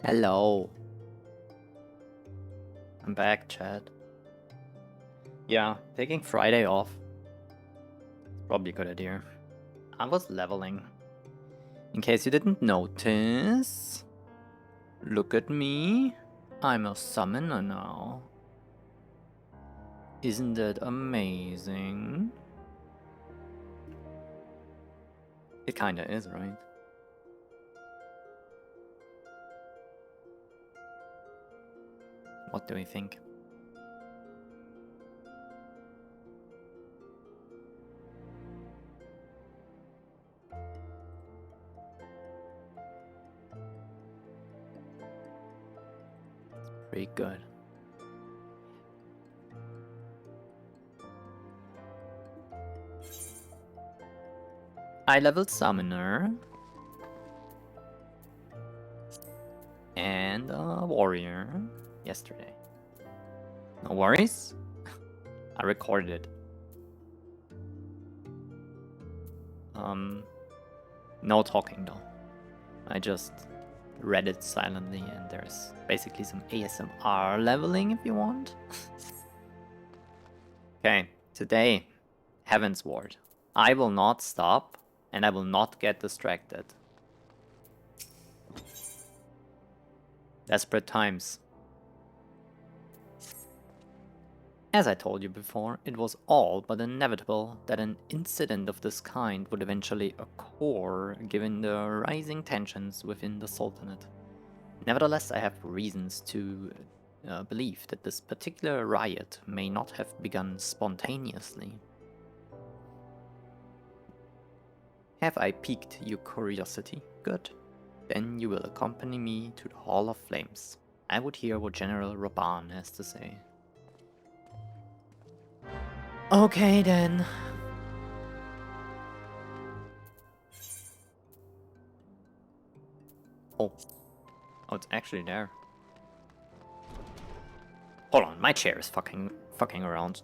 Hello. I'm back, Chad. Yeah, taking Friday off. Probably a good idea. I was leveling. In case you didn't notice, look at me. I'm a summoner now. Isn't that amazing? It kinda is, right? What do we think? Pretty good. I leveled Summoner. And a Warrior yesterday. No worries. I recorded it. No talking though. I just read it silently, and there's basically some ASMR leveling if you want. Okay, today, Heavensward. I will not stop, and I will not get distracted. Desperate times. As I told you before, it was all but inevitable that an incident of this kind would eventually occur given the rising tensions within the Sultanate. Nevertheless, I have reasons to believe that this particular riot may not have begun spontaneously. Have I piqued your curiosity? Good. Then you will accompany me to the Hall of Flames. I would hear what General Raban has to say. Okay then. Oh. Oh, it's actually there. Hold on, my chair is fucking around.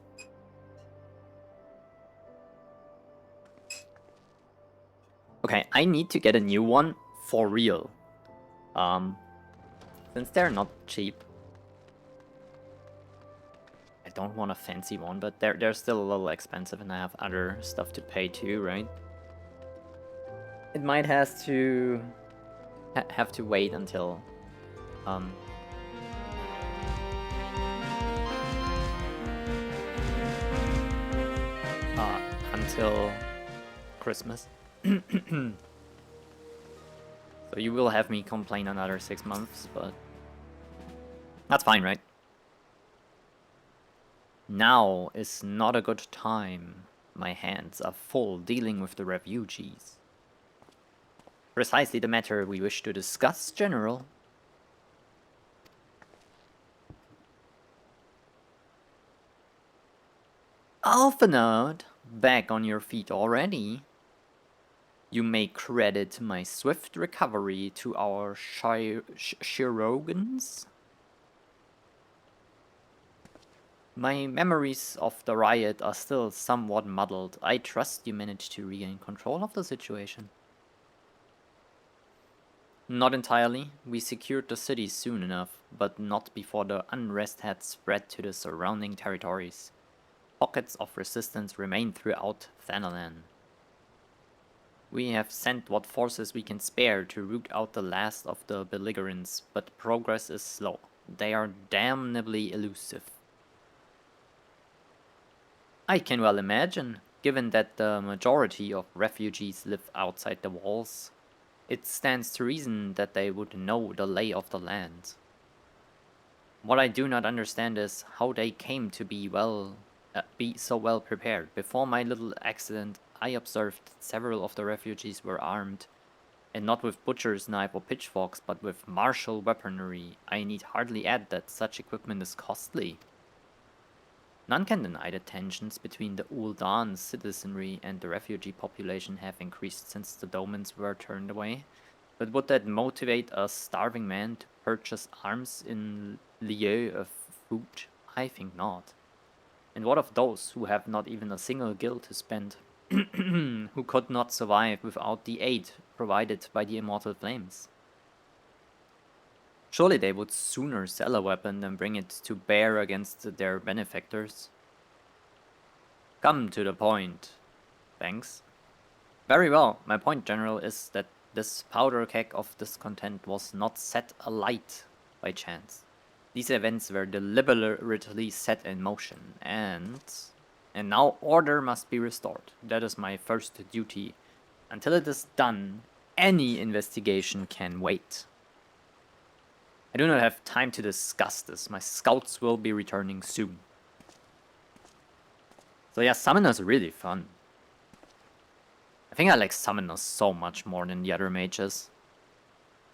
Okay, I need to get a new one for real. Since they're not cheap. I don't want a fancy one, but they're still a little expensive, and I have other stuff to pay too, right? It might have to wait until until Christmas. So you will have me complain another 6 months, but that's fine, right? Now is not a good time. My hands are full dealing with the refugees. Precisely the matter we wish to discuss, General. Alphanode, back on your feet already. You may credit my swift recovery to our Shirogans. My memories of the riot are still somewhat muddled. I trust you managed to regain control of the situation. Not entirely. We secured the city soon enough, but not before the unrest had spread to the surrounding territories. Pockets of resistance remain throughout Thanalan. We have sent what forces we can spare to root out the last of the belligerents, but progress is slow. They are damnably elusive. I can well imagine, given that the majority of refugees live outside the walls. It stands to reason that they would know the lay of the land. What I do not understand is how they came to be so well prepared. Before my little accident, I observed that several of the refugees were armed, and not with butcher's knife or pitchforks, but with martial weaponry. I need hardly add that such equipment is costly. None can deny that tensions between the Ul'dan citizenry and the refugee population have increased since the Domans were turned away. But would that motivate a starving man to purchase arms in lieu of food? I think not. And what of those who have not even a single gil to spend, who could not survive without the aid provided by the immortal flames? Surely they would sooner sell a weapon than bring it to bear against their benefactors. Come to the point. Thanks. Very well. My point, General, is that this powder keg of discontent was not set alight by chance. These events were deliberately set in motion, and now order must be restored. That is my first duty. Until it is done, any investigation can wait. I do not have time to discuss this. My scouts will be returning soon. So yeah, Summoner's really fun. I think I like Summoners so much more than the other mages.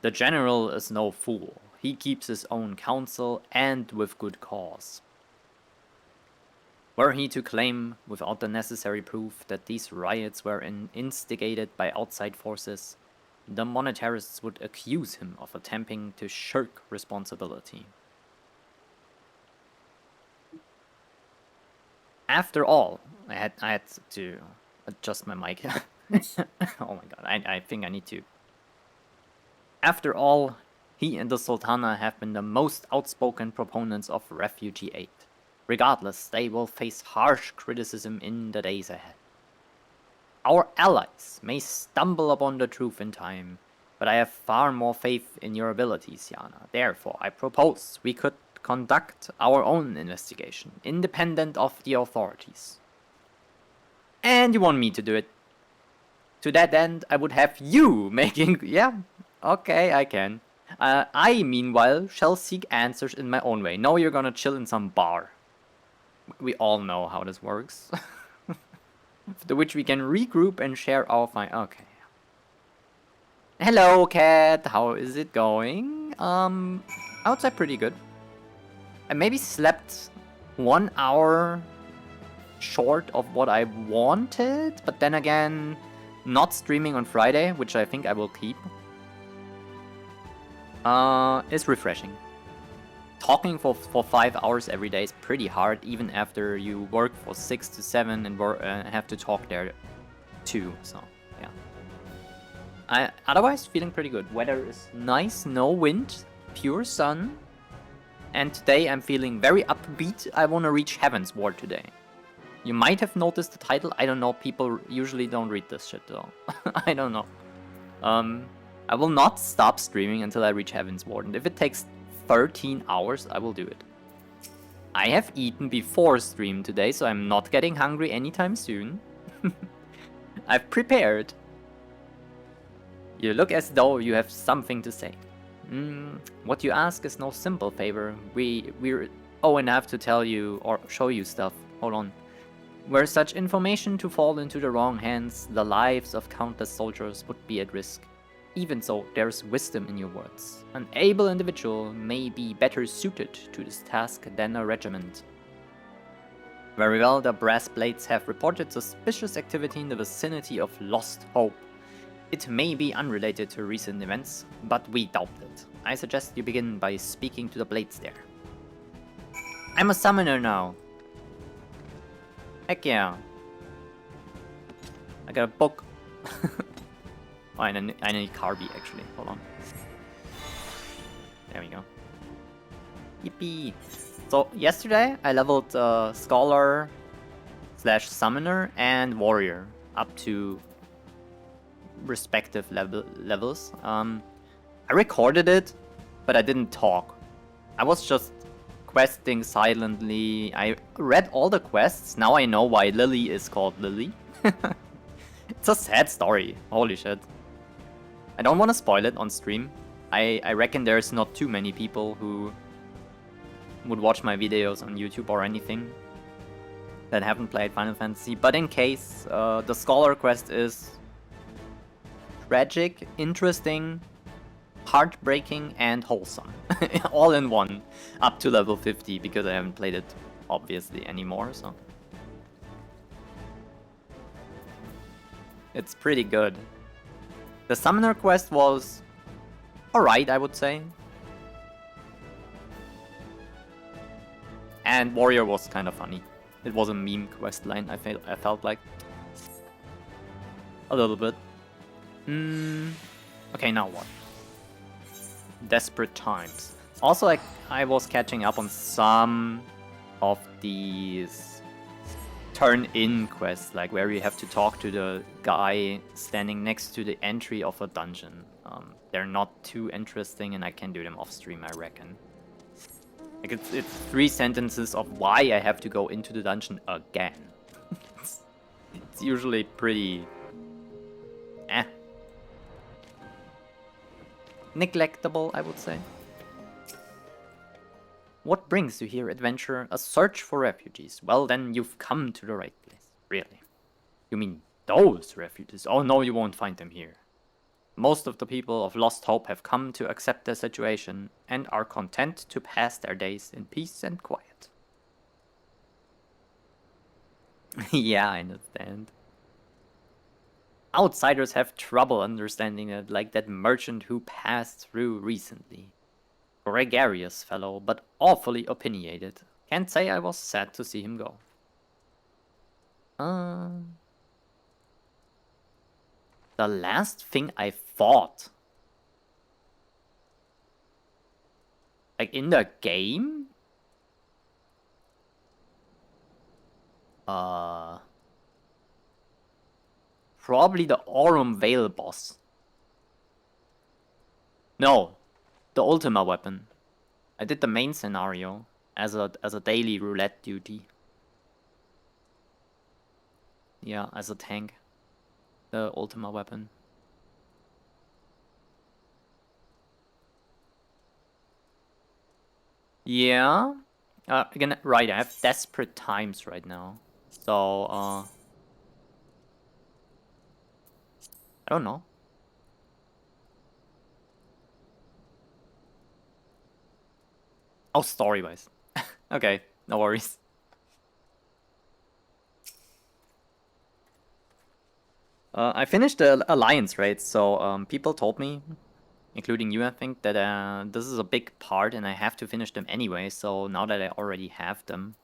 The General is no fool. He keeps his own counsel, and with good cause. Were he to claim, without the necessary proof, that these riots were instigated by outside forces, the monetarists would accuse him of attempting to shirk responsibility. After all, I had to adjust my mic. Oh my god, I think I need to. After all, he and the Sultana have been the most outspoken proponents of refugee aid. Regardless, they will face harsh criticism in the days ahead. Our allies may stumble upon the truth in time, but I have far more faith in your abilities, Yana. Therefore, I propose we could conduct our own investigation, independent of the authorities. And you want me to do it? To that end, I would have you making... Yeah, okay, I can. I, meanwhile, shall seek answers in my own way. No, you're gonna chill in some bar. We all know how this works. After which we can regroup and share our okay. Hello, cat. How is it going? I would say pretty good. I maybe slept 1 hour short of what I wanted, but then again, not streaming on Friday, which I think I will keep, is refreshing. Talking for 5 hours every day is pretty hard, even after you work for 6 to 7 and have to talk there too, so yeah. Otherwise, feeling pretty good. Weather is nice, no wind, pure sun. And today I'm feeling very upbeat. I want to reach Heavensward today. You might have noticed the title. I don't know, people usually don't read this shit though. I don't know. I will not stop streaming until I reach Heavensward, and if it takes 13 hours, I will do it. I have eaten before stream today, so I'm not getting hungry anytime soon. I've prepared. You look as though you have something to say. What you ask is no simple favor. We're... Oh, and I have to tell you or show you stuff. Hold on. Were such information to fall into the wrong hands, the lives of countless soldiers would be at risk. Even so, there is wisdom in your words. An able individual may be better suited to this task than a regiment. Very well, the brass blades have reported suspicious activity in the vicinity of Lost Hope. It may be unrelated to recent events, but we doubt it. I suggest you begin by speaking to the blades there. I'm a summoner now. Heck yeah. I got a book. Oh, I need Carby actually. Hold on. There we go. Yippee! So yesterday I leveled Scholar / Summoner and Warrior up to respective levels. I recorded it, but I didn't talk. I was just questing silently. I read all the quests. Now I know why Lily is called Lily. It's a sad story. Holy shit. I don't want to spoil it on stream. I reckon there's not too many people who would watch my videos on YouTube or anything that haven't played Final Fantasy. But in case, the Scholar quest is tragic, interesting, heartbreaking, and wholesome. All in one. Up to level 50, because I haven't played it, obviously, anymore, so... It's pretty good. The Summoner quest was alright, I would say. And Warrior was kind of funny. It was a meme quest line, I felt like. A little bit. Okay, now what? desperate times. Also, like, I was catching up on some of these turn-in quests, like where you have to talk to the guy standing next to the entry of a dungeon. They're not too interesting, and I can do them off stream, I reckon. Like, it's 3 sentences of why I have to go into the dungeon again. It's usually pretty... neglectable, I would say. What brings you here, adventurer? A search for refugees. Well, then you've come to the right place. Really? You mean those refugees? Oh no, you won't find them here. Most of the people of Lost Hope have come to accept their situation and are content to pass their days in peace and quiet. Yeah, I understand. Outsiders have trouble understanding it, like that merchant who passed through recently. Gregarious fellow, but awfully opinionated. Can't say I was sad to see him go. The last thing I fought. Like in the game? Probably the Aurum Vale boss. No, the Ultima weapon. I did the main scenario as a daily roulette duty. Yeah, as a tank. The Ultima weapon. Yeah. Again, right, I have desperate times right now. So, I don't know. Oh, story-wise. Okay, no worries. I finished the Alliance raid, so people told me, including you, I think, that this is a big part and I have to finish them anyway, so now that I already have them,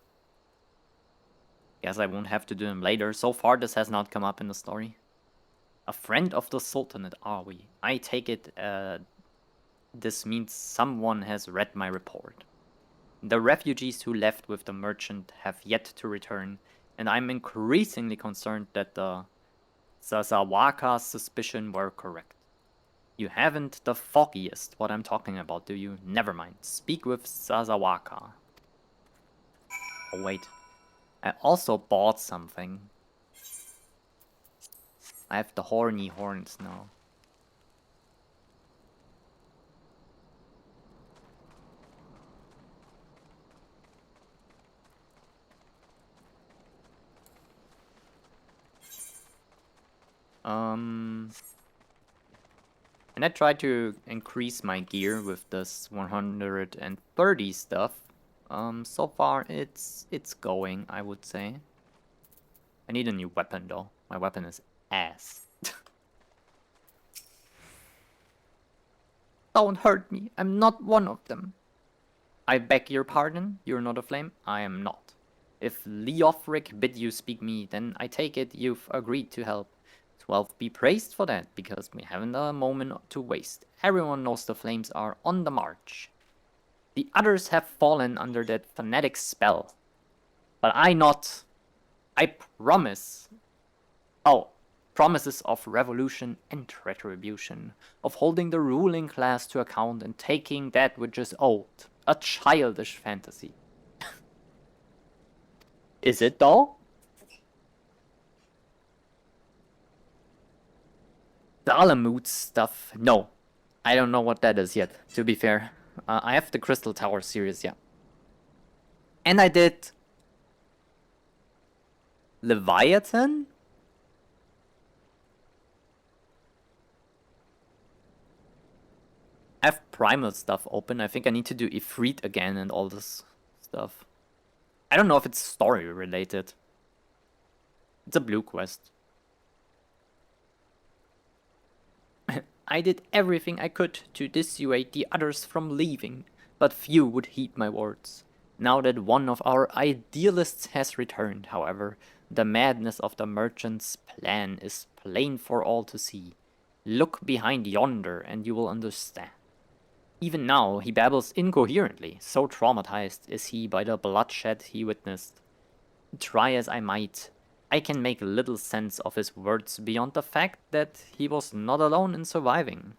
guess I won't have to do them later. So far, this has not come up in the story. A friend of the Sultanate, are we? I take it this means someone has read my report. The refugees who left with the merchant have yet to return, and I'm increasingly concerned that the Sazawaka's suspicion were correct. You haven't the foggiest what I'm talking about, do you? Never mind. Speak with Sazawaka. Oh, wait. I also bought something. I have the horny horns now. And I tried to increase my gear with this 130 stuff. So far it's going, I would say. I need a new weapon though. My weapon is ass. Don't hurt me. I'm not one of them. I beg your pardon. You're not a flame. I am not. If Leofric bid you speak me, then I take it you've agreed to help. 12 be praised for that, because we haven't a moment to waste. Everyone knows the flames are on the march. The others have fallen under that fanatic spell. But I not. I promise. Oh, promises of revolution and retribution. Of holding the ruling class to account and taking that which is owed. A childish fantasy. Is it though? The Alamut stuff, no. I don't know what that is yet, to be fair. I have the Crystal Tower series, yeah. And I did... Leviathan? I have Primal stuff open. I think I need to do Ifrit again and all this stuff. I don't know if it's story related. It's a blue quest. I did everything I could to dissuade the others from leaving, but few would heed my words. Now that one of our idealists has returned, however, the madness of the merchant's plan is plain for all to see. Look behind yonder and you will understand. Even now, he babbles incoherently, so traumatized is he by the bloodshed he witnessed. Try as I might, I can make little sense of his words beyond the fact that he was not alone in surviving.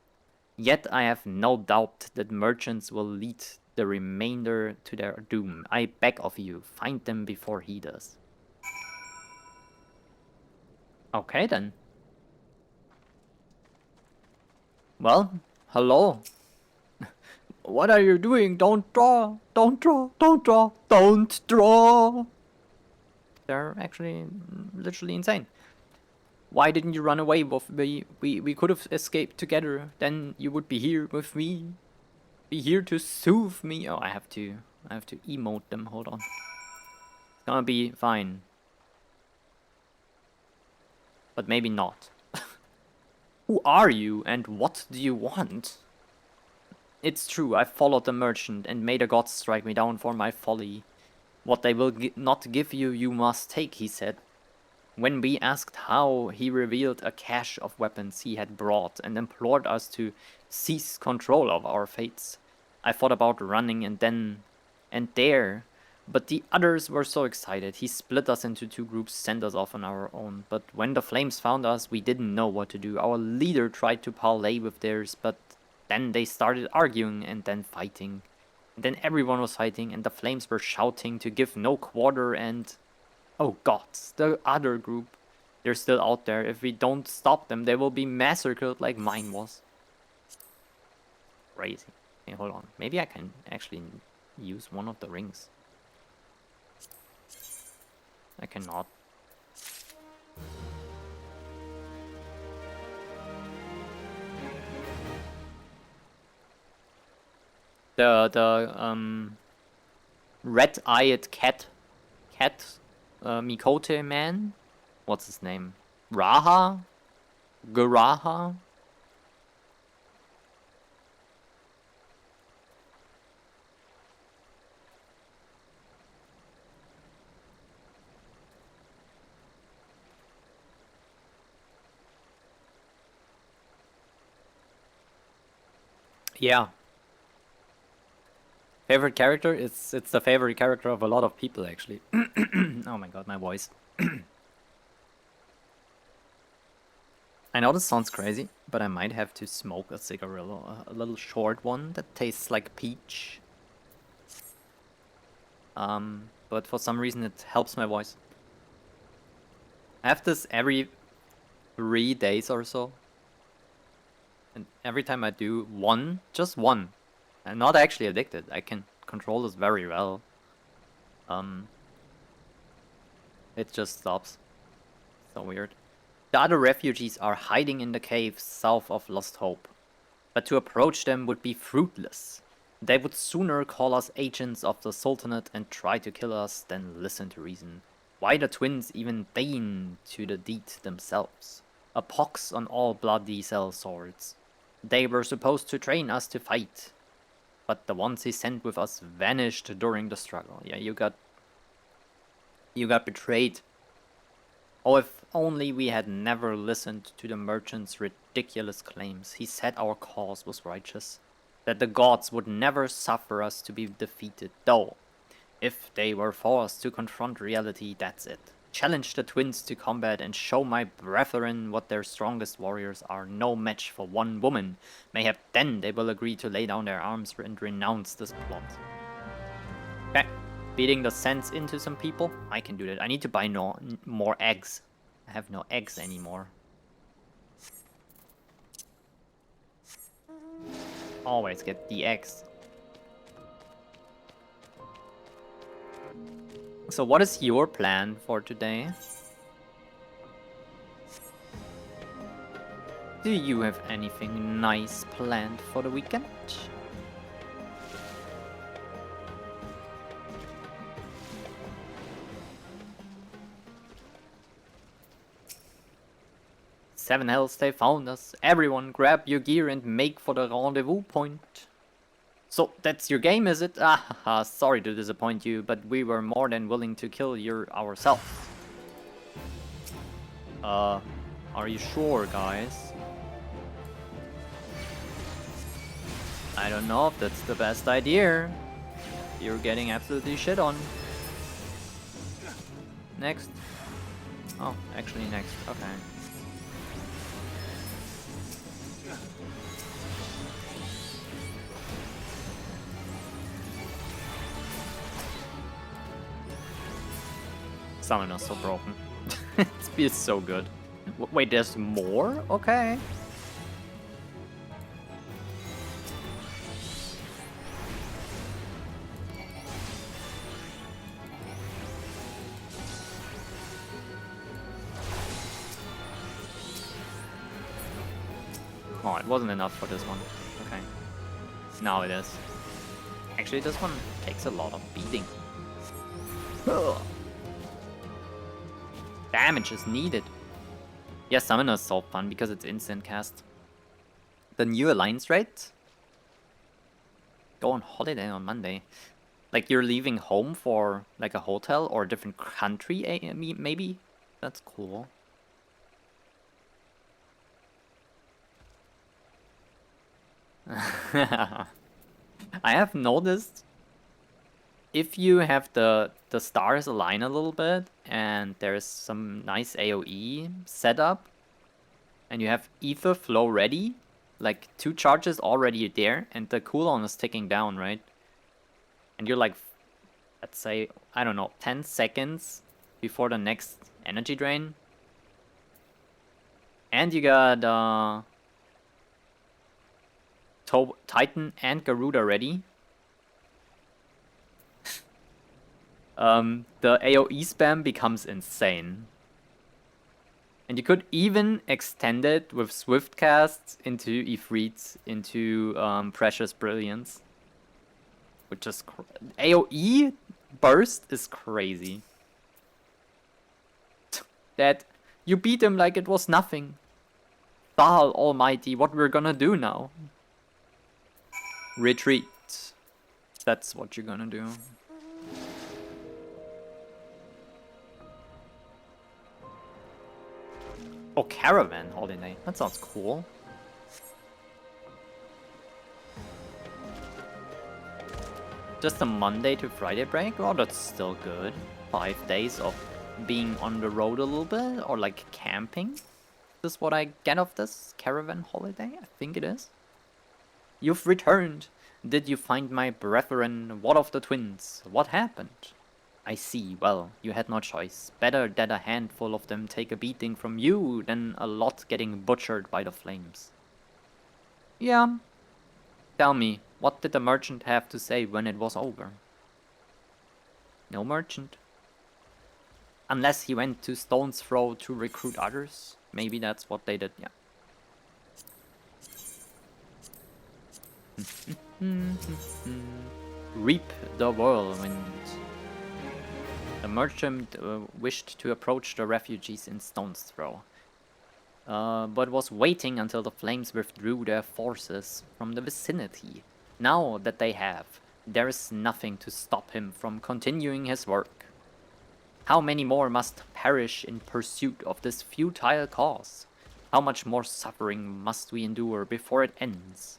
Yet I have no doubt that merchants will lead the remainder to their doom. I beg of you, find them before he does. Okay then. Well, hello. What are you doing? Don't draw! Don't draw! Don't draw! Don't draw! They're actually literally insane. Why didn't you run away with me? We could have escaped together. Then you would be here with me. Be here to soothe me. Oh, I have to emote them. Hold on. It's gonna be fine. But maybe not. Who are you and what do you want? It's true, I followed the merchant and made the gods strike me down for my folly. What they will not give you, you must take, he said. When we asked how, he revealed a cache of weapons he had brought and implored us to seize control of our fates. I thought about running and there, but the others were so excited. He split us into two groups, sent us off on our own. But when the flames found us, we didn't know what to do. Our leader tried to parley with theirs, but then they started arguing and then fighting. And then everyone was fighting and the flames were shouting to give no quarter and... Oh god, the other group. They're still out there. If we don't stop them, they will be massacred like mine was. Crazy. Okay, hold on. Maybe I can actually use one of the rings. I cannot. The red-eyed cat Mikote man, what's his name? Raha? Garaha? Yeah. Favorite character? It's the favorite character of a lot of people actually. Oh my god, my voice. I know this sounds crazy, but I might have to smoke a cigarillo, a little short one that tastes like peach. But for some reason it helps my voice. I have this every 3 days or so. And every time I do one, just one, I'm not actually addicted. I can control this very well. It just stops. So weird. The other refugees are hiding in the caves south of Lost Hope. But to approach them would be fruitless. They would sooner call us agents of the Sultanate and try to kill us than listen to reason. Why the twins even deign to the deed themselves? A pox on all bloody cell swords. They were supposed to train us to fight. But the ones he sent with us vanished during the struggle. Yeah, you got betrayed. Oh, if only we had never listened to the merchant's ridiculous claims. He said our cause was righteous, that the gods would never suffer us to be defeated, though. If they were forced to confront reality, that's it. Challenge the twins to combat and show my brethren what their strongest warriors are no match for one woman. Mayhap then they will agree to lay down their arms and renounce this plot. Okay. Beating the sense into some people? I can do that. I need to buy more eggs. I have no eggs anymore. Always get the eggs. So what is your plan for today? Do you have anything nice planned for the weekend? Seven hells, they found us. Everyone grab your gear and make for the rendezvous point. So that's your game, is it? Ah, sorry to disappoint you, but we were more than willing to kill you ourselves. Are you sure, guys? I don't know if that's the best idea. You're getting absolutely shit on. Next. Oh, actually next. Okay. Summoner's so broken. It feels so good. Wait, there's more? Okay. Oh, it wasn't enough for this one. Okay. Now it is. Actually, this one takes a lot of beating. Ugh. Damage is needed. Yeah, Summoner is so fun because it's instant cast. The new Alliance rate? Go on holiday on Monday. Like you're leaving home for like a hotel or a different country, maybe? That's cool. I have noticed if you have the stars align a little bit and there's some nice AoE setup and you have Ether Flow ready, like 2 charges already there and the cooldown is ticking down, right? And you're like, let's say, I don't know, 10 seconds before the next energy drain. And you got Titan and Garuda ready. The AoE spam becomes insane. And you could even extend it with Swift casts into Ifrit, into Precious Brilliance. Which is AoE burst is crazy. That you beat him like it was nothing. Baal Almighty, what we're gonna do now? Retreat. That's what you're gonna do. Oh, Caravan Holiday. That sounds cool. Just a Monday to Friday break? Oh, that's still good. 5 days of being on the road a little bit, or like camping. Is this what I get of this Caravan Holiday? I think it is. You've returned. Did you find my brethren? What of the twins? What happened? I see. Well, you had no choice. Better that a handful of them take a beating from you than a lot getting butchered by the flames. Yeah. Tell me, what did the merchant have to say when it was over? No merchant. Unless he went to Stone's Throw to recruit others. Maybe that's what they did, yeah. Reap the whirlwind. The merchant wished to approach the refugees in Stone's Throw, but was waiting until the flames withdrew their forces from the vicinity. Now that they have, there is nothing to stop him from continuing his work. How many more must perish in pursuit of this futile cause? How much more suffering must we endure before it ends?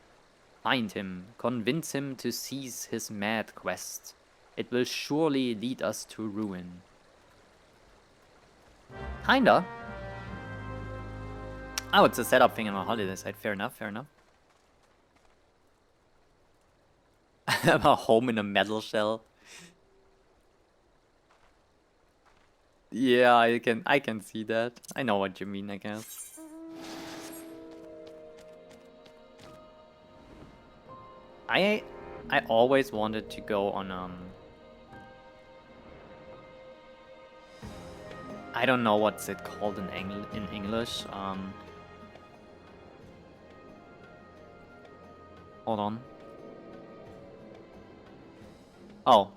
Find him, convince him to cease his mad quest. It will surely lead us to ruin. Kinda. Oh, it's a setup thing on a holiday site. Fair enough, fair enough. I'm a home in a metal shell. Yeah, I can see that. I know what you mean, I guess. I always wanted to go on I don't know what's it called in English. Hold on. Oh.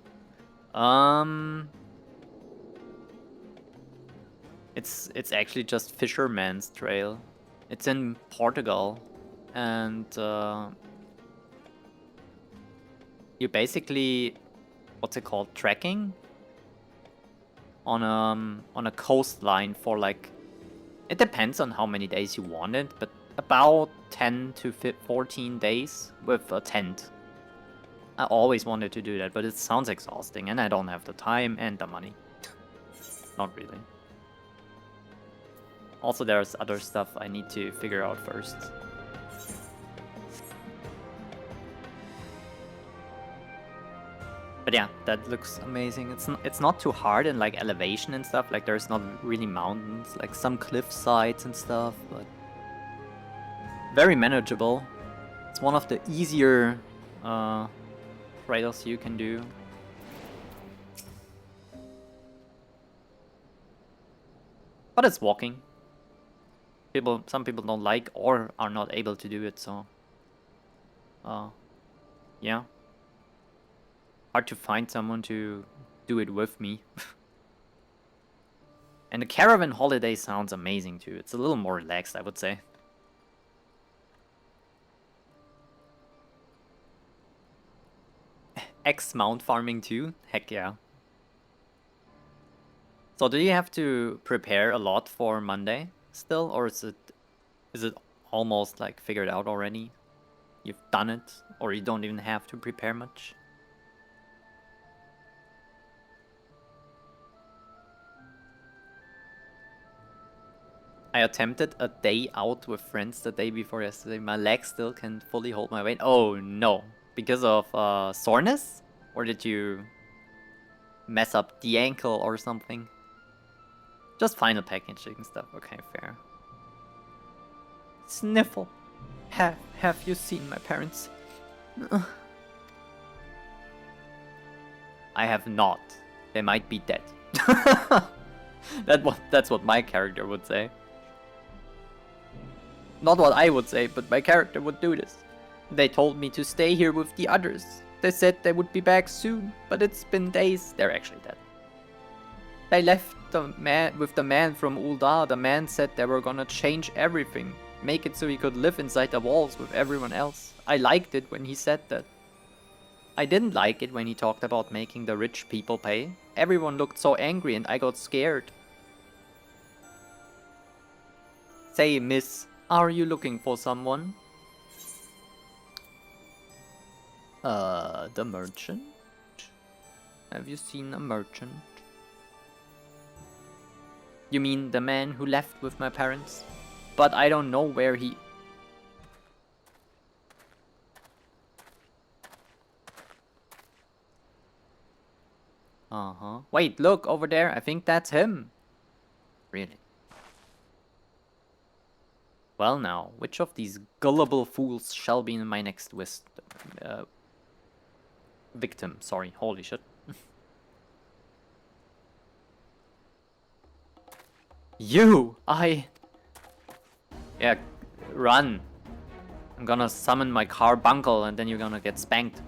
It's actually just Fisherman's Trail. It's in Portugal, and you basically, what's it called, trekking on a coastline for like, it depends on how many days you want it, but about 10 to 14 days with a tent. I always wanted to do that, but it sounds exhausting and I don't have the time and the money. Not really. Also, there's other stuff I need to figure out first. But yeah, that looks amazing. It's not too hard in like elevation and stuff. Like there's not really mountains, like some cliff sides and stuff, but very manageable. It's one of the easier trails you can do. But it's walking. Some people don't like or are not able to do it, so yeah. Hard to find someone to do it with me. And the caravan holiday sounds amazing too. It's a little more relaxed, I would say. X-mount farming too? Heck yeah. So do you have to prepare a lot for Monday still, or is it almost like figured out already? You've done it, or you don't even have to prepare much? I attempted a day out with friends the day before yesterday. My legs still can't fully hold my weight. Oh no. Because of soreness? Or did you mess up the ankle or something? Just final packaging stuff. Okay, fair. Sniffle. Have you seen my parents? I have not. They might be dead. That's what my character would say. Not what I would say, but my character would do this. They told me to stay here with the others. They said they would be back soon, but it's been days. They're actually dead. They left with the man from Ul'dah. The man said they were gonna change everything. Make it so he could live inside the walls with everyone else. I liked it when he said that. I didn't like it when he talked about making the rich people pay. Everyone looked so angry and I got scared. Say, miss, are you looking for someone? The merchant? Have you seen a merchant? You mean the man who left with my parents? But I don't know where he... Wait, look, over there. I think that's him. Really? Well now, which of these gullible fools shall be my next victim? Sorry, holy shit. Yeah, run. I'm gonna summon my carbuncle and then you're gonna get spanked.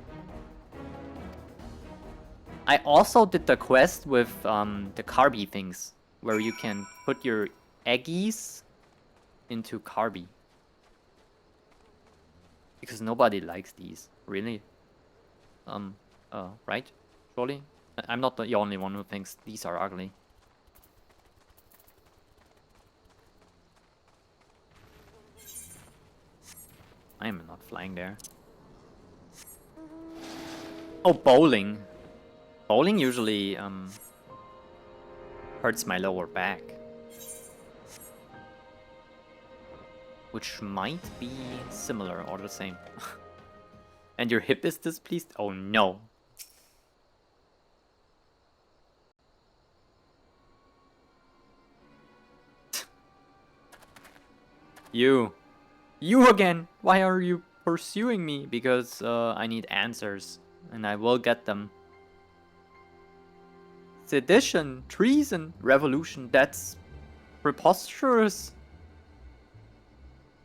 I also did the quest with the carby things, where you can put your eggies into carby. Because nobody likes these, really. Right? Surely? I'm not the only one who thinks these are ugly. I am not flying there. Oh, bowling. Bowling usually hurts my lower back. Which might be similar or the same. And your hip is displeased? Oh no. You again! Why are you pursuing me? Because I need answers. And I will get them. Sedition, treason, revolution, that's preposterous.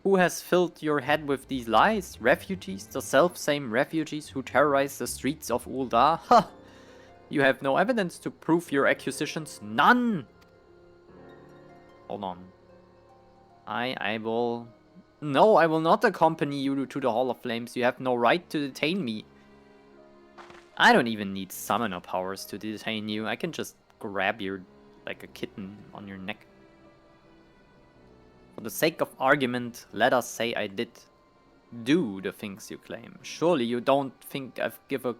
Who has filled your head with these lies? Refugees? The self-same refugees who terrorize the streets of Ul'dah? Ha! You have no evidence to prove your accusations. None! Hold on. I will... No, I will not accompany you to the Hall of Flames. You have no right to detain me. I don't even need summoner powers to detain you. I can just grab you like a kitten on your neck. For the sake of argument, let us say I did do the things you claim. Surely you don't think I've given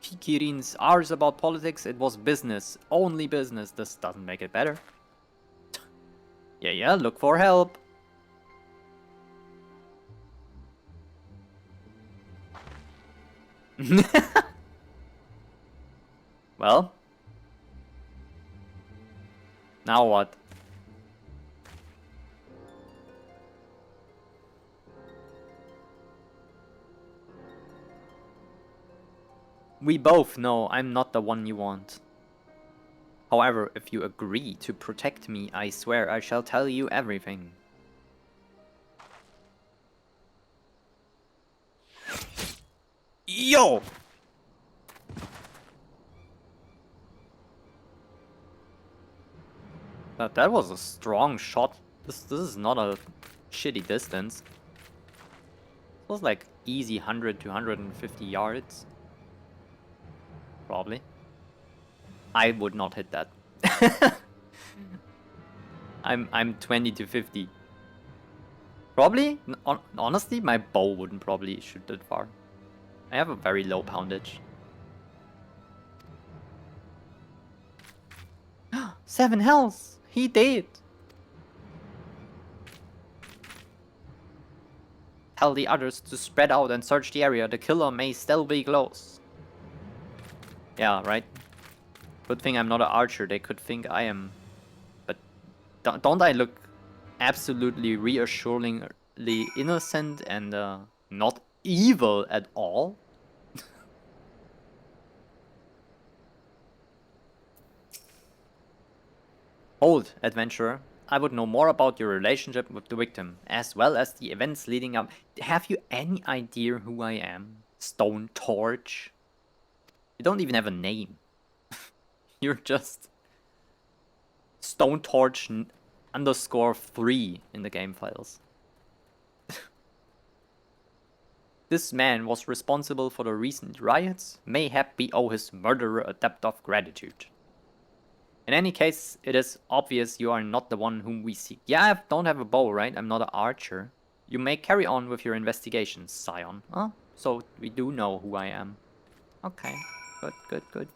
Kikirin's arse about politics? It was business. Only business. This doesn't make it better. Yeah, look for help. Well. Now what? We both know I'm not the one you want. However, if you agree to protect me, I swear I shall tell you everything. Yo! That was a strong shot. This is not a shitty distance. It was like easy 100 to 150 yards. Probably. I would not hit that. I'm 20 to 50. Probably, honestly, my bow wouldn't probably shoot that far. I have a very low poundage. 7 health! He did! Tell the others to spread out and search the area. The killer may still be close. Yeah, right? Good thing I'm not an archer. They could think I am. But don't I look absolutely reassuringly innocent and not evil at all? Hold, adventurer. I would know more about your relationship with the victim, as well as the events leading up. Have you any idea who I am? Stone Torch? You don't even have a name. You're just Stone Torch _3 in the game files. This man was responsible for the recent riots. Mayhap we owe his murderer a debt of gratitude. In any case, it is obvious you are not the one whom we seek. Yeah, I don't have a bow, right? I'm not an archer. You may carry on with your investigations, Scion. Oh, so we do know who I am. Okay, good.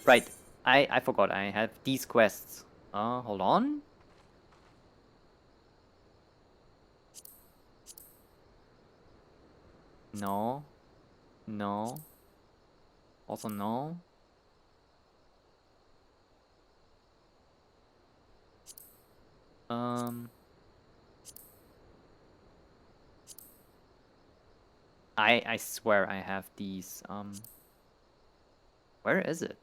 Right. I forgot I have these quests. Hold on. No. Also no. I swear I have these. Where is it?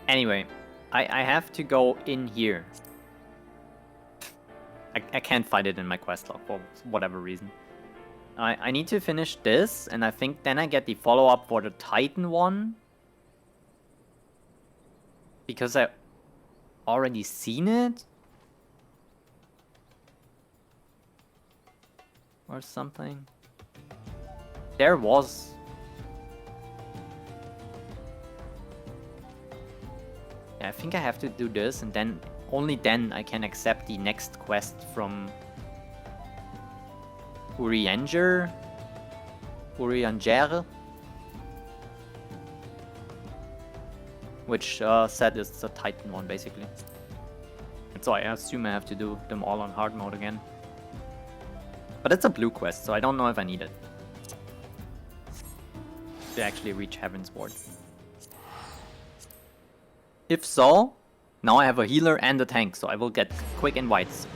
Anyway, I have to go in here. I can't find it in my quest log for whatever reason. I need to finish this, and I think then I get the follow-up for the Titan one. Because I already seen it? Or something. There was... Yeah, I think I have to do this, and then only then I can accept the next quest from Urianger, which said is the Titan one basically. And so I assume I have to do them all on hard mode again. But it's a blue quest, so I don't know if I need it to actually reach Heavensward. If so, now I have a healer and a tank, so I will get quick invites.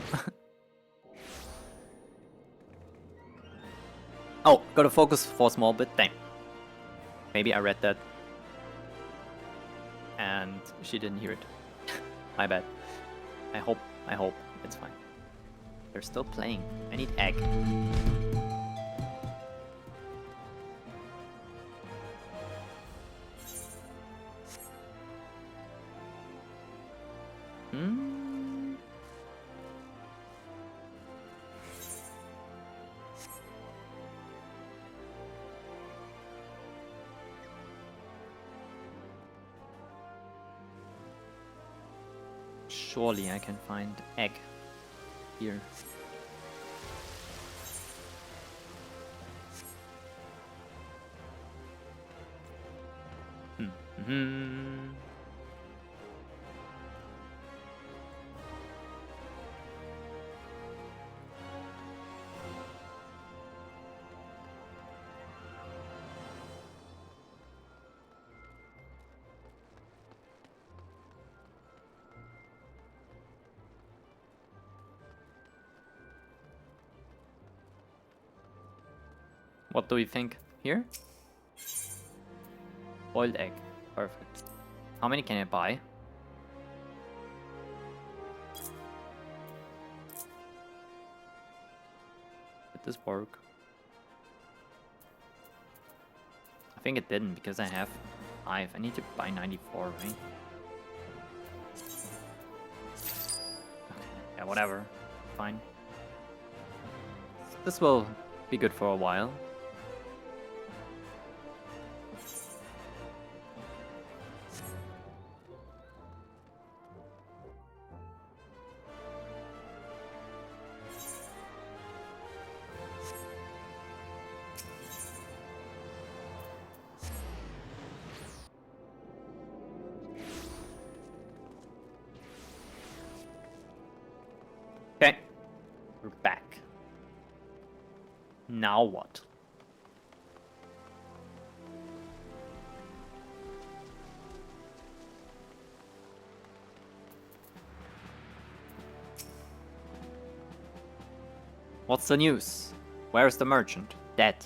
Oh, gotta focus for a small bit, dang. Maybe I read that. And she didn't hear it. My bad. I hope it's fine. They're still playing. I need egg. Surely I can find egg here. What do you think? Here? Boiled egg. Perfect. How many can I buy? Did this work? I think it didn't because I have 5. I need to buy 94, right? Okay. Yeah, whatever. Fine. This will be good for a while. Okay, we're back. Now what? What's the news? Where's the merchant? Dead.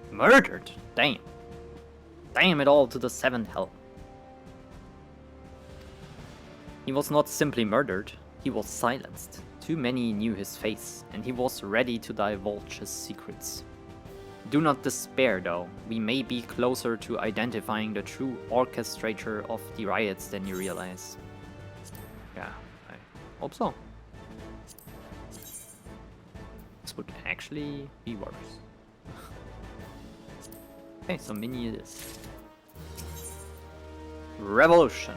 Murdered? Damn. Damn it all to the 7th hell. He was not simply murdered, he was silenced. Too many knew his face, and he was ready to divulge his secrets. Do not despair though, we may be closer to identifying the true orchestrator of the riots than you realize. Yeah, I hope so. This would actually be worse. Okay, so mini it is. Revolution.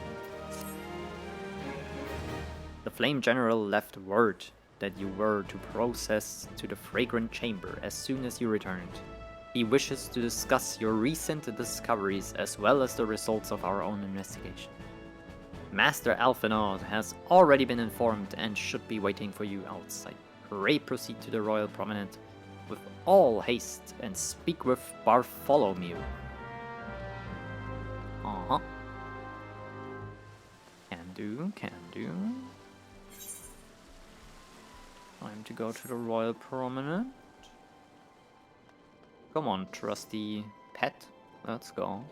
The Flame General left word that you were to process to the Fragrant Chamber as soon as you returned. He wishes to discuss your recent discoveries as well as the results of our own investigation. Master Alphinaud has already been informed and should be waiting for you outside. Pray proceed to the Royal Promenade with all haste and speak with Bartholomew. Uh-huh. Can do, can do. Time to go to the Royal Promenade. Come on, trusty pet. Let's go.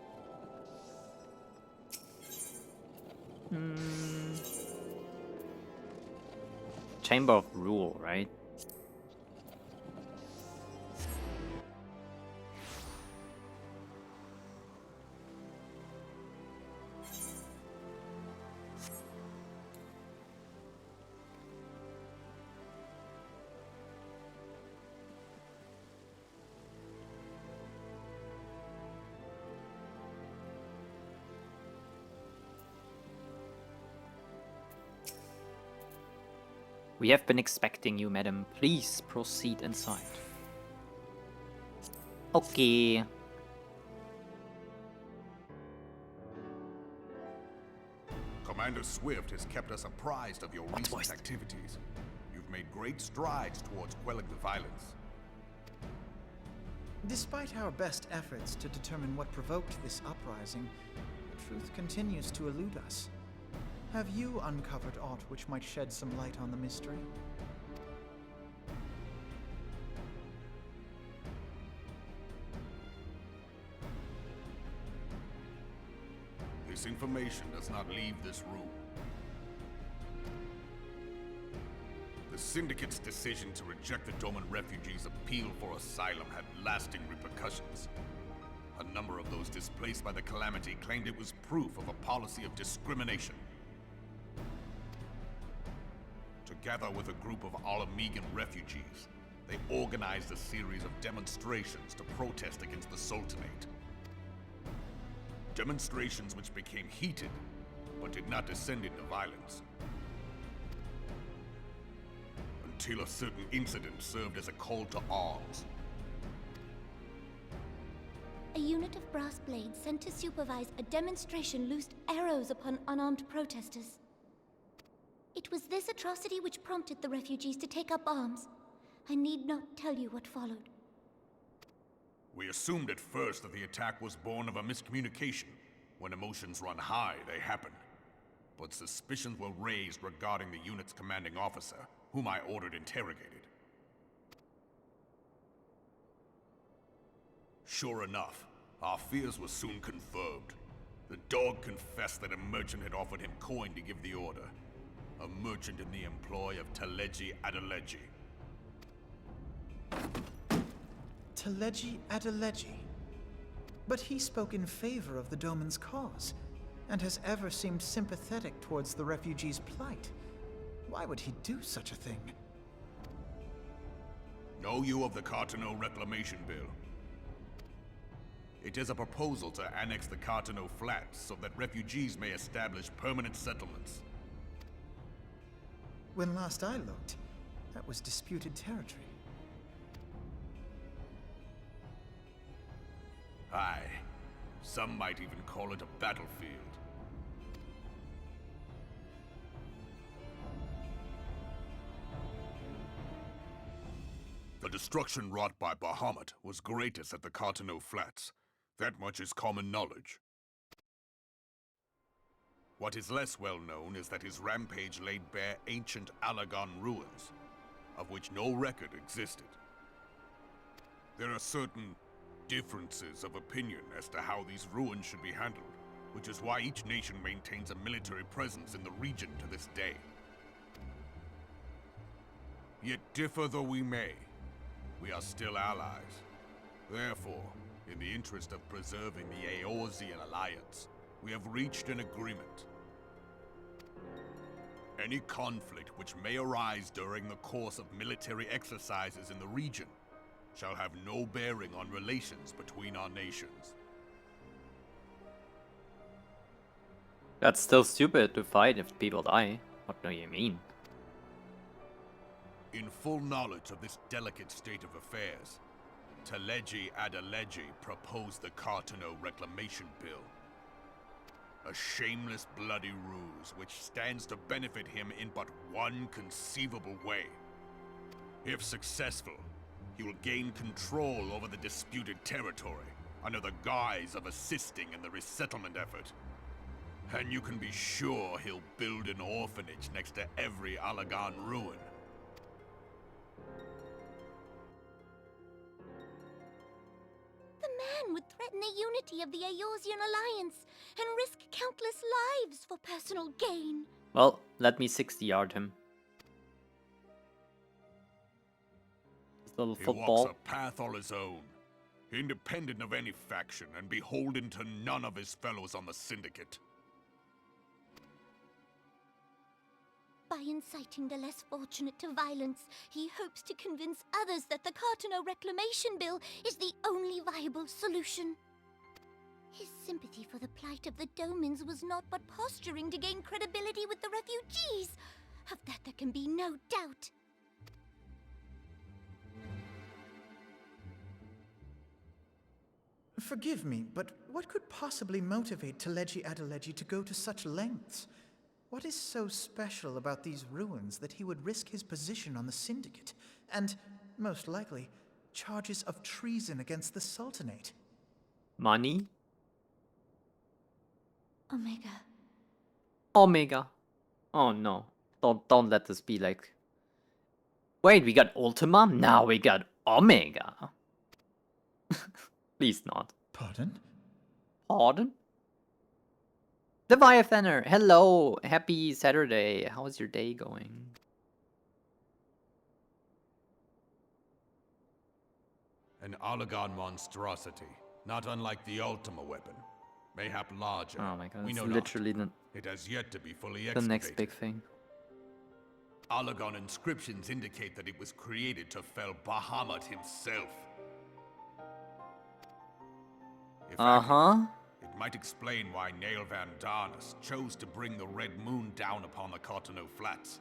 Chamber of Rule, right? We have been expecting you, madam. Please proceed inside. Okay. Commander Swift has kept us apprised of your recent activities. You've made great strides towards quelling the violence. Despite our best efforts to determine what provoked this uprising, the truth continues to elude us. Have you uncovered aught which might shed some light on the mystery? This information does not leave this room. The Syndicate's decision to reject the Doman refugees' appeal for asylum had lasting repercussions. A number of those displaced by the calamity claimed it was proof of a policy of discrimination. Together with a group of Alamegan refugees, they organized a series of demonstrations to protest against the Sultanate. Demonstrations which became heated, but did not descend into violence. Until a certain incident served as a call to arms. A unit of brass blades sent to supervise a demonstration loosed arrows upon unarmed protesters. It was this atrocity which prompted the refugees to take up arms. I need not tell you what followed. We assumed at first that the attack was born of a miscommunication. When emotions run high, they happen. But suspicions were raised regarding the unit's commanding officer, whom I ordered interrogated. Sure enough, our fears were soon confirmed. The dog confessed that a merchant had offered him coin to give the order. A merchant in the employ of Teleji Adeleji. Teleji Adeleji. But he spoke in favor of the Doman's cause, and has ever seemed sympathetic towards the refugees' plight. Why would he do such a thing? Know you of the Cartano Reclamation Bill? It is a proposal to annex the Cartano Flats so that refugees may establish permanent settlements. When last I looked, that was disputed territory. Aye. Some might even call it a battlefield. The destruction wrought by Bahamut was greatest at the Cartano Flats. That much is common knowledge. What is less well known is that his rampage laid bare ancient Alagan ruins, of which no record existed. There are certain differences of opinion as to how these ruins should be handled, which is why each nation maintains a military presence in the region to this day. Yet differ though we may, we are still allies. Therefore, in the interest of preserving the Eorzean alliance, we have reached an agreement. Any conflict which may arise during the course of military exercises in the region shall have no bearing on relations between our nations. That's still stupid to fight if people die. What do you mean? In full knowledge of this delicate state of affairs, Teleji Adeleji proposed the Cartano Reclamation Bill. A shameless bloody ruse which stands to benefit him in but one conceivable way. If successful, he will gain control over the disputed territory under the guise of assisting in the resettlement effort. And you can be sure he'll build an orphanage next to every Alagan ruin. The man would threaten the unity of the Eorzean alliance and risk countless lives for personal gain. Well, let me 60-yard him. This little He football. walks a path all his own, independent of any faction and beholden to none of his fellows on the Syndicate. By inciting the less fortunate to violence, he hopes to convince others that the Cartano Reclamation Bill is the only viable solution. His sympathy for the plight of the Domans was not but posturing to gain credibility with the refugees. Of that there can be no doubt. Forgive me, but what could possibly motivate Teleji Adeleji to go to such lengths? What is so special about these ruins that he would risk his position on the Syndicate, and, most likely, charges of treason against the Sultanate? Money? Omega. Omega. Oh no. Don't let this be like... Wait, we got Ultima? Now we got Omega. Please not. Pardon? Pardon? Leviathaner, hello! Happy Saturday. How's your day going? An Alagan monstrosity, Not unlike the Ultima weapon. Mayhap larger. Oh my god, we it's know literally not. It has yet to be fully the excavated. next big thing. Allagan inscriptions indicate that it was created to fell Bahamut himself. If accurate, it might explain why Nail Van Darnus chose to bring the Red Moon down upon the Cartano Flats.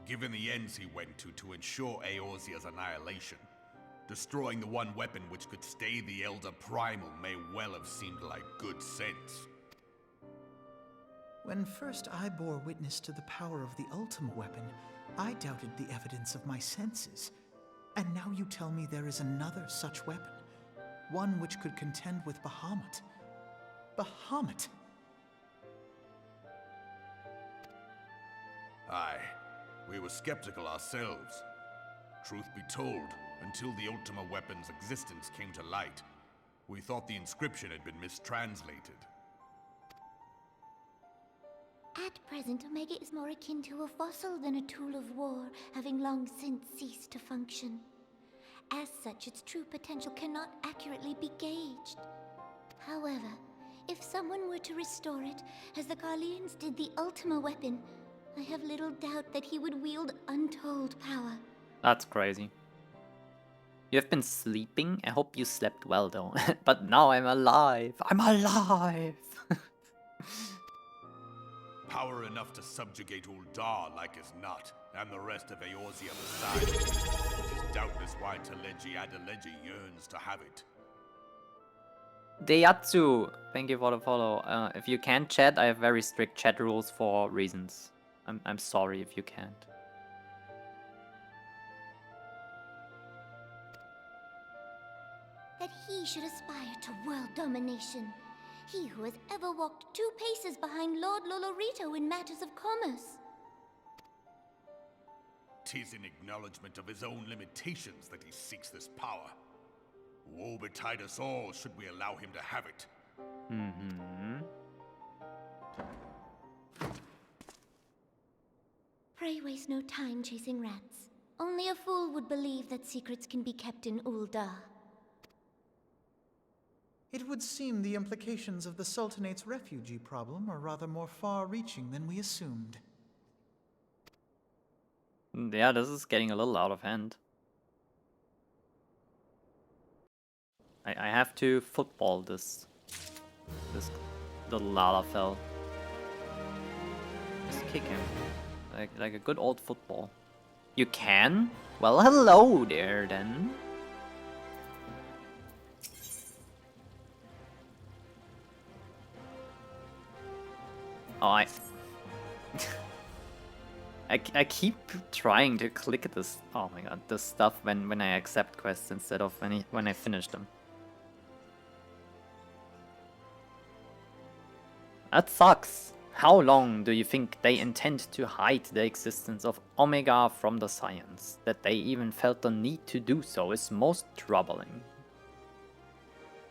Given the ends he went to ensure Eorzea's annihilation, destroying the one weapon which could stay the Elder Primal may well have seemed like good sense. When first I bore witness to the power of the Ultima weapon, I doubted the evidence of my senses. And now you tell me there is another such weapon. One which could contend with Bahamut. Bahamut! Aye, we were skeptical ourselves. Truth be told, until the Ultima weapon's existence came to light, we thought the inscription had been mistranslated. At present, Omega is more akin to a fossil than a tool of war, having long since ceased to function. As such, its true potential cannot accurately be gauged. However, if someone were to restore it, as the Garleans did the Ultima weapon, I have little doubt that he would wield untold power. That's crazy. You have been sleeping? I hope you slept well though. But now I'm alive! I'm alive! Power enough to subjugate Uldar like as not, and the rest of Eorzea besides, which is doubtless why Teleji Adeleji yearns to have it. Deyatsu! Thank you for the follow. If you can't chat, I have very strict chat rules for reasons. I'm sorry if you can't. That he should aspire to world domination. He who has ever walked 2 paces behind Lord Lolorito in matters of commerce. 'Tis in acknowledgement of his own limitations that he seeks this power. Woe betide us all should we allow him to have it. Pray waste no time chasing rats. Only a fool would believe that secrets can be kept in Uldar. It would seem the implications of the Sultanate's refugee problem are rather more far-reaching than we assumed. Yeah, this is getting a little out of hand. I have to football this little Lalafell. Just kick him. Like a good old football. You can? Well, hello there then. Oh, I keep trying to click this. Oh my god, this stuff when I accept quests instead of when I finish them. That sucks. How long do you think they intend to hide the existence of Omega from the science? That they even felt the need to do so is most troubling.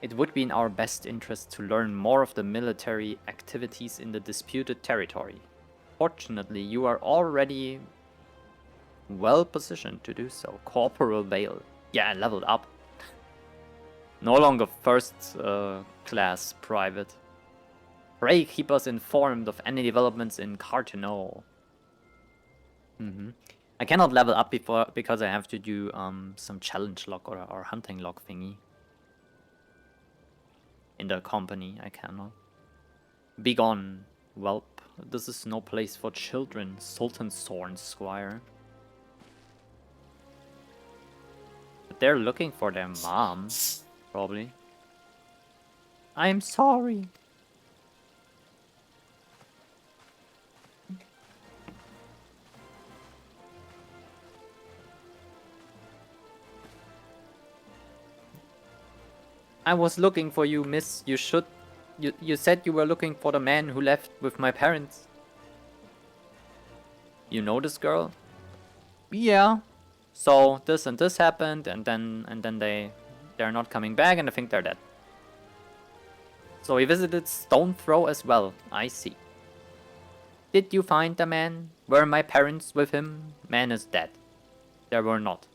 It would be in our best interest to learn more of the military activities in the disputed territory. Fortunately, you are already well positioned to do so. Corporal Vale. Yeah, I leveled up. No longer first class private. Pray keep us informed of any developments in Cartano. I cannot level up because I have to do some challenge log or hunting log thingy. In the company, I cannot. Begone, whelp. This is no place for children, Sultan Sorn Squire. But they're looking for their mom, probably. I'm sorry. I was looking for you, miss. You said you were looking for the man who left with my parents. You know this girl? Yeah. So this and this happened, and then they're not coming back, and I think they're dead. So he visited Stone Throw as well. I see. Did you find the man? Were my parents with him? Man is dead. There were not.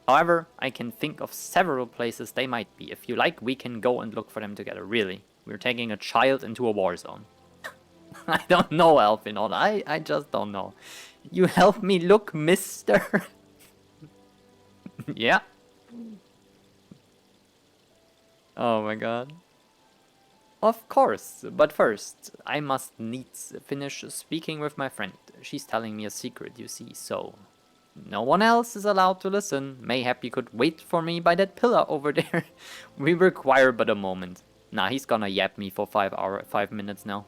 However, I can think of several places they might be. If you like, we can go and look for them together. Really. We're taking a child into a war zone. I don't know, Alphinaud. I just don't know. You help me look, mister. Yeah. Oh my god. Of course, but first, I must needs finish speaking with my friend. She's telling me a secret, you see, so... No one else is allowed to listen. Mayhap you could wait for me by that pillar over there. We require but a moment. Nah, he's gonna yap me for 5 minutes now.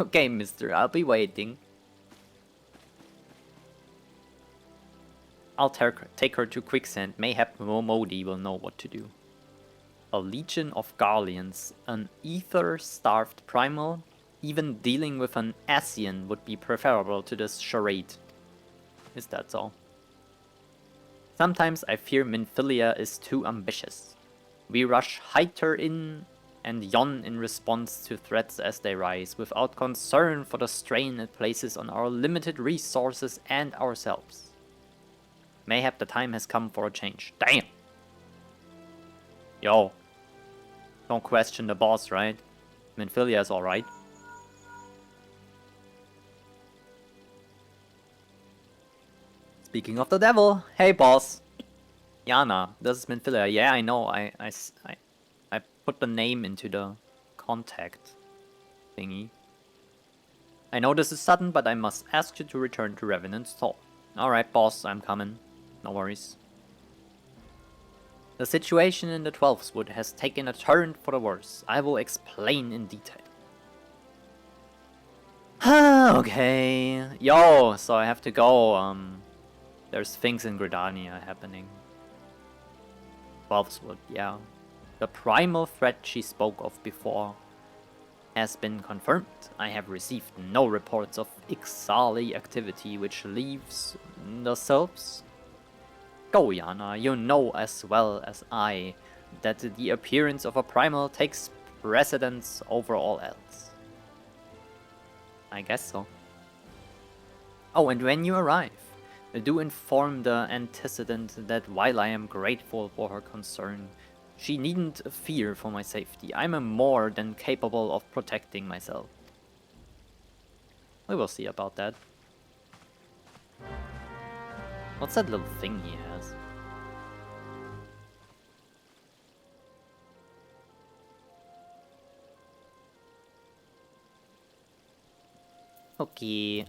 Okay, mister, I'll be waiting. I'll take her to Quicksand. Mayhap Momodi will know what to do. A legion of Garleans, an ether-starved primal. Even dealing with an Asian would be preferable to this charade. Is that so? Sometimes I fear Minfilia is too ambitious. We rush Hyter in and Yon in response to threats as they rise, without concern for the strain it places on our limited resources and ourselves. Mayhap the time has come for a change. Damn! Yo. Don't question the boss, right? Minfilia is alright. Speaking of the devil, hey boss. Yana, this is Minfilia. Yeah, I know. I put the name into the contact thingy. I know this is sudden, but I must ask you to return to Revenant's Hall. Alright, boss, I'm coming. No worries. The situation in the 12th Wood has taken a turn for the worse. I will explain in detail. Okay. Yo, so I have to go. There's things in Gridania happening. 12th Wood, yeah. The primal threat she spoke of before has been confirmed. I have received no reports of Ixali activity, which leaves the sylphs. Go, Yana, you know as well as I that the appearance of a primal takes precedence over all else. I guess so. Oh, and when you arrive, do inform the antecedent that while I am grateful for her concern, she needn't fear for my safety. I'm more than capable of protecting myself. We will see about that. What's that little thing he has? Okay,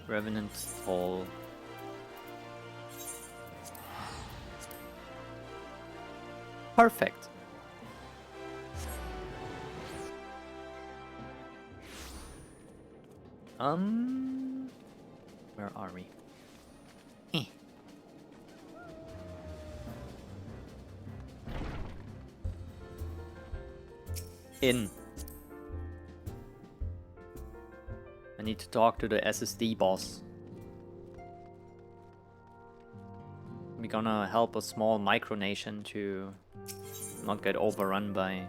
Revenant Hall. Perfect. Where are we? In. I need to talk to the SSD boss. We're gonna help a small micronation to not get overrun by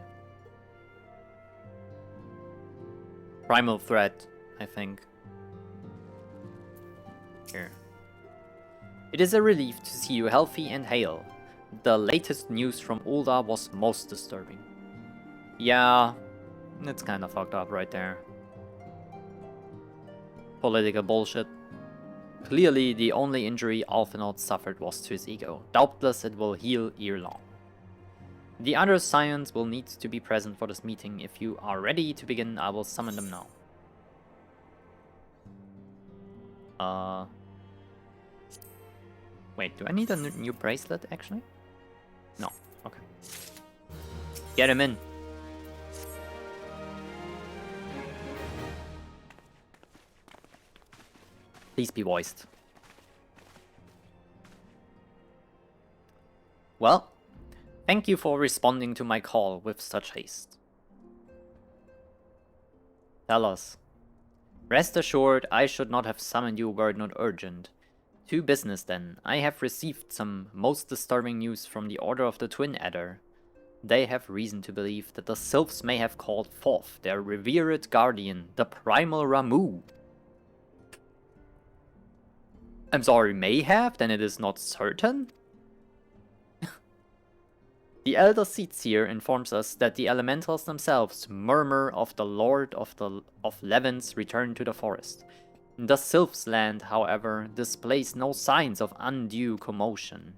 primal threat, I think. Here. It is a relief to see you healthy and hale. The latest news from Ulda was most disturbing. Yeah, it's kinda fucked up right there. Political bullshit. Clearly, the only injury Alphinaud suffered was to his ego. Doubtless it will heal ere long. The other scions will need to be present for this meeting. If you are ready to begin, I will summon them now. Wait, do I need a new bracelet, actually? No, okay. Get him in. Please be voiced. Well, thank you for responding to my call with such haste. Tell us. Rest assured, I should not have summoned you were it not urgent. To business then. I have received some most disturbing news from the Order of the Twin Adder. They have reason to believe that the sylphs may have called forth their revered guardian, the Primal Ramu. I'm sorry, may have? Then it is not certain? The Elder Seedseer informs us that the elementals themselves murmur of the Lord of Levin's return to the forest. The Sylph's land, however, displays no signs of undue commotion.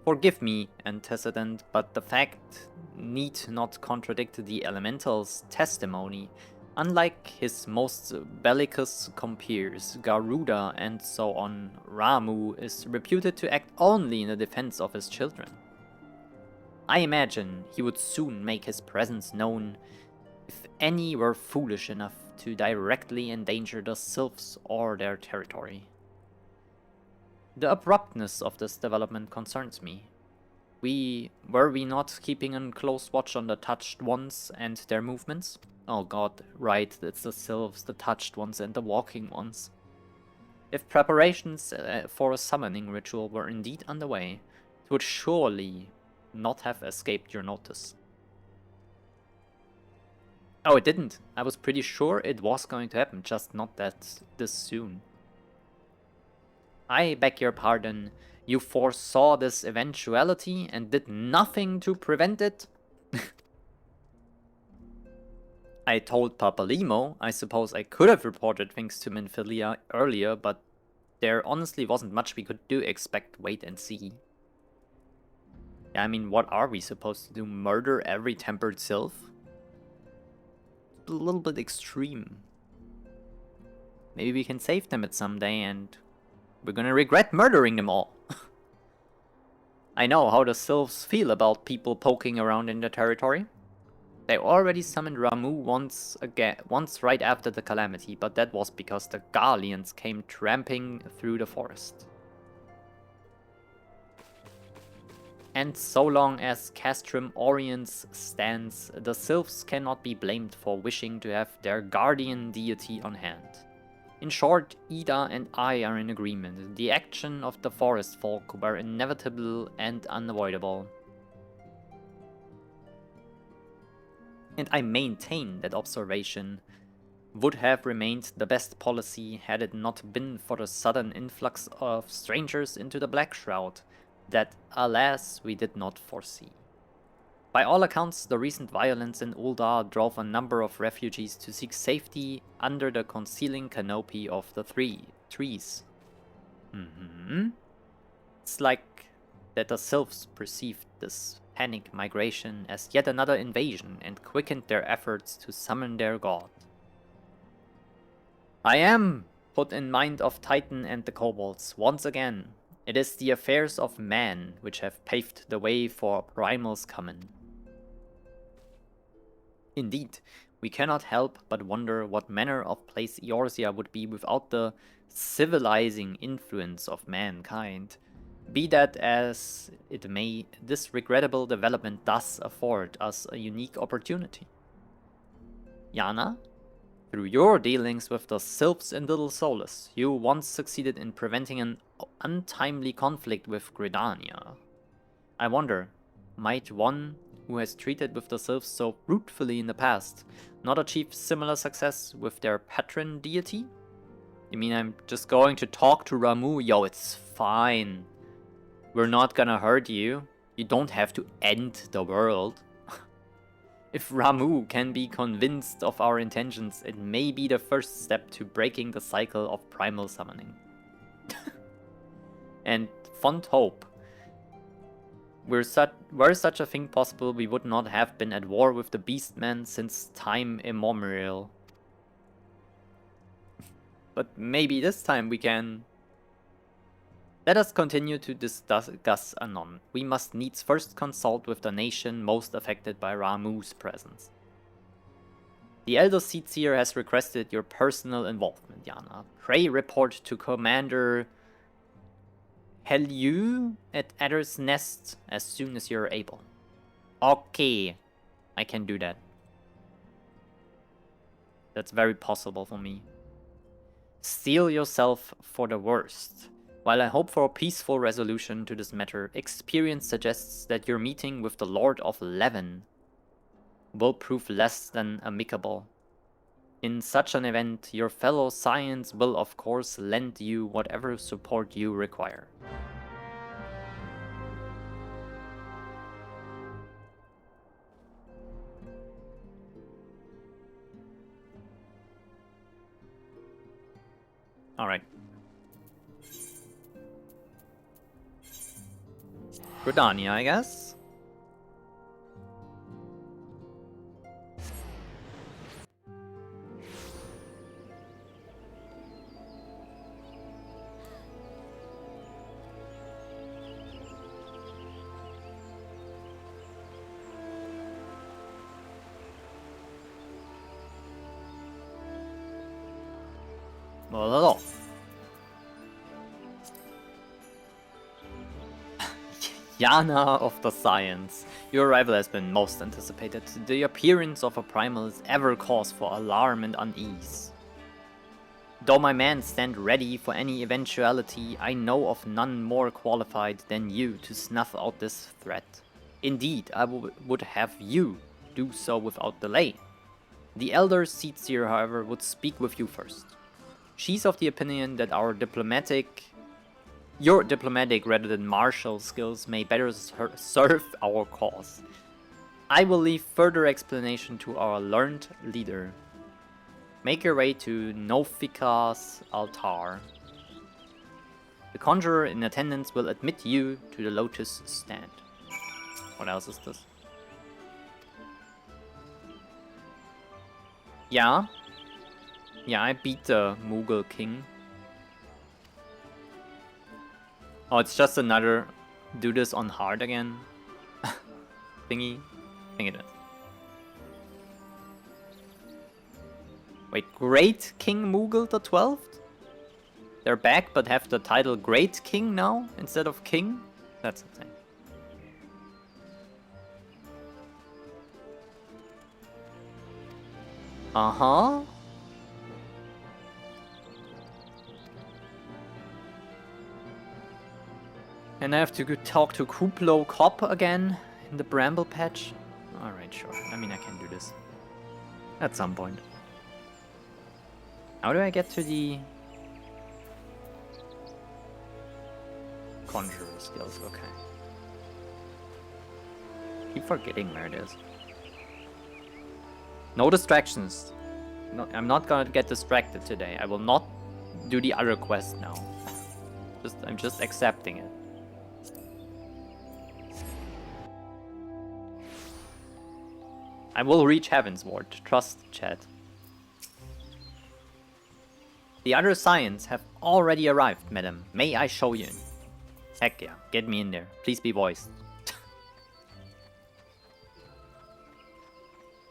Forgive me, antecedent, but the fact need not contradict the elemental's testimony. Unlike his most bellicose compeers, Garuda and so on, Ramu is reputed to act only in the defense of his children. I imagine he would soon make his presence known if any were foolish enough to directly endanger the Sylphs or their territory. The abruptness of this development concerns me. Were we not keeping a close watch on the Touched Ones and their movements? Oh god, right, it's the Sylphs, the Touched Ones, and the Walking Ones. If preparations for a summoning ritual were indeed underway, it would surely not have escaped your notice. Oh, it didn't. I was pretty sure it was going to happen, just not this soon. I beg your pardon. You foresaw this eventuality and did nothing to prevent it? I told Papalimo. I suppose I could have reported things to Minfilia earlier, but there honestly wasn't much we could do except wait and see. I mean, what are we supposed to do? Murder every tempered sylph? A little bit extreme. Maybe we can save them at some day and we're gonna regret murdering them all. I know how the sylphs feel about people poking around in their territory. They already summoned Ramu once right after the calamity, but that was because the Garleans came tramping through the forest. And so long as Castrum Oriens stands, the sylphs cannot be blamed for wishing to have their guardian deity on hand. In short, Ida and I are in agreement. The action of the forest folk were inevitable and unavoidable. And I maintain that observation would have remained the best policy had it not been for the sudden influx of strangers into the Black Shroud that, alas, we did not foresee. By all accounts, the recent violence in Uldar drove a number of refugees to seek safety under the concealing canopy of the trees. It's like that the sylphs perceived this panic migration as yet another invasion and quickened their efforts to summon their god. I am put in mind of Titan and the kobolds once again. It is the affairs of man which have paved the way for Primal's coming. Indeed, we cannot help but wonder what manner of place Eorzea would be without the civilizing influence of mankind. Be that as it may, this regrettable development does afford us a unique opportunity. Yana, through your dealings with the Sylphs in Little Solus, you once succeeded in preventing an untimely conflict with Gridania. I wonder, might one who has treated with the Sylphs so fruitfully in the past not achieve similar success with their patron deity? You mean I'm just going to talk to Ramu? Yo, it's fine. We're not gonna hurt you. You don't have to end the world. If Ramu can be convinced of our intentions, it may be the first step to breaking the cycle of primal summoning. And fond hope. Were such a thing possible, we would not have been at war with the Beastmen since time immemorial. But maybe this time we can... Let us continue to discuss anon. We must needs first consult with the nation most affected by Ramu's presence. The Elder Seedseer has requested your personal involvement, Yana. Pray report to Commander Helyu at Adder's Nest as soon as you're able. Okay, I can do that. That's very possible for me. Steel yourself for the worst. While I hope for a peaceful resolution to this matter, experience suggests that your meeting with the Lord of Levin will prove less than amicable. In such an event, your fellow Scions will of course lend you whatever support you require. Alright. Gridania, I guess? Not at all. Yana of the Science. Your arrival has been most anticipated. The appearance of a primal is ever cause for alarm and unease. Though my men stand ready for any eventuality, I know of none more qualified than you to snuff out this threat. Indeed, I would have you do so without delay. The Elder Seedseer, however, would speak with you first. She's of the opinion that your diplomatic rather than martial skills may better serve our cause. I will leave further explanation to our learned leader. Make your way to Nofika's altar. The conjurer in attendance will admit you to the Lotus stand. What else is this? Yeah. Yeah, I beat the Mughal king. Oh, it's just another do this on hard again thingy. I think it is. Wait, Great King Mughal the 12th? They're back but have the title Great King now instead of King? That's insane. Uh-huh. And I have to go talk to Kuplo Kop again in the Bramble Patch? Alright, sure. I mean, I can do this. At some point. How do I get to the... Conjurer skills, okay. Keep forgetting where it is. No distractions. No, I'm not gonna get distracted today. I will not do the other quest now. I'm just accepting it. I will reach Heavensward, trust chat. The other science have already arrived, madam. May I show you in? Heck yeah, get me in there. Please be voiced.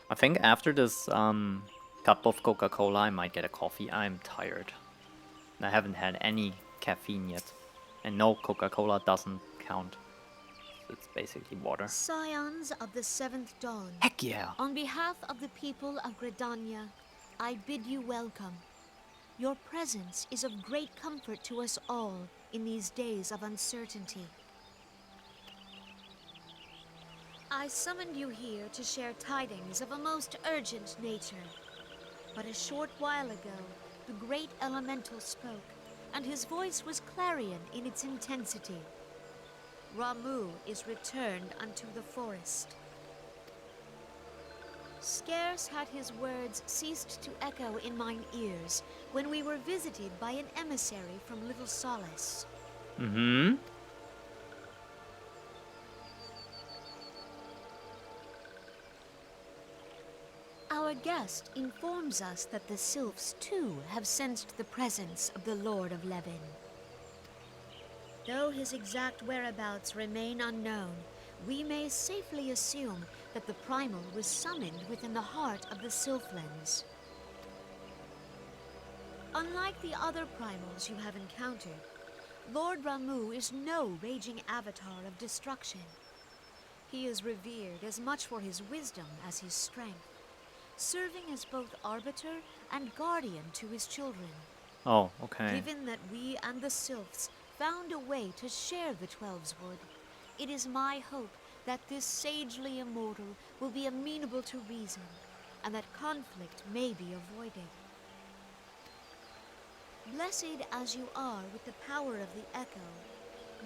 I think after this cup of Coca-Cola I might get a coffee. I'm tired. I haven't had any caffeine yet. And no, Coca-Cola doesn't count. It's basically water. Scions of the Seventh Dawn. Heck yeah! On behalf of the people of Gridania, I bid you welcome. Your presence is of great comfort to us all in these days of uncertainty. I summoned you here to share tidings of a most urgent nature. But a short while ago, the great elemental spoke, and his voice was clarion in its intensity. Ramu is returned unto the forest. Scarce had his words ceased to echo in mine ears when we were visited by an emissary from Little Solace. Mm-hmm. Our guest informs us that the Sylphs too have sensed the presence of the Lord of Levin. Though his exact whereabouts remain unknown, we may safely assume that the Primal was summoned within the heart of the Sylphlands. Unlike the other Primals you have encountered, Lord Ramu is no raging avatar of destruction. He is revered as much for his wisdom as his strength, serving as both arbiter and guardian to his children. Oh, okay. Given that we and the Sylphs found a way to share the Twelveswood, it is my hope that this sagely immortal will be amenable to reason, and that conflict may be avoided. Blessed as you are with the power of the Echo,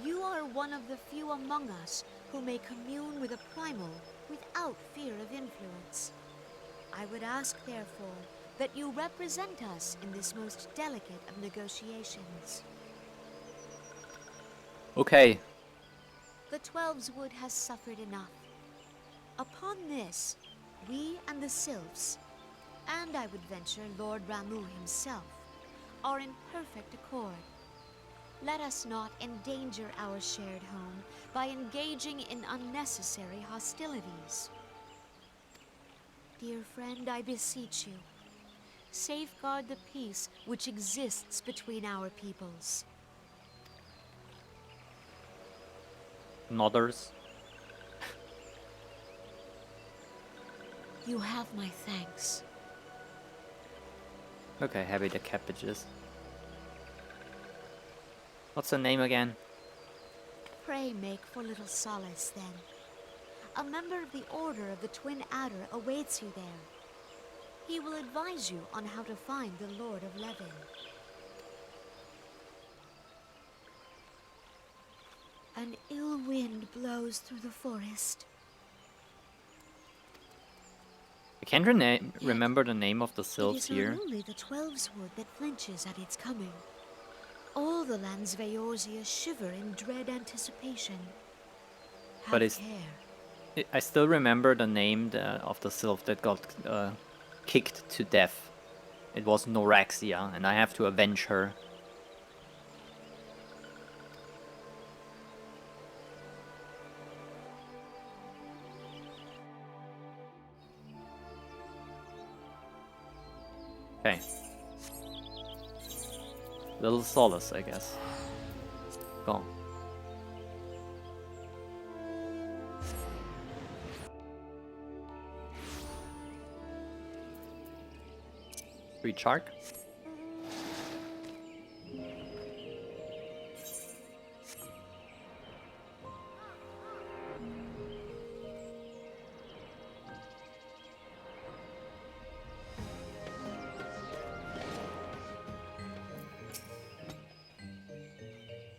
you are one of the few among us who may commune with a primal without fear of influence. I would ask, therefore, that you represent us in this most delicate of negotiations. Okay. The Twelveswood has suffered enough. Upon this, we and the Sylphs, and I would venture Lord Ramu himself, are in perfect accord. Let us not endanger our shared home by engaging in unnecessary hostilities. Dear friend, I beseech you, safeguard the peace which exists between our peoples. Nodders. You have my thanks. Okay, heavy the cabbages. What's her name again? Pray make for little solace, then. A member of the Order of the Twin Adder awaits you there. He will advise you on how to find the Lord of Levin. An ill wind blows through the forest. I can't remember the name of the sylphs It is here. not only the Twelveswood that flinches at its coming. All the lands of Eorzea shiver in dread anticipation. Have But it's- care. I still remember the name of the sylph that got kicked to death. It was Noraxia, and I have to avenge her. Okay. Little solace, I guess. Go. Street shark.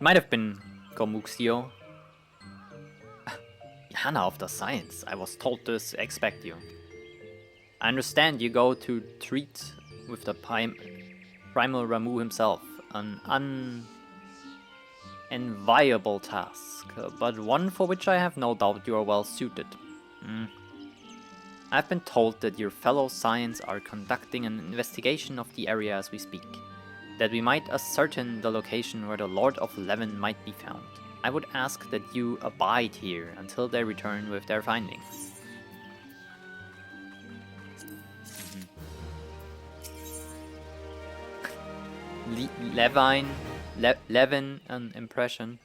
Might have been Gomuxio. Hannah of the Science, I was told to expect you. I understand you go to treat with the Primal Ramu himself. An unenviable task, but one for which I have no doubt you are well suited. I've been told that your fellow Science are conducting an investigation of the area as we speak. That we might ascertain the location where the Lord of Levin might be found. I would ask that you abide here until they return with their findings. Levin, an impression.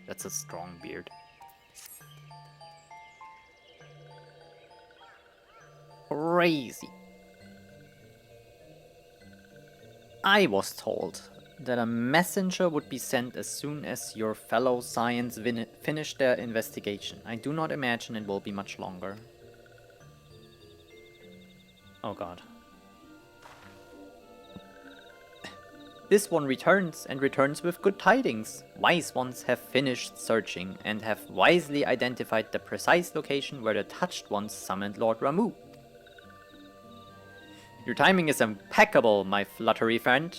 That's a strong beard. Crazy. I was told that a messenger would be sent as soon as your fellow Science finish their investigation. I do not imagine it will be much longer. Oh god. This one returns, and returns with good tidings. Wise ones have finished searching, and have wisely identified the precise location where the Touched Ones summoned Lord Ramu. Your timing is impeccable, my fluttery friend.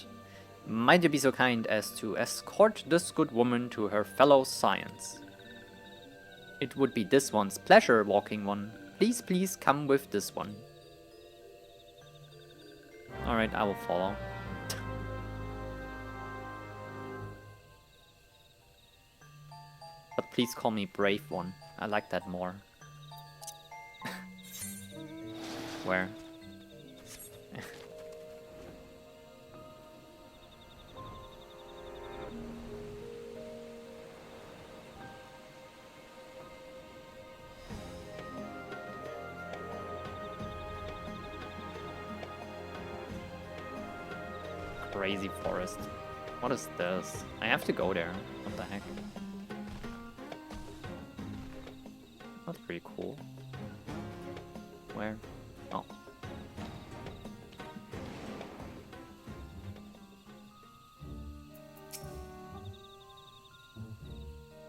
Might you be so kind as to escort this good woman to her fellow Science? It would be this one's pleasure, walking one. Please, please come with this one. Alright, I will follow. But please call me Brave One. I like that more. Where? Crazy forest. What is this? I have to go there. What the heck? That's pretty cool. Where? Oh.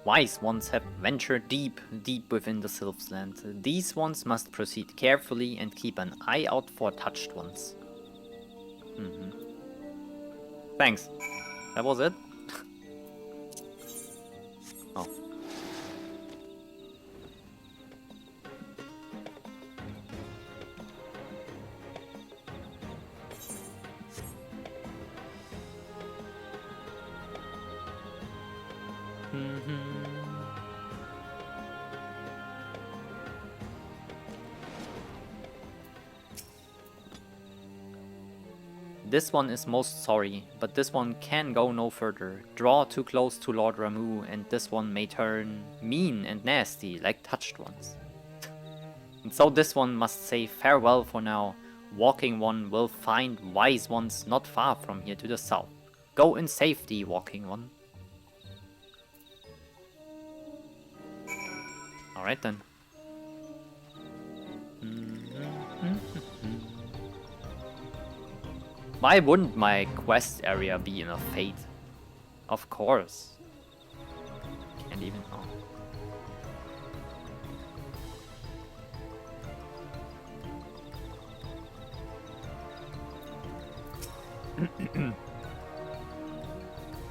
Wise ones have ventured deep, deep within the Sylph's land. These ones must proceed carefully and keep an eye out for touched ones. Thanks. That was it? Oh. This one is most sorry, but this one can go no further. Draw too close to Lord Ramu, and this one may turn mean and nasty like touched ones. And so this one must say farewell for now. Walking one will find wise ones not far from here to the south. Go in safety, Walking one. Alright then. Why wouldn't my quest area be in a fate? Of course. Can't even know.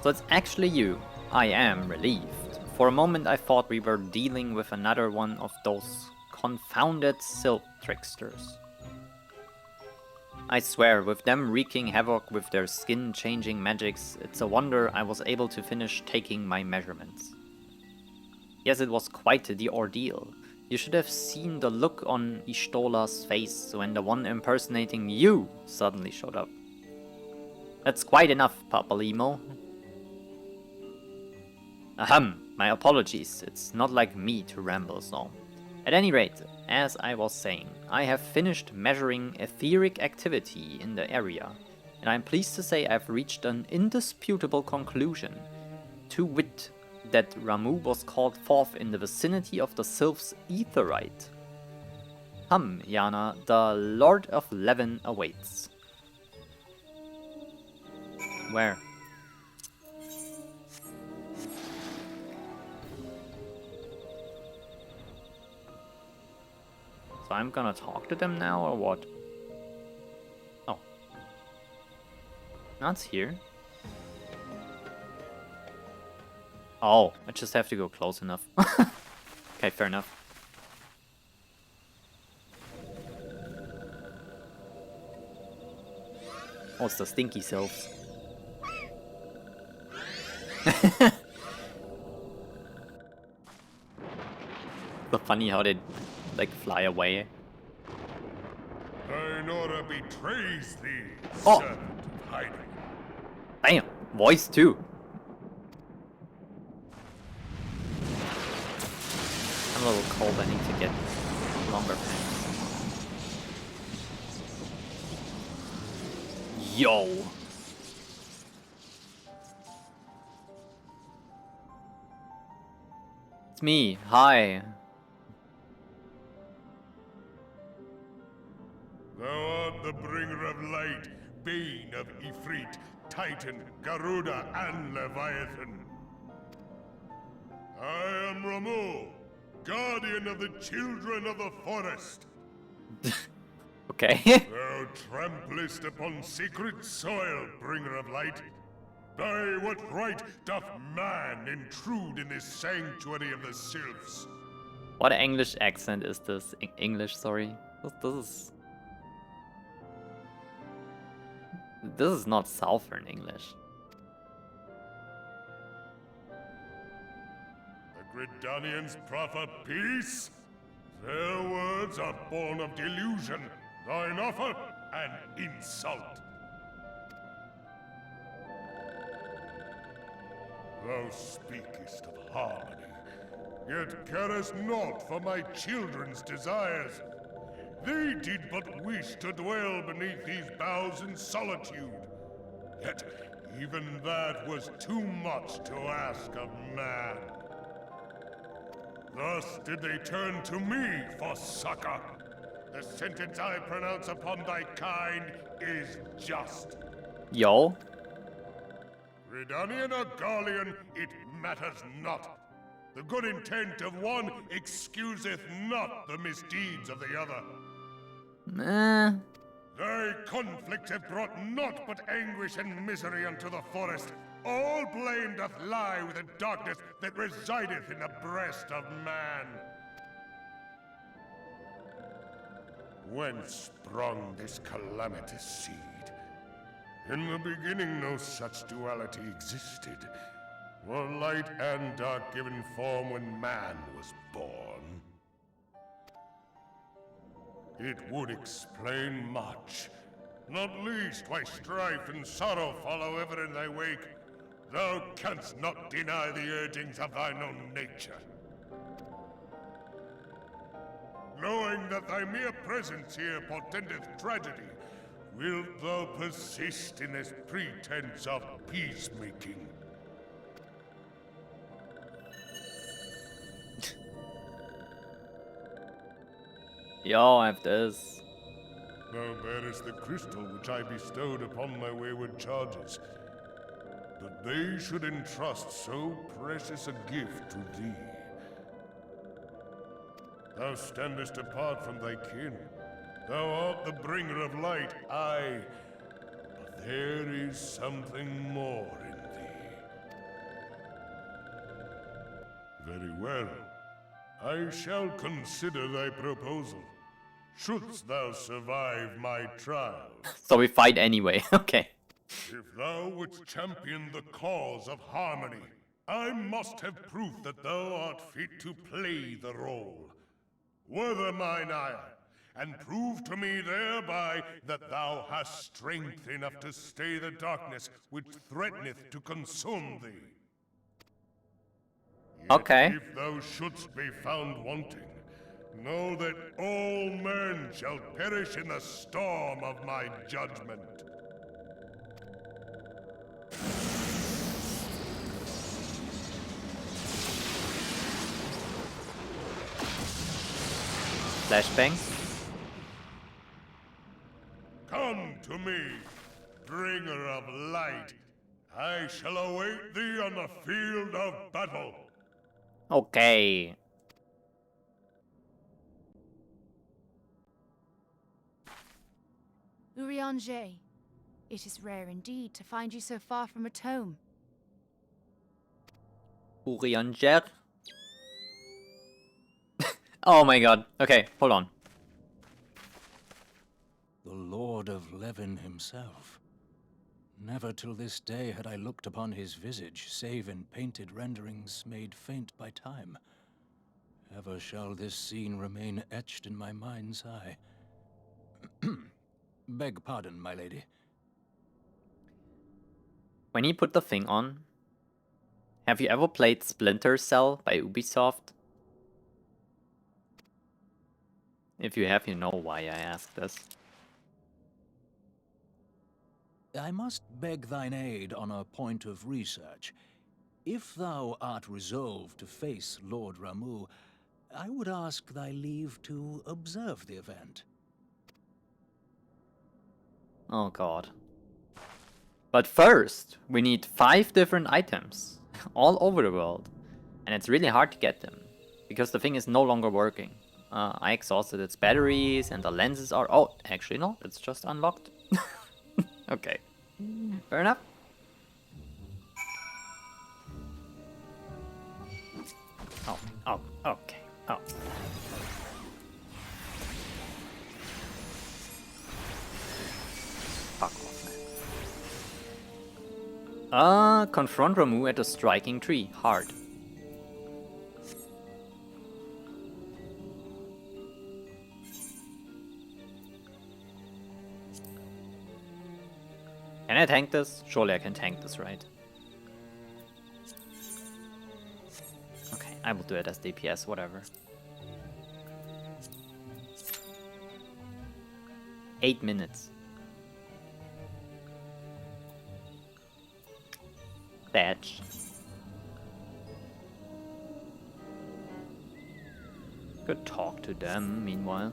So it's actually you. I am relieved. For a moment I thought we were dealing with another one of those confounded Sylph tricksters. I swear, with them wreaking havoc with their skin-changing magics, it's a wonder I was able to finish taking my measurements. Yes, it was quite the ordeal. You should have seen the look on Ishtola's face when the one impersonating you suddenly showed up. That's quite enough, Papalimo. Ahem, my apologies, it's not like me to ramble so. At any rate, as I was saying, I have finished measuring etheric activity in the area, and I'm pleased to say I've reached an indisputable conclusion, to wit, that Ramu was called forth in the vicinity of the Sylph's Aetheryte. Come, Yana, the Lord of Levin awaits. Where? So I'm gonna talk to them now, or what? Oh. That's here. Oh, I just have to go close enough. Okay, fair enough. Oh, it's the stinky sylphs. So funny how they like fly away. Ainora betrays thee, Oh. servant of hiding. Damn, voice too. I'm a little cold, I need to get longer pants. Yo! It's me, hi. Thou art the bringer of light, bane of Ifrit, Titan, Garuda, and Leviathan. I am Ramu, guardian of the children of the forest. Okay. Thou tramplest upon sacred soil, bringer of light. By what right doth man intrude in this sanctuary of the sylphs? What English accent is this? English, sorry. This is not Southern English. The Gridanians proffer peace? Their words are born of delusion, thine offer an insult. Thou speakest of harmony, yet carest naught for my children's desires. They did but wish to dwell beneath these boughs in solitude. Yet even that was too much to ask of man. Thus did they turn to me for succor. The sentence I pronounce upon thy kind is just. Yo. Gridanian or Garlean, it matters not. The good intent of one excuseth not the misdeeds of the other. Thy conflict have brought naught but anguish and misery unto the forest. All blame doth lie with the darkness that resideth in the breast of man. Whence sprung this calamitous seed? In the beginning no such duality existed. Were light and dark given form when man was born? It would explain much, not least why strife and sorrow follow ever in thy wake. Thou canst not deny the urgings of thine own nature. Knowing that thy mere presence here portendeth tragedy, wilt thou persist in this pretense of peacemaking? Yo, I have this. Thou bearest the crystal which I bestowed upon my wayward charges. That they should entrust so precious a gift to thee. Thou standest apart from thy kin. Thou art the bringer of light, aye. But there is something more in thee. Very well. I shall consider thy proposal. Shouldst thou survive my trial. So we fight anyway, okay. If thou wouldst champion the cause of harmony, I must have proof that thou art fit to play the role. Wither mine ire, and prove to me thereby that thou hast strength enough to stay the darkness which threateneth to consume thee. Yet Okay. if thou shouldst be found wanting, know that all men shall perish in the storm of my judgment. Flashbang. Come to me, bringer of light. I shall await thee on the field of battle. Okay. Urianger, it is rare indeed to find you so far from a tome. Urianger. Oh my god. Okay, hold on. The Lord of Levin himself. Never till this day had I looked upon his visage, save in painted renderings made faint by time. Ever shall this scene remain etched in my mind's eye. Beg pardon, my lady. When he put the thing on, have you ever played Splinter Cell by Ubisoft? If you have, you know why I asked this. I must beg thine aid on a point of research. If thou art resolved to face Lord Ramu, I would ask thy leave to observe the event. Oh god. But first, we need 5 different items, all over the world. And it's really hard to get them, because the thing is no longer working. I exhausted its batteries, and the lenses are... Oh, actually no, it's just unlocked. Okay. Fair enough. Oh, okay. Oh. Fuck off, man. Confront Ramu at a striking tree. Hard. Can I tank this? Surely I can tank this, right? Okay, I will do it as DPS, whatever. 8 minutes. Thatch. Could talk to them, meanwhile.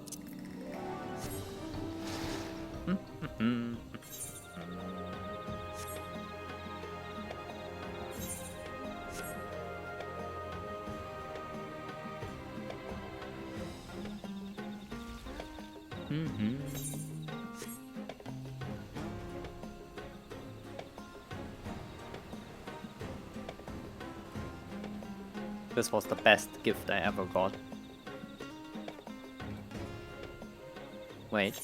This was the best gift I ever got. Wait.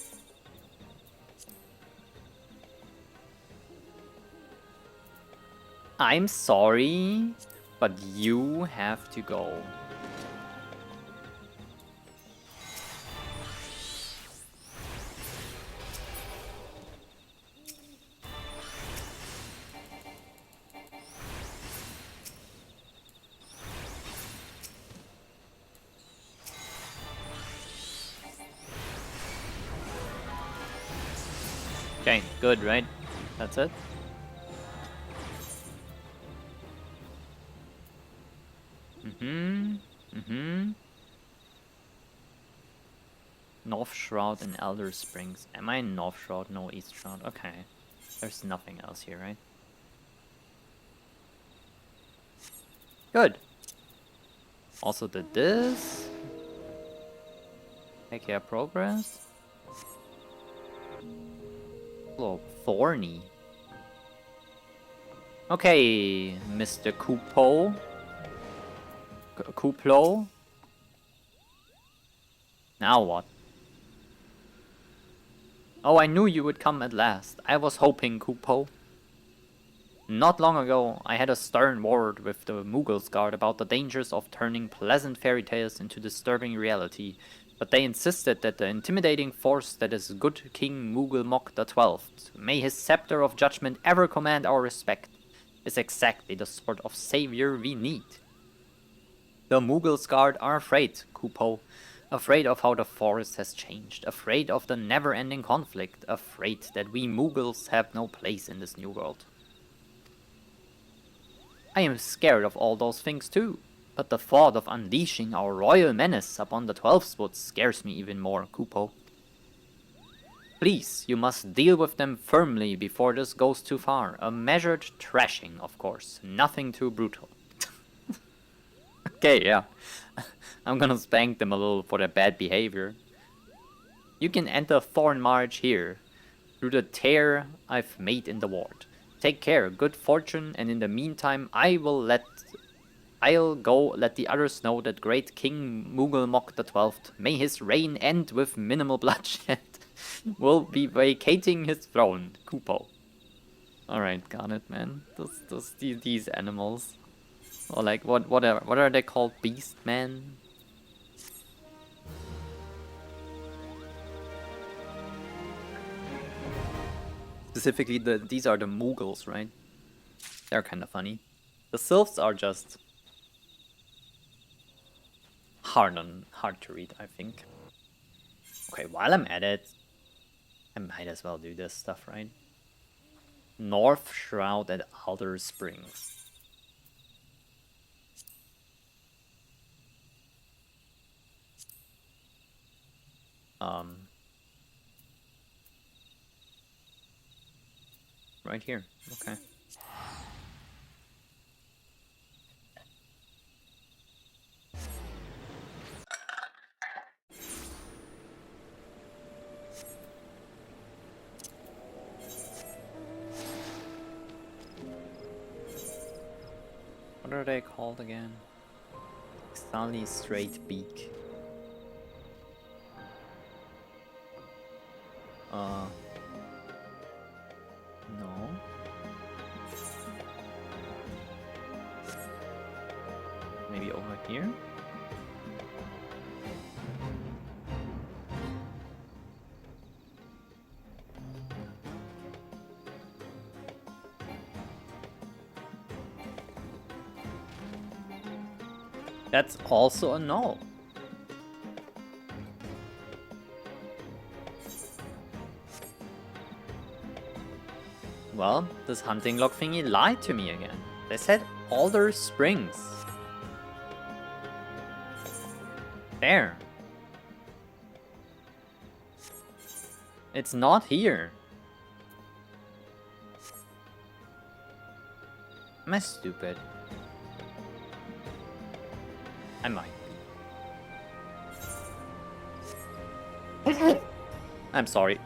I'm sorry, but you have to go. Okay, good, right? That's it? North Shroud and Elder Springs. Am I in North Shroud? No, East Shroud. Okay. There's nothing else here, right? Good. Also did this. Take care progress. A little thorny. Okay, Mr. Kuplo. Now what? Oh, I knew you would come at last. I was hoping, Kupo. Not long ago, I had a stern word with the Mughals guard about the dangers of turning pleasant fairy tales into disturbing reality, but they insisted that the intimidating force that is good King Mughal Mok XII, may his scepter of judgment ever command our respect, is exactly the sort of savior we need. The Mughals guard are afraid, Kupo. Afraid of how the forest has changed, afraid of the never-ending conflict, afraid that we Mughals have no place in this new world. I am scared of all those things too, but the thought of unleashing our royal menace upon the Twelfthwood scares me even more, Kupo. Please, you must deal with them firmly before this goes too far. A measured thrashing, of course, nothing too brutal. Okay, yeah. I'm gonna spank them a little for their bad behavior. You can enter Thorn March here, through the tear I've made in the ward. Take care, good fortune, and in the meantime I'll go let the others know that great King Mughal Mok XII, may his reign end with minimal bloodshed, will be vacating his throne, Kupo. Alright, got it, man. These animals. Or like, what are they called? Beastmen? Specifically, these are the Mughals, right? They're kind of funny. The Sylphs are just hard to read, I think. Okay, while I'm at it, I might as well do this stuff, right? North Shroud at Alder Springs. Right here, okay. What are they called again? Stanley Straight Beak. No. Maybe over here? That's also a no. Well, this hunting log thingy lied to me again. They said Alder Springs. There. It's not here. Am I stupid? I might be. I'm sorry.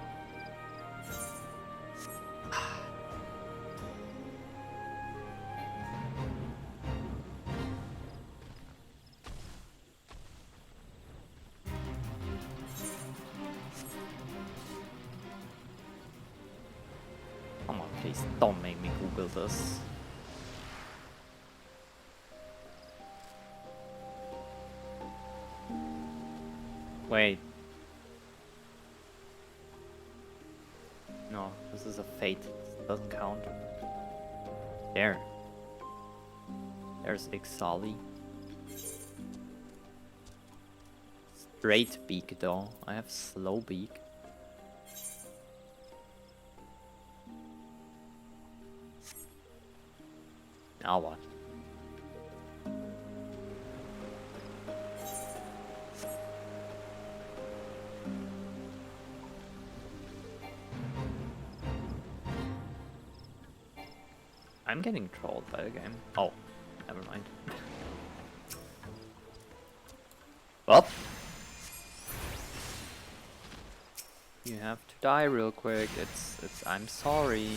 Come on, please don't make me Google this. Wait. No, this is a fate. This doesn't count. There. There's Ixali. Straight beak though. I have slow beak. Now what? I'm getting trolled by the game. Oh, never mind. Well, you have to die real quick. I'm sorry.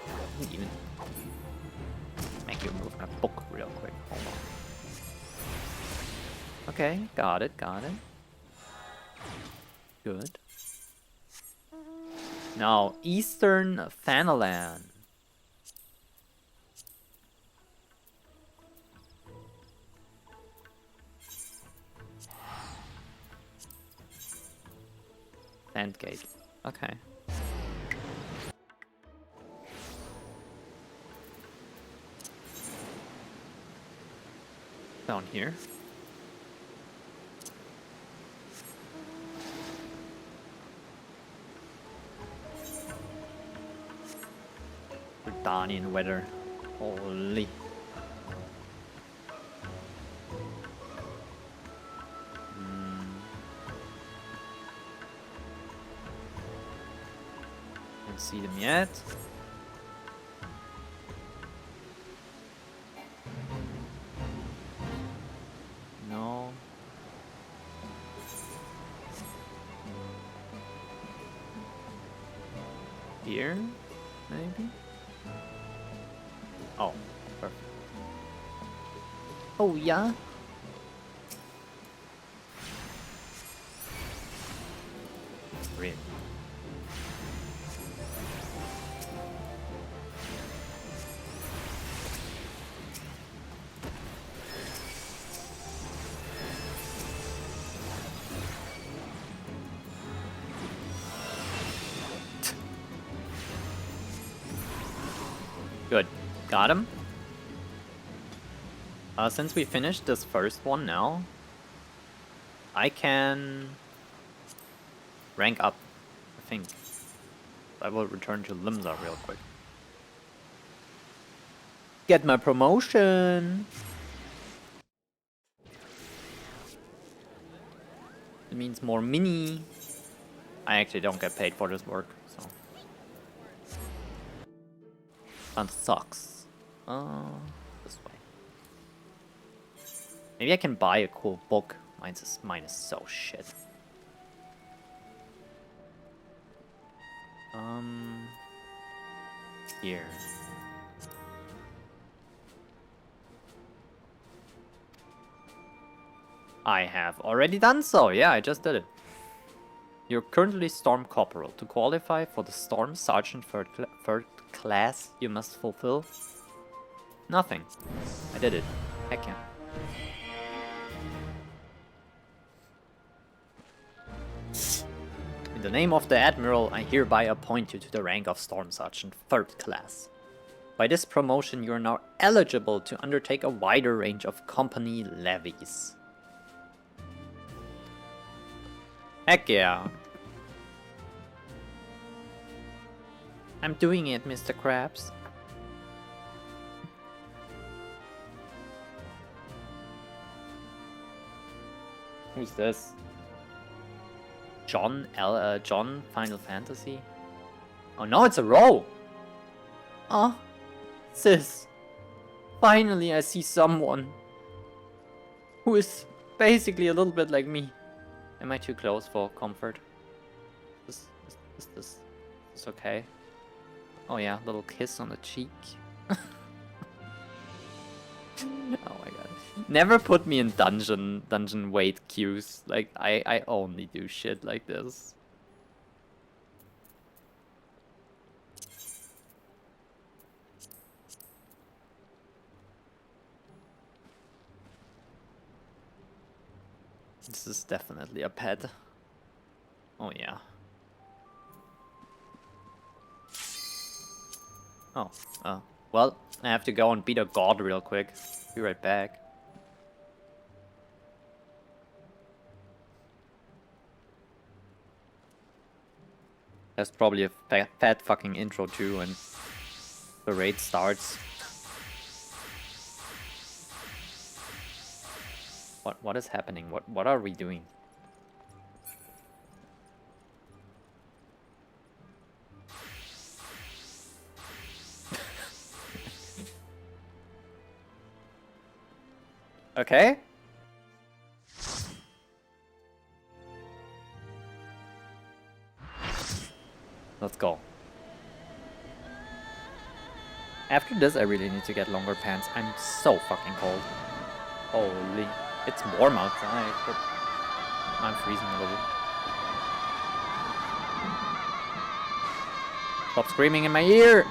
I didn't even make you move my book real quick. Hold on. Okay, got it. Good. Now, Eastern Fanalan. Sandgate. Okay. Down here. Dardanian weather. Holy. Can't see them yet. No. Here, maybe? Oh, perfect. Oh, yeah? Really? Good. Got him. Since we finished this first one now, I can rank up, I think. I will return to Limsa real quick. Get my promotion! It means more mini. I actually don't get paid for this work, so. That sucks. This way. Maybe I can buy a cool book. Mine is so shit. Here. I have already done so. Yeah, I just did it. You're currently Storm Corporal. To qualify for the Storm Sergeant third class, you must fulfill nothing. I did it. Heck yeah. In the name of the Admiral, I hereby appoint you to the rank of Storm Sergeant 3rd class. By this promotion, you are now eligible to undertake a wider range of company levies. Heck yeah. I'm doing it, Mr. Krabs. Who's this? John Final Fantasy? Oh no, it's a row! Oh, sis. Finally I see someone who is basically a little bit like me. Am I too close for comfort? Is this okay? Oh yeah, little kiss on the cheek. Oh my god. Never put me in dungeon wait queues. Like, I only do shit like this. This is definitely a pet. Oh yeah. Oh, well, I have to go and beat a god real quick. Be right back. There's probably a fat fucking intro too when the raid starts. What is happening? What are we doing? Okay. Let's go. After this, I really need to get longer pants. I'm so fucking cold. Holy. It's warm outside, but I'm freezing a little. Stop screaming in my ear!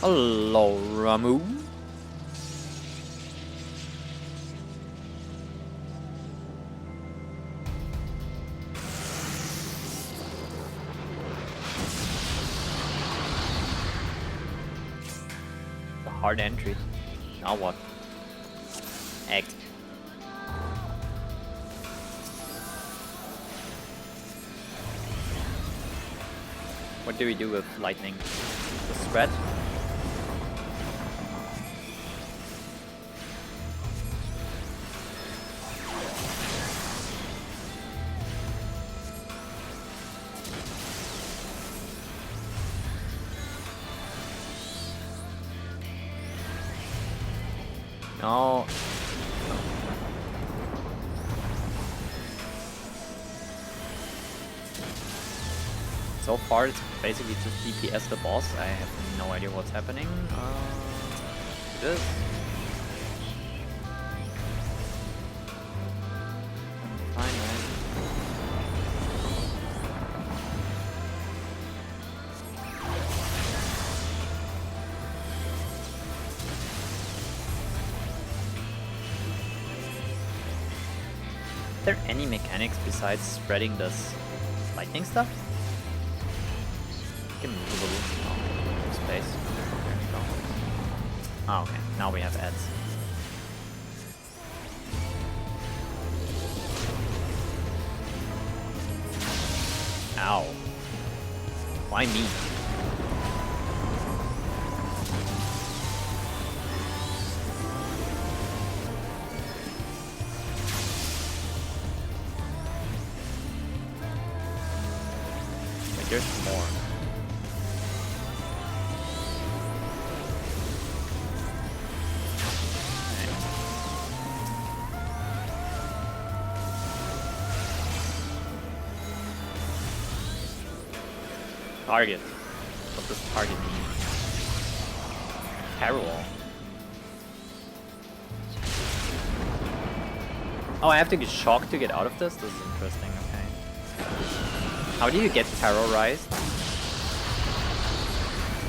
Hello, Ramu. The hard entry. Now what? Egg. What do we do with lightning? The spread? No. So far, it's basically just DPS the boss. I have no idea what's happening. This. Fine, man. Are there any mechanics besides spreading this lightning stuff? Can move a little. Oh, space. There we go. Oh, okay. Now we have ads. Ow. Why me? Wait, there's more. Target. What does target mean? Carol. Oh, I have to get shocked to get out of this? This is interesting, okay. How do you get terrorized? This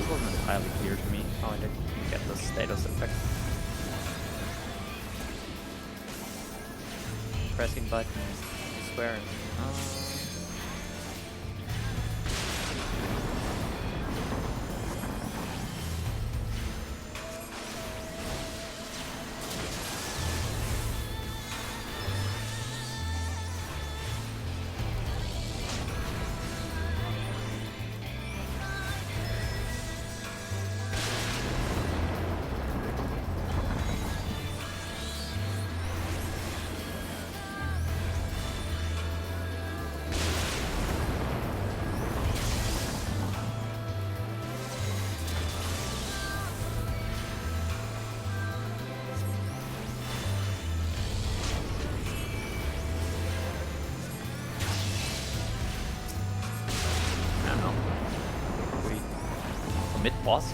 wasn't entirely clear to me how I did get the status effect. Pressing buttons, I swear. Commit boss?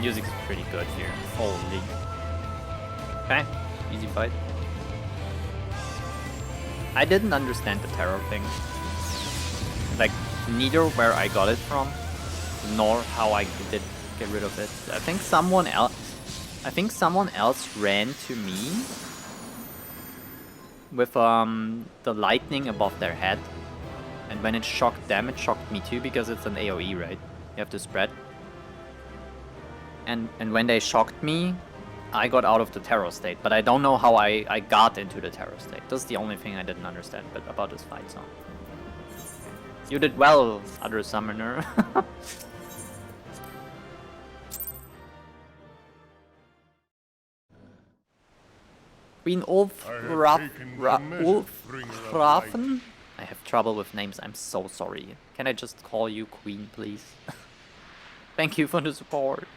Music's pretty good here. Holy. Okay, easy fight. I didn't understand the terror thing. Like, neither where I got it from, nor how I did get rid of it. I think someone else ran to me with the lightning above their head. And when it shocked them, it shocked me too, because it's an AoE, right? You have to spread. And when they shocked me, I got out of the terror state, but I don't know how I got into the terror state. That's the only thing I didn't understand about this fight, so. You did well, other summoner. Queen Ulfrafen? I have trouble with names, I'm so sorry. Can I just call you Queen, please? Thank you for the support.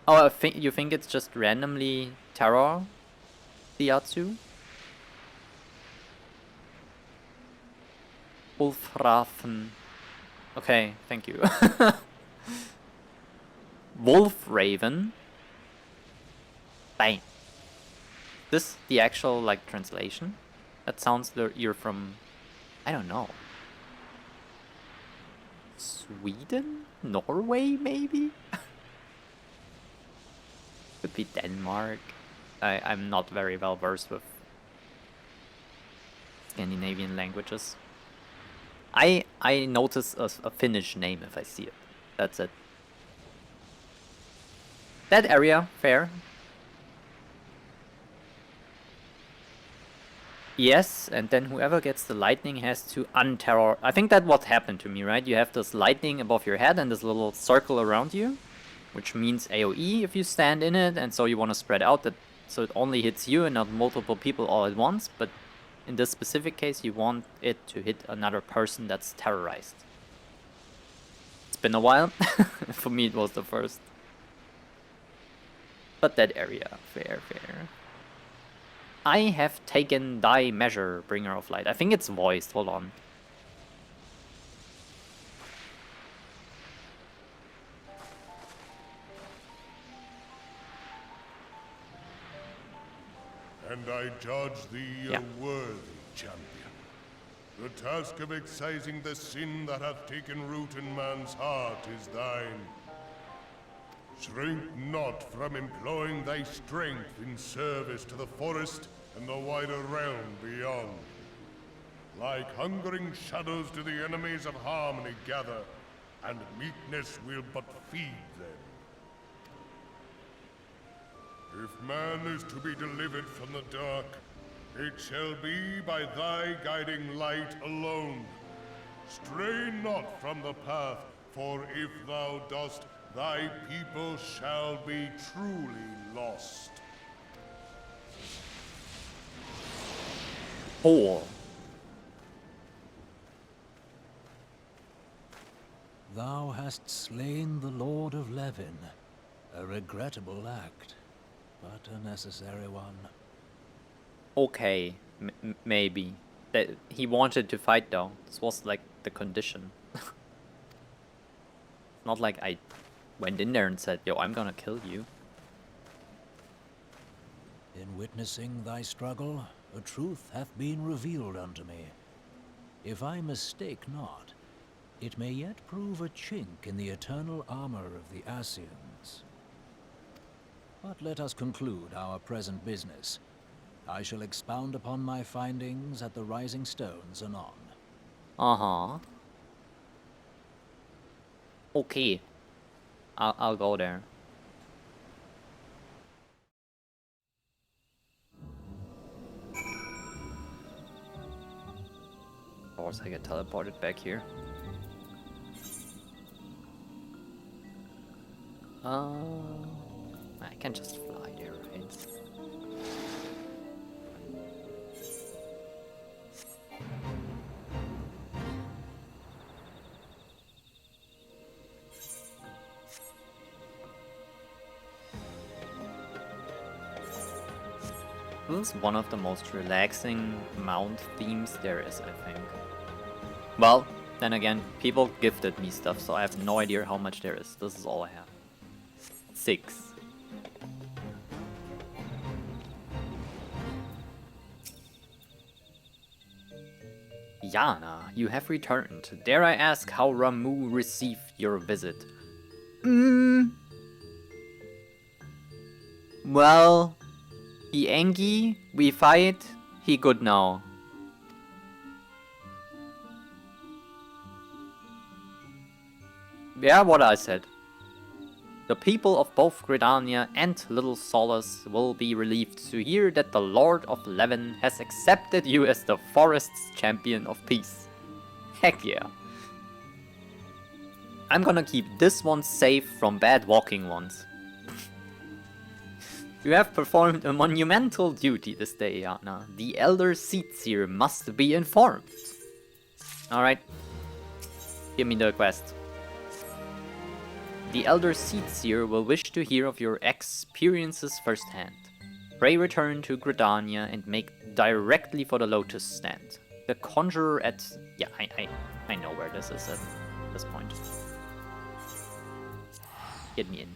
Oh, you think it's just randomly terror, Diatsu? Wolfrafen. Okay, thank you. Wolfraven. Bang. This the actual like translation? That sounds you're from, I don't know. Sweden? Norway maybe? Could be Denmark. I'm not very well versed with Scandinavian languages. I notice a Finnish name if I see it. That's it. That area, fair. Yes, and then whoever gets the lightning has to unterror. I think that's what happened to me, right? You have this lightning above your head and this little circle around you, which means AoE if you stand in it, and so you want to spread out that so it only hits you and not multiple people all at once, but in this specific case you want it to hit another person that's terrorized. It's been a while. For me it was the first. But that area, fair. I have taken thy measure, Bringer of Light. I think it's voiced, hold on. And I judge thee a worthy champion. The task of excising the sin that hath taken root in man's heart is thine. Shrink not from employing thy strength in service to the forest and the wider realm beyond. Like hungering shadows do the enemies of harmony gather, and meekness will but feed them. If man is to be delivered from the dark, it shall be by thy guiding light alone. Stray not from the path, for if thou dost, thy people shall be truly lost. Four. Thou hast slain the Lord of Levin. A regrettable act, but a necessary one. Okay, maybe. That he wanted to fight though. This was like the condition. Not like I went in there and said, yo, I'm gonna kill you. In witnessing thy struggle, a truth hath been revealed unto me. If I mistake not, it may yet prove a chink in the eternal armor of the Ascians. But let us conclude our present business. I shall expound upon my findings at the Rising Stones anon. Uh-huh. Okay. I'll go there. course, I get teleported back here. I can just fly there, right? This is one of the most relaxing mount themes there is, I think. Well, then again, people gifted me stuff, so I have no idea how much there is. This is all I have. 6. Yana, you have returned. Dare I ask how Ramu received your visit? Well, he angry, we fight, he good now. Yeah, what I said. The people of both Gridania and Little Solace will be relieved to hear that the Lord of Levin has accepted you as the forest's champion of peace. Heck yeah. I'm gonna keep this one safe from bad walking ones. You have performed a monumental duty this day, Yana. The Elder Seatseer must be informed. Alright. Give me the quest. The Elder Seatseer will wish to hear of your experiences firsthand. Pray return to Gridania and make directly for the Lotus Stand. The Conjurer at... Yeah, I know where this is at this point. Get me in.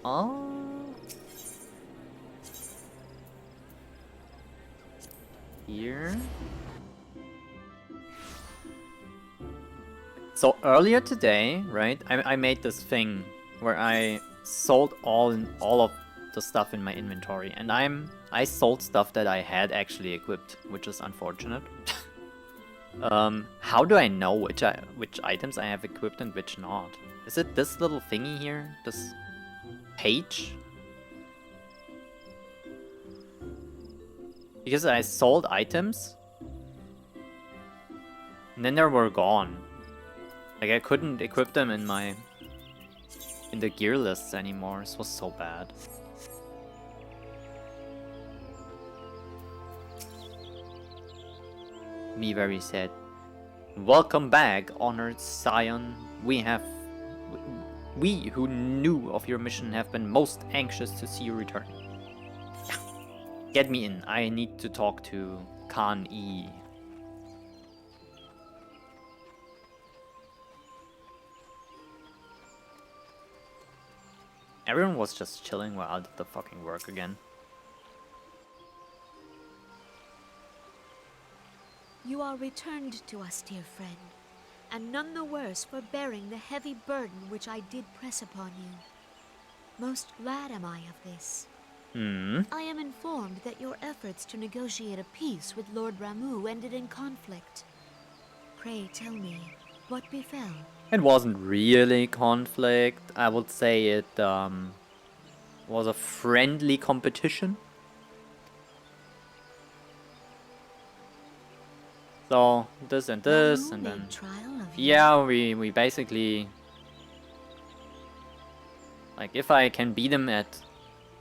Oh. Here. So earlier today, right, I made this thing where I sold all of the stuff in my inventory, and I sold stuff that I had actually equipped, which is unfortunate. How do I know which items I have equipped and which not? Is it this little thingy here? This page? Because I sold items and then they were gone. Like I couldn't equip them in the gear lists anymore. This was so bad. Me very sad. Welcome back, honored scion. We who knew of your mission have been most anxious to see you return. Get me in. I need to talk to Khan E. Everyone was just chilling while I did the fucking work again. You are returned to us, dear friend, and none the worse for bearing the heavy burden which I did press upon you. Most glad am I of this. I am informed that your efforts to negotiate a peace with Lord Ramu ended in conflict. Pray tell me, what befell? It wasn't really conflict. I would say it was a friendly competition. So this and this, and then yeah, we basically, like, if I can beat him at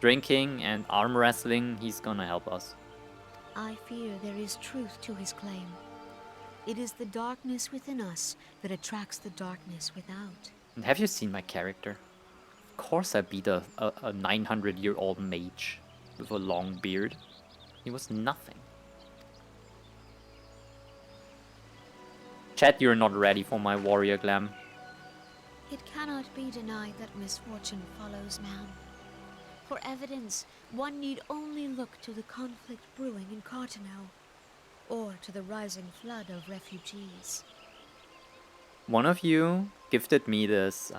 drinking and arm wrestling, he's gonna help us. I fear there is truth to his claim. It is the darkness within us that attracts the darkness without. And have you seen my character? Of course I beat a 900-year-old mage with a long beard. He was nothing. Chat, you're not ready for my warrior glam. It cannot be denied that misfortune follows man. For evidence, one need only look to the conflict brewing in Cartano, or to the rising flood of refugees. One of you gifted me this,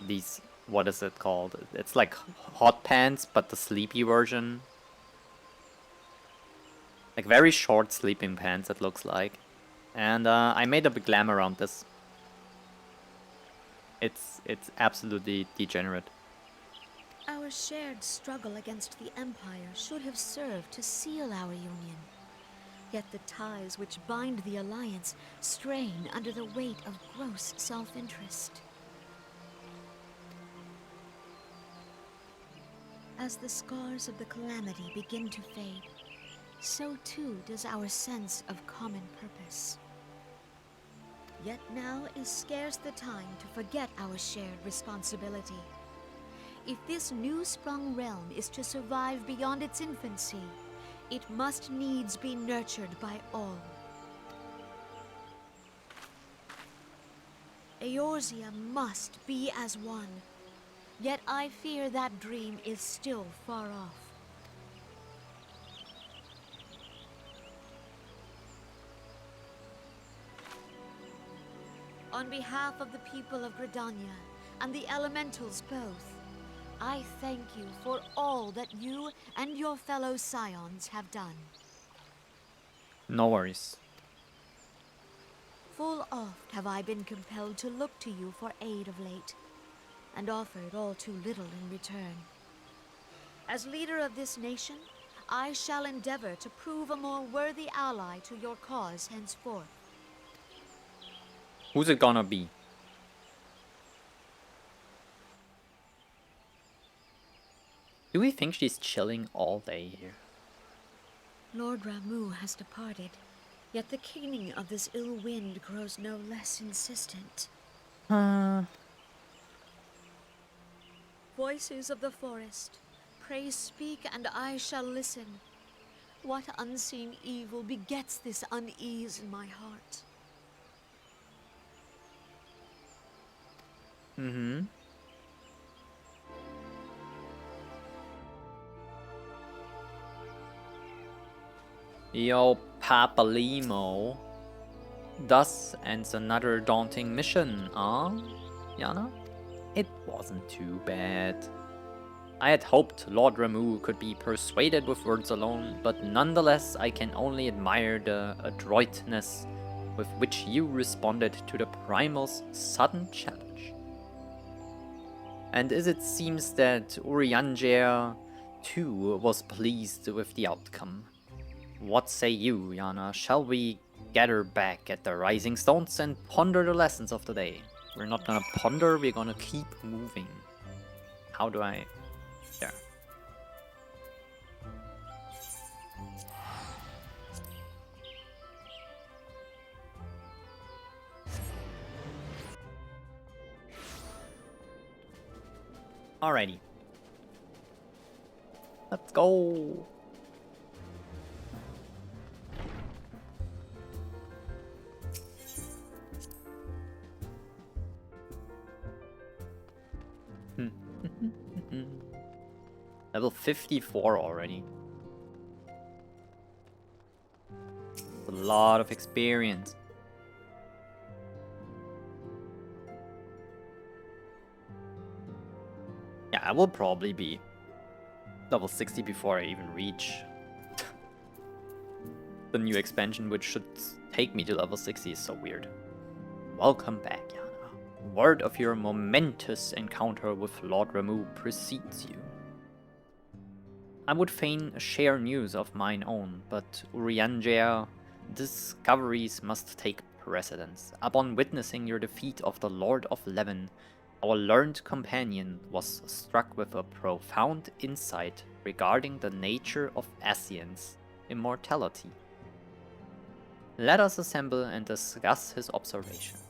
these, what is it called? It's like hot pants, but the sleepy version. Like very short sleeping pants, it looks like. And I made a big glam around this. It's absolutely degenerate. Our shared struggle against the Empire should have served to seal our union. Yet the ties which bind the Alliance strain under the weight of gross self-interest. As the scars of the calamity begin to fade, so too does our sense of common purpose. Yet now is scarce the time to forget our shared responsibility. If this new-sprung realm is to survive beyond its infancy, it must needs be nurtured by all. Eorzea must be as one. Yet I fear that dream is still far off. On behalf of the people of Gridania and the elementals both, I thank you for all that you and your fellow scions have done. No worries. Full oft have I been compelled to look to you for aid of late, and offered all too little in return. As leader of this nation, I shall endeavor to prove a more worthy ally to your cause henceforth. Who's it gonna be? Do we think she's chilling all day here? Lord Ramu has departed, yet the keening of this ill wind grows no less insistent. Voices of the forest, pray speak and I shall listen. What unseen evil begets this unease in my heart? Mm-hmm. Yo, Papa Limo. Thus ends another daunting mission, huh, Yana? It wasn't too bad. I had hoped Lord Ramu could be persuaded with words alone, but nonetheless I can only admire the adroitness with which you responded to the Primal's sudden challenge. And as it seems that Urianger too was pleased with the outcome. What say you, Yana? Shall we gather back at the Rising Stones and ponder the lessons of the day? We're not gonna ponder, we're gonna keep moving. How do I... There. Alrighty. Let's go! Level 54 already. A lot of experience. Yeah, I will probably be level 60 before I even reach the new expansion, which should take me to level 60 is so weird. Welcome back, Yana. Word of your momentous encounter with Lord Ramu precedes you. I would fain share news of mine own, but Urianger discoveries must take precedence. Upon witnessing your defeat of the Lord of Leven, our learned companion was struck with a profound insight regarding the nature of Ascien's immortality. Let us assemble and discuss his observations.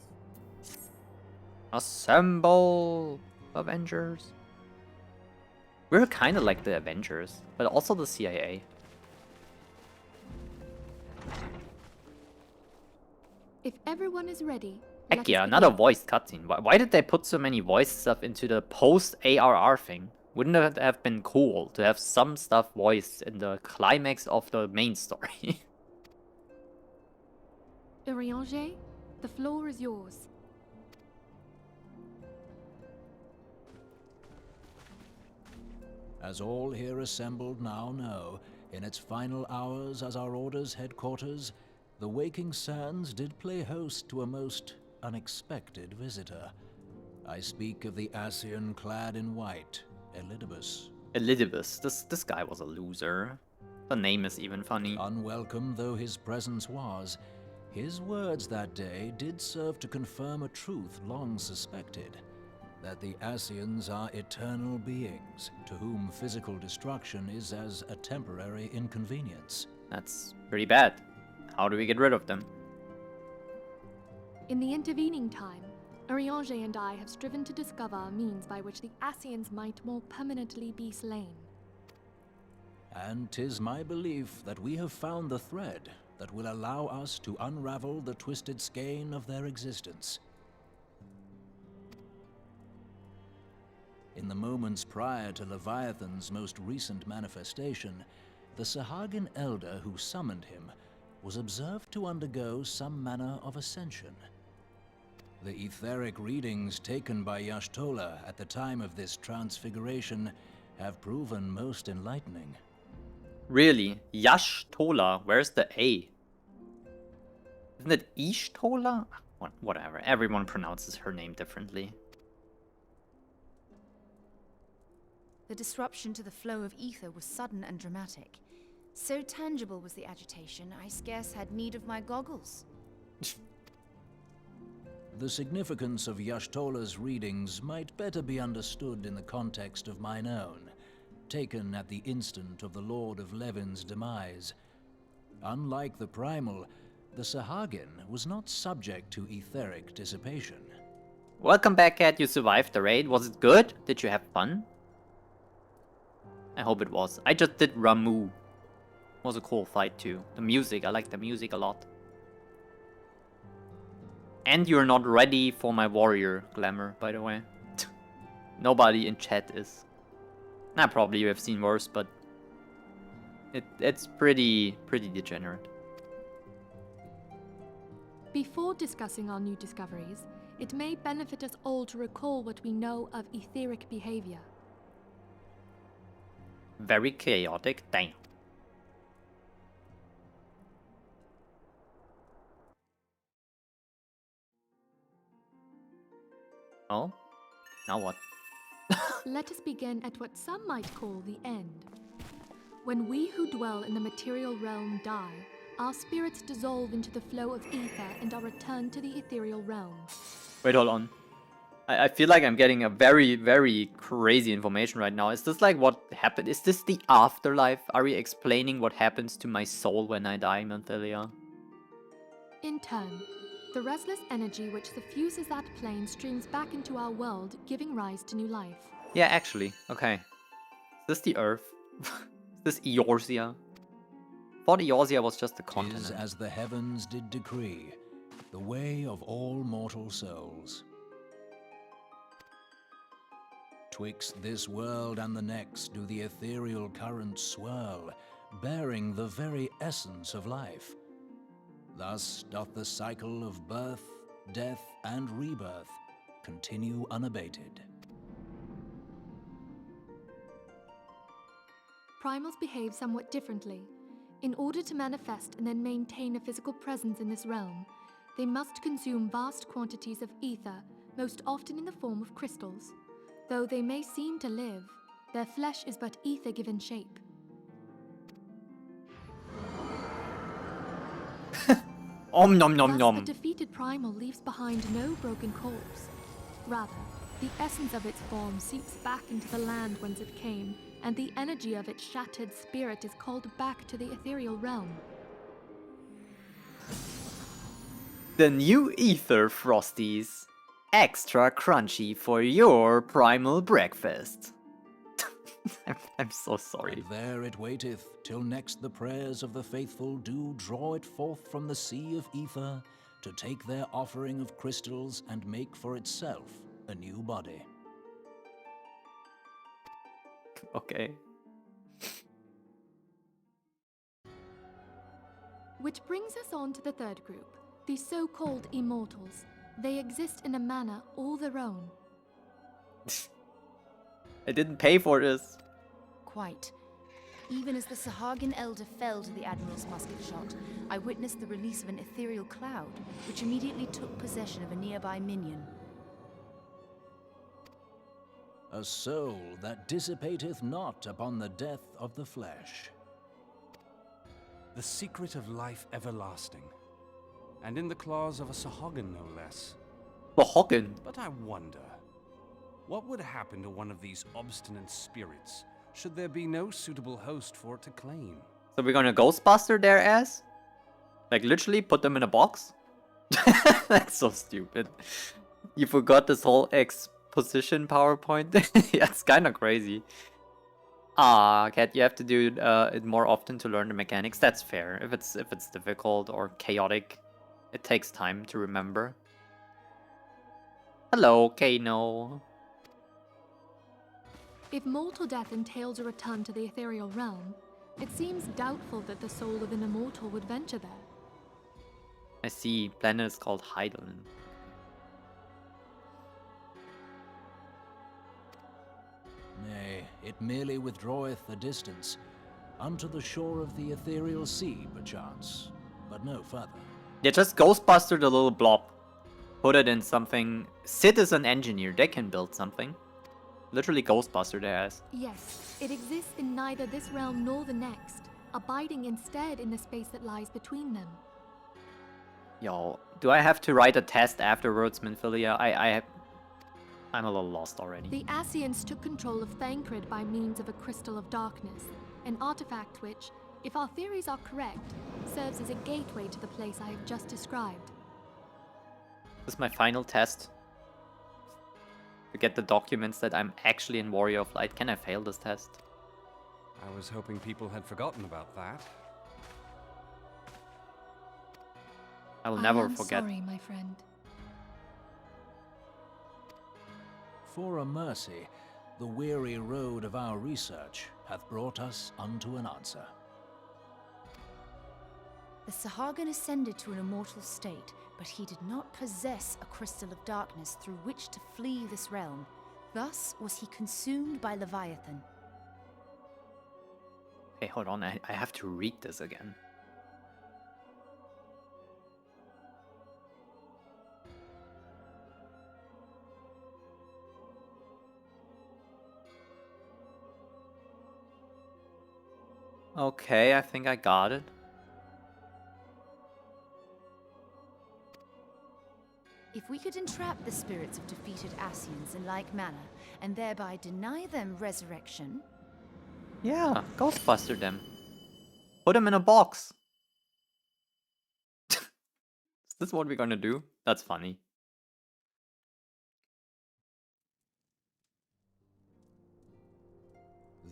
Assemble, Avengers! We're kinda like the Avengers, but also the CIA. If everyone is ready, Heck yeah, another voiced cutscene. Why did they put so many voice stuff into the post-ARR thing? Wouldn't it have been cool to have some stuff voiced in the climax of the main story? Urianger, the floor is yours. As all here assembled now know, In its final hours as our Order's headquarters, the Waking Sands did play host to a most unexpected visitor. I speak of the Ascian clad in white, Elidibus. Elidibus, this guy was a loser. The name is even funny. Unwelcome though his presence was, his words that day did serve to confirm a truth long suspected, that the Ascians are eternal beings, to whom physical destruction is as a temporary inconvenience. That's pretty bad. How do we get rid of them? In the intervening time, Urianger and I have striven to discover a means by which the Ascians might more permanently be slain. And 'tis my belief that we have found the thread that will allow us to unravel the twisted skein of their existence. In the moments prior to Leviathan's most recent manifestation, the Sahagin elder who summoned him was observed to undergo some manner of ascension. The etheric readings taken by Y'shtola at the time of this transfiguration have proven most enlightening. Really? Y'shtola? Where's the A? Isn't it Ishtola? Whatever. Everyone pronounces her name differently. The disruption to the flow of ether was sudden and dramatic. So tangible was the agitation, I scarce had need of my goggles. The significance of Y'shtola's readings might better be understood in the context of mine own, taken at the instant of the Lord of Levin's demise. Unlike the Primal, the Sahagin was not subject to etheric dissipation. Welcome back, Cat. You survived the raid. Was it good? Did you have fun? I hope it was. I just did Ramu. It was a cool fight too. The music, I like the music a lot. And you're not ready for my warrior glamour, by the way. Nobody in chat is. Nah, probably you have seen worse, but it's pretty degenerate. Before discussing our new discoveries, it may benefit us all to recall what we know of etheric behavior. Very chaotic. Damn. Oh? Now what? Let us begin at what some might call the end. When we who dwell in the material realm die, our spirits dissolve into the flow of ether and are returned to the ethereal realm. Wait, hold on. I feel like I'm getting a very crazy information right now. Is this like what happened? Is this the afterlife? Are we explaining what happens to my soul when I die, Manthelia? In turn, the restless energy which suffuses that plane streams back into our world, giving rise to new life. Yeah, actually. Okay. Is this the Earth? Is this Eorzea? Thought Eorzea was just a continent. 'Tis as the heavens did decree, the way of all mortal souls. Twixt this world and the next do the ethereal currents swirl, bearing the very essence of life. Thus doth the cycle of birth, death, and rebirth continue unabated. Primals behave somewhat differently. In order to manifest and then maintain a physical presence in this realm, they must consume vast quantities of ether, most often in the form of crystals. Though they may seem to live, their flesh is but ether given shape. Om nom nom Thus, nom. a defeated primal leaves behind no broken corpse. Rather, the essence of its form seeps back into the land whence it came, and the energy of its shattered spirit is called back to the ethereal realm. The new ether Frosties. Extra crunchy for your primal breakfast. I'm so sorry. And there it waiteth, till next the prayers of the faithful do draw it forth from the sea of ether, to take their offering of crystals and make for itself a new body. Okay. Which brings us on to the third group, the so-called immortals. They exist in a manner all their own. I didn't pay for this. Quite. Even as the Sahagin elder fell to the Admiral's musket shot, I witnessed the release of an ethereal cloud, which immediately took possession of a nearby minion. A soul that dissipateth not upon the death of the flesh. The secret of life everlasting. And in the claws of a Sahagin, no less. Sahagin? But I wonder, what would happen to one of these obstinate spirits should there be no suitable host for it to claim? So we're gonna Ghostbuster their ass? Like literally put them in a box? That's so stupid. You forgot this whole exposition PowerPoint? Yeah, it's kinda crazy. Ah, Cat, you have to do it more often to learn the mechanics. That's fair. If it's difficult or chaotic, it takes time to remember. Hello, Kano. If mortal death entails a return to the ethereal realm, it seems doubtful that the soul of an immortal would venture there. I see. Planet is called Heidelin. Nay, it merely withdraweth a distance, unto the shore of the ethereal sea, perchance, but no further. Yeah, just Ghostbuster the little blob. Put it in something. Citizen engineer, they can build something. Literally Ghostbuster their ass. Yes, it exists in neither this realm nor the next, abiding instead in the space that lies between them. Yo, do I have to write a test afterwards, Minfilia? I'm a little lost already. The Ascians took control of Thancred by means of a crystal of darkness, an artifact which, if our theories are correct, serves as a gateway to the place I have just described. This is my final test. To get the documents that I'm actually in Warrior of Light. Can I fail this test? I was hoping people had forgotten about that. I will never I am forget. sorry, my friend. For a mercy, the weary road of our research hath brought us unto an answer. The Sahagin ascended to an immortal state, but he did not possess a crystal of darkness through which to flee this realm. Thus was he consumed by Leviathan. Hey, hold on. I have to read this again. Okay, I think I got it. If we could entrap the spirits of defeated Ascians in like manner, and thereby deny them resurrection... Yeah, Ghostbuster them. Put them in a box. Is this what we're gonna do? That's funny.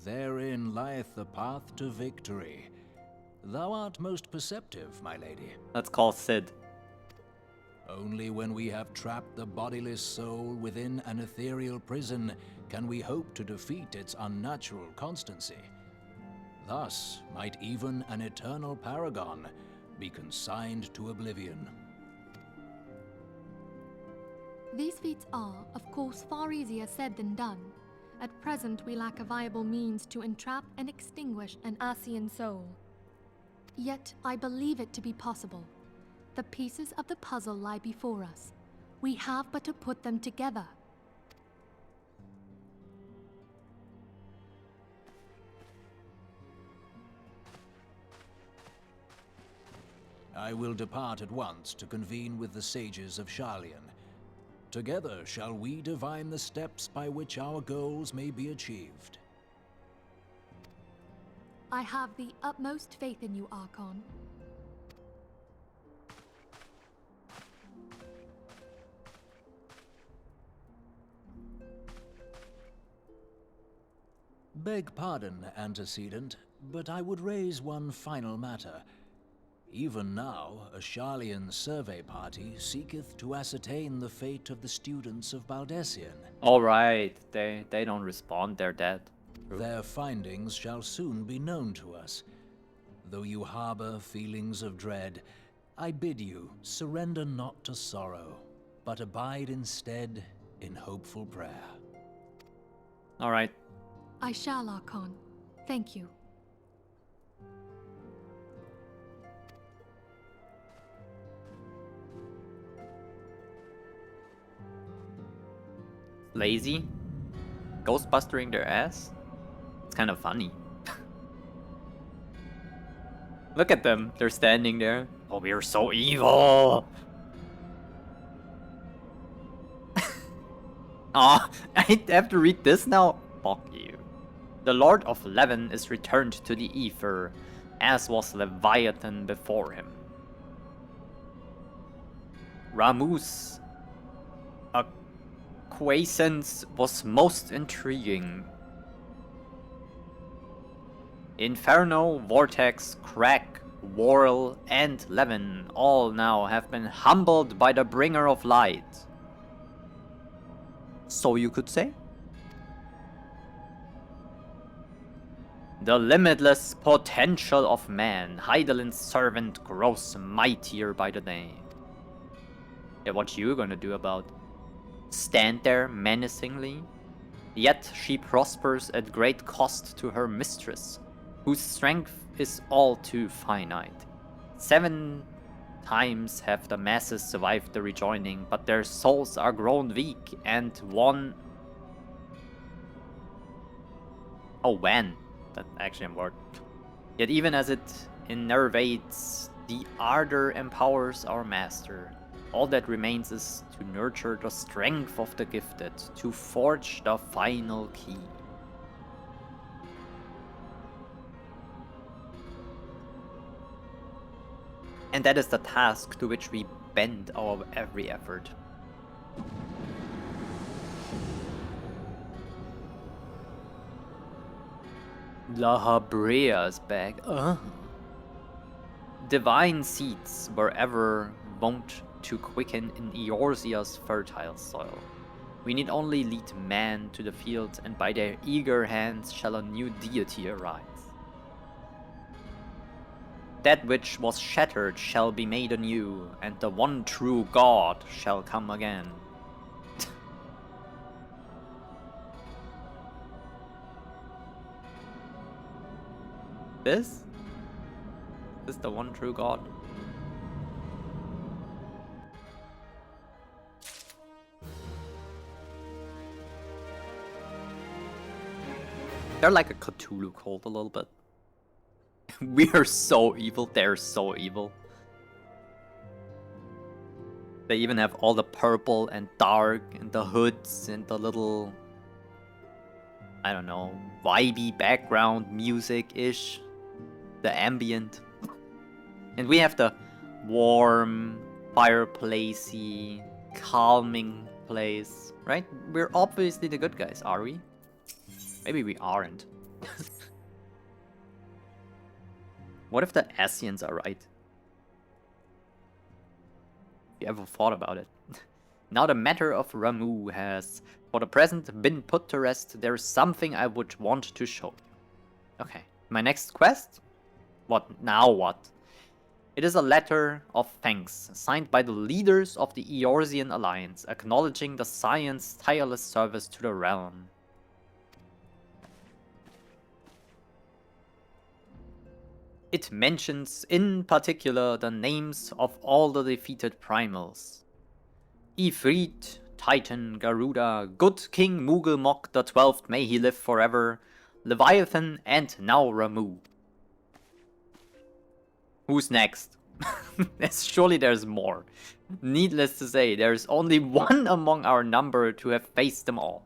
Therein lieth the path to victory. Thou art most perceptive, my lady. Let's call Sid. Only when we have trapped the bodiless soul within an ethereal prison can we hope to defeat its unnatural constancy. Thus might even an eternal paragon be consigned to oblivion. These feats are, of course, far easier said than done. At present, we lack a viable means to entrap and extinguish an Ascian soul. Yet, I believe it to be possible. The pieces of the puzzle lie before us. We have but to put them together. I will depart at once to convene with the sages of Sharlayan. Together shall we divine the steps by which our goals may be achieved. I have the utmost faith in you, Archon. Beg pardon, antecedent, but I would raise one final matter. Even now, a Sharlayan survey party seeketh to ascertain the fate of the students of Baldessian. Alright, they don't respond, they're dead. Their findings shall soon be known to us. Though you harbor feelings of dread, I bid you surrender not to sorrow, but abide instead in hopeful prayer. Alright. I shall, Archon. Thank you. lazy, ghostbustering their ass. It's kind of funny. Look at them, they're standing there. Oh, we are so evil! Ah, I have to read this now? Fuck you. The Lord of Leven is returned to the Ether, as was Leviathan before him. Ramu's acquiescence was most intriguing. Inferno, Vortex, Crack, Whirl, and Leven all now have been humbled by the Bringer of Light. So you could say? The limitless potential of man, Heidelin's servant, grows mightier by the day. Yeah, what you gonna do about? Stand there menacingly? Yet she prospers at great cost to her mistress, whose strength is all too finite. 7 times have the masses survived the rejoining, but their souls are grown weak, and one... Oh, when? That's actually a word. Yet even as it innervates, the ardor empowers our master. All that remains is to nurture the strength of the gifted, to forge the final key. And that is the task to which we bend our every effort. La Habrea is back. Divine seeds were ever wont to quicken in Eorzea's fertile soil. We need only lead man to the field, and by their eager hands shall a new deity arise. That which was shattered shall be made anew, and the one true God shall come again. This? Is the one true God? They're like a Cthulhu cult a little bit. We are so evil, they're so evil. They even have all the purple and dark and the hoods and the little, I don't know, vibey background music-ish. The ambient. And we have the warm, fireplacey, calming place, right? We're obviously the good guys, are we? Maybe we aren't. What if the Asians are right? You ever thought about it? Now the matter of Ramu has, for the present, been put to rest. There is something I would want to show you. Okay, my next quest? What now what? It is a letter of thanks, signed by the leaders of the Eorzean Alliance, acknowledging the Science's tireless service to the realm. It mentions in particular the names of all the defeated primals. Ifrit, Titan, Garuda, good King Mugelmok the 12th, may he live forever, Leviathan, and now Ramu. Who's next? Surely there's more. Needless to say, there's only one among our number to have faced them all.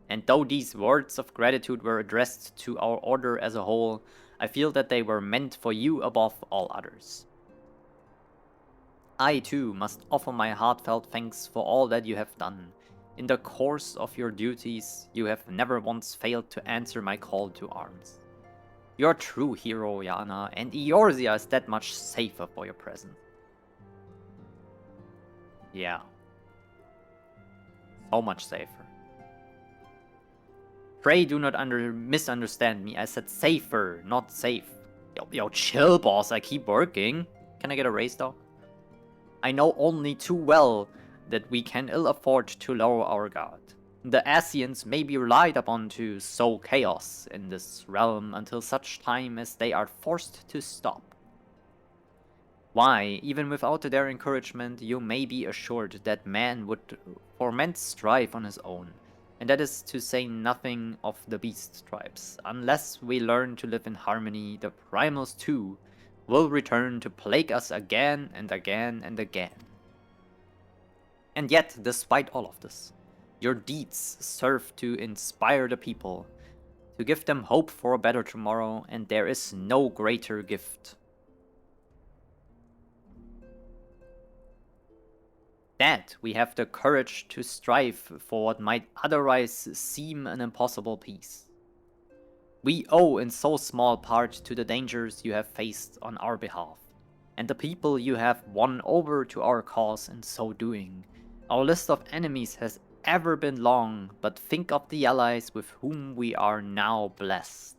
And though these words of gratitude were addressed to our order as a whole, I feel that they were meant for you above all others. I too must offer my heartfelt thanks for all that you have done. In the course of your duties, you have never once failed to answer my call to arms. You're a true hero, Yana, and Eorzea is that much safer for your presence. Yeah. So much safer. Pray do not misunderstand me. I said safer, not safe. Yo, chill, boss. I keep working. Can I get a raise, though? I know only too well that we can ill afford to lower our guard. The Asians may be relied upon to sow chaos in this realm until such time as they are forced to stop. Why, even without their encouragement, you may be assured that man would foment strife on his own, and that is to say nothing of the beast tribes. Unless we learn to live in harmony, the primals too will return to plague us again and again and again. And yet, despite all of this, your deeds serve to inspire the people, to give them hope for a better tomorrow, and there is no greater gift. That we have the courage to strive for what might otherwise seem an impossible peace. We owe in so small part to the dangers you have faced on our behalf, and the people you have won over to our cause in so doing. Our list of enemies has ever been long, but think of the allies with whom we are now blessed.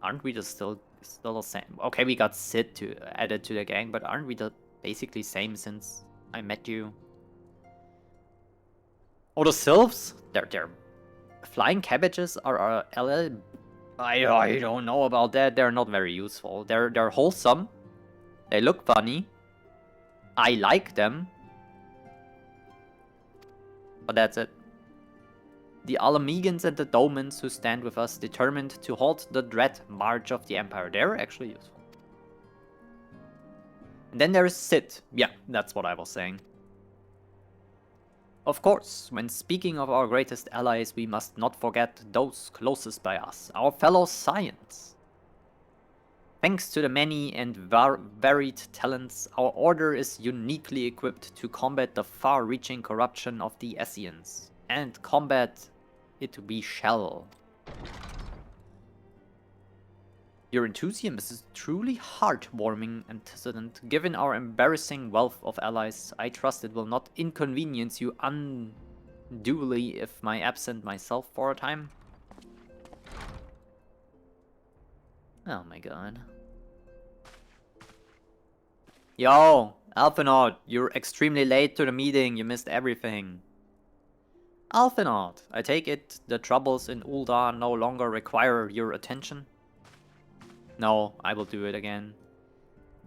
Aren't we still the same? Okay, we got Sid to added to the gang, but aren't we the basically same since I met you? Oh, the sylphs? They're flying cabbages are LL. I don't know about that. They're not very useful. They're wholesome. They look funny. I like them. But that's it. The Alamegans and the Domans who stand with us, determined to halt the dread march of the Empire. They're actually useful. And then there is Sid. Yeah, that's what I was saying. Of course, when speaking of our greatest allies, we must not forget those closest by us, our fellow Science. Thanks to the many and varied talents, our order is uniquely equipped to combat the far-reaching corruption of the Esseans. And combat it we shall. Your enthusiasm is truly heartwarming antecedent. Given our embarrassing wealth of allies, I trust it will not inconvenience you unduly if I absent myself for a time. Oh my god. Yo, Alphinaud, you're extremely late to the meeting. You missed everything. Alphinaud, I take it the troubles in Ul'dah no longer require your attention? No, I will do it again.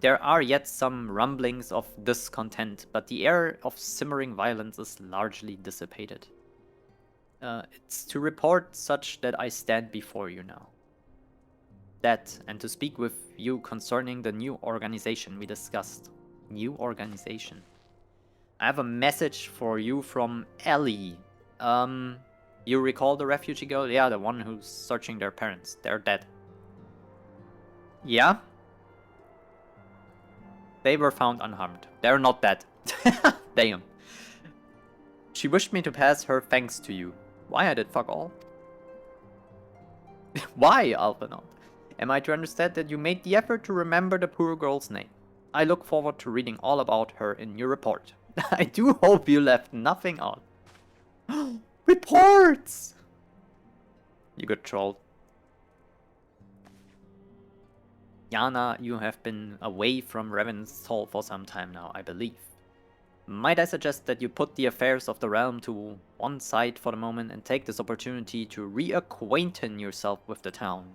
There are yet some rumblings of discontent, but the air of simmering violence is largely dissipated. It's to report such that I stand before you now. That, and to speak with you concerning the new organization we discussed. New organization. I have a message for you from Ellie. You recall the refugee girl? Yeah, the one who's searching their parents. They're dead. Yeah? They were found unharmed. They're not dead. Damn. She wished me to pass her thanks to you. Why I did fuck all? Why, Alphinaud? Am I to understand that you made the effort to remember the poor girl's name? I look forward to reading all about her in your report. I do hope you left nothing out. Reports! You got trolled. Yana, you have been away from Revan's Hall for some time now, I believe. Might I suggest that you put the affairs of the realm to one side for the moment and take this opportunity to reacquaint yourself with the town?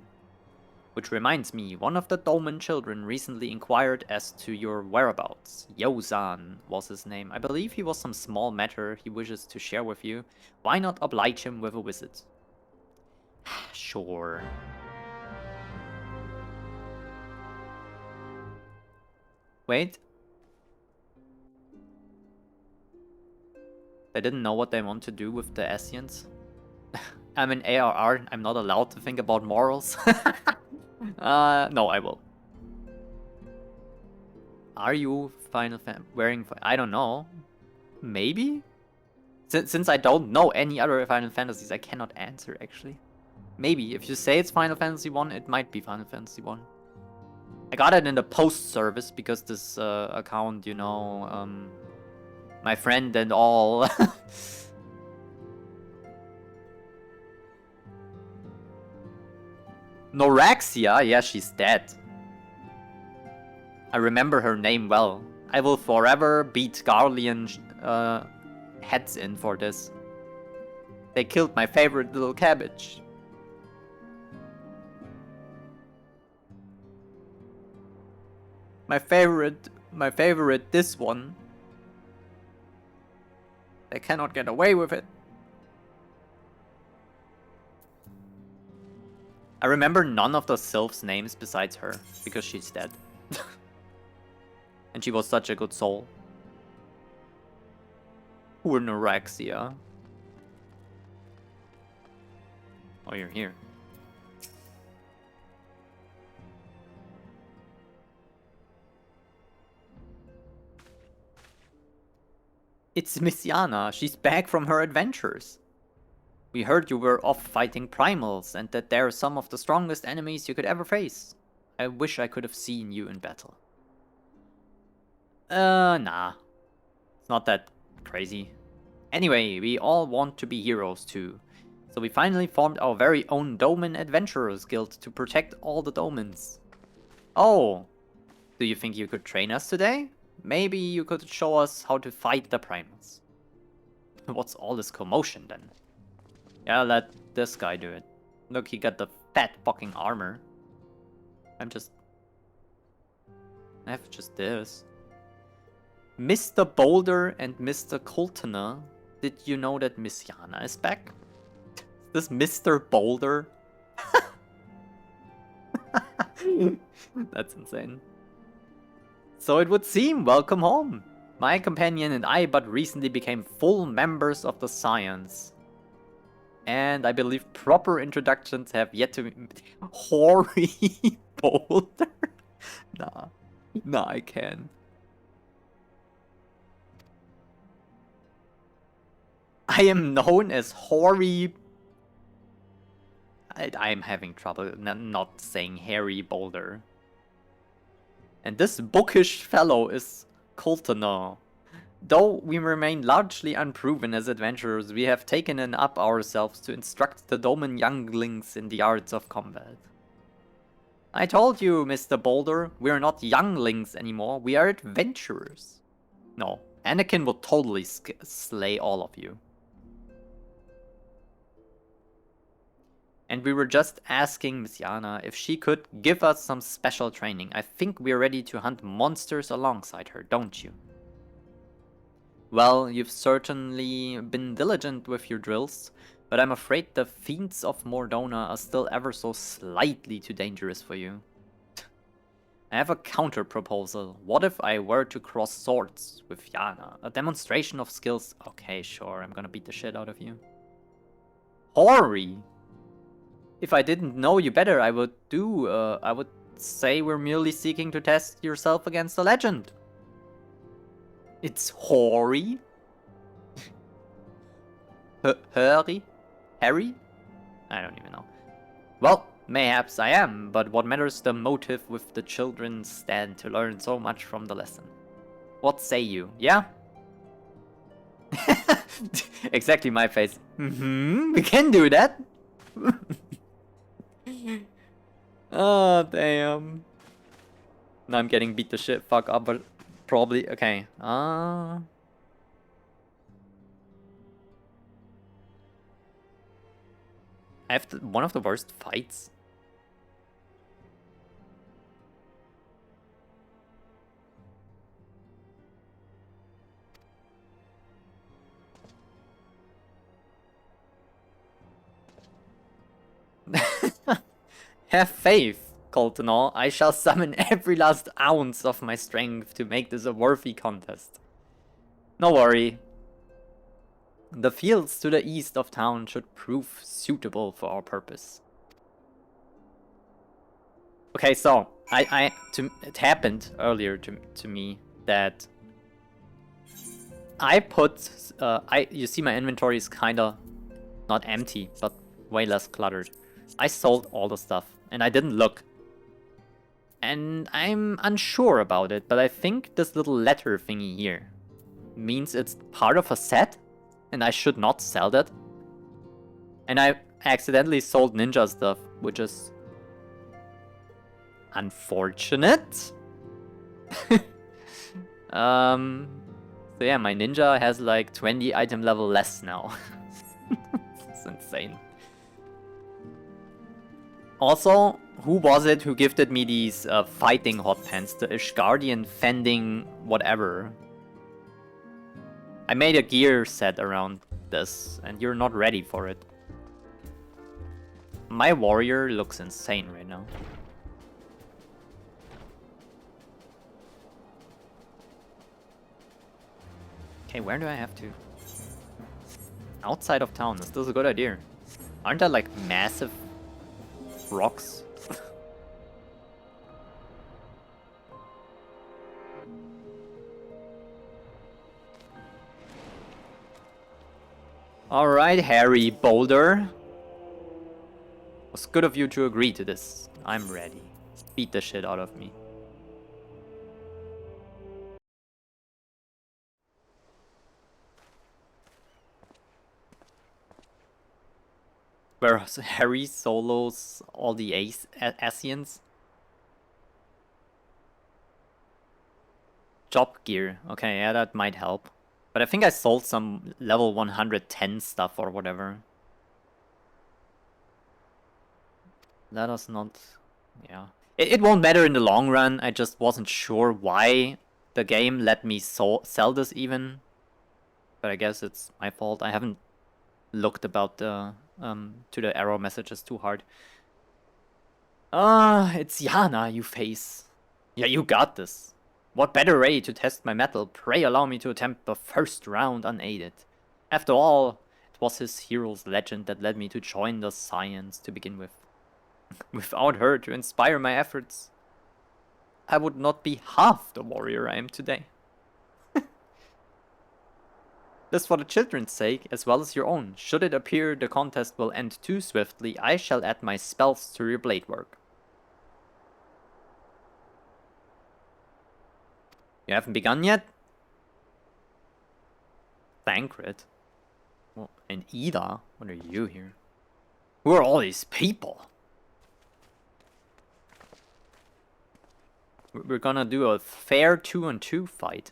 Which reminds me, one of the Doman children recently inquired as to your whereabouts. Yozan was his name. I believe he was some small matter he wishes to share with you. Why not oblige him with a visit? Sure. Wait. They didn't know what they want to do with the Esseans? I'm an ARR, I'm not allowed to think about morals. No, I will. Are you Final Fan wearing? I don't know. Maybe? Since I don't know any other Final Fantasies, I cannot answer actually. Maybe. If you say it's Final Fantasy 1, it might be Final Fantasy 1. I got it in the post service because this account, you know, my friend and all. Noraxia? Yeah, she's dead. I remember her name well. I will forever beat Garlean heads in for this. They killed my favorite little cabbage. My favorite, this one. They cannot get away with it. I remember none of the sylphs' names besides her, because she's dead. And she was such a good soul. Poor Norexia. Oh, you're here. It's Missiana. She's back from her adventures. We heard you were off fighting primals and that they're some of the strongest enemies you could ever face. I wish I could have seen you in battle. Nah. It's not that crazy. Anyway, we all want to be heroes too. So we finally formed our very own Doman Adventurers Guild to protect all the Domans. Oh, do you think you could train us today? Maybe you could show us how to fight the primals. What's all this commotion then? Yeah, let this guy do it. Look, he got the fat fucking armor. I have just this. Mr. Boulder and Mr. Coltoner, did you know that Missiana is back? Is this Mr. Boulder? That's insane. So it would seem, welcome home. My companion and I but recently became full members of the Science. And I believe proper introductions have yet to be... Hoary Boulder? Nah, I can. I am known as Hoary... I'm having trouble not saying Harry Boulder. And this bookish fellow is Coltoner. Though we remain largely unproven as adventurers, we have taken it up ourselves to instruct the Doman younglings in the arts of combat. I told you, Mr. Boulder, we're not younglings anymore, we are adventurers. No, Anakin will totally slay all of you. And we were just asking Missiana if she could give us some special training. I think we're ready to hunt monsters alongside her, don't you? Well, you've certainly been diligent with your drills, but I'm afraid the fiends of Mordona are still ever so slightly too dangerous for you. I have a counter proposal. What if I were to cross swords with Yana? A demonstration of skills? Okay, sure, I'm gonna beat the shit out of you. Hoary! If I didn't know you better, I would say we're merely seeking to test yourself against a legend. It's Hoary? Harry? I don't even know. Well, mayhaps I am, but what matters the motive with the children stand to learn so much from the lesson. What say you, yeah? Exactly my face. We can do that. Oh, damn. Now I'm getting beat the shit fuck up, but probably... Okay. I have one of the worst fights. Have faith, Coltonor. I shall summon every last ounce of my strength to make this a worthy contest. No worry. The fields to the east of town should prove suitable for our purpose. Okay, so it happened earlier to me that I put you see my inventory is kinda not empty, but way less cluttered. I sold all the stuff and I didn't look. And I'm unsure about it, but I think this little letter thingy here means it's part of a set and I should not sell that. And I accidentally sold ninja stuff, which is unfortunate. So yeah, my ninja has like 20 item level less now. It's insane. Also, Who was it who gifted me these fighting hot pants? The Ishgardian fending whatever. I made a gear set around this, and you're not ready for it. My warrior looks insane right now. Okay, where do I have to? Outside of town. Is this a good idea? Aren't there like massive rocks? Alright, Harry Boulder. Was good of you to agree to this. I'm ready. Beat the shit out of me. Whereas Harry solos all the Asians. Job gear. Okay, yeah, that might help. But I think I sold some level 110 stuff or whatever. Let us not... Yeah. It won't matter in the long run. I just wasn't sure why the game let me sell this even. But I guess it's my fault. I haven't looked about the to the error messages too hard. It's Yana you face. Yeah, you got this. What better way to test my mettle? Pray allow me to attempt the first round unaided. After all, it was his hero's legend that led me to join the science to begin with. Without her to inspire my efforts, I would not be half the warrior I am today. This for the children's sake, as well as your own. Should it appear the contest will end too swiftly, I shall add my spells to your blade work. You haven't begun yet? Thancred? Well, and Ida? What are you here? Who are all these people? We're gonna do a fair 2-on-2 fight.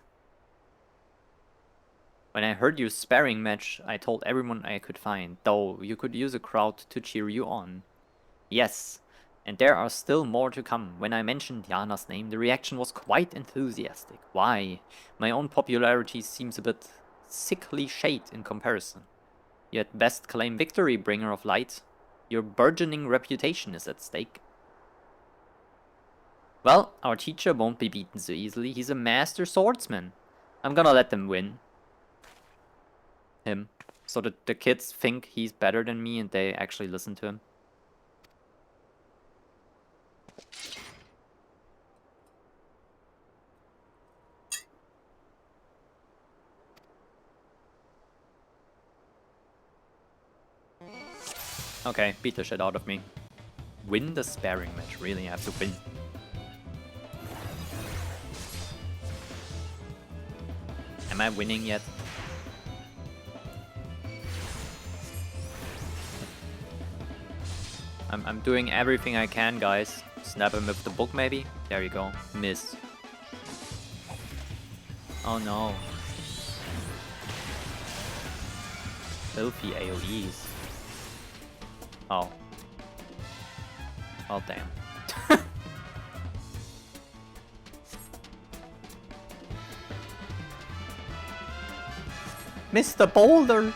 When I heard your sparring match, I told everyone I could find, though you could use a crowd to cheer you on. Yes, and there are still more to come. When I mentioned Yana's name, the reaction was quite enthusiastic. Why? My own popularity seems a bit sickly shade in comparison. You at best claim victory, bringer of light. Your burgeoning reputation is at stake. Well, our teacher won't be beaten so easily. He's a master swordsman. I'm gonna let them win. Him. So that the kids think he's better than me and they actually listen to him. Okay, beat the shit out of me. Win the sparring match. Really, I have to win. Am I winning yet? I'm doing everything I can, guys. Snap him with the book, maybe? There you go. Miss. Oh no. Filthy AoEs. Oh. Oh damn. Mr. Boulder!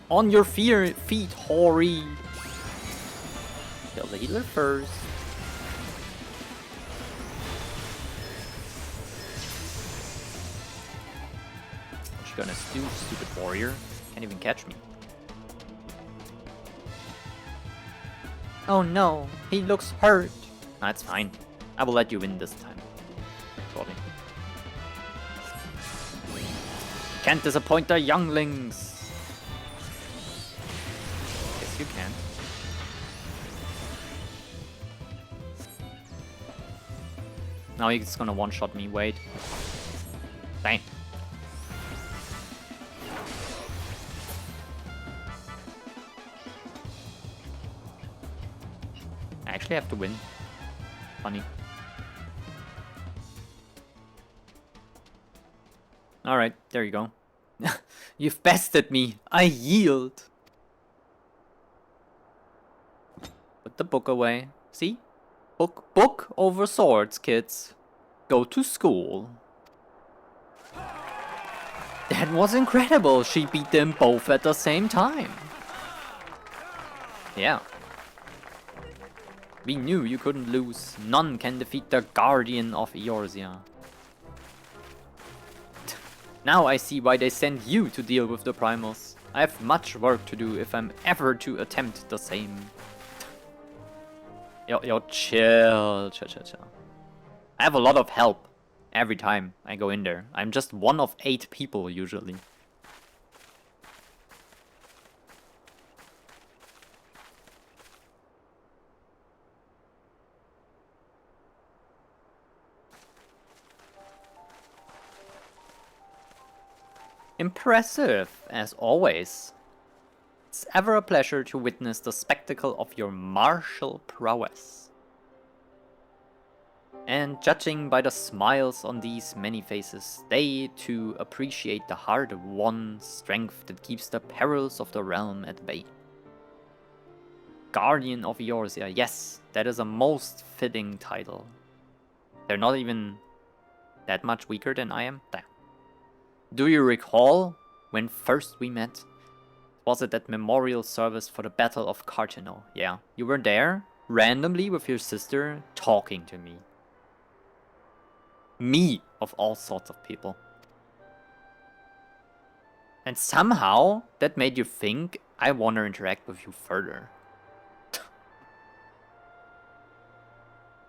On your feet, Hori! Kill the healer first. What you gonna do, stupid warrior? Can't even catch me. Oh no, he looks hurt. That's fine. I will let you win this time. Probably. Can't disappoint the younglings. Yes, you can. Now he's gonna one-shot me. Wait. Dang. I actually have to win. Funny. Alright, there you go. You've bested me. I yield. Put the book away. See? Book over swords, kids. Go to school. That was incredible. She beat them both at the same time. Yeah. We knew you couldn't lose. None can defeat the Guardian of Eorzea. Now I see why they send you to deal with the Primals. I have much work to do if I'm ever to attempt the same. Yo, chill. I have a lot of help every time I go in there. I'm just one of 8 people usually. Impressive, as always. It's ever a pleasure to witness the spectacle of your martial prowess. And judging by the smiles on these many faces, they too appreciate the hard-won strength that keeps the perils of the realm at bay. Guardian of Eorzea, yes, that is a most fitting title. They're not even that much weaker than I am. Damn. Do you recall when first we met? Was it that memorial service for the Battle of Carteno? Yeah, you were there, randomly with your sister, talking to me. Me, of all sorts of people. And somehow, that made you think I want to interact with you further.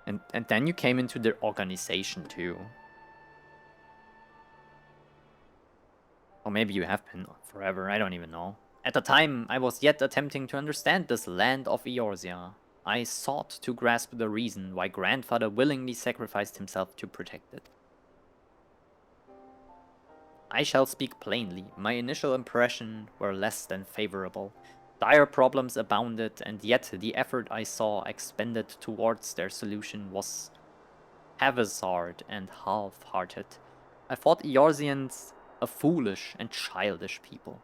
and then you came into their organization too. Or maybe you have been forever, I don't even know. At the time, I was yet attempting to understand this land of Eorzea. I sought to grasp the reason why grandfather willingly sacrificed himself to protect it. I shall speak plainly. My initial impressions were less than favorable. Dire problems abounded, and yet the effort I saw expended towards their solution was Heavensward and half-hearted. I thought Eorzeans a foolish and childish people.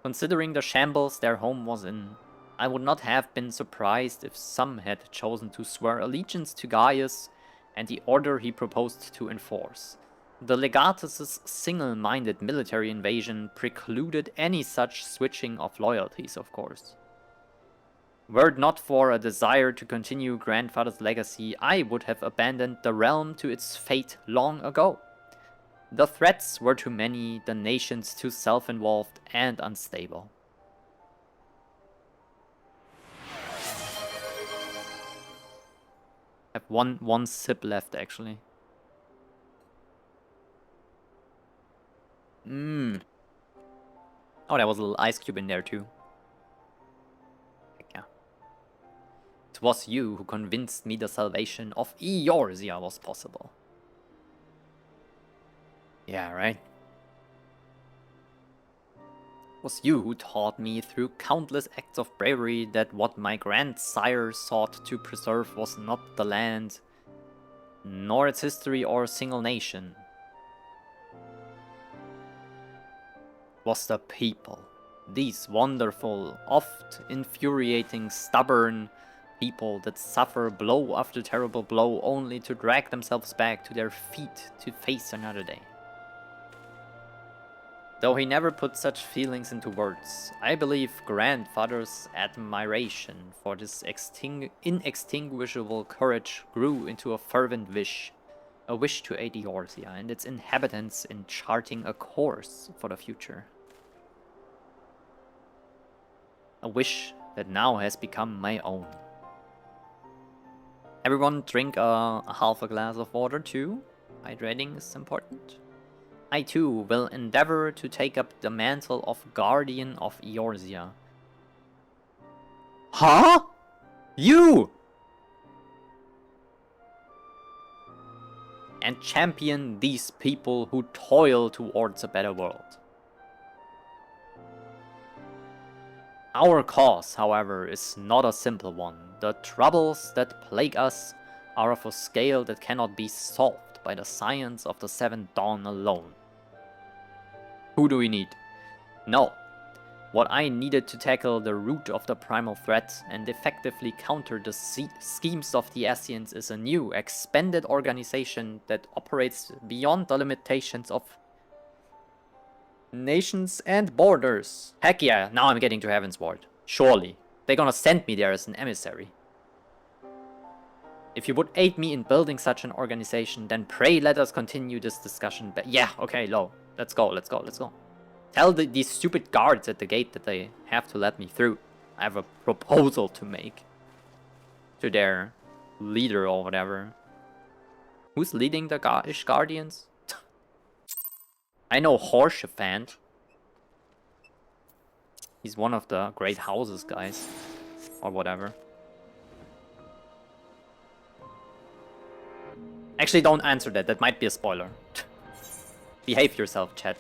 Considering the shambles their home was in, I would not have been surprised if some had chosen to swear allegiance to Gaius and the order he proposed to enforce. The legatus' single-minded military invasion precluded any such switching of loyalties, of course. Were it not for a desire to continue grandfather's legacy, I would have abandoned the realm to its fate long ago. The threats were too many, the nations too self-involved and unstable. I have one sip left, actually. Oh, there was a little ice cube in there too. Heck yeah. It was you who convinced me the salvation of Eorzea was possible. Yeah, right? It was you who taught me through countless acts of bravery that what my grandsire sought to preserve was not the land, nor its history or a single nation. It was the people. These wonderful, oft infuriating, stubborn people that suffer blow after terrible blow only to drag themselves back to their feet to face another day. Though he never put such feelings into words, I believe grandfather's admiration for this inextinguishable courage grew into a fervent wish. A wish to aid Eorzea and its inhabitants in charting a course for the future. A wish that now has become my own. Everyone drink half a glass of water too. Hydrating is important. I too will endeavor to take up the mantle of Guardian of Eorzea. Huh? You! And champion these people who toil towards a better world. Our cause, however, is not a simple one. The troubles that plague us are of a scale that cannot be solved by the science of the Seventh Dawn alone. Who do we need? No. What I needed to tackle the root of the primal threat and effectively counter the schemes of the Ascians is a new, expanded organization that operates beyond the limitations of nations and borders. Heck yeah, now I'm getting to Heavensward. Surely. They're gonna send me there as an emissary. If you would aid me in building such an organization, then pray let us continue this discussion. But yeah, okay, Lo. Let's go, let's go, let's go. Tell these stupid guards at the gate that they have to let me through. I have a proposal to make. To their leader or whatever. Who's leading the Ish Guardians? I know Horshaphant. He's one of the great houses, guys. Or whatever. Actually, don't answer that. That might be a spoiler. Behave yourself, chat.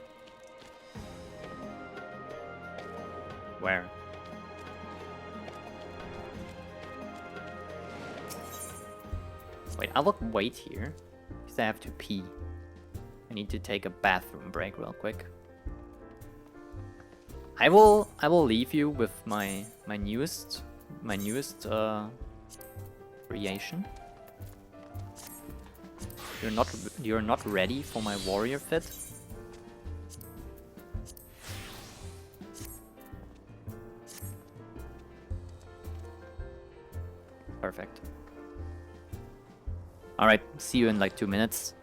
Where? Wait, I will wait here. Because I have to pee. I need to take a bathroom break real quick. I will leave you with my newest creation. You're not ready for my warrior fit? Perfect. Alright, see you in like 2 minutes.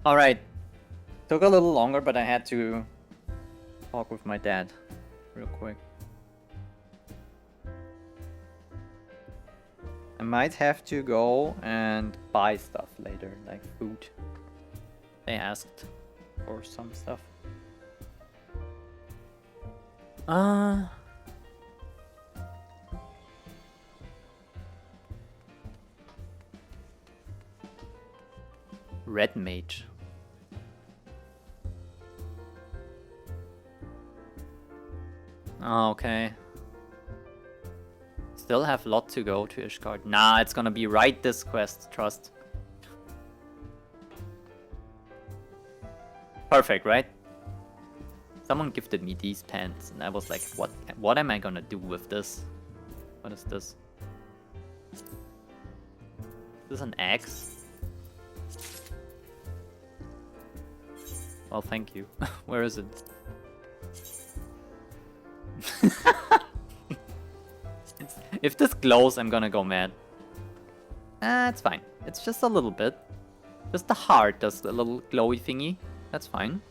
Alright. Took a little longer, but I had to talk with my dad real quick. I might have to go and buy stuff later, like food. They asked for some stuff. Red Mage. Oh, okay. Still have a lot to go to Ishgard. Nah, it's gonna be right this quest, trust. Perfect, right? Someone gifted me these pants and I was like, what am I gonna do with this? What is this? Is this an axe? Well, thank you. Where is it? If this glows, I'm gonna go mad. It's fine. It's just a little bit. Just the heart does the little glowy thingy. That's fine.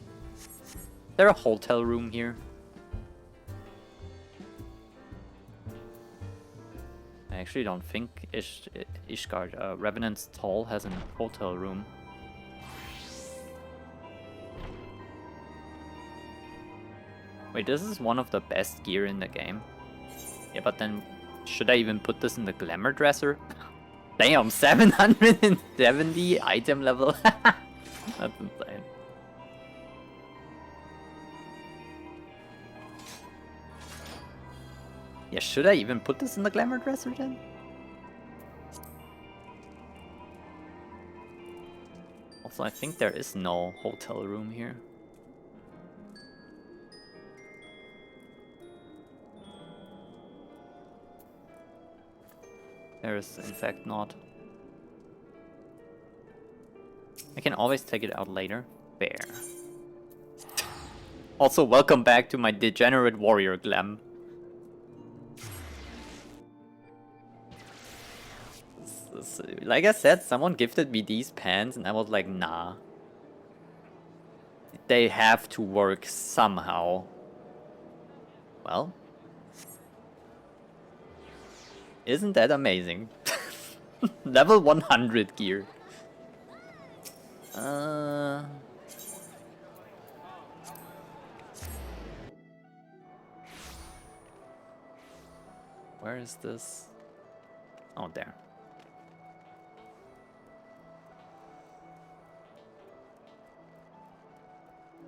There a hotel room here? I actually don't think Ishgard, Revenant's Hall has a hotel room. Wait, this is one of the best gear in the game. Yeah, but then should I even put this in the glamour dresser? Damn, 770 item level. That's insane. Yeah, should I even put this in the glamour dresser then? Also, I think there is no hotel room here. There is, in fact, not. I can always take it out later. Fair. Also, welcome back to my degenerate warrior glam. Like I said, someone gifted me these pants and I was like, nah. They have to work somehow. Well. Isn't that amazing? Level 100 gear. Where is this? Oh, there.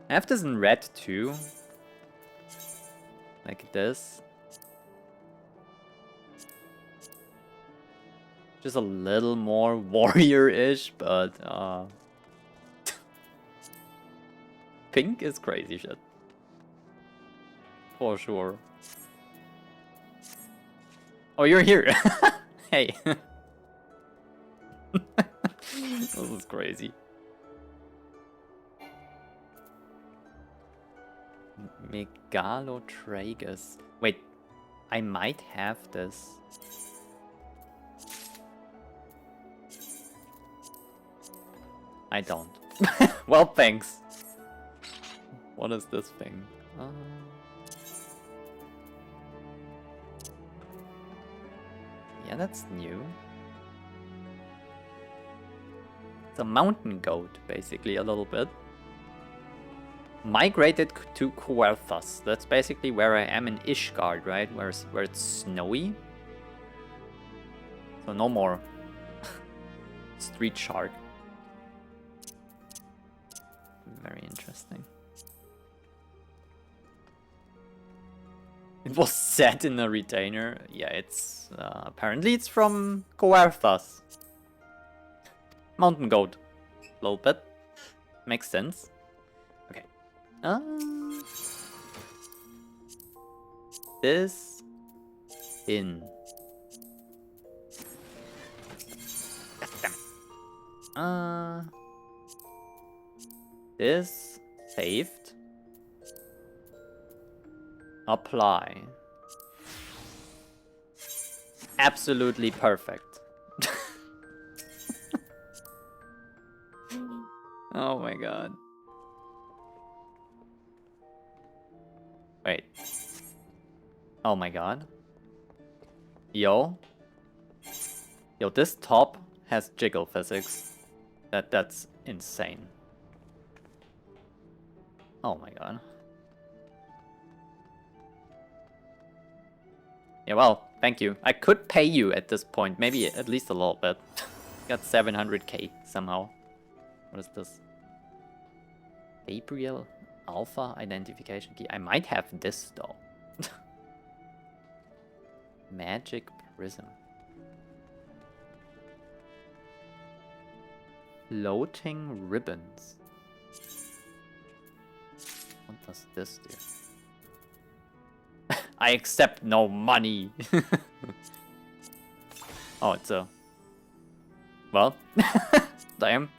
I have this in red too. Like this. Just a little more warrior-ish, but pink is crazy shit. For sure. Oh, you're here. Hey. This is crazy. Megalotragus. Wait, I might have this. I don't. Well, thanks. What is this thing? Yeah, that's new. It's a mountain goat, basically, a little bit. Migrated to Kuerthas. That's basically where I am in Ishgard, right? Where it's snowy. So no more street shark. Very interesting. It was set in a retainer. Yeah, it's apparently it's from Kuerthas. Mountain goat. A little bit. Makes sense. Okay. This in. God damn it. This saved. Apply. Absolutely perfect. Oh my god. Wait. Oh my god. Yo. Yo, this top has jiggle physics. That's insane. Oh my god. Yeah, well, thank you. I could pay you at this point, maybe at least a little bit. Got 700k somehow. What is this? Gabriel Alpha identification key. I might have this though. Magic prism. Floating ribbons. What does this do? I accept no money. Oh, it's a... Well, damn.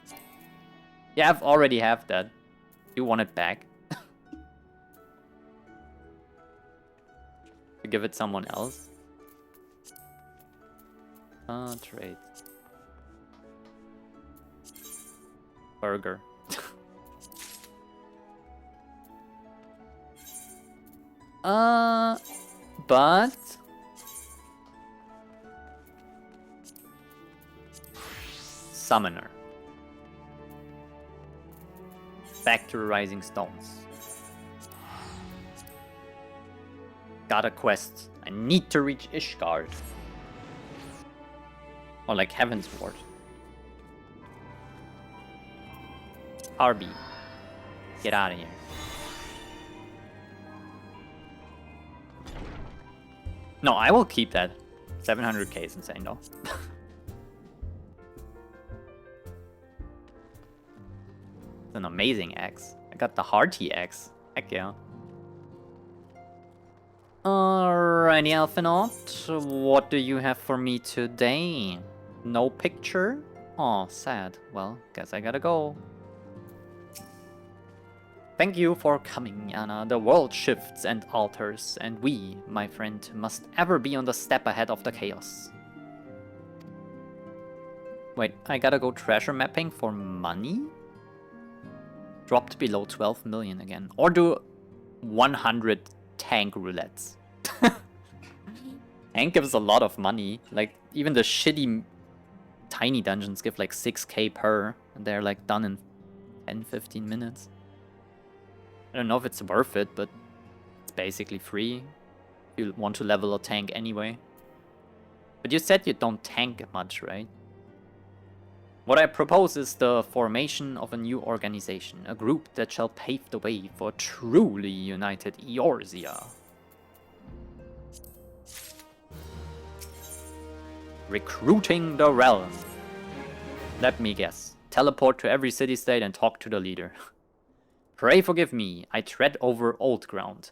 Yeah, I've already have that. You want it back? To give it someone else? Trade. Burger. But... Summoner. Back to the Rising Stones. Got a quest. I need to reach Ishgard. Or like Heavensward. RB. Get out of here. No, I will keep that. 700k is insane though. It's an amazing axe. I got the hearty axe. Heck yeah. Alrighty, Alphinaut. What do you have for me today? No picture? Aw, sad. Well, guess I gotta go. Thank you for coming, Anna. The world shifts and alters, and we, my friend, must ever be on the step ahead of the chaos. Wait, I gotta go treasure mapping for money? Dropped below 12 million again. Or do 100 tank roulettes. Tank gives a lot of money. Like, even the shitty tiny dungeons give like 6k per. And they're like done in 10-15 minutes. I don't know if it's worth it, but it's basically free. You want to level a tank anyway. But you said you don't tank much, right? What I propose is the formation of a new organization, a group that shall pave the way for a truly united Eorzea. Recruiting the realm. Let me guess. Teleport to every city-state and talk to the leader. Pray forgive me, I tread over old ground.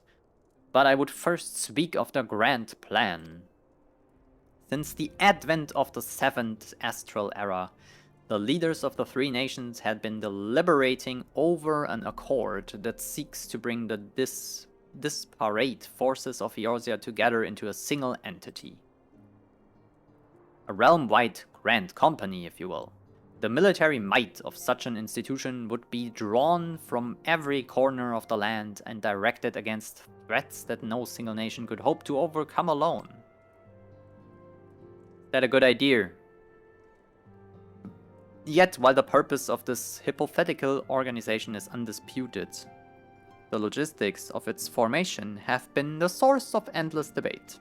But I would first speak of the grand plan. Since the advent of the 7th astral era, the leaders of the three nations had been deliberating over an accord that seeks to bring the disparate forces of Eorzea together into a single entity. A realm-wide grand company, if you will. The military might of such an institution would be drawn from every corner of the land and directed against threats that no single nation could hope to overcome alone. Is that a good idea? Yet, while the purpose of this hypothetical organization is undisputed, the logistics of its formation have been the source of endless debate.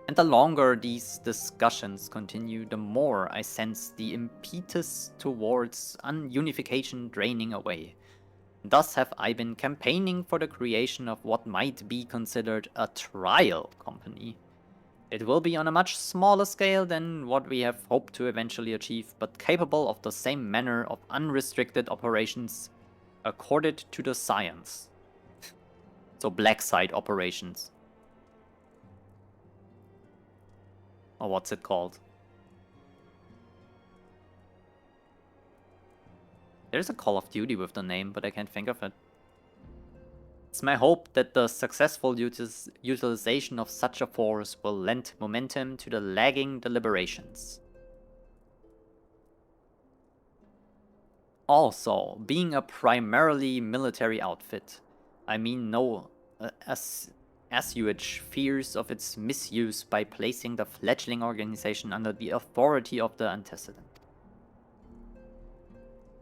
And the longer these discussions continue, the more I sense the impetus towards unification draining away. Thus have I been campaigning for the creation of what might be considered a trial company. It will be on a much smaller scale than what we have hoped to eventually achieve, but capable of the same manner of unrestricted operations accorded to the science. So black site operations. Or what's it called? There's a Call of Duty with the name, but I can't think of it. It's my hope that the successful utilization of such a force will lend momentum to the lagging deliberations. Also, being a primarily military outfit, I mean no assuage fears of its misuse by placing the fledgling organization under the authority of the antecedent.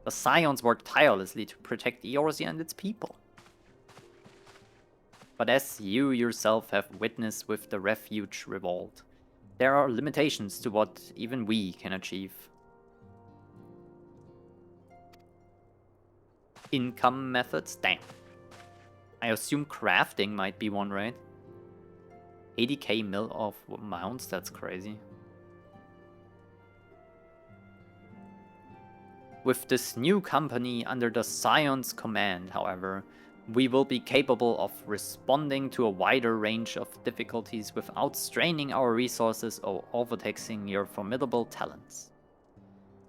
The Scions work tirelessly to protect Eorzea and its people. But as you yourself have witnessed with the Refuge Revolt, there are limitations to what even we can achieve. Income methods? Damn. I assume crafting might be one, right? 80k mil of mounts? That's crazy. With this new company under the Scion's command, however, we will be capable of responding to a wider range of difficulties without straining our resources or overtaxing your formidable talents.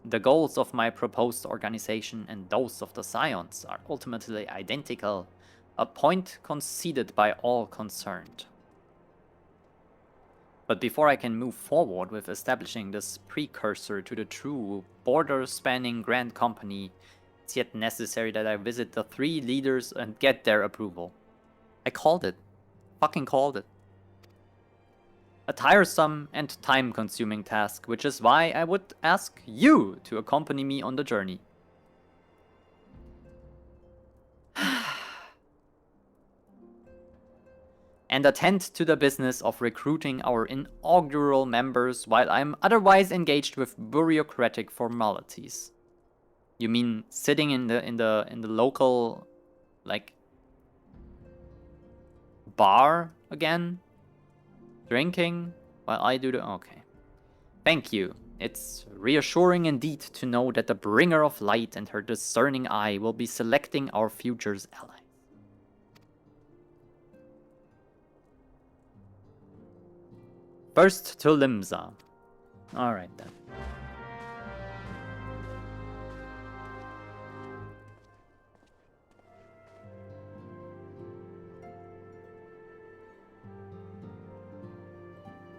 The goals of my proposed organization and those of the Scions are ultimately identical, a point conceded by all concerned. But before I can move forward with establishing this precursor to the true border-spanning Grand Company, it's yet necessary that I visit the 3 leaders and get their approval. I called it. Fucking called it. A tiresome and time-consuming task, which is why I would ask you to accompany me on the journey. And attend to the business of recruiting our inaugural members while I'm otherwise engaged with bureaucratic formalities. You mean sitting in the local, like, bar again? Drinking while I do the... Okay. Thank you. It's reassuring indeed to know that the bringer of light and her discerning eye will be selecting our future's ally. First to Limsa. Alright then.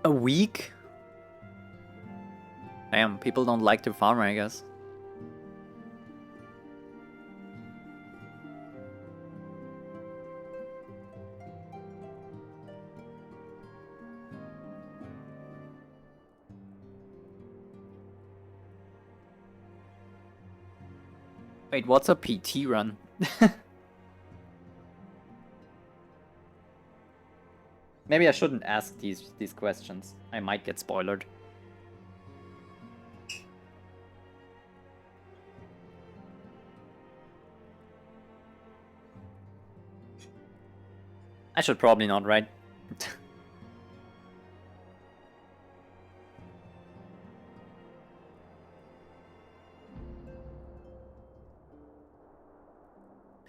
A week? Damn, people don't like to farm, I guess. Wait, what's a PT run? Maybe I shouldn't ask these questions. I might get spoiled. I should probably not, right?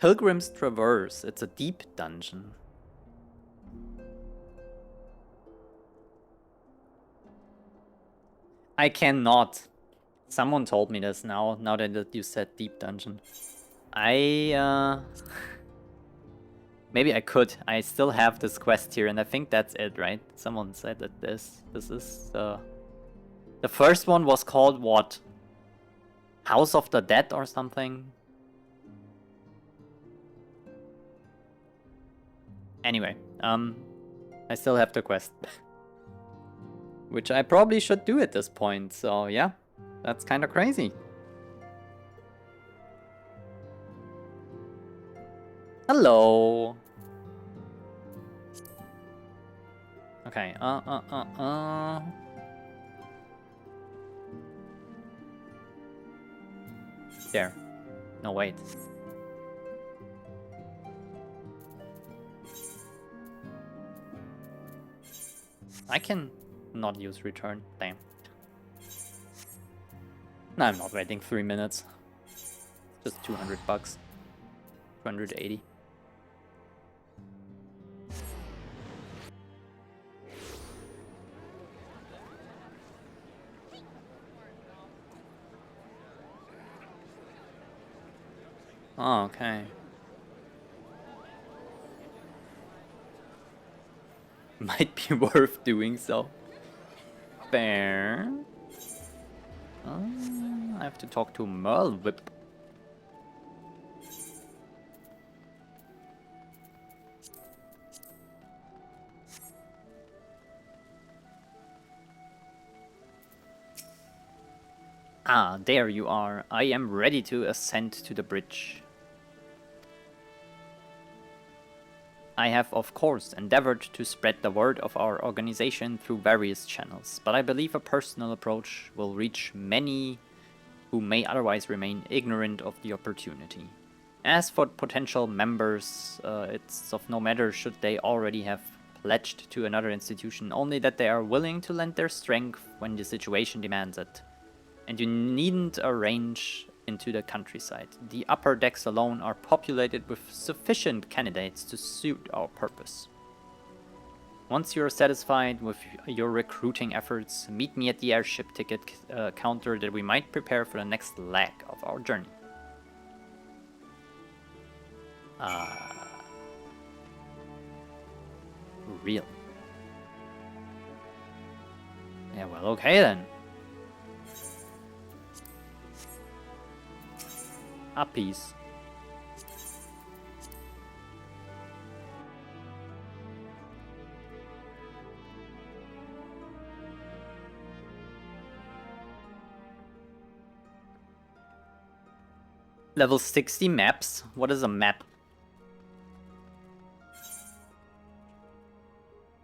Pilgrim's Traverse. It's a deep dungeon. I cannot. Someone told me this now that you said deep dungeon. Maybe I could. I still have this quest here, and I think that's it, right? Someone said that this is the first one was called what? House of the Dead or something? Anyway, I still have the quest. Which I probably should do at this point, so yeah, that's kind of crazy. Hello. Okay, There. No, wait. I can not use return. Damn. No, I'm not waiting 3 minutes. Just 200 bucks. 280. Oh, okay. Might be worth doing so. Fair. I have to talk to Merle Whip. Ah, there you are. I am ready to ascend to the bridge. I have, of course, endeavored to spread the word of our organization through various channels, but I believe a personal approach will reach many who may otherwise remain ignorant of the opportunity. As for potential members, it's of no matter should they already have pledged to another institution, only that they are willing to lend their strength when the situation demands it. And you needn't arrange into the countryside. The upper decks alone are populated with sufficient candidates to suit our purpose. Once you're satisfied with your recruiting efforts, meet me at the airship ticket counter that we might prepare for the next leg of our journey. Really? Yeah, well, okay then. Uppies. Level 60 maps? What is a map?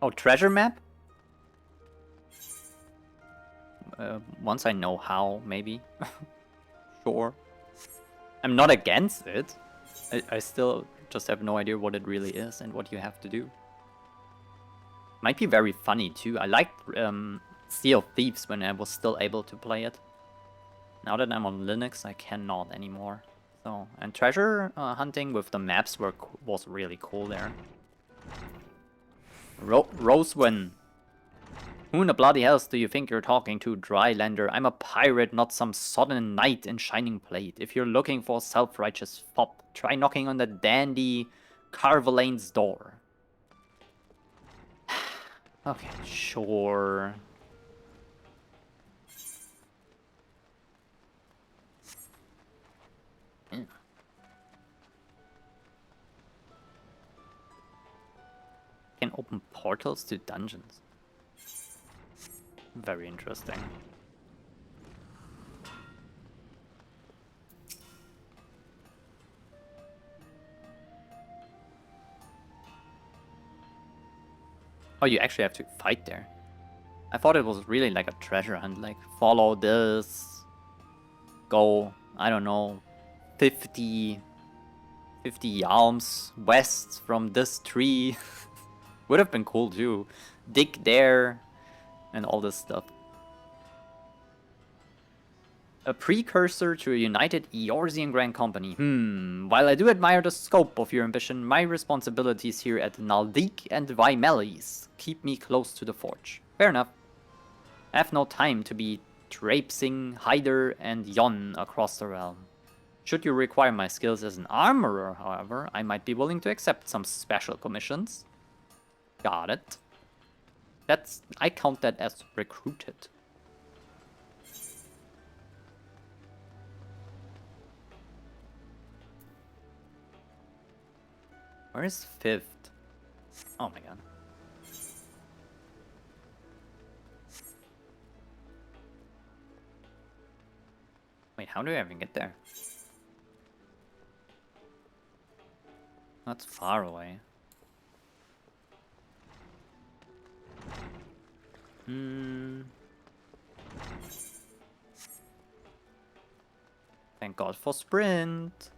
Oh, treasure map? Once I know how, maybe. Sure. I'm not against it. I still just have no idea what it really is and what you have to do. Might be very funny too. I liked Sea of Thieves when I was still able to play it. Now that I'm on Linux, I cannot anymore. So, and treasure hunting with the maps was really cool there. Rosewin. Who in the bloody hells do you think you're talking to, Drylander? I'm a pirate, not some sodden knight in shining plate. If you're looking for self-righteous fop, try knocking on the dandy Carvelane's door. Okay, sure. Can open portals to dungeons. Very interesting. Oh, you actually have to fight there. I thought it was really like a treasure hunt, like follow this, go, I don't know, 50 yalms west from this tree. Would have been cool too. Dig there and all this stuff. A precursor to a united Eorzean Grand Company. While I do admire the scope of your ambition, my responsibilities here at Naldik and Vimelis keep me close to the forge. Fair enough. I have no time to be traipsing Hyder and Yon across the realm. Should you require my skills as an armorer, however, I might be willing to accept some special commissions. Got it. I count that as recruited. Where is 5th? Oh my god. Wait, how do I even get there? That's far away. Thank God for sprint.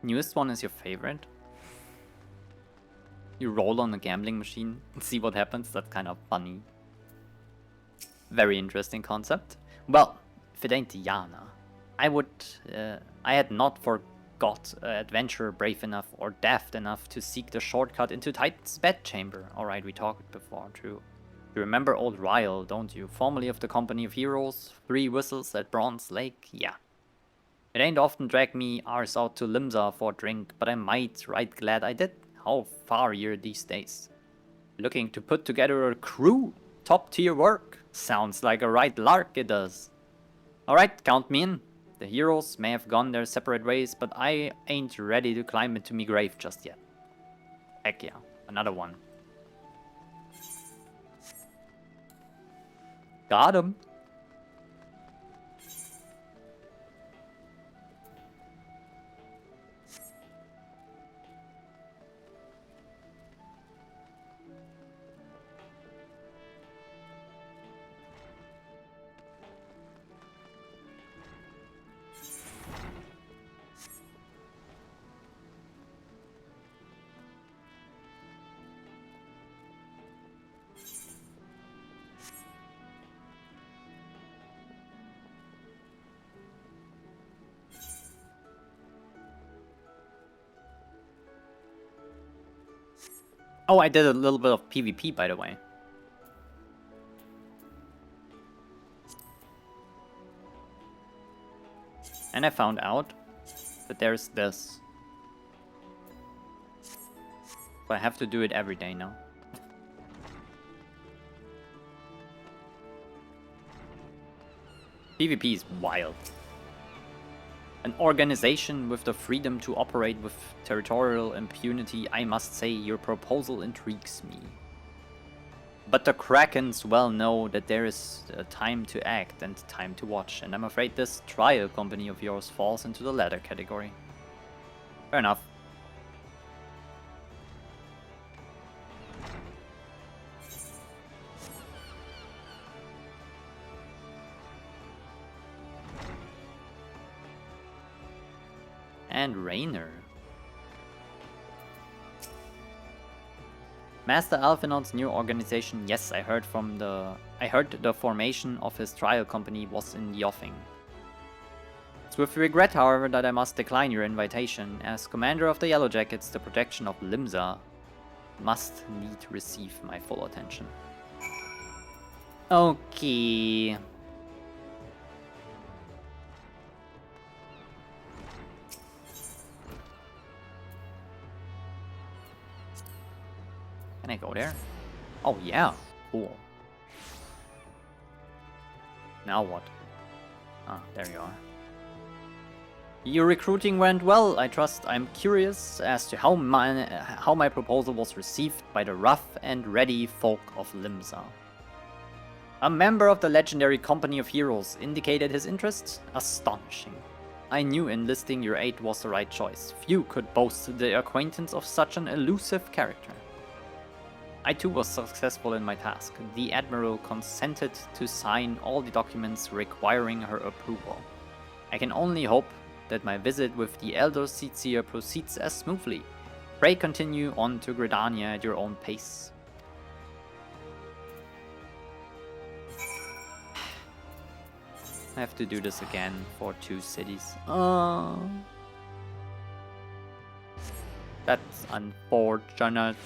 Newest one is your favorite? You roll on a gambling machine and see what happens? That's kind of funny. Very interesting concept. Well, if it ain't Diana, I had not forgot adventurer brave enough or daft enough to seek the shortcut into Titan's bedchamber. Alright, we talked before, true. You remember old Ryle, don't you? Formerly of the Company of Heroes, 3 whistles at Bronze Lake? Yeah. It ain't often dragged me arse out to Limsa for a drink, but I might right glad I did. How far you're these days? Looking to put together a crew? Top tier work? Sounds like a right lark it does. Alright, count me in. The heroes may have gone their separate ways, but I ain't ready to climb into me grave just yet. Heck yeah, another one. Got him. Oh, I did a little bit of PvP, by the way. And I found out that there's this. So I have to do it every day now. PvP is wild. An organization with the freedom to operate with territorial impunity, I must say your proposal intrigues me. But the Krakens well know that there is a time to act and time to watch, and I'm afraid this trial company of yours falls into the latter category. Fair enough. And Rainer. Master Alphinaud's new organization. Yes, I heard the formation of his trial company was in the offing. It's with regret, however, that I must decline your invitation. As commander of the Yellow Jackets, the protection of Limsa must need to receive my full attention. Okay. Can I go there? Oh yeah, cool. Now what? Ah, there you are. Your recruiting went well, I trust. I'm curious as to how my proposal was received by the rough and ready folk of Limsa. A member of the legendary company of heroes indicated his interest? Astonishing. I knew enlisting your aid was the right choice. Few could boast the acquaintance of such an elusive character. I too was successful in my task. The Admiral consented to sign all the documents requiring her approval. I can only hope that my visit with the Elder Seatseer proceeds as smoothly. Pray continue on to Gridania at your own pace. I have to do this again for 2 cities. That's unfortunate.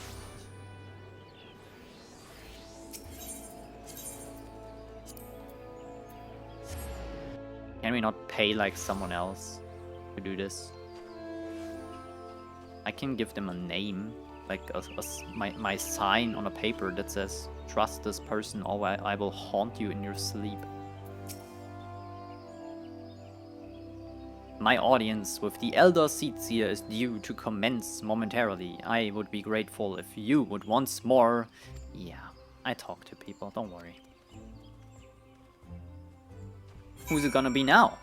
Can we not pay like someone else to do this? I can give them a name, like my sign on a paper that says, trust this person or I will haunt you in your sleep. My audience with the Elder Seatseer is due to commence momentarily. I would be grateful if you would once more... Yeah, I talk to people, don't worry. Who's it gonna be now?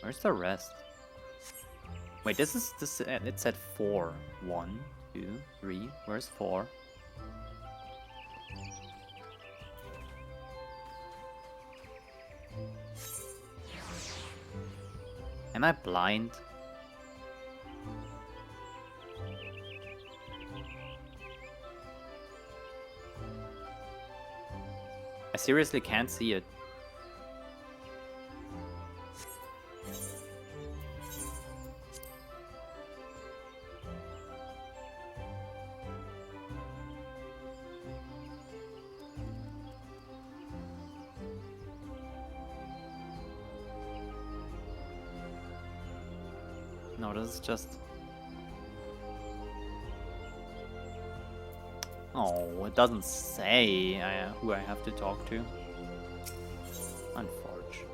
Where's the rest? Wait, this it said 4. 1, 2, 3. Where's 4? Am I blind? I seriously can't see it. No, this is just... Oh, it doesn't say who I have to talk to. Unfortunate.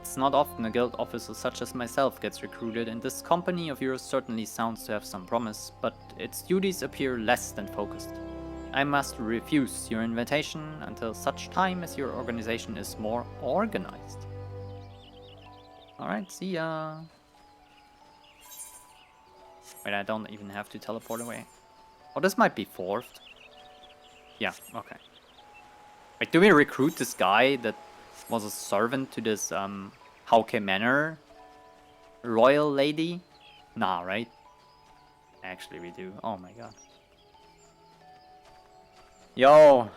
It's not often a guild officer such as myself gets recruited, and this company of yours certainly sounds to have some promise, but its duties appear less than focused. I must refuse your invitation until such time as your organization is more organized. Alright, see ya. Wait, I don't even have to teleport away. Oh, this might be fourth. Yeah, okay. Wait, do we recruit this guy that was a servant to this Hauke Manor royal lady? Nah, right? Actually, we do. Oh my god. Yo!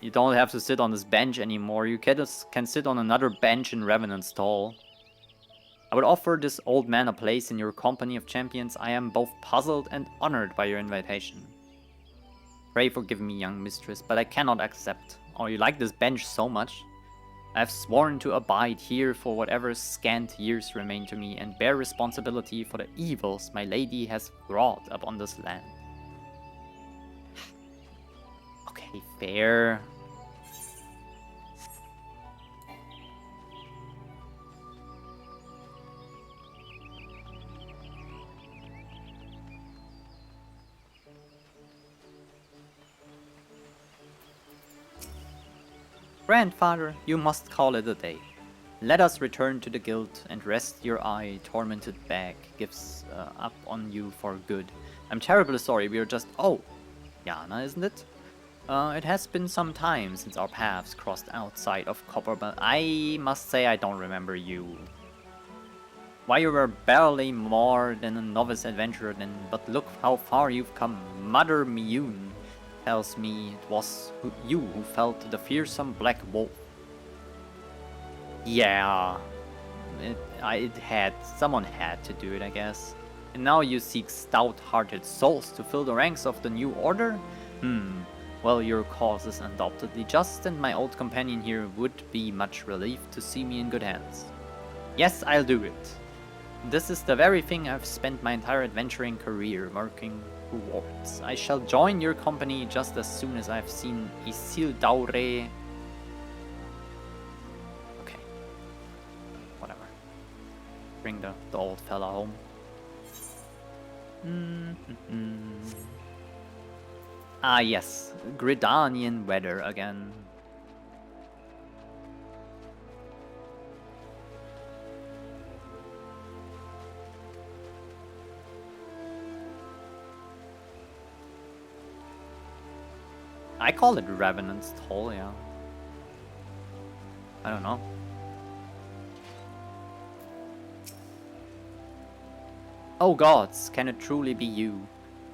You don't have to sit on this bench anymore. You can sit on another bench in Revenant's Hall. I would offer this old man a place in your company of champions. I am both puzzled and honored by your invitation. Pray forgive me, young mistress, but I cannot accept. Oh, you like this bench so much? I have sworn to abide here for whatever scant years remain to me and bear responsibility for the evils my lady has wrought upon this land. Okay, fair. Grandfather, you must call it a day. Let us return to the guild and rest your eye, tormented bag gives up on you for good. I'm terribly sorry, we are just... Oh, Yana, isn't it? It has been some time since our paths crossed outside of Copperbell. I must say I don't remember you. Why, you were barely more than a novice adventurer then, but look how far you've come. Mother Miyun tells me it was you who felt the fearsome black wolf. Yeah, someone had to do it, I guess. And now you seek stout-hearted souls to fill the ranks of the new order? Well, your cause is undoubtedly just, and my old companion here would be much relieved to see me in good hands. Yes, I'll do it. This is the very thing I've spent my entire adventuring career working towards. I shall join your company just as soon as I've seen Isildaure. Okay. Whatever. Bring the old fella home. Ah yes, Gridanian weather again. I call it Revenant's Toll, yeah. I don't know. Oh gods, can it truly be you?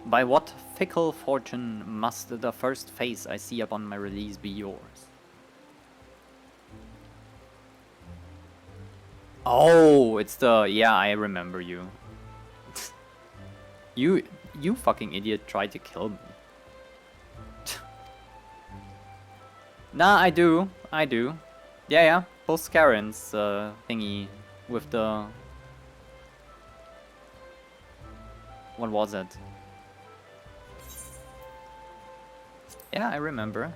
By what fickle fortune must the first face I see upon my release be yours? Oh, it's the... Yeah, I remember you. You fucking idiot tried to kill me. Nah, I do. Yeah, Boscarin's thingy with the... What was it? Yeah, I remember.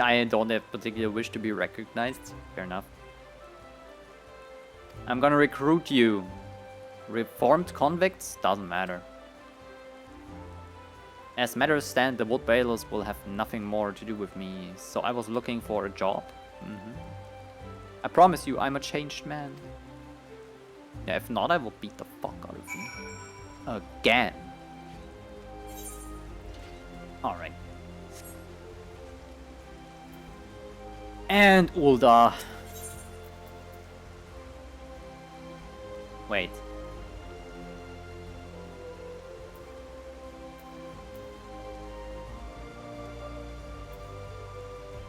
I don't have particular wish to be recognized. Fair enough. I'm gonna recruit you. Reformed convicts? Doesn't matter. As matters stand, the wood balers will have nothing more to do with me, so I was looking for a job. I promise you, I'm a changed man. Yeah, if not, I will beat the fuck out of you. Again. Alright. And Ulda. Wait.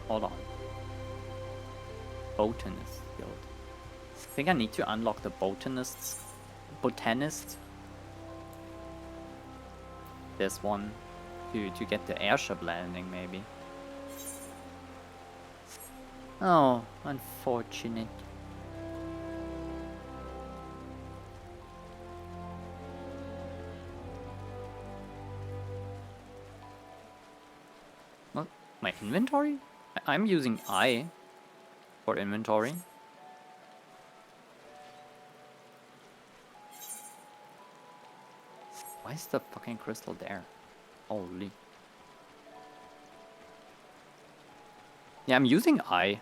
Hold on. Botanist guild. I think I need to unlock the botanist. This one. To get the airship landing, maybe. Oh, unfortunate. Well, My inventory? I'm using I for inventory. Why is the fucking crystal there? Holy. Yeah, I'm using I.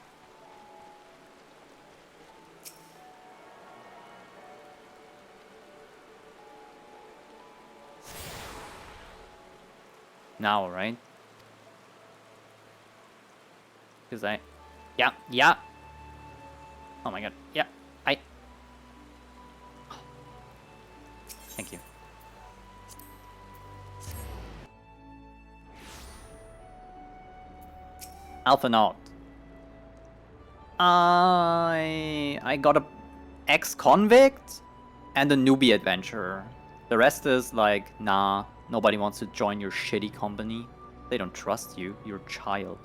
Now, right? Because yeah. Oh my god, yeah, Thank you. Alpha Note. I got a ex-convict and a newbie adventurer. The rest is like, nah, nobody wants to join your shitty company. They don't trust you, you're a child.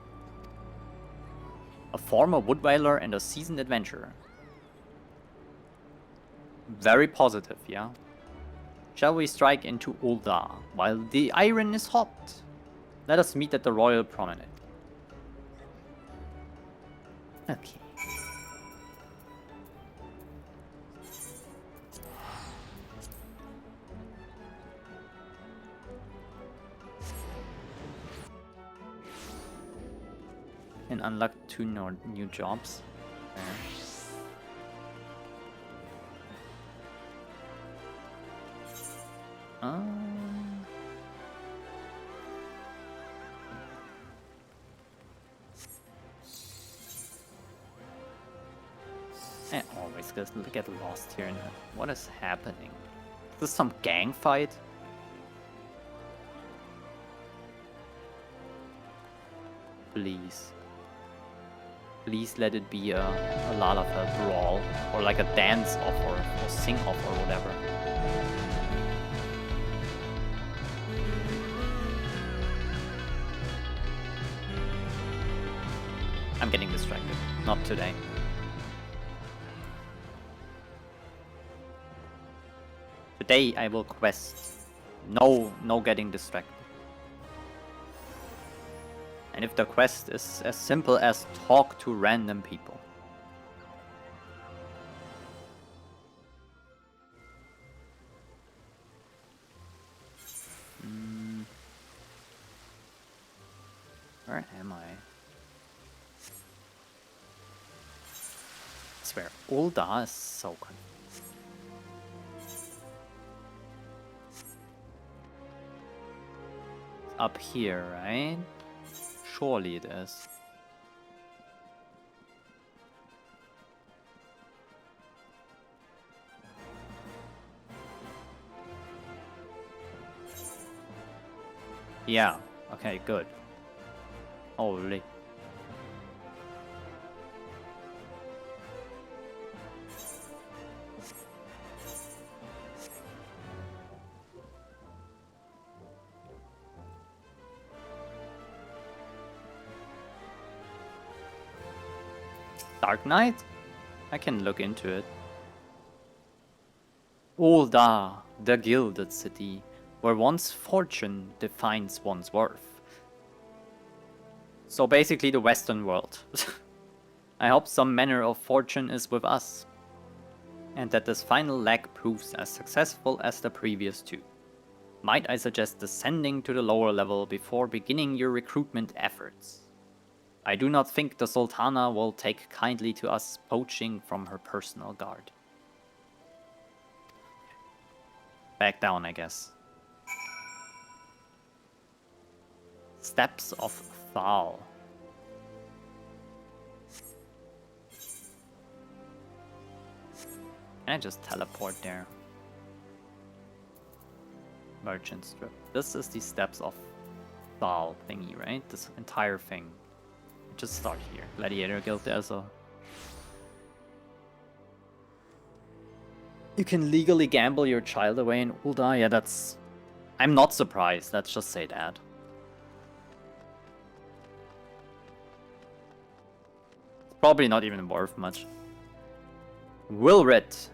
A former wood whaler and a seasoned adventurer. Very positive, yeah? Shall we strike into Ulda while the iron is hot? Let us meet at the Royal Promenade. Okay. And unlock 2 new jobs. There. I always get lost here. What is happening? Is this some gang fight? Please. Please let it be a lot of a brawl. Or like a dance off or sing off or whatever. I'm getting distracted. Not today. Today I will quest. No getting distracted. And if the quest is as simple as talk to random people. Where am I? I swear, Ulda is so confusing. Up here, right? Surely it is. Yeah, okay, good. Holy. Dark Knight? I can look into it. Ulda, the gilded city, where one's fortune defines one's worth. So basically the Western world. I hope some manner of fortune is with us. And that this final leg proves as successful as the previous two. Might I suggest descending to the lower level before beginning your recruitment efforts? I do not think the Sultana will take kindly to us poaching from her personal guard. Back down, I guess. Steps of Thal. Can I just teleport there? Merchant strip. This is the Steps of Thal thingy, right? This entire thing. Just start here. Gladiator Guild also. You can legally gamble your child away in Ulda. Yeah, that's... I'm not surprised. Let's just say that. It's probably not even worth much. Wilrit,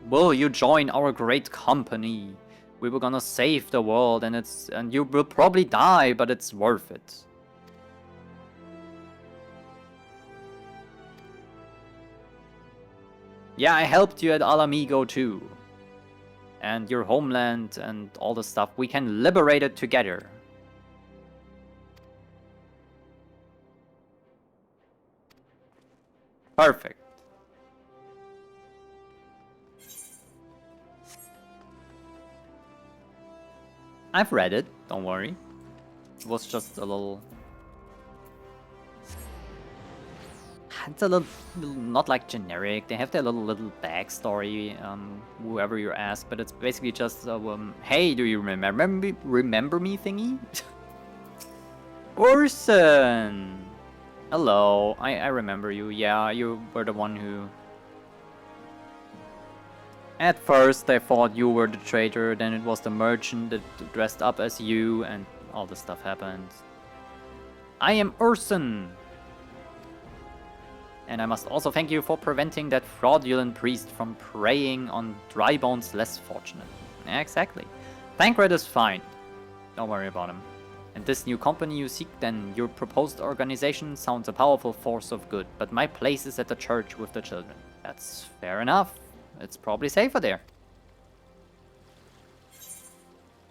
will you join our great company? We were gonna save the world and you will probably die, but it's worth it. Yeah, I helped you at Alamigo too. And your homeland and all the stuff. We can liberate it together. Perfect. I've read it, don't worry. It was just a little... It's a little, not like generic. They have their little backstory, whoever you ask, but it's basically just, hey, do you remember me thingy? Orson! Hello, I remember you. Yeah, you were the one who... At first I thought you were the traitor, then it was the merchant that dressed up as you, and all this stuff happened. I am Urson! And I must also thank you for preventing that fraudulent priest from preying on dry bones less fortunate. Yeah, exactly. Thancred is fine. Don't worry about him. And this new company you seek, then your proposed organization sounds a powerful force of good, but my place is at the church with the children. That's fair enough. It's probably safer there.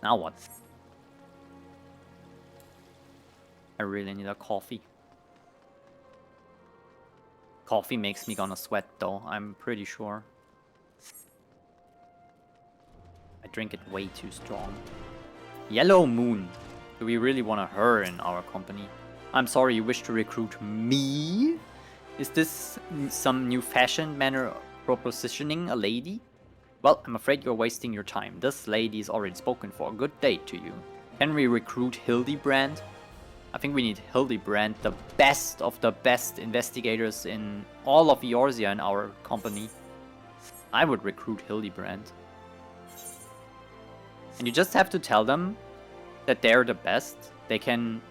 Now what? I really need a coffee. Coffee makes me gonna sweat though, I'm pretty sure. I drink it way too strong. Yellow Moon. Do we really want her in our company? I'm sorry, you wish to recruit me? Is this some new fashion manner propositioning a lady? Well, I'm afraid you're wasting your time. This lady is already spoken for. Good day to you. Can we recruit Hildebrand? I think we need Hildebrand, the best of the best investigators in all of Eorzea in our company. I would recruit Hildebrand. And you just have to tell them that they're the best. They can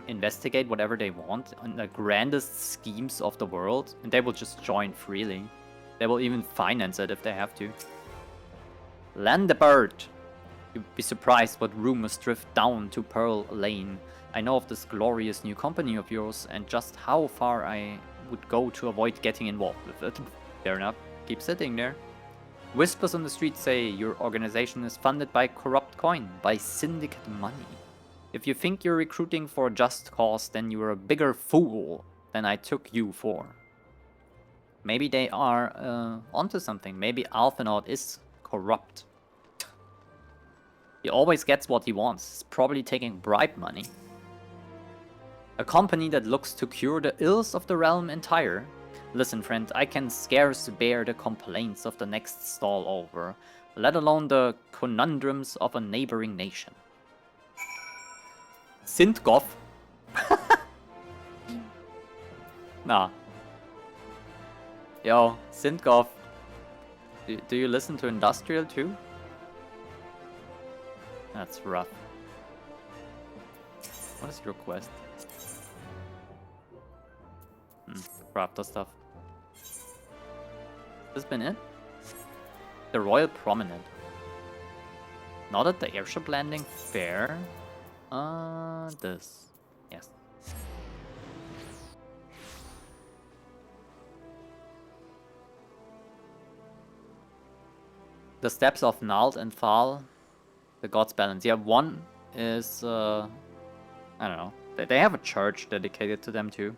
investigate whatever they want on the grandest schemes of the world, and they will just join freely. They will even finance it if they have to. Landebird! You'd be surprised what rumors drift down to Pearl Lane. I know of this glorious new company of yours and just how far I would go to avoid getting involved with it. Fair enough. Keep sitting there. Whispers on the street say your organization is funded by corrupt coin, by syndicate money. If you think you're recruiting for a just cause, then you're a bigger fool than I took you for. Maybe they are onto something. Maybe Alphinaud is corrupt. He always gets what he wants. He's probably taking bribe money. A company that looks to cure the ills of the realm entire. Listen, friend, I can scarce bear the complaints of the next stall over, let alone the conundrums of a neighboring nation. Sintgoff? Nah. Yo, Sintgoff. Do you listen to Industrial too? That's rough. What is your quest? Crafter stuff. Has this been it? The Royal Promenade. Not at the airship landing fair. This. Yes. The steps of Nald and Thal. The God's Balance. Yeah, one is, I don't know. They have a church dedicated to them too.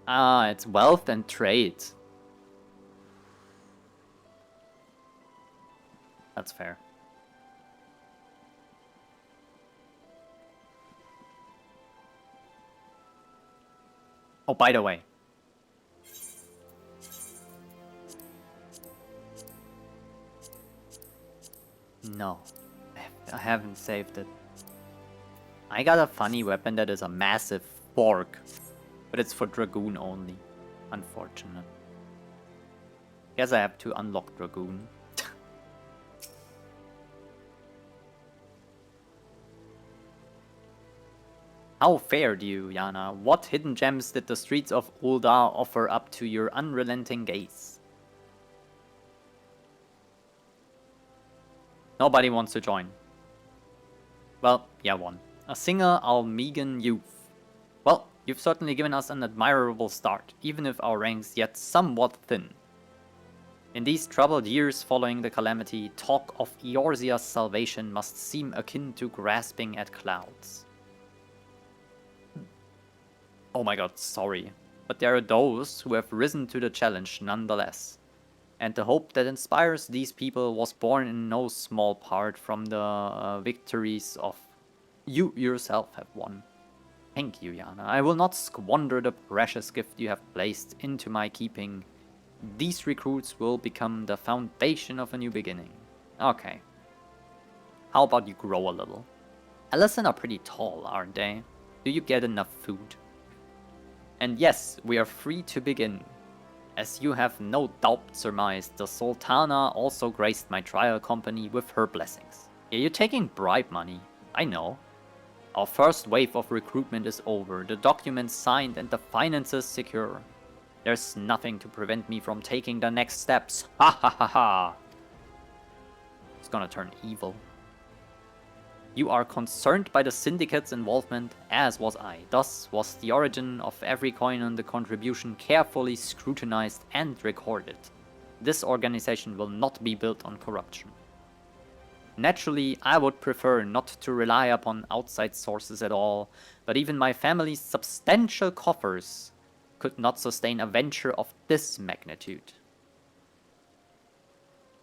Ah, it's wealth and trade. That's fair. Oh, by the way. No, I haven't saved it. I got a funny weapon that is a massive fork, but it's for Dragoon only. Unfortunate. Guess I have to unlock Dragoon. How fared you, Yana? What hidden gems did the streets of Uldar offer up to your unrelenting gaze? Nobody wants to join. Well, yeah, one. A single Almegan youth. Well, You've certainly given us an admirable start, even if our ranks yet somewhat thin. In these troubled years following the calamity, talk of Eorzea's salvation must seem akin to grasping at clouds. Oh my god, sorry. But there are those who have risen to the challenge nonetheless. And the hope that inspires these people was born in no small part from the victories of you yourself have won. Thank you, Yana. I will not squander the precious gift you have placed into my keeping. These recruits will become the foundation of a new beginning. Okay. How about you grow a little? Ellison are pretty tall, aren't they? Do you get enough food? And yes, we are free to begin. As you have no doubt surmised, the Sultana also graced my trial company with her blessings. Yeah, you're taking bribe money. I know. Our first wave of recruitment is over, the documents signed and the finances secure. There's nothing to prevent me from taking the next steps. Ha ha ha ha! It's gonna turn evil. You are concerned by the syndicate's involvement, as was I. Thus was the origin of every coin on the contribution carefully scrutinized and recorded. This organization will not be built on corruption. Naturally, I would prefer not to rely upon outside sources at all, but even my family's substantial coffers could not sustain a venture of this magnitude.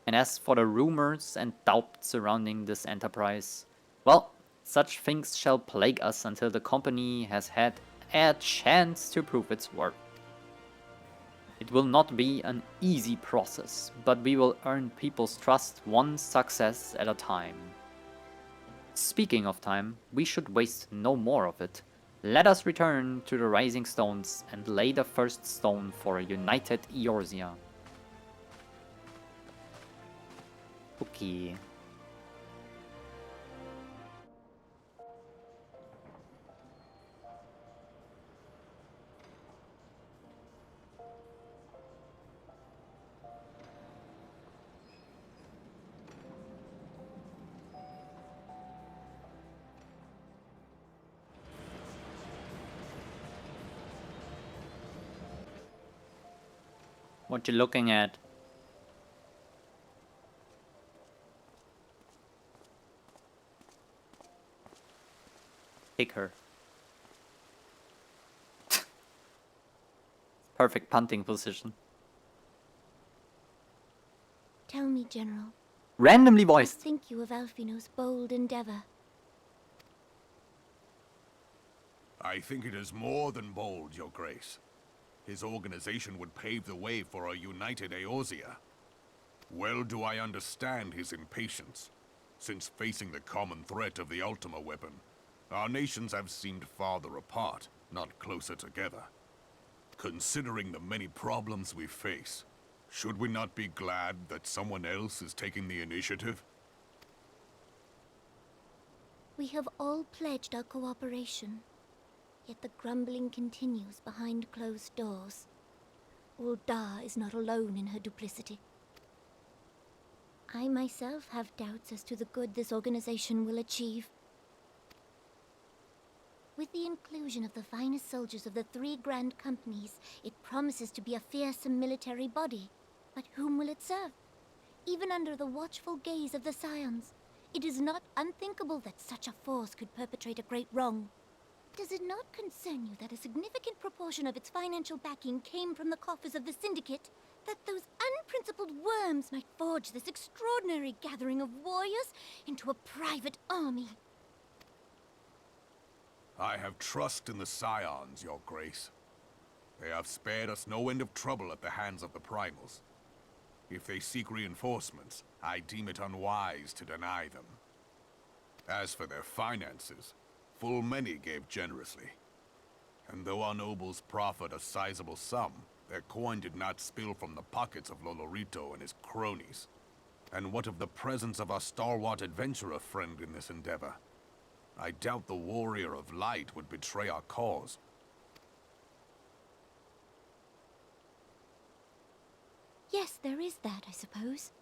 And as for the rumors and doubt surrounding this enterprise, well, such things shall plague us until the company has had a chance to prove its worth. It will not be an easy process, but we will earn people's trust one success at a time. Speaking of time, we should waste no more of it. Let us return to the Rising Stones and lay the first stone for a united Eorzea. Okay. What you looking at? Kick her. Perfect punting position. Tell me, General. Randomly What voiced. think you of Alfino's bold endeavor? I think it is more than bold, Your Grace. His organization would pave the way for a united Eorzea. Well do I understand his impatience, since facing the common threat of the Ultima weapon, our nations have seemed farther apart, not closer together. Considering the many problems we face, should we not be glad that someone else is taking the initiative? We have all pledged our cooperation. Yet the grumbling continues behind closed doors. Ul'dah is not alone in her duplicity. I myself have doubts as to the good this organization will achieve. With the inclusion of the finest soldiers of the 3 grand companies, it promises to be a fearsome military body. But whom will it serve? Even under the watchful gaze of the Scions, it is not unthinkable that such a force could perpetrate a great wrong. Does it not concern you that a significant proportion of its financial backing came from the coffers of the Syndicate? That those unprincipled worms might forge this extraordinary gathering of warriors into a private army? I have trust in the Scions, Your Grace. They have spared us no end of trouble at the hands of the Primals. If they seek reinforcements, I deem it unwise to deny them. As for their finances, full many gave generously. And though our nobles proffered a sizable sum, their coin did not spill from the pockets of Lolorito and his cronies. And what of the presence of our stalwart adventurer friend in this endeavor? I doubt the Warrior of Light would betray our cause. Yes, there is that, I suppose.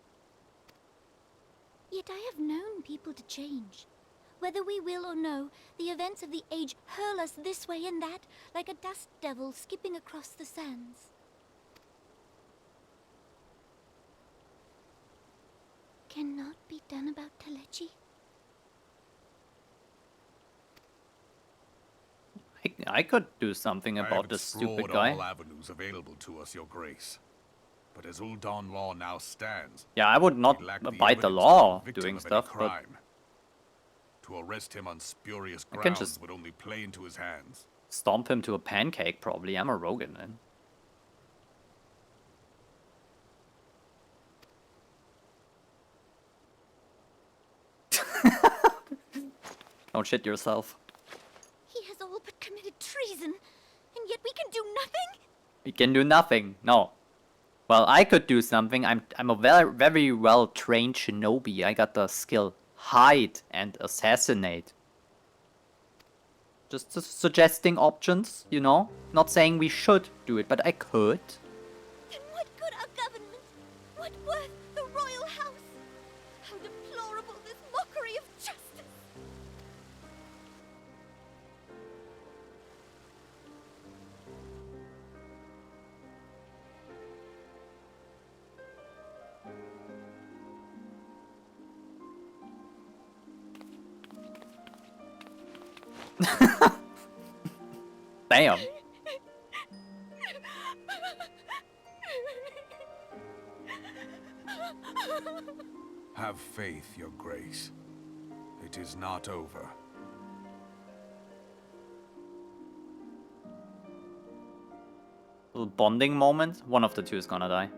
Yet I have known people to change. Whether we will or no, the events of the age hurl us this way and that, like a dust devil skipping across the sands. Cannot be done about Telechi? I could do something I have about this stupid explored guy. all avenues available to us, Your Grace. But as Uldan law now stands, Yeah, I would not we lack abide the evidence law of a victim doing of any stuff, but crime. To arrest him on spurious I can grounds just- would only play into his hands. stomp him to a pancake, probably. I'm a Rogan, then. Don't shit yourself. He has all but committed treason, and yet we can do nothing? We can do nothing. No. Well, I could do something. I'm a very well trained shinobi. I got the skill hide and assassinate. Just suggesting options, you know? Not saying we should do it, but I could. Then what good our government? What worth the royal house? How deplorable this mockery of justice! Damn. Have faith, Your Grace. It is not over. Little bonding moment. One of the two is gonna die.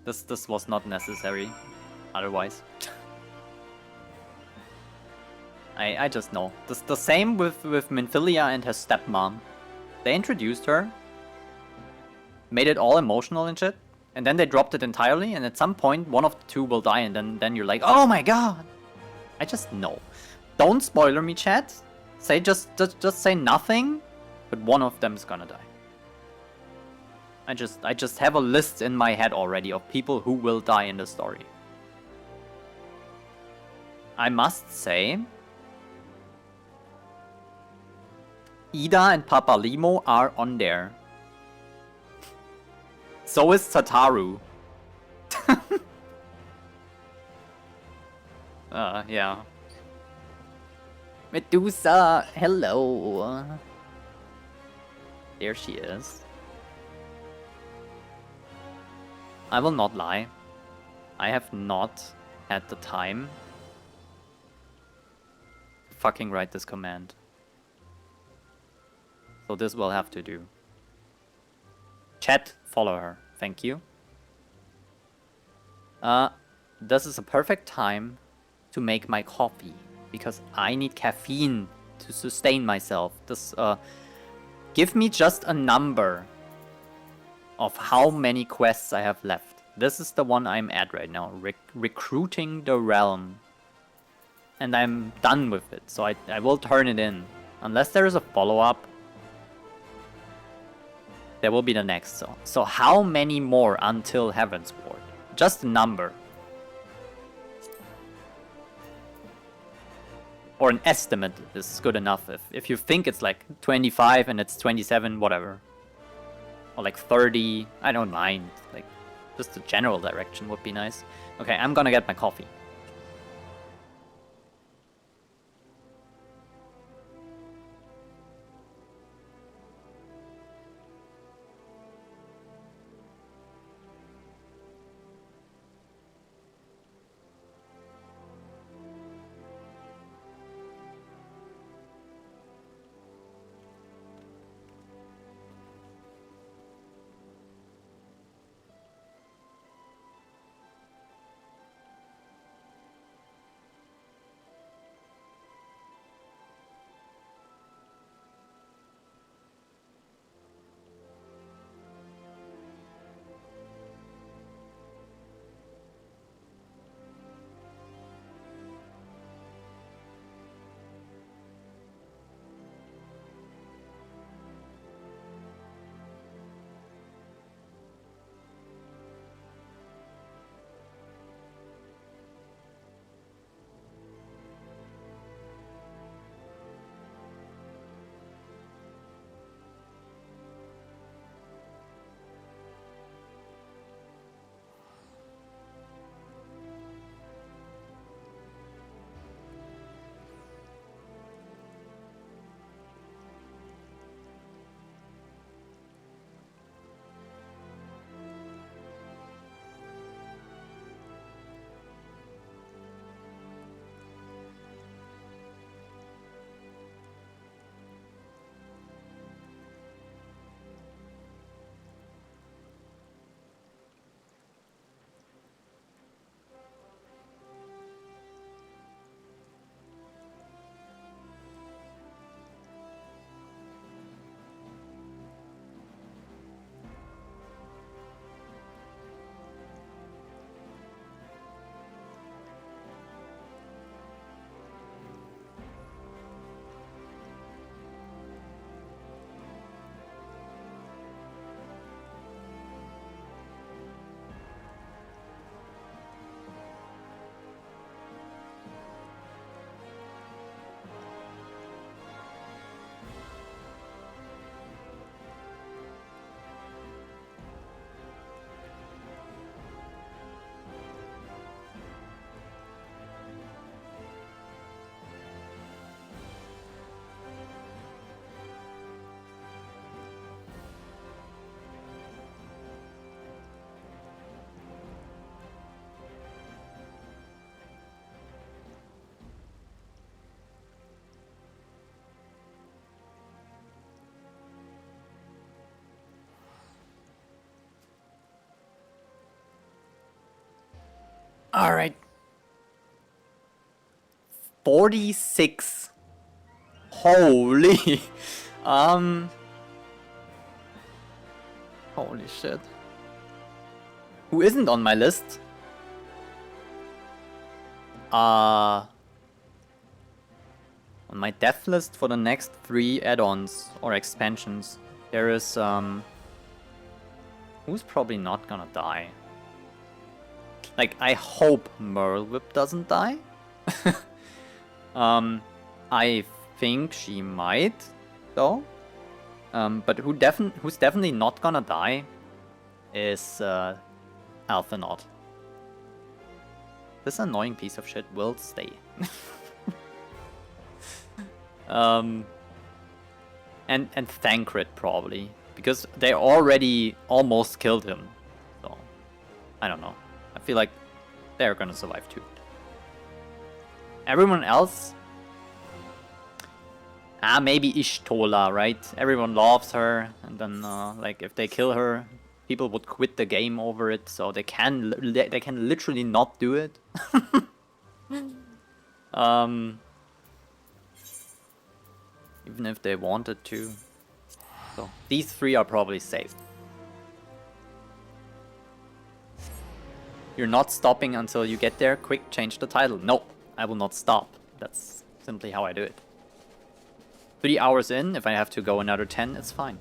This was not necessary. Otherwise. I just know. The same with Minfilia and her stepmom. They introduced her, made it all emotional and shit, and then they dropped it entirely, and at some point one of the two will die, and then you're like, oh my god! I just know. Don't spoiler me, chat. Say just say nothing, but one of them is gonna die. I just have a list in my head already of people who will die in the story. I must say, Ida and Papa Limo are on there. So is Sataru. Yeah. Medusa, hello. There she is. I will not lie. I have not had the time to fucking write this command. So this will have to do. Chat, follow her. Thank you. This is a perfect time to make my coffee, because I need caffeine to sustain myself. This, give me just a number of how many quests I have left. This is the one I'm at right now, recruiting the realm. And I'm done with it, so I will turn it in. Unless there is a follow-up, there will be the next. So how many more until Heavensward? Just a number. Or an estimate is good enough. If you think it's like 25 and it's 27, whatever. Or like 30, I don't mind. Like, just the general direction would be nice. Okay, I'm gonna get my coffee. Alright. 46. Holy. Holy shit. Who isn't on my list? On my death list for the next 3 add-ons or expansions, there is who's probably not gonna die? Like, I hope Merlwhip doesn't die. I think she might, though. But who's definitely not gonna die is Alphinaud. This annoying piece of shit will stay. And Thancred probably, because they already almost killed him. So I don't know. I feel like they're gonna survive too. Everyone else, maybe Ishtola, right? Everyone loves her, and then like if they kill her, people would quit the game over it. So they can literally not do it. Even if they wanted to. So these 3 are probably safe. You're not stopping until you get there. Quick, change the title. No, I will not stop. That's simply how I do it. 3 hours in, if I have to go another 10, it's fine.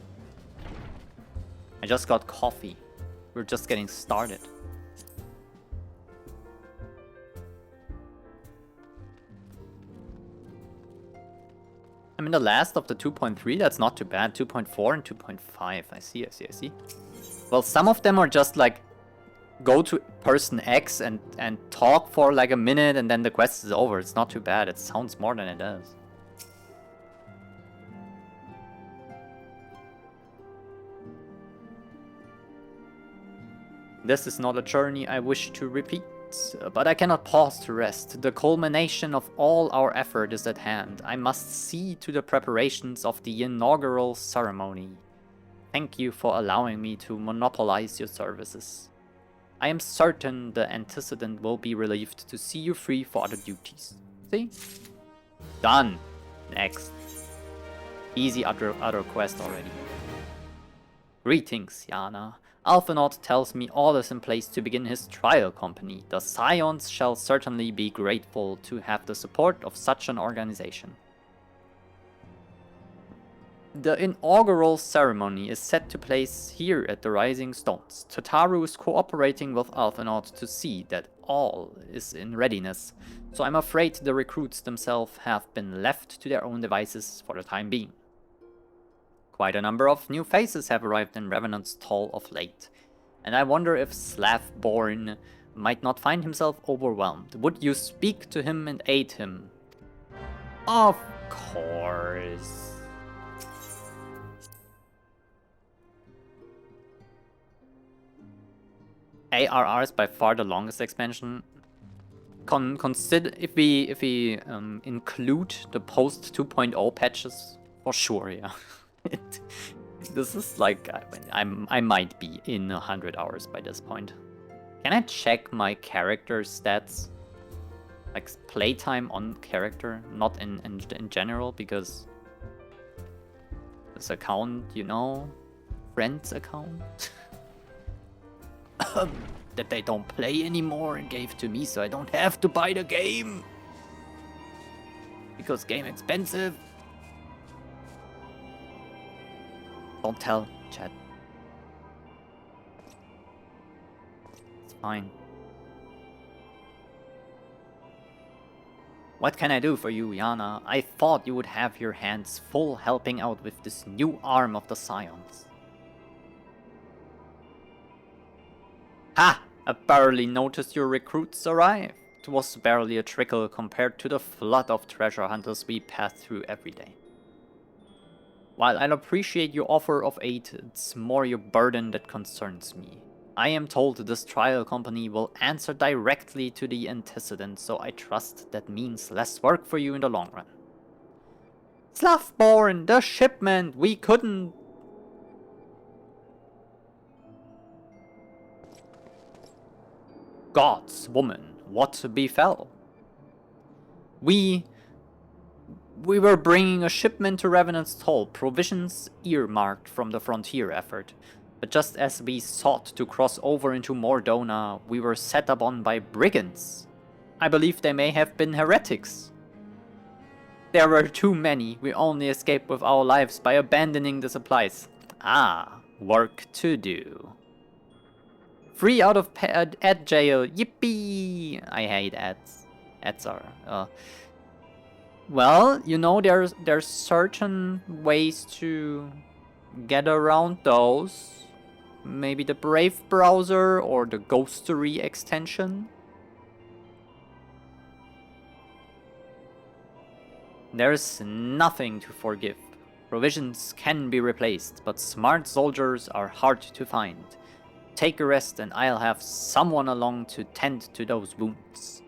I just got coffee. We're just getting started. I'm in the last of the 2.3, that's not too bad. 2.4 and 2.5, I see. Well, some of them are just like, go to person X and talk for like a minute and then the quest is over. It's not too bad, it sounds more than it does. This is not a journey I wish to repeat, but I cannot pause to rest. The culmination of all our effort is at hand. I must see to the preparations of the inaugural ceremony. Thank you for allowing me to monopolize your services. I am certain the antecedent will be relieved to see you free for other duties. See? Done. Next. Easy other quest already. Greetings, Yana. Alphinaud tells me all is in place to begin his trial company. The Scions shall certainly be grateful to have the support of such an organization. The inaugural ceremony is set to place here at the Rising Stones. Tataru is cooperating with Alphinaud to see that all is in readiness, so I'm afraid the recruits themselves have been left to their own devices for the time being. Quite a number of new faces have arrived in Revenant's Toll of late, and I wonder if Slavborn might not find himself overwhelmed. Would you speak to him and aid him? Of course. ARR is by far the longest expansion. Consider if we include the post 2.0 patches, for sure, yeah. This is like I might be in 100 hours by this point. Can I check my character stats, like playtime on character, not in general, because this account, you know, friend's account. That they don't play anymore and gave to me so I don't have to buy the game. Because game expensive. Don't tell, chat. It's fine. What can I do for you, Yana? I thought you would have your hands full helping out with this new arm of the Scions. Ha! I barely noticed your recruits arrive. It was barely a trickle compared to the flood of treasure hunters we pass through every day. While I appreciate your offer of aid, it's more your burden that concerns me. I am told this trial company will answer directly to the antecedent, so I trust that means less work for you in the long run. Slavborn, the shipment, we couldn't... Gods, woman, what befell? We were bringing a shipment to Revenant's Toll, provisions earmarked from the frontier effort. But just as we sought to cross over into Mordona, we were set upon by brigands. I believe they may have been heretics. There were too many. We only escaped with our lives by abandoning the supplies. Ah, work to do. Free out of ad jail. Yippee! I hate ads. Ads are... Well, you know, there's certain ways to get around those. Maybe the Brave browser or the Ghostery extension. There's nothing to forgive. Provisions can be replaced, but smart soldiers are hard to find. Take a rest and I'll have someone along to tend to those wounds.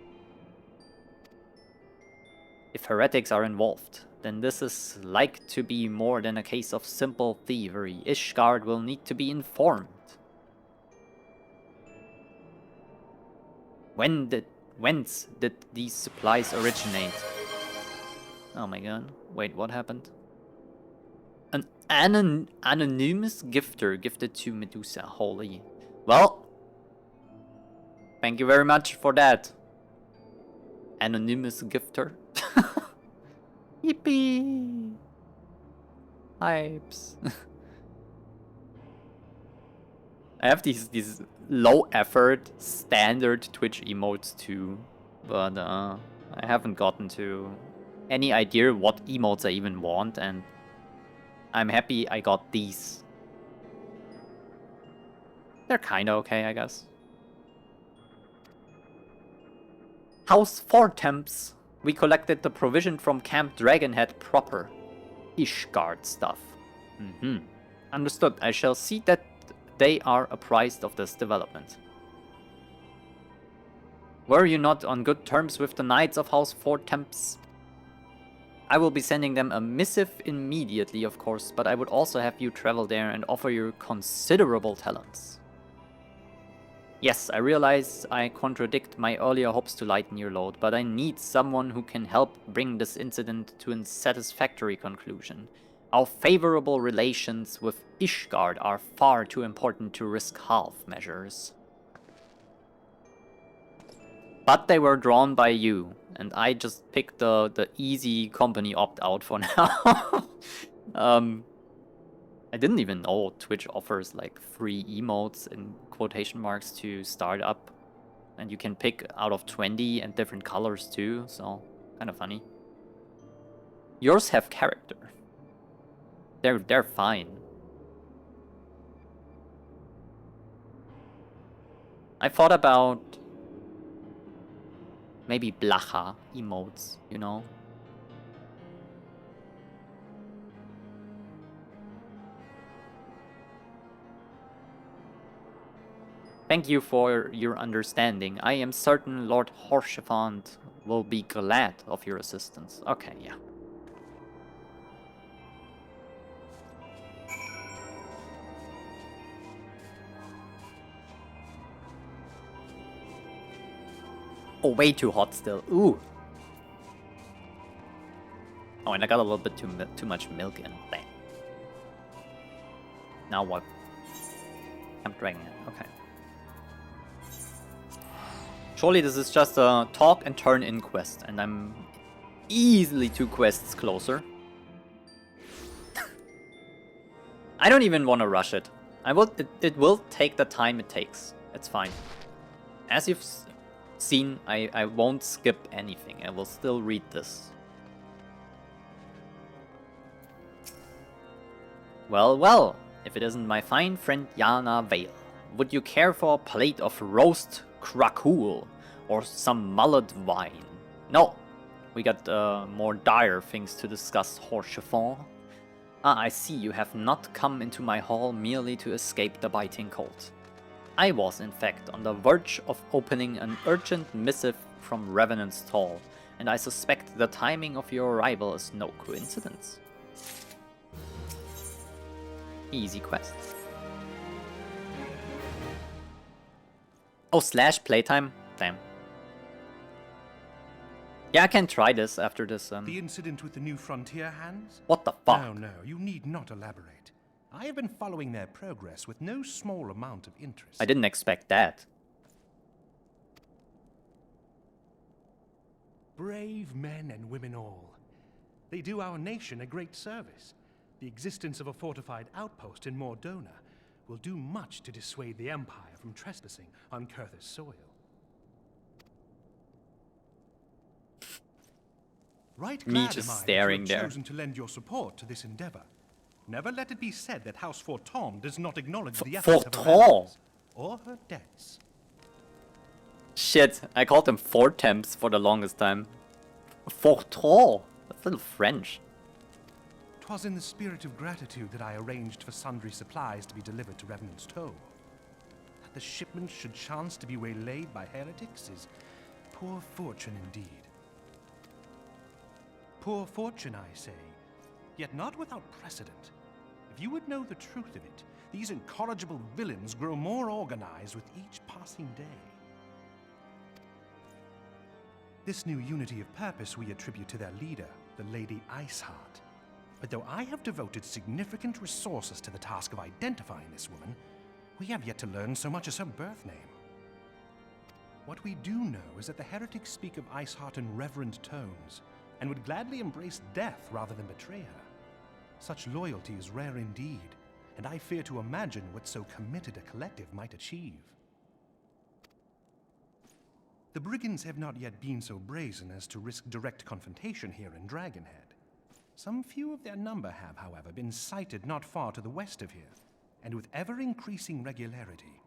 If heretics are involved, then this is like to be more than a case of simple thievery. Ishgard will need to be informed. Whence did these supplies originate? Oh my god. Wait, what happened? An anonymous gifter gifted to Medusa. Holy. Well, thank you very much for that. Anonymous gifter. Yippee! Hypes. I have these low effort standard Twitch emotes too, but I haven't gotten to any idea what emotes I even want, and I'm happy I got these. They're kinda okay, I guess. House 4 Temps. We collected the provision from Camp Dragonhead proper. Ishgard stuff. Understood. I shall see that they are apprised of this development. Were you not on good terms with the Knights of House 4 Temps? I will be sending them a missive immediately, of course, but I would also have you travel there and offer your considerable talents. Yes, I realize I contradict my earlier hopes to lighten your load, but I need someone who can help bring this incident to a satisfactory conclusion. Our favorable relations with Ishgard are far too important to risk half measures. But they were drawn by you, and I just picked the easy company opt-out for now. I didn't even know Twitch offers like free emotes in quotation marks to start up. And you can pick out of 20 and different colors too, so kind of funny. Yours have character. They're fine. I thought about maybe Blacha emotes, you know? Thank you for your understanding. I am certain Lord Horshafant will be glad of your assistance. Okay, yeah. Oh, way too hot still. Ooh. Oh, and I got a little bit too much milk in. Bang. Now what? I'm dragging it. Okay. Surely this is just a talk and turn in quest, and I'm easily 2 quests closer. I don't even want to rush it. It will take the time it takes. It's fine. As you've seen, I won't skip anything. I will still read this. Well, well, if it isn't my fine friend Yana Vale. Would you care for a plate of roast Krakool or some mullet wine? No, we got more dire things to discuss, Horshafon. Ah, I see you have not come into my hall merely to escape the biting cold. I was, in fact, on the verge of opening an urgent missive from Revenant's Toll, and I suspect the timing of your arrival is no coincidence. Easy quest. Oh, / playtime? Damn. Yeah, I can try this after this. The incident with the new frontier hands? What the fuck? No, no, you need not elaborate. I have been following their progress with no small amount of interest. I didn't expect that. Brave men and women all. They do our nation a great service. The existence of a fortified outpost in Mordona will do much to dissuade the Empire from trespassing on Kurth's soil. Right Me glad just am I that staring you there. have chosen to lend your support to this endeavor. Never let it be said that House Forton does not acknowledge the efforts of her Forton? relatives or her debts. Shit, I called them Fortemps for the longest time. Forton! That's a little French. 'Twas in the spirit of gratitude that I arranged for sundry supplies to be delivered to Revenant's Toe. That the shipment should chance to be waylaid by heretics is poor fortune indeed. Poor fortune, I say, yet not without precedent. If you would know the truth of it, these incorrigible villains grow more organized with each passing day. This new unity of purpose we attribute to their leader, the Lady Iceheart. But though I have devoted significant resources to the task of identifying this woman, we have yet to learn so much as her birth name. What we do know is that the heretics speak of Iceheart in reverent tones, and would gladly embrace death rather than betray her. Such loyalty is rare indeed, and I fear to imagine what so committed a collective might achieve. The brigands have not yet been so brazen as to risk direct confrontation here in Dragonhead. Some few of their number have, however, been sighted not far to the west of here, and with ever-increasing regularity.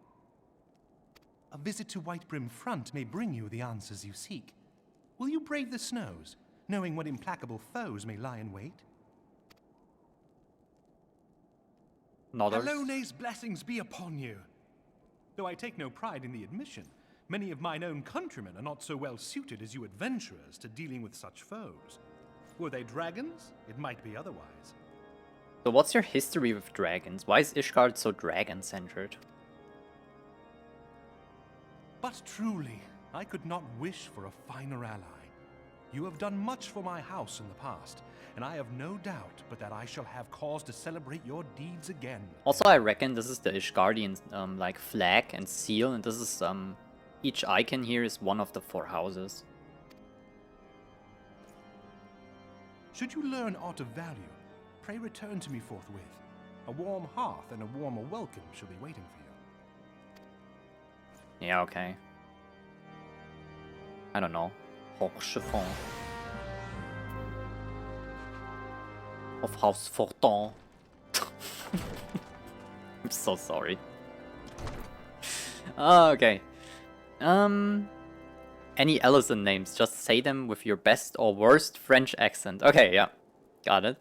A visit to Whitebrim Front may bring you the answers you seek. Will you brave the snows, knowing what implacable foes may lie in wait? Nodders. Alone's blessings be upon you. Though I take no pride in the admission, many of mine own countrymen are not so well suited as you adventurers to dealing with such foes. Were they dragons? It might be otherwise. So what's your history with dragons? Why is Ishgard so dragon-centered? But truly, I could not wish for a finer ally. You have done much for my house in the past, and I have no doubt but that I shall have cause to celebrate your deeds again. Also, I reckon this is the Ishgardian like flag and seal, and this is each icon here is one of the 4 houses. Should you learn aught of value, pray return to me forthwith. A warm hearth and a warmer welcome shall be waiting for you. Yeah, okay. I don't know. Hochchiffon. Of House Forton. I'm so sorry. Okay. Any Ellison names, just say them with your best or worst French accent. Okay, yeah. Got it.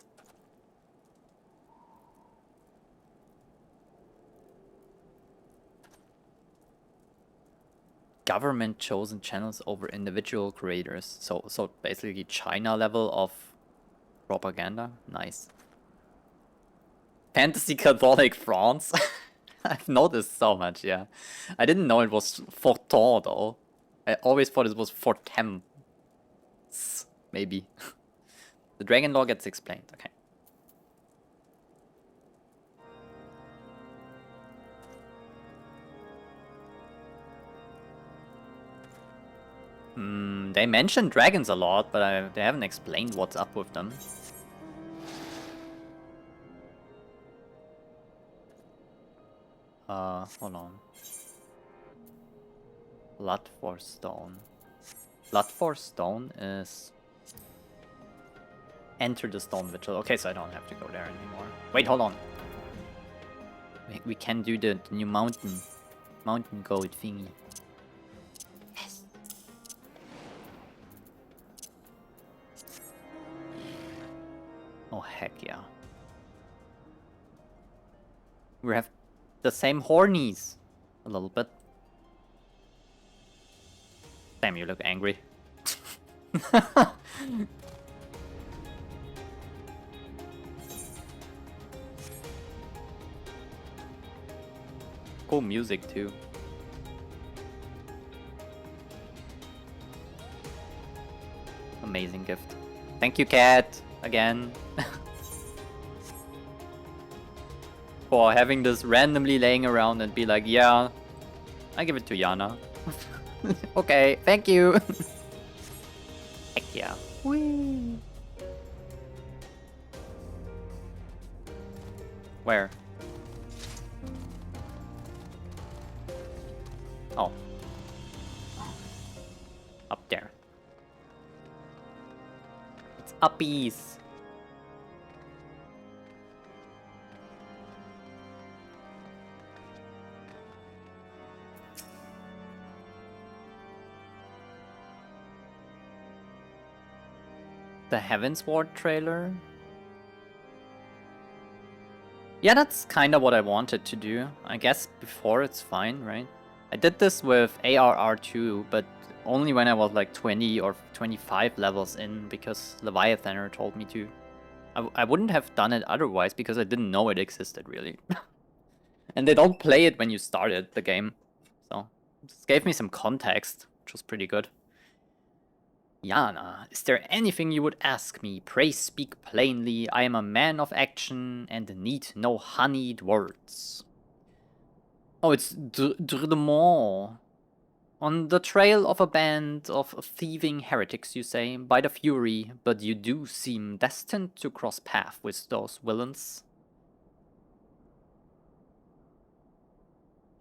Government chosen channels over individual creators. So basically China level of propaganda. Nice. Fantasy Catholic France. I've noticed so much, yeah. I didn't know it was Forton though. I always thought it was Fortem. Maybe. The dragon law gets explained, okay. They mention dragons a lot, but they haven't explained what's up with them. Hold on. Blood for Stone. Blood for Stone is... Enter the Stone Vigil. Okay, so I don't have to go there anymore. Wait, hold on. We can do the new mountain goat thingy. Yes. Oh, heck yeah. We have the same hornies. A little bit. Damn, you look angry. Cool music too. The Amazing gift. Thank you, cat, again. For having this randomly laying around and be like, yeah, I give it to Yana. Okay, thank you. Heck yeah. Whee. Where? Oh. Up there. It's uppies. The Heavensward trailer? Yeah, that's kind of what I wanted to do. I guess before it's fine, right? I did this with ARR2, but only when I was like 20 or 25 levels in, because Leviathaner told me to. I wouldn't have done it otherwise, because I didn't know it existed, really. And they don't play it when you started the game. So, this gave me some context, which was pretty good. Yana, is there anything you would ask me? Pray speak plainly. I am a man of action and need no honeyed words. Oh, it's Drdemont. On the trail of a band of thieving heretics, you say, by the Fury, but you do seem destined to cross path with those villains.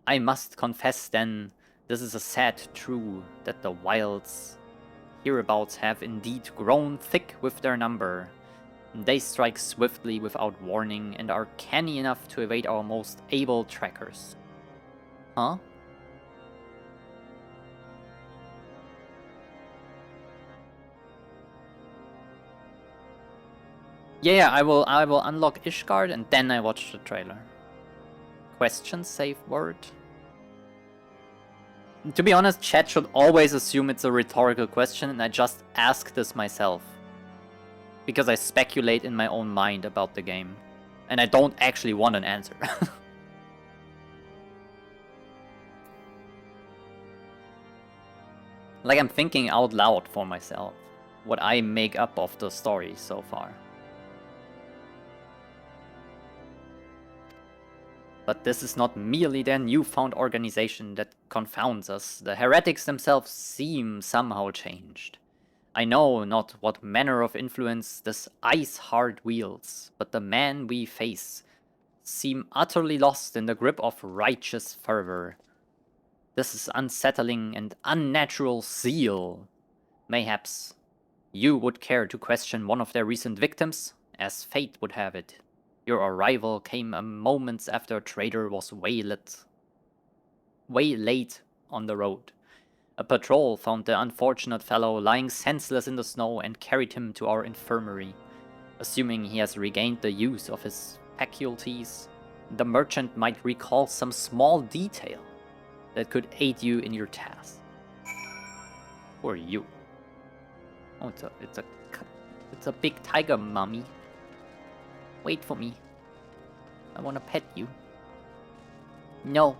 I must confess then, this is a sad truth that the wilds hereabouts have indeed grown thick with their number. They strike swiftly without warning and are canny enough to evade our most able trackers. Huh? Yeah, I will unlock Ishgard and then I watch the trailer. Question, safe word? To be honest, chat should always assume it's a rhetorical question and I just ask this myself. Because I speculate in my own mind about the game. And I don't actually want an answer. Like I'm thinking out loud for myself. What I make up of the story so far. But this is not merely their newfound organization that confounds us. The heretics themselves seem somehow changed. I know not what manner of influence this ice heart wields, but the men we face seem utterly lost in the grip of righteous fervor. This is unsettling and unnatural zeal. Mayhaps you would care to question one of their recent victims, as fate would have it. Your arrival came a moments after a trader was waylaid on the road. A patrol found the unfortunate fellow lying senseless in the snow and carried him to our infirmary. Assuming he has regained the use of his faculties, the merchant might recall some small detail that could aid you in your task. Who are you? Oh, it's a big tiger, mommy. Wait for me. I want to pet you. No.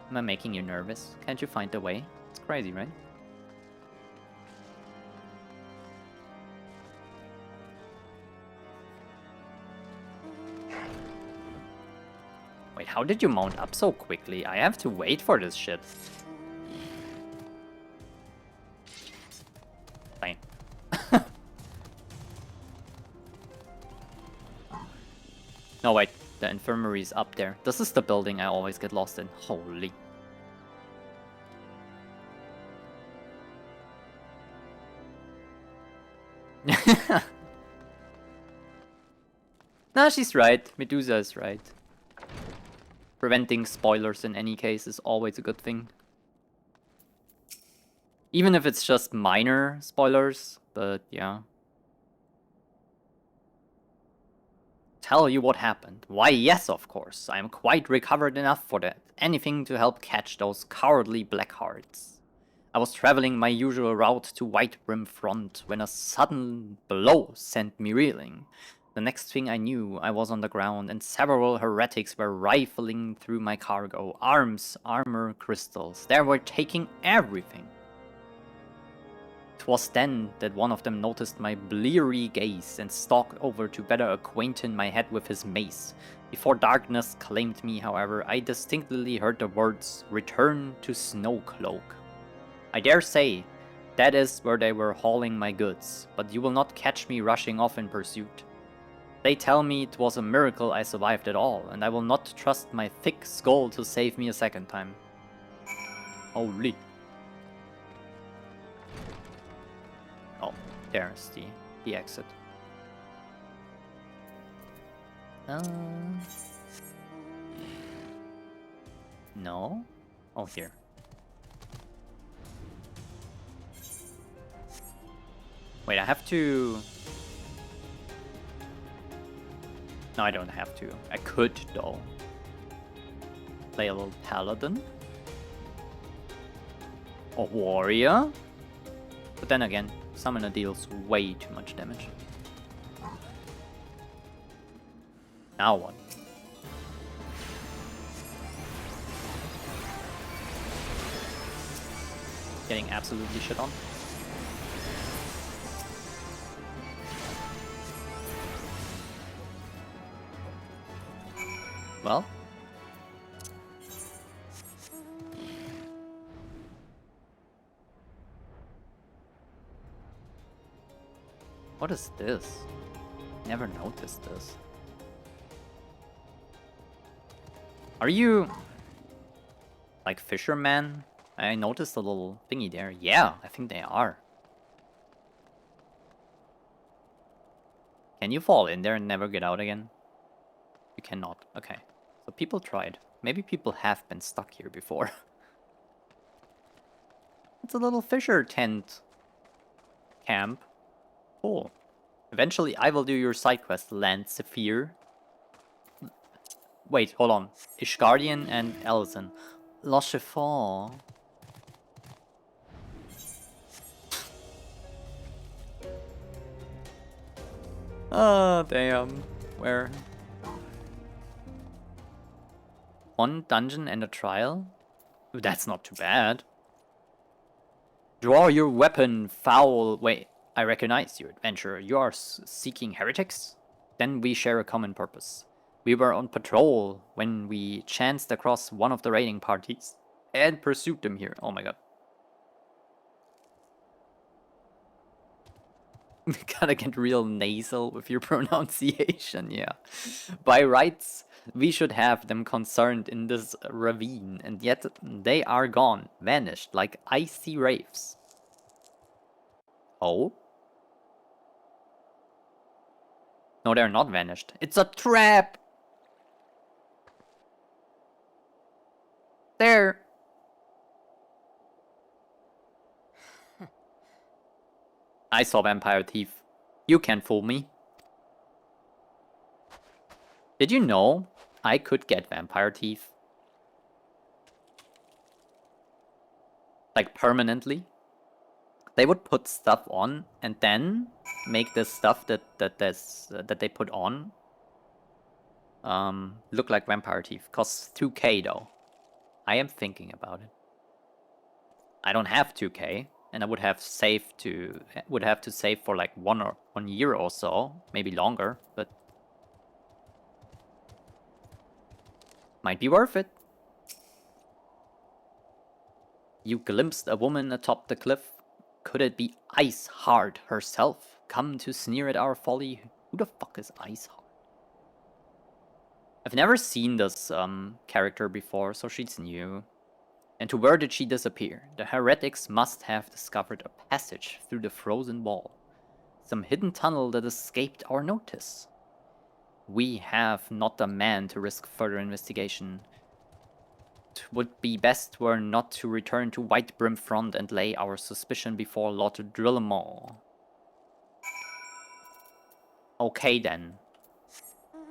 Am I making you nervous? Can't you find the way? It's crazy, right? Wait, how did you mount up so quickly? I have to wait for this shit. Fine. No, wait. The infirmary is up there. This is the building I always get lost in. Holy. No, she's right. Medusa is right. Preventing spoilers in any case is always a good thing. Even if it's just minor spoilers, but yeah. Tell you what happened. Why, yes, of course. I am quite recovered enough for that. Anything to help catch those cowardly blackhearts. I was traveling my usual route to White Brim Front when a sudden blow sent me reeling. The next thing I knew, I was on the ground and several heretics were rifling through my cargo. Arms, armor, crystals. They were taking everything. 'Twas then that one of them noticed my bleary gaze and stalked over to better acquaint my head with his mace. Before darkness claimed me, however, I distinctly heard the words, "Return to Snowcloak." I dare say that is where they were hauling my goods, but you will not catch me rushing off in pursuit. They tell me it was a miracle I survived at all, and I will not trust my thick skull to save me a second time. Holy. Oh, there's the exit. No? Oh, here. Wait, I have to... No, I don't have to. I could, though. Play a little paladin. Or warrior. But then again, summoner deals way too much damage. Now what? Getting absolutely shit on. Well. What is this? Never noticed this. Are you like fishermen? I noticed a little thingy there. Yeah, I think they are. Can you fall in there and never get out again? You cannot. Okay. So people tried. Maybe people have been stuck here before. It's a little fisher tent camp. Cool. Eventually I will do your side quest, Land Zephyr. Wait, hold on. Ishgardian and Elzen. La Chiffon. Oh, damn. Where? One dungeon and a trial? That's not too bad. Draw your weapon, foul. Wait, I recognize you, adventurer. You are seeking heretics? Then we share a common purpose. We were on patrol when we chanced across one of the raiding parties and pursued them here. Oh my god. Gotta get real nasal with your pronunciation, yeah. By rights, we should have them concerned in this ravine, and yet they are gone, vanished like icy wraiths. Oh? No, they're not vanished. It's a trap! There! I saw Vampire Thief. You can't fool me. Did you know I could get Vampire Thief? Like permanently? They would put stuff on and then make this stuff that they put on look like Vampire Thief. Costs 2k though. I am thinking about it. I don't have 2k. And I would have to save for like 1 year or so, maybe longer, but might be worth it. You glimpsed a woman atop the cliff. Could it be Iceheart herself, come to sneer at our folly? Who the fuck is Iceheart? I've never seen this character before, so she's new. And to where did she disappear? The heretics must have discovered a passage through the frozen wall. Some hidden tunnel that escaped our notice. We have not the man to risk further investigation. It would be best were not to return to White Brim Front and lay our suspicion before Lord Drillemont. Okay then.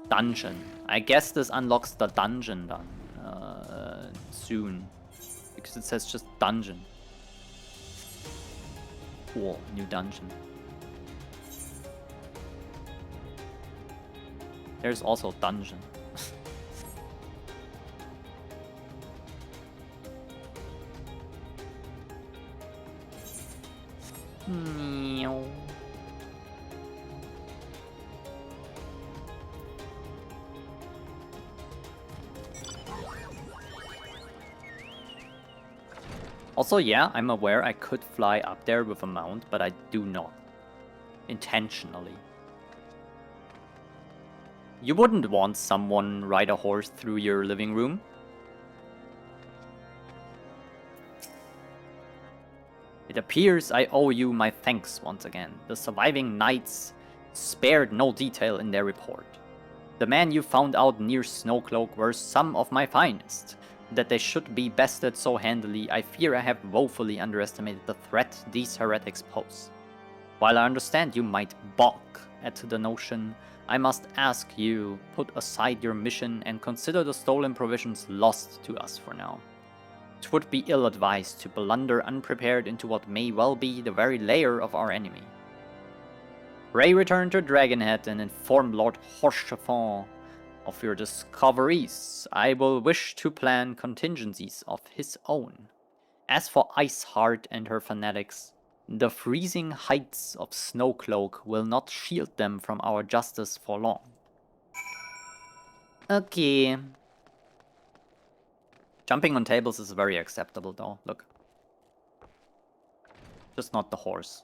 Dungeon. I guess this unlocks the dungeon then. Soon. Because it says just dungeon. Cool, new dungeon. There's also dungeon. Meow. Also, yeah, I'm aware I could fly up there with a mount, but I do not. Intentionally. You wouldn't want someone ride a horse through your living room. It appears I owe you my thanks once again. The surviving knights spared no detail in their report. The men you found out near Snowcloak were some of my finest. That they should be bested so handily, I fear I have woefully underestimated the threat these heretics pose. While I understand you might balk at the notion, I must ask you put aside your mission and consider the stolen provisions lost to us for now. It would be ill-advised to blunder unprepared into what may well be the very lair of our enemy. Pray return to Dragonhead and inform Lord Horchefant of your discoveries. I will wish to plan contingencies of his own. As for Iceheart and her fanatics, the freezing heights of Snowcloak will not shield them from our justice for long. Okay. Jumping on tables is very acceptable though, look. Just not the horse.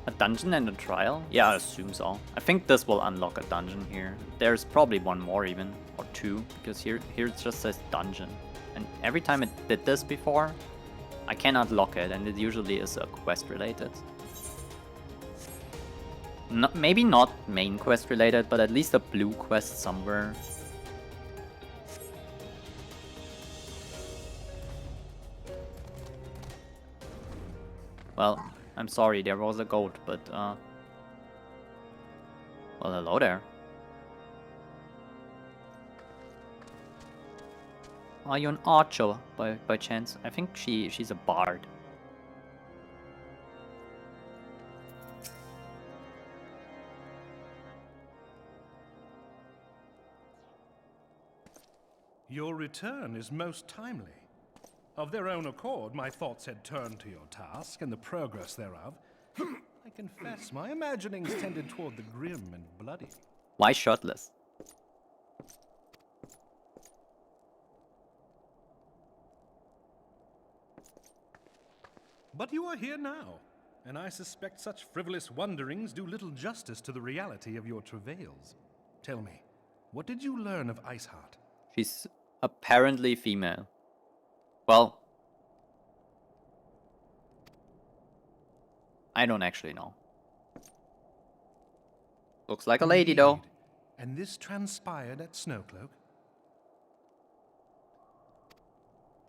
A dungeon and a trial? Yeah, I assume so. I think this will unlock a dungeon here. There's probably one more even, or two, because here it just says dungeon. And every time it did this before, I cannot lock it, and it usually is a quest related. No, maybe not main quest related, but at least a blue quest somewhere. Well, I'm sorry, there was a goat, but well, hello there. Are you an archer by chance? I think she's a bard. Your return is most timely. Of their own accord, my thoughts had turned to your task and the progress thereof. I confess, my imaginings tended toward the grim and bloody. Why shirtless? But you are here now, and I suspect such frivolous wonderings do little justice to the reality of your travails. Tell me, what did you learn of Iceheart? She's apparently female. Well, I don't actually know. Looks like a lady though. Indeed. And this transpired at Snowcloak?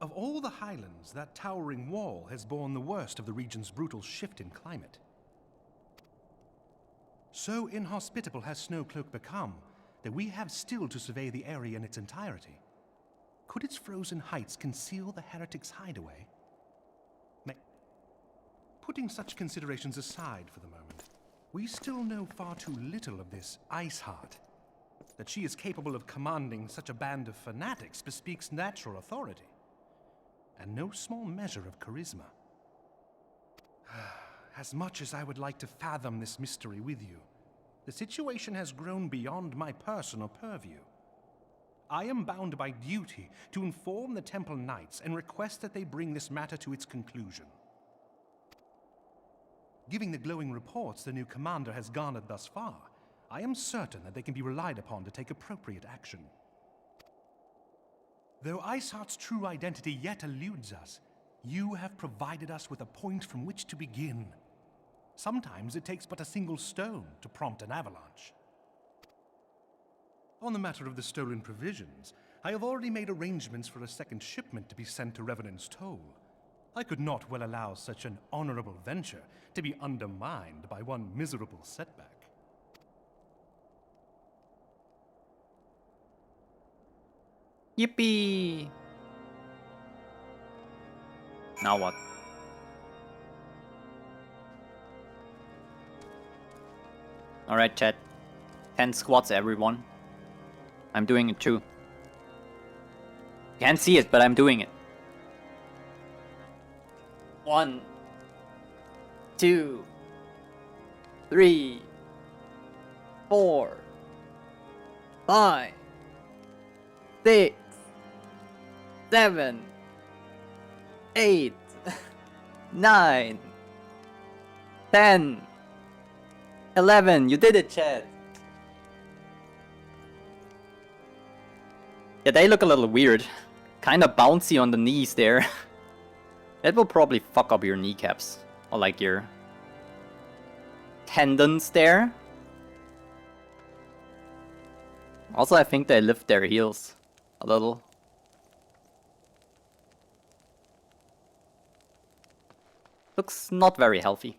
Of all the highlands, that towering wall has borne the worst of the region's brutal shift in climate. So inhospitable has Snowcloak become that we have still to survey the area in its entirety. Could its frozen heights conceal the heretics' hideaway? Putting such considerations aside for the moment, we still know far too little of this Iceheart. That she is capable of commanding such a band of fanatics bespeaks natural authority, and no small measure of charisma. As much as I would like to fathom this mystery with you, the situation has grown beyond my personal purview. I am bound by duty to inform the Temple Knights and request that they bring this matter to its conclusion. Given the glowing reports the new commander has garnered thus far, I am certain that they can be relied upon to take appropriate action. Though Iceheart's true identity yet eludes us, you have provided us with a point from which to begin. Sometimes it takes but a single stone to prompt an avalanche. On the matter of the stolen provisions, I have already made arrangements for a second shipment to be sent to Revenant's Toll. I could not well allow such an honorable venture to be undermined by one miserable setback. Yippee! Now what? Alright, chat. 10 squats, everyone. I'm doing it too. Can't see it, but I'm doing it. 1, 2, 3, 4, 5, 6, 7, 8, 9, 10, 11. You did it, Chad. Yeah, they look a little weird. Kinda bouncy on the knees there. That will probably fuck up your kneecaps. Or like your tendons there. Also, I think they lift their heels a little. Looks not very healthy.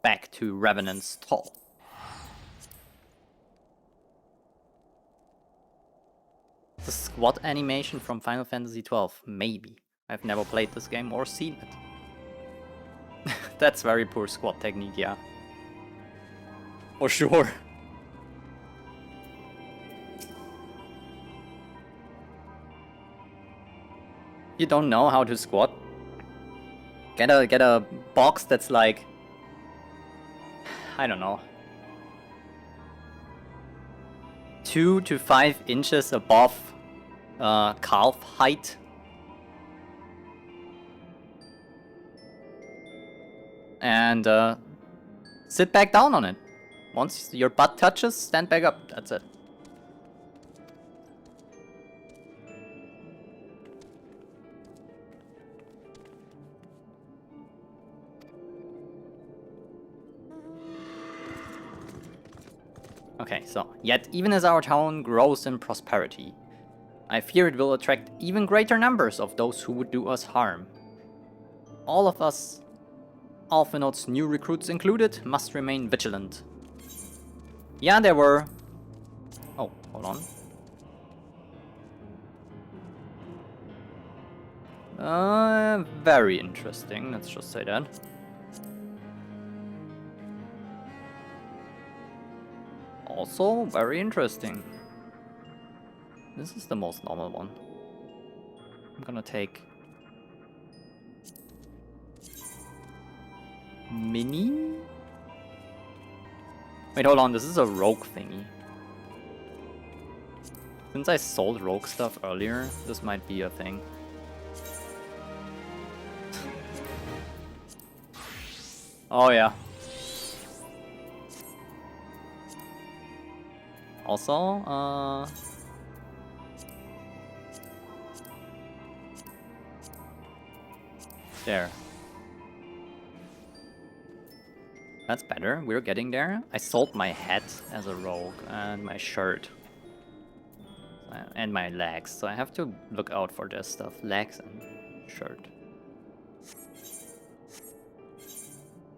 Back to Revenant's Toll. The squat animation from Final Fantasy XII. Maybe. I've never played this game or seen it. That's very poor squat technique, yeah. For sure. You don't know how to squat? Get a box that's like, I don't know, 2 to 5 inches above calf height. And sit back down on it. Once your butt touches, stand back up. That's it. Okay, so, yet even as our town grows in prosperity, I fear it will attract even greater numbers of those who would do us harm. All of us, Alphinaud's new recruits included, must remain vigilant. Yeah, there were... Oh, hold on. Very interesting, let's just say that. Also, very interesting. This is the most normal one. I'm gonna take... Mini? Wait, hold on, this is a rogue thingy. Since I sold rogue stuff earlier, this might be a thing. Oh yeah. Also, there. That's better, we're getting there. I sold my hat as a rogue and my shirt. And my legs, so I have to look out for this stuff. Legs and shirt.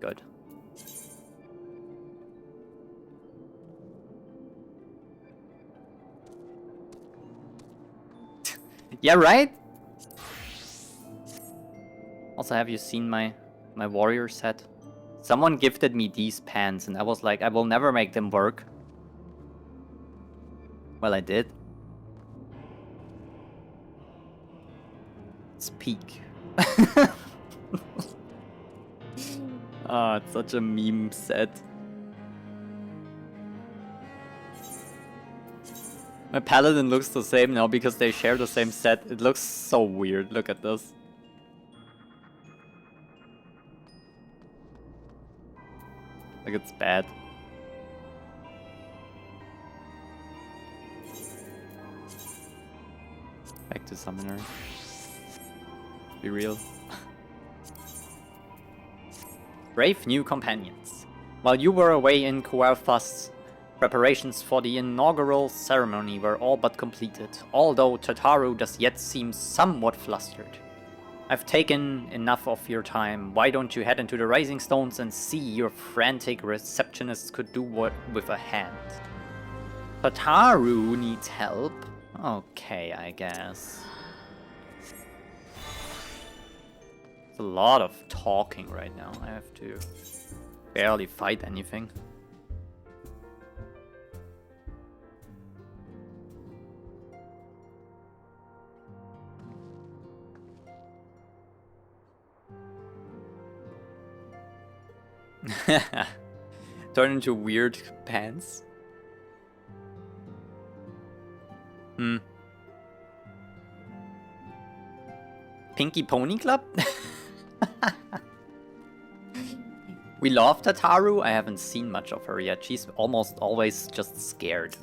Good. Yeah, right? Also, have you seen my warrior set? Someone gifted me these pants and I was like, I will never make them work. Well, I did. It's peak. Ah, it's such a meme set. My paladin looks the same now because they share the same set. It looks so weird. Look at this. Like, it's bad. Back to summoner. Be real. Brave new companions. While you were away in Kuel'thas, preparations for the inaugural ceremony were all but completed, although Tataru does yet seem somewhat flustered. I've taken enough of your time. Why don't you head into the Rising Stones and see your frantic receptionists could do what with a hand? Tataru needs help. Okay, I guess. It's a lot of talking right now. I have to barely fight anything. Turn into weird pants. Pinky Pony Club? We love Tataru. I haven't seen much of her yet. She's almost always just scared.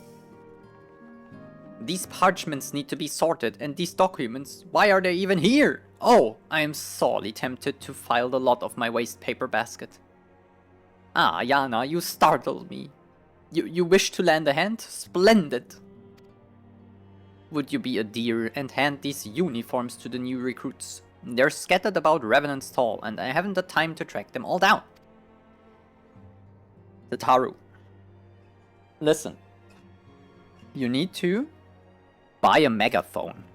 These parchments need to be sorted, and these documents, why are they even here? Oh, I am sorely tempted to file the lot of my waste paper basket. Ah, Yana, you startled me. You wish to lend a hand? Splendid. Would you be a dear and hand these uniforms to the new recruits? They're scattered about Revenant's Hall, and I haven't the time to track them all down. Tataru. Listen. You need to buy a megaphone.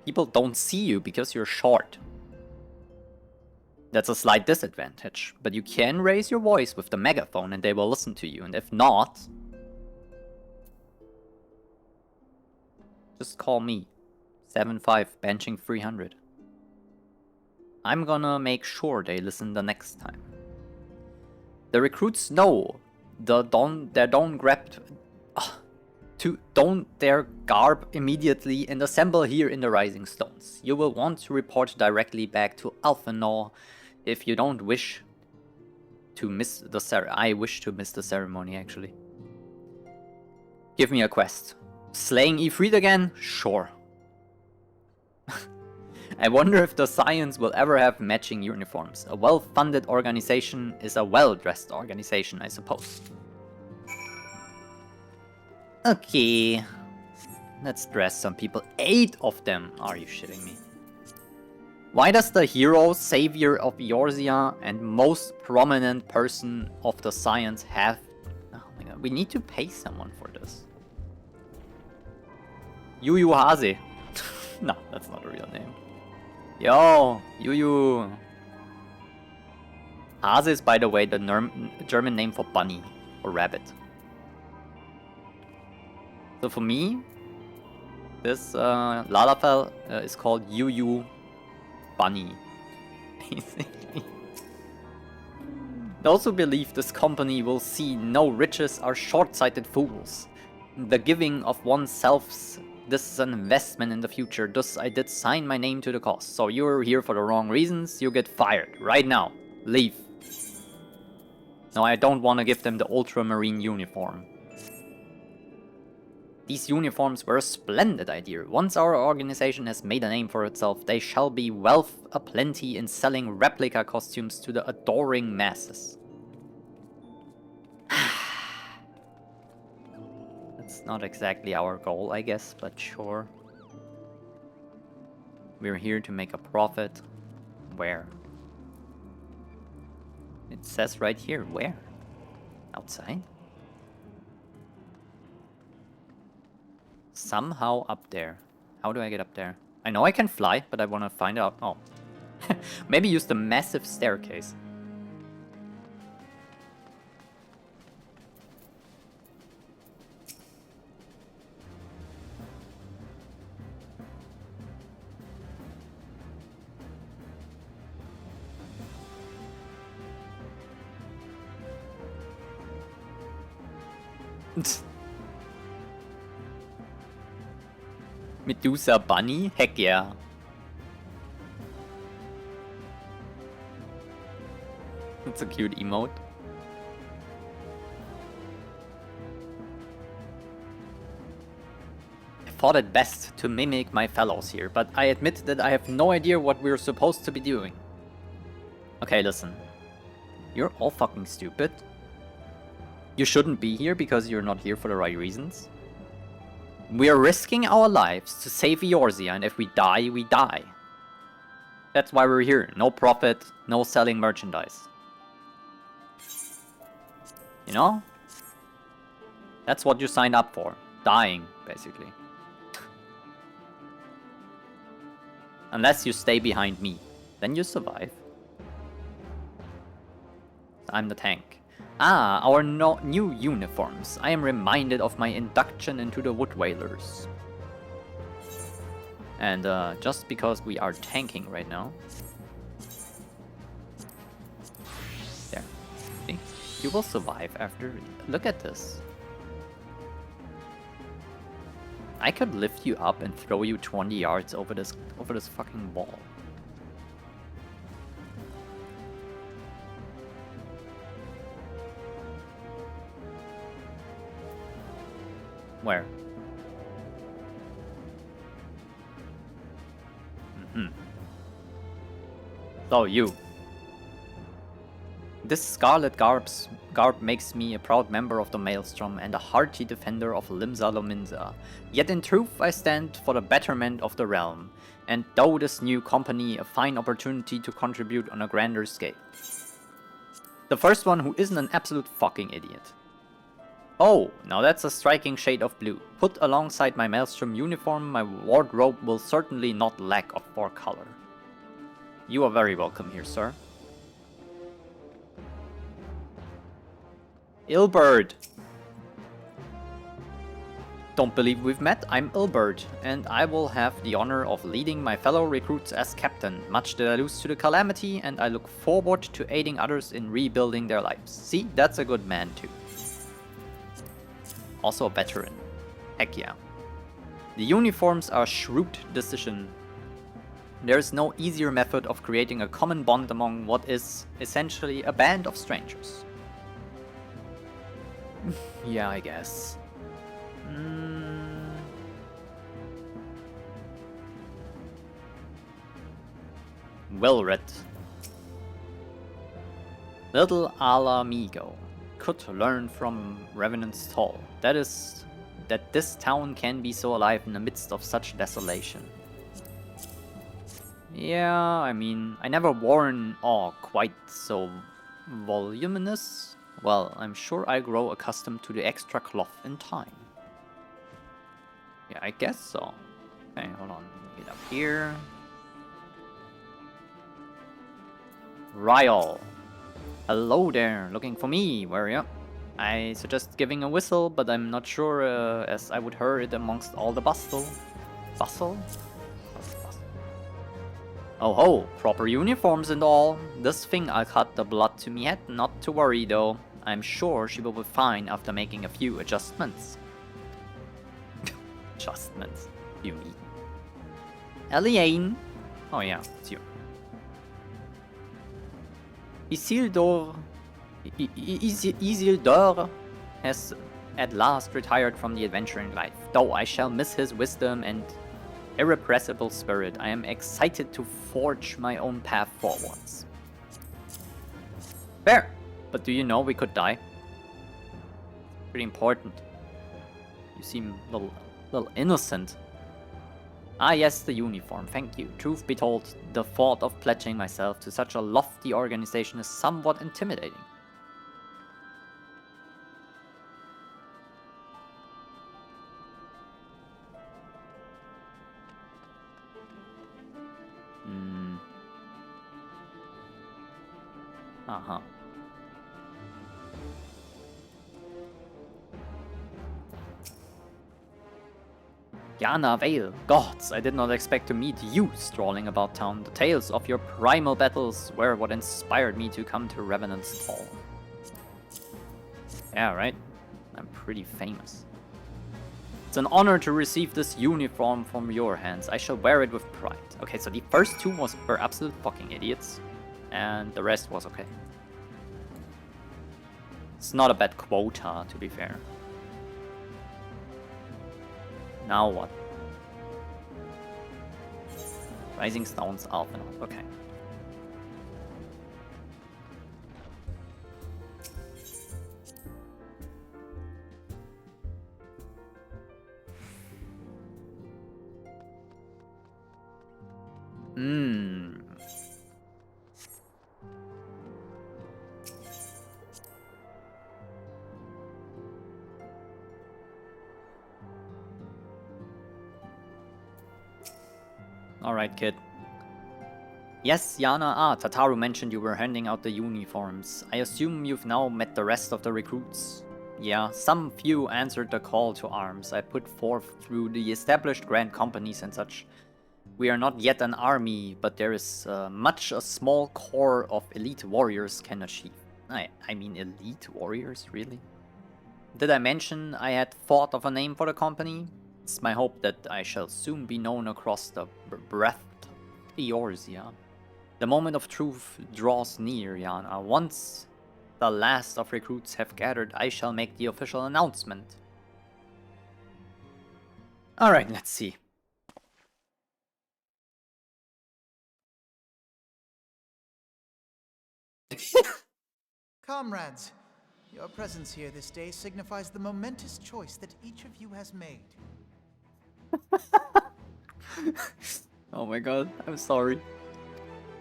People don't see you because you're short. That's a slight disadvantage, but you can raise your voice with the megaphone and they will listen to you, and if not, just call me. 7'5", benching 300. I'm gonna make sure they listen the next time. The recruits know don't don their garb immediately and assemble here in the Rising Stones. You will want to report directly back to Alphenor if you don't wish to miss the ceremony. I wish to miss the ceremony, actually. Give me a quest. Slaying Ifrit again? Sure. I wonder if the Scions will ever have matching uniforms. A well-funded organization is a well-dressed organization, I suppose. Okay. Let's dress some people. 8 of them! Are you shitting me? Why does the hero, savior of Eorzea, and most prominent person of the Scions have... Oh my god, we need to pay someone for this. Yuyu Hase. No, that's not a real name. Yo, Yuyu. Hase is, by the way, the German name for bunny or rabbit. So for me, this Lalafell is called Yuyu Bunny, basically. Those who believe this company will see no riches are short-sighted fools. The giving of oneself's this is an investment in the future, thus I did sign my name to the cause. So you're here for the wrong reasons, you get fired. Right now. Leave. No, I don't want to give them the ultramarine uniform. These uniforms were a splendid idea. Once our organization has made a name for itself, they shall be wealth aplenty in selling replica costumes to the adoring masses. It's not exactly our goal, I guess, but sure. We're here to make a profit. Where? It says right here, where? Outside? Somehow up there. How do I get up there? I know I can fly, but I want to find out. Oh. Maybe use the massive staircase. Medusa Bunny? Heck yeah. That's a cute emote. I thought it best to mimic my fellows here, but I admit that I have no idea what we're supposed to be doing. Okay, listen. You're all fucking stupid. You shouldn't be here because you're not here for the right reasons. We are risking our lives to save Eorzea, and if we die, we die. That's why we're here. No profit, no selling merchandise. You know? That's what you signed up for. Dying, basically. Unless you stay behind me. Then you survive. I'm the tank. Ah, our new uniforms. I am reminded of my induction into the Wood Whalers. And just because we are tanking right now. There. See? You will survive after. Look at this. I could lift you up and throw you 20 yards over this fucking wall. Where? So you. This scarlet garb makes me a proud member of the Maelstrom and a hearty defender of Limsa Lominsa. Yet in truth I stand for the betterment of the realm, and though this new company a fine opportunity to contribute on a grander scale. The first one who isn't an absolute fucking idiot. Oh, now that's a striking shade of blue. Put alongside my Maelstrom uniform, my wardrobe will certainly not lack for color. You are very welcome here, sir. Ilbert! Don't believe we've met? I'm Ilbert, and I will have the honor of leading my fellow recruits as captain. Much did I lose to the calamity, and I look forward to aiding others in rebuilding their lives. See, that's a good man too. Also a veteran. Heck yeah. The uniforms are a shrewd decision. There is no easier method of creating a common bond among what is essentially a band of strangers. Yeah, I guess. Well read. Little Alamigo could learn from Revenant's Toll. That is, that this town can be so alive in the midst of such desolation. Yeah, I mean, I never wore an awe quite so voluminous. Well, I'm sure I grow accustomed to the extra cloth in time. Yeah, I guess so. Okay, hold on. Get up here. Ryal. Hello there. Looking for me, were you? I suggest giving a whistle, but I'm not sure as I would hear it amongst all the bustle. Bustle? Oh ho, proper uniforms and all. This thing I'll cut the blood to me head, not to worry though. I'm sure she will be fine after making a few adjustments. Adjustments? You mean? Eliane? Oh yeah, it's you. Isildur has at last retired from the adventuring life. Though I shall miss his wisdom and irrepressible spirit, I am excited to forge my own path forwards. Fair! But do you know we could die? Pretty important. You seem a little innocent. Ah yes, the uniform, thank you. Truth be told, the thought of pledging myself to such a lofty organization is somewhat intimidating. Uh-huh. Yana Vale, gods, I did not expect to meet you strolling about town. The tales of your primal battles were what inspired me to come to Revenant's Toll. Yeah, right? I'm pretty famous. It's an honor to receive this uniform from your hands. I shall wear it with pride. Okay, so the first two were absolute fucking idiots, and the rest was okay. It's not a bad quota, to be fair. Now what? Rising Stones, Alphenor. Okay. Alright, kid. Yes, Yana. Ah, Tataru mentioned you were handing out the uniforms. I assume you've now met the rest of the recruits. Yeah, some few answered the call to arms I put forth through the established grand companies and such. We are not yet an army, but there is much a small core of elite warriors can achieve. I mean elite warriors, really? Did I mention I had thought of a name for the company? It's my hope that I shall soon be known across the breadth of Eorzea. The moment of truth draws near, Yana. Once the last of recruits have gathered, I shall make the official announcement. Alright, let's see. Comrades, your presence here this day signifies the momentous choice that each of you has made. Oh my god, I'm sorry.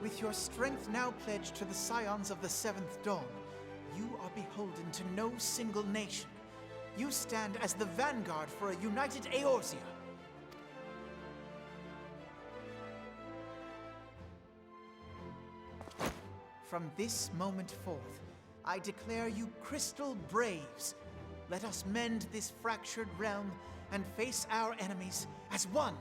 With your strength now pledged to the scions of the Seventh Dawn, you are beholden to no single nation. You stand as the vanguard for a united Eorzea. From this moment forth, I declare you Crystal Braves. Let us mend this fractured realm and face our enemies as one.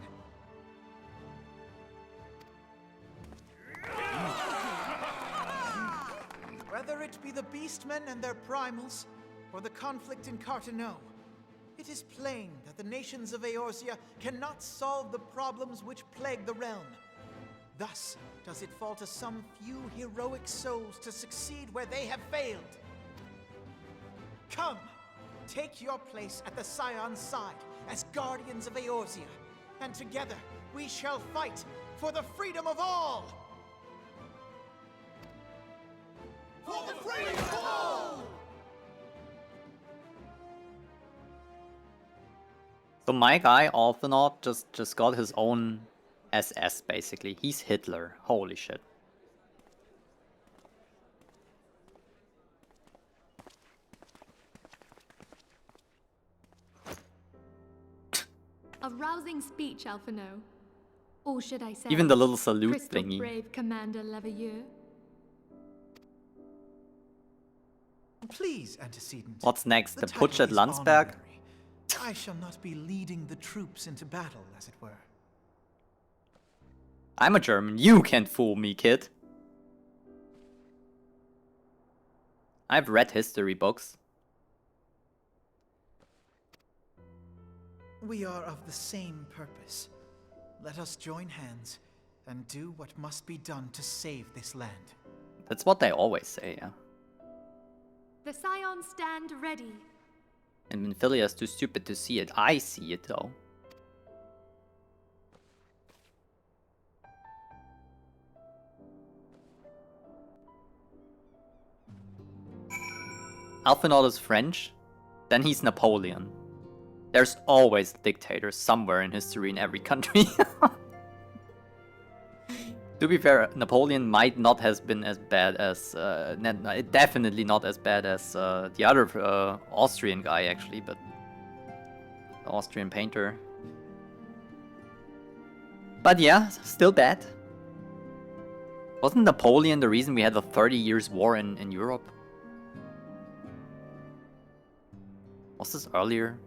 Whether it be the Beastmen and their primals, or the conflict in Carteneau, it is plain that the nations of Eorzea cannot solve the problems which plague the realm. Thus does it fall to some few heroic souls to succeed where they have failed. Come, take your place at the Scion's side as guardians of Eorzea, and together we shall fight for the freedom of all! For the freedom of all! So my guy, Alphinaud, just got his own SS, basically. He's Hitler. Holy shit. A rousing speech, Alphinaud. Or should I say, Even the little salute Crystal thingy. Brave Commander Leveilleur. Please, Antecedent. What's next? The title putsch at is Landsberg? honorary. I shall not be leading the troops into battle, as it were. I'm a German. You can't fool me, kid. I've read history books. We are of the same purpose. Let us join hands and do what must be done to save this land. That's what they always say, yeah. The Scions stand ready. And Minphilia's too stupid to see it. I see it, though. Alphinaud is French, then he's Napoleon. There's always a dictator somewhere in history in every country. To be fair, Napoleon might not have been as bad as... definitely not as bad as the other Austrian guy, actually, but... The Austrian painter. But yeah, still bad. Wasn't Napoleon the reason we had the 30 Years' War in Europe? Was this earlier?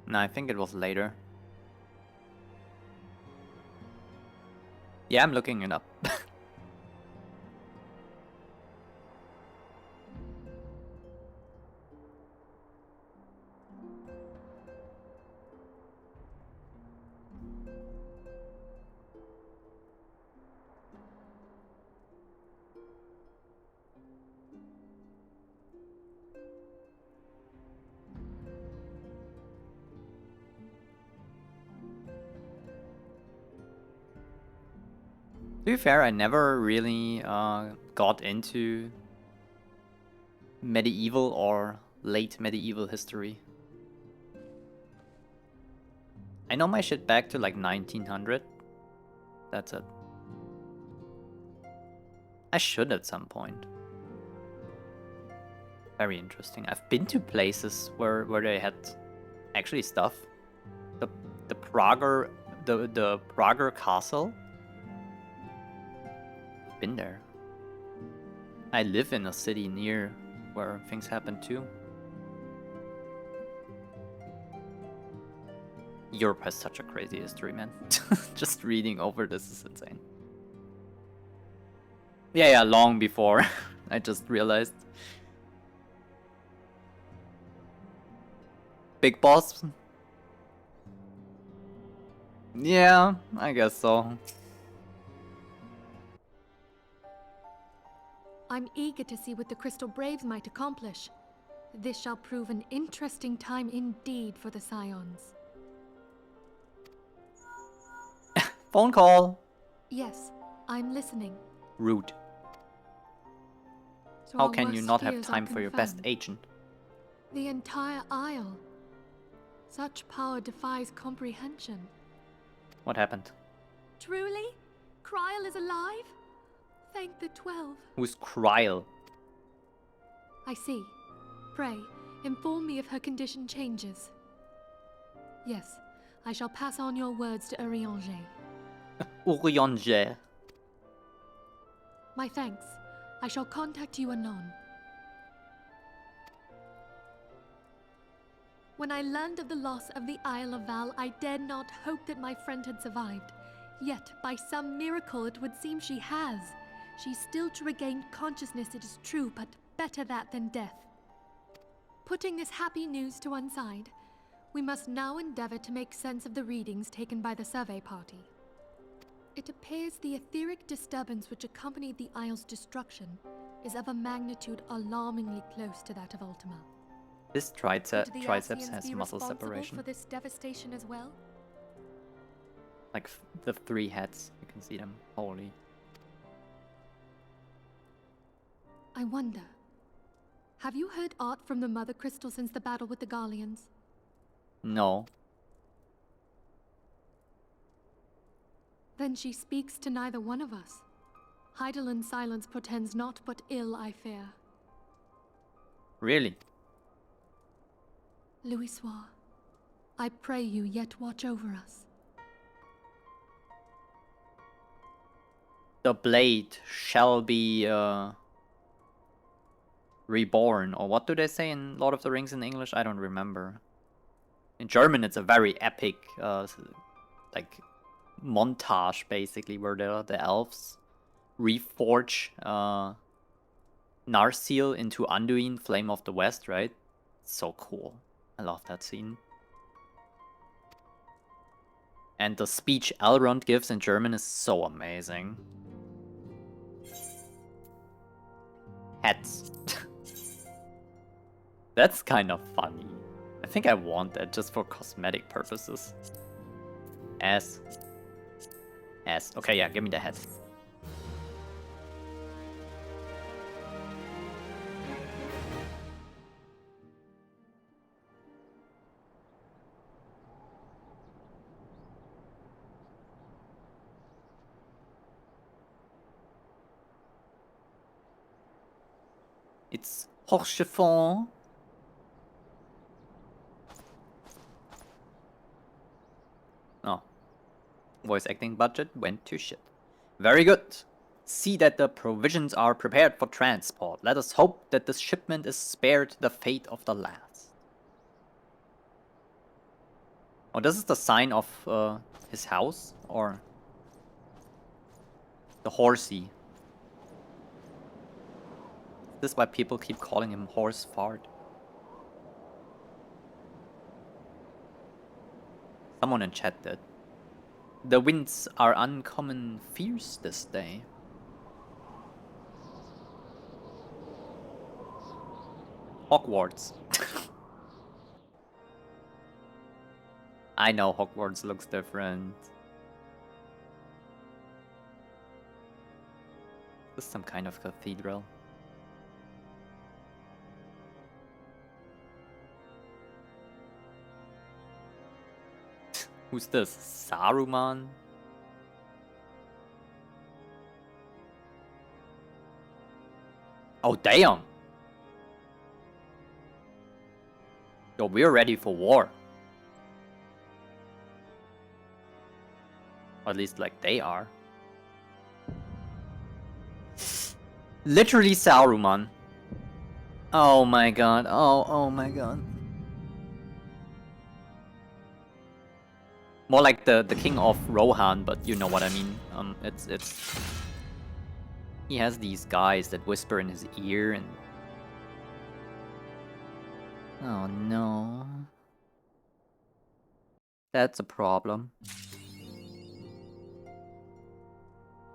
No, I think it was later. Yeah, I'm looking it up. To be fair, I never really got into medieval or late medieval history. I know my shit back to like 1900. That's it. I should at some point. Very interesting. I've been to places where they had actually stuff. The Prager the Prager castle. Been there. I live in a city near where things happen too. Europe has such a crazy history, man. Just reading over this is insane. Yeah, long before. I just realized. Big boss? Yeah, I guess so. I'm eager to see what the Crystal Braves might accomplish. This shall prove an interesting time indeed for the Scions. Phone call. Yes, I'm listening. Rude. So How our can you worst not have fears are time for your best confirmed. agent? The entire Isle. Such power defies comprehension. What happened? Truly? Kryl is alive? Thank the 12. Who's Kryl? I see. Pray, inform me if her condition changes. Yes, I shall pass on your words to Urianger. Urianger. My thanks. I shall contact you anon. When I learned of the loss of the Isle of Val, I dared not hope that my friend had survived. Yet, by some miracle, it would seem she has. She's still to regain consciousness, it is true, but better that than death. Putting this happy news to one side, we must now endeavor to make sense of the readings taken by the survey party. It appears the etheric disturbance which accompanied the Isle's destruction is of a magnitude alarmingly close to that of Ultima. This Could the triceps Ascians has be muscle responsible separation. for this devastation as well? Like the 3 heads, you can see them. Holy. I wonder. Have you heard aught from the Mother Crystal since the battle with the Garleans? No. Then she speaks to neither one of us. Heidelin silence portends naught but ill, I fear. Really? Louisoix, I pray you yet watch over us. The blade shall be reborn, or what do they say in Lord of the Rings in English? I don't remember. In German, it's a very epic, like montage basically, where the elves reforge Narsil into Anduin, Flame of the West, right? So cool. I love that scene. And the speech Elrond gives in German is so amazing. Hats. That's kind of funny. I think I want that just for cosmetic purposes. S. Okay, yeah, give me the hat. It's Horchefond. Oh. Voice acting budget went to shit. Very good. See that the provisions are prepared for transport. Let us hope that this shipment is spared the fate of the last. Oh, this is the sign of his house? Or the horsey? Is this why people keep calling him Horse Fart? Someone in chat did. The winds are uncommon fierce this day. Hogwarts. I know Hogwarts looks different. This is some kind of cathedral. Who's this? Saruman? Oh, damn! Yo, we're ready for war. Or at least, like, they are. Literally Saruman. Oh my god. Oh my god. More like the king of Rohan, but you know what I mean. It's he has these guys that whisper in his ear and oh no. That's a problem.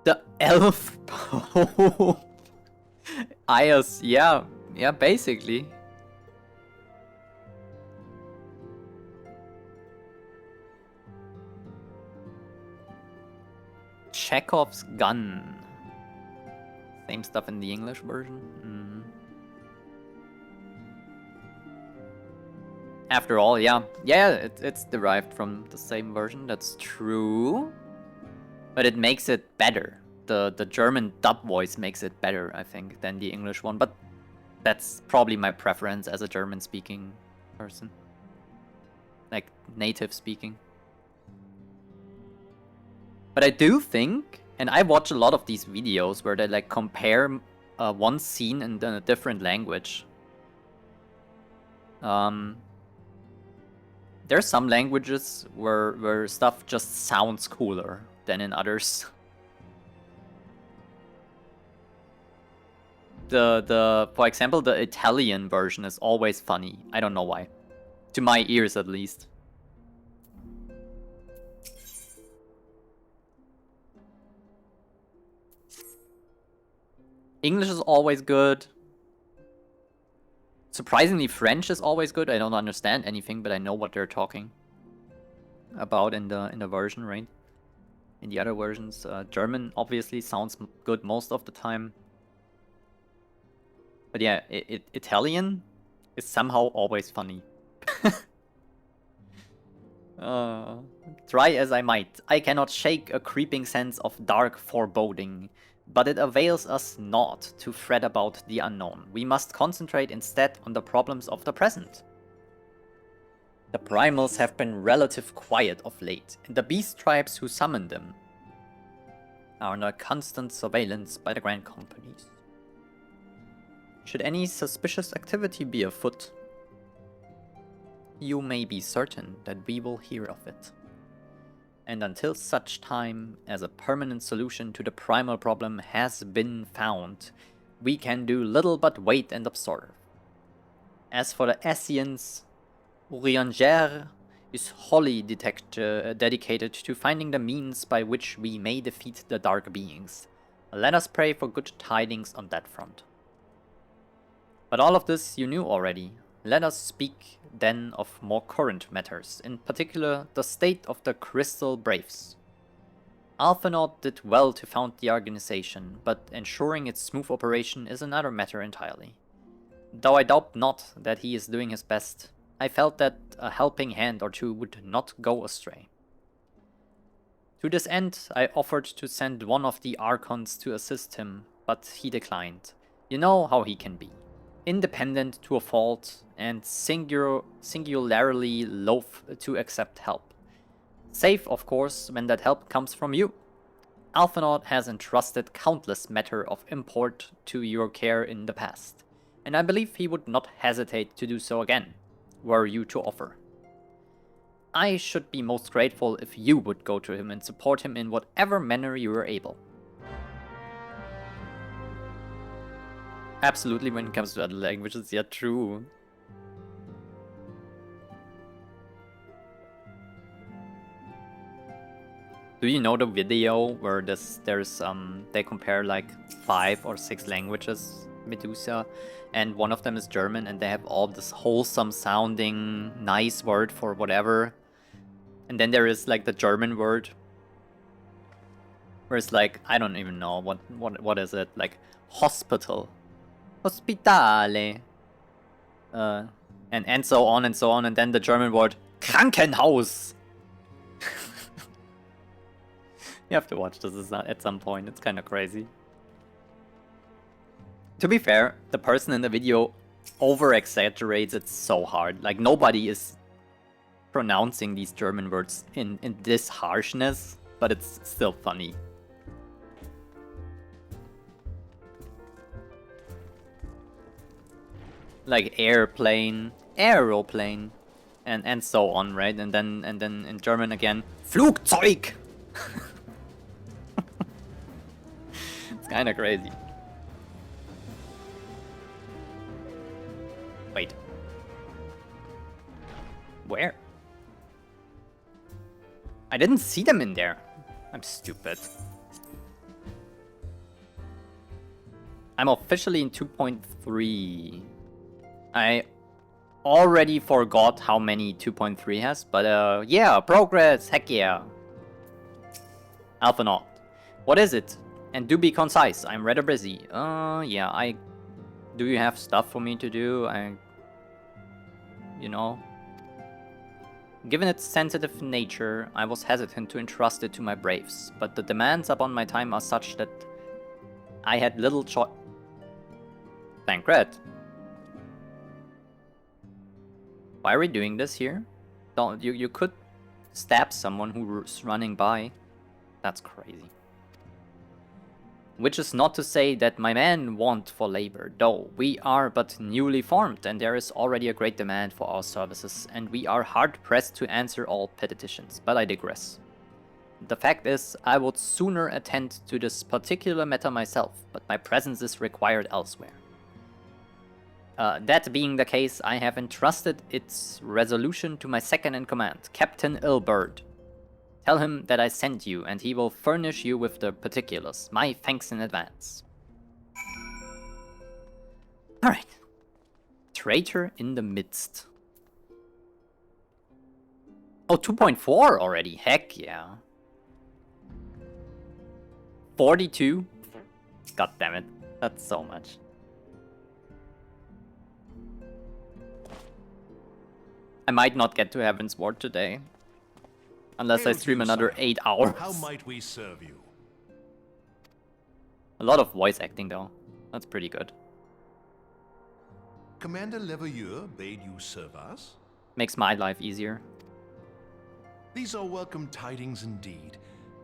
The elf Pope. Ayas, yeah, basically. Chekhov's gun. Same stuff in the English version. After all, yeah, it's derived from the same version. That's true, but it makes it better. The German dub voice makes it better, I think, than the English one. But that's probably my preference as a German-speaking person, like native speaking. But I do think, and I watch a lot of these videos where they like compare one scene in a different language. There's some languages where stuff just sounds cooler than in others. For example, the Italian version is always funny. I don't know why. To my ears, at least. English is always good. Surprisingly, French is always good. I don't understand anything, but I know what they're talking about in the version, right? In the other versions, German obviously sounds good most of the time. But yeah, Italian is somehow always funny. Try as I might, I cannot shake a creeping sense of dark foreboding. But it avails us not to fret about the unknown. We must concentrate instead on the problems of the present. The primals have been relative quiet of late, and the beast tribes who summon them are under constant surveillance by the Grand Companies. Should any suspicious activity be afoot, you may be certain that we will hear of it. And until such time as a permanent solution to the primal problem has been found, we can do little but wait and observe. As for the Esseans, Urianger is wholly dedicated to finding the means by which we may defeat the dark beings. Let us pray for good tidings on that front. But all of this you knew already. Let us speak then of more current matters, in particular the state of the Crystal Braves. Alphinaud did well to found the organization, but ensuring its smooth operation is another matter entirely. Though I doubt not that he is doing his best, I felt that a helping hand or two would not go astray. To this end, I offered to send one of the Archons to assist him, but he declined. You know how he can be. Independent to a fault, and singularly loath to accept help. Safe, of course, when that help comes from you. Alphinaud has entrusted countless matter of import to your care in the past, and I believe he would not hesitate to do so again, were you to offer. I should be most grateful if you would go to him and support him in whatever manner you are able. Absolutely, when it comes to other languages, yeah, true. Do you know the video where they compare like 5 or 6 languages, Medusa, and one of them is German, and they have all this wholesome sounding nice word for whatever, and then there is like the German word where it's like, I don't even know what is it, like hospital, hospitale, and so on and so on, and then the German word Krankenhaus. You have to watch this at some point. It's kind of crazy. To be fair, the person in the video over-exaggerates it so hard. Like, nobody is pronouncing these German words in this harshness, but it's still funny. Like airplane, aeroplane, and so on, right? And then in German again, Flugzeug. It's kind of crazy. Wait. Where? I didn't see them in there. I'm stupid. I'm officially in 2.3. I already forgot how many 2.3 has, but yeah, progress, heck yeah. Alpha Naught. What is it? And do be concise, I'm rather busy. Yeah, do you have stuff for me to do? You know. Given its sensitive nature, I was hesitant to entrust it to my braves, but the demands upon my time are such that I had little choice. Thancred. Why are we doing this here? Don't you could stab someone who's running by. That's crazy. Which is not to say that my men want for labor, though we are but newly formed and there is already a great demand for our services, and we are hard-pressed to answer all petitions, but I digress. The fact is, I would sooner attend to this particular matter myself, but my presence is required elsewhere. That being the case, I have entrusted its resolution to my second-in-command, Captain Ilberd. Tell him that I sent you, and he will furnish you with the particulars. My thanks in advance. Alright. Traitor in the midst. Oh, 2.4 already. Heck yeah. 42. God damn it. That's so much. I might not get to Heavensward today. Unless I stream another 8 hours. How might we serve you? A lot of voice acting though. That's pretty good. Commander Leveilleur bade you serve us? Makes my life easier. These are welcome tidings indeed.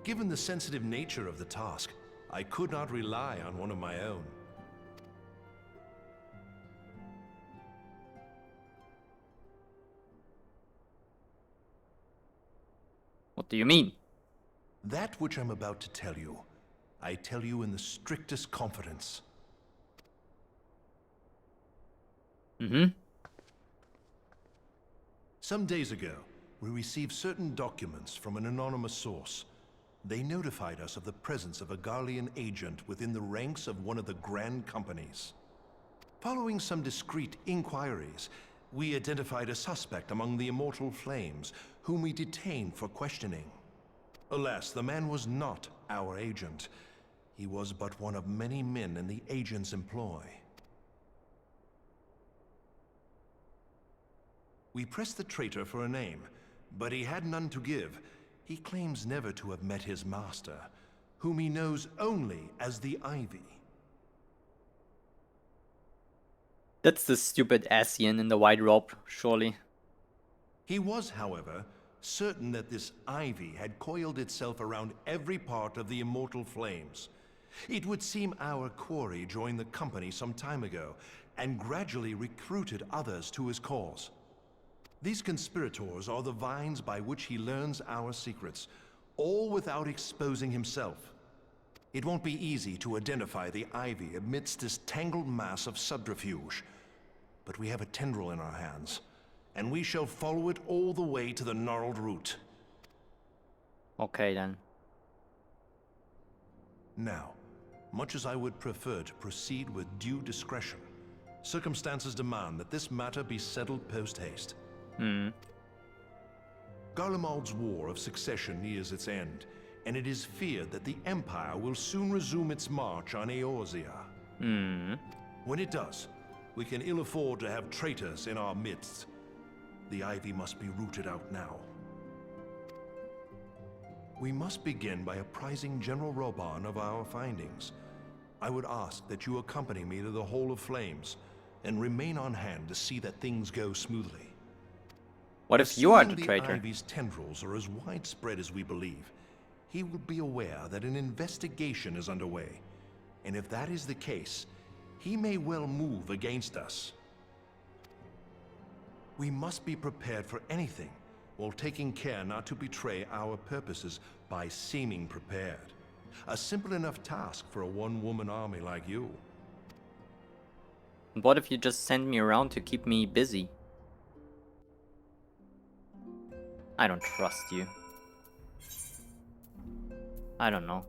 Given the sensitive nature of the task, I could not rely on one of my own. What do you mean? That which I'm about to tell you, I tell you in the strictest confidence. Some days ago, we received certain documents from an anonymous source. They notified us of the presence of a Garlean agent within the ranks of one of the Grand Companies. Following some discreet inquiries, we identified a suspect among the Immortal Flames, whom we detained for questioning. Alas, the man was not our agent. He was but one of many men in the agent's employ. We pressed the traitor for a name, but he had none to give. He claims never to have met his master, whom he knows only as the Ivy. That's the stupid Asian in the white robe, surely. He was, however, certain that this Ivy had coiled itself around every part of the Immortal Flames. It would seem our quarry joined the company some time ago, and gradually recruited others to his cause. These conspirators are the vines by which he learns our secrets, all without exposing himself. It won't be easy to identify the Ivy amidst this tangled mass of subterfuge, but we have a tendril in our hands, and we shall follow it all the way to the gnarled root. Okay then. Now, much as I would prefer to proceed with due discretion, circumstances demand that this matter be settled post-haste. Garlemald's War of Succession nears its end, and it is feared that the Empire will soon resume its march on Eorzea. When it does, we can ill afford to have traitors in our midst. The Ivy must be rooted out now. We must begin by apprising General Roban of our findings. I would ask that you accompany me to the Hall of Flames and remain on hand to see that things go smoothly. What if you are the Assuming traitor? Ivy's tendrils are as widespread as we believe, he will be aware that an investigation is underway. And if that is the case, he may well move against us. We must be prepared for anything, while taking care not to betray our purposes by seeming prepared. A simple enough task for a one-woman army like you. What if you just send me around to keep me busy? I don't trust you. I don't know.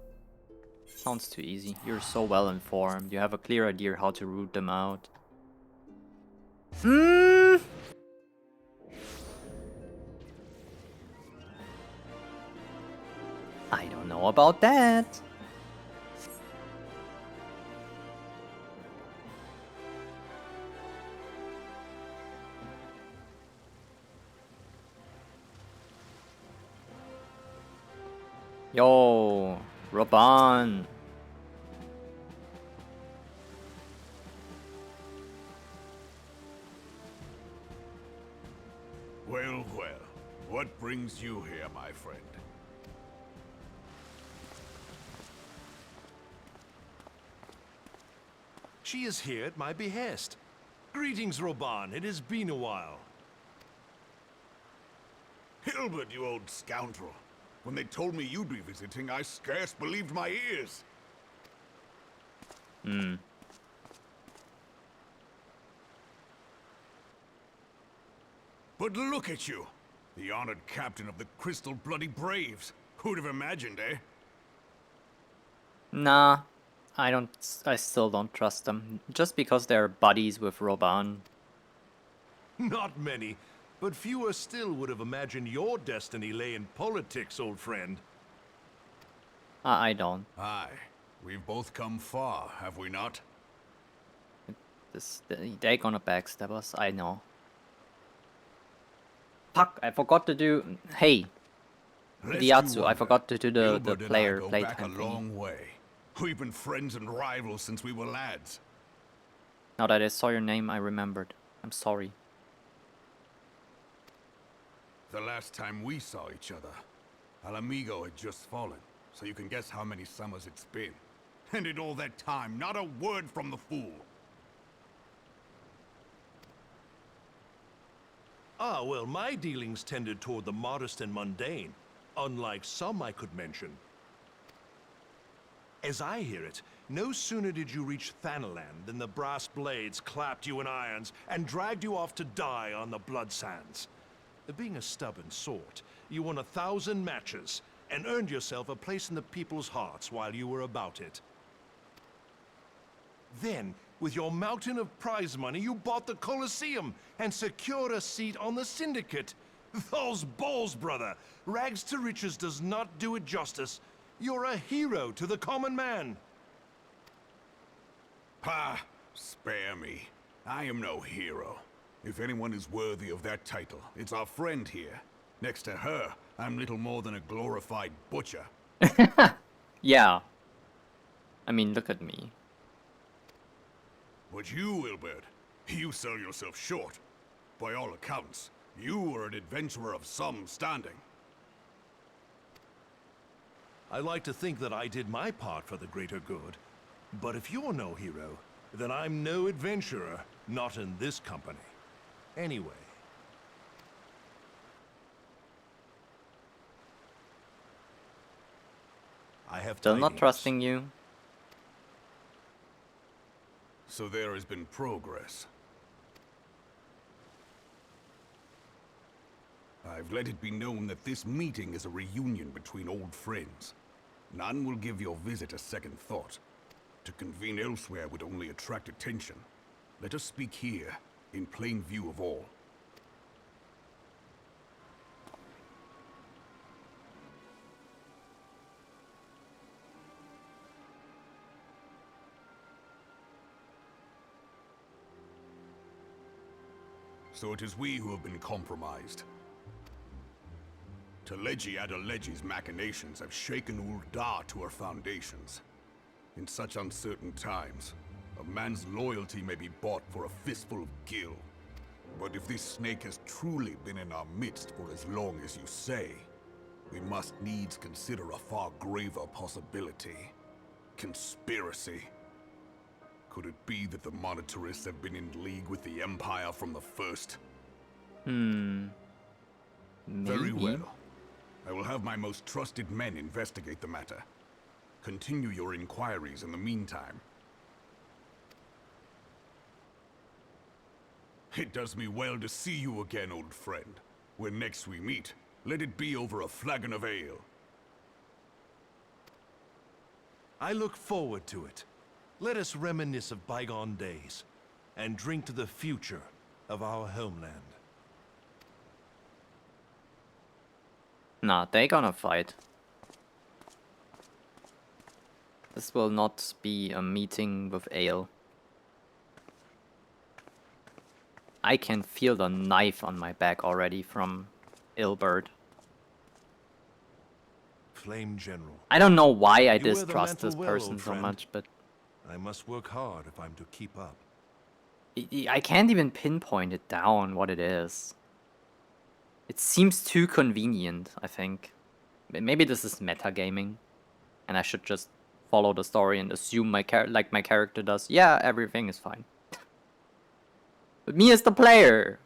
Sounds too easy. You're so well informed. You have a clear idea how to root them out. I don't know about that. Yo, Roban. Well, well. What brings you here, my friend? She is here at my behest. Greetings, Roban. It has been a while. Hilbert, you old scoundrel. When they told me you'd be visiting, I scarce believed my ears. But look at you! The honored captain of the Crystal Bloody Braves. Who'd have imagined, eh? Nah, I still don't trust them. Just because they're buddies with Roban. Not many, but fewer still would have imagined your destiny lay in politics, old friend. I don't. Aye. We've both come far, have we not? They're gonna backstab us, I know. Fuck, I forgot to do... Hey, Lest Diatsu, you I wonder, forgot to do the Hilbert and I player go playtime back a thing. long way. We've been friends and rivals since we were lads. Now that I saw your name, I remembered. I'm sorry. The last time we saw each other, Alamigo had just fallen, so you can guess how many summers it's been. And in all that time, not a word from the fool. Ah, well, my dealings tended toward the modest and mundane, unlike some I could mention. As I hear it, no sooner did you reach Thanaland than the brass blades clapped you in irons and dragged you off to die on the blood sands. Being a stubborn sort, you won 1,000 matches and earned yourself a place in the people's hearts while you were about it. Then, with your mountain of prize money, you bought the Colosseum and secured a seat on the Syndicate. Those balls, brother! Rags to riches does not do it justice. You're a hero to the common man. Pah! Spare me. I am no hero. If anyone is worthy of that title, it's our friend here. Next to her, I'm little more than a glorified butcher. Yeah. I mean, look at me. But you, Wilbert, you sell yourself short. By all accounts, you are an adventurer of some standing. I like to think that I did my part for the greater good. But if you're no hero, then I'm no adventurer, not in this company. Anyway. I have Still not tidings. trusting you. So there has been progress. I've let it be known that this meeting is a reunion between old friends. None will give your visit a second thought. To convene elsewhere would only attract attention. Let us speak here, in plain view of all. So it is we who have been compromised. Teleji Adeleji's machinations have shaken Ul'dah to her foundations. In such uncertain times, a man's loyalty may be bought for a fistful of gil. But if this snake has truly been in our midst for as long as you say, we must needs consider a far graver possibility. Conspiracy. Could it be that the Monetarists have been in league with the Empire from the first? Maybe. Very well. I will have my most trusted men investigate the matter. Continue your inquiries in the meantime. It does me well to see you again, old friend. When next we meet, let it be over a flagon of ale. I look forward to it. Let us reminisce of bygone days, and drink to the future of our homeland. Nah, they gonna fight. This will not be a meeting with ale. I can feel the knife on my back already from Ilbert. Flame General. I don't know why I You wear the distrust mantle this well, person old so friend. much, but I must work hard if I'm to keep up. I can't even pinpoint it down what it is. It seems too convenient, I think. Maybe this is metagaming, and I should just follow the story and assume my character does. Yeah, everything is fine. But me as the player,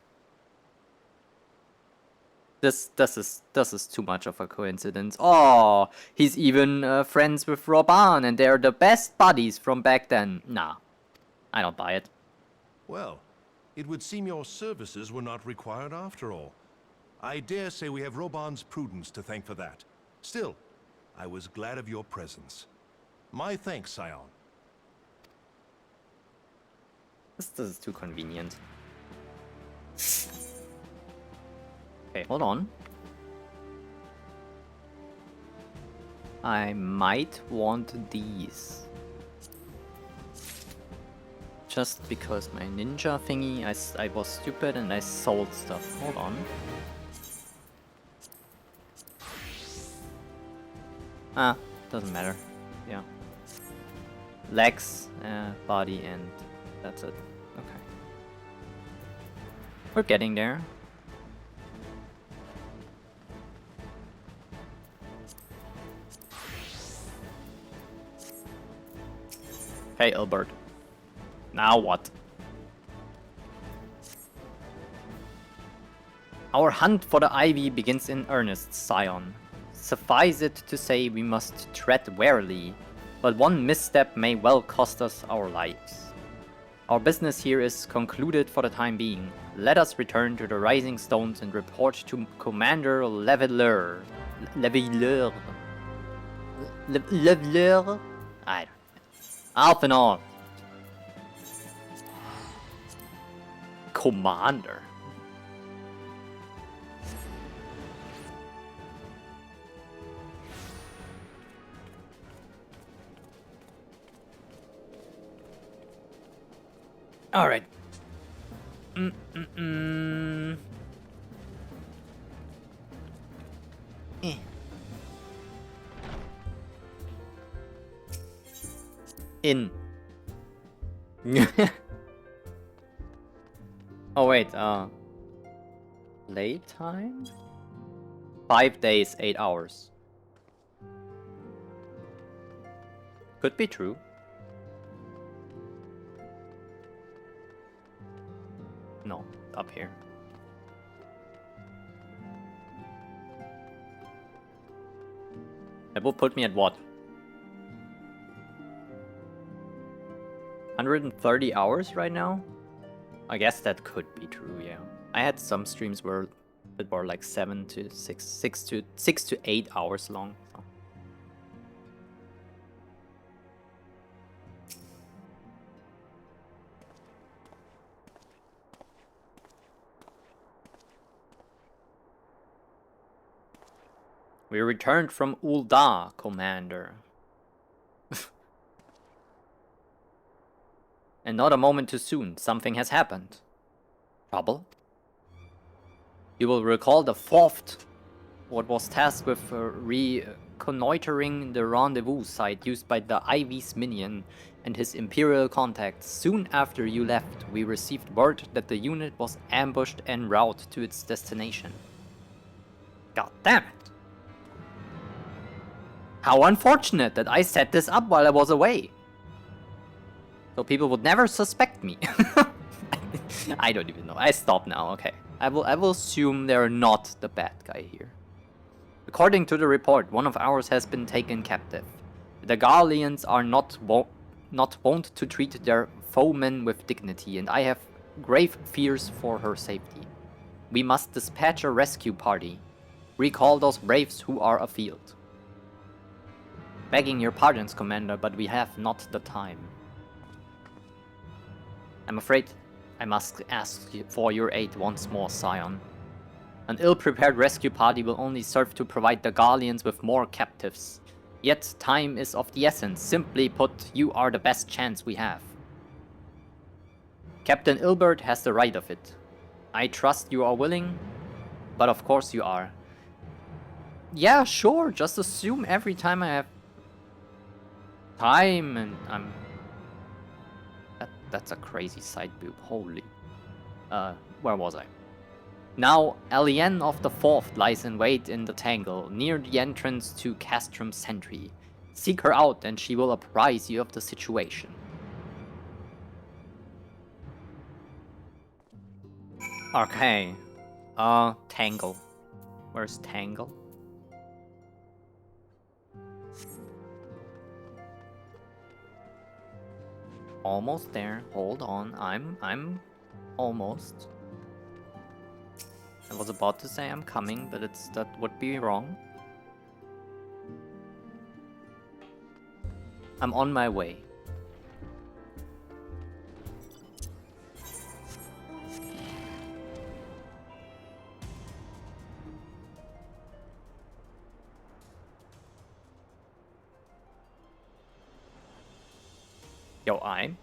this is too much of a coincidence. Oh, he's even friends with Roban, and they're the best buddies from back then. Nah, I don't buy it. Well, it would seem your services were not required after all. I dare say we have Roban's prudence to thank for that. Still, I was glad of your presence. My thanks, Scion. This is too convenient. Okay, hold on. I might want these. Just because my ninja thingy, I was stupid and I sold stuff. Hold on. Ah, doesn't matter. Yeah. Legs, body, and that's it. Okay. We're getting there. Hey, Albert. Now what? Our hunt for the ivy begins in earnest, Scion. Suffice it to say we must tread warily, but one misstep may well cost us our lives. Our business here is concluded for the time being. Let us return to the Rising Stones and report to Commander Leveler. Leveler? I don't know. Off and on. Commander. All right. In. Oh wait, late time? 5 days, 8 hours. Could be true. No, up here. That will put me at what? 130 hours right now? I guess that could be true, yeah. I had some streams where that were like 7 to 6 to 8 hours long. So. We returned from Ul'dah, Commander. And not a moment too soon. Something has happened. Trouble? You will recall the fourth what was tasked with reconnoitering the rendezvous site used by the Ivy's minion and his Imperial contacts. Soon after you left, we received word that the unit was ambushed en route to its destination. God damn it! How unfortunate that I set this up while I was away! So people would never suspect me. I don't even know. I stop now, okay. I will assume they're not the bad guy here. According to the report, one of ours has been taken captive. The Garleans are not wont to treat their foemen with dignity, and I have grave fears for her safety. We must dispatch a rescue party. Recall those braves who are afield. Begging your pardons, Commander, but we have not the time. I'm afraid I must ask for your aid once more, Scion. An ill-prepared rescue party will only serve to provide the Garleans with more captives. Yet time is of the essence. Simply put, you are the best chance we have. Captain Ilbert has the right of it. I trust you are willing, but of course you are. Yeah, sure, just assume every time I have time and I'm... That's a crazy side boob, holy. Where was I? Now, Alien of the Fourth lies in wait in the Tangle, near the entrance to Castrum Sentry. Seek her out and she will apprise you of the situation. Okay. Tangle. Where's Tangle? Almost there. Hold on. I'm almost. I was about to say I'm coming, but that would be wrong. I'm on my way. Yo, I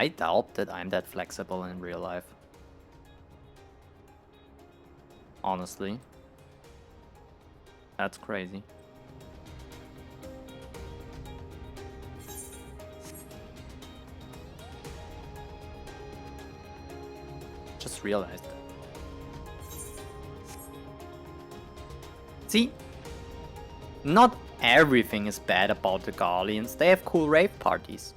doubt that I'm that flexible in real life. Honestly. That's crazy. Just realized that. See? Not everything is bad about the Garleans. They have cool rave parties.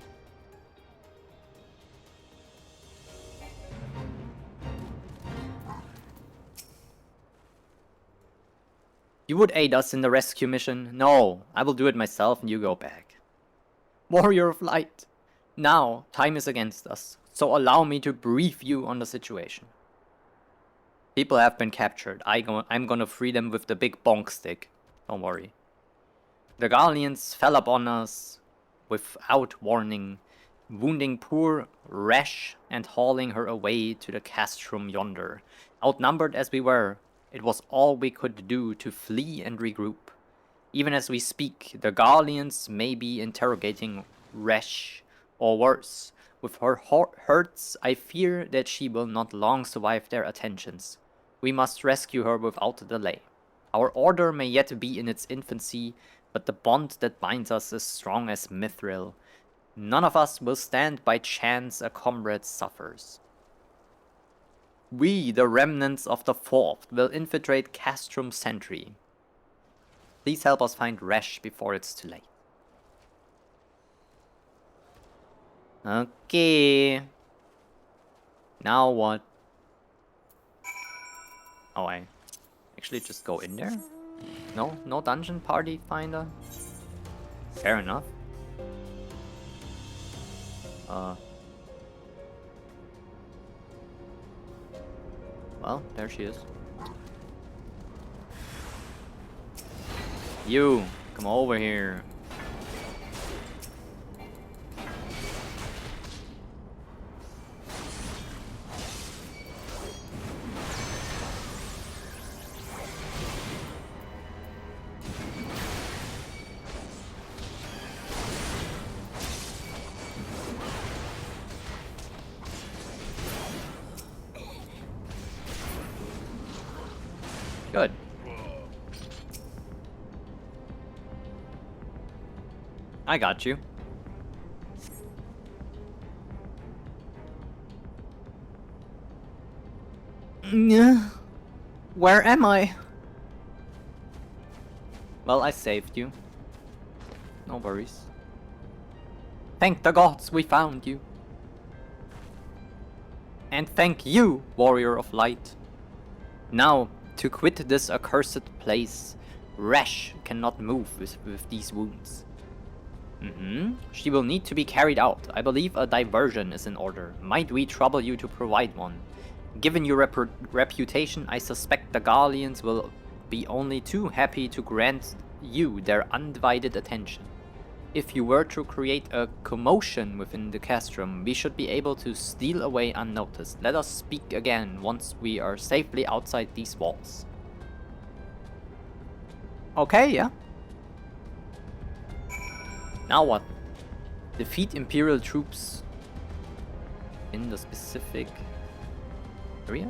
You would aid us in the rescue mission? No, I will do it myself and you go back. Warrior of Light. Now, time is against us, so allow me to brief you on the situation. People have been captured. I'm gonna free them with the big bonk stick. Don't worry. The Garleans fell upon us without warning, wounding poor Resh and hauling her away to the castrum yonder. Outnumbered as we were, it was all we could do to flee and regroup. Even as we speak, the Garleans may be interrogating Resh, or worse. With her hurts, I fear that she will not long survive their attentions. We must rescue her without delay. Our order may yet be in its infancy, but the bond that binds us is strong as mithril. None of us will stand by chance a comrade suffers. We, the remnants of the Fourth, will infiltrate Castrum Sentry. Please help us find Resh before it's too late. Okay. Now what? Oh, I actually just go in there? No dungeon party finder? Fair enough. Well, there she is. You, come over here. Good. I got you. Where am I? Well, I saved you. No worries. Thank the gods we found you. And thank you, warrior of light. Now, to quit this accursed place, Rash cannot move with these wounds. She will need to be carried out. I believe a diversion is in order. Might we trouble you to provide one? Given your reputation, I suspect the Garleans will be only too happy to grant you their undivided attention. If you were to create a commotion within the castrum, we should be able to steal away unnoticed. Let us speak again once we are safely outside these walls. Okay, yeah. Now what? Defeat Imperial troops in the specific area?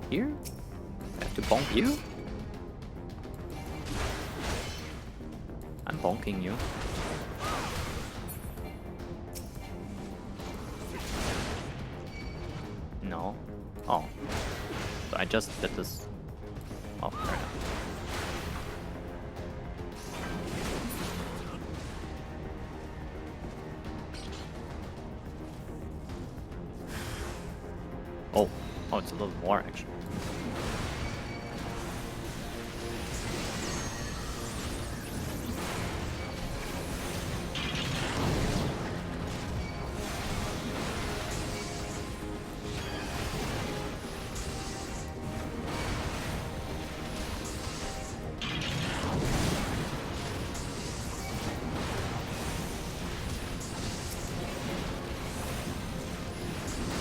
Here? I have to bonk you? I'm bonking you. No. Oh. So I just did this. Oh, fair enough. Oh. Oh, it's a little more actually.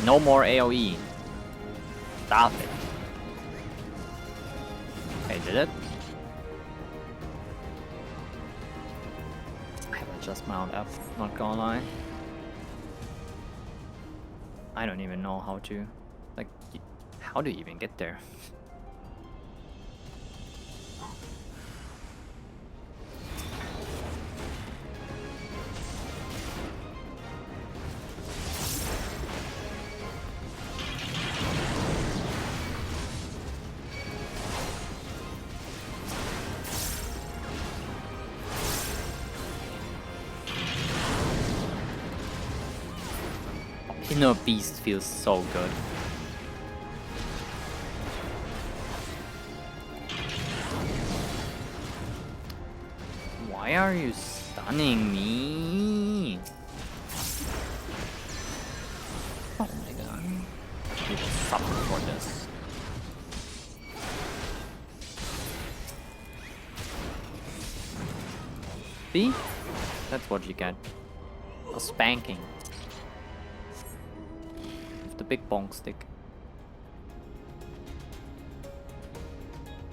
No more AoE. Stop it. Okay, did it? I will just mount up, not gonna lie. I don't even know how to... Like, how do you even get there? Inner Beast feels so good. Why are you stunning me? Oh my god. You will suffer for this. See? That's what you get. A spanking. The big bonk stick.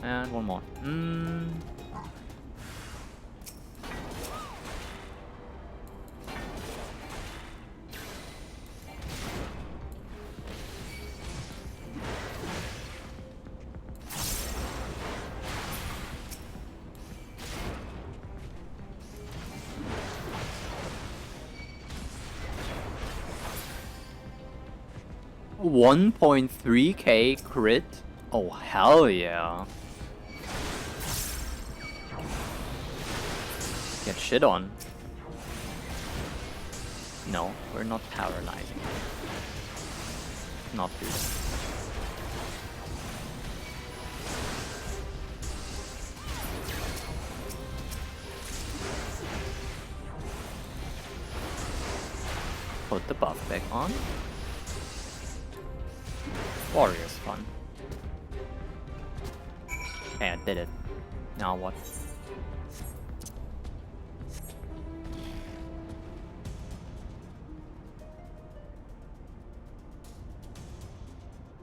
And one more. 1.3k crit? Oh, hell yeah. Get shit on. No, we're not paralyzing. Not do that. Put the buff back on. Warrior's fun. Okay, I did it. Now what?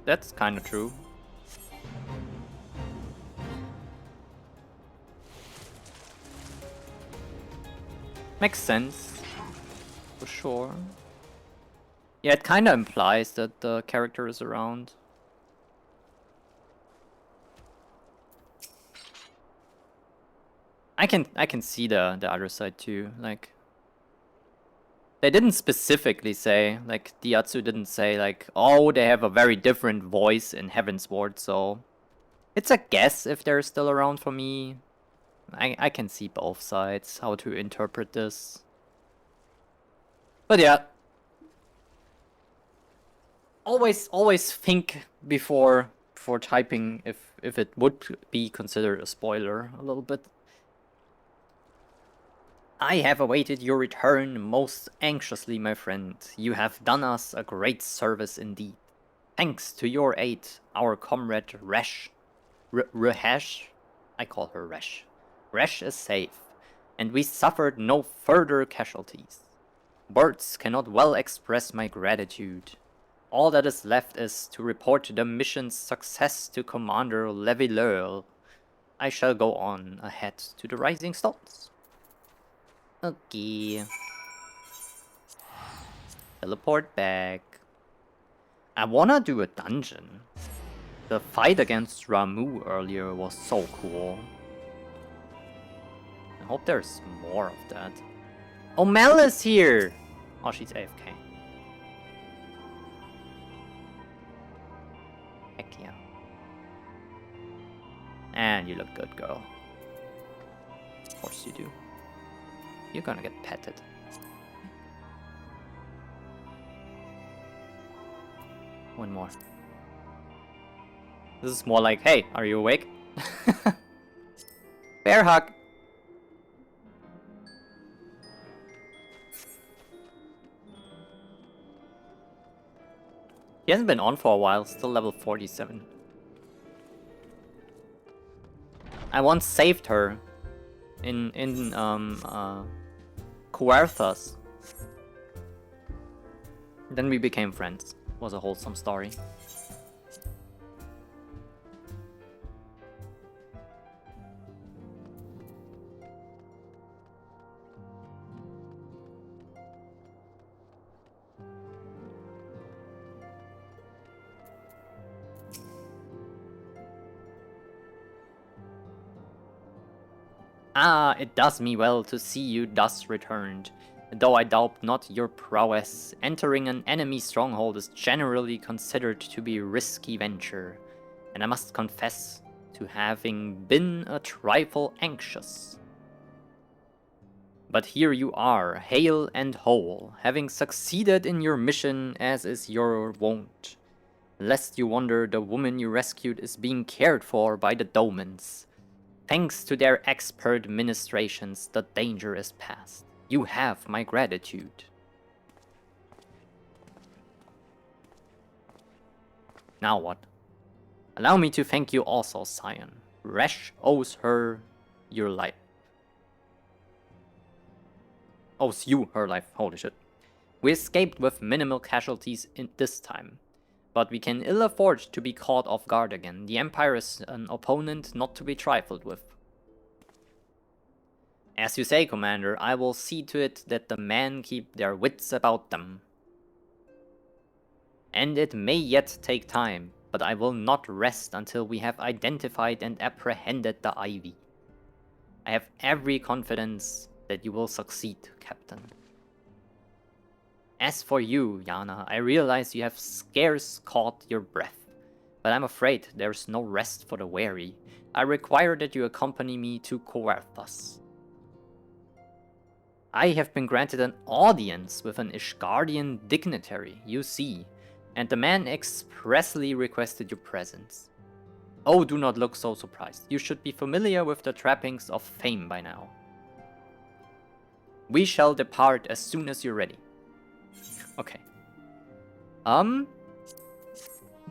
That's kind of true. Makes sense. For sure. Yeah, it kind of implies that the character is around. . I can see the other side too. Like, they didn't specifically say, like, Diatsu didn't say, like, oh, they have a very different voice in Heavensward, so it's a guess if they're still around for me. I can see both sides, how to interpret this. But yeah. Always think before typing if it would be considered a spoiler a little bit. I have awaited your return most anxiously, my friend. You have done us a great service indeed. Thanks to your aid, our comrade Resh, Rehesh, I call her Resh. Resh is safe, and we suffered no further casualties. Words cannot well express my gratitude. All that is left is to report the mission's success to Commander Levileur. I shall go on ahead to the Rising Stones. Okay. Teleport back. I wanna do a dungeon. The fight against Ramu earlier was so cool. I hope there's more of that. Oh, Mel is here! Oh, she's AFK. Heck yeah. And you look good, girl. Of course you do. You're gonna get petted. One more. This is more like, hey, are you awake? Bear hug! He hasn't been on for a while, still level 47. I once saved her in Kuarthas. Then we became friends. Was a wholesome story. Ah, it does me well to see you thus returned. Though I doubt not your prowess, entering an enemy stronghold is generally considered to be a risky venture, and I must confess to having been a trifle anxious. But here you are, hale and whole, having succeeded in your mission as is your wont. Lest you wonder, the woman you rescued is being cared for by the Domans. Thanks to their expert ministrations, the danger is past. You have my gratitude. Now what? Allow me to thank you also, Scion. Resh owes her your life. Owes you her life, holy shit. We escaped with minimal casualties in this time. But we can ill afford to be caught off guard again. The Empire is an opponent not to be trifled with. As you say, Commander, I will see to it that the men keep their wits about them. And it may yet take time, but I will not rest until we have identified and apprehended the Ivy. I have every confidence that you will succeed, Captain. As for you, Yana, I realize you have scarce caught your breath, but I'm afraid there's no rest for the weary. I require that you accompany me to Coerthas. I have been granted an audience with an Ishgardian dignitary, you see, and the man expressly requested your presence. Oh, do not look so surprised. You should be familiar with the trappings of fame by now. We shall depart as soon as you're ready. Okay.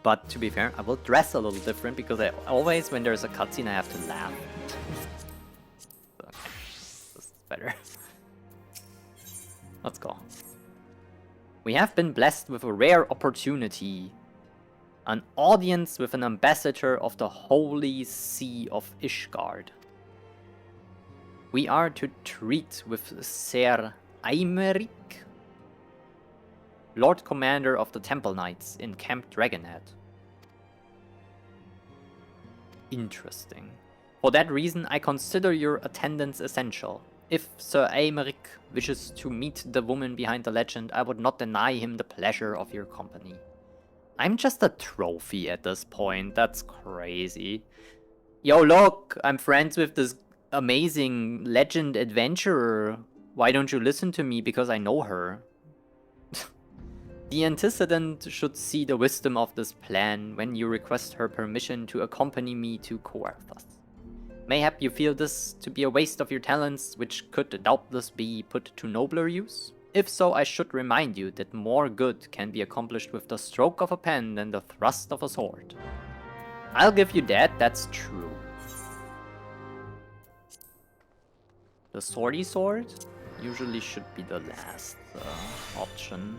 But to be fair, I will dress a little different because I always, when there's a cutscene, I have to laugh. Okay, this is better. Let's go. We have been blessed with a rare opportunity. An audience with an ambassador of the Holy See of Ishgard. We are to treat with Ser Aymeric, Lord Commander of the Temple Knights in Camp Dragonhead. Interesting. For that reason, I consider your attendance essential. If Sir Aymeric wishes to meet the woman behind the legend, I would not deny him the pleasure of your company. I'm just a trophy at this point. That's crazy. Yo, look, I'm friends with this amazing legend adventurer. Why don't you listen to me? Because I know her. The antecedent should see the wisdom of this plan when you request her permission to accompany me to Coarthus. Mayhap you feel this to be a waste of your talents, which could doubtless be put to nobler use? If so, I should remind you that more good can be accomplished with the stroke of a pen than the thrust of a sword. I'll give you that, that's true. The swordy sword usually should be the last option.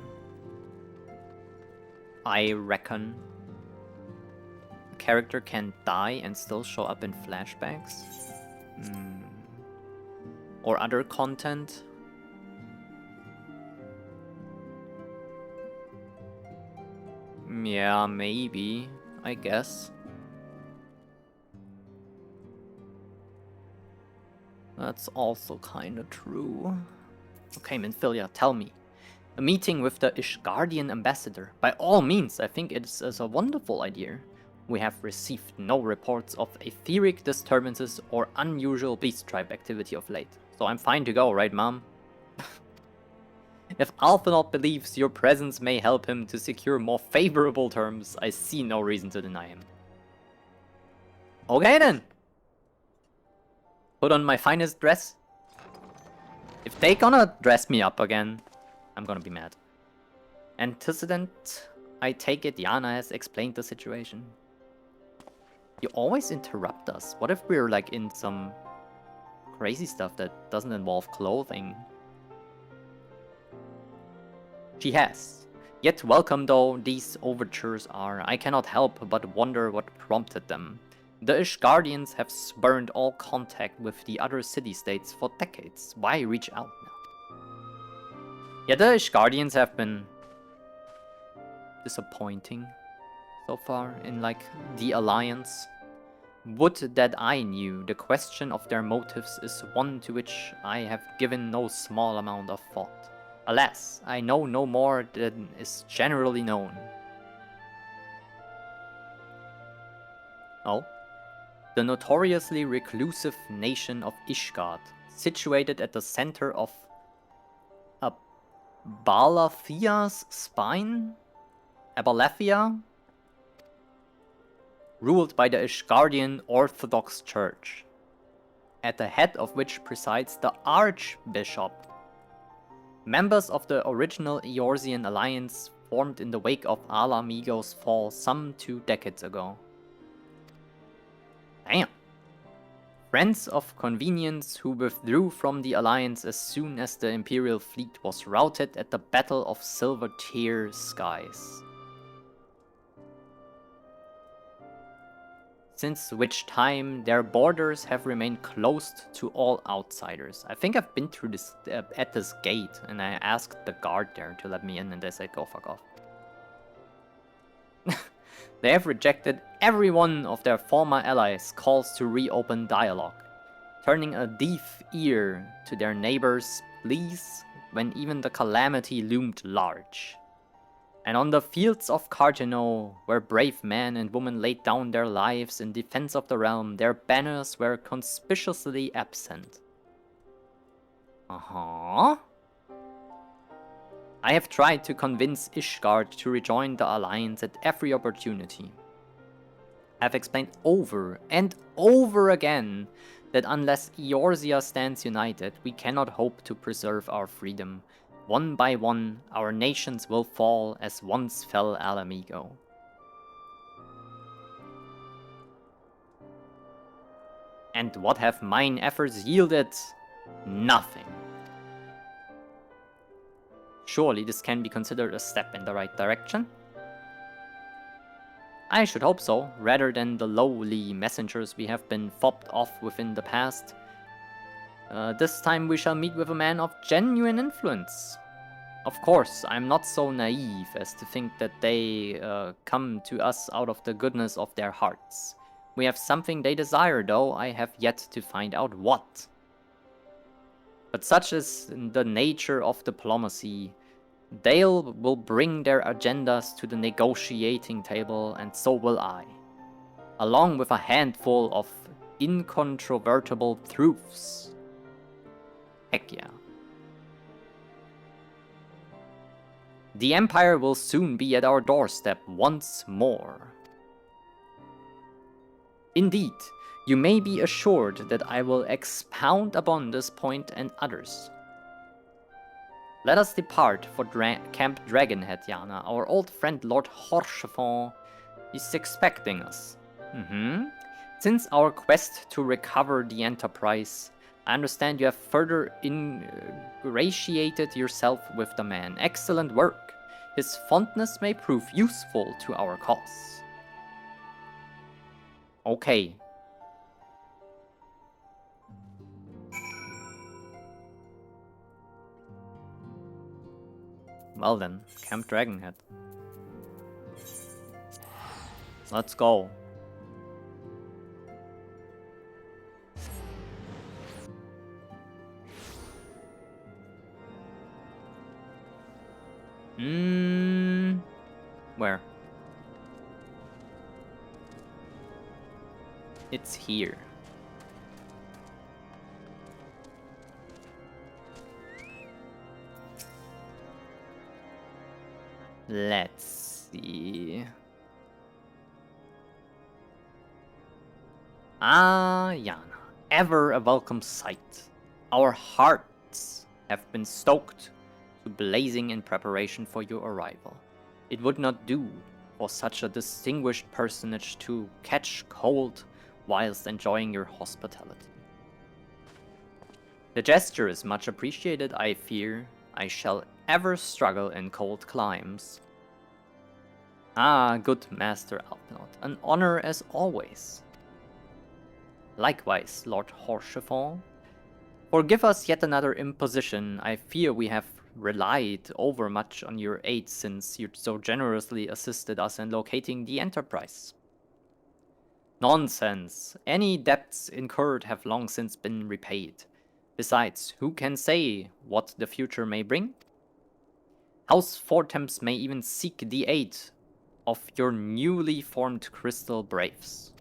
I reckon. A character can die and still show up in flashbacks. Or other content. Yeah, maybe. I guess. That's also kinda true. Okay, Minfilia, tell me. A meeting with the Ishgardian ambassador. By all means, I think it is a wonderful idea. We have received no reports of etheric disturbances or unusual beast tribe activity of late. So I'm fine to go, right, Mom? If Alphinaud believes your presence may help him to secure more favorable terms, I see no reason to deny him. Okay then! Put on my finest dress. If they gonna dress me up again, I'm gonna be mad. Antecedent, I take it Yana has explained the situation. You always interrupt us. What if we're like in some crazy stuff that doesn't involve clothing? She has. Yet welcome though these overtures are, I cannot help but wonder what prompted them. The Ishgardians have spurned all contact with the other city-states for decades. Why reach out now? Yeah, the Ishgardians have been disappointing so far in like the alliance. Would that I knew. The question of their motives is one to which I have given no small amount of thought. Alas, I know no more than is generally known. Oh? The notoriously reclusive nation of Ishgard, situated at the center of Abalathia's spine? Abalathia? Ruled by the Ishgardian Orthodox Church, at the head of which presides the Archbishop. Members of the original Eorzean alliance formed in the wake of Ala Mhigo's fall some 2 decades ago. Damn. Friends of convenience who withdrew from the alliance as soon as the Imperial fleet was routed at the Battle of Silver Tear Skies. Since which time their borders have remained closed to all outsiders. I think I've been through this at this gate and I asked the guard there to let me in and they said go fuck off. They have rejected every one of their former allies' calls to reopen dialogue, turning a deaf ear to their neighbors' pleas when even the calamity loomed large. And on the fields of Cargeno, where brave men and women laid down their lives in defense of the realm, their banners were conspicuously absent. Uh-huh. I have tried to convince Ishgard to rejoin the alliance at every opportunity. I have explained over and over again that unless Eorzea stands united, we cannot hope to preserve our freedom. One by one, our nations will fall as once fell Ala Mhigo. And what have mine efforts yielded? Nothing. Surely this can be considered a step in the right direction? I should hope so, rather than the lowly messengers we have been fobbed off within the past. This time we shall meet with a man of genuine influence. Of course, I'm not so naive as to think that they come to us out of the goodness of their hearts. We have something they desire, though I have yet to find out what. But such is the nature of diplomacy. They will bring their agendas to the negotiating table, and so will I. Along with a handful of incontrovertible truths. Heck yeah. The Empire will soon be at our doorstep once more. Indeed, you may be assured that I will expound upon this point and others. Let us depart for Camp Dragonhead, Yana. Our old friend Lord Horchefon is expecting us. Since our quest to recover the Enterprise, I understand you have further ingratiated yourself with the man. Excellent work. His fondness may prove useful to our cause. Okay. Well then, Camp Dragonhead. Let's go. Where? It's here. Let's see. Ah, Yana, ever a welcome sight. Our hearts have been stoked to blazing in preparation for your arrival. It would not do for such a distinguished personage to catch cold whilst enjoying your hospitality. The gesture is much appreciated, I fear. I shall ever struggle in cold climes. Ah, good Master Alpinaut, an honor as always. Likewise, Lord Horchefon. Forgive us yet another imposition. I fear we have relied overmuch on your aid since you so generously assisted us in locating the Enterprise. Nonsense. Any debts incurred have long since been repaid. Besides, who can say what the future may bring? House Fortemps may even seek the aid of your newly formed Crystal Braves.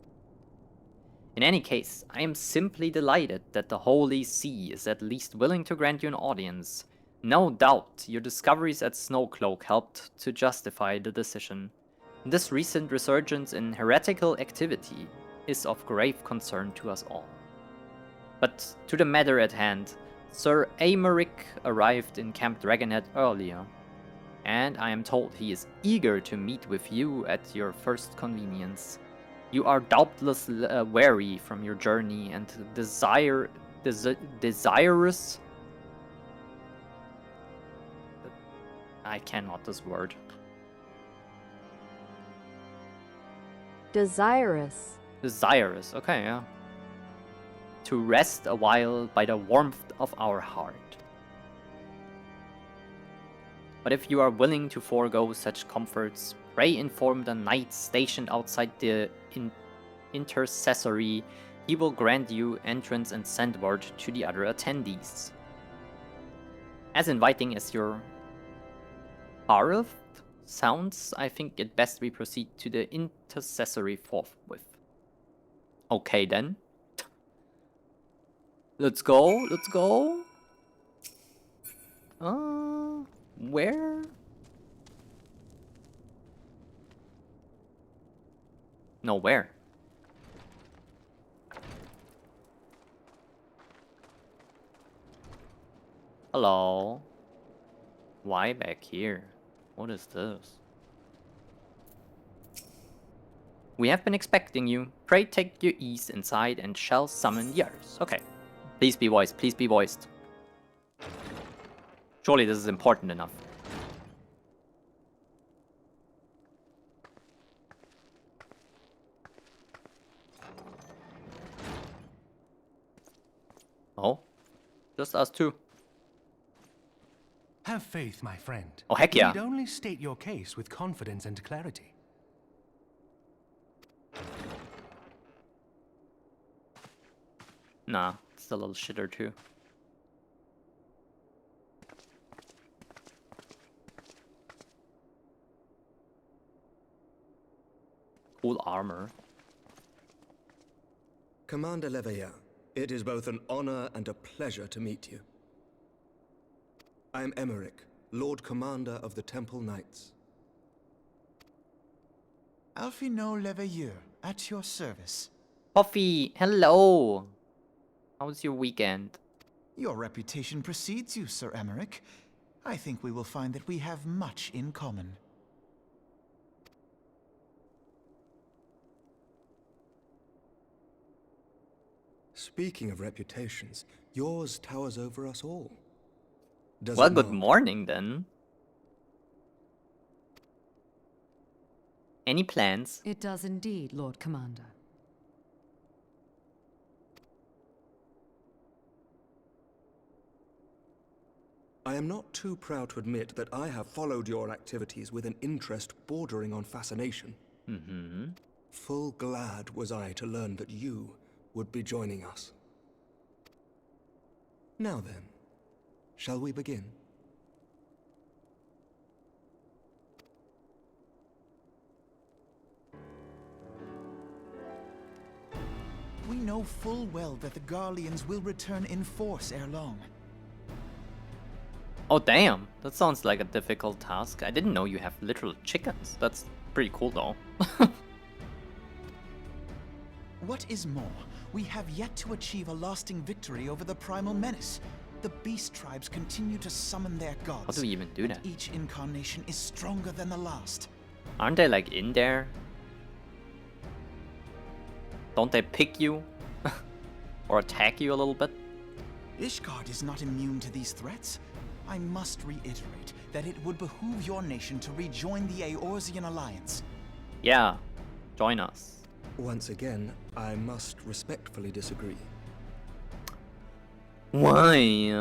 In any case, I am simply delighted that the Holy See is at least willing to grant you an audience. No doubt your discoveries at Snowcloak helped to justify the decision. This recent resurgence in heretical activity is of grave concern to us all. But to the matter at hand, Sir Aymeric arrived in Camp Dragonhead earlier, and I am told he is eager to meet with you at your first convenience. You are doubtless weary from your journey and desirous. I cannot this word. Desirous. Desirous, okay, yeah. To rest a while by the warmth of our heart. But if you are willing to forego such comforts, pray inform the knight stationed outside the intercessory. He will grant you entrance and send word to the other attendees. As inviting as your Arith sounds, I think it best we proceed to the intercessory forthwith. Okay then. Let's go, let's go. Where? No, where? Hello? Why back here? What is this? We have been expecting you. Pray take your ease inside and shall summon the others. Okay. Please be voiced, please be voiced. Surely this is important enough. Oh? Just us two. Have faith, my friend. Oh, heck You yeah. need only state your case with confidence and clarity. Nah, it's a little shitter too. Cool armor. Commander Leveilleur, it is both an honor and a pleasure to meet you. I am Emmerich, Lord Commander of the Temple Knights. Alphino Leveilleur, at your service. Coffee, hello. How was your weekend? Your reputation precedes you, Sir Emmerich. I think we will find that we have much in common. Speaking of reputations, yours towers over us all. Does Well, it good not? morning then. Any plans? It does indeed, Lord Commander. I am not too proud to admit that I have followed your activities with an interest bordering on fascination. Mm-hmm. Full glad was I to learn that you would be joining us. Now then, shall we begin? We know full well that the Garleans will return in force ere long. Oh damn, that sounds like a difficult task. I didn't know you have literal chickens. That's pretty cool though. What is more, we have yet to achieve a lasting victory over the primal menace. The beast tribes continue to summon their gods. How do we even do that? Each incarnation is stronger than the last. Aren't they like in there? Don't they pick you? Or attack you a little bit? Ishgard is not immune to these threats. I must reiterate that it would behoove your nation to rejoin the Eorzean Alliance. Yeah, join us. Once again, I must respectfully disagree. Why?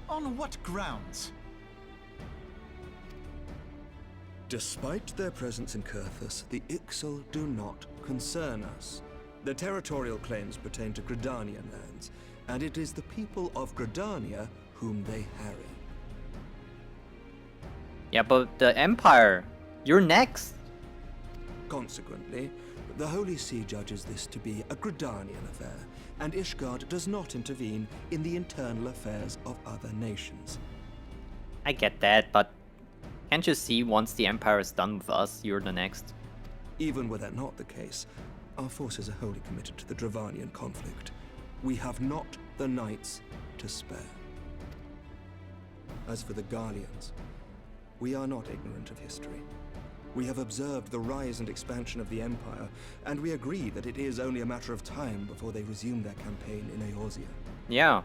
On what grounds? Despite their presence in Kurthus, the Ixal do not concern us. Their territorial claims pertain to Gridanian lands, and it is the people of Gridania whom they harry. Yeah, but the Empire, you're next. Consequently, the Holy See judges this to be a Gridanian affair, and Ishgard does not intervene in the internal affairs of other nations. I get that, but can't you see once the Empire is done with us, you're the next? Even were that not the case, our forces are wholly committed to the Dravanian conflict. We have not the knights to spare. As for the Garleans, we are not ignorant of history. We have observed the rise and expansion of the Empire, and we agree that it is only a matter of time before they resume their campaign in Eorzea. Yeah.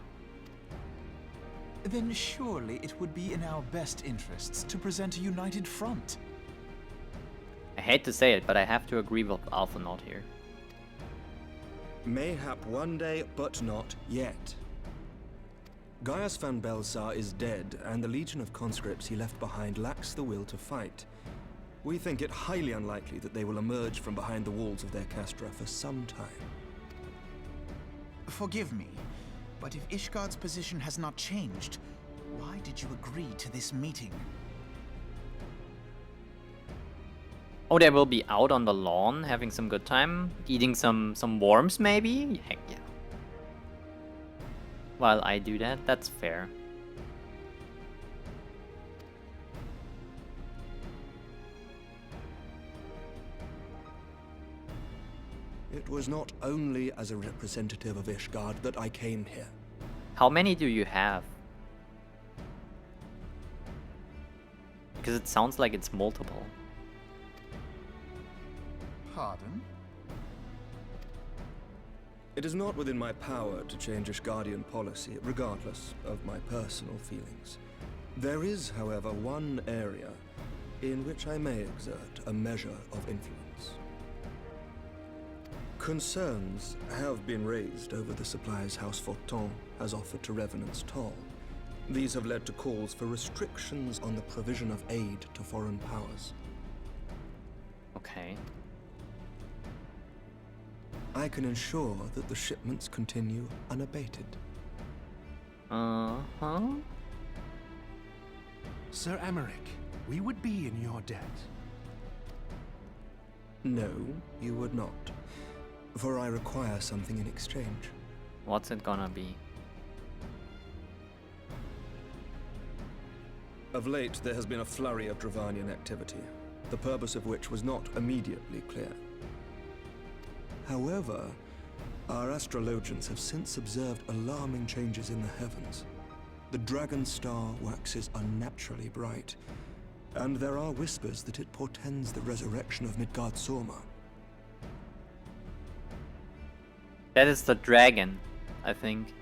Then surely it would be in our best interests to present a united front. I hate to say it, but I have to agree with Alphinaud here. Mayhap one day, but not yet. Gaius van Belsar is dead, and the legion of conscripts he left behind lacks the will to fight. We think it highly unlikely that they will emerge from behind the walls of their castra for some time. Forgive me, but if Ishgard's position has not changed, why did you agree to this meeting? Oh, they will be out on the lawn, having some good time, eating some worms maybe? Heck yeah. While I do that, that's fair. It was not only as a representative of Ishgard that I came here. How many do you have? Because it sounds like it's multiple. Pardon? It is not within my power to change Ishgardian policy, regardless of my personal feelings. There is, however, one area in which I may exert a measure of influence. Concerns have been raised over the supplies House Fortin has offered to Revenant's Toll. These have led to calls for restrictions on the provision of aid to foreign powers. Okay. I can ensure that the shipments continue unabated. Uh-huh. Sir Emmerich, we would be in your debt. No, you would not. For I require something in exchange. What's it gonna be? Of late, there has been a flurry of Dravanian activity, the purpose of which was not immediately clear. However, our astrologians have since observed alarming changes in the heavens. The dragon star waxes unnaturally bright, and there are whispers that it portends the resurrection of Midgard Sorma. That is the dragon, I think.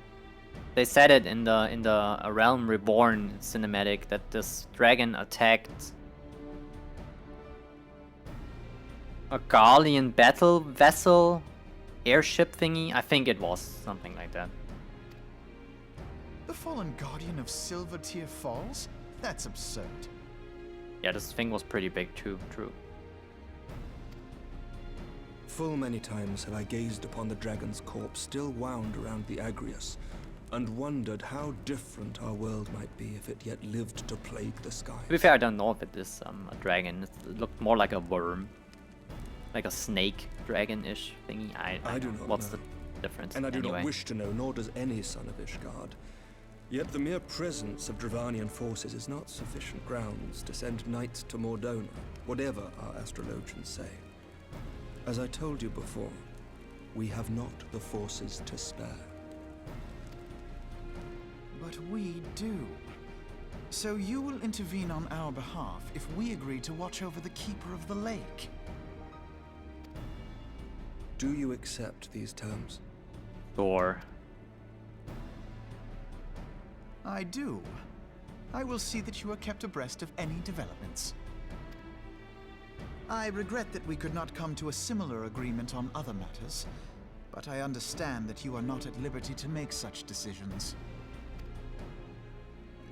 They said it in the A Realm Reborn cinematic that this dragon attacked a Garlean battle vessel, airship thingy. I think it was something like that. The fallen guardian of Silvertear Falls? That's absurd. Yeah, this thing was pretty big too, true. Full many times have I gazed upon the dragon's corpse still wound around the Agrius, and wondered how different our world might be if it yet lived to plague the skies. To be fair, I don't know if it is a dragon. It looked more like a worm. Like a snake dragon-ish thingy. I do don't know. not What's know. the difference And I do anyway? not wish to know, nor does any son of Ishgard. Yet the mere presence of Dravanian forces is not sufficient grounds to send knights to Mordona, whatever our astrologians say. As I told you before, we have not the forces to spare. But we do. So you will intervene on our behalf if we agree to watch over the Keeper of the Lake. Do you accept these terms? Sure. I do. I will see that you are kept abreast of any developments. I regret that we could not come to a similar agreement on other matters, but I understand that you are not at liberty to make such decisions.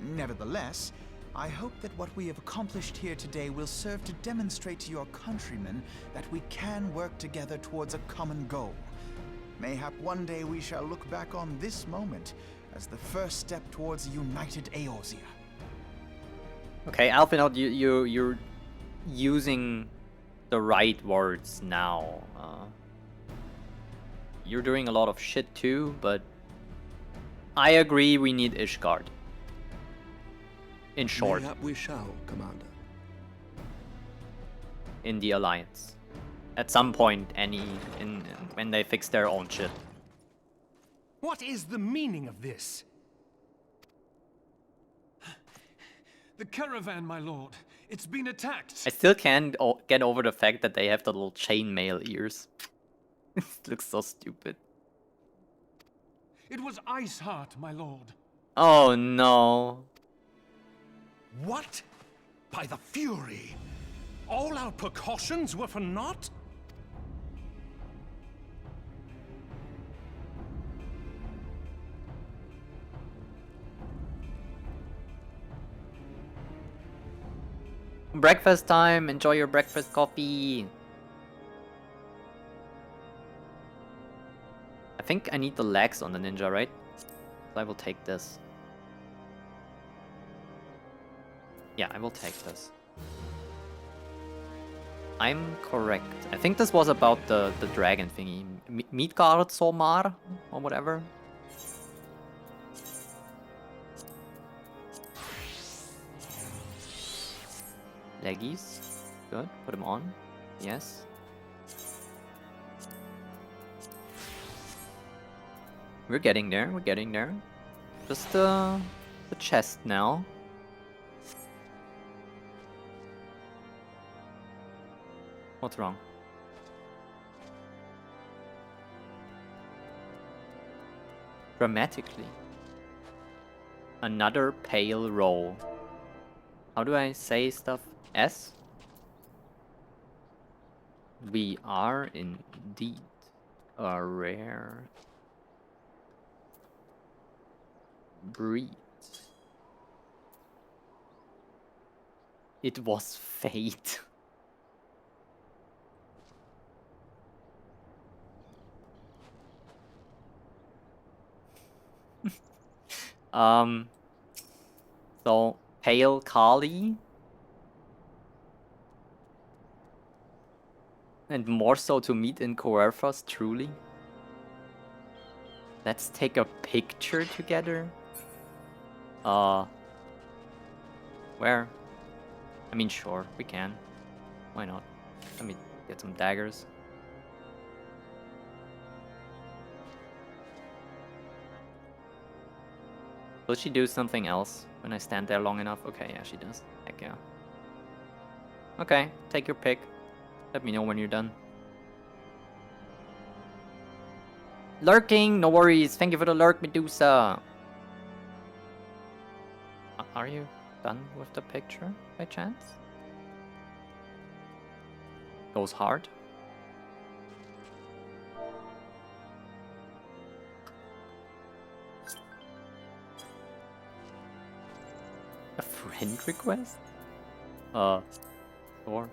Nevertheless, I hope that what we have accomplished here today will serve to demonstrate to your countrymen that we can work together towards a common goal. Mayhap one day we shall look back on this moment as the first step towards a united Eorzea. Okay, Alphinaud, you're using the right words now. You're doing a lot of shit too, but I agree we need Ishgard. In short. Mayhap we shall, Commander. In the Alliance. At some point, when they fix their own shit. What is the meaning of this? The caravan, my lord. It's been attacked. I still can't get over the fact that they have the little chainmail ears. It looks so stupid. It was Iceheart, my lord. Oh no. What? By the Fury! All our precautions were for naught? Breakfast time! Enjoy your breakfast coffee! I think I need the legs on the ninja, right? So I will take this. Yeah, I will take this. I'm correct. I think this was about the dragon thingy. Midgard Sormar? Or whatever. Leggies. Good. Put them on. Yes. We're getting there. We're getting there. Just the chest now. What's wrong? Dramatically. Another pale roll. How do I say stuff? S? We are indeed a rare breed. It was fate. So, Pale Kali. And more so to meet in Coerthas, truly. Let's take a picture together. Where? I mean, sure, we can. Why not? Let me get some daggers. Will she do something else when I stand there long enough? Okay, yeah, she does. Heck yeah. Okay, take your pick. Let me know when you're done. Lurking, no worries. Thank you for the lurk, Medusa. Are you done with the picture by chance? Goes hard. A friend request? Sure.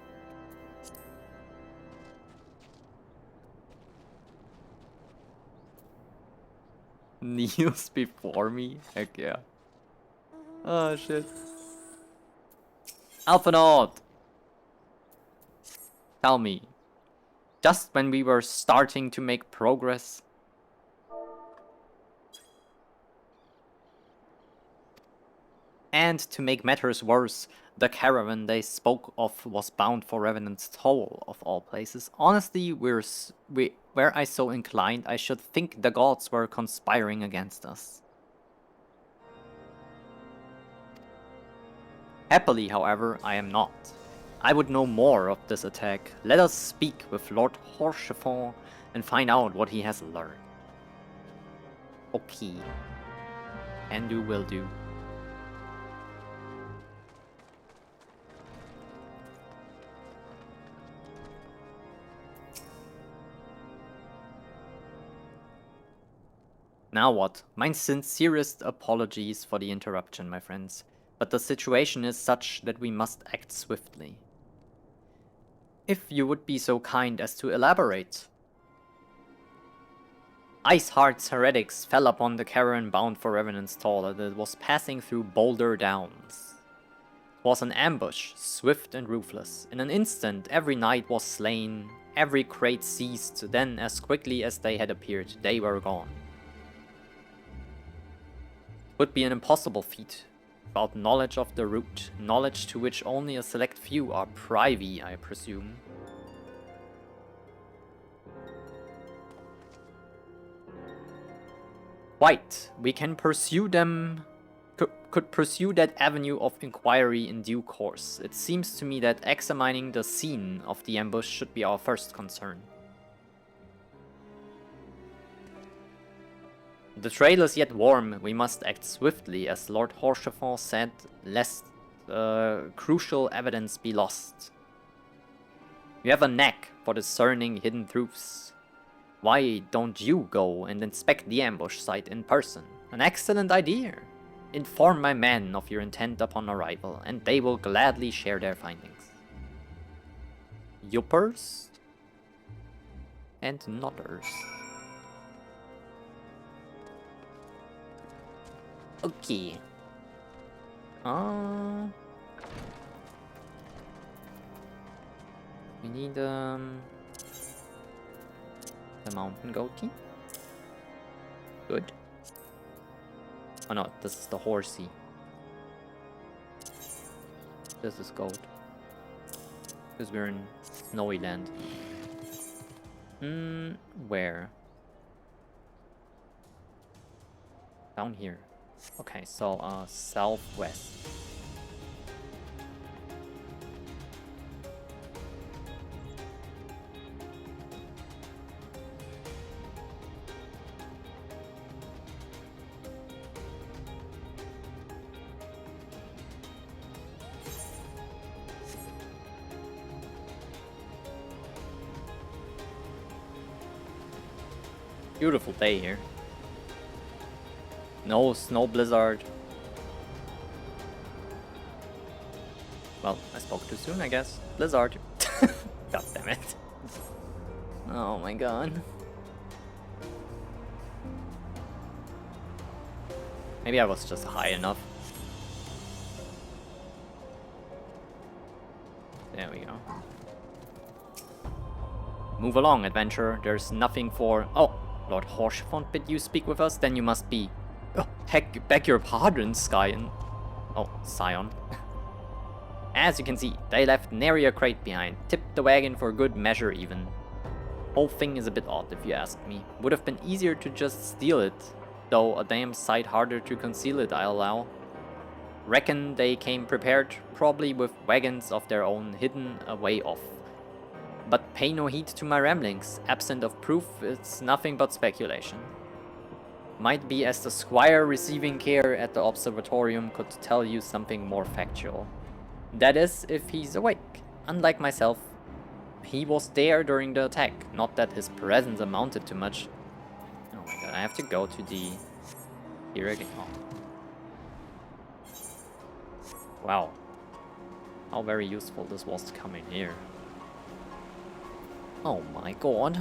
Kneels before me? Heck yeah. Oh shit. Alphanaut! Tell me, just when we were starting to make progress, and to make matters worse, the caravan they spoke of was bound for Revenant's Toll, of all places. Honestly, were I so inclined, I should think the gods were conspiring against us. Happily, however, I am not. I would know more of this attack. Let us speak with Lord Horchefort and find out what he has learned. Okay. Can do, will do. Now what? My sincerest apologies for the interruption, my friends. But the situation is such that we must act swiftly. If you would be so kind as to elaborate. Iceheart's heretics fell upon the caravan bound for Revenant's Toll that was passing through Boulder Downs. It was an ambush, swift and ruthless. In an instant, every knight was slain, every crate ceased, then as quickly as they had appeared, they were gone. It would be an impossible feat without knowledge of the route, knowledge to which only a select few are privy, I presume. Quite. We can pursue them, could pursue that avenue of inquiry in due course. It seems to me that examining the scene of the ambush should be our first concern. The trail is yet warm, we must act swiftly, as Lord Horchefort said, lest crucial evidence be lost. You have a knack for discerning hidden truths. Why don't you go and inspect the ambush site in person? An excellent idea. Inform my men of your intent upon arrival, and they will gladly share their findings. Yuppers and nodders. Okay. We need the mountain goatee. Good. Oh no, this is the horsey. This is gold. Because we're in snowy land. Where? Down here. Okay, so southwest. Beautiful day here. No snow blizzard. Well, I spoke too soon, I guess. Blizzard. God damn it. Oh my god. Maybe I was just high enough. There we go. Move along, adventurer. There's nothing for... Oh, Lord Horshfont bid you speak with us? Then you must be... Oh, heck, beg your pardon, Scion. Oh, Scion. As you can see, they left nary a crate behind. Tipped the wagon for good measure even. Whole thing is a bit odd if you ask me. Would have been easier to just steal it. Though a damn sight harder to conceal it, I'll allow. Reckon they came prepared, probably with wagons of their own hidden away off. But pay no heed to my ramblings. Absent of proof, it's nothing but speculation. Might be as the squire receiving care at the observatorium could tell you something more factual. That is, if he's awake. Unlike myself, he was there during the attack. Not that his presence amounted to much. Oh my god, I have to go to the... Here again. Oh. Wow. How very useful this was to come in here. Oh my god.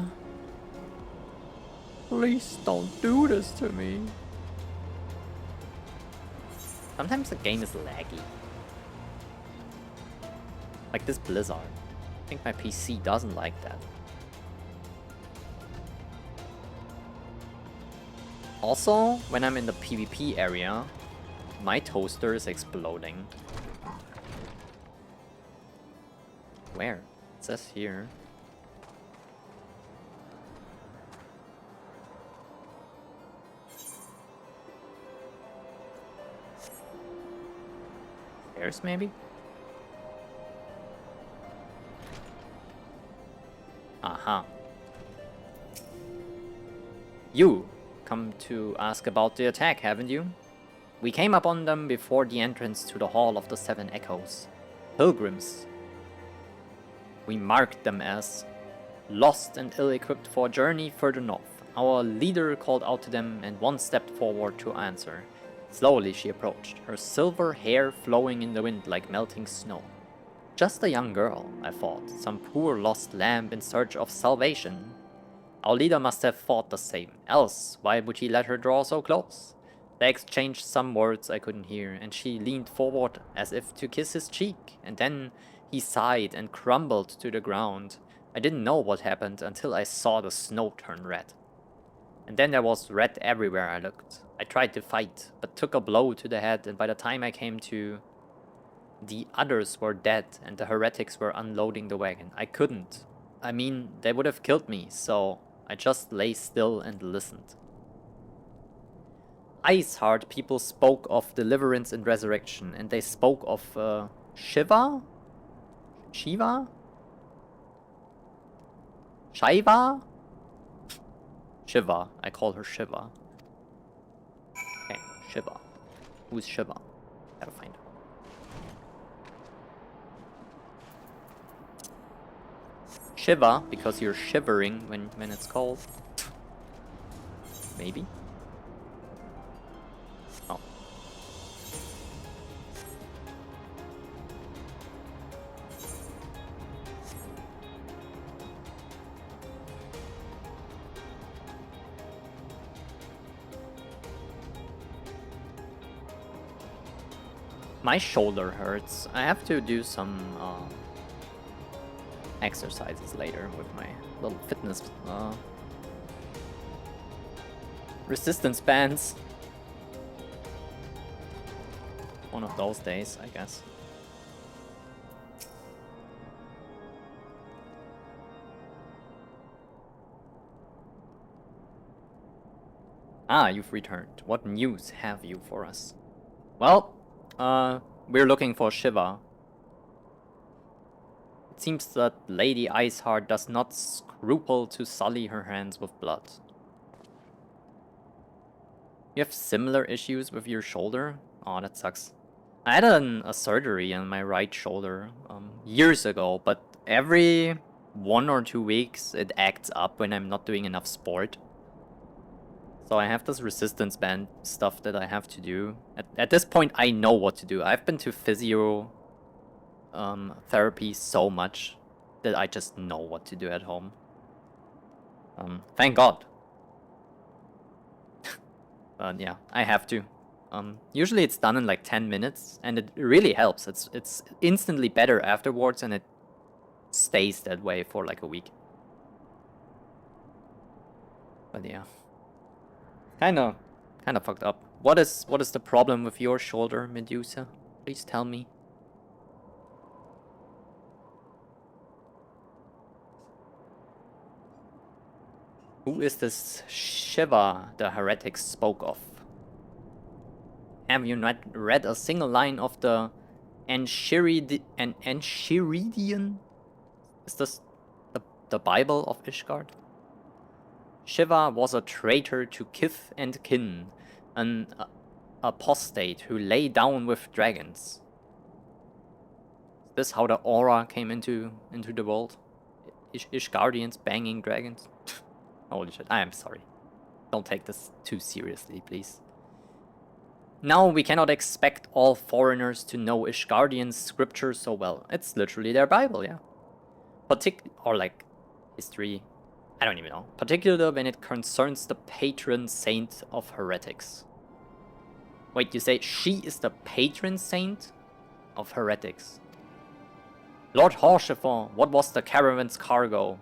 Please don't do this to me. Sometimes the game is laggy. Like this Blizzard. I think my PC doesn't like that. Also, when I'm in the PvP area, my toaster is exploding. Where? It says here. Stairs, maybe? Aha. You come to ask about the attack, haven't you? We came upon them before the entrance to the Hall of the Seven Echoes. Pilgrims. We marked them as lost and ill-equipped for a journey further north. Our leader called out to them and one stepped forward to answer. Slowly she approached, her silver hair flowing in the wind like melting snow. Just a young girl, I thought, some poor lost lamb in search of salvation. Our leader must have thought the same, else why would he let her draw so close? They exchanged some words I couldn't hear, and she leaned forward as if to kiss his cheek, and then he sighed and crumbled to the ground. I didn't know what happened until I saw the snow turn red. And then there was red everywhere I looked. I tried to fight, but took a blow to the head, and by the time I came to... The others were dead, and the heretics were unloading the wagon. I couldn't. I mean, they would have killed me, so I just lay still and listened. Iceheart people spoke of deliverance and resurrection, and they spoke of Shiva? Shiva? Shiva? Shiva. I call her Shiva. Okay, Shiva. Who's Shiva? Gotta find her. Shiva, because you're shivering when it's cold. Maybe? Oh. My shoulder hurts. I have to do some exercises later with my little fitness resistance bands. One of those days, I guess. Ah, you've returned. What news have you for us? Well, we're looking for Shiva. It seems that Lady Iceheart does not scruple to sully her hands with blood. You have similar issues with your shoulder? Oh, that sucks. I had a surgery on my right shoulder years ago, but every 1 or 2 weeks it acts up when I'm not doing enough sport. So I have this resistance band stuff that I have to do. At this point, I know what to do. I've been to physio therapy so much that I just know what to do at home. Thank God. But yeah, I have to. Usually it's done in like 10 minutes, and it really helps. It's instantly better afterwards, and it stays that way for like a week. But yeah, kind of fucked up. What is the problem with your shoulder, Medusa? Please tell me. Who is this Shiva the heretics spoke of? Have you not read a single line of the Enchiridion? Is this the Bible of Ishgard? Shiva was a traitor to kith and kin, an apostate who lay down with dragons. Is this how the aura came into the world? Ishgardians banging dragons? Holy shit, I am sorry. Don't take this too seriously, please. Now, we cannot expect all foreigners to know Ishgardian scripture so well. It's literally their Bible, yeah. Or like history, I don't even know. Particularly when it concerns the patron saint of heretics. Wait, you say she is the patron saint of heretics? Lord Haurchefant, what was the caravan's cargo?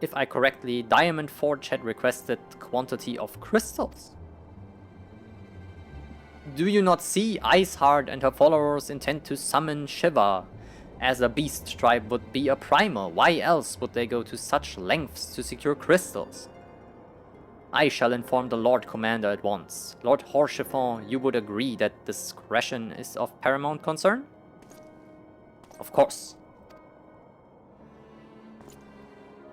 If I correctly, Diamond Forge had requested quantity of crystals. Do you not see Iceheart and her followers intend to summon Shiva? As a beast tribe would be a primal, why else would they go to such lengths to secure crystals? I shall inform the Lord Commander at once. Lord Haurchefant, you would agree that discretion is of paramount concern? Of course.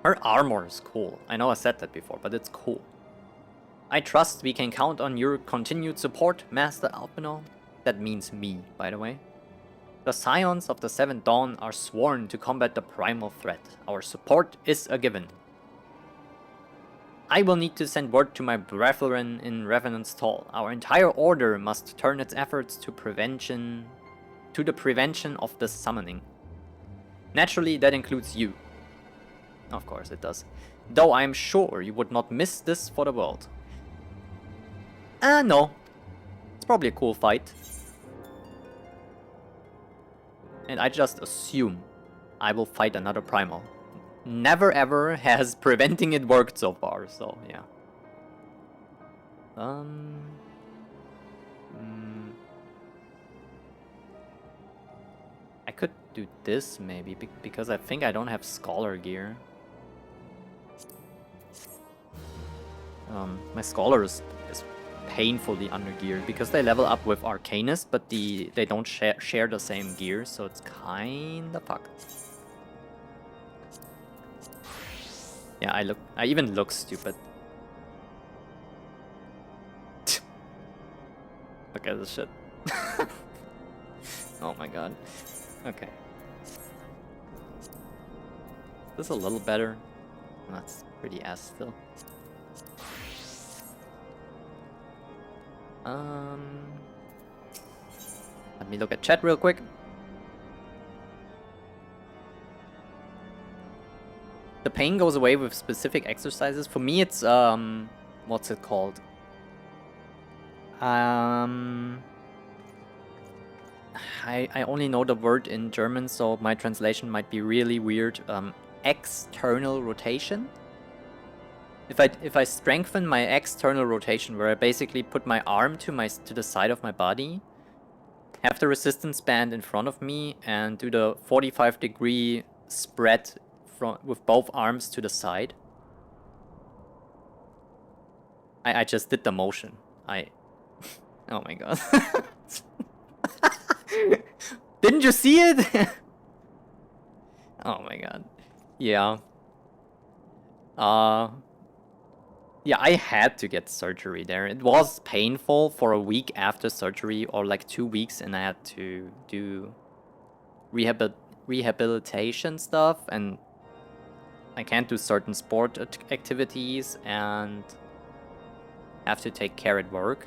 Her armor is cool. I know I said that before, but it's cool. I trust we can count on your continued support, Master Alpino. That means me, by the way. The Scions of the Seventh Dawn are sworn to combat the primal threat. Our support is a given. I will need to send word to my brethren in Revenant's Hall. Our entire order must turn its efforts to the prevention of the summoning. Naturally, that includes you. Of course it does. Though I am sure you would not miss this for the world. No. It's probably a cool fight. And I just assume I will fight another primal. Never ever has preventing it worked so far, so yeah. I could do this maybe, because I think I don't have scholar gear. My scholar is painfully undergeared because they level up with Arcanist, but they don't share the same gear, so it's kinda fucked. Yeah, I even look stupid. Look at this shit. Oh my god. Okay. Is this a little better? That's pretty ass still. Let me look at chat real quick. The pain goes away with specific exercises. For me, it's what's it called? I only know the word in German, so my translation might be really weird. External rotation. If I strengthen my external rotation, where I basically put my arm to the side of my body, have the resistance band in front of me, and do the 45-degree spread with both arms to the side. I just did the motion. Oh my god. Didn't you see it? Oh my god. Yeah. Yeah, I had to get surgery there. It was painful for a week after surgery, or like 2 weeks, and I had to do rehabilitation stuff, and I can't do certain sport activities, and have to take care at work.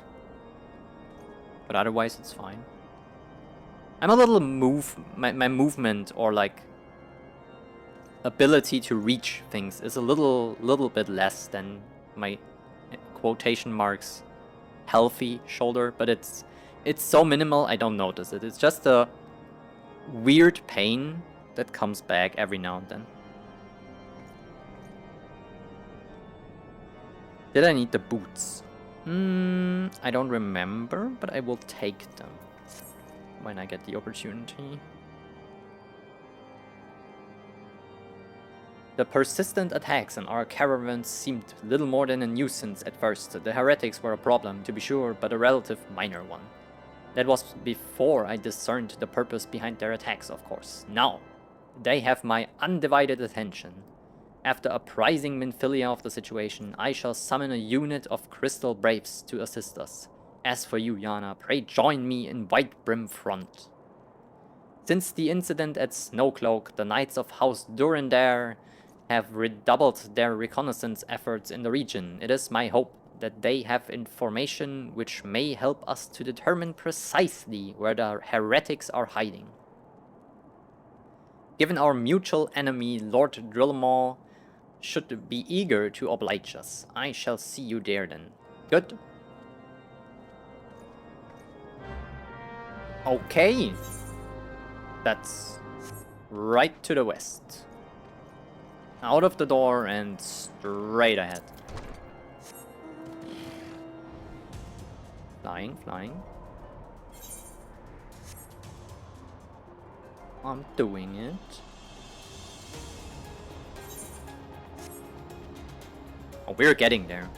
But otherwise, it's fine. I'm a little my movement, or like ability to reach things, is a little bit less than my quotation marks healthy shoulder, but it's so minimal I don't notice it. It's just a weird pain that comes back every now and then. Did I need the boots? I don't remember, but I will take them when I get the opportunity. The persistent attacks on our caravans seemed little more than a nuisance at first. The heretics were a problem, to be sure, but a relative minor one. That was before I discerned the purpose behind their attacks, of course. Now, they have my undivided attention. After apprising Minfilia of the situation, I shall summon a unit of Crystal Braves to assist us. As for you, Yana, pray join me in White Brim Front. Since the incident at Snowcloak, the Knights of House Durandare have redoubled their reconnaissance efforts in the region. It is my hope that they have information which may help us to determine precisely where the heretics are hiding. Given our mutual enemy, Lord Drillmaw should be eager to oblige us. I shall see you there then. Good. Okay. That's right to the west. Out of the door and straight ahead. Flying, flying. I'm doing it. Oh, we're getting there.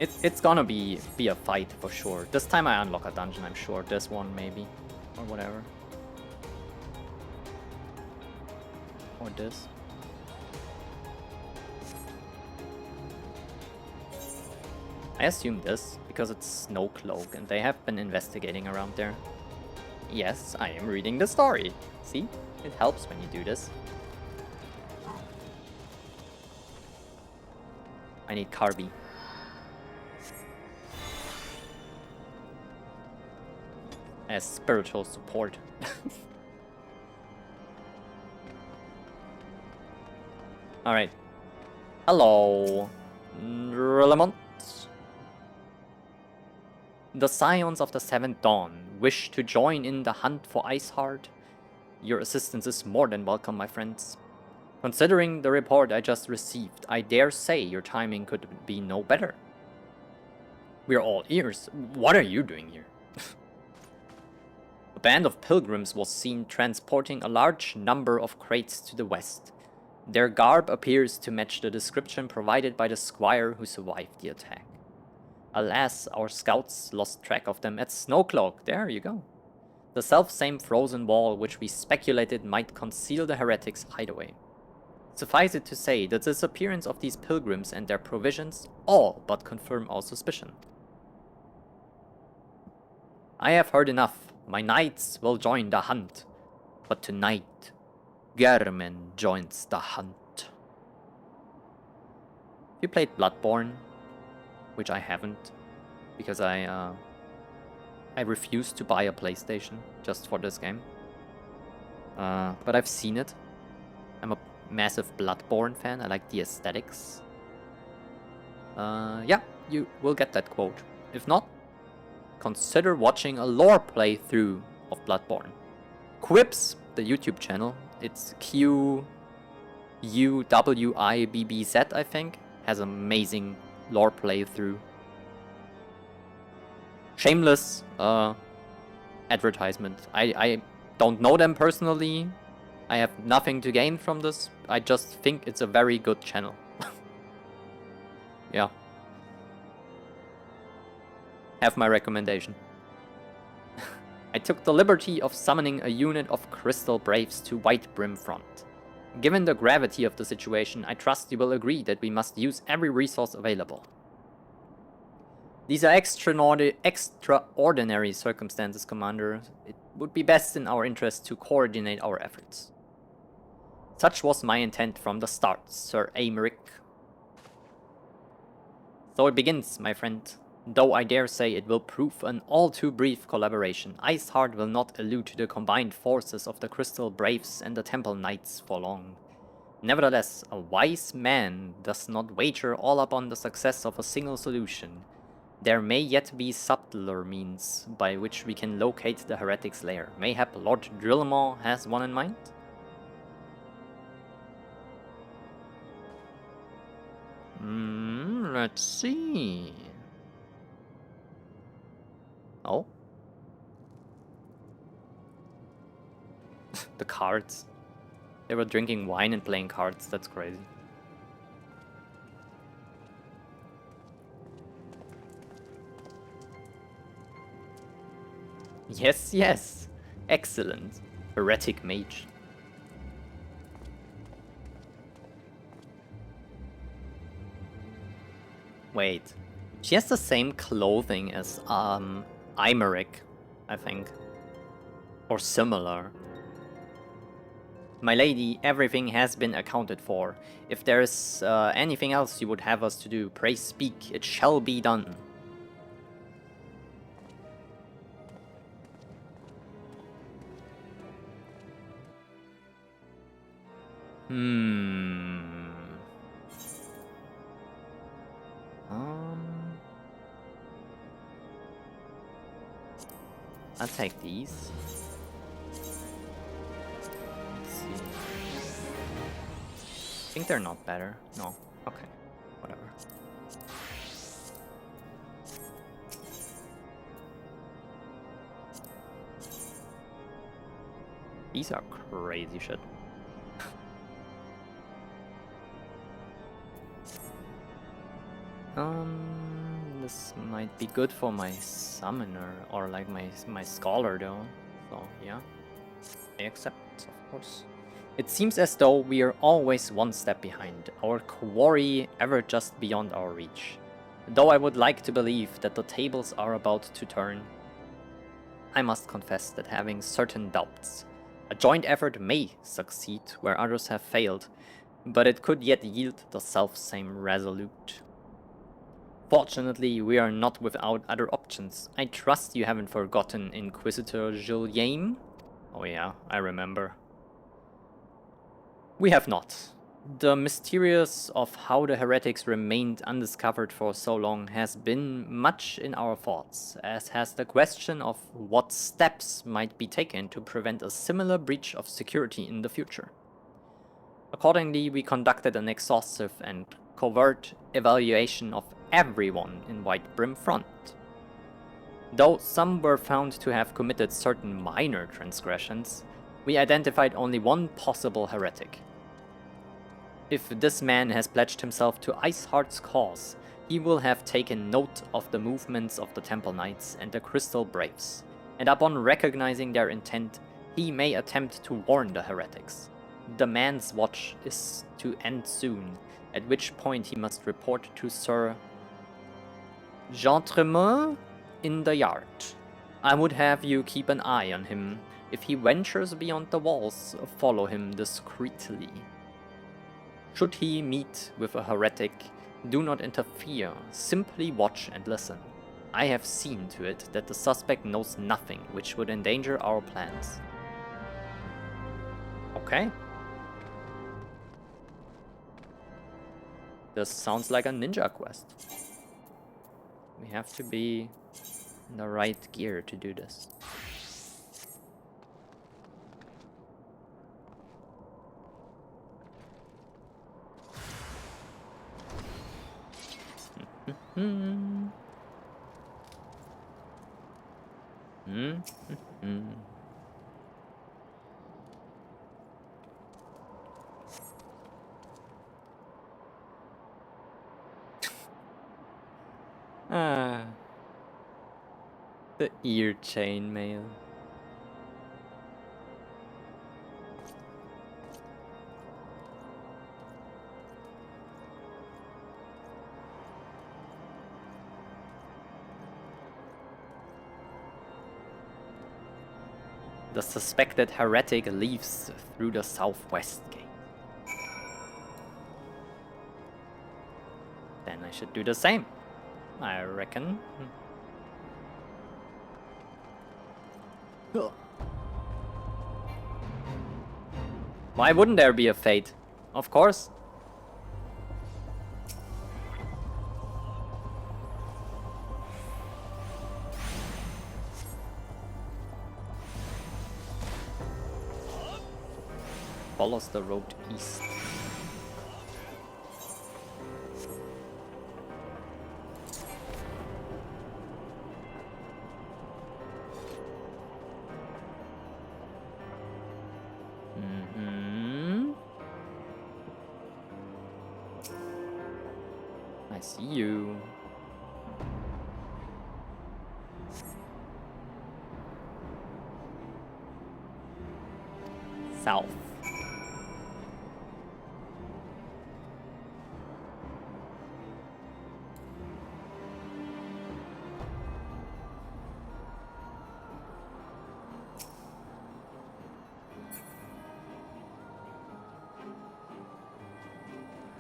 It's gonna be a fight for sure. This time I unlock a dungeon, I'm sure. This one maybe. Or whatever. Or this. I assume this, because it's Snowcloak and they have been investigating around there. Yes, I am reading the story. See? It helps when you do this. I need Carby. As spiritual support. Alright. Hello, Relamont. The Scions of the Seventh Dawn wish to join in the hunt for Iceheart. Your assistance is more than welcome, my friends. Considering the report I just received, I dare say your timing could be no better. We're all ears. What are you doing here? A band of pilgrims was seen transporting a large number of crates to the west. Their garb appears to match the description provided by the squire who survived the attack. Alas, our scouts lost track of them at Snowcloak. There you go. The self-same frozen wall which we speculated might conceal the heretics' hideaway. Suffice it to say, the disappearance of these pilgrims and their provisions all but confirm our suspicion. I have heard enough. My knights will join the hunt. But tonight, Germen joins the hunt. You played Bloodborne, which I haven't, because I refused to buy a PlayStation just for this game. But I've seen it. I'm a massive Bloodborne fan. I like the aesthetics. Yeah, you will get that quote. If not, consider watching a lore playthrough of Bloodborne. Quips, the YouTube channel, it's QUWIBBZ, I think, has amazing lore playthrough. Shameless advertisement. I don't know them personally. I have nothing to gain from this. I just think it's a very good channel. Yeah. Have my recommendation. I took the liberty of summoning a unit of Crystal Braves to White Brim Front. Given the gravity of the situation, I trust you will agree that we must use every resource available. These are extraordinary circumstances, Commander. It would be best in our interest to coordinate our efforts. Such was my intent from the start, Sir Aymeric. So it begins, my friend. Though I dare say it will prove an all too brief collaboration, Iceheart will not elude the combined forces of the Crystal Braves and the Temple Knights for long. Nevertheless, a wise man does not wager all upon the success of a single solution. There may yet be subtler means by which we can locate the heretic's lair. Mayhap Lord Drillmaw has one in mind? Let's see. Oh? The cards. They were drinking wine and playing cards, that's crazy. Yes, yes. Excellent. Heretic mage. Wait. She has the same clothing as Imeric, I think. Or similar. My lady, everything has been accounted for. If there is anything else you would have us to do, pray speak, it shall be done. I'll take these. Let's see. I think they're not better. No. Okay. Whatever. These are crazy shit. This might be good for my summoner or like my scholar though. So yeah, I accept, of course. It seems as though we are always one step behind, our quarry ever just beyond our reach. Though I would like to believe that the tables are about to turn, I must confess that having certain doubts. A joint effort may succeed where others have failed, but it could yet yield the self-same resolute. Fortunately, we are not without other options. I trust you haven't forgotten Inquisitor Julien? Oh yeah, I remember. We have not. The mysterious of how the heretics remained undiscovered for so long has been much in our thoughts, as has the question of what steps might be taken to prevent a similar breach of security in the future. Accordingly, we conducted an exhaustive and covert evaluation of everyone in White Brim Front. Though some were found to have committed certain minor transgressions, we identified only one possible heretic. If this man has pledged himself to Iceheart's cause, he will have taken note of the movements of the Temple Knights and the Crystal Braves, and upon recognizing their intent, he may attempt to warn the heretics. The man's watch is to end soon, at which point he must report to Sir Gentremont in the yard. I would have you keep an eye on him. If he ventures beyond the walls, follow him discreetly. Should he meet with a heretic, do not interfere, simply watch and listen. I have seen to it that the suspect knows nothing which would endanger our plans. Okay. This sounds like a ninja quest. We have to be in the right gear to do this. The ear chain mail. The suspected heretic leaves through the southwest gate. Then I should do the same, I reckon. Why wouldn't there be a fate? Of course. follows the road east. I see you. South.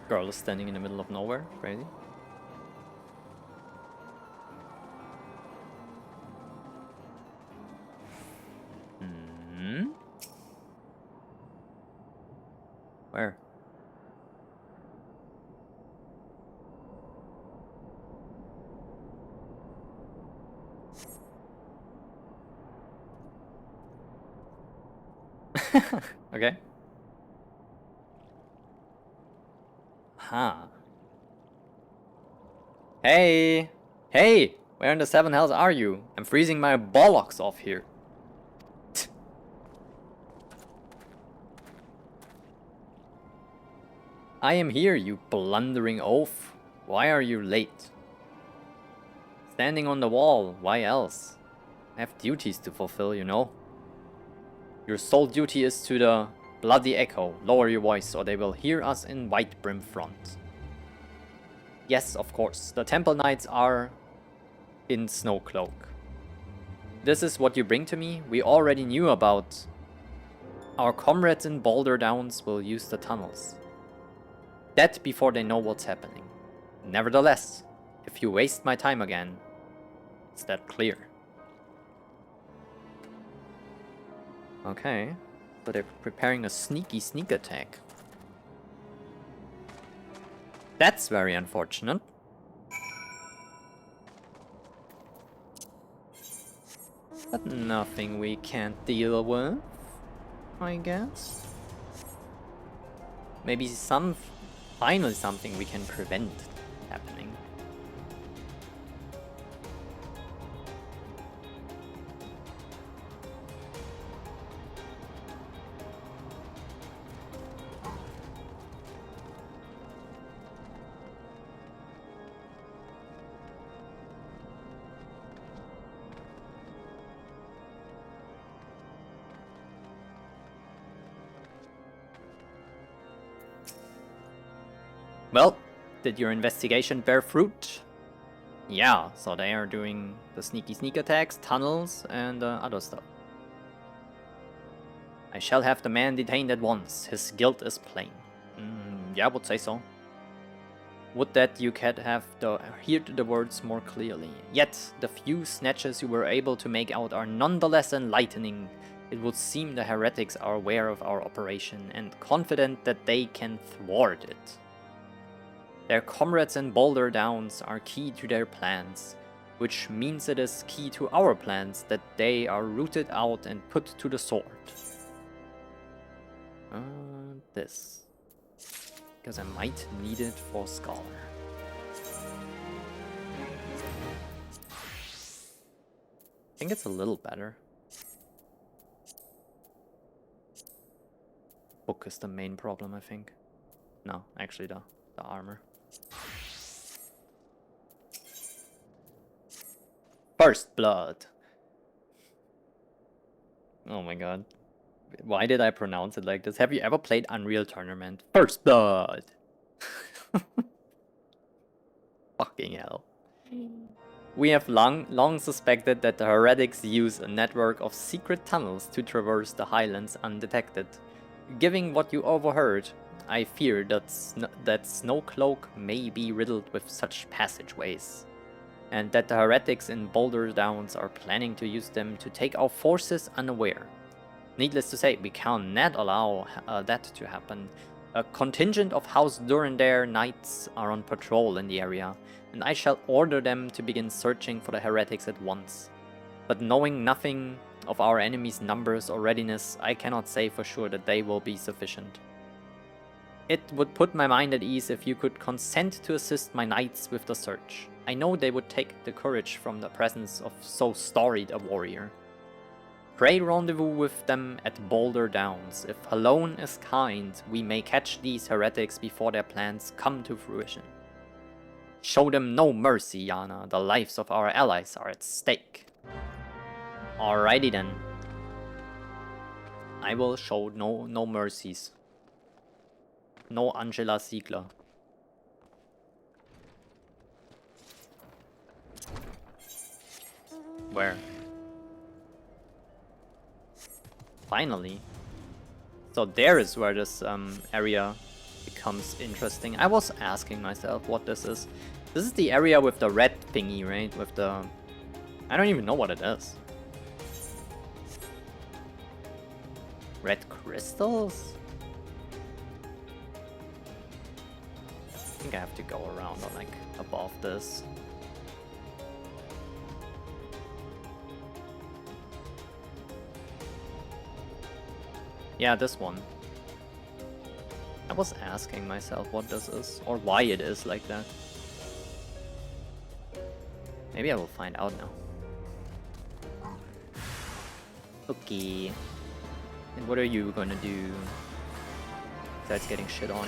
Girl is standing in the middle of nowhere. Crazy. Where? Okay. Huh. Hey! Hey! Where in the seven hells are you? I'm freezing my bollocks off here. I am here, you blundering oaf. Why are you late? Standing on the wall, why else? I have duties to fulfill, you know. Your sole duty is to the bloody echo. Lower your voice or they will hear us in White Brim Front. Yes, of course. The Temple Knights are in Snowcloak. This is what you bring to me? We already knew about. Our comrades in Boulder Downs will use the tunnels. That before they know what's happening. Nevertheless, if you waste my time again, it's that clear. Okay, so they're preparing a sneaky sneak attack. That's very unfortunate. But nothing we can't deal with, I guess. Maybe finally something we can prevent happening. Well, did your investigation bear fruit? Yeah, so they are doing the sneaky sneak attacks, tunnels, and other stuff. I shall have the man detained at once. His guilt is plain. Yeah, I would say so. Would that you could have heard the words more clearly. Yet, the few snatches you were able to make out are nonetheless enlightening. It would seem the heretics are aware of our operation and confident that they can thwart it. Their comrades in Boulder Downs are key to their plans, which means it is key to our plans that they are rooted out and put to the sword. This. Because I might need it for Scholar. I think it's a little better. Book is the main problem, I think. No, actually the armor. First Blood. Oh my god. Why did I pronounce it like this? Have you ever played Unreal Tournament? First Blood! Fucking hell. We have long suspected that the heretics use a network of secret tunnels to traverse the highlands undetected. Given what you overheard, I fear that Snowcloak may be riddled with such passageways, and that the heretics in Boulder Downs are planning to use them to take our forces unaware. Needless to say, we cannot allow that to happen. A contingent of House Durandare knights are on patrol in the area, and I shall order them to begin searching for the heretics at once. But knowing nothing of our enemies' numbers or readiness, I cannot say for sure that they will be sufficient. It would put my mind at ease if you could consent to assist my knights with the search. I know they would take the courage from the presence of so storied a warrior. Pray rendezvous with them at Boulder Downs. If Halone is kind, we may catch these heretics before their plans come to fruition. Show them no mercy, Yana. The lives of our allies are at stake. Alrighty then. I will show no mercies. No Angela Siegler. Where? Finally. So there is where this area becomes interesting. I was asking myself what this is. This is the area with the red thingy, right? With the... I don't even know what it is. Red crystals? I think I have to go around or like above this. Yeah, this one. I was asking myself what this is or why it is like that. Maybe I will find out now. Okay. And what are you gonna do? Besides getting shit on.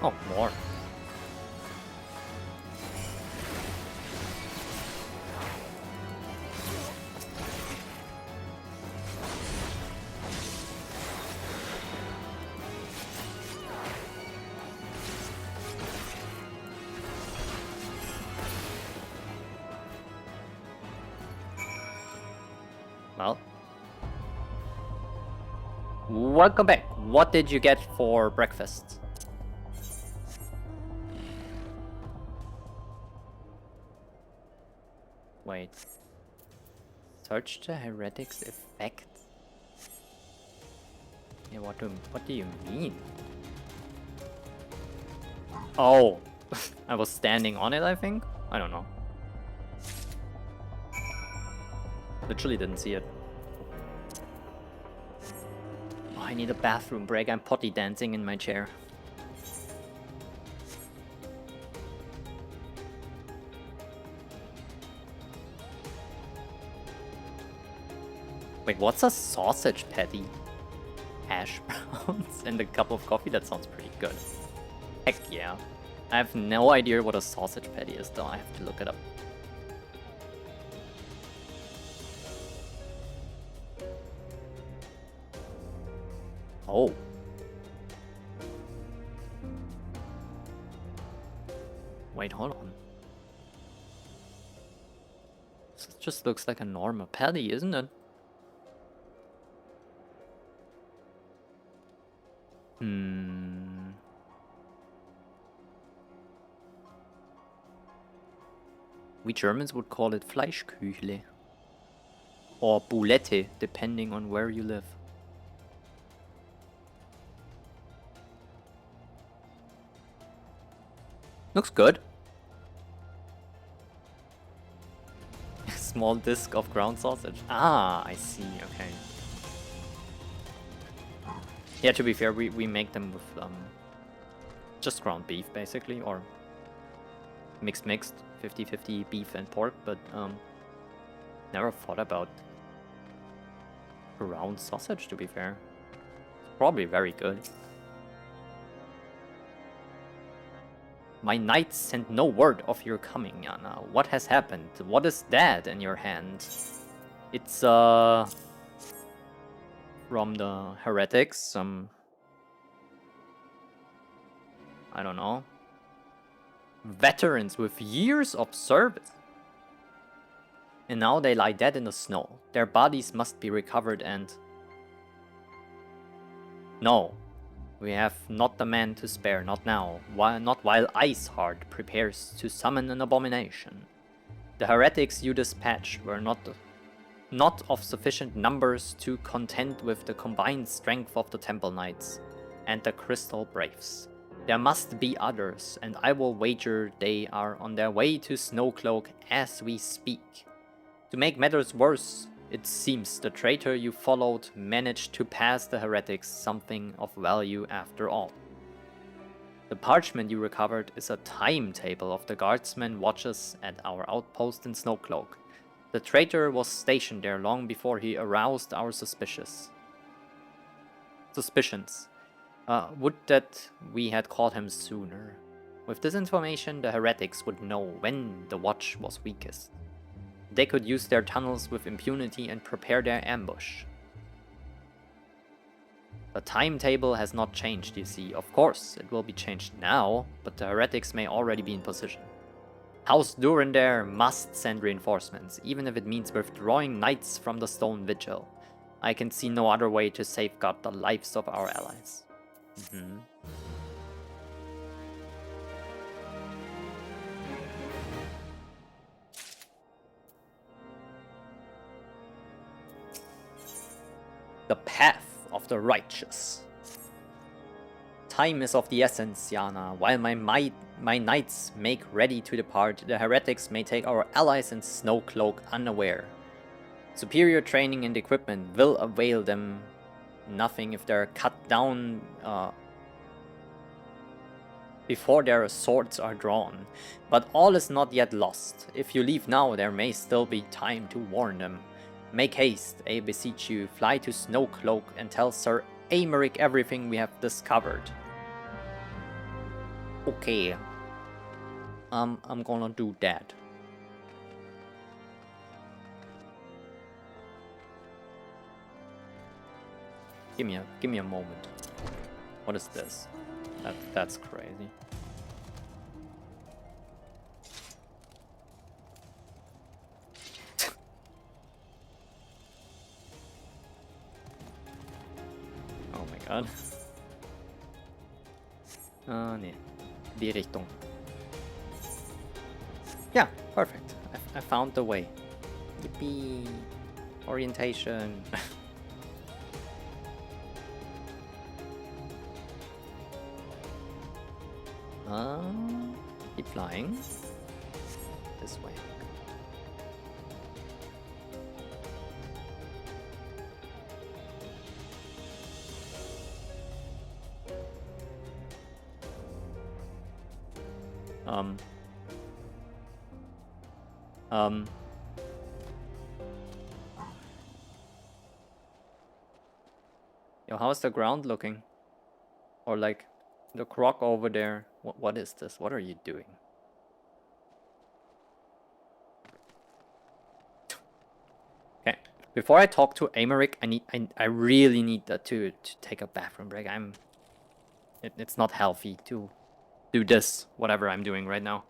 Oh, more. Well. Welcome back. What did you get for breakfast? Wait. Search the heretics effect? Yeah, what do you mean? Oh, I was standing on it, I think? I don't know. Literally didn't see it. Oh, I need a bathroom break. I'm potty dancing in my chair. Wait, what's a sausage patty? Hash browns and a cup of coffee? That sounds pretty good. Heck yeah. I have no idea what a sausage patty is though. I have to look it up. Oh. Wait, hold on. This just looks like a normal patty, isn't it? We Germans would call it Fleischküchle. Or Boulette, depending on where you live. Looks good. Small disc of ground sausage. Ah, I see, okay. Yeah, to be fair, we make them with just ground beef, basically, or mixed, 50-50 beef and pork, but never thought about ground sausage, to be fair. Probably very good. My knights sent no word of your coming, Yana. What has happened? What is that in your hand? It's from the heretics, I don't know. Veterans with years of service. And now they lie dead in the snow. Their bodies must be recovered and... No. We have not the man to spare, not now, not while Iceheart prepares to summon an abomination. The heretics you dispatched were not of sufficient numbers to contend with the combined strength of the Temple Knights and the Crystal Braves. There must be others, and I will wager they are on their way to Snowcloak as we speak. To make matters worse, it seems the traitor you followed managed to pass the heretics something of value after all. The parchment you recovered is a timetable of the guardsman watches at our outpost in Snowcloak. The traitor was stationed there long before he aroused our suspicions. Would that we had caught him sooner. With this information, the heretics would know when the watch was weakest. They could use their tunnels with impunity and prepare their ambush. The timetable has not changed, you see. Of course, it will be changed now, but the heretics may already be in position. House Durandare must send reinforcements, even if it means withdrawing knights from the Stone Vigil. I can see no other way to safeguard the lives of our allies. The path of the righteous. Time is of the essence, Yana. While my knights make ready to depart, the heretics may take our allies in Snowcloak unaware. Superior training and equipment will avail them nothing if they're cut down before their swords are drawn. But all is not yet lost. If you leave now, there may still be time to warn them. Make haste, I beseech you, fly to Snowcloak and tell Sir Aymeric everything we have discovered. Okay. I'm gonna do that. Give me a moment. What is this? That's crazy. Oh my god. Nee. Die Richtung. Yeah, perfect. I found the way. Yippee. Orientation. Keep flying. This way. Yo, how's the ground looking? Or like the croc over there. What is this? What are you doing? Okay. Before I talk to Aymeric, I really need to take a bathroom break. It's not healthy to do this, whatever I'm doing right now.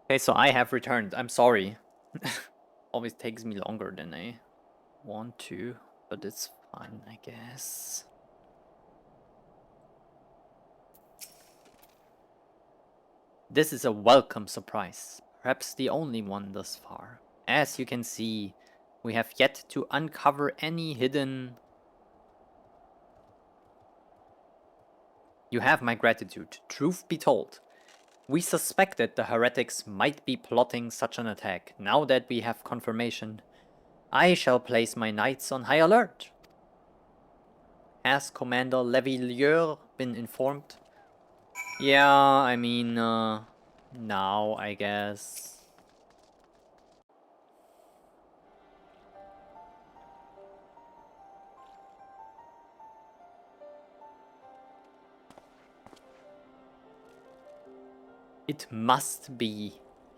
Okay, so I have returned. I'm sorry. Always takes me longer than I want to, but it's fine, I guess. This is a welcome surprise, perhaps the only one thus far. As you can see, we have yet to uncover any hidden... You have my gratitude. Truth be told, we suspected the heretics might be plotting such an attack. Now that we have confirmation, I shall place my knights on high alert. Has Commander Levilleur been informed? Yeah, I mean, now, I guess. It must be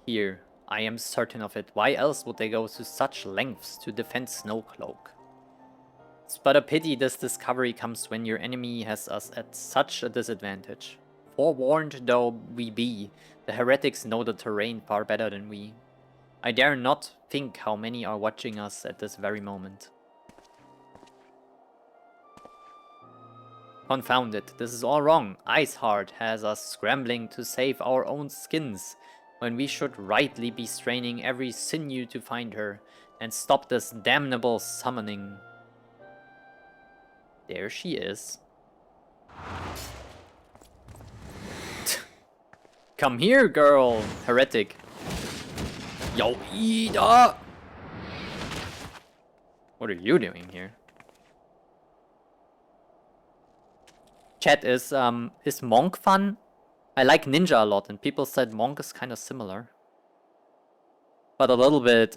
here. I am certain of it. Why else would they go to such lengths to defend Snowcloak? It's but a pity this discovery comes when your enemy has us at such a disadvantage. Forewarned though we be, the heretics know the terrain far better than we. I dare not think how many are watching us at this very moment. Confound it, this is all wrong. Iceheart has us scrambling to save our own skins, when we should rightly be straining every sinew to find her, and stop this damnable summoning. There she is. Come here, girl, heretic. Yo, Ida! What are you doing here? Chat, is Monk fun? I like Ninja a lot, and people said Monk is kind of similar. But a little bit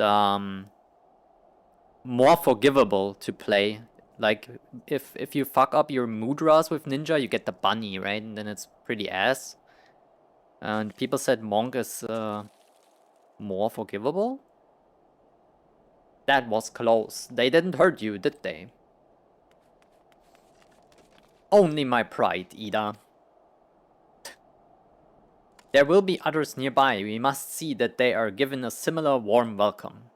more forgivable to play. Like, if you fuck up your mudras with Ninja, you get the bunny, right? And then it's pretty ass. And people said Monk is more forgivable? That was close. They didn't hurt you, did they? Only my pride, Ida. There will be others nearby. We must see that they are given a similar warm welcome.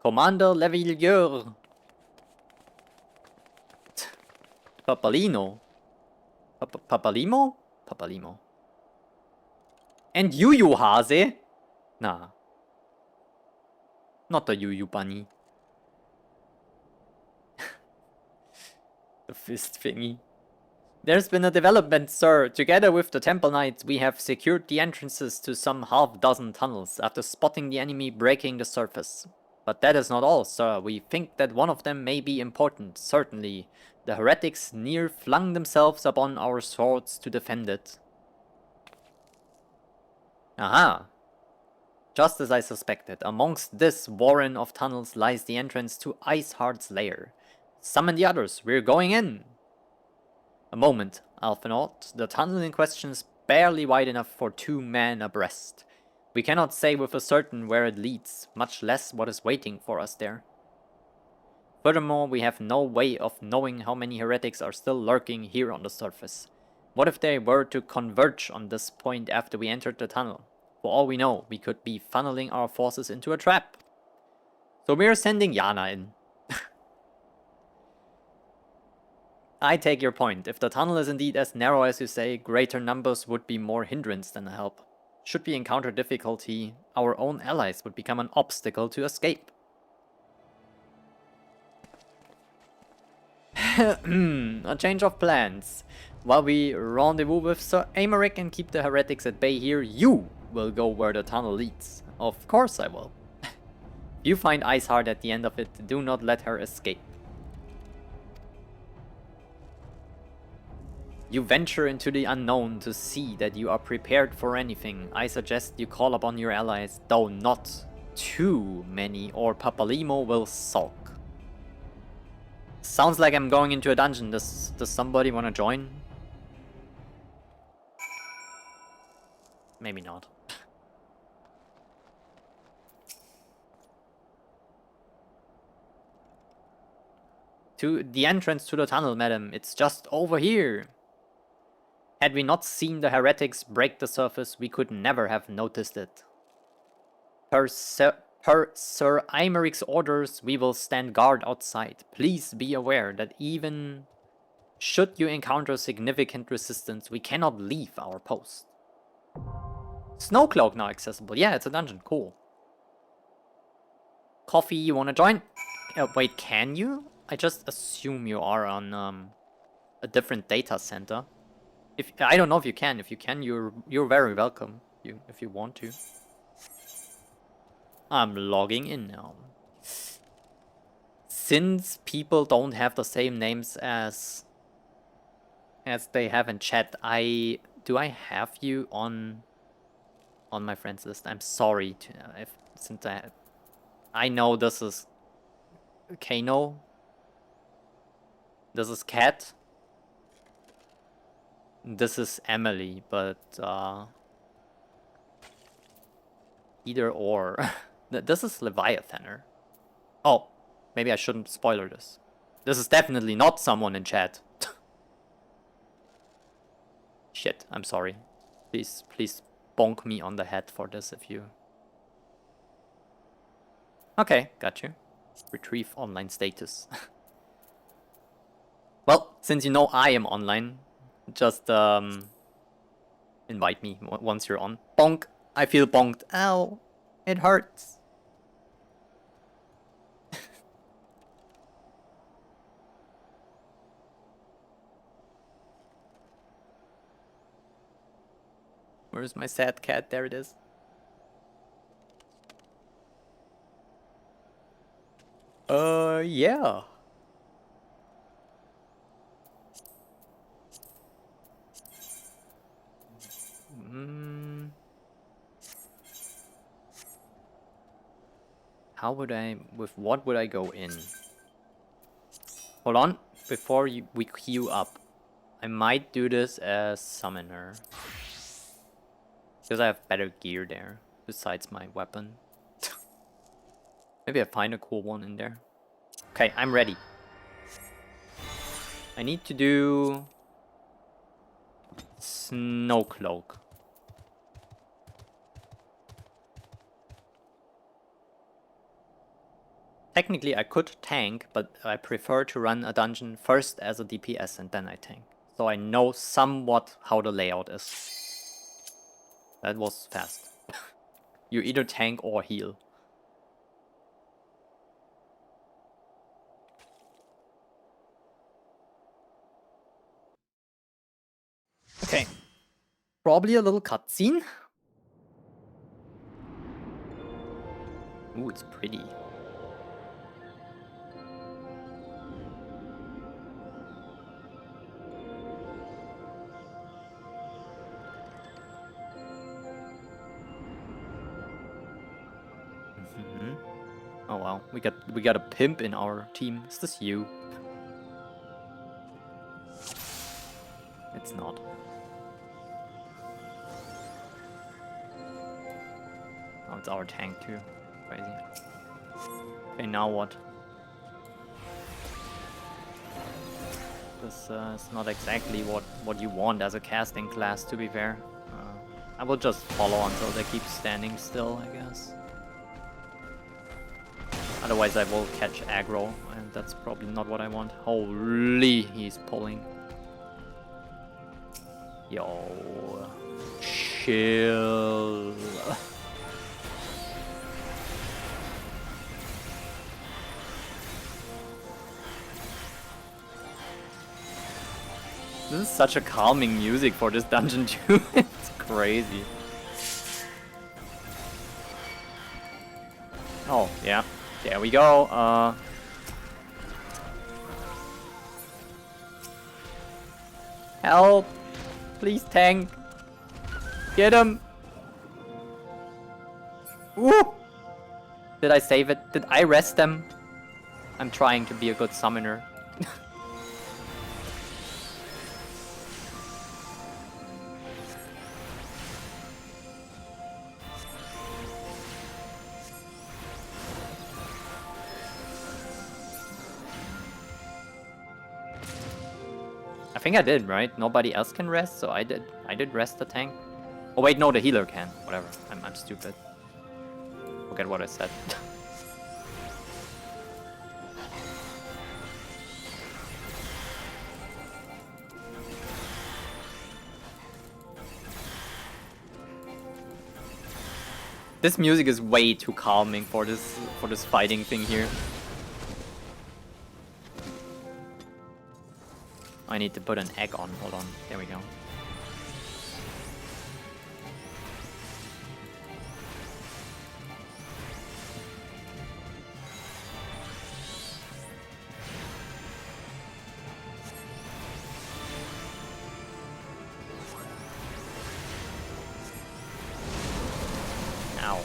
Commander Levilleur. Papalino. Papalimo? Papalimo. And Yu Hase? Nah. Not the Yu bunny. The fist thingy. There's been a development, sir. Together with the Temple Knights, we have secured the entrances to some half-dozen tunnels after spotting the enemy breaking the surface. But that is not all, sir. We think that one of them may be important, certainly. The heretics near flung themselves upon our swords to defend it. Aha! Just as I suspected, amongst this warren of tunnels lies the entrance to Iceheart's lair. Summon the others, we're going in! A moment, Alphinaud. The tunnel in question is barely wide enough for 2 men abreast. We cannot say with a certain where it leads, much less what is waiting for us there. Furthermore, we have no way of knowing how many heretics are still lurking here on the surface. What if they were to converge on this point after we entered the tunnel? For all we know, we could be funneling our forces into a trap. So we're sending Yana in. I take your point. If the tunnel is indeed as narrow as you say, greater numbers would be more hindrance than a help. Should we encounter difficulty, our own allies would become an obstacle to escape. A change of plans. While we rendezvous with Sir Aymeric and keep the heretics at bay here, you will go where the tunnel leads. Of course I will. You find Iceheart at the end of it, do not let her escape. You venture into the unknown to see that you are prepared for anything. I suggest you call upon your allies, though not too many, or Papalimo will sulk. Sounds like I'm going into a dungeon. Does somebody want to join? Maybe not. To the entrance to the tunnel, madam. It's just over here. Had we not seen the heretics break the surface, we could never have noticed it. Per Sir Imeric's orders, we will stand guard outside. Please be aware that even should you encounter significant resistance, we cannot leave our post. Snowcloak now accessible. Yeah, it's a dungeon. Cool. Coffee, you wanna join? Wait, can you? I just assume you are on a different data center. If I don't know if you can. If you can, you're very welcome. If you want to. I'm logging in now. Since people don't have the same names as they have in chat, do I have you on my friends list? I'm sorry to since I know this is Kano. This is Kat. This is Emily, but either or. This is Leviathaner. Oh, maybe I shouldn't spoiler this. This is definitely not someone in chat. Shit, I'm sorry. Please bonk me on the head for this if you... Okay, got you. Retrieve online status. Well, since you know I am online, just invite me once you're on. Bonk! I feel bonked. Ow! It hurts. Where's my sad cat? There it is. Yeah. How would with what would I go in? Hold on, before we queue up. I might do this as summoner. Because I have better gear there, besides my weapon. Maybe I find a cool one in there. Okay, I'm ready. I need to do... Snowcloak. Technically I could tank, but I prefer to run a dungeon first as a DPS and then I tank. So I know somewhat how the layout is. That was fast. You either tank or heal. Okay. Probably a little cutscene. Ooh, it's pretty. Oh wow, we got a pimp in our team. Is this you? It's not. Oh, it's our tank too. Crazy. Okay, now what? This is not exactly what you want as a casting class, to be fair. I will just follow until they keep standing still, I guess. Otherwise I will catch aggro, and that's probably not what I want. Holy, he's pulling. Yo, chill. This is such a calming music for this dungeon too. It's crazy. Oh, yeah. There we go. Help! Please tank. Get him! Woo! Did I save it? Did I rest them? I'm trying to be a good summoner. I think I did, right? Nobody else can rest, so I did rest the tank. Oh wait, no, the healer can. Whatever. I'm stupid. Forget what I said. This music is way too calming for this fighting thing here. I need to put an egg on. Hold on. There we go. Ow.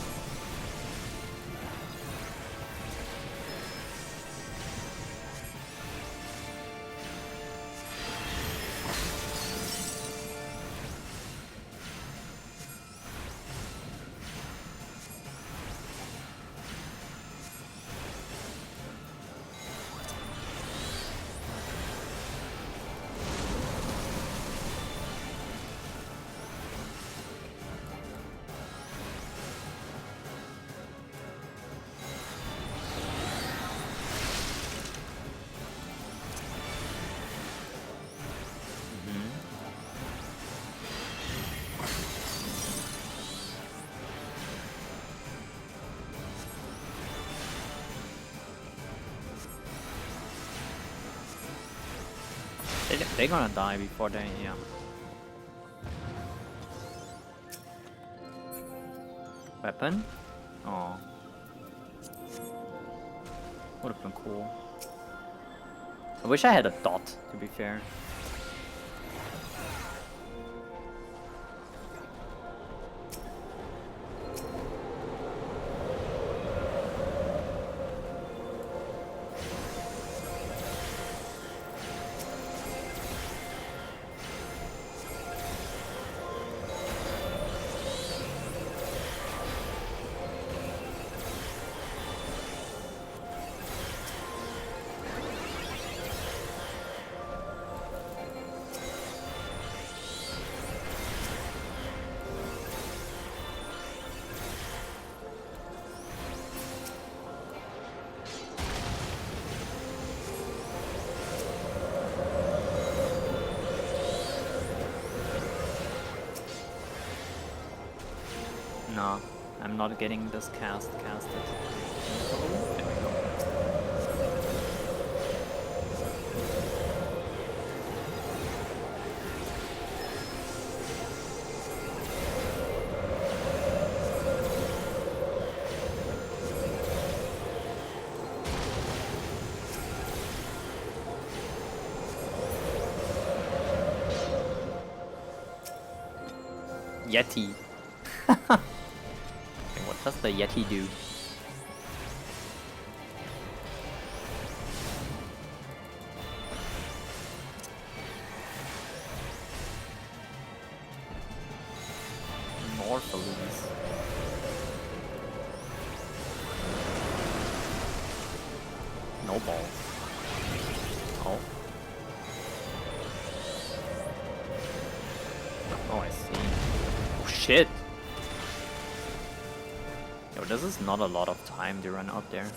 They're gonna die before they, yeah. Weapon? Oh. Would have been cool. I wish I had a dot, to be fair. No, I'm not getting this casted. There we go. Yeti. What does the Yeti do? More balloons. No balls. Oh. Oh, I see. Oh shit! Yo, this is not a lot of time to run out there.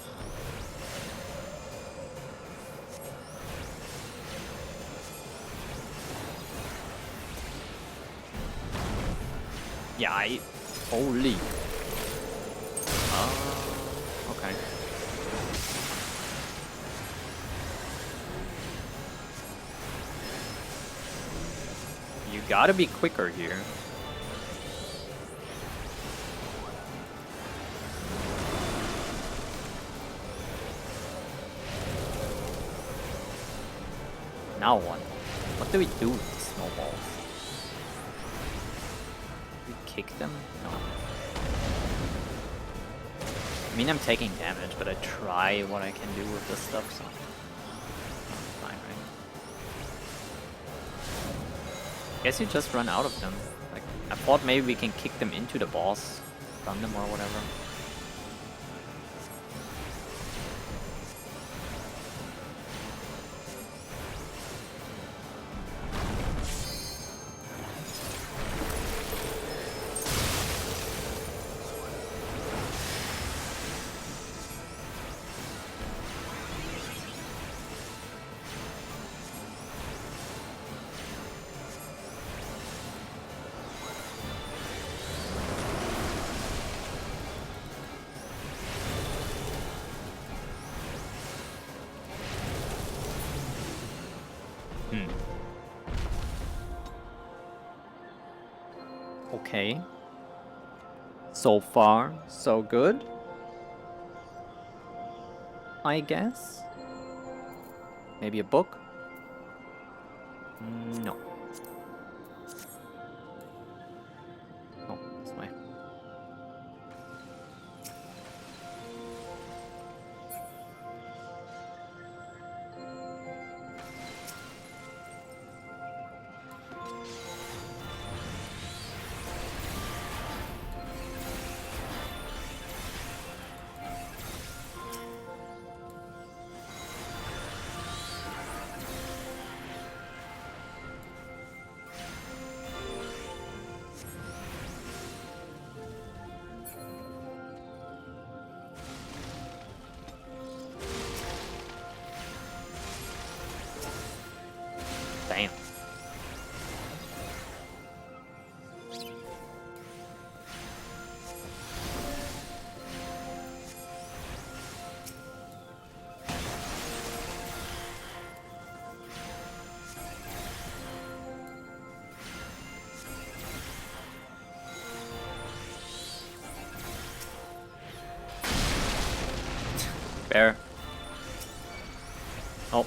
Yeah, holy. Okay. You gotta be quicker here. Now what? What do we do with the snowballs? We kick them? No. I mean, I'm taking damage, but I try what I can do with this stuff, so... Fine, right? Guess you just run out of them. Like, I thought maybe we can kick them into the boss, stun them or whatever. Okay. So far, so good. I guess. Maybe a book? No. Oh, this way. Damn. Bear. Oh.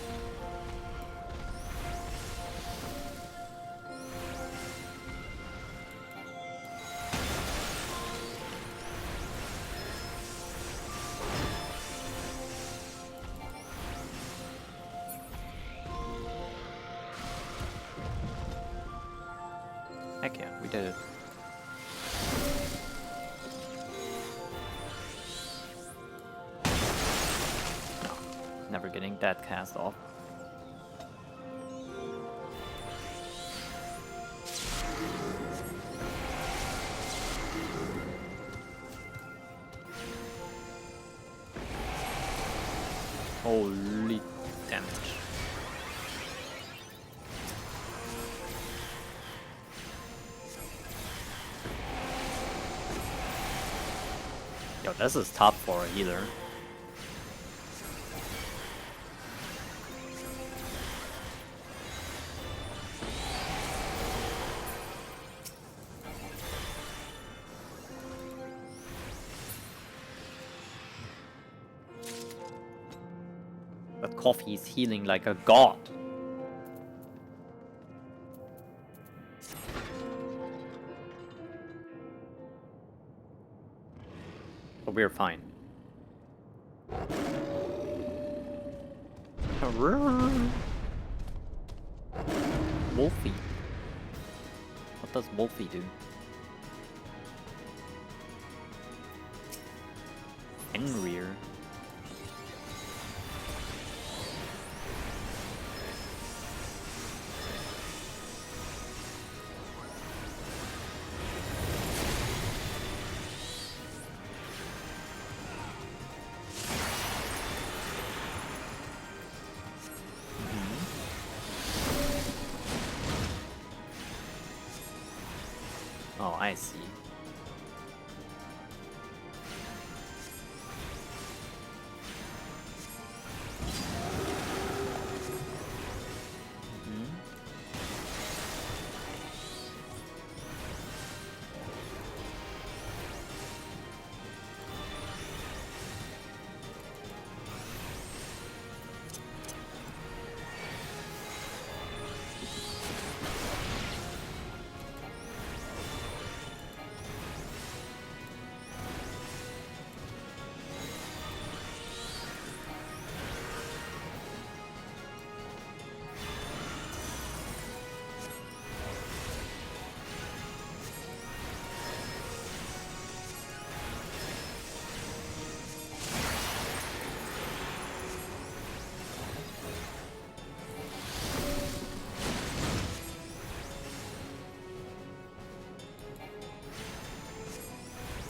Heck yeah, we did it. No, never getting that cast off. Holy damage. Yo, this is top for a healer. But Coffee is healing like a god. But we're fine. Wolfie. What does Wolfie do? Fenrir. Oh, I see.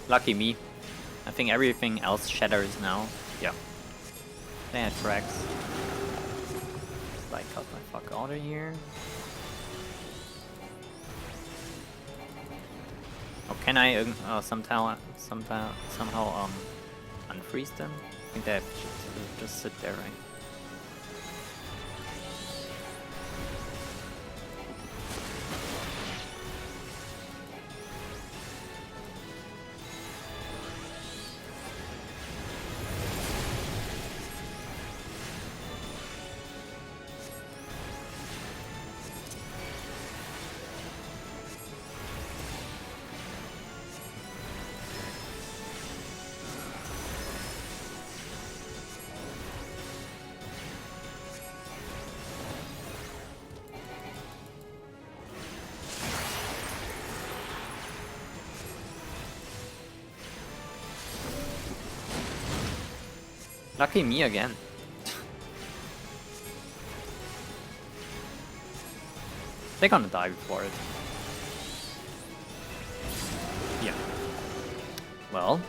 Lucky me. I think everything else shatters now. Yeah. They had cracks. Like, cut my fuck out of here. Oh, can I somehow unfreeze them? I think they have to just sit there, right? Lucky me again. They're gonna die before it. Yeah. Well,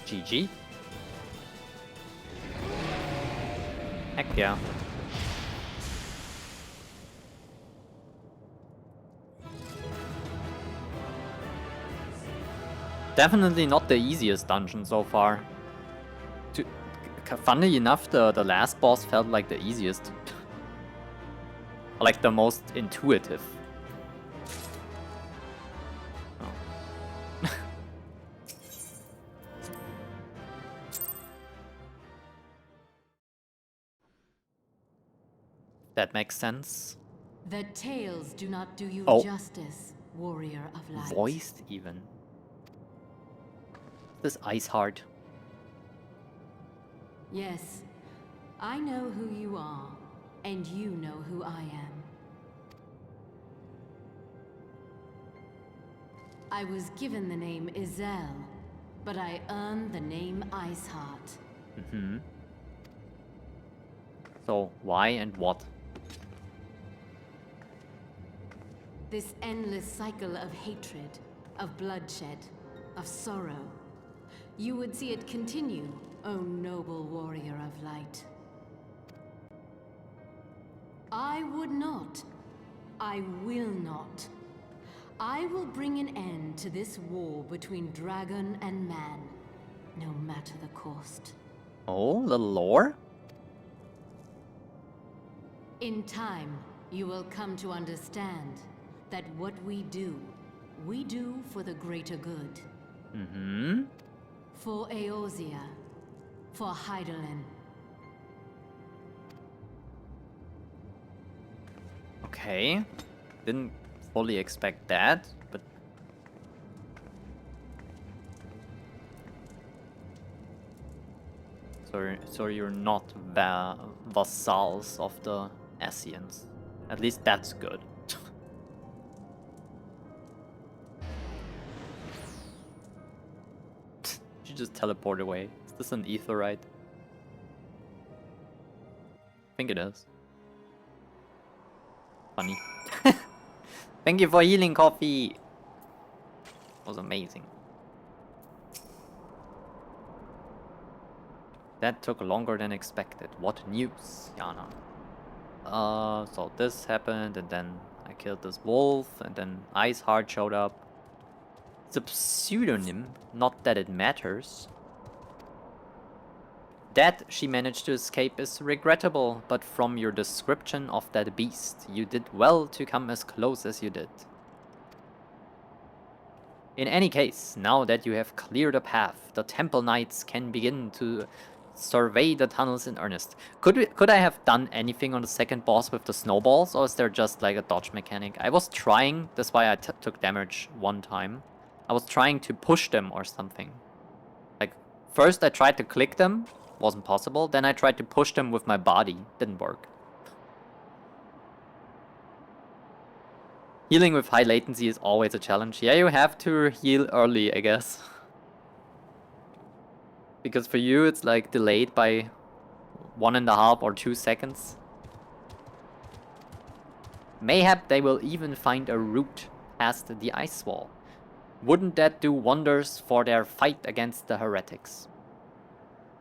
GG. Heck yeah. Definitely not the easiest dungeon so far. Funny enough, the last boss felt like the easiest. Like the most intuitive. Oh. That makes sense. The tales do not do you justice, warrior of light. Voiced even. This ice heart. Yes, I know who you are, and you know who I am. I was given the name Izel, but I earned the name Iceheart. Mm-hmm. So, why and what? This endless cycle of hatred, of bloodshed, of sorrow. You would see it continue, O noble warrior of light. I would not. I will not. I will bring an end to this war between dragon and man, no matter the cost. Oh, little lore? In time, you will come to understand that what we do for the greater good. Mm-hmm. For Eorzea, for Hydaelyn. Okay. Didn't fully expect that, but... So you're not vassals of the Ascians. At least that's good. She just teleport away. Is this an aetheryte? I think it is. Funny. Thank you for healing, Coffee. That was amazing. That took longer than expected. What news, Yana? So this happened, and then I killed this wolf, and then Iceheart showed up. It's a pseudonym, not that it matters. That she managed to escape is regrettable, but from your description of that beast, you did well to come as close as you did. In any case, now that you have cleared a path, the Temple Knights can begin to survey the tunnels in earnest. Could I have done anything on the second boss with the snowballs, or is there just like a dodge mechanic? I was trying, that's why I took damage one time. I was trying to push them or something. Like, first I tried to click them, wasn't possible. Then I tried to push them with my body, didn't work. Healing with high latency is always a challenge. Yeah, you have to heal early, I guess. Because for you it's like delayed by 1.5 or 2 seconds. Mayhap they will even find a route past the ice wall. Wouldn't that do wonders for their fight against the heretics?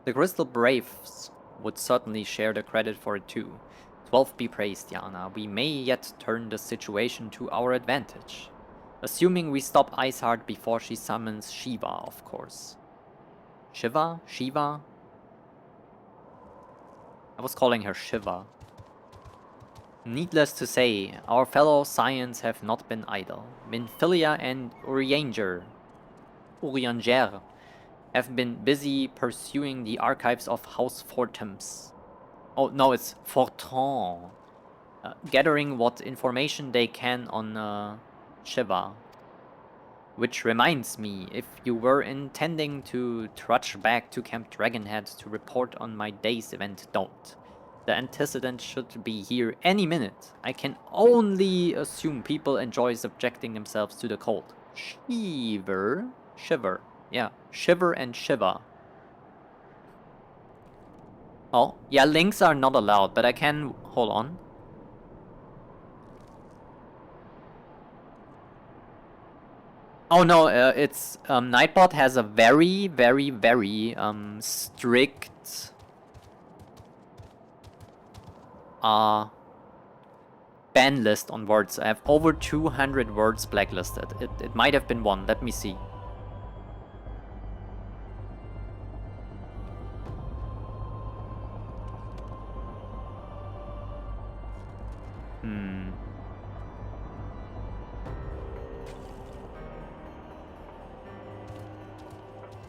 The Crystal Braves would certainly share the credit for it too. 12 be praised, Yana. We may yet turn the situation to our advantage. Assuming we stop Iceheart before she summons Shiva, of course. Shiva? Shiva? I was calling her Shiva. Needless to say, our fellow Scions have not been idle. Minfilia and Urianger have been busy pursuing the archives of House Fortums. Oh, no, it's Fortran. Gathering what information they can on Shiva. Which reminds me, if you were intending to trudge back to Camp Dragonhead to report on my day's event, don't. The antecedent should be here any minute. I can only assume people enjoy subjecting themselves to the cold. Shiver. Yeah, Shiver and Shiva. Oh, yeah, links are not allowed, but I can... Hold on. Oh no, it's... Nightbot has a very, very, very strict... ban list on words. I have over 200 words blacklisted. It might have been one. Let me see.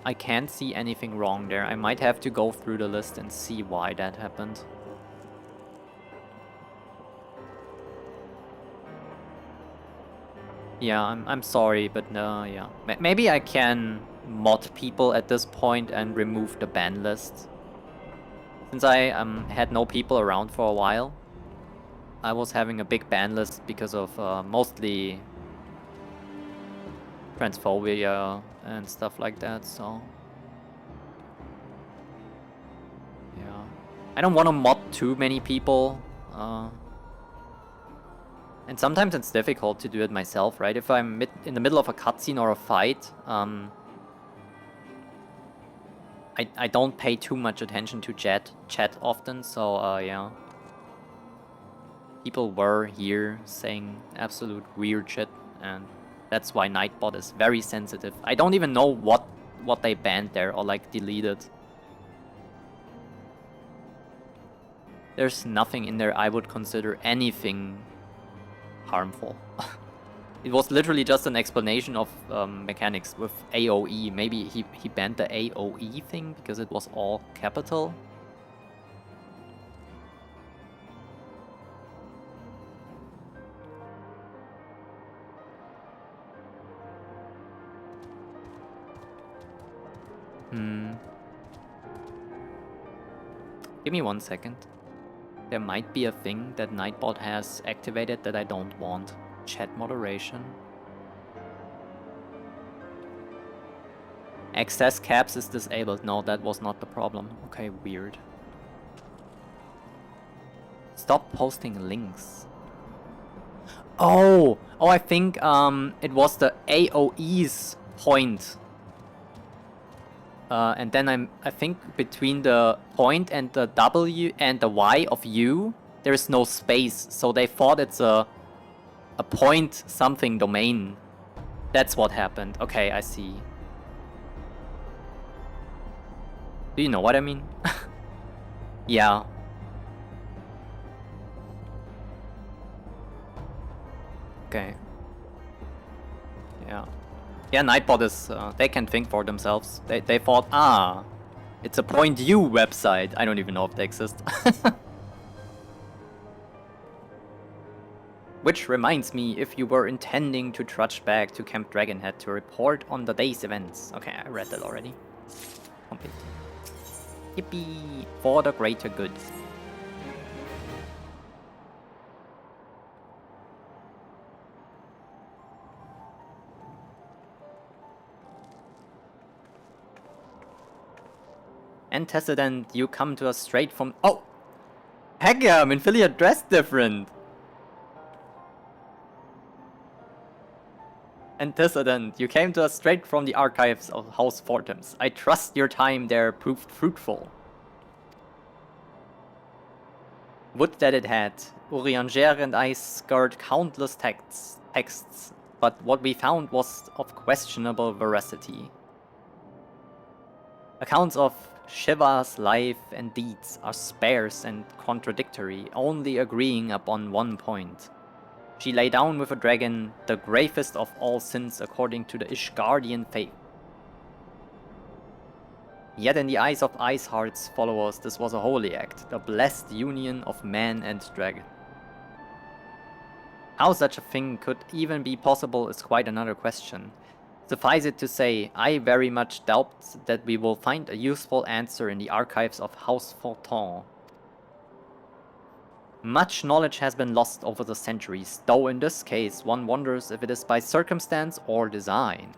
I can't see anything wrong there. I might have to go through the list and see why that happened. Yeah, I'm sorry, but yeah. Maybe I can mod people at this point and remove the ban list. Since I had no people around for a while, I was having a big ban list because of mostly transphobia and stuff like that, so... Yeah. I don't want to mod too many people. And sometimes it's difficult to do it myself, right? If I'm in the middle of a cutscene or a fight, I don't pay too much attention to chat often, so yeah. People were here saying absolute weird shit, and that's why Nightbot is very sensitive. I don't even know what they banned there or like deleted. There's nothing in there I would consider anything harmful. It was literally just an explanation of mechanics with AoE. Maybe he banned the AoE thing because it was all capital. Give me 1 second. There might be a thing that Nightbot has activated that I don't want. Chat moderation. Access caps is disabled. No, that was not the problem. Okay, weird. Stop posting links. Oh, I think it was the AoE's point. And then I think between the point and the W and the Y of U, there is no space. So they thought it's a point something domain. That's what happened. Okay, I see. Do you know what I mean? Yeah. Okay. Yeah. Yeah, Nightbot is, they can think for themselves. They thought, it's a .u website. I don't even know if they exist. Which reminds me, if you were intending to trudge back to Camp Dragonhead to report on the day's events. Okay, I read that already. Complete. Yippee! For the greater good. Antecedent, you come to us straight from... Oh! Hagam, Minfilia dressed different! Antecedent, you came to us straight from the archives of House Fortums. I trust your time there proved fruitful. Would that it had. Urianger and I scoured countless texts, but what we found was of questionable veracity. Accounts of Shiva's life and deeds are sparse and contradictory, only agreeing upon one point. She lay down with a dragon, the gravest of all sins according to the Ishgardian faith. Yet in the eyes of Iceheart's followers this was a holy act, the blessed union of man and dragon. How such a thing could even be possible is quite another question. Suffice it to say, I very much doubt that we will find a useful answer in the archives of House Fortin. Much knowledge has been lost over the centuries, though in this case one wonders if it is by circumstance or design.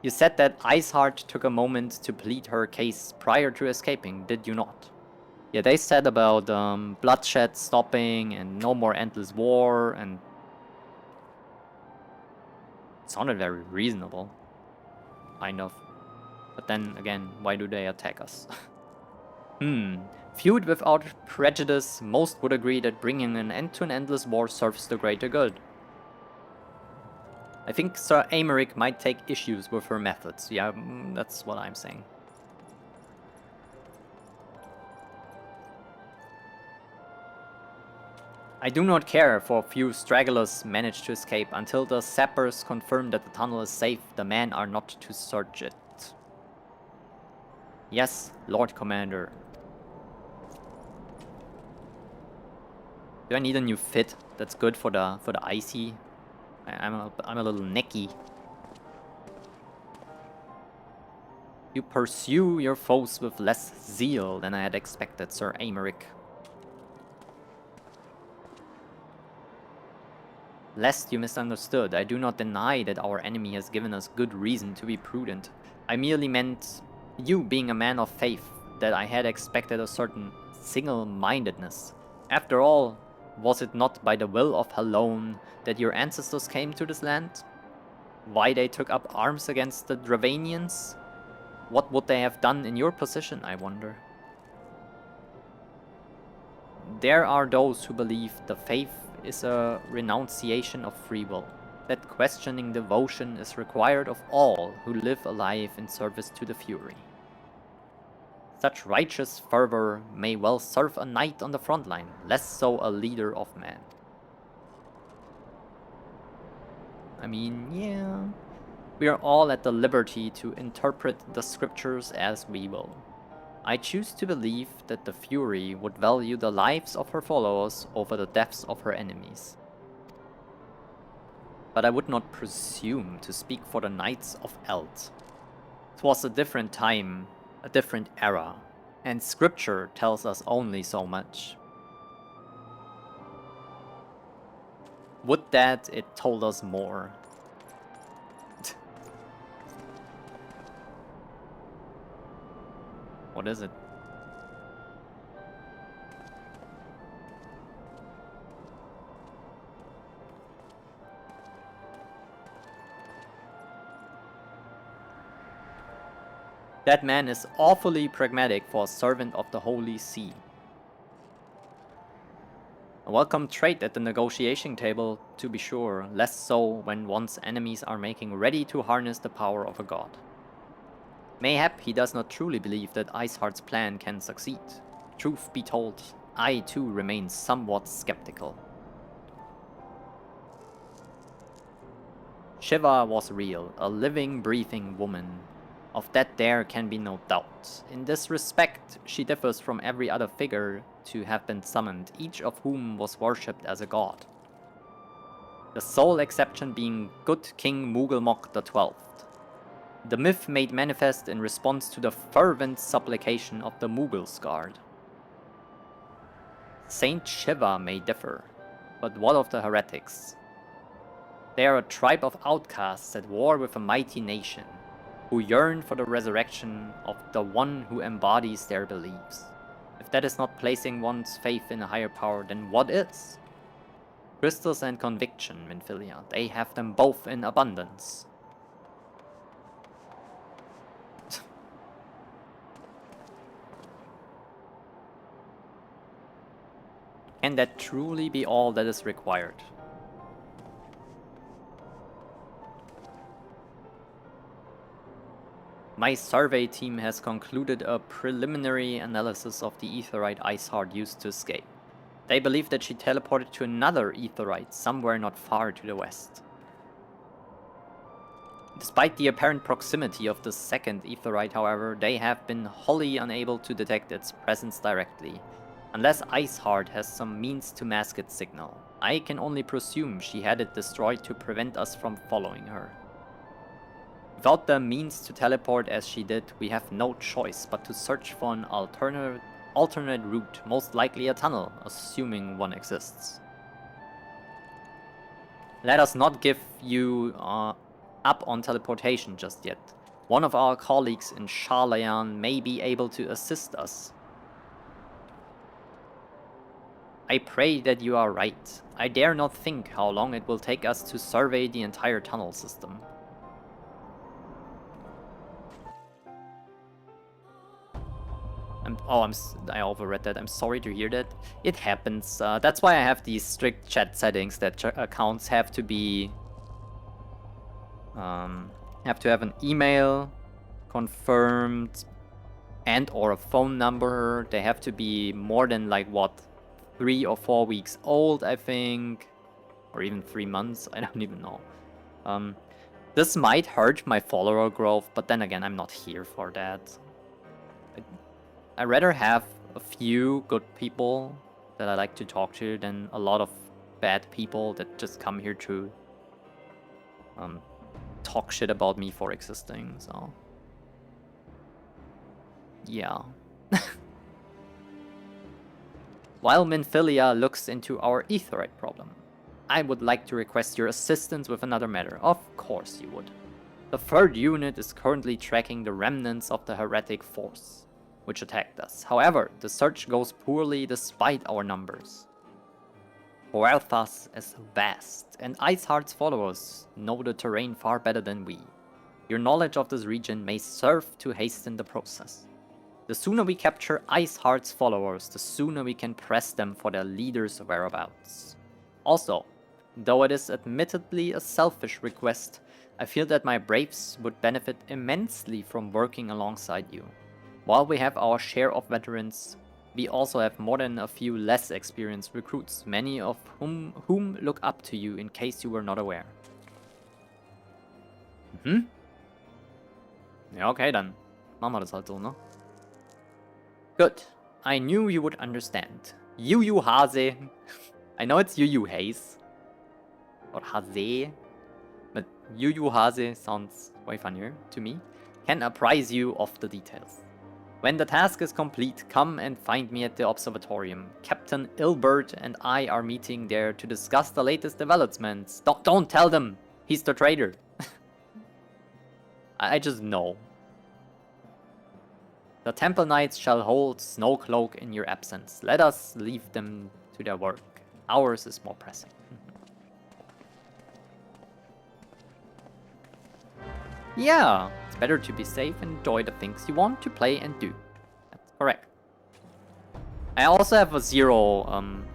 You said that Iceheart took a moment to plead her case prior to escaping, did you not? Yeah, they said about bloodshed stopping and no more endless war, and it sounded very reasonable, kind of. But then again, why do they attack us? Feud without prejudice, most would agree that bringing an end to an endless war serves the greater good. I think Sir Aymeric might take issues with her methods. Yeah, that's what I'm saying. I do not care for a few stragglers managed to escape. Until the sappers confirm that the tunnel is safe, the men are not to search it. Yes, Lord Commander. Do I need a new fit that's good for the icy? I'm a little necky. You pursue your foes with less zeal than I had expected, Sir Aymeric. Lest you misunderstood, I do not deny that our enemy has given us good reason to be prudent. I merely meant, you being a man of faith, that I had expected a certain single-mindedness. After all, was it not by the will of Helone that your ancestors came to this land? Why they took up arms against the Dravanians? What would they have done in your position, I wonder? There are those who believe the faith is a renunciation of free will, that questioning devotion is required of all who live a life in service to the Fury. Such righteous fervor may well serve a knight on the front line, less so a leader of men. I mean, yeah, we are all at the liberty to interpret the scriptures as we will. I choose to believe that the Fury would value the lives of her followers over the deaths of her enemies. But I would not presume to speak for the Knights of Eld. 'Twas a different time, a different era, and scripture tells us only so much. Would that it told us more. What is it? That man is awfully pragmatic for a servant of the Holy See. A welcome trait at the negotiation table, to be sure, less so when one's enemies are making ready to harness the power of a god. Mayhap he does not truly believe that Iceheart's plan can succeed. Truth be told, I too remain somewhat skeptical. Shiva was real, a living, breathing woman. Of that there can be no doubt. In this respect, she differs from every other figure to have been summoned, each of whom was worshipped as a god. The sole exception being good King Mughal XII. The myth made manifest in response to the fervent supplication of the Mughals guard. Saint Shiva may differ, but what of the heretics? They are a tribe of outcasts at war with a mighty nation, who yearn for the resurrection of the one who embodies their beliefs. If that is not placing one's faith in a higher power, then what is? Crystals and conviction, Minfilia, they have them both in abundance. Can that truly be all that is required? My survey team has concluded a preliminary analysis of the Aetheryte Iceheart used to escape. They believe that she teleported to another Aetheryte somewhere not far to the west. Despite the apparent proximity of the second Aetheryte, however, they have been wholly unable to detect its presence directly, unless Iceheart has some means to mask its signal. I can only presume she had it destroyed to prevent us from following her. Without the means to teleport as she did, we have no choice but to search for an alternate route, most likely a tunnel, assuming one exists. Let us not give you up on teleportation just yet. One of our colleagues in Sharlayan may be able to assist us. I pray that you are right. I dare not think how long it will take us to survey the entire tunnel system. I overread that. I'm sorry to hear that. It happens. That's why I have these strict chat settings that accounts have to be... have to have an email confirmed and or a phone number. They have to be more than like what, 3 or 4 weeks old, I think, or even 3 months. I don't even know. This might hurt my follower growth, but then again, I'm not here for that. I'd rather have a few good people that I like to talk to than a lot of bad people that just come here to talk shit about me for existing, so... yeah. While Minfilia looks into our aetheryte problem, I would like to request your assistance with another matter. Of course you would. The 3rd unit is currently tracking the remnants of the heretic force, which attacked us. However, the search goes poorly despite our numbers. Huerthas is vast, and Iceheart's followers know the terrain far better than we. Your knowledge of this region may serve to hasten the process. The sooner we capture Iceheart's followers, the sooner we can press them for their leader's whereabouts. Also, though it is admittedly a selfish request, I feel that my braves would benefit immensely from working alongside you. While we have our share of veterans, we also have more than a few less experienced recruits, many of whom look up to you in case you were not aware. Ja, okay dann. Machen wir das halt so, ne? Good. I knew you would understand. Yu Hase. I know it's Yu Haze. Or Hase. But Yu Hase sounds way funnier to me. Can apprise you of the details. When the task is complete, come and find me at the observatorium. Captain Ilbert and I are meeting there to discuss the latest developments. Don't tell them! He's the traitor. I just know. The Temple Knights shall hold Snowcloak in your absence. Let us leave them to their work. Ours is more pressing. Yeah, it's better to be safe and enjoy the things you want to play and do. That's correct. I also have a zero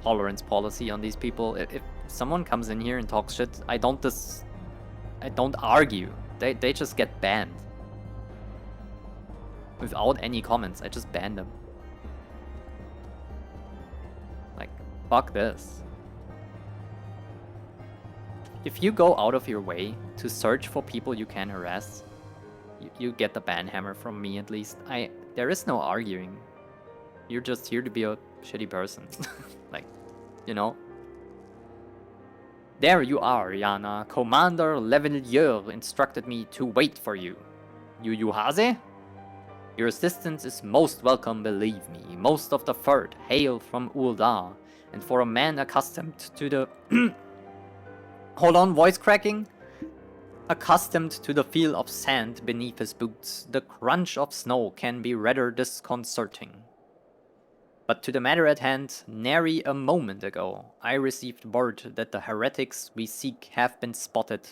tolerance policy on these people. If someone comes in here and talks shit, I don't argue. They just get banned. Without any comments, I just ban them. Like, fuck this. If you go out of your way to search for people you can harass, you get the ban hammer from me at least. There is no arguing. You're just here to be a shitty person. Like, you know? There you are, Yana. Commander Levelier instructed me to wait for you. Yu Hase? Your assistance is most welcome, believe me. Most of the Third hail from Ul'dah, and for a man accustomed to the... Hold on, voice cracking? Accustomed to the feel of sand beneath his boots, the crunch of snow can be rather disconcerting. But to the matter at hand, nary a moment ago, I received word that the heretics we seek have been spotted,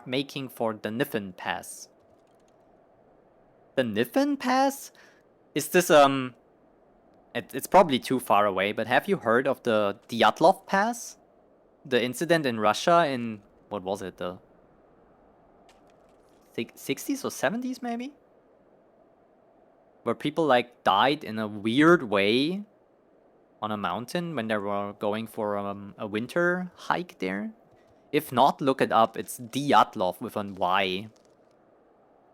making for the Niffen Pass. The Niffen Pass? Is this, it's probably too far away, but have you heard of the Dyatlov Pass? The incident in Russia in, what was it, the 60s or 70s maybe? Where people like died in a weird way on a mountain when they were going for a winter hike there. If not, look it up. It's Dyatlov with an Y.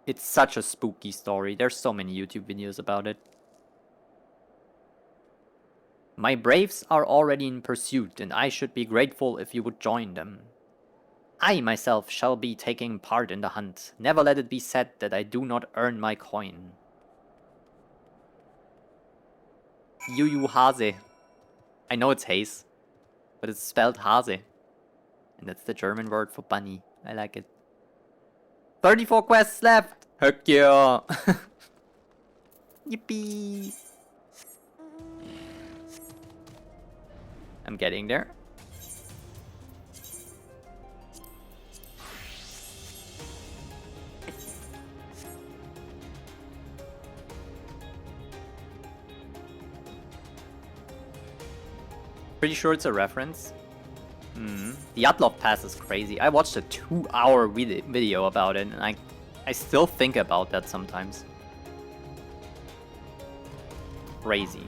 It's such a spooky story. There's so many YouTube videos about it. My braves are already in pursuit, and I should be grateful if you would join them. I myself shall be taking part in the hunt. Never let it be said that I do not earn my coin. Yu Hase. I know it's Haze, but it's spelled Hase. And that's the German word for bunny. I like it. 34 quests left! Heck yeah! Yippee! I'm getting there. Pretty sure it's a reference. The Yatlov Pass is crazy. I watched a 2-hour video about it, and I still think about that sometimes. Crazy.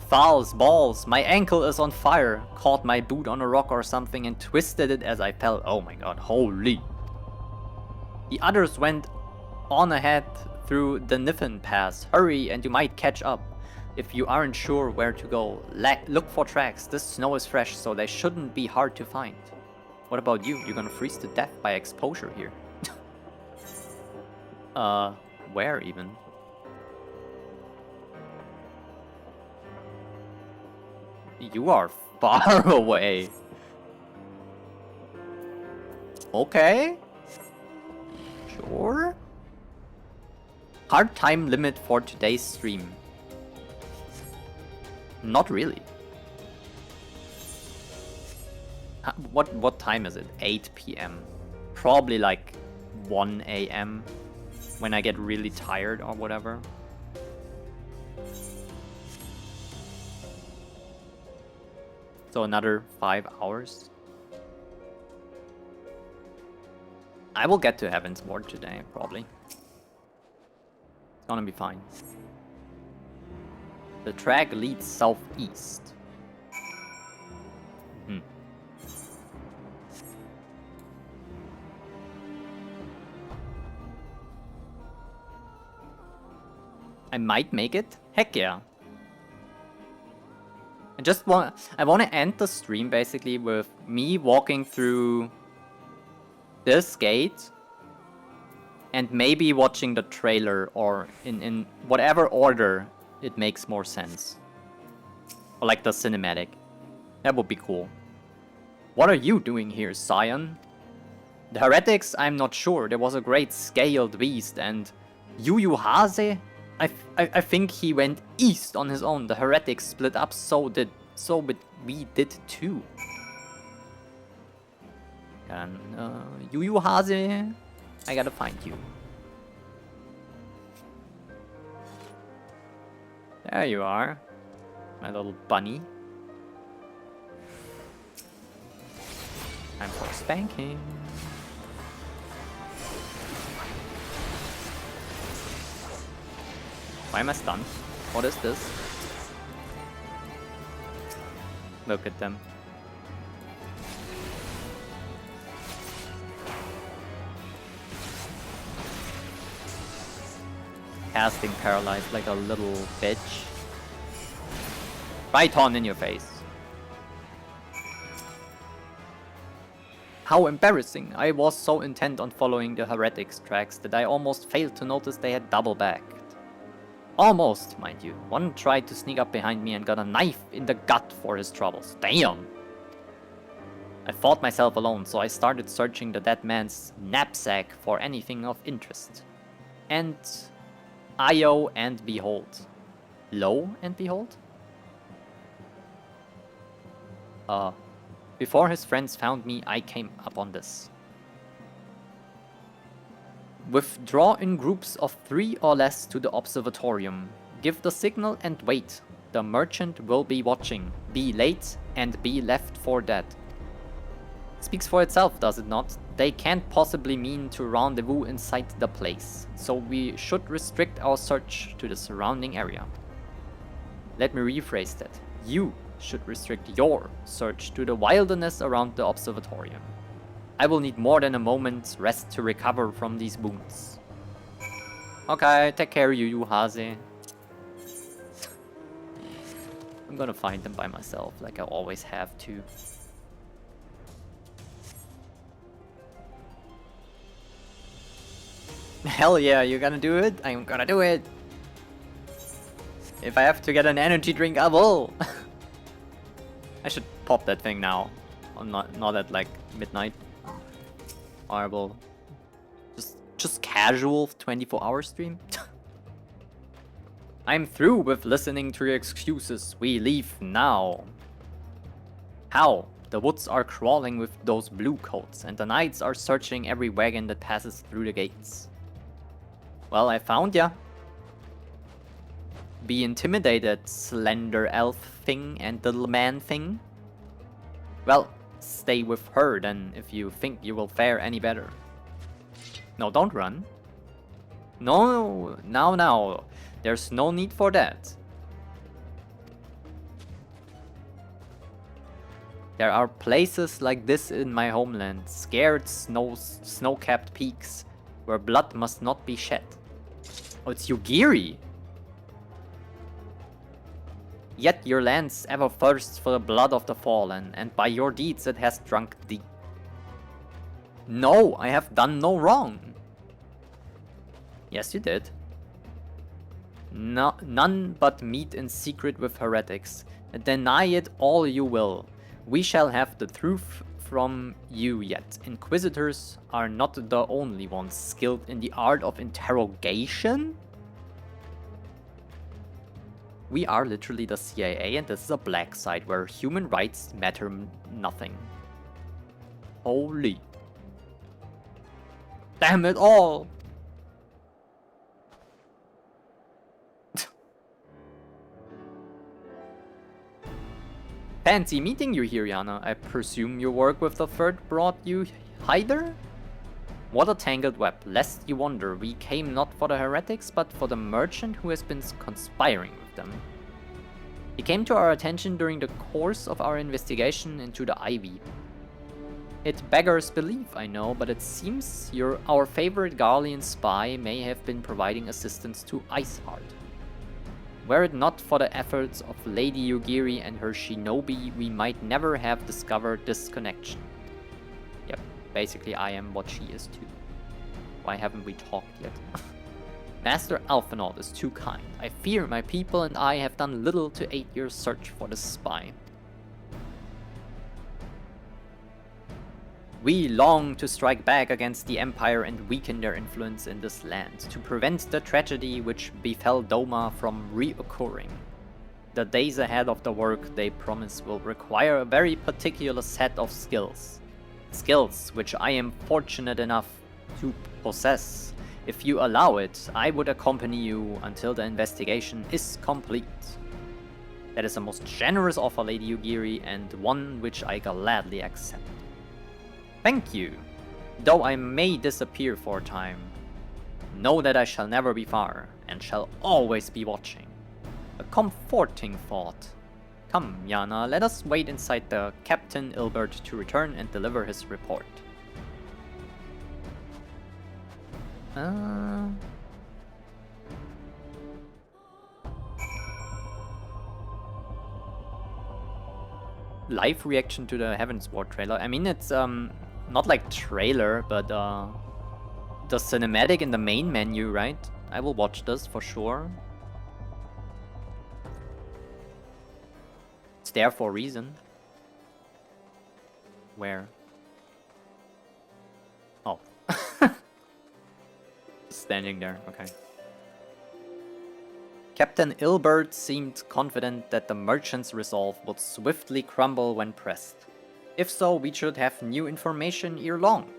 Fouls, balls, my ankle is on fire. Caught my boot on a rock or something and twisted it as I fell. Oh my god, holy. The others went on ahead through the Niffen Pass. Hurry and you might catch up. If you aren't sure where to go, look for tracks. This snow is fresh, so they shouldn't be hard to find. What about you? You're gonna freeze to death by exposure here. Where even? You are far away. Okay. Sure. Hard time limit for today's stream. Not really. What time is it? 8 p.m. Probably like 1 a.m. when I get really tired or whatever. So another 5 hours. I will get to Heavensward today, probably. It's gonna be fine. The track leads southeast. I might make it? Heck yeah. I want to end the stream basically with me walking through this gate and maybe watching the trailer, or in whatever order it makes more sense. Or like the cinematic. That would be cool. What are you doing here, Scion? The heretics? I'm not sure. There was a great scaled beast, and Yu Hase? I think he went east on his own. The heretics split up, so we did too. And Yu Hase, I gotta find you. There you are, my little bunny. Time for spanking. Why am I stunned? What is this? Look at them. Casting paralyzed like a little bitch. Right on in your face. How embarrassing. I was so intent on following the heretics tracks that I almost failed to notice they had double backed. Almost, mind you. One tried to sneak up behind me and got a knife in the gut for his troubles. Damn! I fought myself alone, so I started searching the dead man's knapsack for anything of interest. And Io and behold. Lo and behold? Before his friends found me, I came upon this. Withdraw in groups of 3 or less to the observatorium. Give the signal and wait. The merchant will be watching. Be late and be left for dead. Speaks for itself, does it not? They can't possibly mean to rendezvous inside the place, so we should restrict our search to the surrounding area. Let me rephrase that. You should restrict your search to the wilderness around the observatorium. I will need more than a moment's rest to recover from these wounds. Okay, take care, Yu Hase. I'm gonna find them by myself, like I always have to. Hell yeah, you're gonna do it? I'm gonna do it! If I have to get an energy drink, I will! I should pop that thing now. Not at like midnight. Fireball. Just casual 24-hour stream? I'm through with listening to your excuses. We leave now. How? The woods are crawling with those blue coats, and the knights are searching every wagon that passes through the gates. Well, I found ya. Be intimidated, slender elf thing and little man thing. Well, stay with her then if you think you will fare any better. No, don't run. No, now. There's no need for that. There are places like this in my homeland, scared snow-capped peaks, where blood must not be shed. Oh, it's Yugiri! Yet your lands ever thirsts for the blood of the fallen, and by your deeds it has drunk thee. No, I have done no wrong. Yes, you did. No, none but meet in secret with heretics. Deny it all you will. We shall have the truth from you yet. Inquisitors are not the only ones skilled in the art of interrogation. We are literally the CIA, and this is a black site where human rights matter nothing. Holy. Damn it all! Fancy meeting you here, Yana. I presume your work with the Third brought you hither? What a tangled web. Lest you wonder, we came not for the heretics, but for the merchant who has been conspiring with them. He came to our attention during the course of our investigation into the Ivy. It beggars belief, I know, but it seems our favorite Garlean spy may have been providing assistance to Iceheart. Were it not for the efforts of Lady Yugiri and her shinobi, we might never have discovered this connection. Yep, basically I am what she is too. Why haven't we talked yet? Master Alphinaud is too kind. I fear my people and I have done little to aid your search for the spy. We long to strike back against the Empire and weaken their influence in this land, to prevent the tragedy which befell Doma from reoccurring. The days ahead of the work they promise will require a very particular set of skills. Skills which I am fortunate enough to possess. If you allow it, I would accompany you until the investigation is complete. That is a most generous offer, Lady Yugiri, and one which I gladly accept. Thank you. Though I may disappear for a time, know that I shall never be far, and shall always be watching. A comforting thought. Come, Yana, let us wait inside the Captain Ilbert to return and deliver his report. Live reaction to the Heavensward trailer. I mean, it's not like trailer, but the cinematic in the main menu, right? I will watch this for sure. It's there for a reason. Where? Oh. Standing there, okay. Captain Ilbert seemed confident that the merchant's resolve would swiftly crumble when pressed. If so, we should have new information ere long.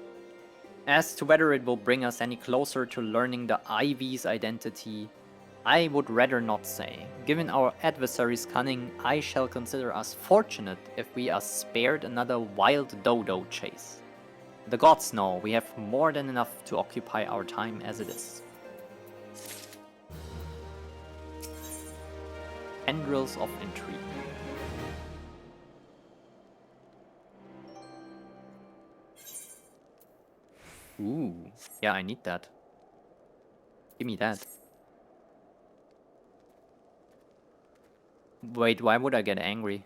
As to whether it will bring us any closer to learning the Ivy's identity, I would rather not say. Given our adversary's cunning, I shall consider us fortunate if we are spared another wild dodo chase. The gods know we have more than enough to occupy our time as it is. Tendrils of intrigue. Ooh, yeah, I need that. Give me that. Wait, why would I get angry?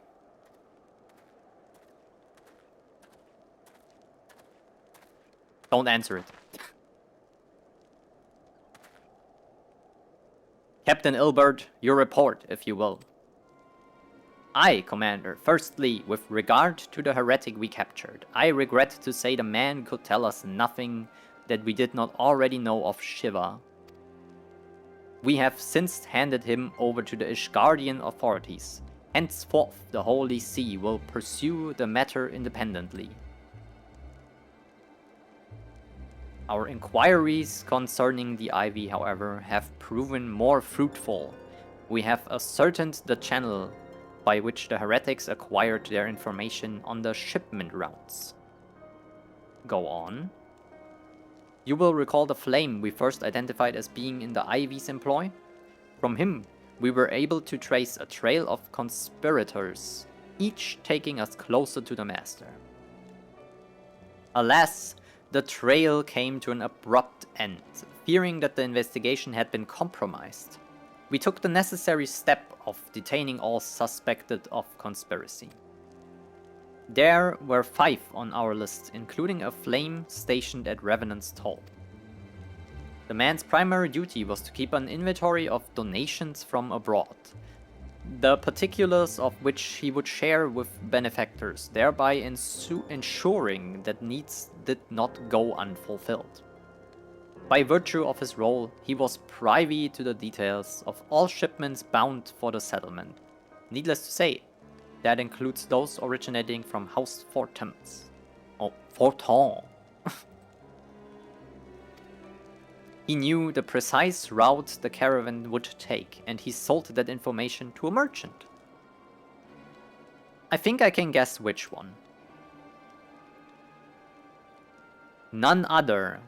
Don't answer it. Captain Ilbert, your report, if you will. Aye, Commander. Firstly, with regard to the heretic we captured, I regret to say the man could tell us nothing that we did not already know of Shiva. We have since handed him over to the Ishgardian authorities. Henceforth, the Holy See will pursue the matter independently. Our inquiries concerning the Ivy, however, have proven more fruitful. We have ascertained the channel by which the heretics acquired their information on the shipment routes. Go on. You will recall the flame we first identified as being in the Ivy's employ? From him, we were able to trace a trail of conspirators, each taking us closer to the Master. Alas, the trail came to an abrupt end, fearing that the investigation had been compromised. We took the necessary step of detaining all suspected of conspiracy. There were 5 on our list, including a flame stationed at Revenant's Toll. The man's primary duty was to keep an inventory of donations from abroad, the particulars of which he would share with benefactors, thereby ensuring that needs did not go unfulfilled. By virtue of his role, he was privy to the details of all shipments bound for the settlement. Needless to say, that includes those originating from House Fortons. Oh, Forton. He knew the precise route the caravan would take, and he sold that information to a merchant. I think I can guess which one. None other.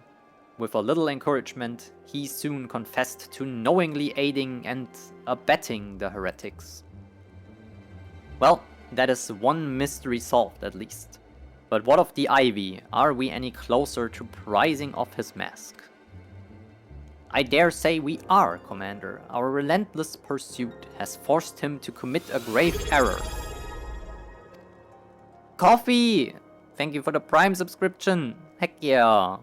With a little encouragement, he soon confessed to knowingly aiding and abetting the heretics. Well, that is one mystery solved at least. But what of the Ivy? Are we any closer to prizing off his mask? I dare say we are, Commander. Our relentless pursuit has forced him to commit a grave error. Coffee! Thank you for the Prime subscription. Heck yeah.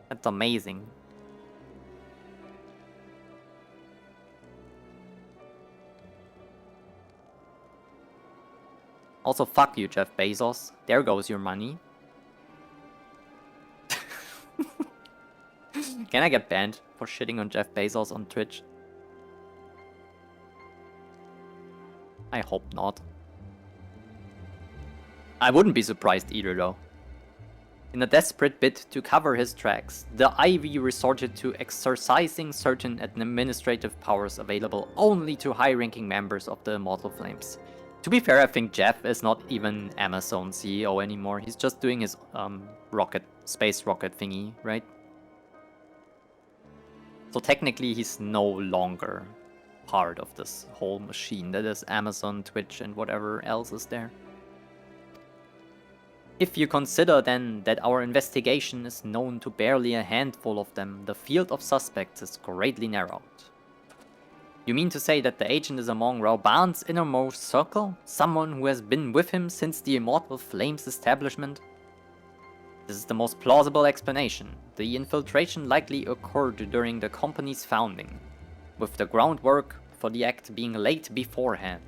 That's amazing. Also, fuck you, Jeff Bezos. There goes your money. Can I get banned for shitting on Jeff Bezos on Twitch? I hope not. I wouldn't be surprised either, though. In a desperate bid to cover his tracks, the Ivy resorted to exercising certain administrative powers available only to high-ranking members of the Immortal Flames. To be fair, I think Jeff is not even Amazon CEO anymore. He's just doing his space rocket thingy, right? So technically he's no longer part of this whole machine that is Amazon, Twitch, and whatever else is there. If you consider then that our investigation is known to barely a handful of them, the field of suspects is greatly narrowed. You mean to say that the agent is among Rauban's innermost circle? Someone who has been with him since the Immortal Flames establishment? This is the most plausible explanation. The infiltration likely occurred during the company's founding, with the groundwork for the act being laid beforehand.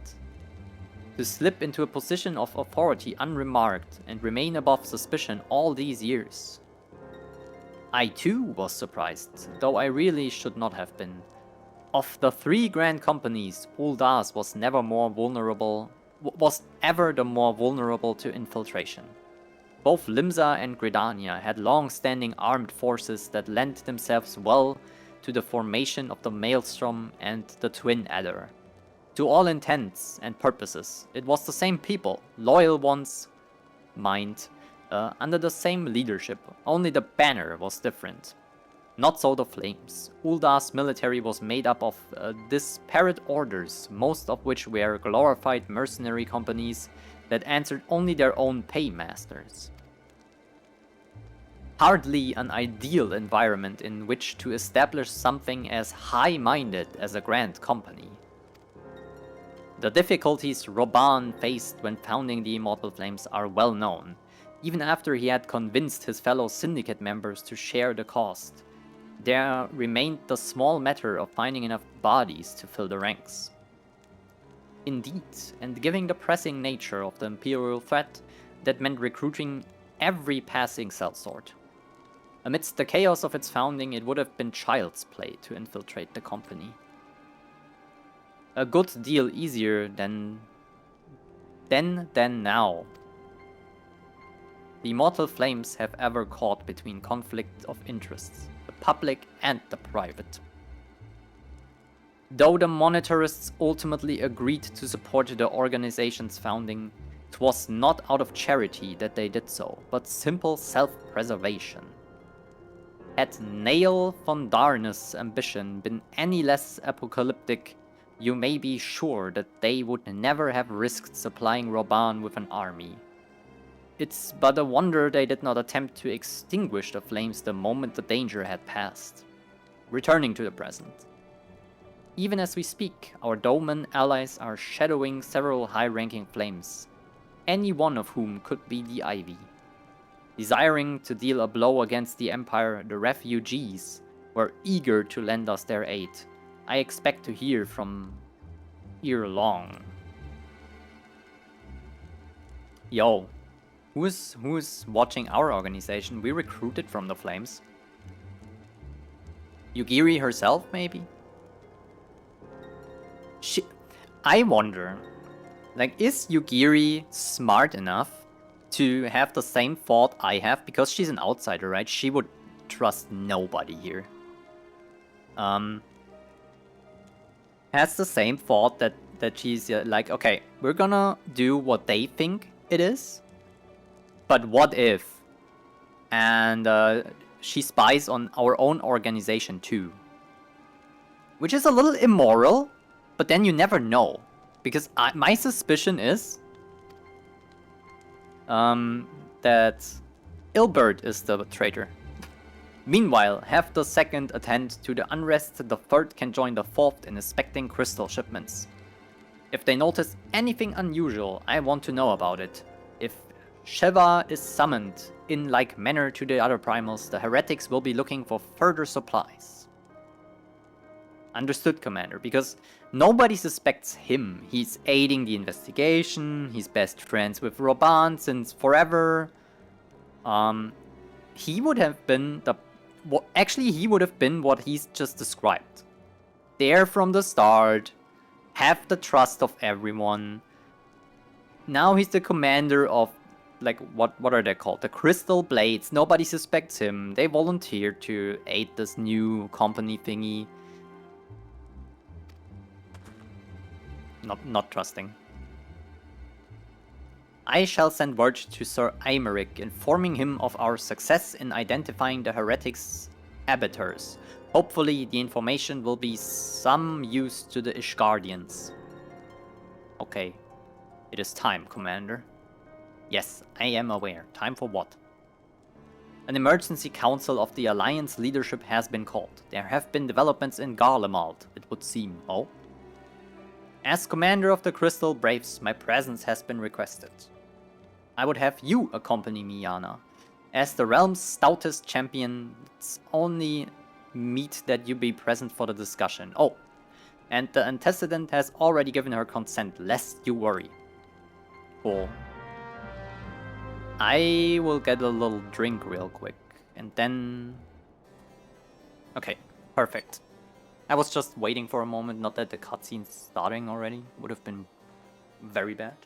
To slip into a position of authority unremarked and remain above suspicion all these years. I too was surprised, though I really should not have been. Of the 3 grand companies, Ul'das was ever the more vulnerable to infiltration. Both Limsa and Gridania had long-standing armed forces that lent themselves well to the formation of the Maelstrom and the Twin Adder. To all intents and purposes, it was the same people, loyal ones, under the same leadership, only the banner was different. Not so the Flames. Ul'das' military was made up of disparate orders, most of which were glorified mercenary companies that answered only their own paymasters. Hardly an ideal environment in which to establish something as high-minded as a grand company. The difficulties Rauban faced when founding the Immortal Flames are well known, even after he had convinced his fellow syndicate members to share the cost. there remained the small matter of finding enough bodies to fill the ranks. Indeed, and given the pressing nature of the Imperial threat, that meant recruiting every passing sellsword. Amidst the chaos of its founding, it would have been child's play to infiltrate the company. A good deal easier than now. The immortal flames have ever caught between conflict of interests, the public and the private. Though the monetarists ultimately agreed to support the organization's founding, it was not out of charity that they did so, but simple self-preservation. Had Nail von Darnus' ambition been any less apocalyptic, you may be sure that they would never have risked supplying Roban with an army. It's but a wonder they did not attempt to extinguish the flames the moment the danger had passed. Returning to the present. Even as we speak, our Doman allies are shadowing several high-ranking flames, any one of whom could be the Ivy. Desiring to deal a blow against the Empire, the refugees were eager to lend us their aid. I expect to hear from ere long. Yo, who's watching our organization? We recruited from the flames. Yugiri herself, maybe? I wonder, like, is Yugiri smart enough to have the same thought I have? Because she's an outsider, right? She would trust nobody here. Has the same thought that she's like, okay, we're gonna do what they think it is, but what if? And she spies on our own organization too. Which is a little immoral, but then you never know. Because my suspicion is that Ilbert is the traitor. Meanwhile, have the second attend to the unrest, the third can join the fourth in inspecting crystal shipments. If they notice anything unusual, I want to know about it. If Sheva is summoned in like manner to the other primals, the heretics will be looking for further supplies. Understood, Commander, because nobody suspects him. He's aiding the investigation, he's best friends with Roban since forever. He would have been he would have been what he's just described. There from the start, have the trust of everyone. Now he's the commander of, like, what are they called? The Crystal Blades. Nobody suspects him. They volunteered to aid this new company thingy. Not trusting. I shall send word to Sir Aymeric, informing him of our success in identifying the heretics' abettors. Hopefully the information will be some use to the Ishgardians. Okay. It is time, Commander. Yes, I am aware. Time for what? An emergency council of the Alliance leadership has been called. There have been developments in Garlemald, it would seem. Oh? As commander of the Crystal Braves, my presence has been requested. I would have you accompany me, Yana. As the realm's stoutest champion, it's only meet that you be present for the discussion. Oh, and the antecedent has already given her consent, lest you worry. Cool. I will get a little drink real quick, and then... Okay, perfect. I was just waiting for a moment, not that the cutscene's starting already. Would have been very bad.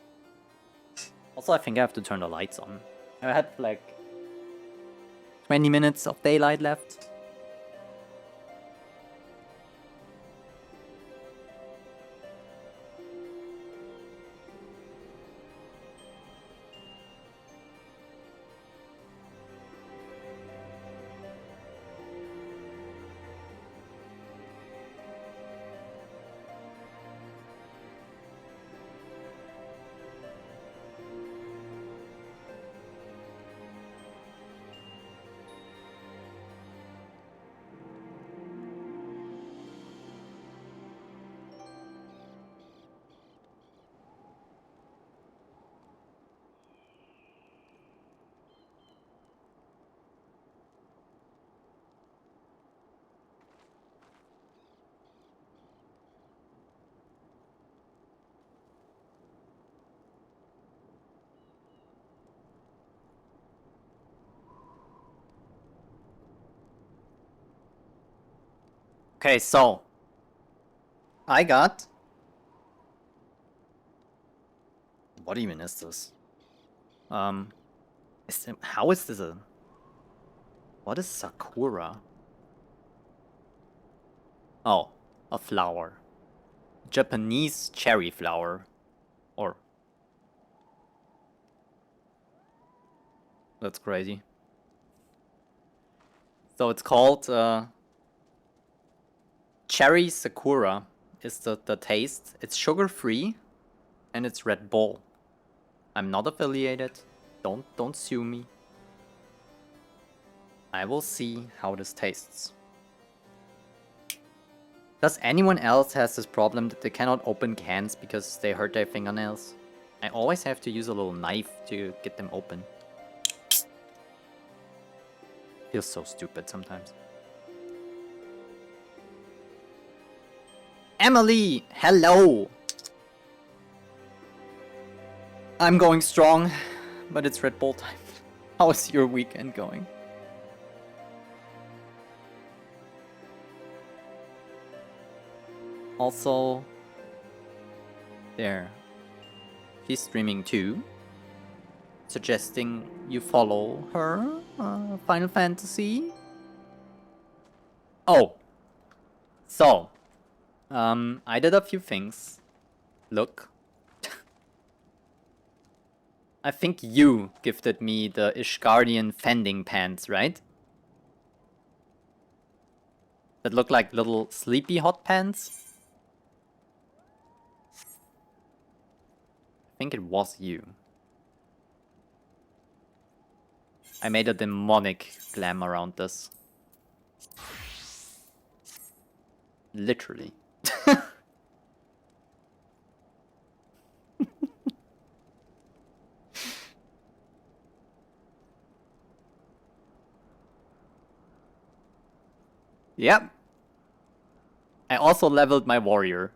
Also, I think I have to turn the lights on. I had like 20 minutes of daylight left. Okay, so I got... What even is this? How is this a... What is Sakura? Oh, a flower. Japanese cherry flower. Or... That's crazy. So it's called Cherry Sakura is the taste. It's sugar-free and it's Red Bull. I'm not affiliated. Don't sue me. I will see how this tastes. Does anyone else has this problem that they cannot open cans because they hurt their fingernails? I always have to use a little knife to get them open. Feels so stupid sometimes. Emily, hello! I'm going strong, but it's Red Bull time. How is your weekend going? Also, there. She's streaming too. Suggesting you follow her, Final Fantasy. Oh. So. I did a few things. Look. I think you gifted me the Ishgardian fending pants, right? That look like little sleepy hot pants. I think it was you. I made a demonic glam around this. Literally. Yep. I also leveled my warrior.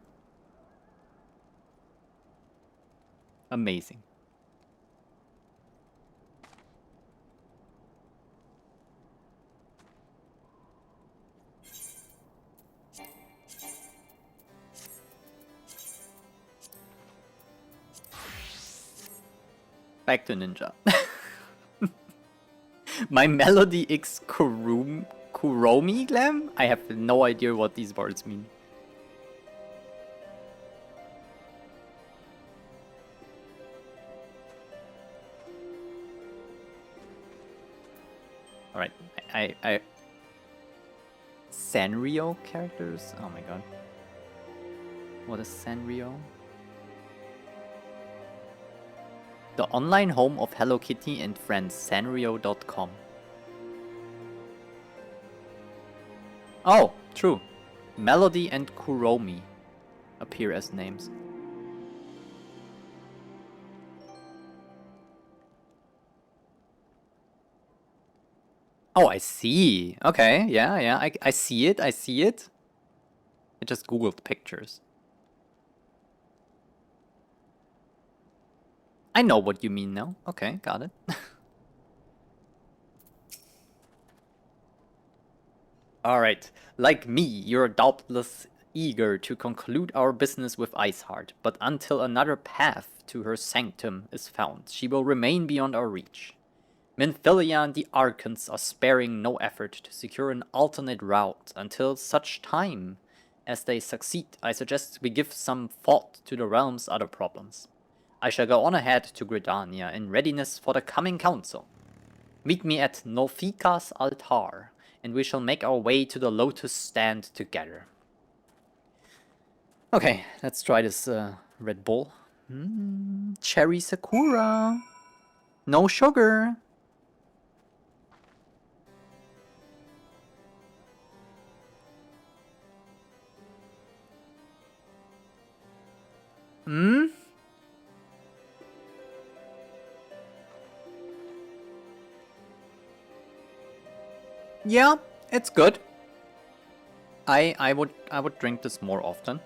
Amazing. Back to Ninja. My Melody X Kuromi glam? I have no idea what these words mean. Alright, I Sanrio characters? Oh my god. What is Sanrio? The online home of Hello Kitty and friends, Sanrio.com. Oh, true. Melody and Kuromi appear as names. Oh, I see. Okay, yeah, I see it, I just googled pictures. I know what you mean now. Okay, got it. Alright, like me, you're doubtless eager to conclude our business with Iceheart, but until another path to her sanctum is found, she will remain beyond our reach. Minfilia and the Archons are sparing no effort to secure an alternate route. Until such time as they succeed, I suggest we give some thought to the realm's other problems. I shall go on ahead to Gridania in readiness for the coming council. Meet me at Nofika's altar, and we shall make our way to the Lotus stand together. Okay, let's try this Red Bull. Cherry Sakura. No sugar. Yeah, it's good. I would drink this more often.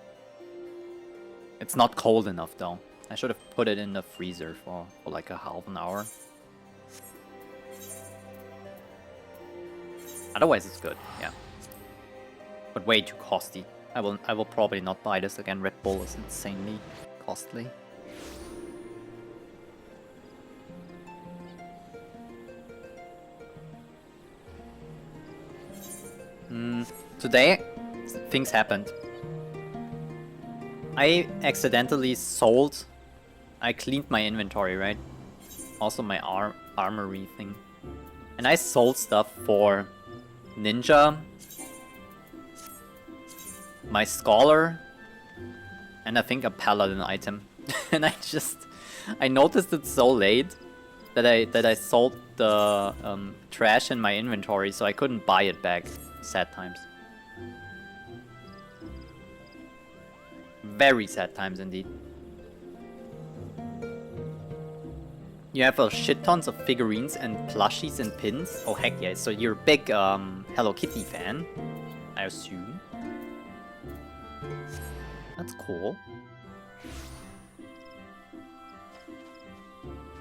It's not cold enough though. I should have put it in the freezer for like a half an hour. Otherwise it's good, yeah. But way too costly. I will probably not buy this again. Red Bull is insanely costly. Today, things happened. I accidentally sold... I cleaned my inventory, right? Also my armory thing. And I sold stuff for Ninja, my Scholar, and I think a Paladin item. And I noticed it so late that I sold the trash in my inventory, so I couldn't buy it back. Sad times. Very sad times indeed. You have a shit tons of figurines and plushies and pins. Oh heck yeah, so you're a big Hello Kitty fan, I assume. That's cool.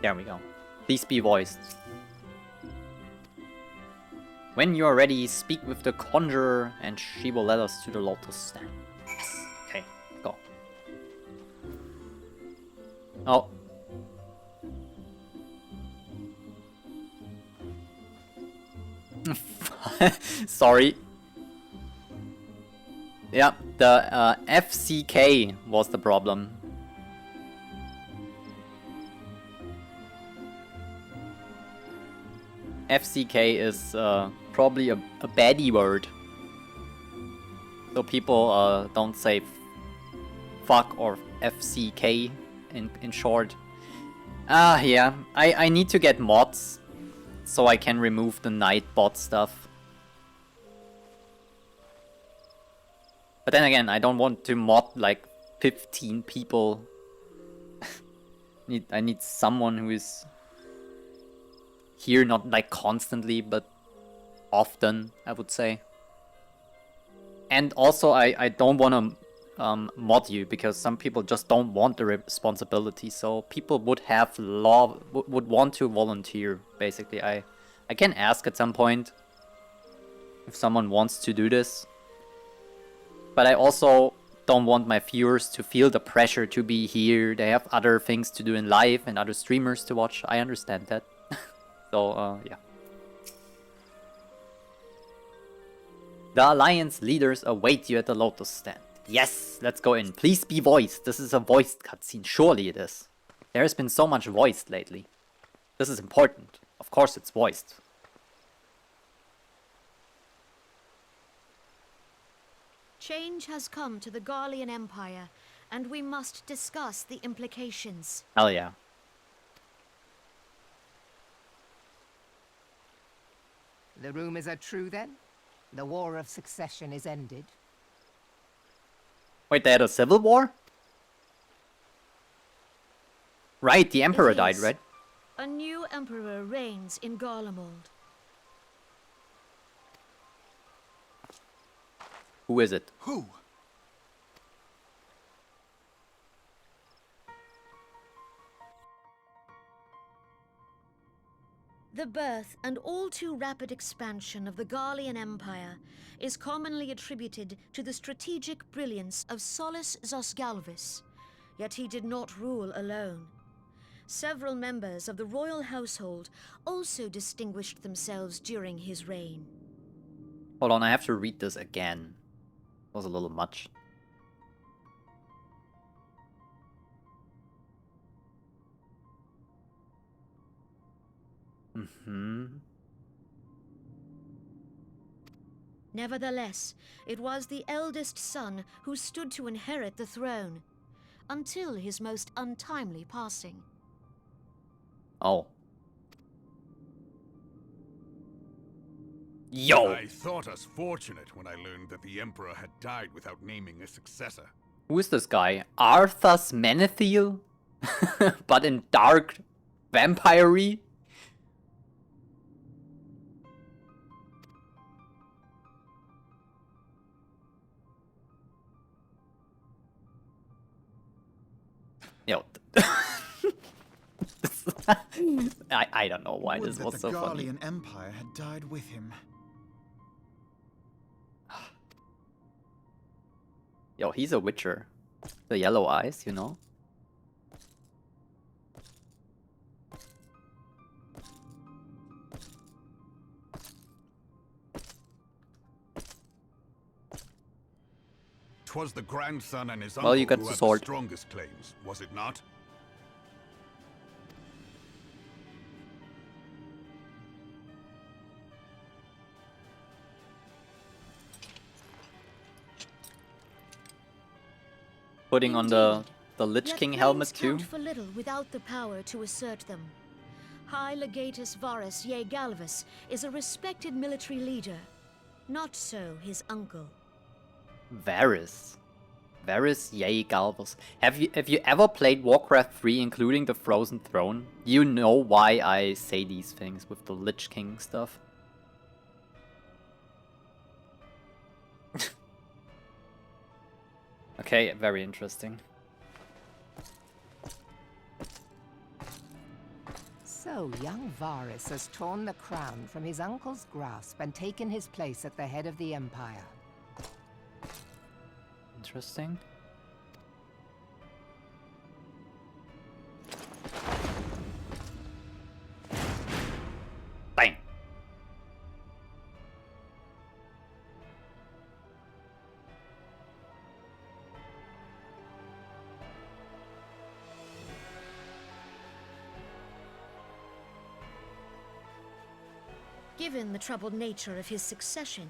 There we go. Please be voiced. When you are ready, speak with the conjurer and she will let us to the lotus stand. Yes. Okay, go. Oh. Sorry. Yeah, the FCK was the problem. FCK is probably a baddie word. So people don't say fuck or FCK in short. Yeah, I need to get mods so I can remove the Nightbot stuff. But then again, I don't want to mod like 15 people. I need someone who is here, not like constantly, but often, I would say. And also, I don't want to mod you, because some people just don't want the responsibility. So people would have would want to volunteer, basically. I can ask at some point if someone wants to do this. But I also don't want my viewers to feel the pressure to be here. They have other things to do in life and other streamers to watch. I understand that. So, yeah. The Alliance leaders await you at the Lotus stand. Yes, let's go in. Please be voiced. This is a voiced cutscene. Surely it is. There has been so much voiced lately. This is important. Of course it's voiced. Change has come to the Garlean Empire, and we must discuss the implications. Hell yeah. The rumors are true then? The War of Succession is ended? Wait, they had a civil war? Right, the Emperor died, right? A new Emperor reigns in Garlemald. Who is it? Who? The birth and all too rapid expansion of the Garlean Empire is commonly attributed to the strategic brilliance of Solus Zosgalvis, yet he did not rule alone. Several members of the royal household also distinguished themselves during his reign. Hold on, I have to read this again. It was a little much. Nevertheless, it was the eldest son who stood to inherit the throne, until his most untimely passing. Oh. Yo! I thought us fortunate when I learned that the Emperor had died without naming a successor. Who is this guy? Arthas Menethil? But in dark vampire-y? Yo. I don't know why Would this that was so the funny. Garlean Empire had died with him. Yo, he's a witcher. The yellow eyes, you know? "'Twas the grandson and his Well, you uncle got who the had sword. the strongest claims, was it not? Putting on the Lich Yet King claims helmet too. count for little without the power to assert them. High Legatus Varus Ye Galvus is a respected military leader. Not so his uncle. Varys. Varys Yay Galvus. Have you ever played Warcraft 3 including the Frozen Throne? You know why I say these things with the Lich King stuff. Okay, very interesting. So young Varus has torn the crown from his uncle's grasp and taken his place at the head of the Empire. Interesting. Bang. Given the troubled nature of his succession,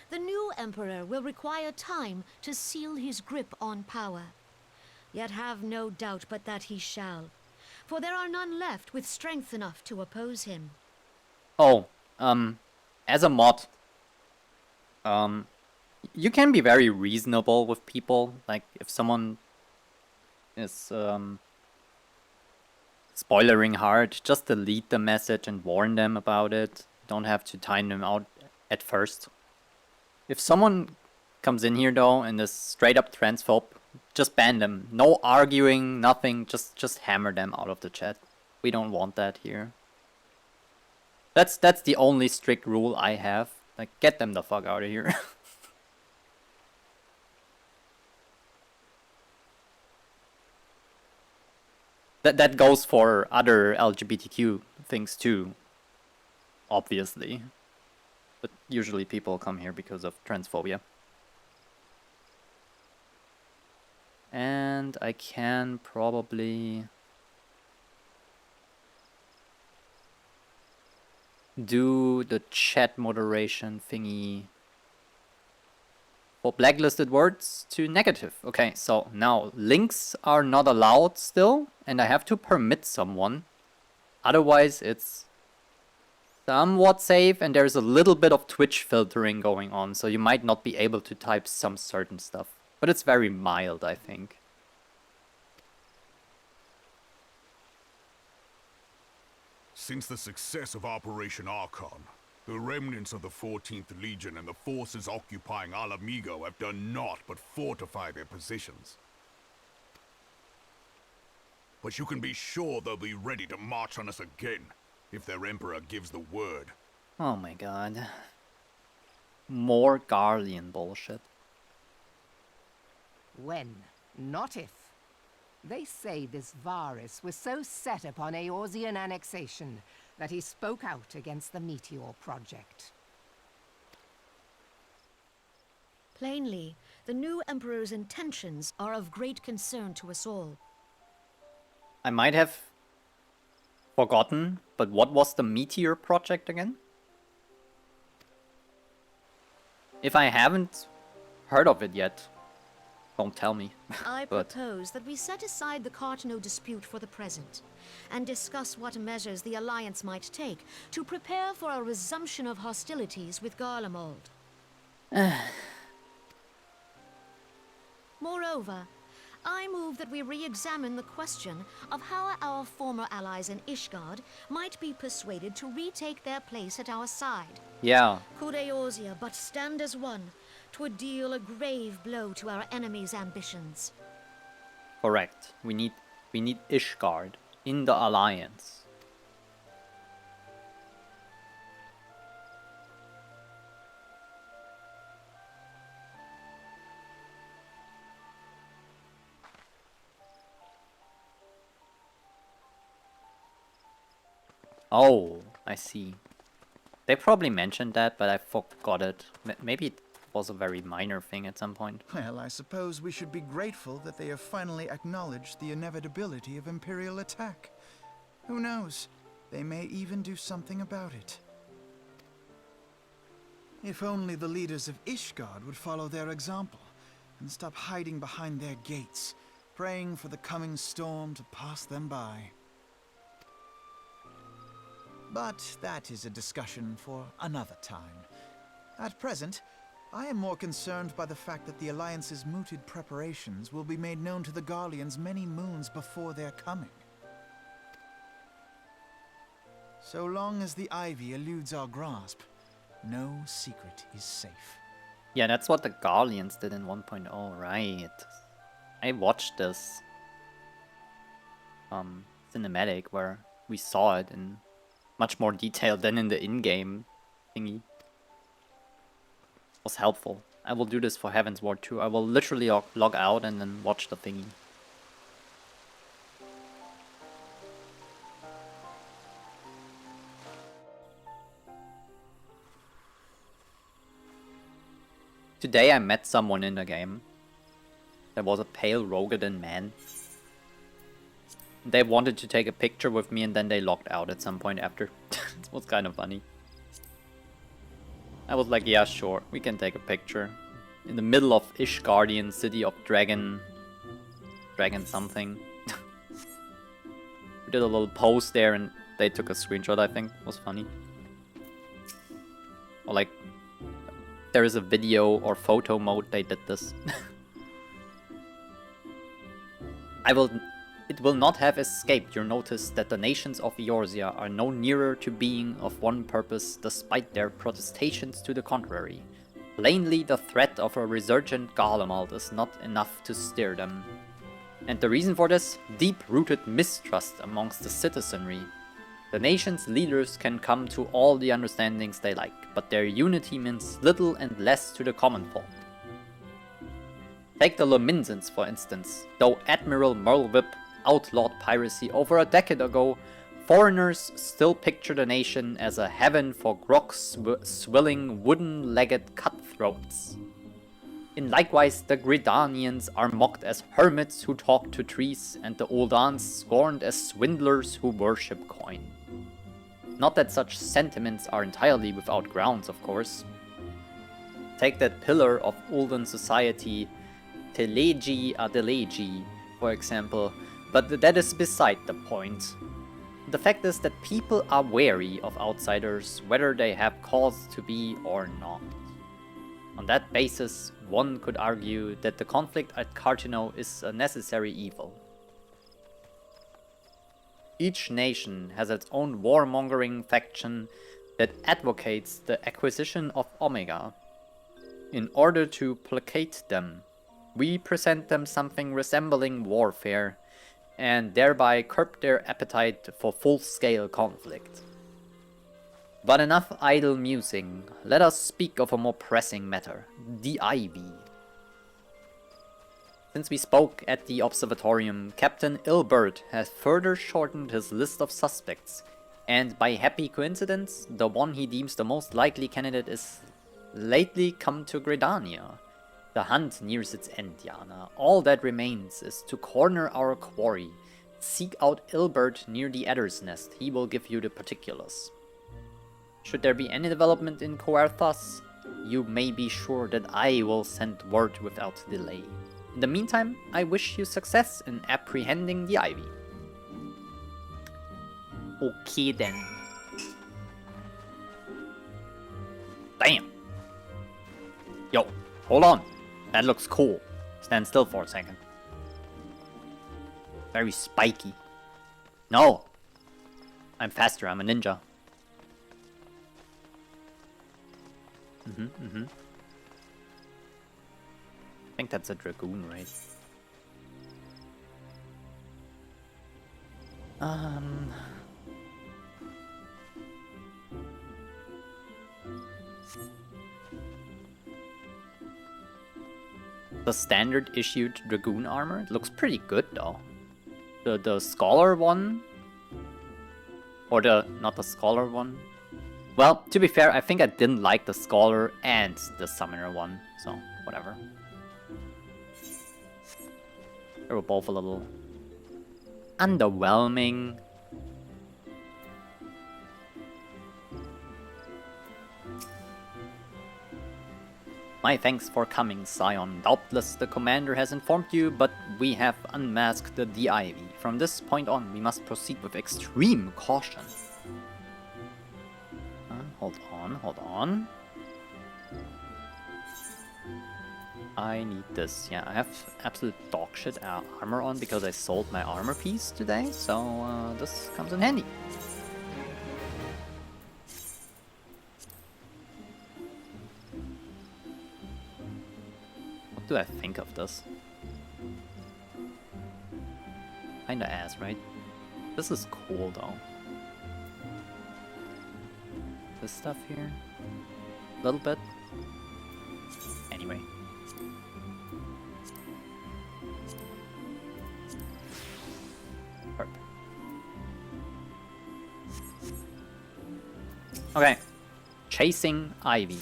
the new emperor will require time to seal his grip on power. Yet have no doubt but that he shall, for there are none left with strength enough to oppose him. Oh, as a mod, you can be very reasonable with people. Like, if someone is, spoilering hard, just delete the message and warn them about it. Don't have to time them out at first. If someone comes in here though and is straight up transphobe, just ban them. No arguing, nothing, just hammer them out of the chat. We don't want that here. That's the only strict rule I have. Like, get them the fuck out of here. That goes for other LGBTQ things too, obviously. But usually people come here because of transphobia. And I can probably do the chat moderation thingy for blacklisted words to negative. Okay, so now links are not allowed still, and I have to permit someone. Otherwise it's somewhat safe, and there's a little bit of Twitch filtering going on, so you might not be able to type some certain stuff. But it's very mild, I think. Since the success of Operation Archon, the remnants of the 14th Legion and the forces occupying Alamigo have done naught but fortify their positions. But you can be sure they'll be ready to march on us again, if their Emperor gives the word. Oh my god. More Garlean bullshit. When, not if. They say this Varus was so set upon Eorzean annexation that he spoke out against the Meteor Project. Plainly, the new emperor's intentions are of great concern to us all. I might have forgotten, but what was the Meteor Project again? If I haven't heard of it yet, don't tell me. I propose that we set aside the Cartano dispute for the present, and discuss what measures the Alliance might take to prepare for a resumption of hostilities with Garlemald. Moreover, I move that we re-examine the question of how our former allies in Ishgard might be persuaded to retake their place at our side. Yeah. Could Eorzea but stand as one, 'twould deal a grave blow to our enemies' ambitions. Correct. We need Ishgard in the Alliance. Oh, I see. They probably mentioned that, but I forgot it. Maybe it was a very minor thing at some point. Well, I suppose we should be grateful that they have finally acknowledged the inevitability of Imperial attack. Who knows? They may even do something about it. If only the leaders of Ishgard would follow their example and stop hiding behind their gates, praying for the coming storm to pass them by. But that is a discussion for another time. At present, I am more concerned by the fact that the Alliance's mooted preparations will be made known to the Garleans many moons before their coming. So long as the Ivy eludes our grasp, no secret is safe. Yeah, that's what the Garleans did in 1.0, right? I watched this cinematic where we saw it in much more detail than in the in-game thingy. Was helpful. I will do this for Heavensward too. I will literally log out and then watch the thingy. Today I met someone in the game. There was a pale Rogadan man. They wanted to take a picture with me and then they logged out at some point after. It was kind of funny. I was like, yeah, sure, we can take a picture. In the middle of Ishgardian city of Dragon something. We did a little pose there and they took a screenshot, I think. It was funny. Or like, there is a video or photo mode, they did this. It will not have escaped your notice that the nations of Eorzea are no nearer to being of one purpose despite their protestations to the contrary. Plainly, the threat of a resurgent Garlemald is not enough to stir them. And the reason for this? Deep-rooted mistrust amongst the citizenry. The nation's leaders can come to all the understandings they like, but their unity means little and less to the common folk. Take the Lominzans, for instance. Though Admiral Merlwip outlawed piracy over a decade ago, foreigners still picture the nation as a heaven for grog-swilling wooden-legged cutthroats. In likewise, the Gridanians are mocked as hermits who talk to trees, and the Uldans scorned as swindlers who worship coin. Not that such sentiments are entirely without grounds, of course. Take that pillar of Uldan society, Teleji Adeleji, for example, but that is beside the point. The fact is that people are wary of outsiders, whether they have cause to be or not. On that basis, one could argue that the conflict at Cartino is a necessary evil. Each nation has its own warmongering faction that advocates the acquisition of Omega. In order to placate them, we present them something resembling warfare, and thereby curb their appetite for full-scale conflict. But enough idle musing, let us speak of a more pressing matter, the Ivy. Since we spoke at the observatorium, Captain Ilbert has further shortened his list of suspects, and by happy coincidence, the one he deems the most likely candidate is lately come to Gridania. The hunt nears its end, Yana. All that remains is to corner our quarry. Seek out Ilbert near the Adder's Nest. He will give you the particulars. Should there be any development in Coerthas, you may be sure that I will send word without delay. In the meantime, I wish you success in apprehending the Ivy. Okay then. Damn! Yo, hold on! That looks cool. Stand still for a second. Very spiky. No! I'm faster, I'm a ninja. I think that's a dragoon, right? The standard issued dragoon armor, it looks pretty good though. The scholar one Or not the Scholar one. Well, to be fair, I think I didn't like the Scholar and the Summoner one, so whatever. They were both a little underwhelming. My thanks for coming, Scion. Doubtless the commander has informed you, but we have unmasked the Ivy. From this point on, we must proceed with extreme caution. Hold on. I need this. Yeah, I have absolute dogshit armor on because I sold my armor piece today, so this comes in handy. What do I think of this? Kinda ass, right? This is cool though. This stuff here? A little bit? Anyway. Perfect. Okay. Chasing Ivy.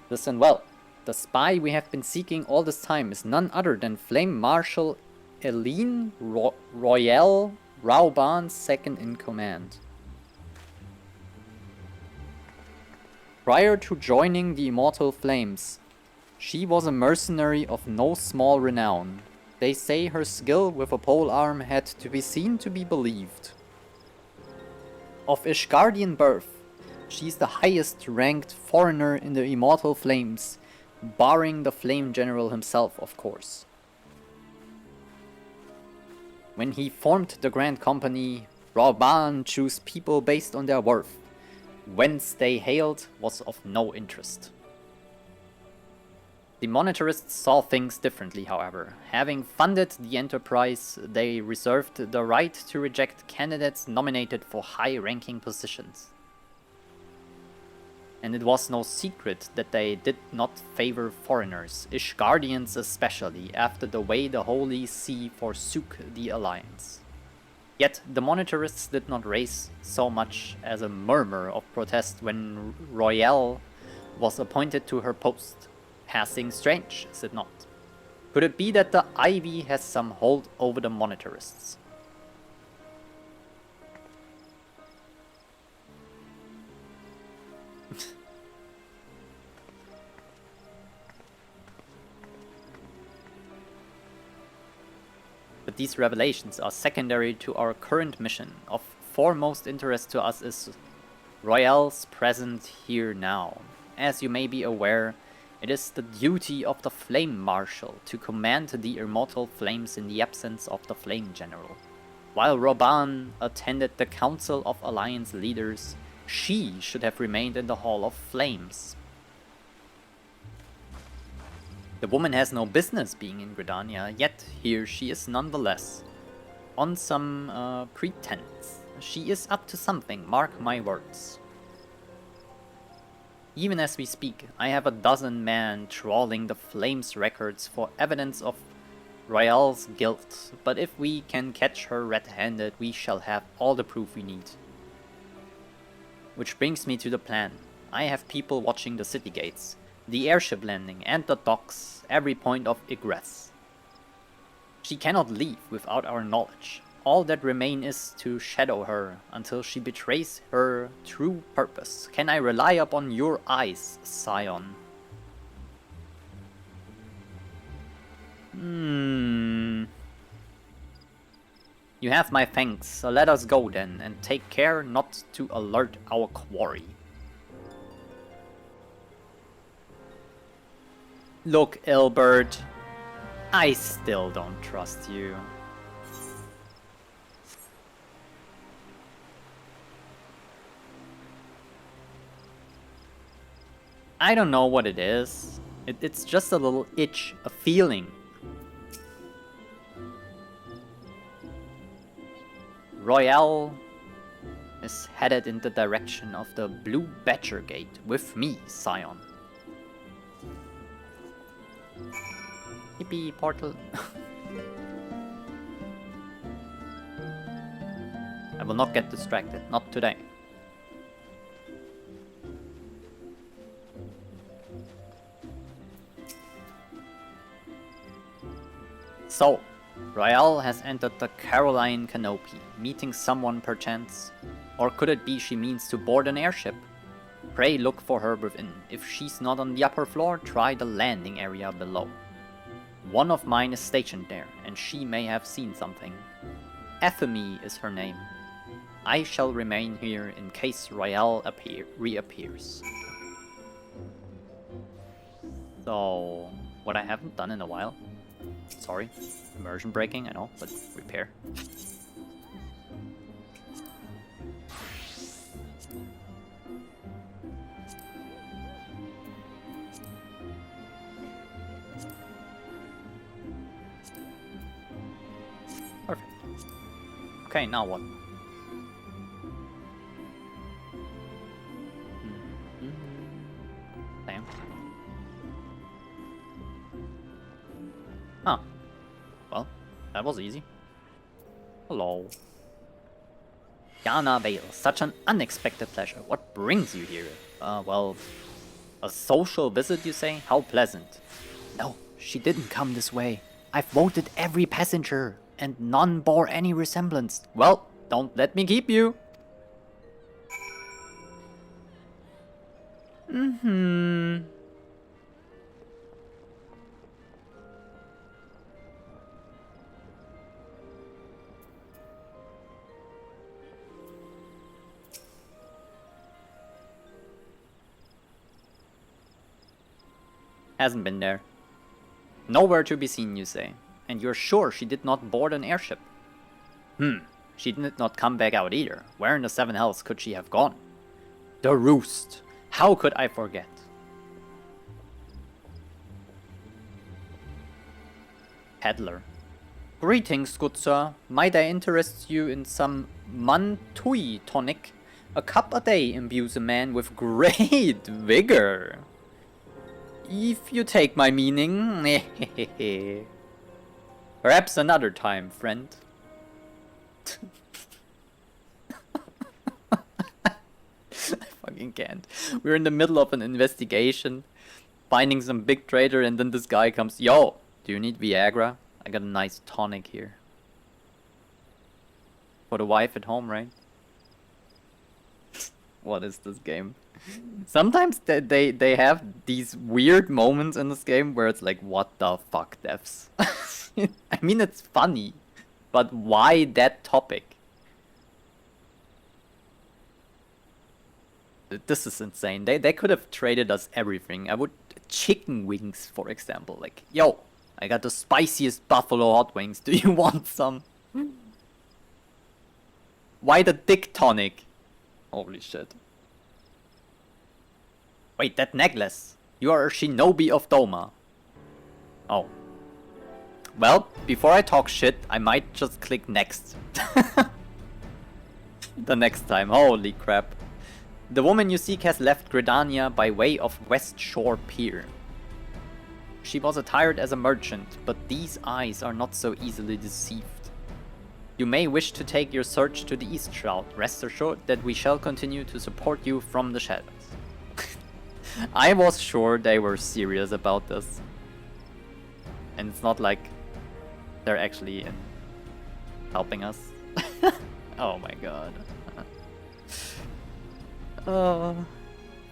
Listen well. The spy we have been seeking all this time is none other than Flame Marshal Eileen Royale Rauban, second in command. Prior to joining the Immortal Flames, she was a mercenary of no small renown. They say her skill with a polearm had to be seen to be believed. Of Ishgardian birth, she's the highest ranked foreigner in the Immortal Flames, barring the Flame General himself, of course. When he formed the Grand Company, Rauban chose people based on their worth. Whence they hailed was of no interest. The monetarists saw things differently, however. Having funded the enterprise, they reserved the right to reject candidates nominated for high-ranking positions. And it was no secret that they did not favor foreigners, Ishgardians especially, after the way the Holy See forsook the Alliance. Yet the monetarists did not raise so much as a murmur of protest when Royale was appointed to her post. Passing strange, is it not? Could it be that the Ivy has some hold over the monetarists? But these revelations are secondary to our current mission. Of foremost interest to us is Royale's present here now. As you may be aware, it is the duty of the Flame Marshal to command the Immortal Flames in the absence of the Flame General. While Rauban attended the Council of Alliance Leaders, she should have remained in the Hall of Flames. The woman has no business being in Gridania, yet here she is nonetheless. On some pretense. She is up to something, mark my words. Even as we speak, I have a dozen men trawling the Flames records for evidence of Royale's guilt, but if we can catch her red-handed, we shall have all the proof we need. Which brings me to the plan. I have people watching the city gates, the airship landing and the docks, every point of egress. She cannot leave without our knowledge. All that remains is to shadow her until she betrays her true purpose. Can I rely upon your eyes, Scion? You have my thanks, so let us go then, and take care not to alert our quarry. Look, Ilbert, I still don't trust you. I don't know what it is. It's just a little itch, a feeling. Royale is headed in the direction of the Blue Badger Gate with me, Scion. He TP portal. I will not get distracted. Not today. So, Royale has entered the Caroline Canopy, meeting someone perchance. Or could it be she means to board an airship? Pray look for her within. If she's not on the upper floor, try the landing area below. One of mine is stationed there, and she may have seen something. Ethemy is her name. I shall remain here in case Royale reappears. So, what I haven't done in a while. Sorry, immersion breaking, I know, but repair. Perfect. Okay, now what? Damn. Huh. Well, that was easy. Hello. Yana Vale, such an unexpected pleasure. What brings you here? Well, a social visit, you say? How pleasant. No, she didn't come this way. I've voted every passenger, and none bore any resemblance. Well, don't let me keep you. Hasn't been there. Nowhere to be seen, you say. And you're sure she did not board an airship? She did not come back out either. Where in the seven hells could she have gone? The Roost. How could I forget? Peddler. Greetings, good sir. Might I interest you in some Mantui tonic? A cup a day imbues a man with great vigor. If you take my meaning. Perhaps another time, friend. I fucking can't. We're in the middle of an investigation, finding some big traitor, and then this guy comes. Yo, do you need Viagra? I got a nice tonic here. For the wife at home, right? What is this game? Sometimes they have these weird moments in this game where it's like, what the fuck, devs? I mean, it's funny, but why that topic? This is insane. They could have traded us everything. I would... Chicken wings, for example. Like, yo, I got the spiciest buffalo hot wings. Do you want some? Why the dick tonic? Holy shit. Wait, that necklace. You are a shinobi of Doma. Oh. Well, before I talk shit, I might just click next. The next time. Holy crap. The woman you seek has left Gridania by way of West Shore Pier. She was attired as a merchant, but these eyes are not so easily deceived. You may wish to take your search to the East Shroud. Rest assured that we shall continue to support you from the shadows. I was sure they were serious about this. And it's not like they're actually helping us. Oh my god.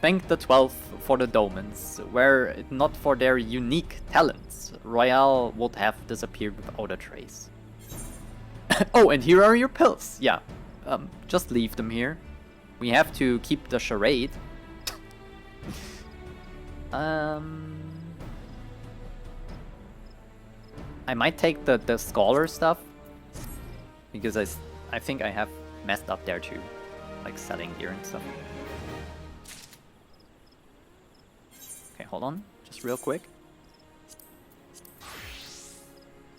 Thank the 12th for the Domans. Were it not for their unique talents, Royale would have disappeared without a trace. Oh, and here are your pills. Yeah, just leave them here. We have to keep the charade. I might take the scholar stuff, because I think I have messed up there too, like selling gear and stuff. Okay, hold on, just real quick.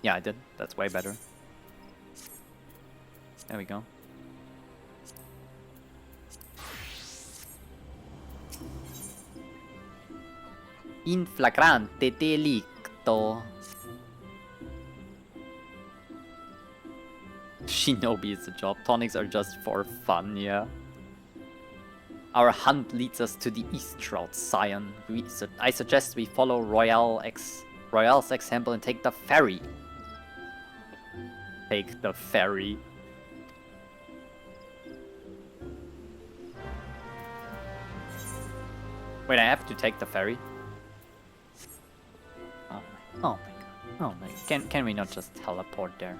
Yeah, I did. That's way better. There we go. In flagrante delicto. Shinobi is a job. Tonics are just for fun, yeah. Our hunt leads us to the east route, Scion. I suggest we follow Royale's example and take the ferry. Take the ferry. Wait, I have to take the ferry? Oh my god. Oh my. Can we not just teleport there?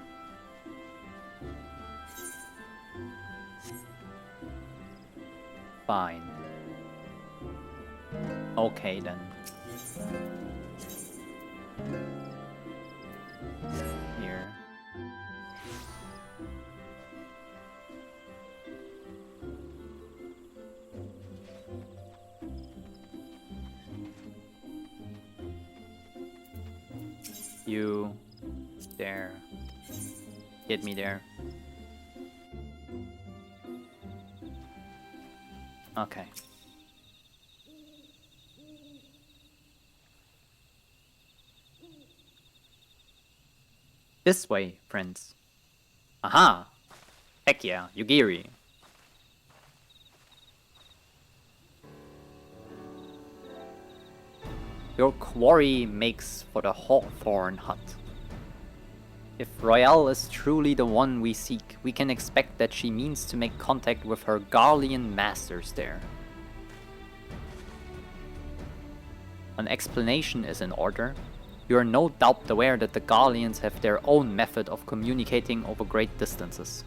Fine. Okay then. Here. You. There. Get me there. Okay. This way, friends. Aha! Heck yeah, Yugiri. Your quarry makes for the Hawthorn hut. If Royale is truly the one we seek, we can expect that she means to make contact with her Garlean masters there. An explanation is in order. You are no doubt aware that the Garleans have their own method of communicating over great distances.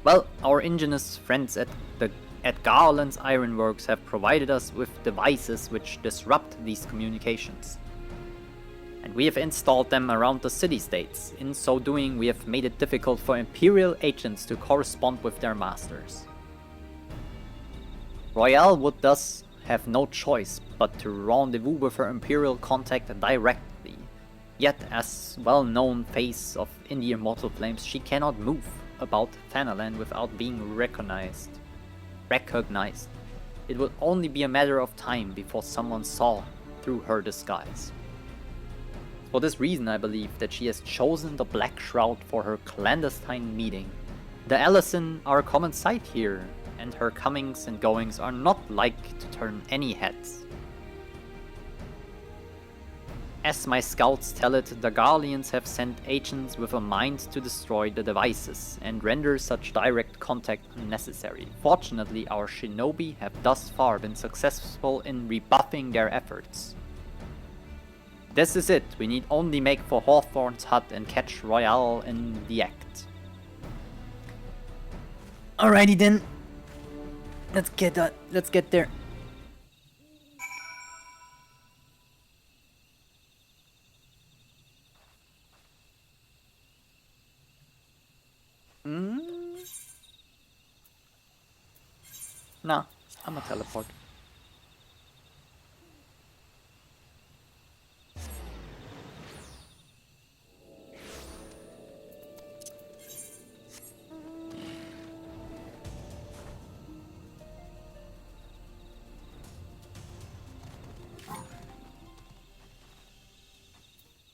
Well, our ingenious friends at Garland's Ironworks have provided us with devices which disrupt these communications. And we have installed them around the city-states. In so doing, we have made it difficult for Imperial agents to correspond with their masters. Royale would thus have no choice but to rendezvous with her Imperial contact directly. Yet, as well-known face of Indie Immortal Flames, she cannot move about Thanalan without being recognized. It will only be a matter of time before someone saw through her disguise. For this reason, I believe that she has chosen the Black Shroud for her clandestine meeting. The Allison are a common sight here, and her comings and goings are not like to turn any heads. As my scouts tell it, the Garleans have sent agents with a mind to destroy the devices and render such direct contact unnecessary. Fortunately, our shinobi have thus far been successful in rebuffing their efforts. This is it, we need only make for Hawthorn's hut and catch Royale in the act. Alrighty then. Let's get there. No, I'm a teleport.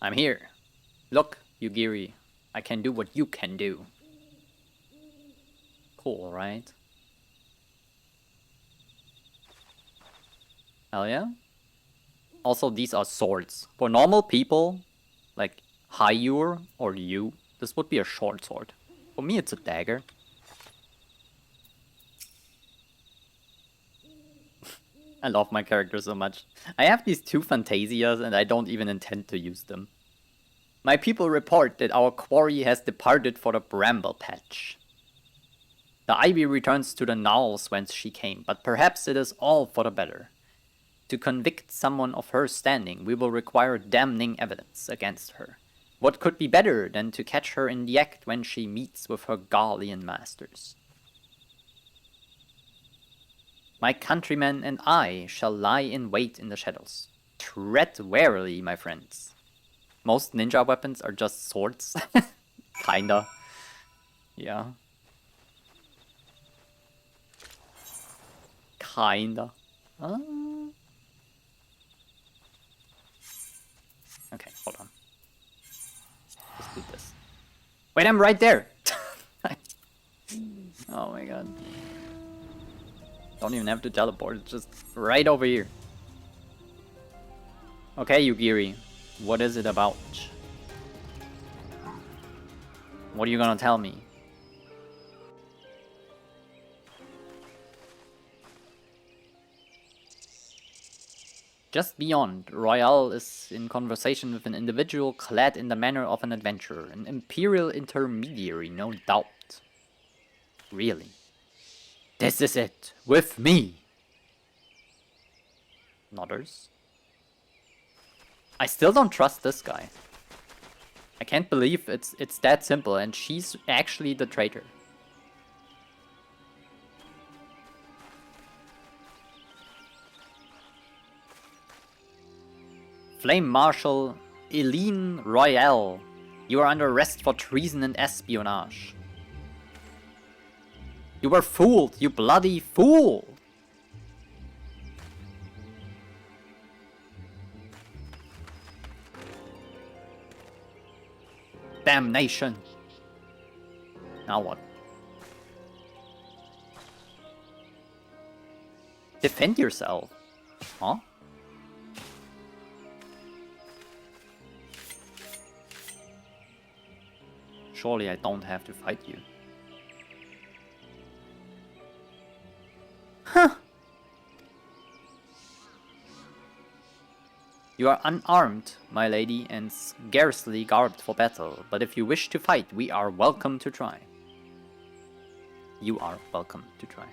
I'm here. Look, Yugiri, I can do what you can do. Cool, right? Hell yeah. Also, these are swords. For normal people, like Hayur or you, this would be a short sword. For me, it's a dagger. I love my character so much. I have these two Phantasias and I don't even intend to use them. My people report that our quarry has departed for the bramble patch. The ivy returns to the knolls whence she came, but perhaps it is all for the better. To convict someone of her standing, we will require damning evidence against her. What could be better than to catch her in the act when she meets with her Garlean masters? My countrymen and I shall lie in wait in the shadows. Tread warily, my friends. Most ninja weapons are just swords. Kinda. Yeah. Kinda. Okay, hold on. Let's do this. Wait, I'm right there! Oh my god. Don't even have to teleport, it's just right over here. Okay, Yugiri, what is it about? What are you gonna tell me? Just beyond, Royale is in conversation with an individual clad in the manner of an adventurer, an imperial intermediary, no doubt. Really? This is it, with me! Nodders. I still don't trust this guy. I can't believe it's that simple and she's actually the traitor. Flame Marshal Eileen Royale, you are under arrest for treason and espionage. You were fooled, you bloody fool! Damnation! Now what? Defend yourself. Huh? Surely I don't have to fight you. Huh! You are unarmed, my lady, and scarcely garbed for battle, but if you wish to fight, we are welcome to try. You are welcome to try.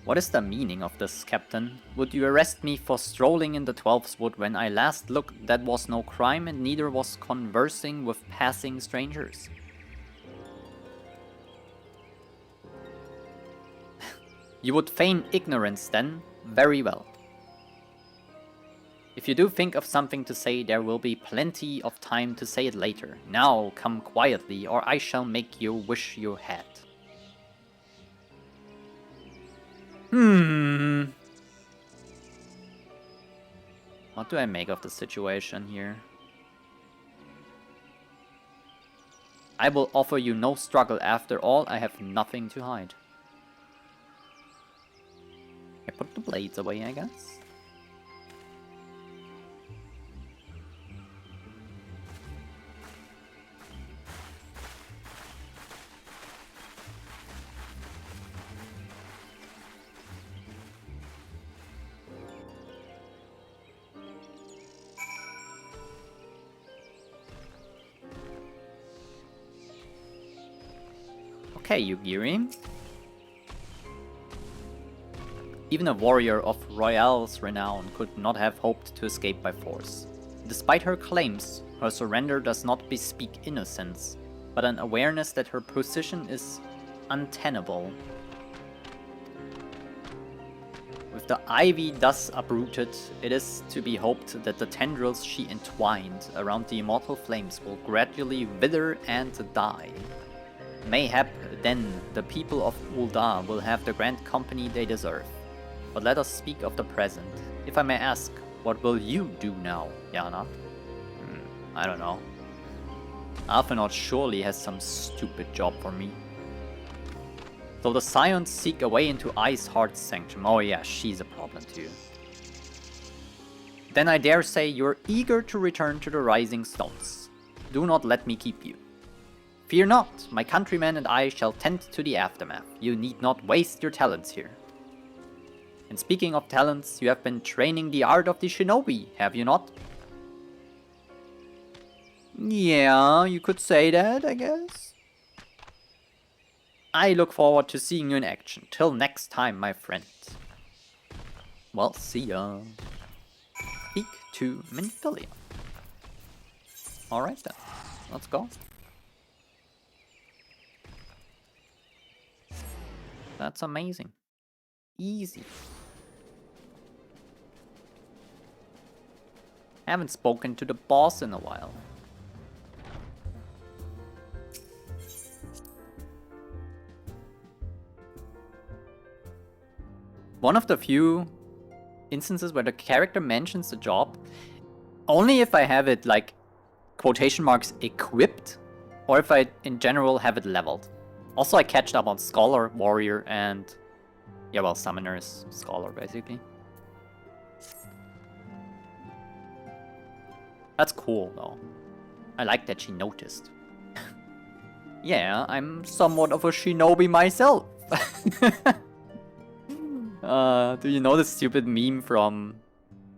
What is the meaning of this, Captain? Would you arrest me for strolling in the Twelfthwood when I last looked? That was no crime, and neither was conversing with passing strangers. You would feign ignorance then? Very well. If you do think of something to say, there will be plenty of time to say it later. Now come quietly, or I shall make you wish you had. What do I make of the situation here? I will offer you no struggle. After all, I have nothing to hide. I put the blades away, I guess. Okay, Yugiri. Even a warrior of Royale's renown could not have hoped to escape by force. Despite her claims, her surrender does not bespeak innocence, but an awareness that her position is untenable. With the ivy thus uprooted, it is to be hoped that the tendrils she entwined around the immortal flames will gradually wither and die. Mayhap then the people of Ul'dah will have the grand company they deserve. But let us speak of the present. If I may ask, what will you do now, Yana? I don't know. Alphinaud surely has some stupid job for me. So the Scions seek a way into Iceheart's sanctum. Oh yeah, she's a problem too. Then I dare say you're eager to return to the Rising Stones. Do not let me keep you. Fear not, my countrymen and I shall tend to the aftermath. You need not waste your talents here. And speaking of talents, you have been training the art of the shinobi, have you not? Yeah, you could say that, I guess. I look forward to seeing you in action. Till next time, my friend. Well, see ya. Speak to Minfilia. Alright then, let's go. That's amazing. Easy. Haven't spoken to the boss in a while. One of the few instances where the character mentions the job, only if I have it like quotation marks equipped, or if I in general have it leveled. Also, I catched up on Scholar, Warrior, and yeah, well, Summoner is Scholar basically. That's cool though. I like that she noticed. Yeah, I'm somewhat of a shinobi myself. Do you know the stupid meme from,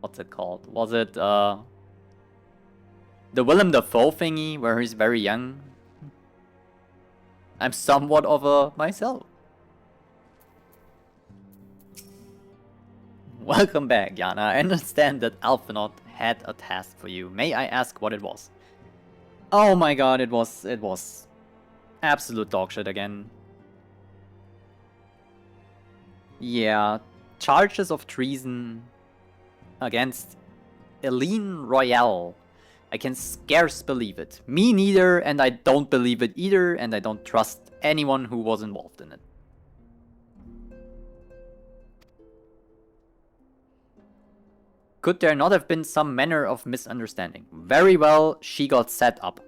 what's it called? Was it the Willem Dafoe thingy where he's very young? I'm somewhat of a myself. Welcome back, Yana. I understand that Alphinaud had a task for you. May I ask what it was? Oh my god, it was absolute dogshit again. Yeah, charges of treason against Eileen Royale. I can scarce believe it. Me neither, and I don't believe it either, and I don't trust anyone who was involved in it. Could there not have been some manner of misunderstanding? Very well, she got set up.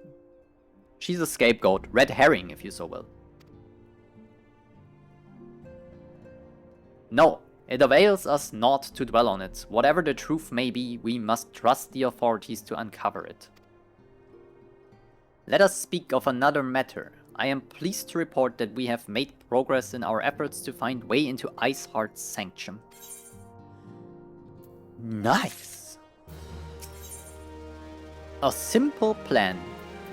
She's a scapegoat, red herring if you so will. No, it avails us not to dwell on it. Whatever the truth may be, we must trust the authorities to uncover it. Let us speak of another matter. I am pleased to report that we have made progress in our efforts to find way into Iceheart's sanctum. Nice! A simple plan.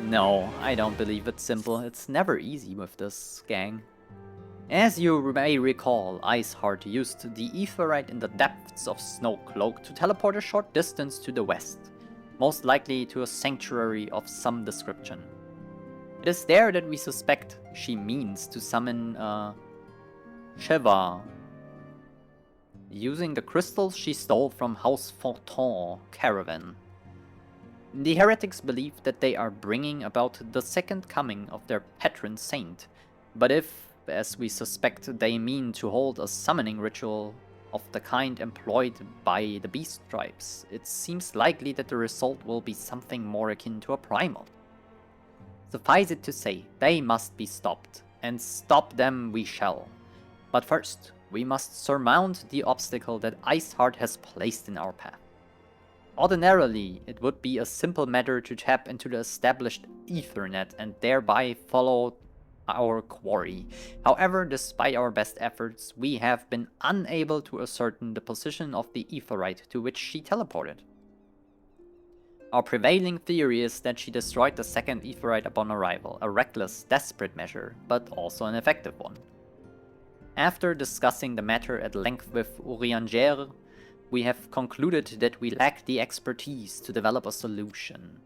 No, I don't believe it's simple. It's never easy with this gang. As you may recall, Iceheart used the Aetheryte in the depths of Snowcloak to teleport a short distance to the west, most likely to a sanctuary of some description. It is there that we suspect she means to summon Shiva, using the crystals she stole from House Forton caravan. The heretics believe that they are bringing about the second coming of their patron saint, but if, as we suspect, they mean to hold a summoning ritual of the kind employed by the beast tribes, it seems likely that the result will be something more akin to a primal. Suffice it to say, they must be stopped, and stop them we shall. But first, we must surmount the obstacle that Iceheart has placed in our path. Ordinarily, it would be a simple matter to tap into the established Ethernet and thereby follow our quarry. However, despite our best efforts, we have been unable to ascertain the position of the Aetheryte to which she teleported. Our prevailing theory is that she destroyed the second Aetheryte upon arrival, a reckless, desperate measure, but also an effective one. After discussing the matter at length with Urianger, we have concluded that we lack the expertise to develop a solution.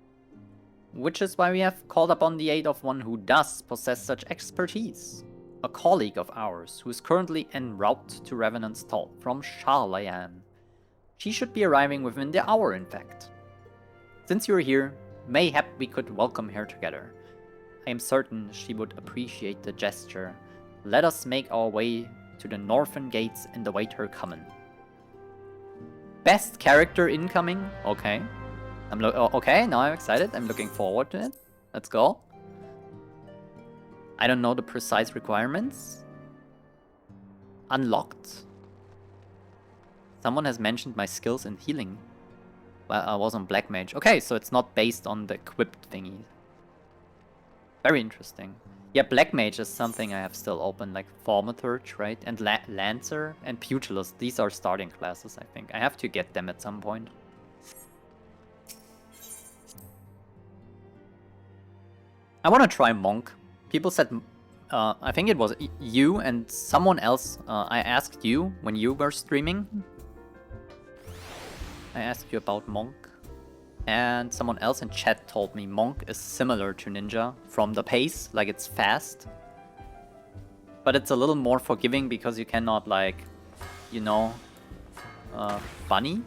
Which is why we have called upon the aid of one who does possess such expertise. A colleague of ours who is currently en route to Revenant's Toll from Sharlayan. She should be arriving within the hour, in fact. Since you're here, mayhap we could welcome her together. I am certain she would appreciate the gesture. Let us make our way to the northern gates and await her coming. Best character incoming? Okay. Okay, now I'm excited. I'm looking forward to it. Let's go. I don't know the precise requirements. Unlocked. Someone has mentioned my skills in healing. Well, I was on Black Mage. Okay, so it's not based on the equipped thingy. Very interesting. Yeah, Black Mage is something I have still open, like Thaumaturge, right? And Lancer and Pugilist. These are starting classes, I think. I have to get them at some point. I want to try Monk. People said, I think it was you and someone else. I asked you when you were streaming. I asked you about Monk. And someone else in chat told me Monk is similar to Ninja from the pace, like it's fast. But it's a little more forgiving because you cannot, like, you know, bunny.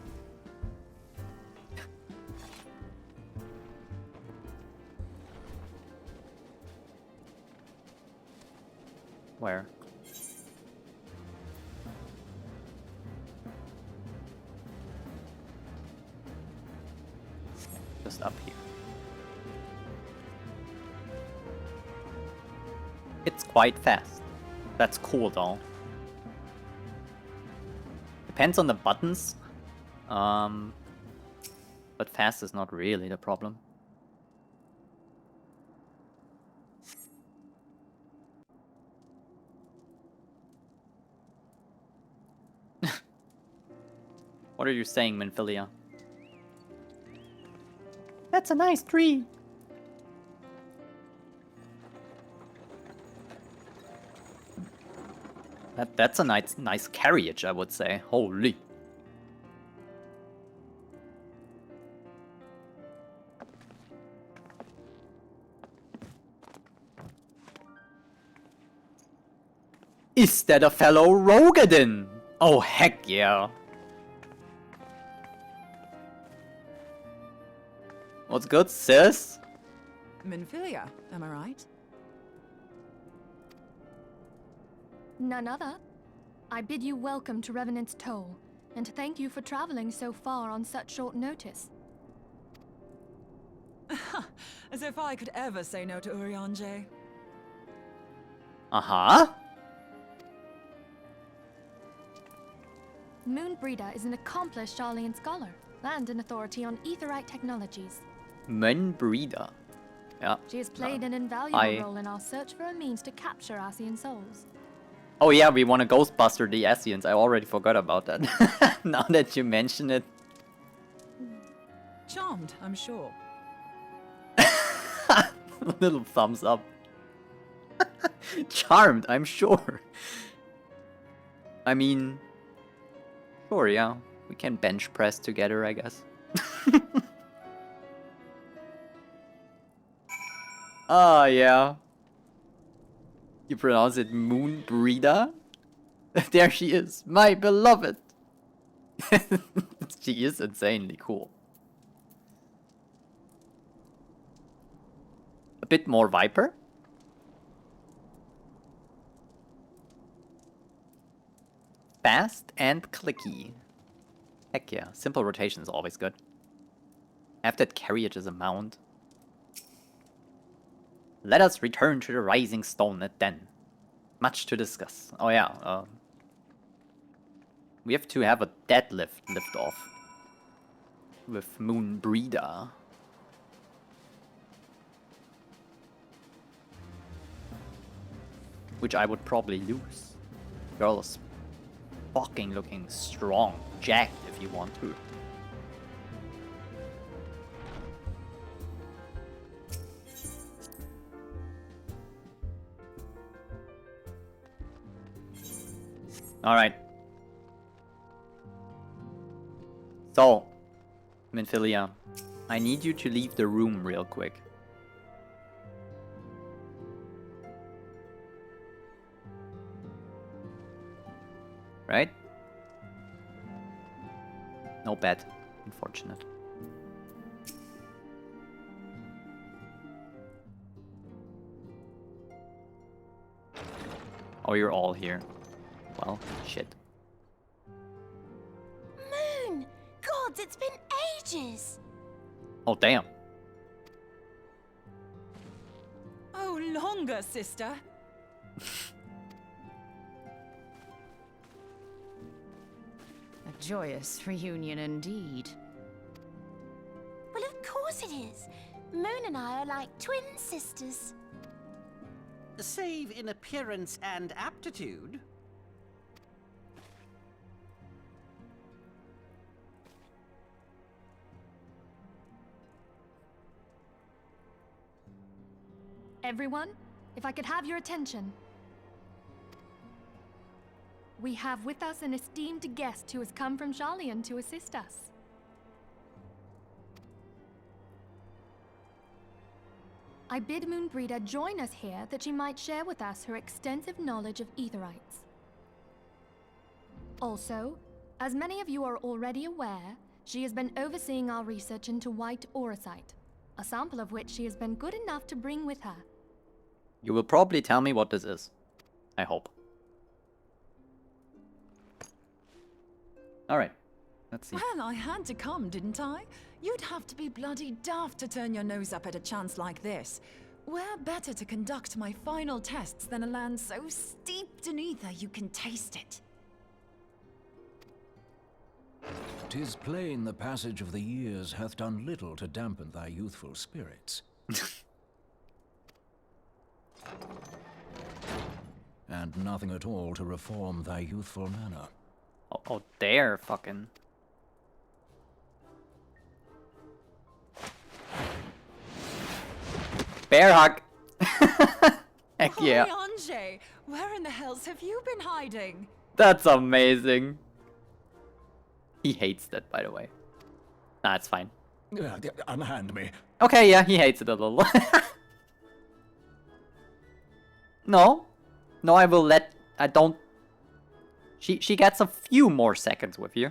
Where? Just up here. It's quite fast. That's cool though. Depends on the buttons. But fast is not really the problem. What are you saying, Minfilia? That's a nice tree. That's a nice carriage, I would say. Holy. Is that a fellow Rogadin? Oh, heck yeah. What's good, sis? Minfilia, am I right? None other. I bid you welcome to Revenant's Toll, and thank you for traveling so far on such short notice. As if I could ever say no to Urianger. Uh-huh. Moonbreeder is an accomplished Sharlayan scholar and an authority on aetherite technologies. Moonbreeder. Yeah. She has played an invaluable role in our search for a means to capture Ascian souls. Oh yeah, we want to Ghostbuster the Ascians. I already forgot about that. Now that you mention it. Charmed, I'm sure. Little thumbs up. Charmed, I'm sure. I mean, sure, yeah. We can bench press together, I guess. Ah, yeah. You pronounce it Moonbreeder? There she is, my beloved. She is insanely cool. A bit more Viper. Fast and clicky. Heck yeah, simple rotation is always good. Have that carriage as a mount. Let us return to the Rising Stone at Den. Much to discuss. Oh yeah, we have to have a deadlift lift off. With Moonbreeder. Which I would probably lose. Girl is fucking looking strong. Jacked if you want to. Alright. So, Minfilia, I need you to leave the room real quick. Right? No bet. Unfortunate. Oh, you're all here. Well, shit. Moon! Gods, it's been ages! Oh, damn. Oh, longer, sister. A joyous reunion indeed. Well, of course it is. Moon and I are like twin sisters. Save in appearance and aptitude. Everyone, if I could have your attention. We have with us an esteemed guest who has come from Sharlayan to assist us. I bid Moonbreeder join us here that she might share with us her extensive knowledge of aetherites. Also, as many of you are already aware, she has been overseeing our research into white auracite, a sample of which she has been good enough to bring with her. You will probably tell me what this is. I hope. Alright, let's see. Well, I had to come, didn't I? You'd have to be bloody daft to turn your nose up at a chance like this. Where better to conduct my final tests than a land so steeped in ether you can taste it? 'Tis plain the passage of the years hath done little to dampen thy youthful spirits. And nothing at all to reform thy youthful manner. Oh, there, fucking. Bear hug! Heck yeah. Oriange, where in the hells have you been hiding? That's amazing. He hates that, by the way. Nah, it's fine. Unhand me. Okay, yeah, he hates it a little. No. No, I will let... I don't... She gets a few more seconds with you.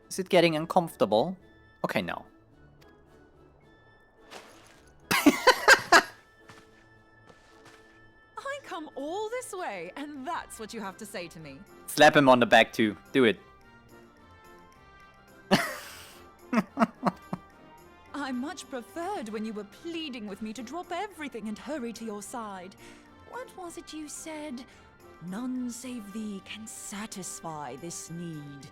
Is it getting uncomfortable? Okay, no. I come all this way, and that's what you have to say to me. Slap him on the back too. Do it. I much preferred when you were pleading with me to drop everything and hurry to your side. What was it you said? None save thee can satisfy this need.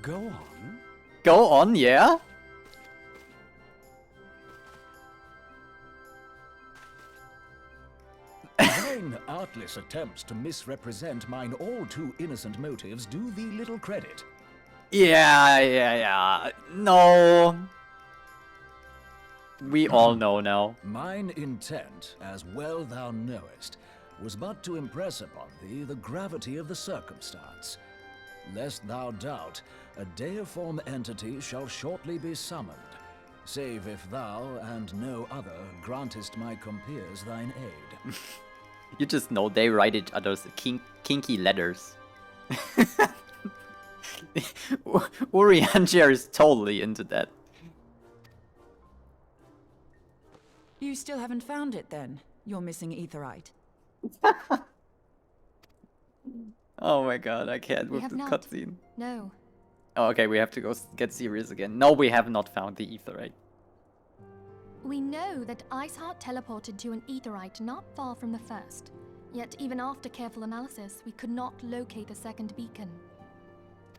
Go on. Go on, yeah? Thine artless attempts to misrepresent mine all too innocent motives do thee little credit. Yeah. No. We all know now. Mine intent, as well thou knowest, was but to impress upon thee the gravity of the circumstance. Lest thou doubt, a deiform entity shall shortly be summoned, save if thou and no other grantest my compeers thine aid. You just know they write each other's kinky letters. Urianger is totally into that. You still haven't found it then? You're missing Aetherite. Oh my god, I can't We with have the not. cutscene. No. Oh, okay, we have to go get serious again. No, we have not found the Aetherite. We know that Iceheart teleported to an Aetherite not far from the first. Yet even after careful analysis, we could not locate the second beacon.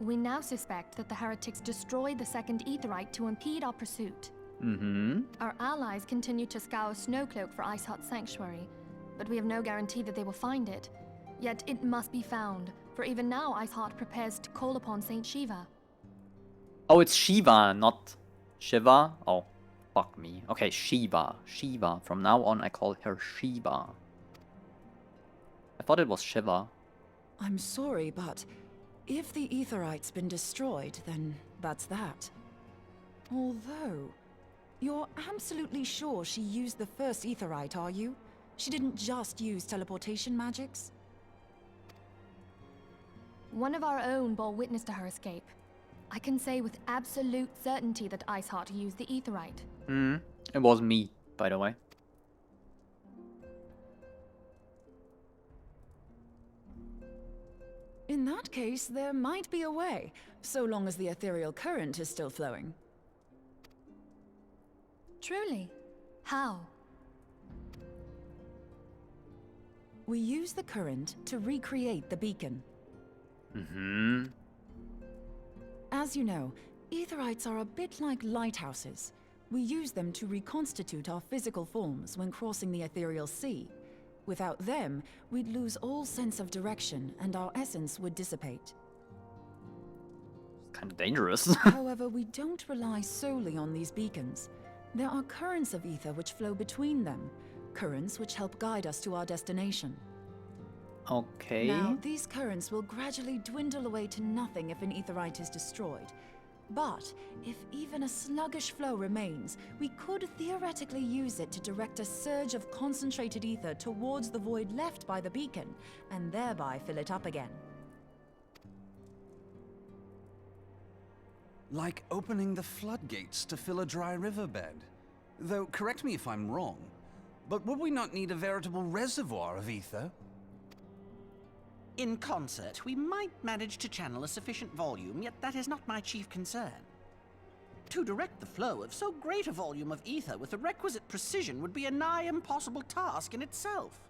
We now suspect that the heretics destroyed the second Aetherite to impede our pursuit. Our allies continue to scour Snowcloak for Iceheart's sanctuary, but we have no guarantee that they will find it. Yet it must be found, for even now Iceheart prepares to call upon Saint Shiva. Oh, it's Shiva, not Shiva? Oh, fuck me. Okay, Shiva. Shiva. From now on, I call her Shiva. I thought it was Shiva. I'm sorry, but if the Aetherite's been destroyed, then that's that. Although, you're absolutely sure she used the first Aetherite, are you? She didn't just use teleportation magics? One of our own bore witness to her escape. I can say with absolute certainty that Iceheart used the Aetherite. It was me, by the way. In that case, there might be a way, so long as the ethereal current is still flowing. Truly? How? We use the current to recreate the beacon. As you know, Aetherites are a bit like lighthouses. We use them to reconstitute our physical forms when crossing the ethereal sea. Without them, we'd lose all sense of direction and our essence would dissipate. Kind of dangerous. However, we don't rely solely on these beacons. There are currents of ether which flow between them, currents which help guide us to our destination. Okay. Now, these currents will gradually dwindle away to nothing if an Aetherite is destroyed. But if even a sluggish flow remains, we could theoretically use it to direct a surge of concentrated ether towards the void left by the beacon, and thereby fill it up again. Like opening the floodgates to fill a dry riverbed. Though, correct me if I'm wrong, but would we not need a veritable reservoir of ether? In concert, we might manage to channel a sufficient volume, yet that is not my chief concern. To direct the flow of so great a volume of ether with the requisite precision would be a nigh impossible task in itself.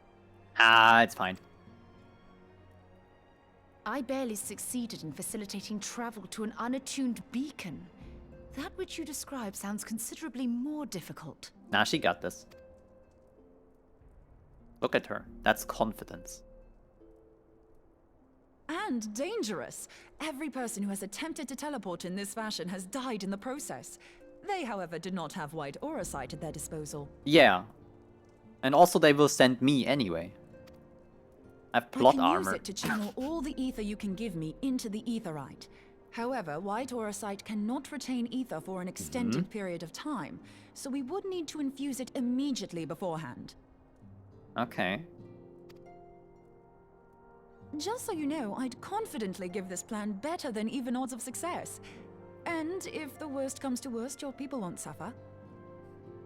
Ah, it's fine. I barely succeeded in facilitating travel to an unattuned beacon. That which you describe sounds considerably more difficult. Nah, she got this. Look at her. That's confidence. And dangerous. Every person who has attempted to teleport in this fashion has died in the process. They, however, did not have white aura sight at their disposal. Yeah. And also they will send me anyway. I have plot I can armor. use it to channel all the ether you can give me into the etherite. However, white aura sight cannot retain ether for an extended period of time, so we would need to infuse it immediately beforehand. Okay. Just so you know, I'd confidently give this plan better than even odds of success. And if the worst comes to worst, your people won't suffer.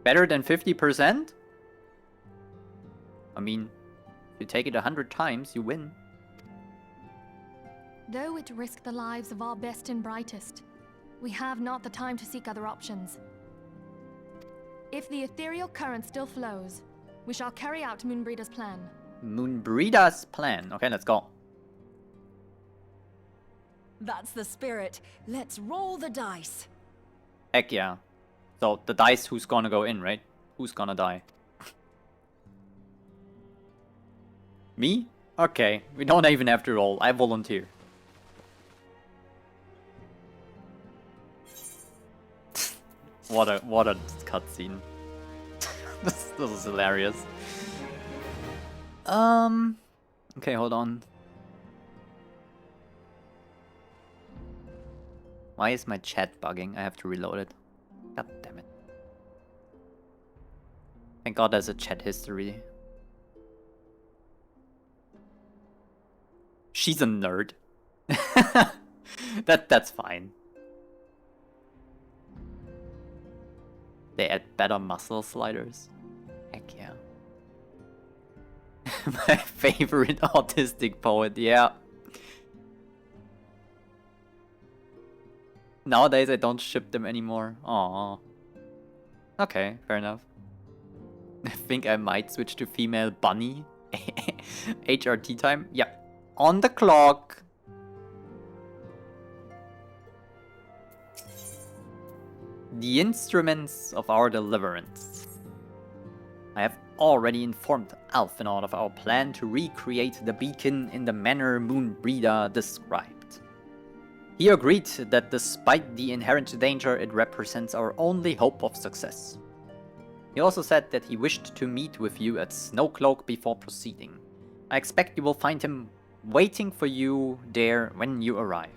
Better than 50%? I mean, if you take it 100 times, you win. Though it risked the lives of our best and brightest, we have not the time to seek other options. If the ethereal current still flows, we shall carry out Moonbreeder's plan. Moonbreeder's plan. Okay, let's go. That's the spirit. Let's roll the dice. Heck yeah. So, the dice who's gonna go in, right? Who's gonna die? Me? Okay, we don't even have to roll. I volunteer. What a cutscene. this is hilarious. Okay, hold on. Why is my chat bugging? I have to reload it. God damn it. Thank God there's a chat history. She's a nerd. That's fine. They add better muscle sliders. Heck yeah. My favorite autistic poet, yeah. Nowadays I don't ship them anymore. Aww. Okay, fair enough. I think I might switch to female bunny. HRT time? Yeah. On the clock. The instruments of our deliverance. I have already informed Alphinaud of our plan to recreate the beacon in the manner Moonbreeder described. He agreed that despite the inherent danger, it represents our only hope of success. He also said that he wished to meet with you at Snowcloak before proceeding. I expect you will find him waiting for you there when you arrive.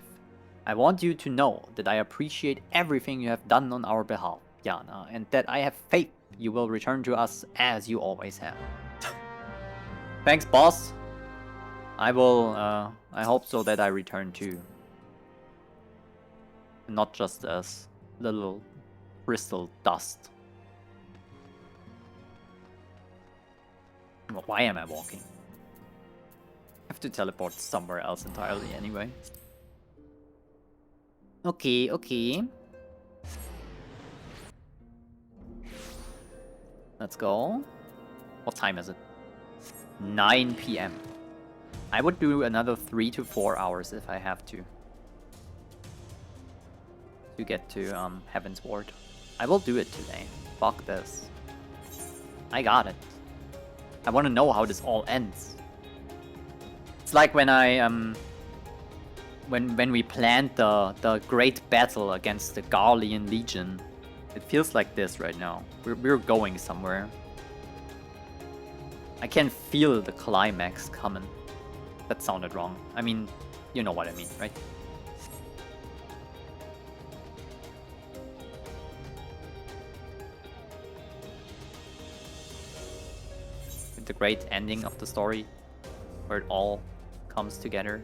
I want you to know that I appreciate everything you have done on our behalf, Yana, and that I have faith you will return to us as you always have. Thanks, boss. I hope so that I return too. Not just as little crystal dust. Why am I walking? I have to teleport somewhere else entirely anyway. Okay. Let's go. What time is it? 9 PM. I would do another 3 to 4 hours if I have to get to Heavensward. I will do it today. Fuck this. I got it. I want to know how this all ends. It's like when I when we planned the great battle against the Garlean Legion. It feels like this right now. We're going somewhere. I can feel the climax coming. That sounded wrong. I mean, you know what I mean, right? The great ending of the story, where it all comes together.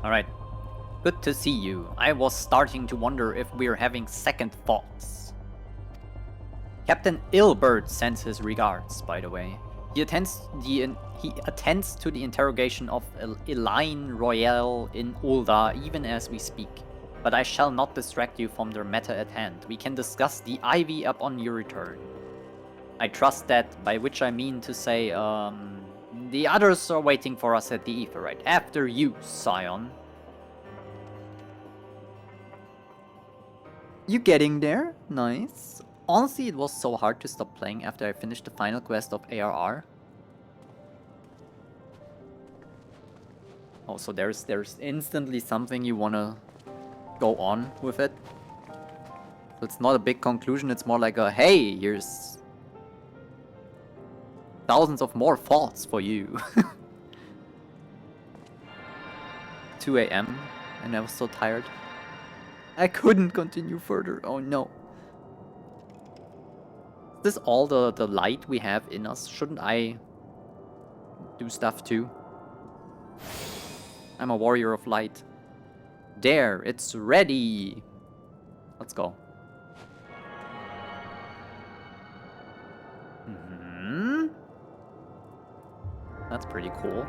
Alright, good to see you. I was starting to wonder if we're having second thoughts. Captain Ilbert sends his regards, by the way. He attends to the interrogation of Elaine Royale in Ulda even as we speak. But I shall not distract you from the matter at hand. We can discuss the Ivy upon your return. I trust that, by which I mean to say, the others are waiting for us at the Aetheryte. After you, Scion. You getting there? Nice. Honestly, it was so hard to stop playing after I finished the final quest of ARR. Oh, so there's instantly something you wanna go on with it. So it's not a big conclusion, it's more like a, hey, here's thousands of more thoughts for you. 2 AM, and I was so tired. I couldn't continue further, oh no. Is this all the light we have in us? Shouldn't I do stuff too? I'm a warrior of light. There, it's ready. Let's go. That's pretty cool.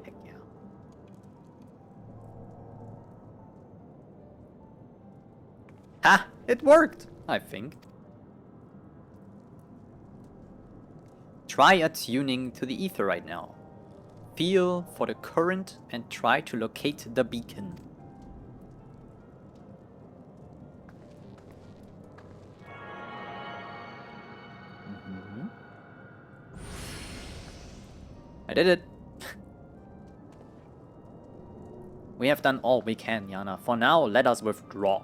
Heck yeah. Ha! It worked, I think. Try attuning to the ether right now. Feel for the current and try to locate the beacon. I did it. We have done all we can, Yana. For now, let us withdraw.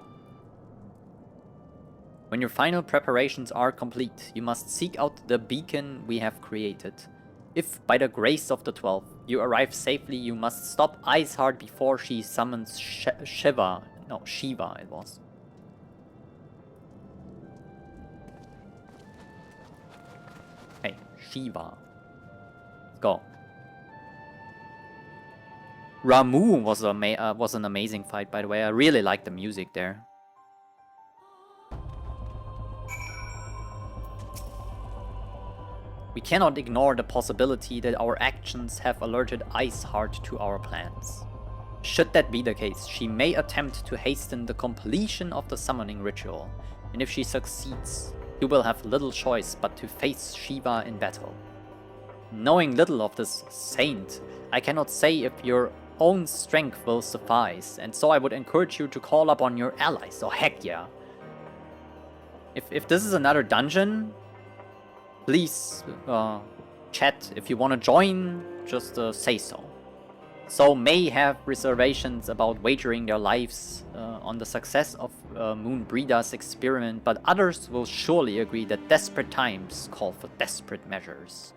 When your final preparations are complete, you must seek out the beacon we have created. If, by the grace of the 12, you arrive safely, you must stop Iceheart before she summons Shiva it was. Hey, Shiva. Let's go. Ramu was an amazing fight, by the way. I really liked the music there. We cannot ignore the possibility that our actions have alerted Iceheart to our plans. Should that be the case, she may attempt to hasten the completion of the summoning ritual, and if she succeeds, you will have little choice but to face Shiva in battle. Knowing little of this saint, I cannot say if your own strength will suffice, and so I would encourage you to call upon your allies, oh heck yeah. If this is another dungeon, please chat, if you want to join, just say so. So may have reservations about wagering their lives on the success of Moonbreeder's experiment, but others will surely agree that desperate times call for desperate measures.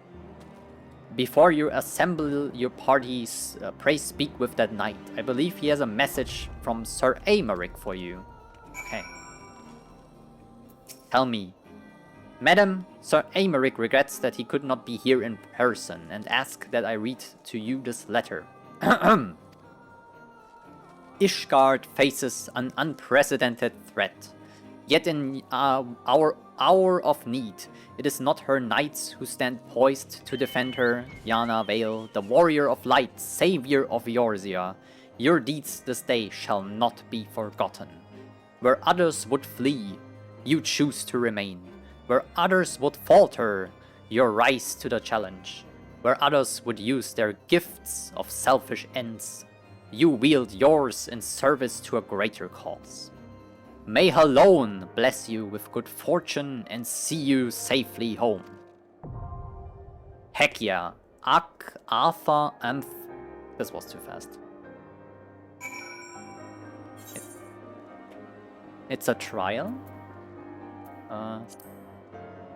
Before you assemble your parties, pray speak with that knight. I believe he has a message from Sir Aymeric for you. Okay. Tell me. Madam, Sir Aymeric regrets that he could not be here in person and asks that I read to you this letter. Ishgard faces an unprecedented threat. Yet in our hour of need, it is not her knights who stand poised to defend her. Yana Vale, the warrior of light, savior of Eorzea, your deeds this day shall not be forgotten. Where others would flee, you choose to remain. Where others would falter, you rise to the challenge. Where others would use their gifts of selfish ends, you wield yours in service to a greater cause. May Halone bless you with good fortune and see you safely home. Heck yeah. Ak Arthur Amph. This was too fast. It's a trial?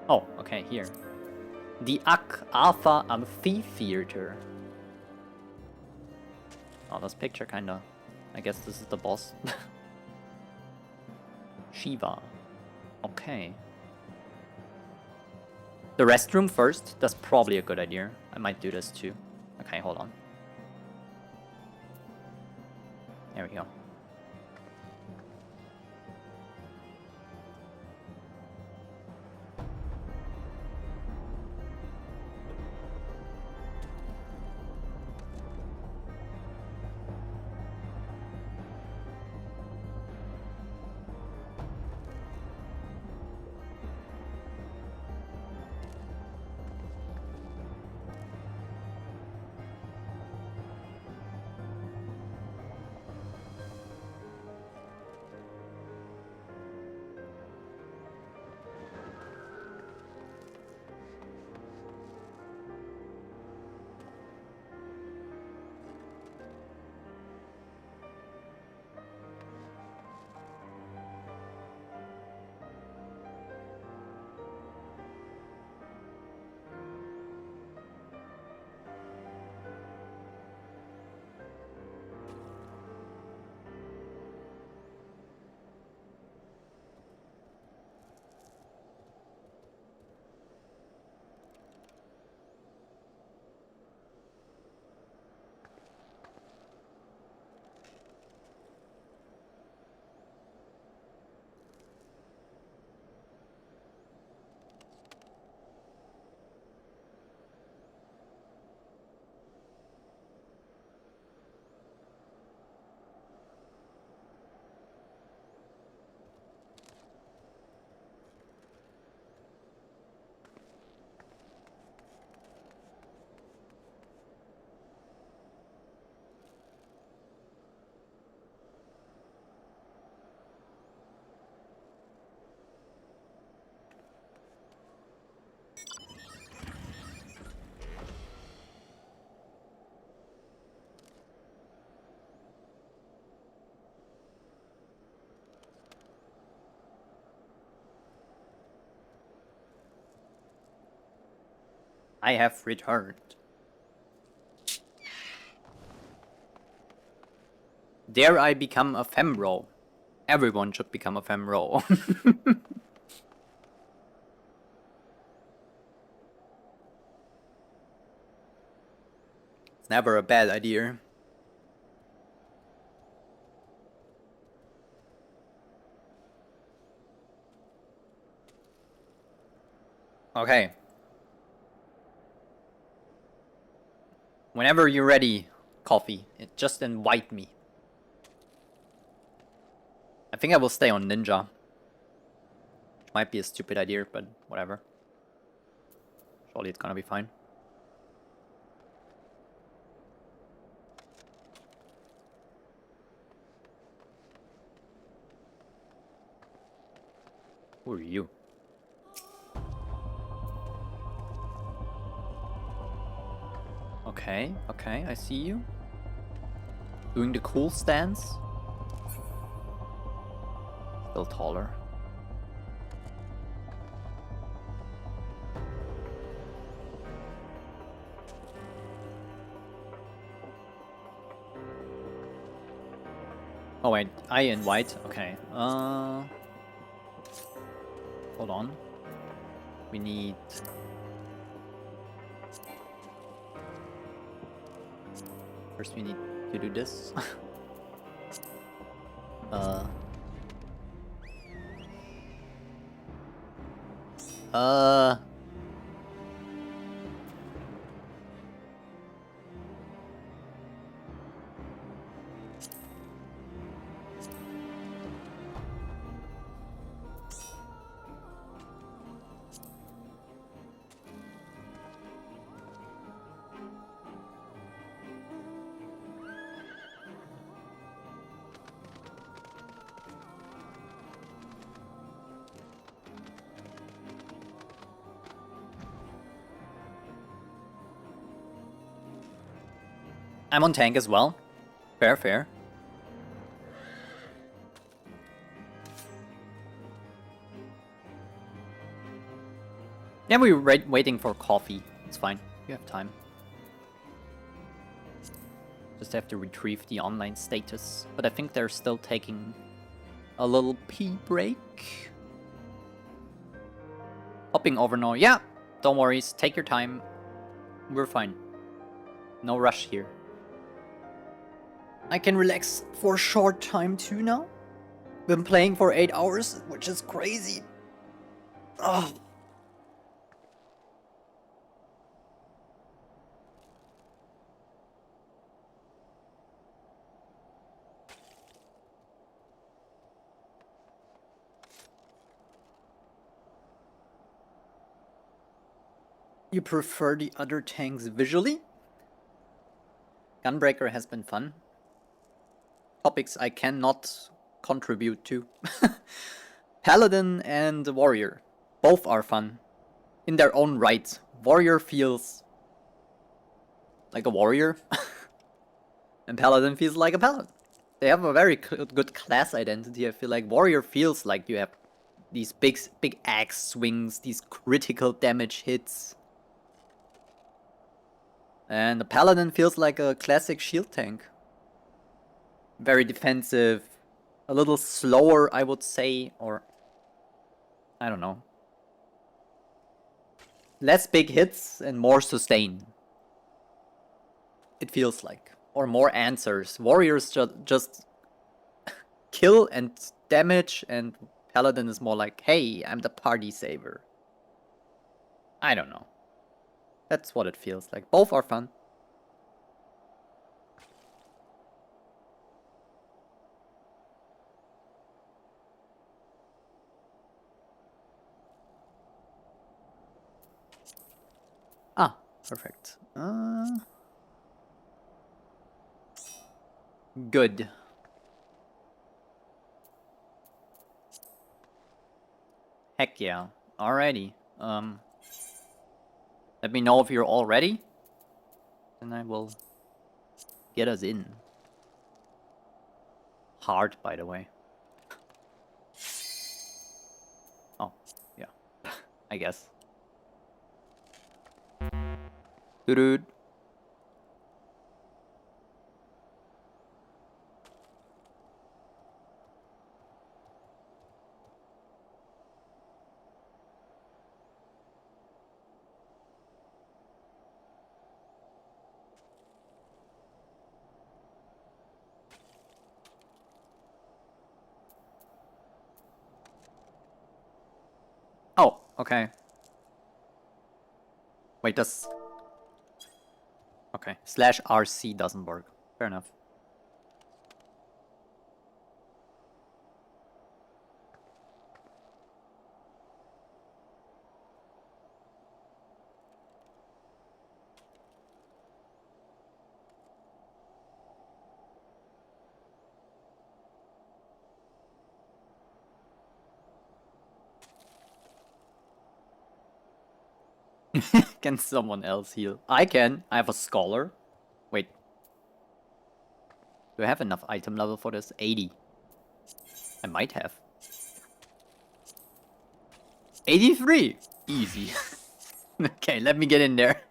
Oh, okay, here. The Ak Arthur Amphitheater. Oh, this picture kinda... I guess this is the boss. Shiva. Okay. The restroom first? That's probably a good idea. I might do this too. Okay, hold on. There we go. I have returned. Dare I become a femro? Everyone should become a femro. It's never a bad idea. Okay. Whenever you're ready, Coffee, just invite me. I think I will stay on Ninja. Might be a stupid idea, but whatever. Surely it's gonna be fine. Who are you? Okay, okay, I see you. Doing the cool stance. Still taller. Oh wait, I invite. Okay. Hold on. We need. First, we need to do this. I'm on tank as well. Fair, fair. Yeah, we were waiting for coffee. It's fine. You have time. Just have to retrieve the online status. But I think they're still taking a little pee break. Hopping over now. Yeah, don't worry. Take your time. We're fine. No rush here. I can relax for a short time too now. Been playing for 8 hours, which is crazy. Oh. You prefer the other tanks visually? Gunbreaker has been fun. Topics I cannot contribute to. Paladin and Warrior. Both are fun. In their own right. Warrior feels like a warrior. And Paladin feels like a paladin. They have a very good class identity. I feel like Warrior feels like you have these big axe swings, these critical damage hits. And the Paladin feels like a classic shield tank. Very defensive, a little slower, I would say, or I don't know. Less big hits and more sustain. It feels like. Or more answers. Warriors just kill and damage, and Paladin is more like, hey, I'm the party saver. I don't know. That's what it feels like. Both are fun. Ah, perfect. Good. Heck yeah. Alrighty. Let me know if you're all ready. And I will get us in. Hard, by the way. Oh, yeah. I guess. Dude. Oh, okay. Wait, does... Okay, /RC doesn't work. Fair enough. Can someone else heal? I can. I have a scholar. Wait. Do I have enough item level for this? 80. I might have. 83! Easy. Okay, let me get in there.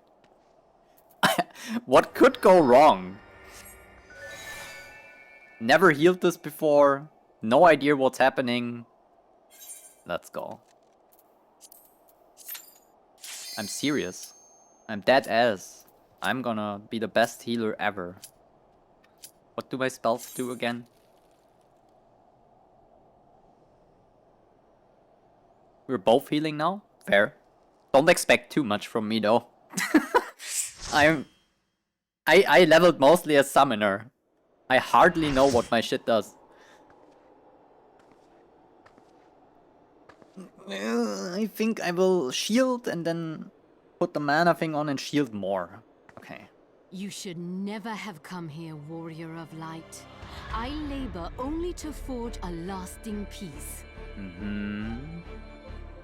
What could go wrong? Never healed this before. No idea what's happening. Let's go. I'm serious. I'm dead ass. I'm gonna be the best healer ever. What do my spells do again? We're both healing now? Fair. Don't expect too much from me though. I leveled mostly as summoner. I hardly know what my shit does. I think I will shield and then put the mana thing on and shield more. Okay. You should never have come here, warrior of light. I labor only to forge a lasting peace.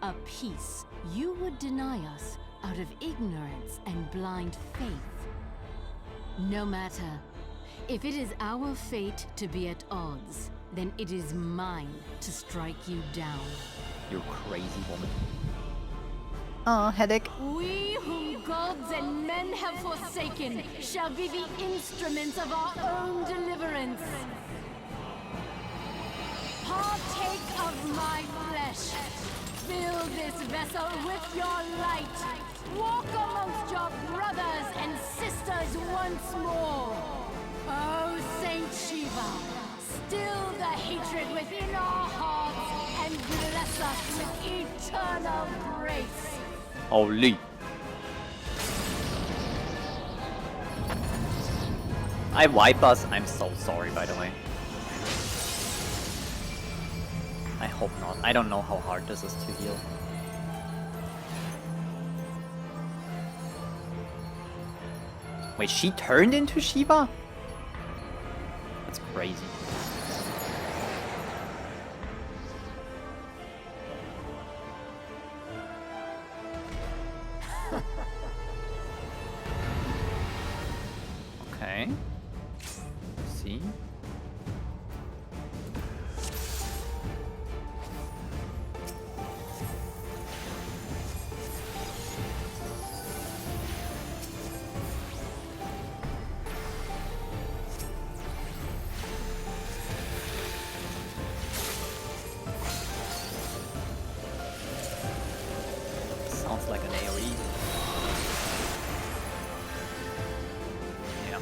A peace you would deny us out of ignorance and blind faith. No matter. If it is our fate to be at odds, then it is mine to strike you down. You crazy woman. Aw, headache. We whom gods and men have forsaken shall be the instruments of our own deliverance. Partake of my flesh. Fill this vessel with your light. Walk amongst your brothers and sisters once more. Oh, Saint Shiva, still the hatred within our hearts and bless us with eternal grace. Holy. I wipe us. I'm so sorry, by the way. I hope not. I don't know how hard this is to heal. Wait, she turned into Shiva? That's crazy. Okay. See? Sounds like an AoE. Yeah.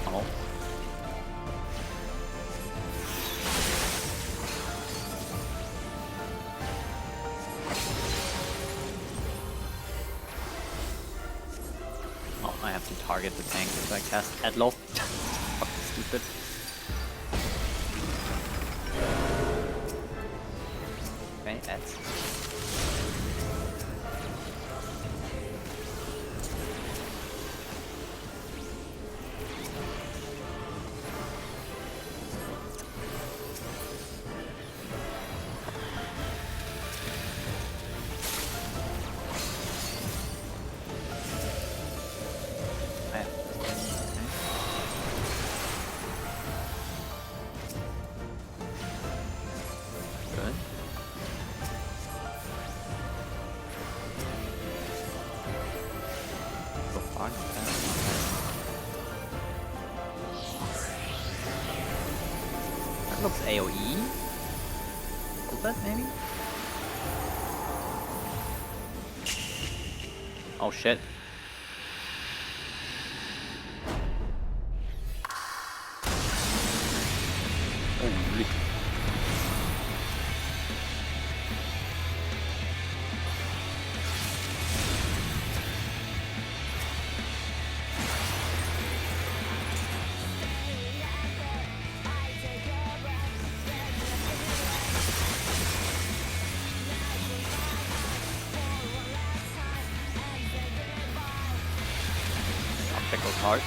Oh. Oh, I have to target the tank if I cast Adlo. Fucking stupid. Okay, that's. Good. So far, not bad. That looks AoE. Is that maybe? Oh shit. Holy. Pickle heart.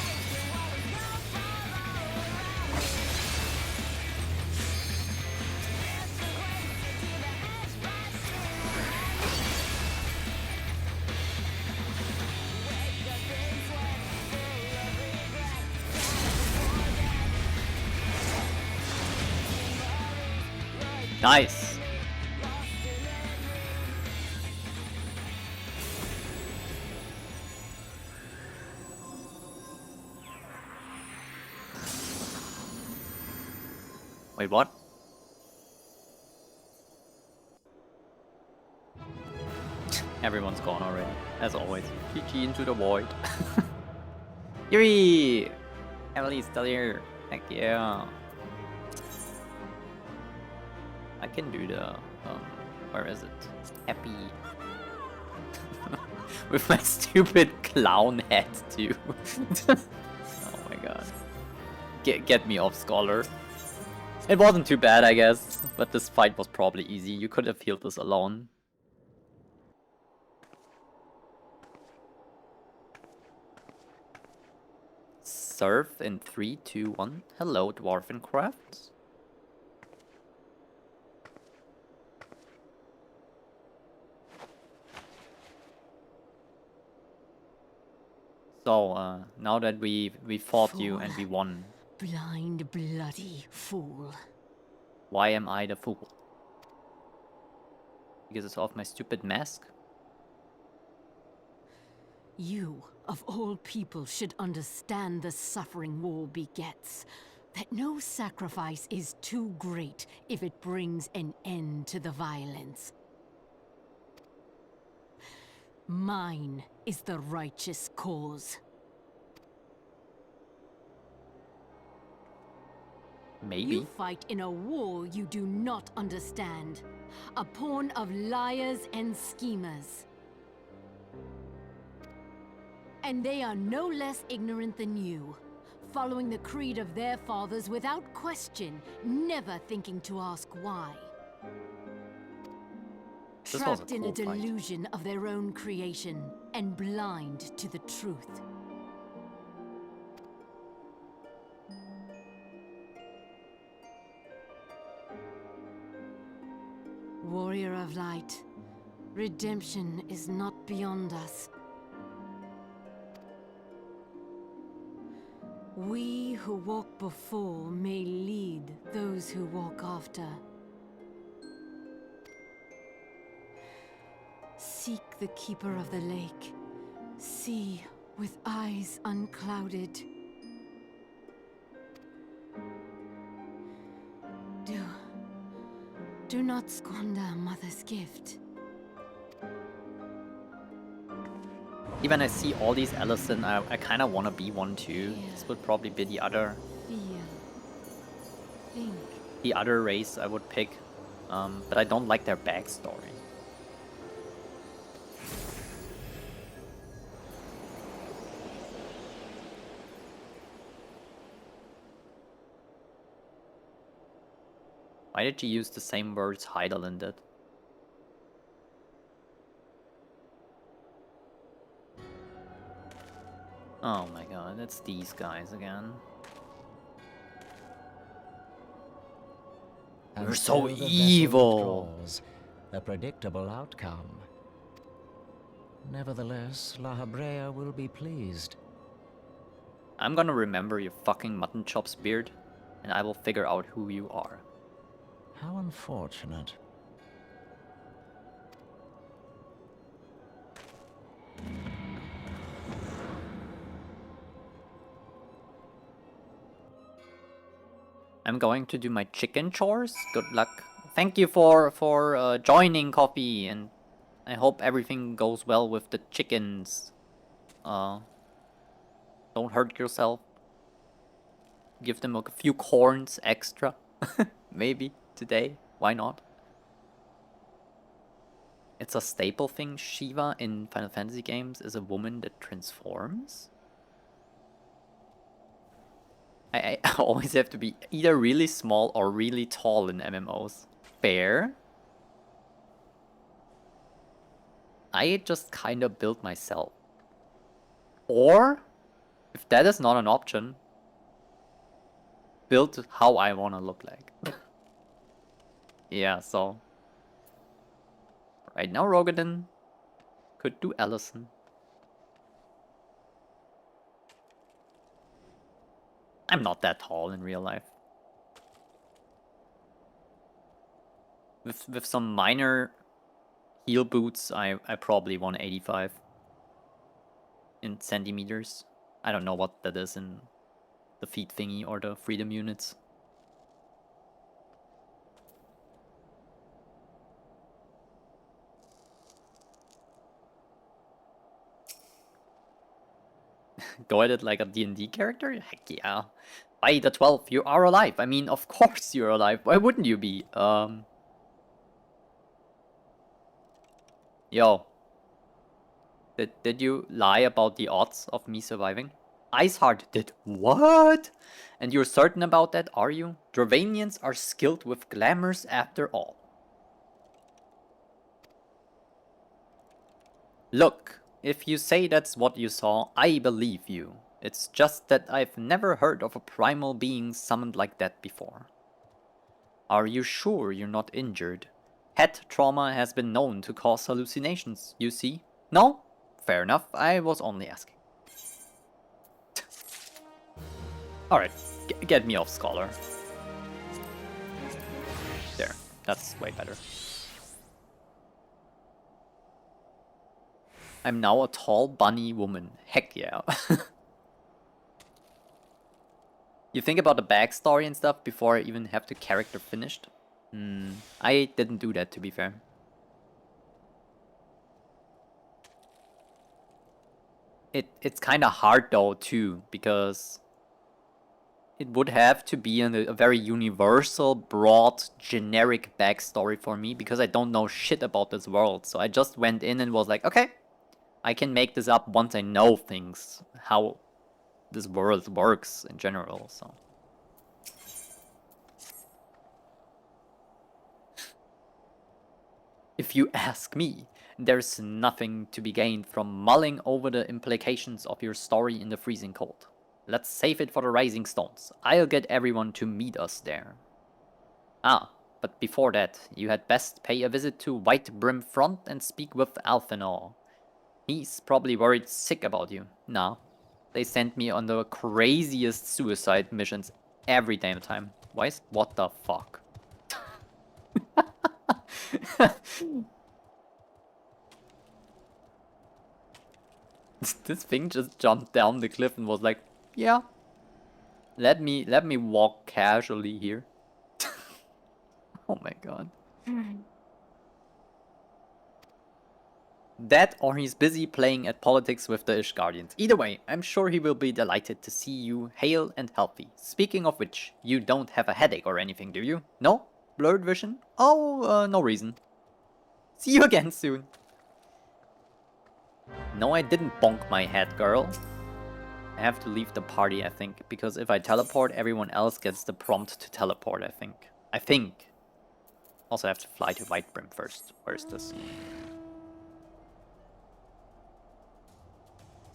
Nice. Wait, what? Everyone's gone already, as always. GG into the void. Yuri! Emily's still here. Heck yeah. I can do the, where is it? Happy. With my stupid clown hat too. Oh my god. Get me off, Scholar. It wasn't too bad, I guess, but this fight was probably easy. You could have healed this alone. Surf in 3, 2, 1. Hello, Dwarven Crafts. So, now that we fought you and we won. Blind, bloody fool. Why am I the fool? Because it's off my stupid mask? You, of all people, should understand the suffering war begets. That no sacrifice is too great if it brings an end to the violence. Mine is the righteous cause. Maybe. You fight in a war you do not understand. A pawn of liars and schemers. And they are no less ignorant than you, following the creed of their fathers without question, never thinking to ask why. This was a Trapped in cool a fight. delusion of their own creation, and blind to the truth. Warrior of light, redemption is not beyond us. We who walk before may lead those who walk after. Seek the Keeper of the Lake. See with eyes unclouded. Do not squander Mother's gift. Even I see all these Ellison, I kind of want to be one too. This would probably be the other Think. the other race I would pick, but I don't like their backstory. Why did you use the same words Heidelin did? Oh my god, it's these guys again. You're so Until the vessel evil! withdraws, a predictable outcome. Nevertheless, La Habrea will be pleased. I'm gonna remember your fucking mutton chops beard, and I will figure out who you are. How unfortunate. I'm going to do my chicken chores. Good luck. Thank you for joining, Coffee, and I hope everything goes well with the chickens. Don't hurt yourself. Give them a few corns extra. Maybe today. Why not? It's a staple thing. Shiva in Final Fantasy games is a woman that transforms. I always have to be either really small or really tall in MMOs. Fair. I just kind of built myself. Or, if that is not an option, build how I want to look like. Yeah, so. Right now, Rogadin could do Allison. I'm not that tall in real life. With some minor heel boots, I probably 185 in centimeters. I don't know what that is in the feet thingy or the freedom units. Go at it like a D&D character? Heck yeah. By the 12th, you are alive. I mean, of course you're alive. Why wouldn't you be? Yo. Did you lie about the odds of me surviving? Iceheart did what? And you're certain about that, are you? Dravanians are skilled with glamours after all. Look, if you say that's what you saw, I believe you. It's just that I've never heard of a primal being summoned like that before. Are you sure you're not injured? Head trauma has been known to cause hallucinations, you see? No? Fair enough, I was only asking. Alright, get me off, Scholar. There, that's way better. I'm now a tall bunny woman. Heck yeah. You think about the backstory and stuff before I even have the character finished? I didn't do that, to be fair. It's kind of hard though too, because it would have to be a very universal, broad, generic backstory for me, because I don't know shit about this world. So I just went in and was like, okay, I can make this up once I know things, how this world works in general, so. If you ask me, there's nothing to be gained from mulling over the implications of your story in the freezing cold. Let's save it for the Rising Stones. I'll get everyone to meet us there. Ah, but before that, you had best pay a visit to White Brim Front and speak with Alphenor. He's probably worried sick about you. Nah, they sent me on the craziest suicide missions every damn time. What the fuck? This thing just jumped down the cliff and was like, yeah, let me walk casually here. Oh my god. That or he's busy playing at politics with the Ishgardians. Either way, I'm sure he will be delighted to see you hale and healthy. Speaking of which, you don't have a headache or anything, do you? No? Blurred vision? Oh, no reason. See you again soon. No, I didn't bonk my head, girl. I have to leave the party, I think, because if I teleport, everyone else gets the prompt to teleport, I think. Also, I have to fly to White Brim first. Where is this?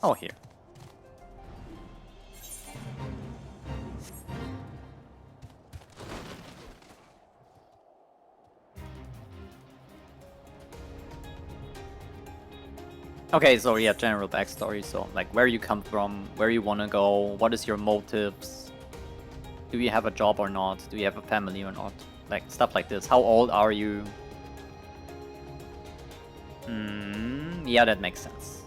Oh, here. Okay, so yeah, general backstory. So, like, where you come from, where you want to go, what is your motives, do you have a job or not, do you have a family or not, like, stuff like this. How old are you? Yeah, that makes sense.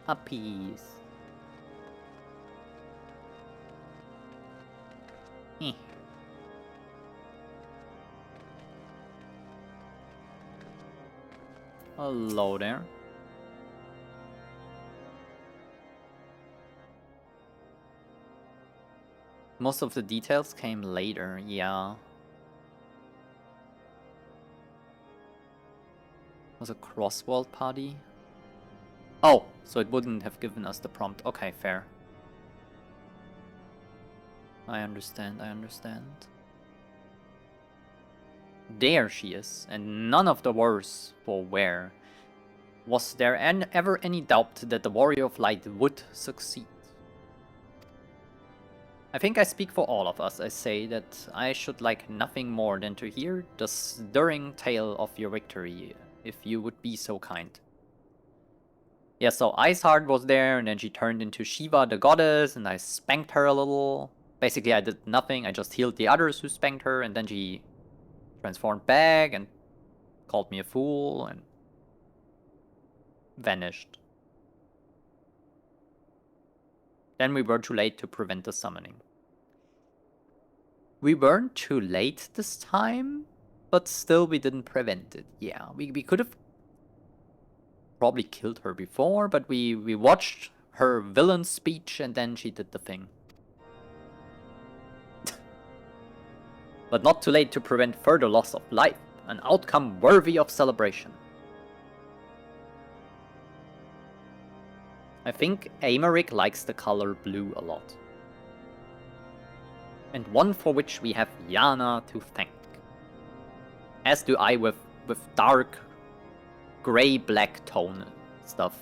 Puppies. Eh. Hello there. Most of the details came later, yeah. Was a crossworld party? Oh, so it wouldn't have given us the prompt. Okay, fair. I understand. There she is, and none of the worse for wear. Was there ever any doubt that the Warrior of Light would succeed? I think I speak for all of us. I say that I should like nothing more than to hear the stirring tale of your victory, if you would be so kind. Yeah, so Iceheart was there, and then she turned into Shiva the goddess, and I spanked her a little. Basically, I did nothing. I just healed the others who spanked her, and then she transformed back and called me a fool and vanished. Then we were too late to prevent the summoning. We weren't too late this time, but still we didn't prevent it. Yeah, we could have probably killed her before, but we watched her villain speech and then she did the thing. But not too late to prevent further loss of life, an outcome worthy of celebration. I think Aymeric likes the color blue a lot. And one for which we have Yana to thank. As do I with dark grey-black tone stuff.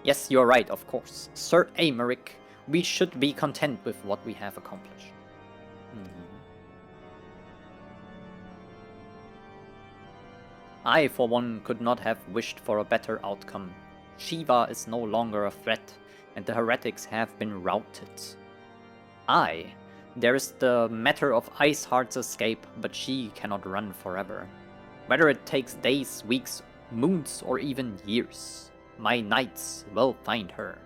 Yes, you're right, of course. Sir Aymeric, we should be content with what we have accomplished. I, for one, could not have wished for a better outcome. Shiva is no longer a threat, and the heretics have been routed. There is the matter of Iceheart's escape, but she cannot run forever. Whether it takes days, weeks, moons, or even years, my knights will find her.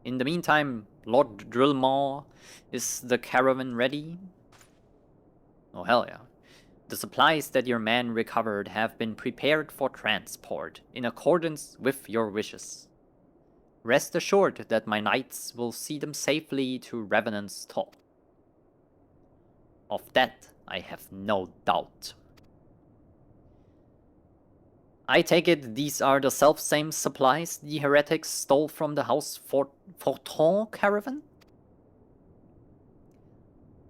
In the meantime, Lord Drillmaw, is the caravan ready? Oh, hell yeah. The supplies that your man recovered have been prepared for transport, in accordance with your wishes. Rest assured that my knights will see them safely to Revenant's top. Of that, I have no doubt. I take it these are the self-same supplies the heretics stole from the House Fortron caravan?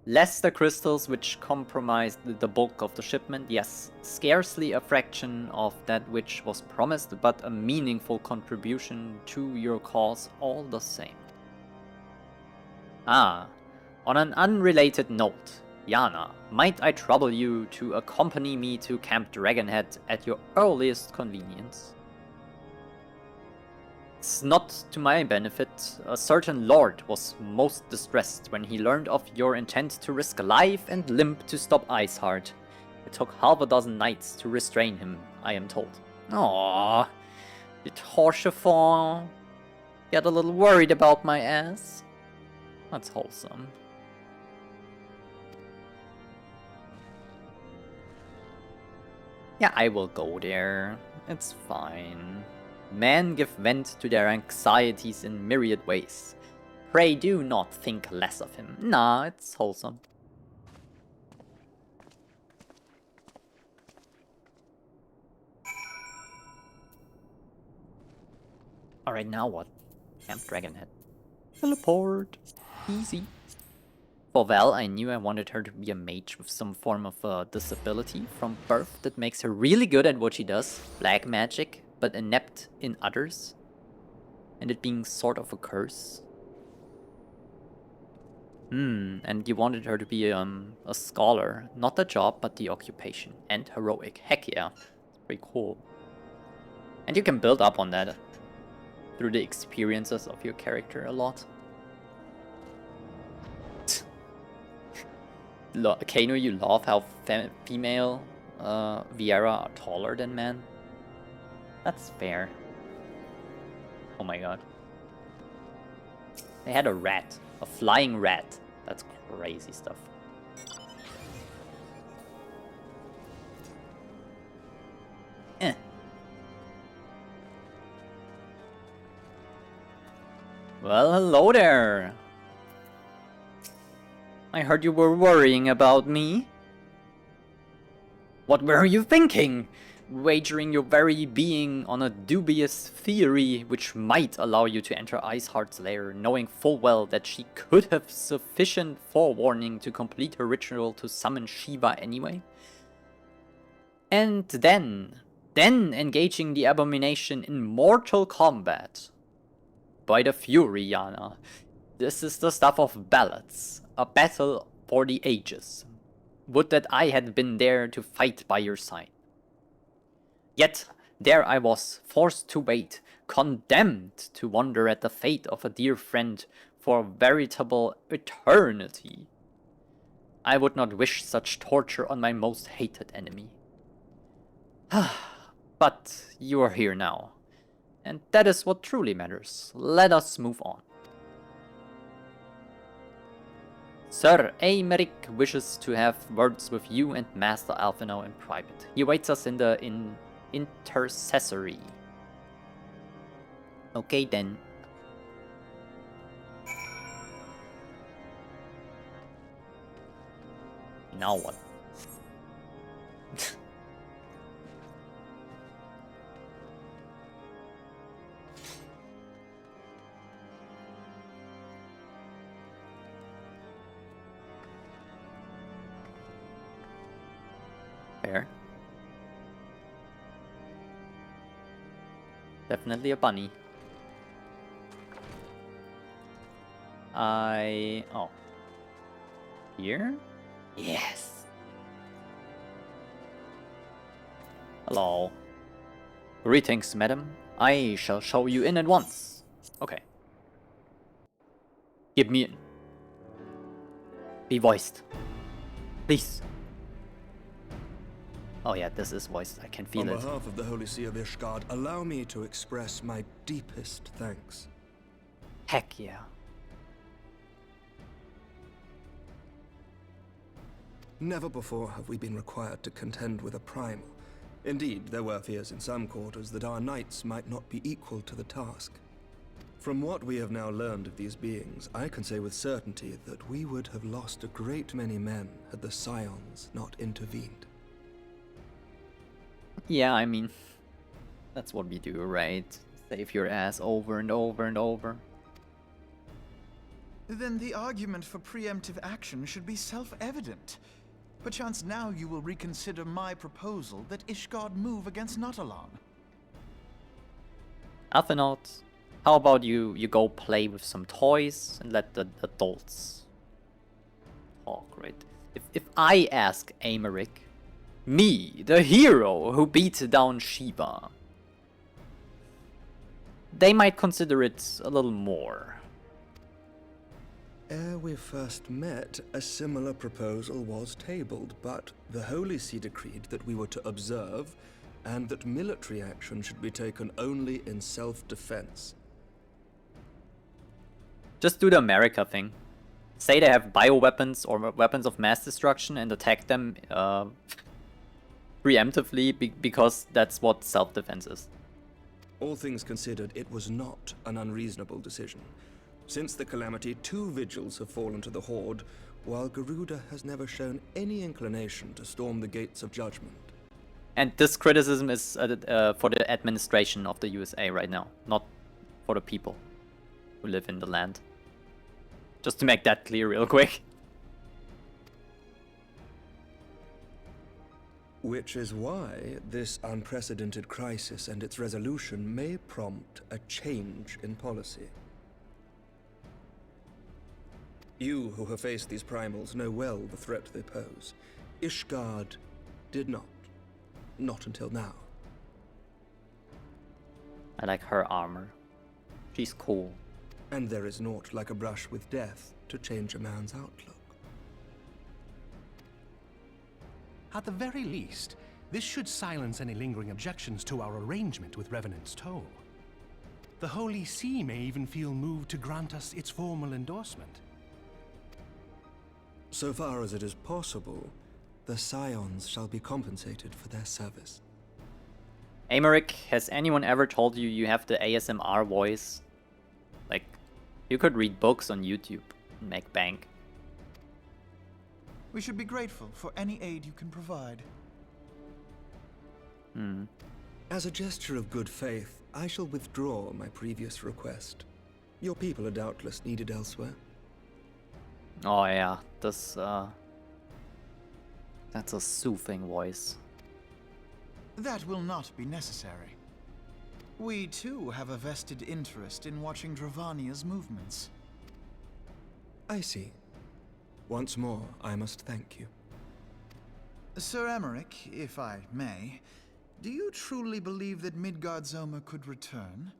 Less the crystals which compromised the bulk of the shipment, yes, scarcely a fraction of that which was promised, but a meaningful contribution to your cause all the same. Ah, on an unrelated note, Yana, might I trouble you to accompany me to Camp Dragonhead at your earliest convenience? It's not to my benefit. A certain lord was most distressed when he learned of your intent to risk life and limb to stop Iceheart. It took half a dozen knights to restrain him, I am told. Aww, did Horchefort get a little worried about my ass? That's wholesome. Yeah, I will go there. It's fine. Men give vent to their anxieties in myriad ways. Pray do not think less of him. Nah, it's wholesome. Alright, now what? Camp Dragonhead. Teleport. Easy. For Val, I knew I wanted her to be a mage with some form of a disability from birth that makes her really good at what she does. Black magic, but inept in others. And it being sort of a curse. And you wanted her to be a scholar. Not the job, but the occupation. And heroic. Heck yeah. It's pretty cool. And you can build up on that through the experiences of your character a lot. Kano, you love how female Viera are taller than men? That's fair. Oh my god. They had a rat. A flying rat. That's crazy stuff. Well, hello there. I heard you were worrying about me. What were you thinking? Wagering your very being on a dubious theory which might allow you to enter Iceheart's lair, knowing full well that she could have sufficient forewarning to complete her ritual to summon Shiva anyway? And then engaging the abomination in mortal combat. By the Fury, Yana. This is the stuff of ballads. A battle for the ages. Would that I had been there to fight by your side. Yet, there I was, forced to wait, condemned to wonder at the fate of a dear friend for a veritable eternity. I would not wish such torture on my most hated enemy. But you are here now, and that is what truly matters. Let us move on. Sir Aymeric wishes to have words with you and Master Alphino in private. He awaits us in the intercessory. Okay then. Now what? Fair. Definitely a bunny. Oh. Here? Yes. Hello. Greetings, madam. I shall show you in at once. Okay. Give me in. Be voiced. Please. Oh yeah, this is voiced. I can feel it. On behalf of the Holy See of Ishgard, allow me to express my deepest thanks. Heck yeah. Never before have we been required to contend with a primal. Indeed, there were fears in some quarters that our knights might not be equal to the task. From what we have now learned of these beings, I can say with certainty that we would have lost a great many men had the Scions not intervened. Yeah, I mean, that's what we do, right? Save your ass over and over and over. Then the argument for preemptive action should be self-evident. Perchance now you will reconsider my proposal that Ishgard move against Nautalon. Athenout, how about you go play with some toys and let the adults talk, right? If I ask Aymeric, me, the hero who beat down Shiva, they might consider it a little more. Ere we first met, a similar proposal was tabled, but the Holy See decreed that we were to observe, and that military action should be taken only in self-defense. Just do the America thing. Say they have bioweapons or weapons of mass destruction and attack them preemptively because that's what self-defense is. All things considered, it was not an unreasonable decision. Since the Calamity, 2 vigils have fallen to the Horde, while Garuda has never shown any inclination to storm the gates of judgment. And this criticism is for the administration of the USA right now, not for the people who live in the land. Just to make that clear real quick. Which is why this unprecedented crisis and its resolution may prompt a change in policy. You who have faced these primals know well the threat they pose. Ishgard did not. Not until now. I like her armor. She's cool. And there is naught like a brush with death to change a man's outlook. At the very least, this should silence any lingering objections to our arrangement with Revenant's Toll. The Holy See may even feel moved to grant us its formal endorsement. So far as it is possible, the Scions shall be compensated for their service. Aymeric, has anyone ever told you you have the ASMR voice? Like, you could read books on YouTube and make bank. We should be grateful for any aid you can provide. As a gesture of good faith, I shall withdraw my previous request. Your people are doubtless needed elsewhere. Oh yeah, that's a soothing voice. That will not be necessary. We too have a vested interest in watching Dravania's movements. I see. Once more, I must thank you. Sir Aymeric, if I may, do you truly believe that Midgard-Zoma could return?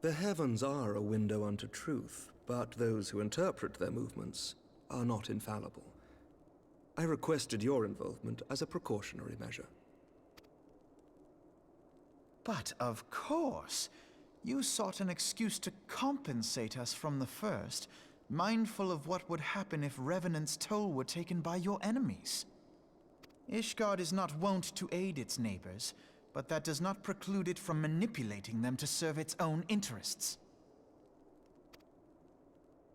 The heavens are a window unto truth, but those who interpret their movements are not infallible. I requested your involvement as a precautionary measure. But of course, you sought an excuse to compensate us from the first, mindful of what would happen if Revenant's Toll were taken by your enemies. Ishgard is not wont to aid its neighbors, but that does not preclude it from manipulating them to serve its own interests.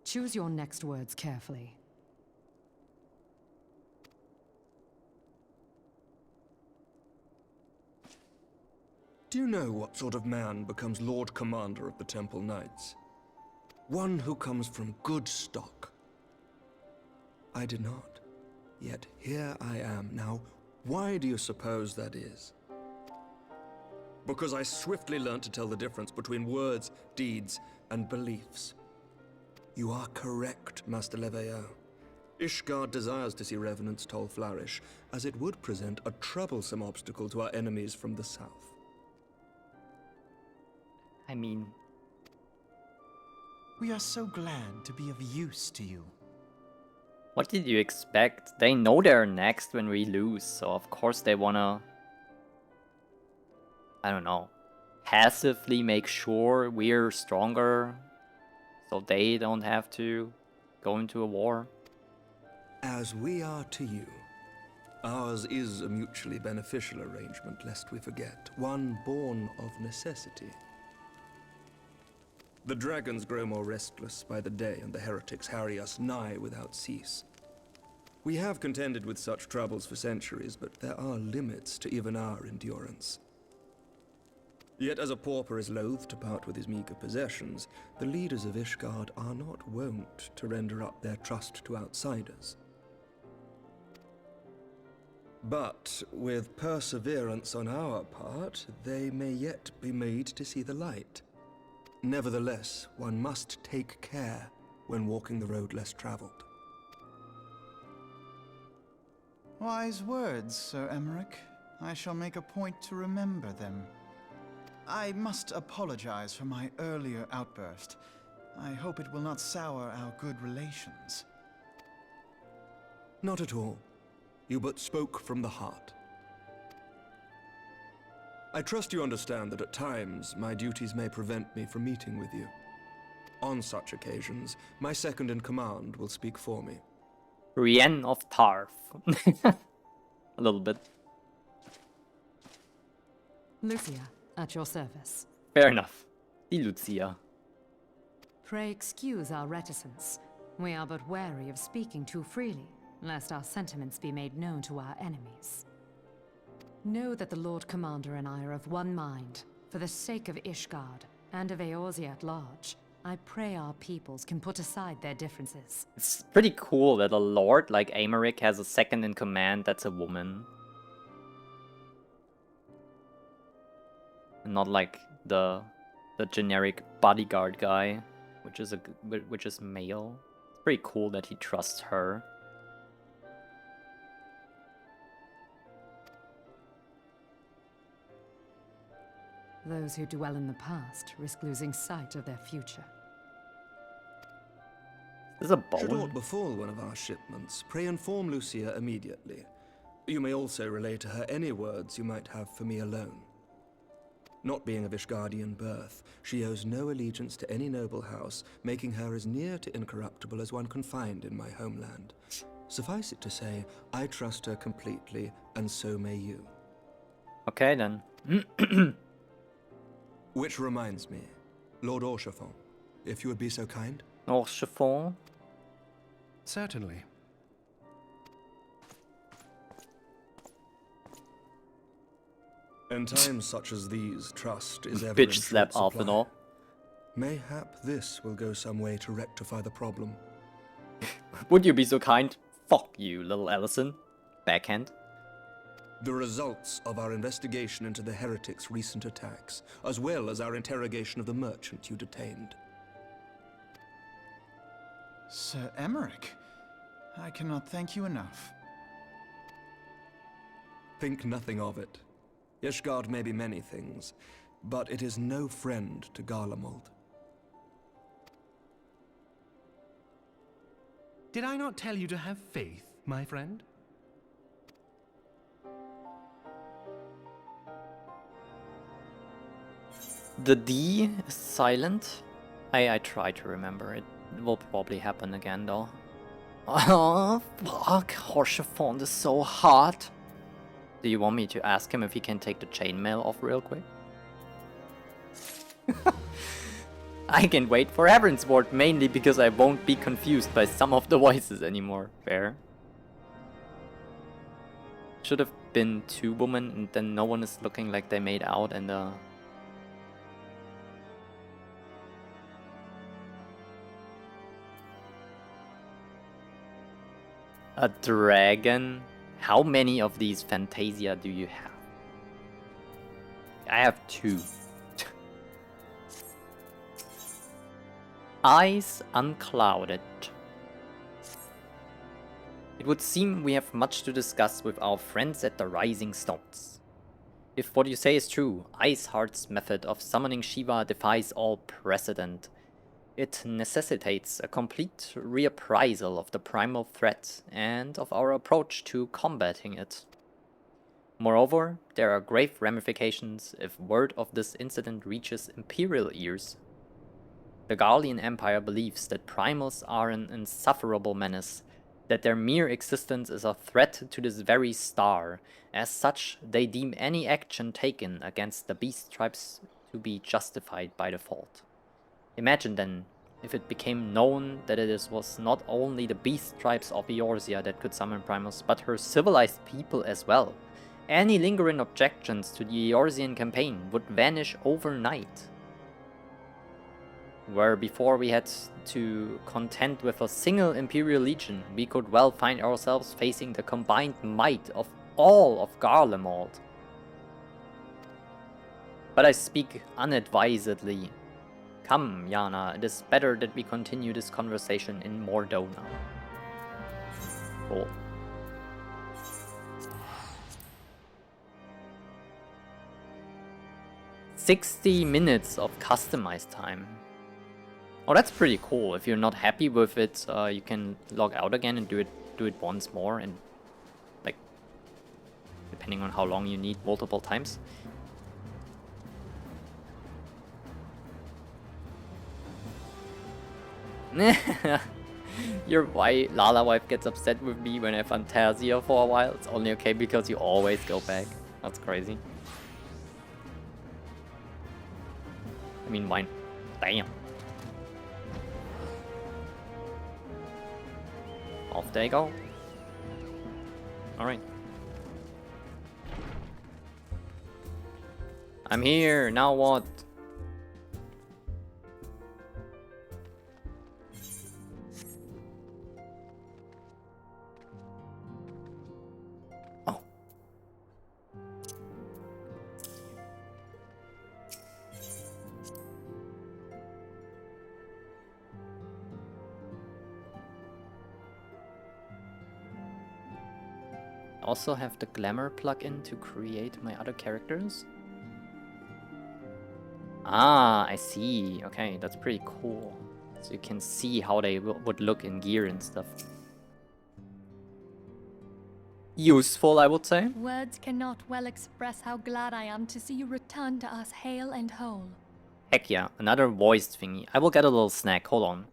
Choose your next words carefully. Do you know what sort of man becomes Lord Commander of the Temple Knights? One who comes from good stock. I did not. Yet here I am. Now, why do you suppose that is? Because I swiftly learned to tell the difference between words, deeds, and beliefs. You are correct, Master Leveilleur. Ishgard desires to see Revenant's Toll flourish, as it would present a troublesome obstacle to our enemies from the south. I mean... We are so glad to be of use to you. What did you expect? They know they're next when we lose, so of course they wanna... I don't know. Passively make sure we're stronger, so they don't have to. go into a war. As we are to you. Ours is a mutually beneficial arrangement, lest we forget, one born of necessity. The dragons grow more restless by the day, and the heretics harry us nigh without cease. We have contended with such troubles for centuries, but there are limits to even our endurance. Yet as a pauper is loath to part with his meager possessions, the leaders of Ishgard are not wont to render up their trust to outsiders. But with perseverance on our part, they may yet be made to see the light. Nevertheless, one must take care when walking the road less traveled. Wise words, Sir Emmerich. I shall make a point to remember them. I must apologize for my earlier outburst. I hope it will not sour our good relations. Not at all. You but spoke from the heart. I trust you understand that at times my duties may prevent me from meeting with you. On such occasions, my second-in-command will speak for me. Brienne of Tarth. A little bit. Lucia, at your service. Fair enough. Die Lucia. Pray excuse our reticence. We are but wary of speaking too freely, lest our sentiments be made known to our enemies. Know that the Lord Commander and I are of one mind. For the sake of Ishgard, and of Eorzea at large, I pray our peoples can put aside their differences. It's pretty cool that a lord like Aymeric has a second in command that's a woman. Not like the generic bodyguard guy, which is male. It's pretty cool that he trusts her. Those who dwell in the past risk losing sight of their future. There's a bone. Should aught befall one of our shipments, pray inform Lucia immediately. You may also relay to her any words you might have for me alone. Not being of Ishgardian birth, she owes no allegiance to any noble house, making her as near to incorruptible as one can find in my homeland. Suffice it to say, I trust her completely, and so may you. Okay then. Which reminds me, Lord Orchefon, if you would be so kind. Orchefon? Certainly. In times such as these, trust is ever Bitch in slap short supply. Alphenor. Mayhap this will go some way to rectify the problem. Would you be so kind? Fuck you, little Allison. Backhand. The results of our investigation into the heretics' recent attacks, as well as our interrogation of the merchant you detained. Sir Emmerich, I cannot thank you enough. Think nothing of it. Ishgard may be many things, but it is no friend to Garlemald. Did I not tell you to have faith, my friend? The D is silent. I try to remember. It will probably happen again though. Oh, fuck. Orchefon is so hot. Do you want me to ask him if he can take the chainmail off real quick? I can wait for Heavensward mainly because I won't be confused by some of the voices anymore. Fair. Should have been two women and then no one is looking like they made out and a dragon? How many of these Fantasia do you have? I have 2. Eyes unclouded. It would seem we have much to discuss with our friends at the Rising Stones. If what you say is true, Iceheart's method of summoning Shiva defies all precedent. It necessitates a complete reappraisal of the primal threat and of our approach to combating it. Moreover, there are grave ramifications if word of this incident reaches Imperial ears. The Garlean Empire believes that primals are an insufferable menace, that their mere existence is a threat to this very star. As such, they deem any action taken against the beast tribes to be justified by default. Imagine then, if it became known that it was not only the beast tribes of Eorzea that could summon primals, but her civilized people as well. Any lingering objections to the Eorzean campaign would vanish overnight. Where before we had to contend with a single Imperial Legion, we could well find ourselves facing the combined might of all of Garlemald. But I speak unadvisedly. Come, Yana, it is better that we continue this conversation in Mordona. Cool. "60 minutes of customized time." Oh, that's pretty cool. If you're not happy with it, you can log out again and do it once more, and like depending on how long you need, multiple times. Your Lala wife gets upset with me when I Fantasia for a while. It's only okay because you always go back. That's crazy. I mean, mine. Damn. Off they go. Alright. I'm here, now what? Oh. Also have the glamour plugin to create my other characters. Ah, I see. Okay, that's pretty cool. So you can see how they would look in gear and stuff. Useful, I would say. Words cannot well express how glad I am to see you return to us hale and whole. Heck yeah, another voiced thingy. I will get a little snack, hold on.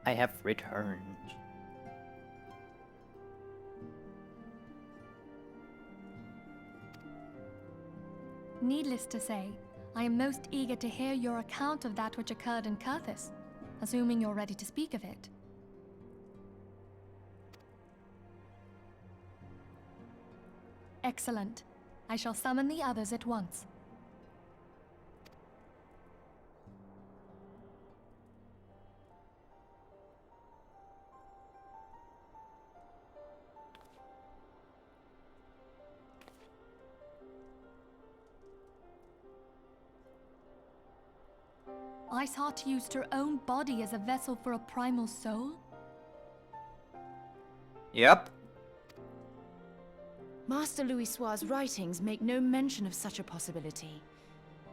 I have returned. Needless to say, I am most eager to hear your account of that which occurred in Kurthis, assuming you're ready to speak of it. Excellent. I shall summon the others at once. Iceheart used her own body as a vessel for a primal soul? Yep. Master Louisoir's writings make no mention of such a possibility.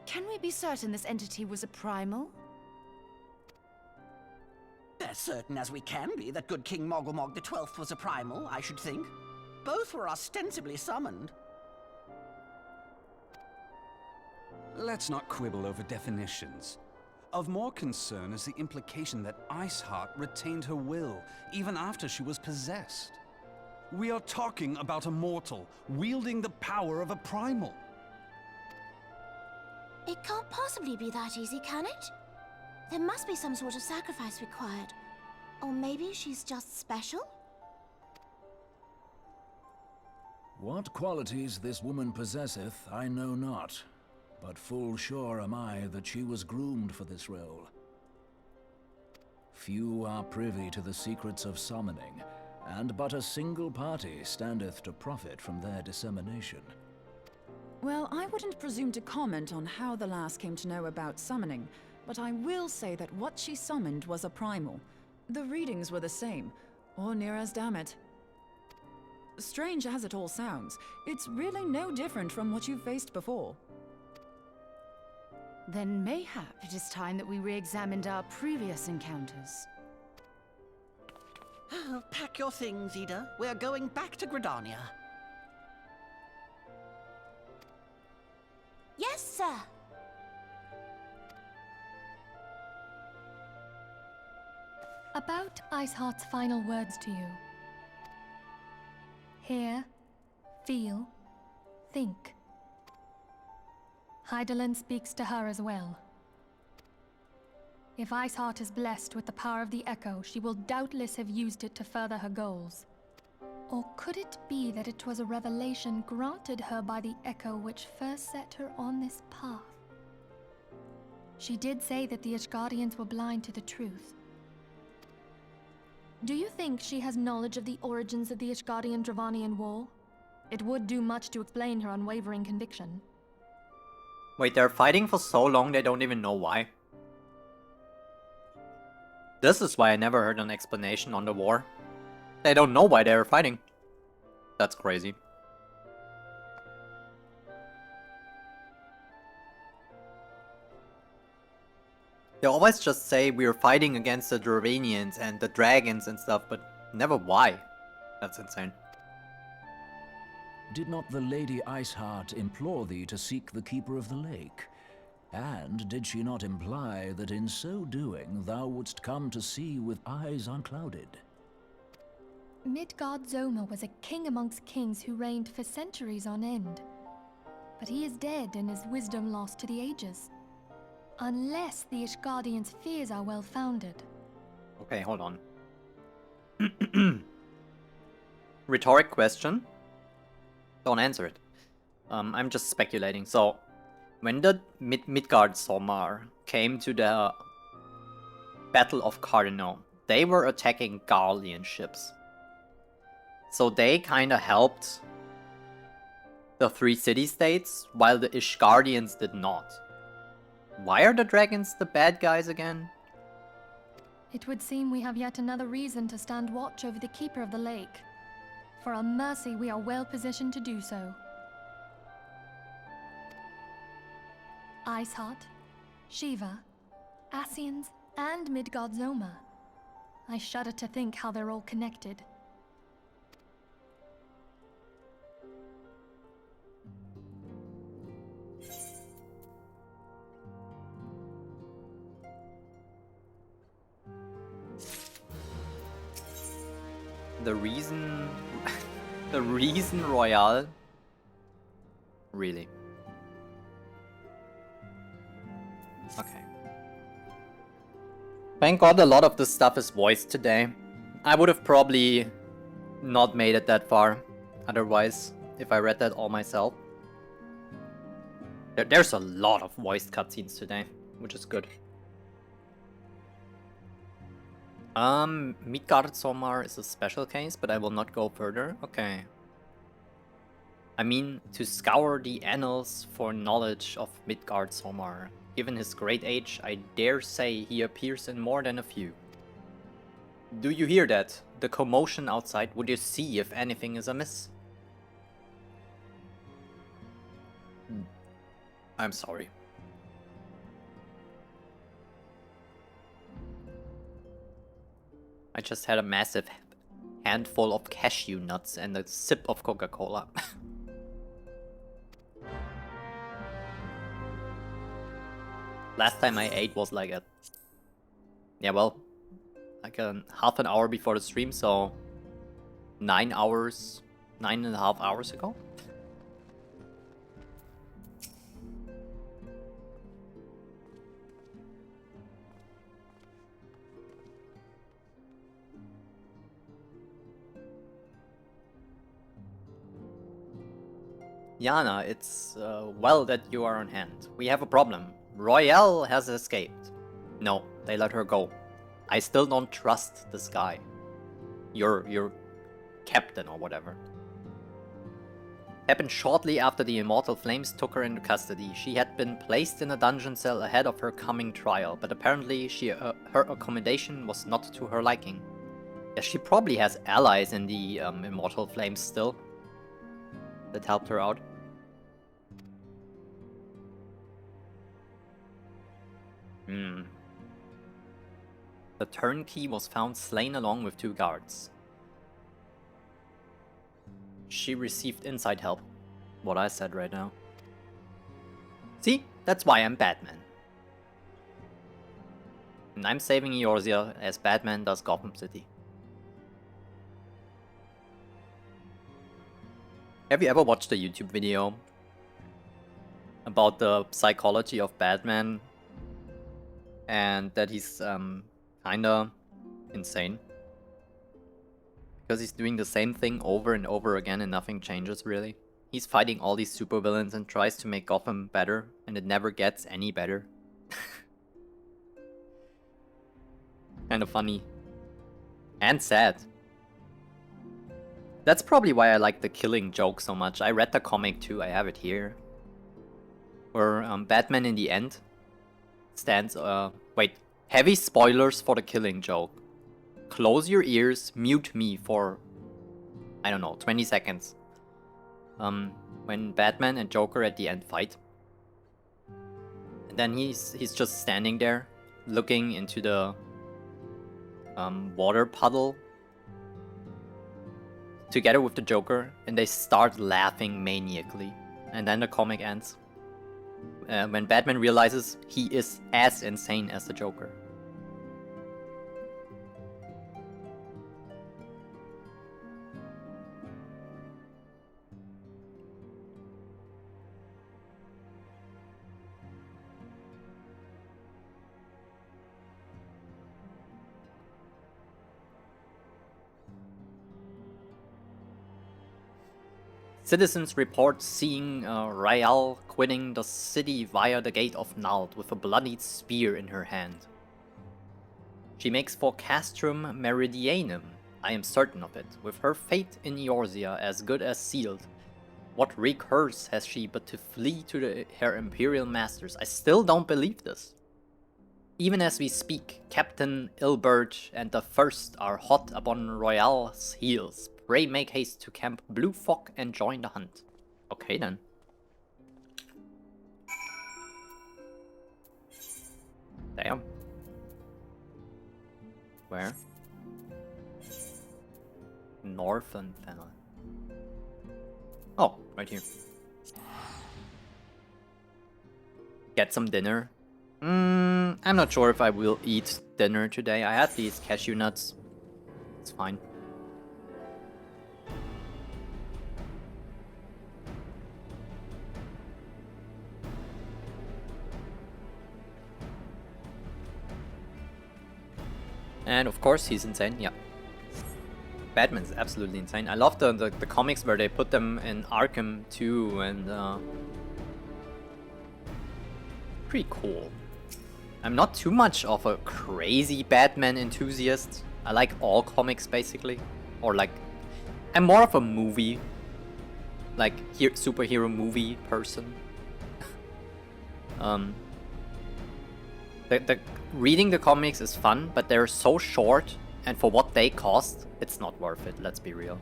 Can we be certain this entity was a primal? As certain as we can be that good King Mogglemog the 12th was a primal, I should think. Both were ostensibly summoned. Let's not quibble over definitions. Of more concern is the implication that Iceheart retained her will, even after she was possessed. We are talking about a mortal, wielding the power of a primal. It can't possibly be that easy, can it? There must be some sort of sacrifice required. Or maybe she's just special? What qualities this woman possesseth, I know not, but full sure am I that she was groomed for this role. Few are privy to the secrets of summoning, and but a single party standeth to profit from their dissemination. Well, I wouldn't presume to comment on how the lass came to know about summoning, but I will say that what she summoned was a primal. The readings were the same, or near as damn it. Strange as it all sounds, it's really no different from what you've faced before. Then mayhap it is time that we re-examined our previous encounters. Pack your things, Ida. We're going back to Gridania. Yes, sir. About Iceheart's final words to you. Hear, feel, think. Hydaelyn speaks to her as well. If Iceheart is blessed with the power of the Echo, she will doubtless have used it to further her goals. Or could it be that it was a revelation granted her by the Echo which first set her on this path? She did say that the Ishgardians were blind to the truth. Do you think she has knowledge of the origins of the Ishgardian-Dravanian War? It would do much to explain her unwavering conviction. Wait, they're fighting for so long they don't even know why. This is why I never heard an explanation on the war. They don't know why they're fighting. That's crazy. They always just say we're fighting against the Dravanians and the dragons and stuff, but never why. That's insane. Did not the Lady Iceheart implore thee to seek the Keeper of the Lake? And did she not imply that in so doing thou wouldst come to see with eyes unclouded? Midgard-Zoma was a king amongst kings who reigned for centuries on end. But he is dead and his wisdom lost to the ages. Unless the Ishgardians' fears are well-founded. Okay, hold on. Rhetoric question? Don't answer it. I'm just speculating. So, when the Midgard-Zomar came to the Battle of Cardinal, they were attacking Garlean ships. So they kinda helped the three city-states, while the Ishgardians did not. Why are the dragons the bad guys again? It would seem we have yet another reason to stand watch over the Keeper of the Lake. For a mercy, we are well positioned to do so. Iceheart, Shiva, Ascians, and Midgard-Zoma. I shudder to think how they're all connected. The reason... the reason Royale? Really? Okay. Thank God a lot of this stuff is voiced today. I would have probably not made it that far otherwise, if I read that all myself. There's a lot of voiced cutscenes today, which is good. Midgard-Zomar is a special case, but I will not go further. Okay. I mean, to scour the annals for knowledge of Midgard-Zomar. Given his great age, I dare say he appears in more than a few. Do you hear that? The commotion outside? Would you see if anything is amiss? I'm sorry. I just had a massive handful of cashew nuts and a sip of Coca-Cola. Last time I ate was like yeah, well, like half an hour before the stream, so 9 hours, 9.5 hours ago. Yana, it's well that you are on hand. We have a problem. Royale has escaped. No, they let her go. I still don't trust this guy. Your captain or whatever. Happened shortly after the Immortal Flames took her into custody. She had been placed in a dungeon cell ahead of her coming trial, but apparently her accommodation was not to her liking. Yeah, she probably has allies in the Immortal Flames still that helped her out. The turnkey was found slain along with 2 guards. She received inside help. What I said right now. See? That's why I'm Batman. And I'm saving Eorzea as Batman does Gotham City. Have you ever watched a YouTube video about the psychology of Batman and that he's kinda insane? Because he's doing the same thing over and over again and nothing changes really. He's fighting all these supervillains and tries to make Gotham better, and it never gets any better. Kinda funny. And sad. That's probably why I like the Killing Joke so much. I read the comic too, I have it here. Where Batman in the end stands... wait, heavy spoilers for the Killing Joke. Close your ears, mute me for, I don't know, 20 seconds. When Batman and Joker at the end fight. And then he's just standing there, looking into the water puddle together with the Joker, and they start laughing maniacally. And then the comic ends. When Batman realizes he is as insane as the Joker. Citizens report seeing Rael quitting the city via the Gate of Nald with a bloodied spear in her hand. She makes for Castrum Meridianum, I am certain of it, with her fate in Eorzea as good as sealed. What recourse has she but to flee to her imperial masters? I still don't believe this. Even as we speak, Captain Ilbert and the First are hot upon Royale's heels. Pray make haste to Camp Blue Fog and join the hunt. Okay then. Damn. Where? Northern Fennel. Oh, right here. Get some dinner. I'm not sure if I will eat dinner today. I had these cashew nuts. It's fine. And of course he's insane, yeah. Batman's absolutely insane. I love the comics where they put them in Arkham too, and pretty cool. I'm not too much of a crazy Batman enthusiast. I like all comics basically. Or like, I'm more of a movie, like superhero movie person. Reading the comics is fun, but they're so short, and for what they cost, it's not worth it, let's be real.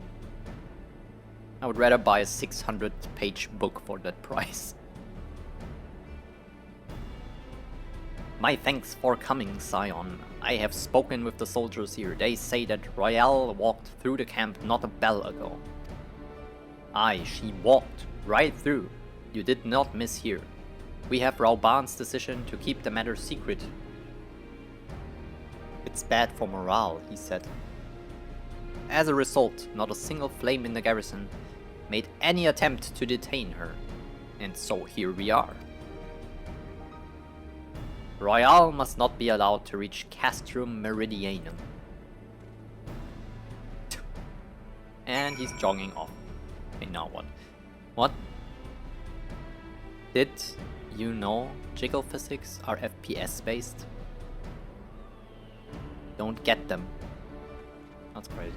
I would rather buy a 600-page book for that price. My thanks for coming, Scion. I have spoken with the soldiers here. They say that Royale walked through the camp not a bell ago. Aye, she walked right through. You did not mishear. We have Rauban's decision to keep the matter secret. It's bad for morale, he said. As a result, not a single flame in the garrison made any attempt to detain her. And so here we are. Royale must not be allowed to reach Castrum Meridianum. And he's jogging off. Okay, now what? What? Did you know jiggle physics are FPS based? Don't get them. That's great.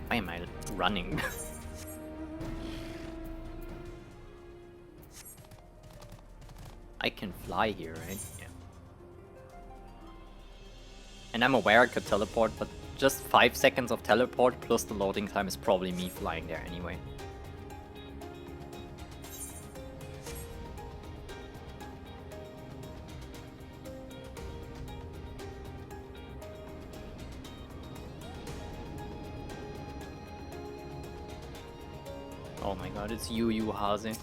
Why am I running? I can fly here, right? Yeah. And I'm aware I could teleport, but just 5 seconds of teleport plus the loading time is probably me flying there anyway. Oh my god, it's you, Hase.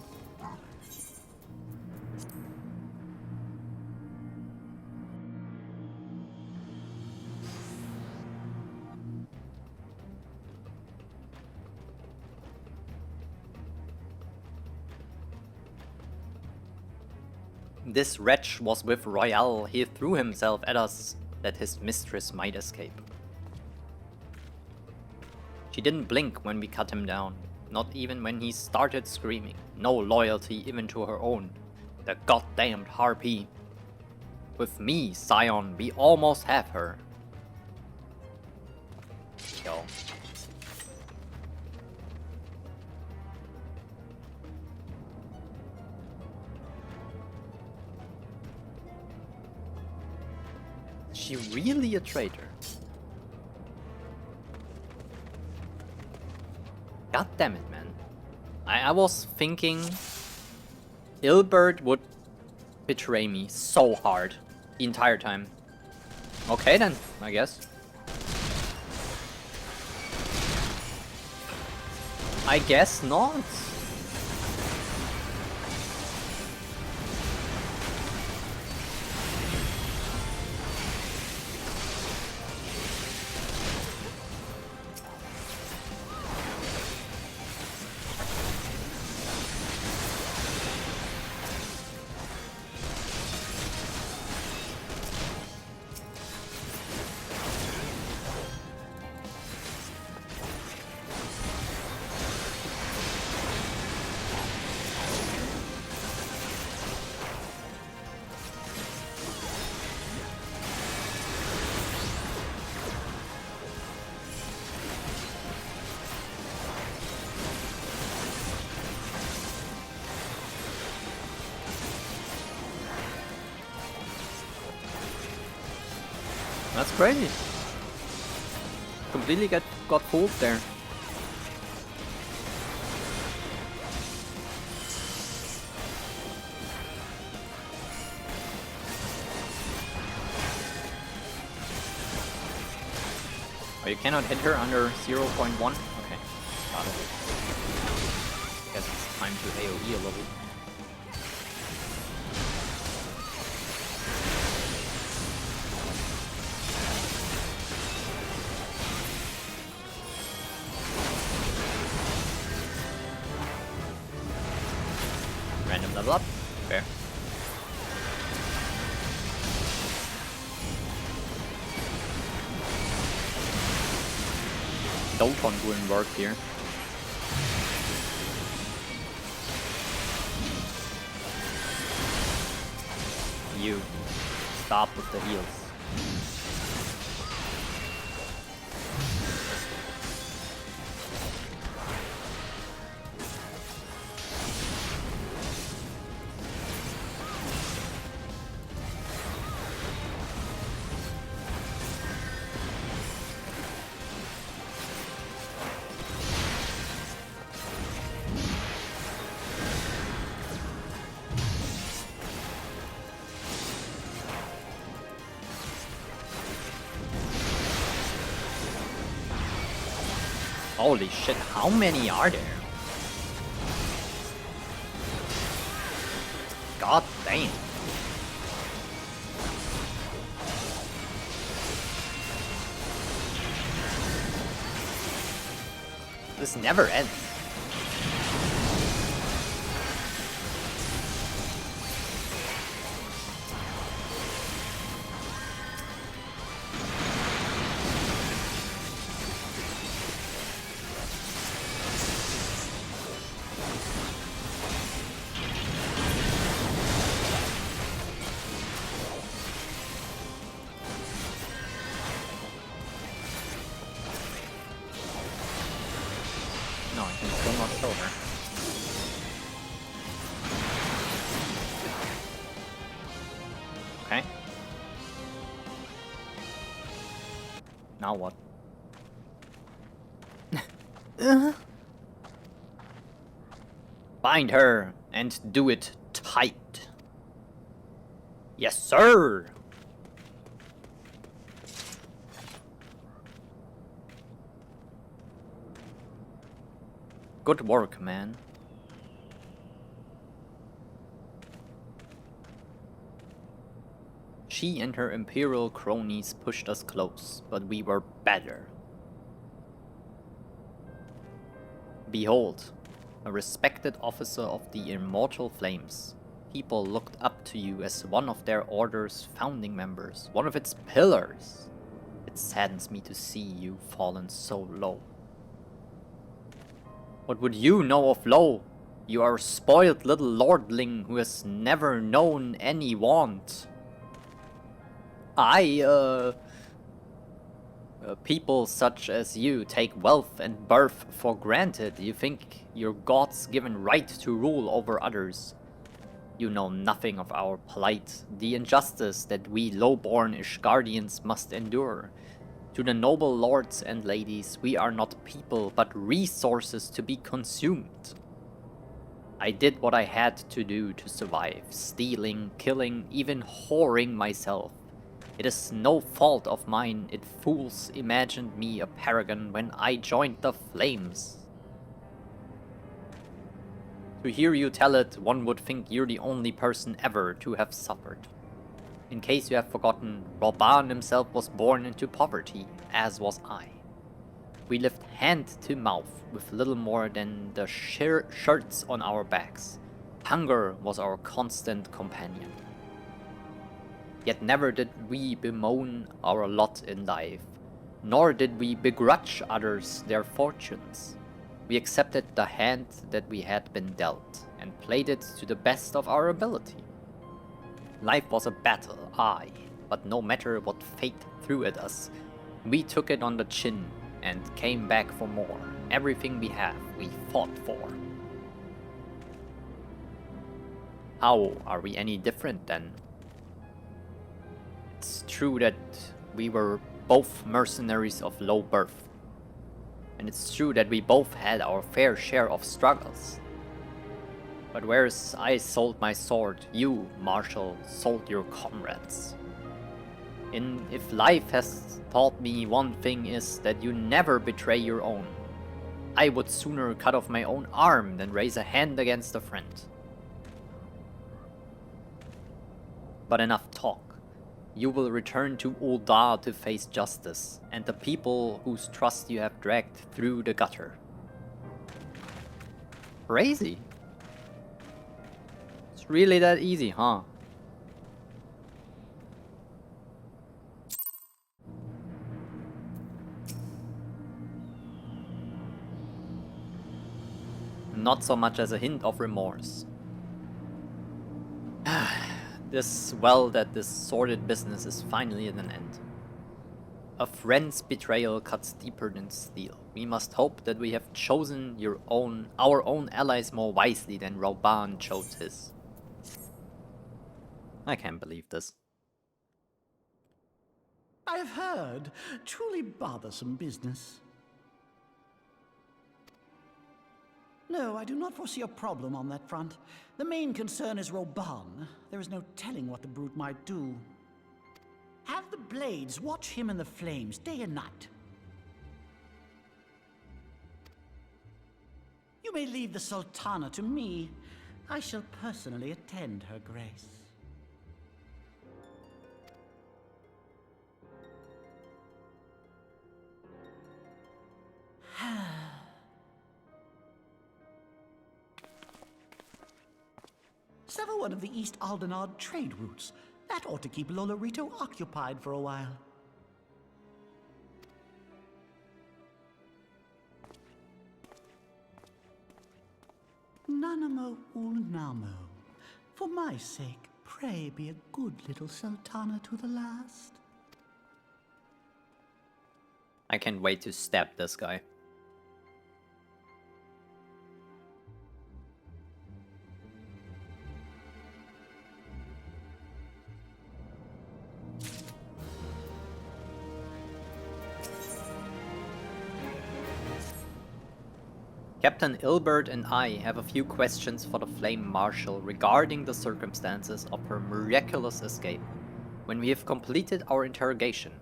This wretch was with Royale. He threw himself at us that his mistress might escape. She didn't blink when we cut him down, not even when he started screaming. No loyalty even to her own. The goddamned harpy. With me, Scion, we almost have her. Yo. Is she really a traitor? God damn it, man. I was thinking Ilbert would betray me so hard the entire time. Okay then, I guess. I guess not. That's crazy. Completely got fooled there. Oh, you cannot hit her under 0.1? Okay, got it. Guess it's time to AoE a little. Random level up. Fair. Dolphon wouldn't work here. You. Stop with the heals. Holy shit, how many are there? God damn. This never ends. No, I can still not kill her. Okay. Now what? Bind her and do it tight. Yes, sir! Good work, man. She and her imperial cronies pushed us close, but we were better. Behold, a respected officer of the Immortal Flames. People looked up to you as one of their order's founding members, one of its pillars. It saddens me to see you fallen so low. What would you know of low? You are a spoiled little lordling who has never known any want. People such as you take wealth and birth for granted. You think your gods given right to rule over others. You know nothing of our plight, the injustice that we low-born Ishgardians must endure. To the noble lords and ladies, we are not people, but resources to be consumed. I did what I had to do to survive, stealing, killing, even whoring myself. It is no fault of mine, it fools imagined me a paragon when I joined the flames. To hear you tell it, one would think you're the only person ever to have suffered. In case you have forgotten, Roban himself was born into poverty, as was I. We lived hand to mouth with little more than the shirts on our backs. Hunger was our constant companion. Yet never did we bemoan our lot in life, nor did we begrudge others their fortunes. We accepted the hand that we had been dealt, and played it to the best of our ability. Life was a battle, aye, but no matter what fate threw at us, we took it on the chin and came back for more. Everything we have, we fought for. How are we any different then? It's true that we were both mercenaries of low birth. And it's true that we both had our fair share of struggles. But whereas I sold my sword, you, Marshal, sold your comrades. If life has taught me one thing is that you never betray your own. I would sooner cut off my own arm than raise a hand against a friend. But enough talk. You will return to Ul'dah to face justice, and the people whose trust you have dragged through the gutter. Crazy. It's really that easy, huh? Not so much as a hint of remorse. This sordid business is finally at an end. A friend's betrayal cuts deeper than steel. We must hope that we have chosen our own allies more wisely than Roban chose his. I can't believe this. I have heard. Truly bothersome business. No, I do not foresee a problem on that front. The main concern is Roban. There is no telling what the brute might do. Have the Blades watch him in the flames day and night. may leave the Sultana to me. I shall personally attend her grace. Sever one of the East Aldenard trade routes. That ought to keep Lolorito occupied for a while. Nanamo Ulnamo. For my sake, pray be a good little Sultana to the last. I can't wait to stab this guy. Captain Ilbert and I have a few questions for the Flame Marshal regarding the circumstances of her miraculous escape. When we have completed our interrogation,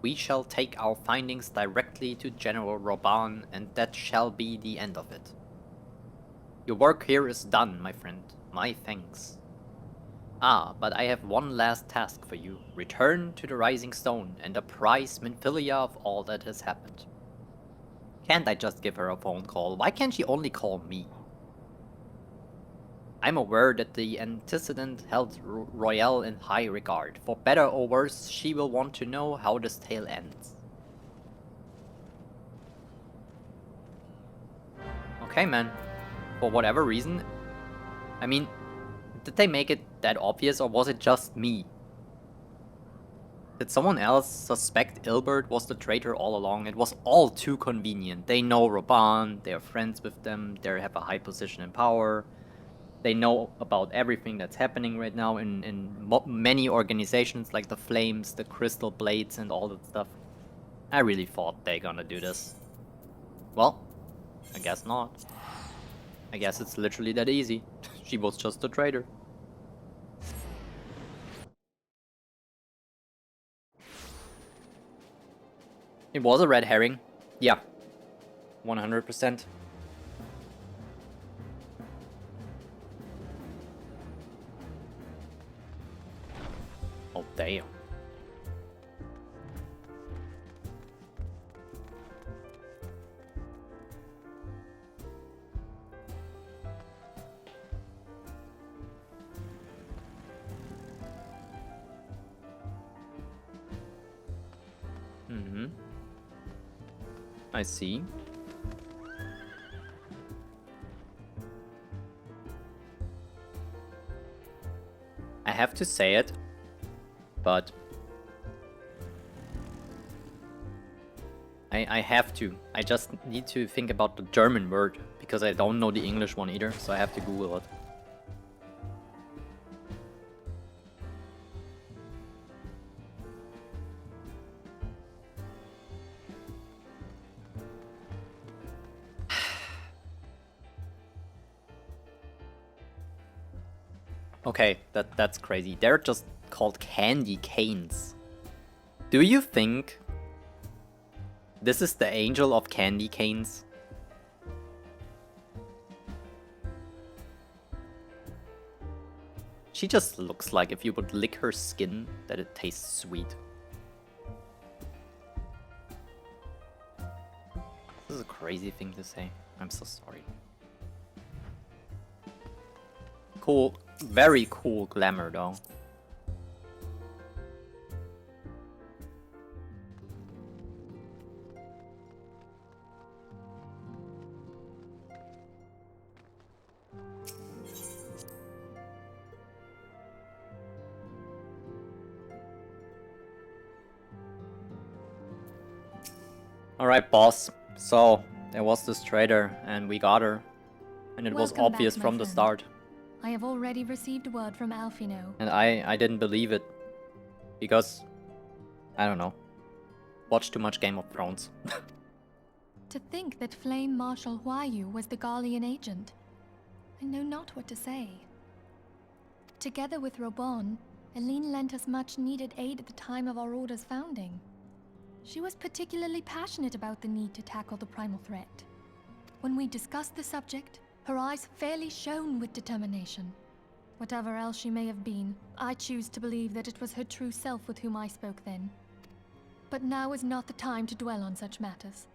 we shall take our findings directly to General Roban, and that shall be the end of it. Your work here is done, my friend. My thanks. Ah, but I have one last task for you. Return to the Rising Stone and apprise Minfilia of all that has happened. Can't I just give her a phone call? Why can't she only call me? I'm aware that the antecedent held Royale in high regard. For better or worse, she will want to know how this tale ends. Okay, man. For whatever reason. I mean, did they make it that obvious, or was it just me? Did someone else suspect Ilbert was the traitor all along? It was all too convenient. They know Roban, they are friends with them, they have a high position in power. They know about everything that's happening right now in many organizations like the Flames, the Crystal Blades, and all that stuff. I really thought they're gonna do this. Well, I guess not. I guess it's literally that easy. She was just a traitor. It was a red herring. Yeah. 100%. Oh, damn. Mm-hmm. I see. I have to say it, but I have to. I just need to think about the German word, because I don't know the English one either, so I have to Google it. Okay, that's crazy. They're just called candy canes. Do you think this is the angel of candy canes? She just looks like if you would lick her skin, that it tastes sweet. This is a crazy thing to say. I'm so sorry. Cool, very cool glamour though. Alright, boss. So, there was this traitor, and we got her. And it was Welcome obvious back, my from the friend. start. I have already received word from Alfino. And I didn't believe it. Because, I don't know. Watched too much Game of Thrones. To think that Flame Marshal Huayu was the Garlean agent. I know not what to say. Together with Robon, Aline lent us much needed aid at the time of our Order's founding. She was particularly passionate about the need to tackle the primal threat. When we discussed the subject, her eyes fairly shone with determination. Whatever else she may have been, I choose to believe that it was her true self with whom I spoke then. But now is not the time to dwell on such matters.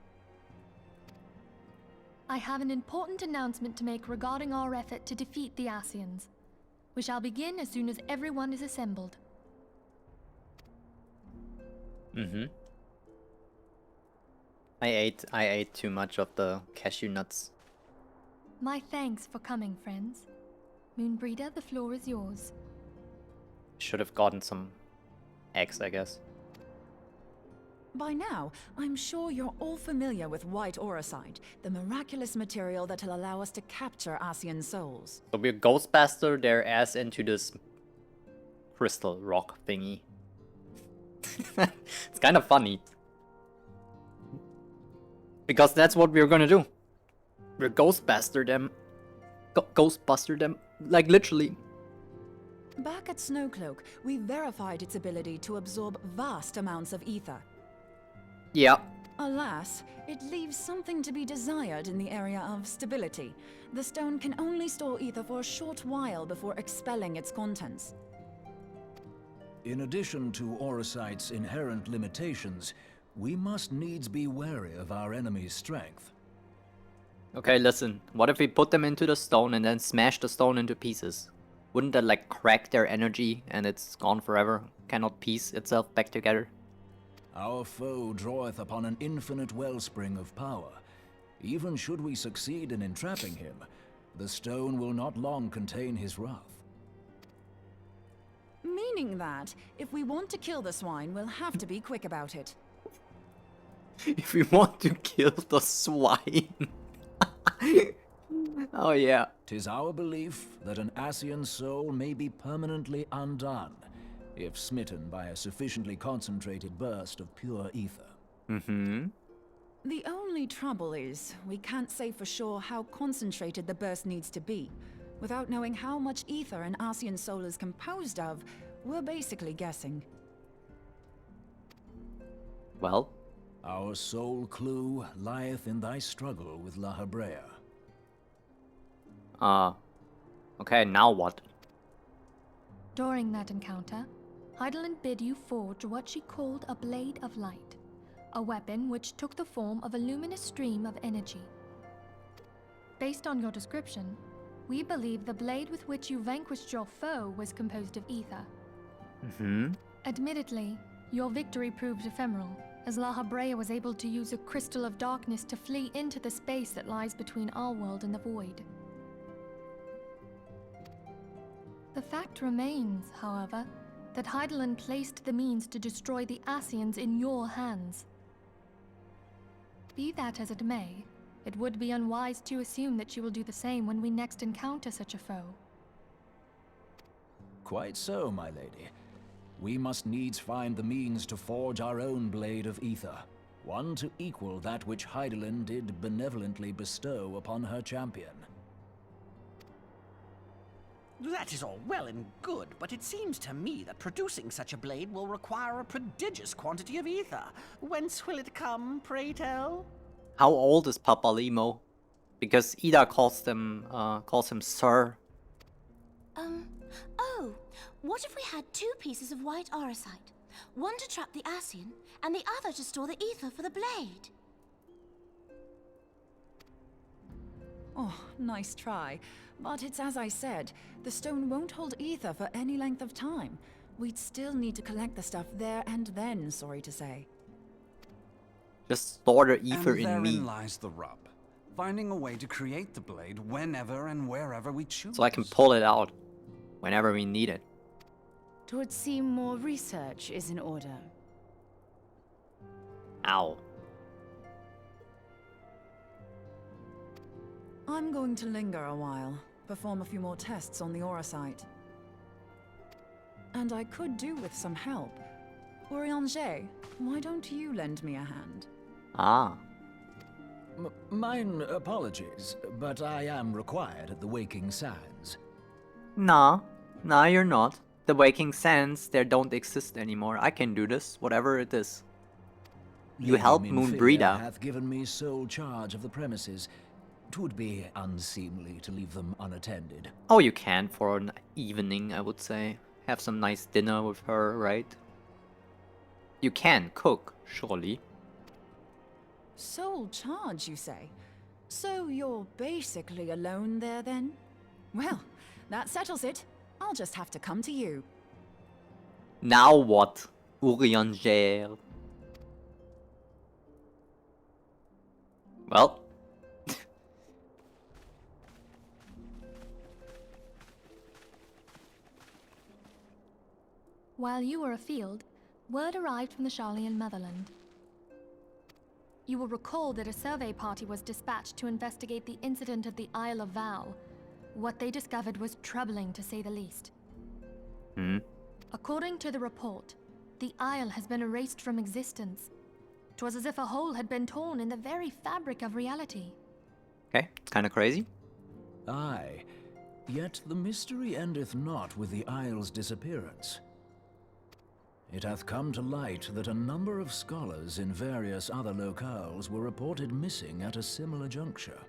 I have an important announcement to make regarding our effort to defeat the Ascians. We shall begin as soon as everyone is assembled. I ate too much of the cashew nuts. My thanks for coming, friends. Moonbreeder, the floor is yours. Should have gotten some eggs, I guess. By now, I'm sure you're all familiar with white auracite, the miraculous material that'll allow us to capture Ascian souls. So we'll ghostbuster their ass into this crystal rock thingy. It's kind of funny. Because that's what we're gonna do. We're ghostbuster them. Ghostbuster them. Like literally. Back at Snowcloak, we verified its ability to absorb vast amounts of ether. Yeah. Alas, it leaves something to be desired in the area of stability. The stone can only store ether for a short while before expelling its contents. In addition to auracite's inherent limitations, we must needs be wary of our enemy's strength. Okay, listen. What if we put them into the stone and then smash the stone into pieces? Wouldn't that like crack their energy and it's gone forever? Cannot piece itself back together? Our foe draweth upon an infinite wellspring of power. Even should we succeed in entrapping him, the stone will not long contain his wrath. Meaning that, if we want to kill the swine, we'll have to be quick about it. If we want to kill the swine. Oh yeah. 'Tis our belief that an Ascian soul may be permanently undone, if smitten by a sufficiently concentrated burst of pure ether. The only trouble is, we can't say for sure how concentrated the burst needs to be. Without knowing how much ether an Ascian soul is composed of, we're basically guessing. Well? Our sole clue lieth in thy struggle with La Habrea. Okay, now what? During that encounter, Heidelin bid you forge what she called a Blade of Light, a weapon which took the form of a luminous stream of energy. Based on your description, we believe the blade with which you vanquished your foe was composed of ether. Admittedly, your victory proved ephemeral, as La Habrea was able to use a crystal of darkness to flee into the space that lies between our world and the void. The fact remains, however, that Heidelin placed the means to destroy the Ascians in your hands. Be that as it may, it would be unwise to assume that she will do the same when we next encounter such a foe. Quite so, my lady. We must needs find the means to forge our own blade of ether, one to equal that which Heidelin did benevolently bestow upon her champion. That is all well and good, but it seems to me that producing such a blade will require a prodigious quantity of ether. Whence will it come, pray tell? How old is Papa Limo? Because Ida calls him Sir. Oh, what if we had two pieces of white auracite? One to trap the Ascian, and the other to store the ether for the blade. Oh, nice try. But it's as I said, the stone won't hold ether for any length of time. We'd still need to collect the stuff there and then, sorry to say. Just store the ether and in me. therein lies the rub. Finding a way to create the blade whenever and wherever we choose. So I can pull it out whenever we need it. It would seem more research is in order. Ow. I'm going to linger a while, perform a few more tests on the auracite. And I could do with some help. Urianger, why don't you lend me a hand? Ah. Mine apologies, but I am required at the Waking Sands. Nah, you're not. The Waking Sands, there don't exist anymore. I can do this, whatever it is. You Lady help Minfilia Moonbreeder. hath given me sole charge of the premises. 'Twould be unseemly to leave them unattended. Oh, you can for an evening, I would say. Have some nice dinner with her, right? You can cook, surely. Sole charge, you say? So you're basically alone there, then? Well, that settles it. I'll just have to come to you. Now what, Urianger? Well. While you were afield, word arrived from the Charlian motherland. You will recall that a survey party was dispatched to investigate the incident of the Isle of Vow. What they discovered was troubling, to say the least. According to the report, the Isle has been erased from existence. 'Twas as if a hole had been torn in the very fabric of reality. Okay, kinda crazy. Aye, yet the mystery endeth not with the isle's disappearance. It hath come to light that a number of scholars in various other locales were reported missing at a similar juncture.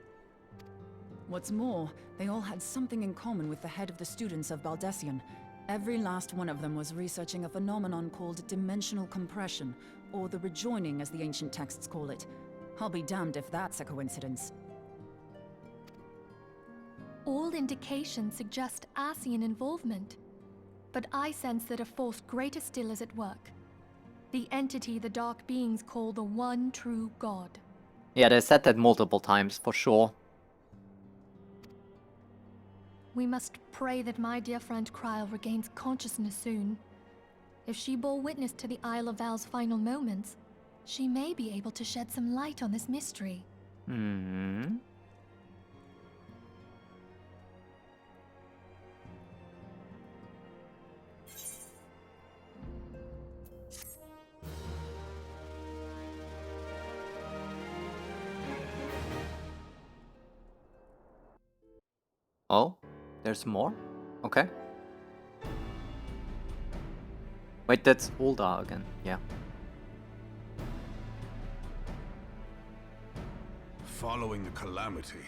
What's more, they all had something in common with the head of the students of Baldessian. Every last one of them was researching a phenomenon called dimensional compression, or the rejoining as the ancient texts call it. I'll be damned if that's a coincidence. All indications suggest Ascian involvement. But I sense that a force greater still is at work. The entity the Dark Beings call the One True God. Yeah, they said that multiple times, for sure. We must pray that my dear friend Kryl regains consciousness soon. If she bore witness to the Isle of Val's final moments, she may be able to shed some light on this mystery. Oh, there's more? Okay. Wait, that's Ulda again, yeah. Following the calamity,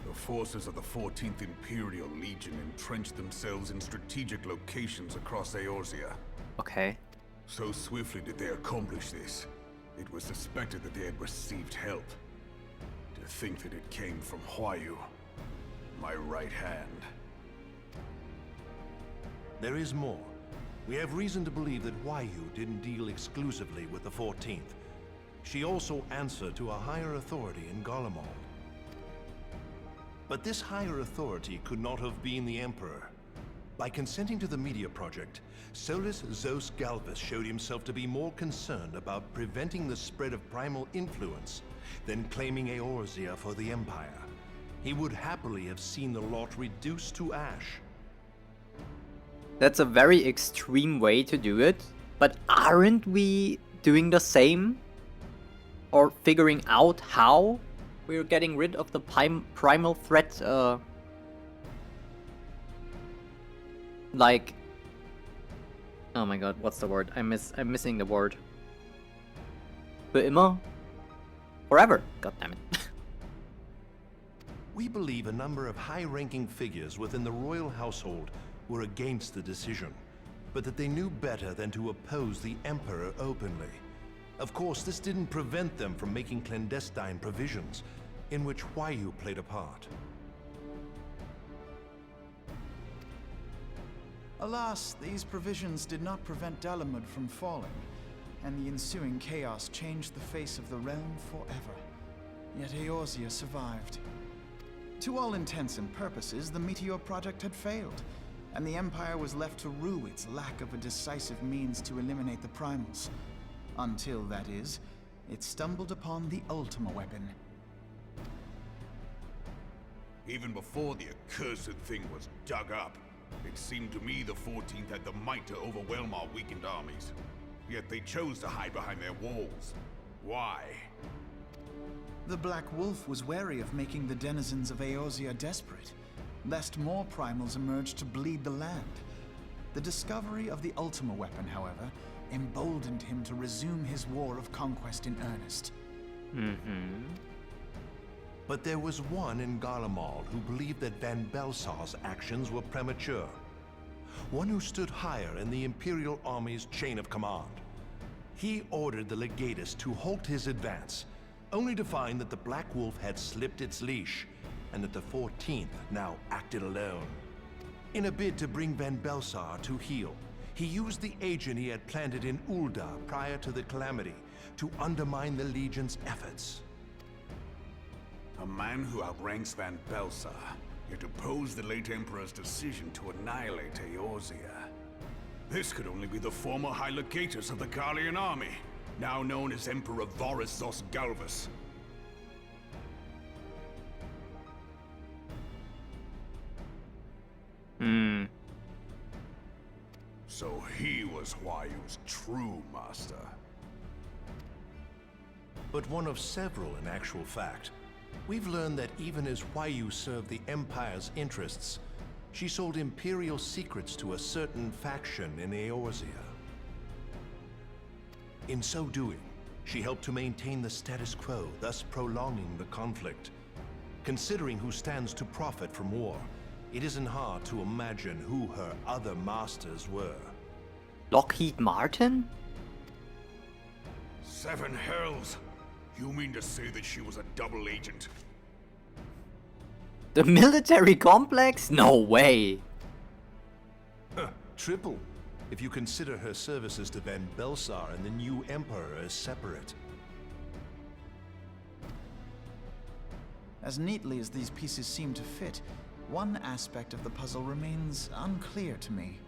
the forces of the 14th Imperial Legion entrenched themselves in strategic locations across Eorzea. Okay. So swiftly did they accomplish this, it was suspected that they had received help. To think that it came from Huayu, my right hand. There is more. We have reason to believe that Huayu didn't deal exclusively with the 14th. She also answered to a higher authority in Garlemald. But this higher authority could not have been the Emperor. By consenting to the Media Project, Solus Zos Galvus showed himself to be more concerned about preventing the spread of primal influence than claiming Eorzea for the Empire. He would happily have seen the lot reduced to ash. That's a very extreme way to do it, but aren't we doing the same? Or figuring out how we're getting rid of the primal threat, like... Oh my god, what's the word? I'm missing the word. Für immer? Forever, god damn it. We believe a number of high-ranking figures within the royal household were against the decision, but that they knew better than to oppose the Emperor openly. Of course, this didn't prevent them from making clandestine provisions, in which Huayu played a part. Alas, these provisions did not prevent Dalamud from falling, and the ensuing chaos changed the face of the realm forever. Yet Eorzea survived. To all intents and purposes, the Meteor Project had failed, and the Empire was left to rue its lack of a decisive means to eliminate the primals. Until, that is, it stumbled upon the Ultima weapon. Even before the accursed thing was dug up, it seemed to me the 14th had the might to overwhelm our weakened armies. Yet they chose to hide behind their walls. Why? The Black Wolf was wary of making the denizens of Eorzea desperate, lest more primals emerge to bleed the land. The discovery of the Ultima weapon, however, emboldened him to resume his war of conquest in earnest. But there was one in Garlemald who believed that Van Belsar's actions were premature. One who stood higher in the Imperial Army's chain of command. He ordered the Legatus to halt his advance, only to find that the Black Wolf had slipped its leash, and that the 14th now acted alone. In a bid to bring Van Belsar to heel, he used the agent he had planted in Ul'dah prior to the Calamity to undermine the Legion's efforts. A man who outranks Van Belsar, yet opposed the late Emperor's decision to annihilate Eorzea. This could only be the former High Legatus of the Garlean army, now known as Emperor Varus Zos Galvus. So he was Huayu's true master. But one of several in actual fact. We've learned that even as Huayu served the Empire's interests, she sold Imperial secrets to a certain faction in Eorzea. In so doing, she helped to maintain the status quo, thus prolonging the conflict. Considering who stands to profit from war, it isn't hard to imagine who her other masters were. Lockheed Martin? Seven hells! You mean to say that she was a double agent? The military complex? No way! Triple, if you consider her services to Van Belsar and the new Emperor as separate. As neatly as these pieces seem to fit, one aspect of the puzzle remains unclear to me.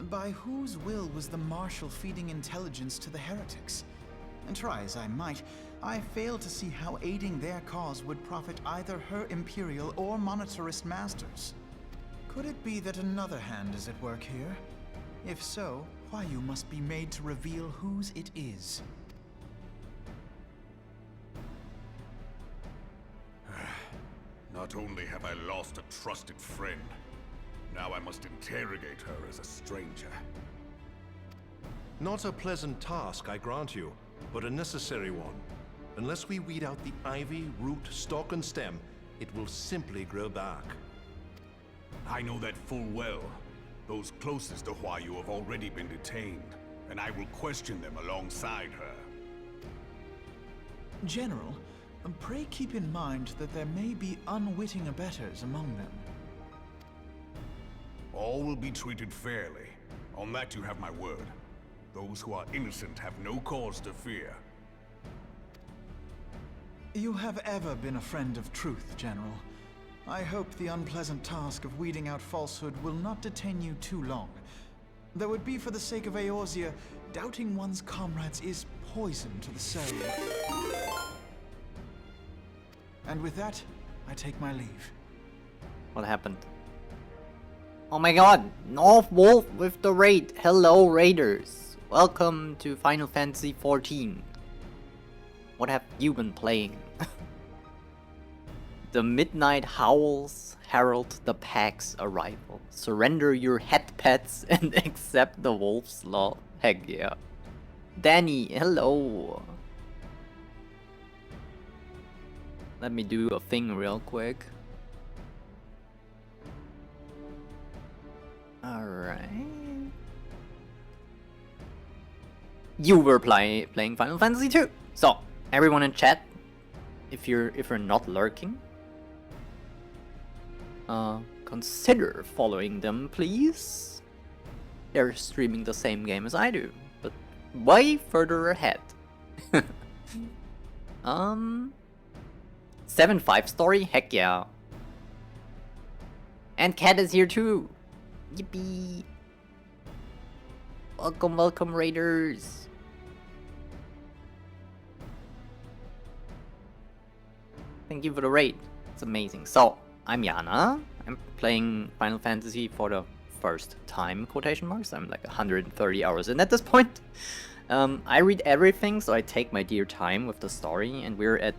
By whose will was the Marshal feeding intelligence to the heretics? And try as I might, I fail to see how aiding their cause would profit either her Imperial or monetarist masters. Could it be that another hand is at work here? If so, Huayu must be made to reveal whose it is. Not only have I lost a trusted friend, now I must interrogate her as a stranger. Not a pleasant task, I grant you, but a necessary one. Unless we weed out the ivy, root, stalk, and stem, it will simply grow back. I know that full well. Those closest to Huayu have already been detained, and I will question them alongside her. General, pray keep in mind that there may be unwitting abettors among them. All will be treated fairly. On that you have my word. Those who are innocent have no cause to fear. You have ever been a friend of truth, General. I hope the unpleasant task of weeding out falsehood will not detain you too long. Though it be for the sake of Eorzea, doubting one's comrades is poison to the soul. And with that, I take my leave. What happened? Oh my god! North Wolf with the raid! Hello, Raiders! Welcome to Final Fantasy XIV. What have you been playing? The midnight howls herald the pack's arrival. Surrender your head pets and accept the wolf's law. Heck yeah. Danny, hello! Let me do a thing real quick. Alright. You were playing Final Fantasy 2. So, everyone in chat, if you're not lurking, consider following them, please. They're streaming the same game as I do, but way further ahead. 7.5 story? Heck yeah. And Cat is here too. Yippee. Welcome, welcome, Raiders. Thank you for the raid. It's amazing. So, I'm Yana. I'm playing Final Fantasy for the first time, quotation marks. I'm like 130 hours in at this point. I read everything, so I take my dear time with the story, and we're at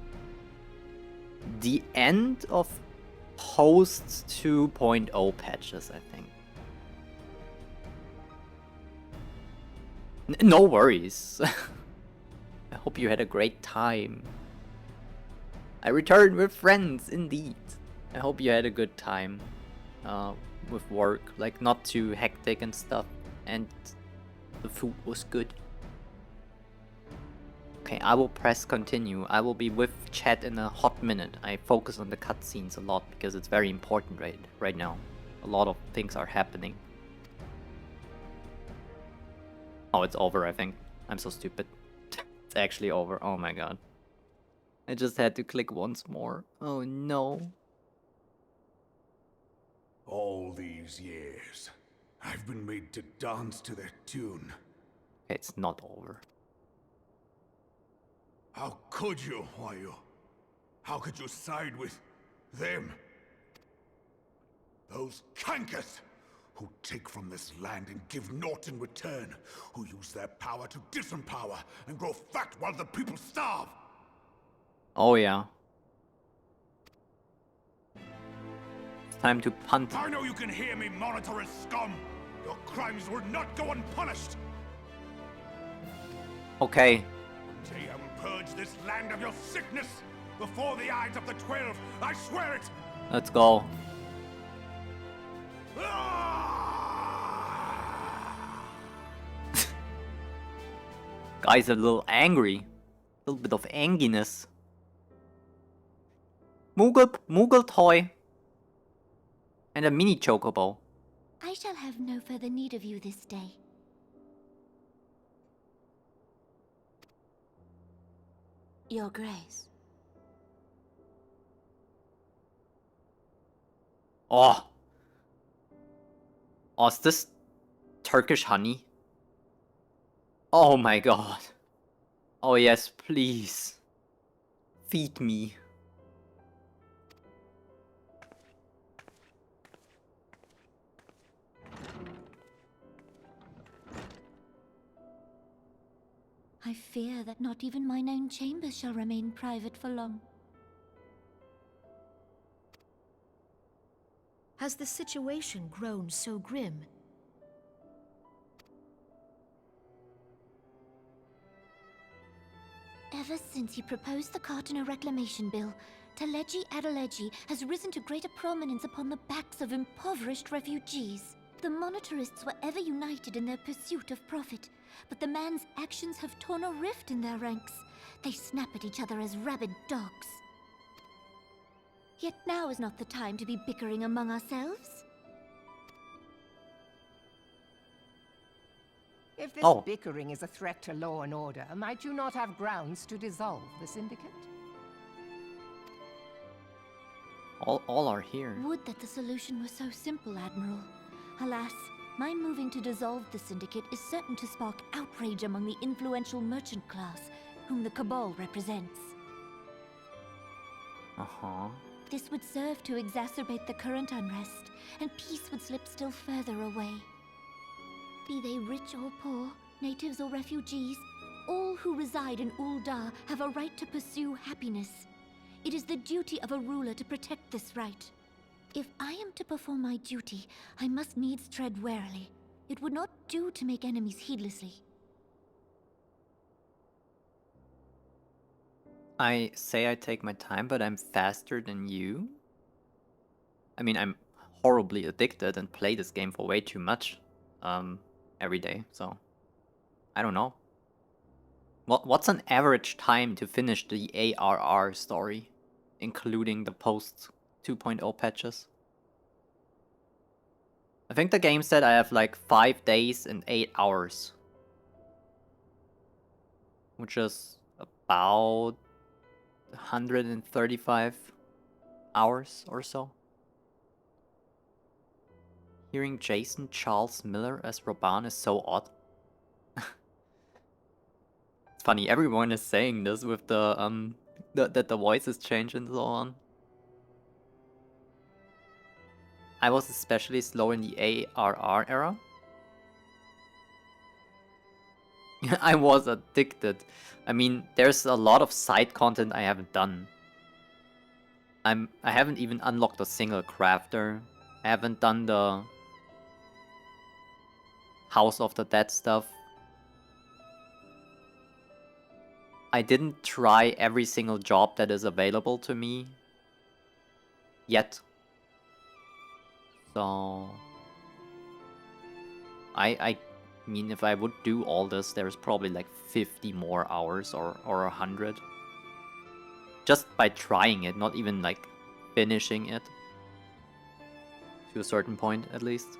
the end of post 2.0 patches, I think. No worries. I hope you had a great time. I returned with friends, indeed. I hope you had a good time with work, like not too hectic and stuff, and the food was good. Okay, I will press continue. I will be with chat in a hot minute. I focus on the cutscenes a lot because it's very important right now. A lot of things are happening. Oh, it's over, I think. I'm so stupid. It's actually over. Oh my god. I just had to click once more. Oh no. All these years, I've been made to dance to their tune. It's not over. How could you, Huayu? How could you side with them? Those cankers who take from this land and give naught in return, who use their power to disempower and grow fat while the people starve. Oh yeah. It's time to punt. I know you can hear me, monitorous scum. Your crimes will not go unpunished. Okay. Team, purge this land of your sickness before the eyes of the 12. I swear it. Let's go. Guy's a little angry. A little bit of anginess. Moogle toy. And a mini chocobo. I shall have no further need of you this day. Your Grace. Oh. Oh, is this Turkish honey? Oh my god. Oh yes, please. Feed me. I fear that not even mine own chambers shall remain private for long. Has the situation grown so grim? Ever since he proposed the Cartano Reclamation Bill, Teleji Adeleji has risen to greater prominence upon the backs of impoverished refugees. The monitorists were ever united in their pursuit of profit, but the man's actions have torn a rift in their ranks. They snap at each other as rabid dogs. Yet now is not the time to be bickering among ourselves. If this bickering is a threat to law and order, might you not have grounds to dissolve the Syndicate? All are here. Would that the solution were so simple, Admiral. Alas, my moving to dissolve the Syndicate is certain to spark outrage among the influential merchant class, whom the Cabal represents. Uh-huh. This would serve to exacerbate the current unrest, and peace would slip still further away. Be they rich or poor, natives or refugees, all who reside in Ul'dah have a right to pursue happiness. It is the duty of a ruler to protect this right. If I am to perform my duty, I must needs tread warily. It would not do to make enemies heedlessly. I say I take my time, but I'm faster than you? I mean, I'm horribly addicted and play this game for way too much. Every day, so I don't know. What's an average time to finish the ARR story, including the post 2.0 patches? I think the game said I have like 5 days and 8 hours, which is about 135 hours or so. Hearing Jason Charles Miller as Raban is so odd. It's funny, everyone is saying this with the that the voices change and so on. I was especially slow in the ARR era. I was addicted. I mean, there's a lot of side content I haven't done. I haven't even unlocked a single crafter. I haven't done the House of the Dead stuff. I didn't try every single job that is available to me yet. So I mean, if I would do all this, there's probably like 50 more hours or 100. Just by trying it, not even like finishing it. To a certain point, at least.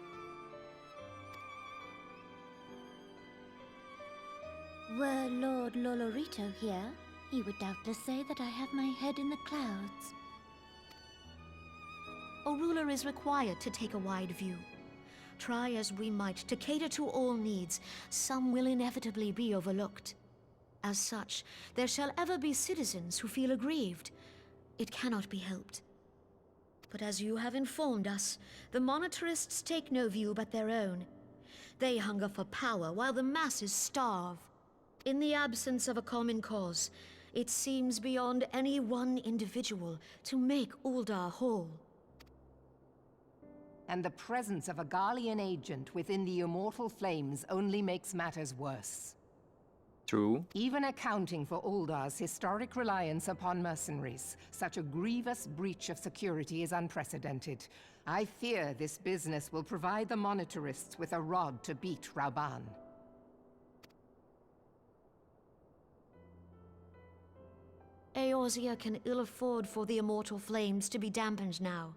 Were Lord Lolorito here, he would doubtless say that I have my head in the clouds. A ruler is required to take a wide view. Try as we might to cater to all needs, some will inevitably be overlooked. As such, there shall ever be citizens who feel aggrieved. It cannot be helped. But as you have informed us, the monetarists take no view but their own. They hunger for power while the masses starve. In the absence of a common cause, it seems beyond any one individual to make Uldar whole. And the presence of a Garlean agent within the immortal flames only makes matters worse. True. Even accounting for Uldar's historic reliance upon mercenaries, such a grievous breach of security is unprecedented. I fear this business will provide the monetarists with a rod to beat Rauban. Eorzea can ill afford for the immortal flames to be dampened now.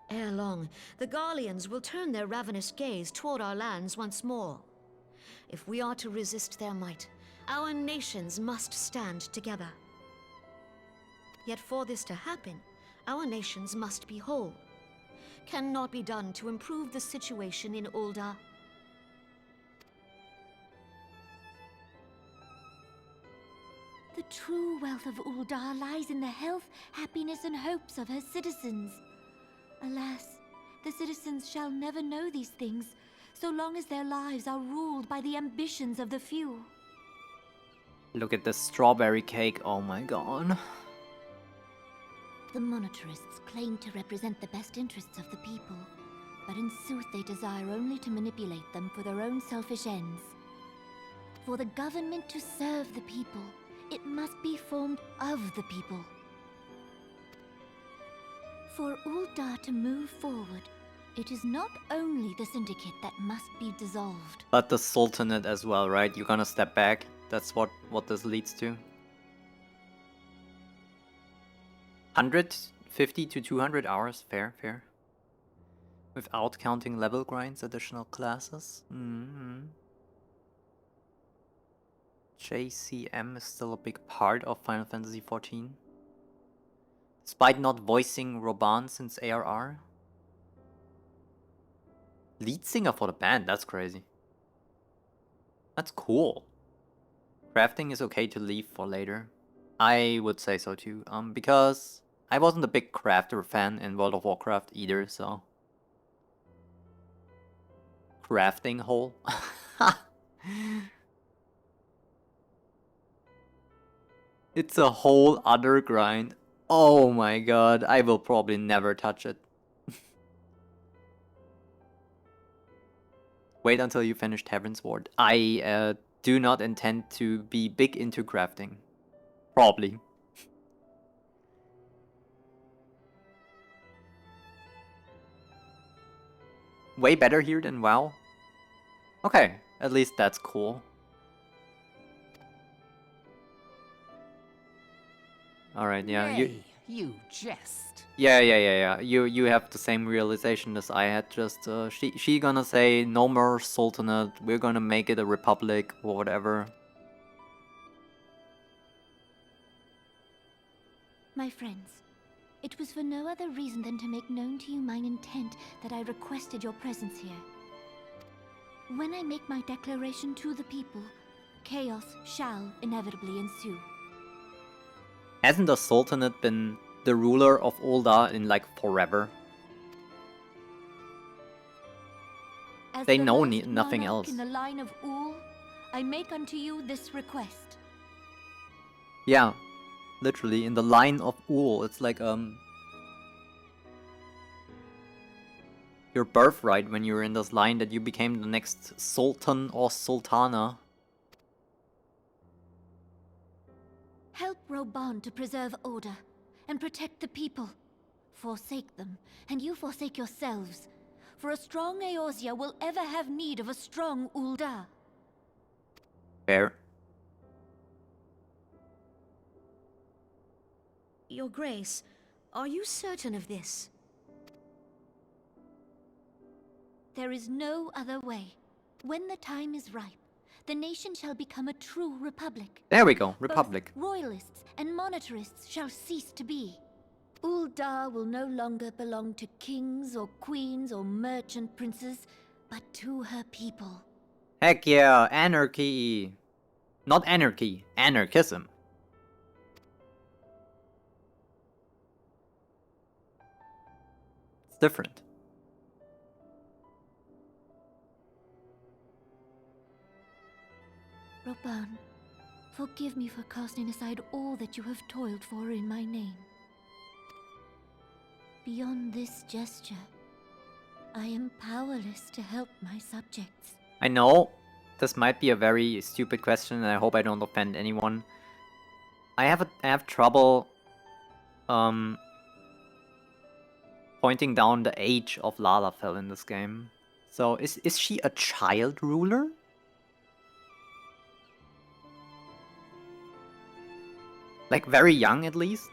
Ere long, the Garleans will turn their ravenous gaze toward our lands once more. If we are to resist their might, our nations must stand together. Yet for this to happen, our nations must be whole. Cannot be done to improve the situation in Uldar. The true wealth of Uldar lies in the health, happiness, and hopes of her citizens. Alas, the citizens shall never know these things, so long as their lives are ruled by the ambitions of the few. Look at the strawberry cake, oh my god. The monetarists claim to represent the best interests of the people, but in sooth they desire only to manipulate them for their own selfish ends. For the government to serve the people, it must be formed of the people. For Uldar to move forward, it is not only the Syndicate that must be dissolved. But the Sultanate as well, right? You're gonna step back? That's what this leads to. 150 to 200 hours, fair. Without counting level grinds, additional classes. JCM is still a big part of Final Fantasy XIV. Despite not voicing Rauban since ARR. Lead singer for the band, that's crazy. That's cool. Crafting is okay to leave for later. I would say so too, because I wasn't a big crafter fan in World of Warcraft either, so... Crafting hole? It's a whole other grind. Oh my god, I will probably never touch it. Wait until you finished Heavensward. I do not intend to be big into crafting. Probably. Way better here than WoW. Okay, at least that's cool. Alright, yeah. You jest. Yeah. You have the same realization as I had. Just she gonna say no more Sultanate. We're gonna make it a republic or whatever. My friends, it was for no other reason than to make known to you mine intent that I requested your presence here. When I make my declaration to the people, chaos shall inevitably ensue. Hasn't the Sultanate been the ruler of Uldar in like forever? As they the know last nothing monarch else. In the line of Ul, I make unto you this request. Yeah, literally in the line of Ul. It's like your birthright when you're in this line that you became the next Sultan or Sultana. Help Roban to preserve order and protect the people. Forsake them, and you forsake yourselves. For a strong Eorzea will ever have need of a strong Ul'dah. Fair. Your Grace, are you certain of this? There is no other way. When the time is ripe, the nation shall become a true republic. There we go, republic. Both royalists and monetarists shall cease to be. Ul'dah will no longer belong to kings or queens or merchant princes, but to her people. Heck yeah, anarchy. Not anarchy, anarchism. It's different. Roban, forgive me for casting aside all that you have toiled for in my name. Beyond this gesture, I am powerless to help my subjects. I know this might be a very stupid question, and I hope I don't offend anyone. I have trouble pointing down the age of Lalafell in this game. So is she a child ruler? Like very young at least?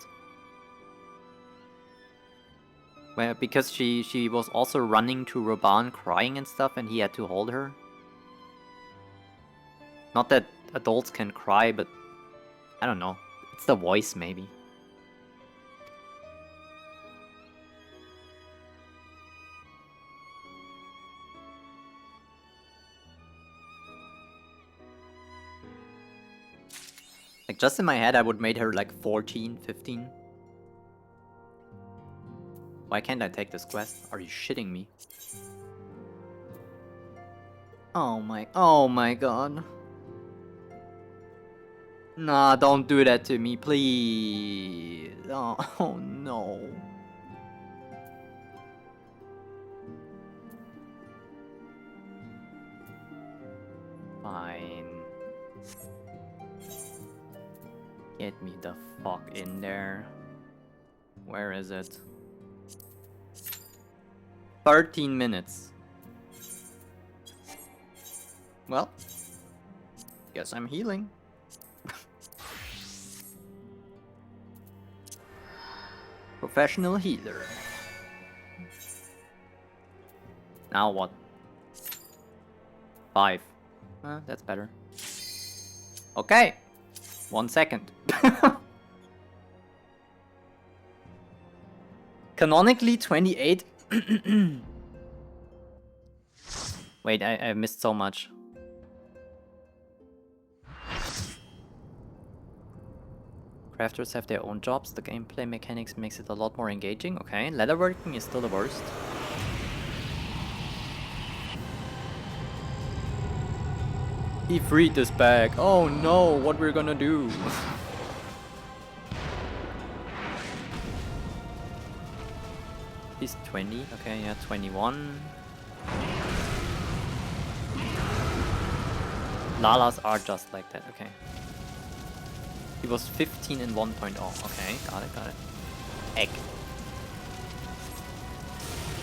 Well, because she was also running to Roban crying and stuff and he had to hold her. Not that adults can cry, but I don't know. It's the voice maybe. Like just in my head I would made her like 14, 15. Why can't I take this quest? Are you shitting me? Oh my god. Nah, don't do that to me, please. Oh no. Fine. Get me the fuck in there. Where is it? 13 minutes. Well, guess I'm healing. Professional healer. Now what? 5. That's better. Okay. 1 second. Canonically 28. Wait, I missed so much. Crafters have their own jobs. The gameplay mechanics makes it a lot more engaging. Okay, leatherworking is still the worst. He freed this bag. Oh no, what we're gonna do? He's 20. Okay, yeah, 21. Lalas are just like that. Okay. He was 15 in 1.0. Okay, got it. Egg.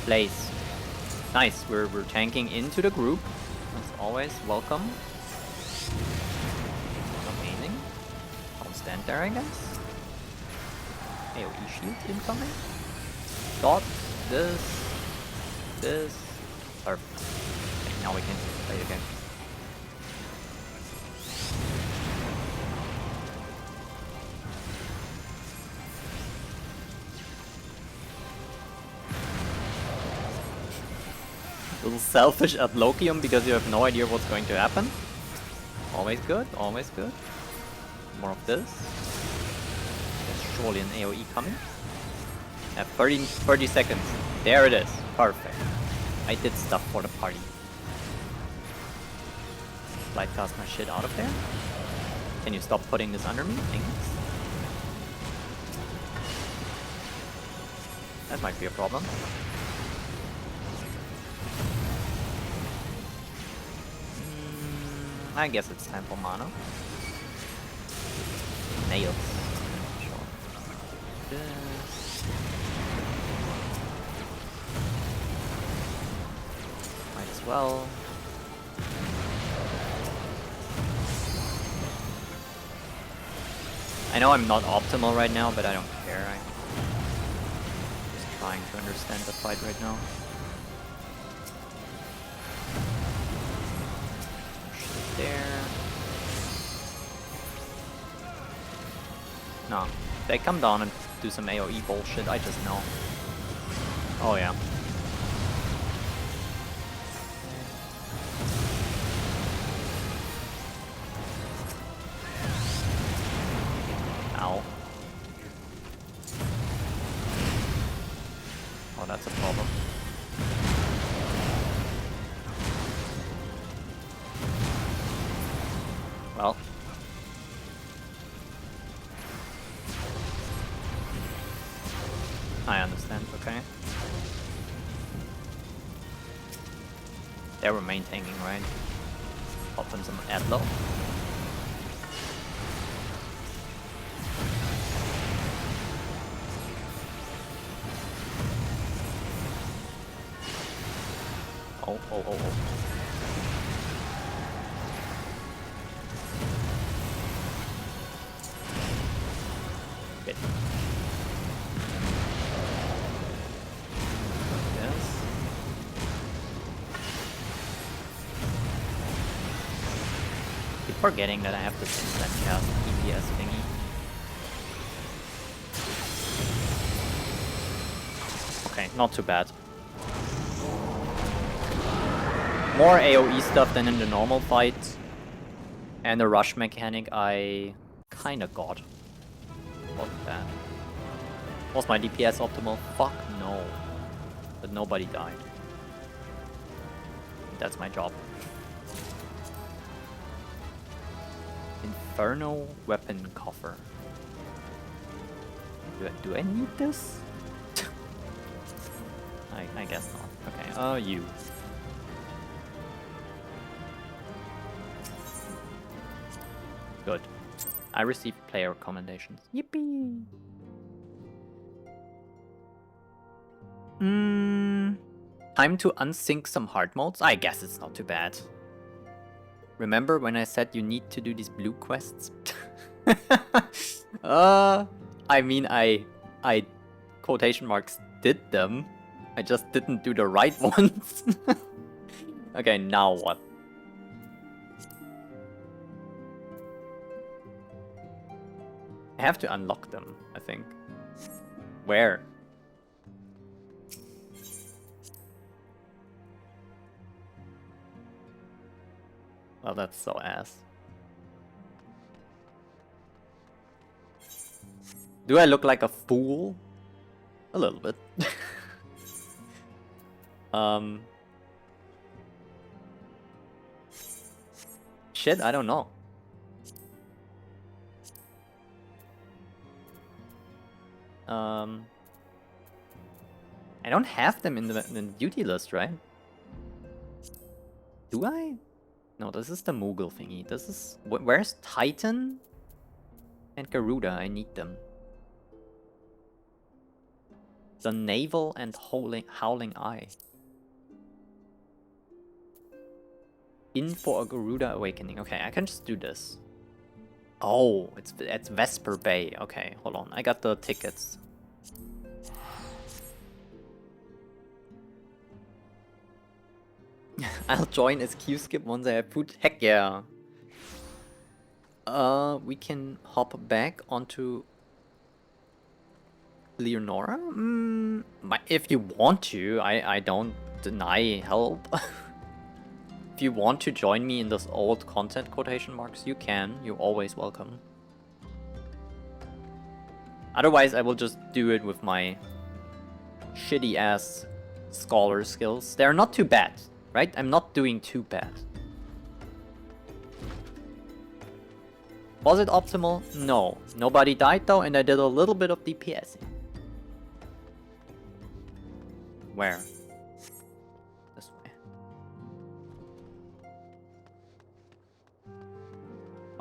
Place. Nice, we're tanking into the group. As always, welcome. Amazing. Don't stand there, I guess. AoE shield incoming. Dot. This. Perfect. Okay, now we can play again. A little selfish at Lokium because you have no idea what's going to happen. Always good, always good. More of this. There's surely an AoE coming. At 30 seconds. There it is. Perfect. I did stuff for the party. Light cast my shit out of there. Can you stop putting this under me? Thanks. That might be a problem. I guess it's time for mana. nails. Sure. This. Might as well. I know I'm not optimal right now, but I don't care. I'm just trying to understand the fight right now. Push it there. No, they come down and do some AoE bullshit, I just know. Oh yeah. Ow. Oh, that's a problem. Well. I understand, okay. They were maintaining, right? Pop them some Adlo. Oh. Good. Yes. Keep forgetting that I have this instant cast EPS thingy. Okay, not too bad. More AoE stuff than in the normal fight. And the rush mechanic I kinda got. Wasn't bad. Was my DPS optimal? Fuck no. But nobody died. That's my job. Inferno weapon coffer. Do I need this? I guess not. Okay, you. Good. I received player recommendations. Yippee! Time to unsync some hard modes? I guess it's not too bad. Remember when I said you need to do these blue quests? I mean, I quotation marks did them. I just didn't do the right ones. Okay, now what? I have to unlock them, I think. Where? Well, that's so ass. Do I look like a fool? A little bit. Shit, I don't know. I don't have them in the duty list, right? Do I? No, this is the Moogle thingy. This is... Where's Titan and Garuda? I need them. The Naval and Howling Eye. In for a Garuda Awakening. Okay, I can just do this. Oh, it's Vesper Bay. Okay, hold on. I got the tickets. I'll join as Q-Skip once I have food. Heck yeah. We can hop back onto Leonora? If you want to, I don't deny help. If you want to join me in this old content quotation marks, you can. You're always welcome. Otherwise, I will just do it with my shitty ass scholar skills. They're not too bad, right? I'm not doing too bad. Was it optimal? No. Nobody died though, and I did a little bit of DPSing. Where? This way.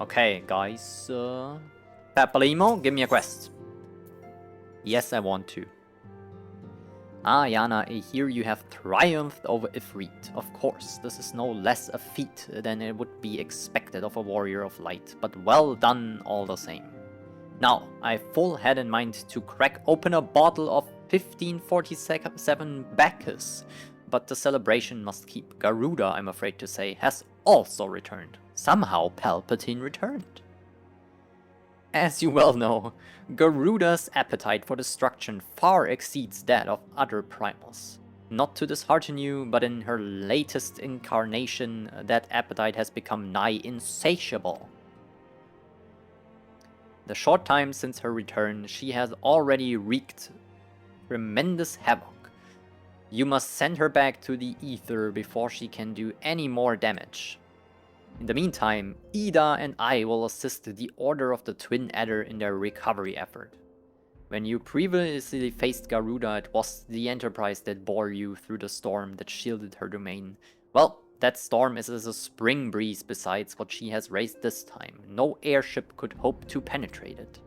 Okay, guys. Papalymo, give me a quest. Yes, I want to. Ah, Yana, I hear you have triumphed over Ifrit. Of course, this is no less a feat than it would be expected of a warrior of light, but well done all the same. Now, I full had in mind to crack open a bottle of 1547 Bacchus, but the celebration must keep. Garuda, I'm afraid to say, has also returned. Somehow Palpatine returned. As you well know, Garuda's appetite for destruction far exceeds that of other primals. Not to dishearten you, but in her latest incarnation, that appetite has become nigh insatiable. The short time since her return, she has already wreaked tremendous havoc. You must send her back to the ether before she can do any more damage. In the meantime, Ida and I will assist the Order of the Twin Adder in their recovery effort. When you previously faced Garuda, it was the Enterprise that bore you through the storm that shielded her domain. Well, that storm is as a spring breeze besides what she has raised this time. No airship could hope to penetrate it.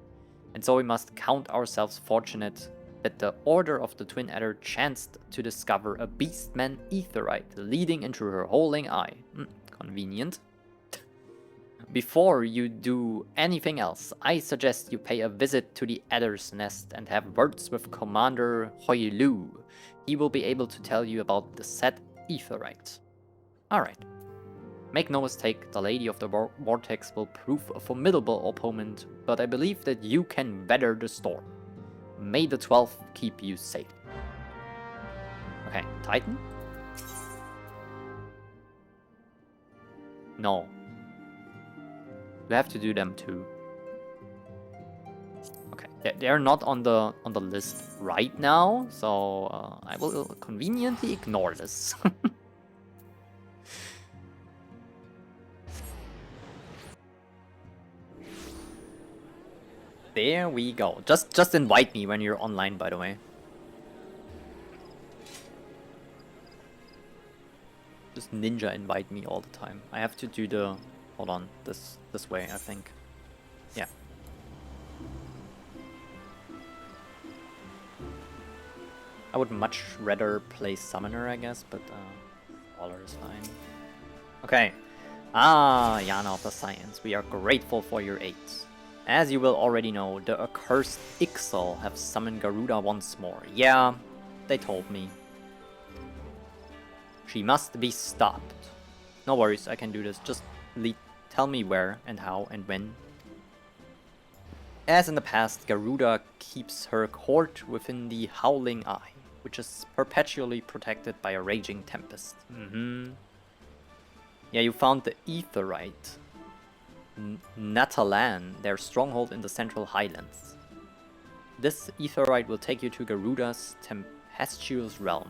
And so we must count ourselves fortunate that the Order of the Twin Adder chanced to discover a Beastman Aetherite leading into her holding eye. Convenient. Before you do anything else, I suggest you pay a visit to the Adder's Nest and have words with Commander Hoilu. He will be able to tell you about the said Aetherite. Alright. Make no mistake, the Lady of the Vortex will prove a formidable opponent, but I believe that you can weather the storm. May the 12th keep you safe. Okay, Titan? No. We have to do them too. Okay, they're not on the list right now, so I will conveniently ignore this. There we go. Just invite me when you're online, by the way. Just ninja invite me all the time. I have to do the... Hold on, this way, I think. Yeah. I would much rather play Summoner, I guess, but Waller is fine. Okay. Ah, Yana of the Science, we are grateful for your aid. As you will already know, the accursed Ixal have summoned Garuda once more. Yeah, they told me. She must be stopped. No worries, I can do this. Just tell me where and how and when. As in the past, Garuda keeps her court within the Howling Eye, which is perpetually protected by a raging tempest. Yeah, you found the Aetherite. Natalan, their stronghold in the Central Highlands. This Aetherite will take you to Garuda's tempestuous realm.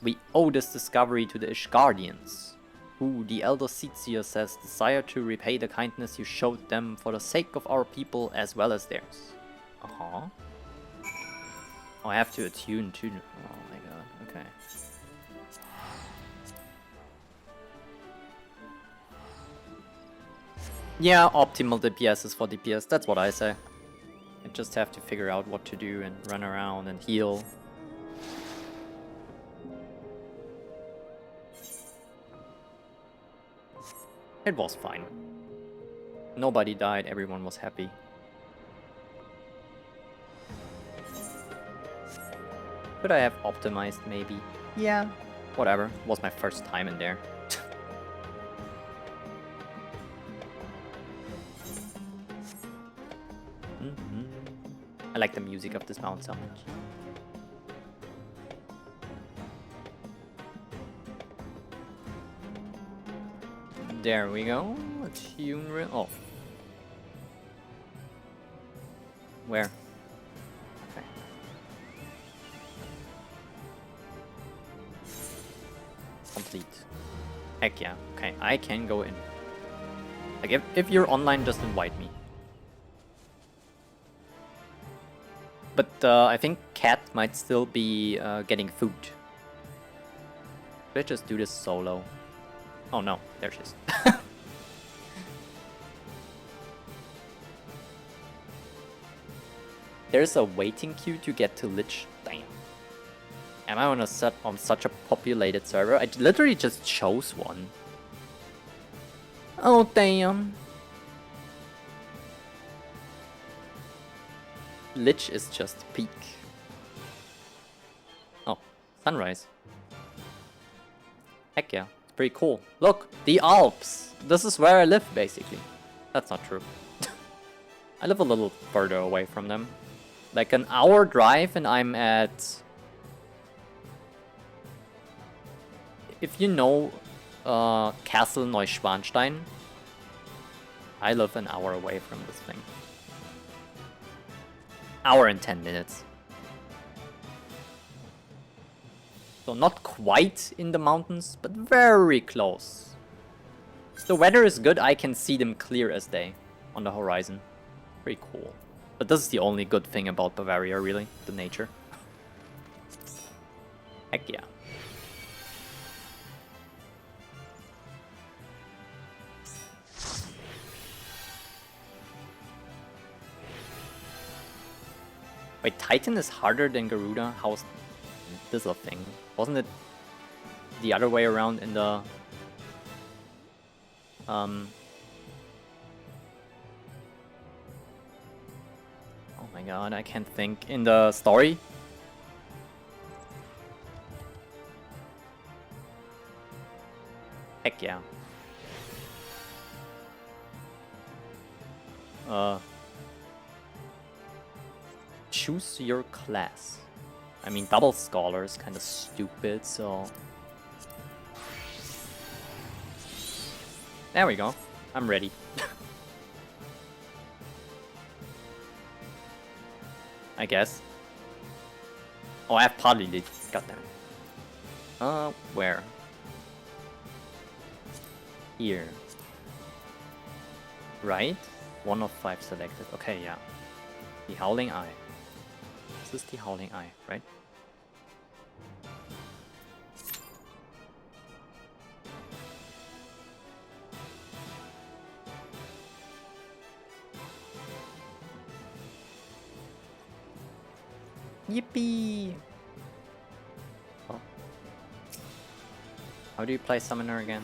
We owe this discovery to the Ishgardians, who, the Elder Seetsier says, desire to repay the kindness you showed them for the sake of our people as well as theirs. Oh, I have to attune to... Oh my god, okay. Yeah, optimal DPS is for DPS, that's what I say. I just have to figure out what to do and run around and heal. It was fine. Nobody died, everyone was happy. Could I have optimized maybe? Yeah, whatever. It was my first time in there. I like the music of this mount so much. There we go. Attune. Oh. Where? Okay. Complete. Heck yeah. Okay, I can go in. Like, if you're online, just invite me. But I think Cat might still be getting food. Let's just do this solo. Oh no, there she is. There's a waiting queue to get to Lich. Damn. Am I on such a populated server? I literally just chose one. Oh damn. Lich is just peak. Oh, sunrise. Heck yeah, it's pretty cool. Look, the Alps. This is where I live, basically. That's not true. I live a little further away from them. Like an hour drive and I'm at... If you know Castle Neuschwanstein, I live an hour away from this thing. Hour and 10 minutes. So not quite in the mountains, but very close. If the weather is good, I can see them clear as day on the horizon. Pretty cool. But this is the only good thing about Bavaria, really. The nature. Heck yeah. Wait, Titan is harder than Garuda? How's this a thing? Wasn't it the other way around in the... Oh my god, I can't think. In the story? Heck yeah. Choose your class. I mean, double scholar is kind of stupid, so... There we go. I'm ready. I guess. Oh, I have partly lead. Goddamn. Where? Here. Right? 1 of 5 selected. Okay, yeah. The Howling Eye. This is the Howling Eye, right? Yippee! Oh. How do you play Summoner again?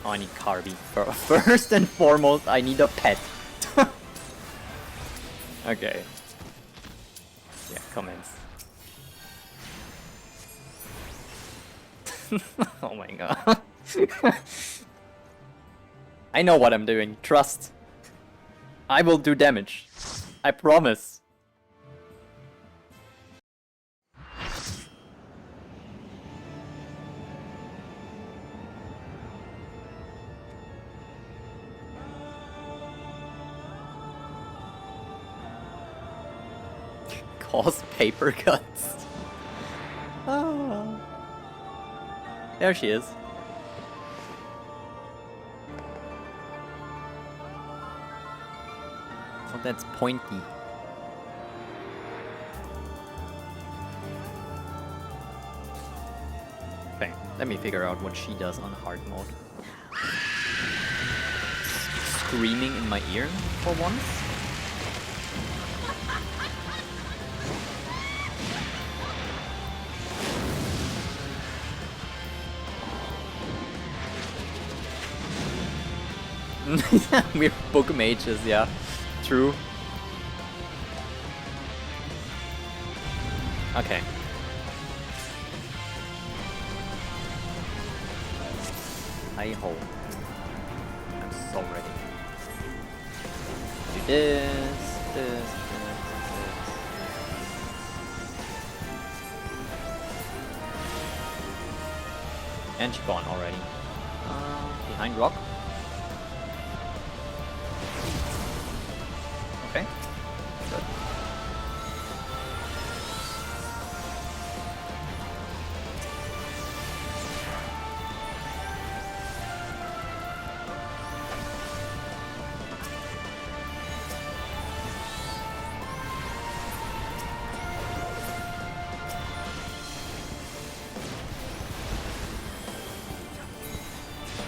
Oh, I need Carby. First and foremost, I need a pet. Okay. Yeah, comments. Oh my god. I know what I'm doing. Trust. I will do damage. I promise. Cause paper cuts. Oh. There she is. Oh, that's pointy. Okay, let me figure out what she does on hard mode. Screaming in my ear for once? We're book mages, yeah. True. Okay. Hi-ho. I'm so ready. Do this. And she's gone already. Behind rock. Okay. Good.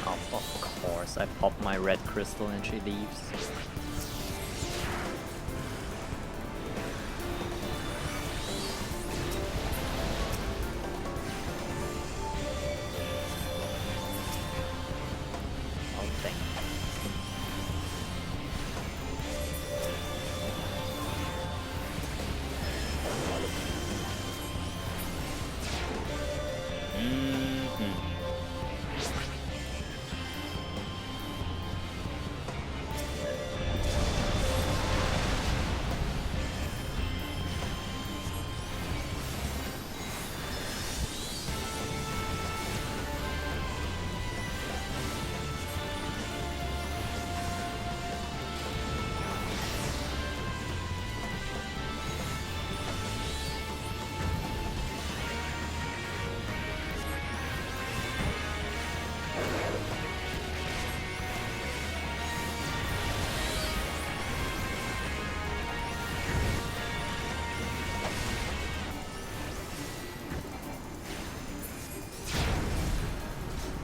Oh, of course, I pop my red crystal and she leaves.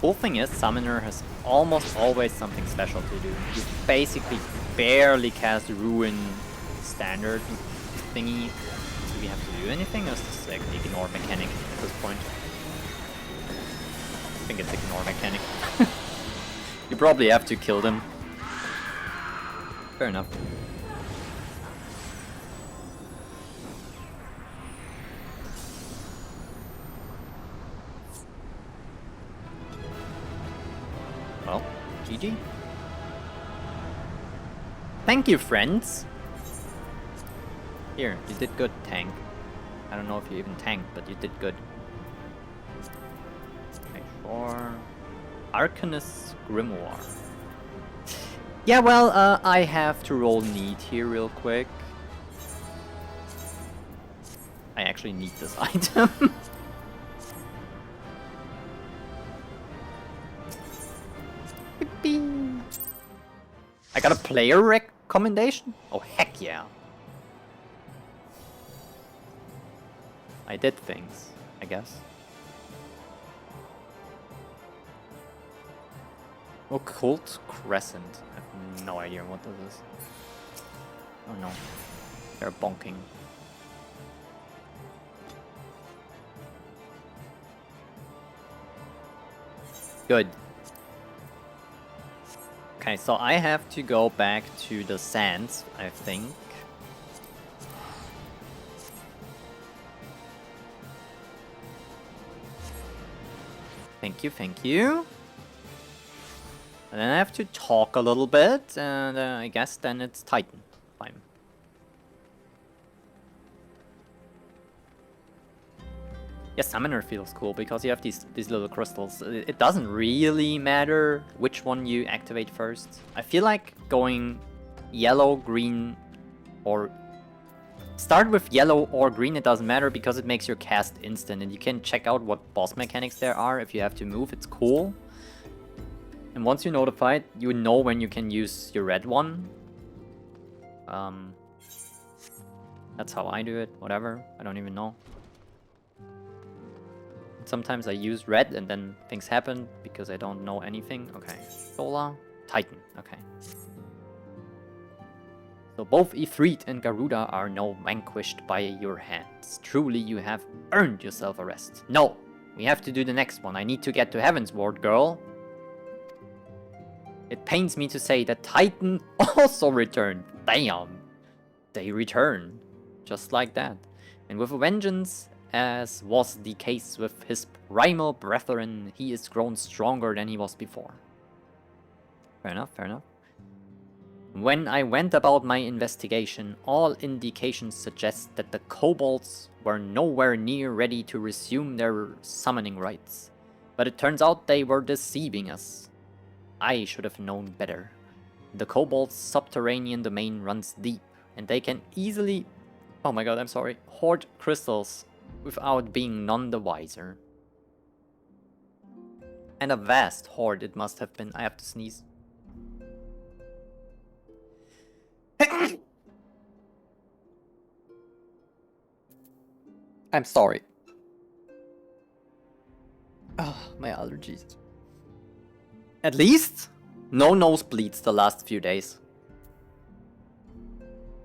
Cool thing is, Summoner has almost always something special to do. You basically barely cast Ruin standard thingy. Do we have to do anything, or is this like ignore mechanic at this point? I think it's ignore mechanic. You probably have to kill them. Fair enough. Well, GG. Thank you, friends. Here, you did good, tank. I don't know if you even tanked, but you did good. Okay, for Arcanist Grimoire. Yeah, well, I have to roll need here real quick. I actually need this item. I got a player recommendation? Oh, heck yeah. I did things, I guess. Occult Crescent. I have no idea what this is. Oh no. They're bonking. Good. Okay, so I have to go back to the sands, I think. Thank you, thank you. And then I have to talk a little bit, and I guess then it's Titan time. Yeah, Summoner feels cool because you have these little crystals. It doesn't really matter which one you activate first. I feel like going yellow, green, or... Start with yellow or green, it doesn't matter because it makes your cast instant, and you can check out what boss mechanics there are if you have to move, it's cool. And once you're notified, you know when you can use your red one. That's how I do it, whatever, I don't even know. Sometimes I use red and then things happen because I don't know anything. Okay, Sola, Titan, okay. So both Ifrit and Garuda are now vanquished by your hands. Truly you have earned yourself a rest. No, we have to do the next one. I need to get to Heavensward, girl. It pains me to say that Titan also returned. Damn. They return. Just like that. And with a vengeance, as was the case with his primal brethren, he is grown stronger than he was before. Fair enough, fair enough. When I went about my investigation, all indications suggest that the kobolds were nowhere near ready to resume their summoning rites. But it turns out they were deceiving us. I should have known better. The kobolds' subterranean domain runs deep, and they can easily... Oh my god, I'm sorry. Hoard crystals without being none the wiser. And a vast hoard it must have been. I have to sneeze. I'm sorry. Oh, my allergies. At least, no nosebleeds the last few days.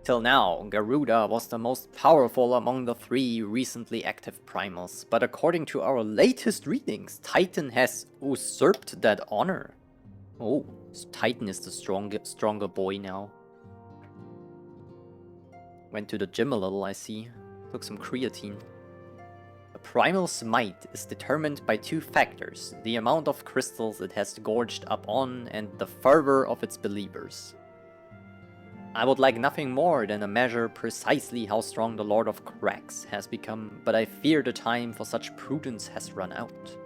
Till now, Garuda was the most powerful among the three recently active primals, but according to our latest readings, Titan has usurped that honor. Oh, so Titan is the stronger boy now. Went to the gym a little, I see. Took some creatine. A primal's might is determined by two factors: the amount of crystals it has gorged up on and the fervor of its believers. I would like nothing more than to measure precisely how strong the Lord of Cracks has become, but I fear the time for such prudence has run out.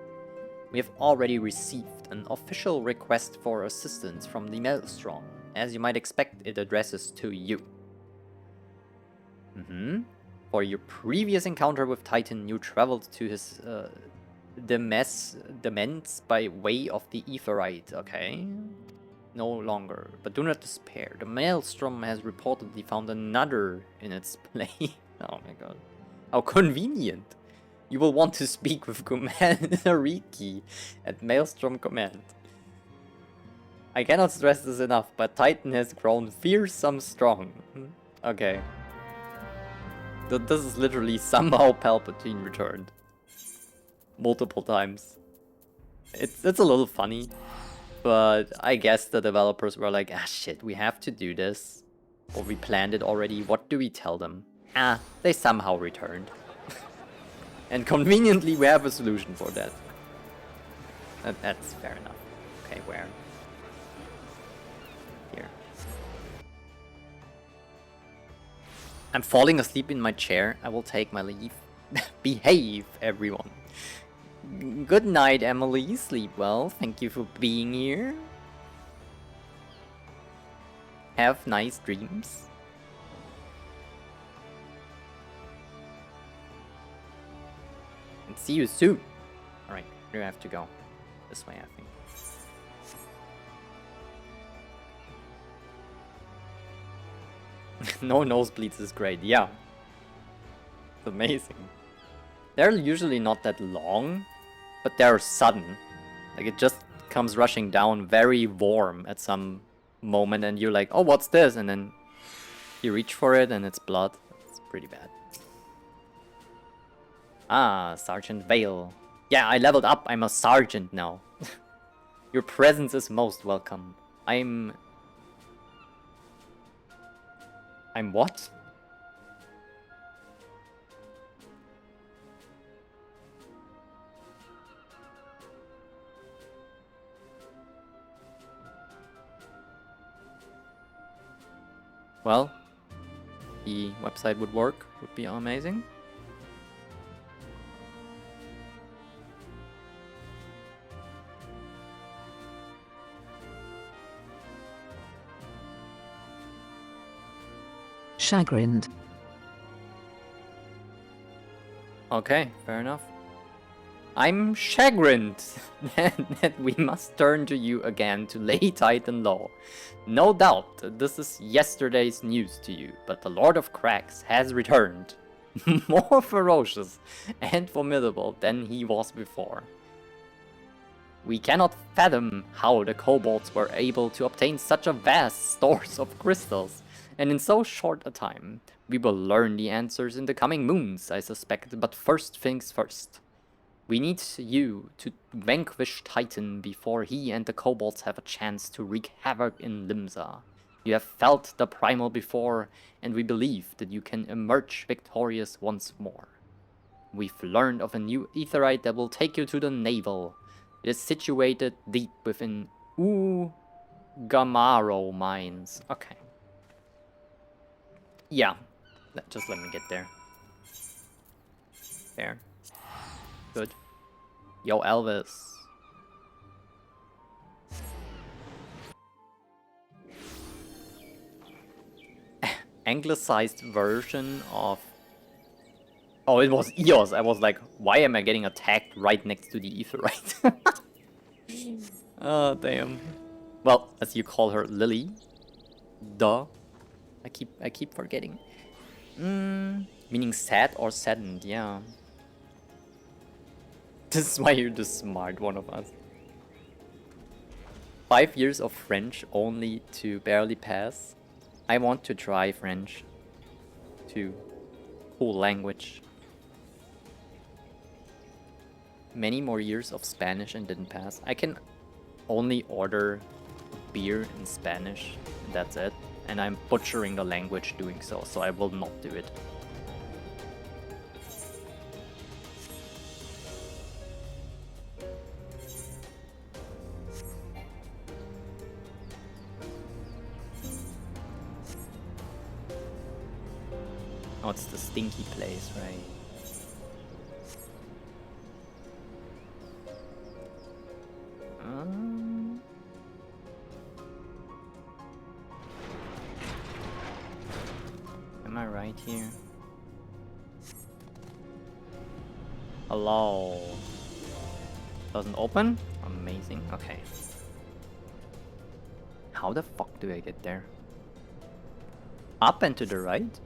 We have already received an official request for assistance from the Maelstrom. As you might expect, it addresses to you. For your previous encounter with Titan, you traveled to his demesne by way of the Aetheryte. Okay. No longer, but do not despair. The Maelstrom has reportedly found another in its place. Oh my god. How convenient. You will want to speak with Commander Riki at Maelstrom Command. I cannot stress this enough, but Titan has grown fearsome strong. Okay. This is literally somehow Palpatine returned. Multiple times. It's a little funny. But I guess the developers were like, ah shit, we have to do this. Or we planned it already, what do we tell them? Ah, they somehow returned. And conveniently we have a solution for that. That's fair enough. Okay, where? Here. I'm falling asleep in my chair. I will take my leave. Behave, everyone. Good night, Emily. Sleep well. Thank you for being here. Have nice dreams. And see you soon. Alright, you have to go. This way, I think. No nosebleeds is great, yeah. It's amazing. They're usually not that long, but they're sudden. Like, it just comes rushing down very warm at some moment, and you're like, oh, what's this? And then you reach for it, and it's blood. It's pretty bad. Ah, Sergeant Vale. Yeah, I leveled up. I'm a sergeant now. Your presence is most welcome. I'm what? Well, the website would work, would be amazing. Chagrined. Okay, fair enough. I'm chagrined that we must turn to you again to lay Titan law. No doubt this is yesterday's news to you, but the Lord of Cracks has returned. More ferocious and formidable than he was before. We cannot fathom how the kobolds were able to obtain such a vast stores of crystals, and in so short a time. We will learn the answers in the coming moons, I suspect, but first things first. We need you to vanquish Titan before he and the kobolds have a chance to wreak havoc in Limsa. You have felt the primal before, and we believe that you can emerge victorious once more. We've learned of a new aetherite that will take you to the navel. It is situated deep within Gamaro mines. Okay. Yeah, just let me get there. There. Good. Yo, Elvis. Anglicized version of... Oh, it was Eos. I was like, why am I getting attacked right next to the aetherite? Oh, damn. Well, as you call her, Lily. Duh. I keep forgetting. Meaning sad or saddened, yeah. This is why you're the smart one of us. 5 years of French only to barely pass. I want to try French too. Cool language. Many more years of Spanish and didn't pass. I can only order beer in Spanish, and that's it. And I'm butchering the language doing so, so I will not do it. Oh, it's the stinky place, right? Am I right here? Hello? Doesn't open? Amazing. Okay. How the fuck do I get there? Up and to the right?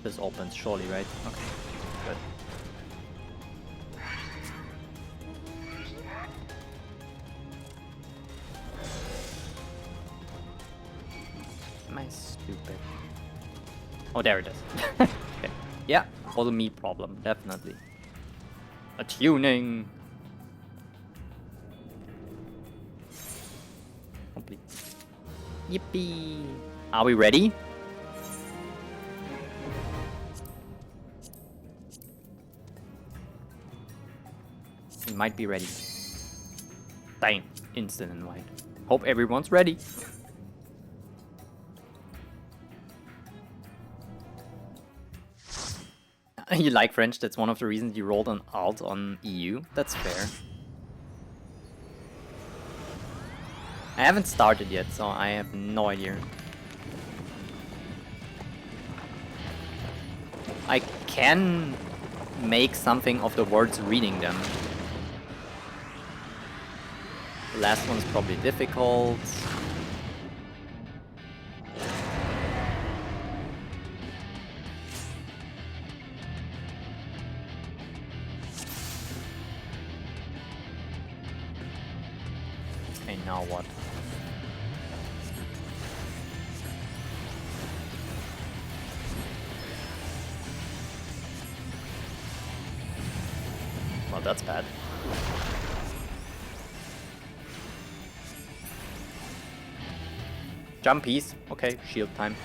This opens surely, right? Okay, good. Am I stupid? Oh, there it is. Okay. Yeah, also me problem, definitely. Attuning. Complete. Yippee! Are we ready? We might be ready. Bam! Instant invite. Hope everyone's ready. You like French, that's one of the reasons you rolled an alt on EU. That's fair. I haven't started yet, so I have no idea. I can make something of the words reading them. The last one's probably difficult. Okay, now what? Well, that's bad. Jumpies. Okay, shield time.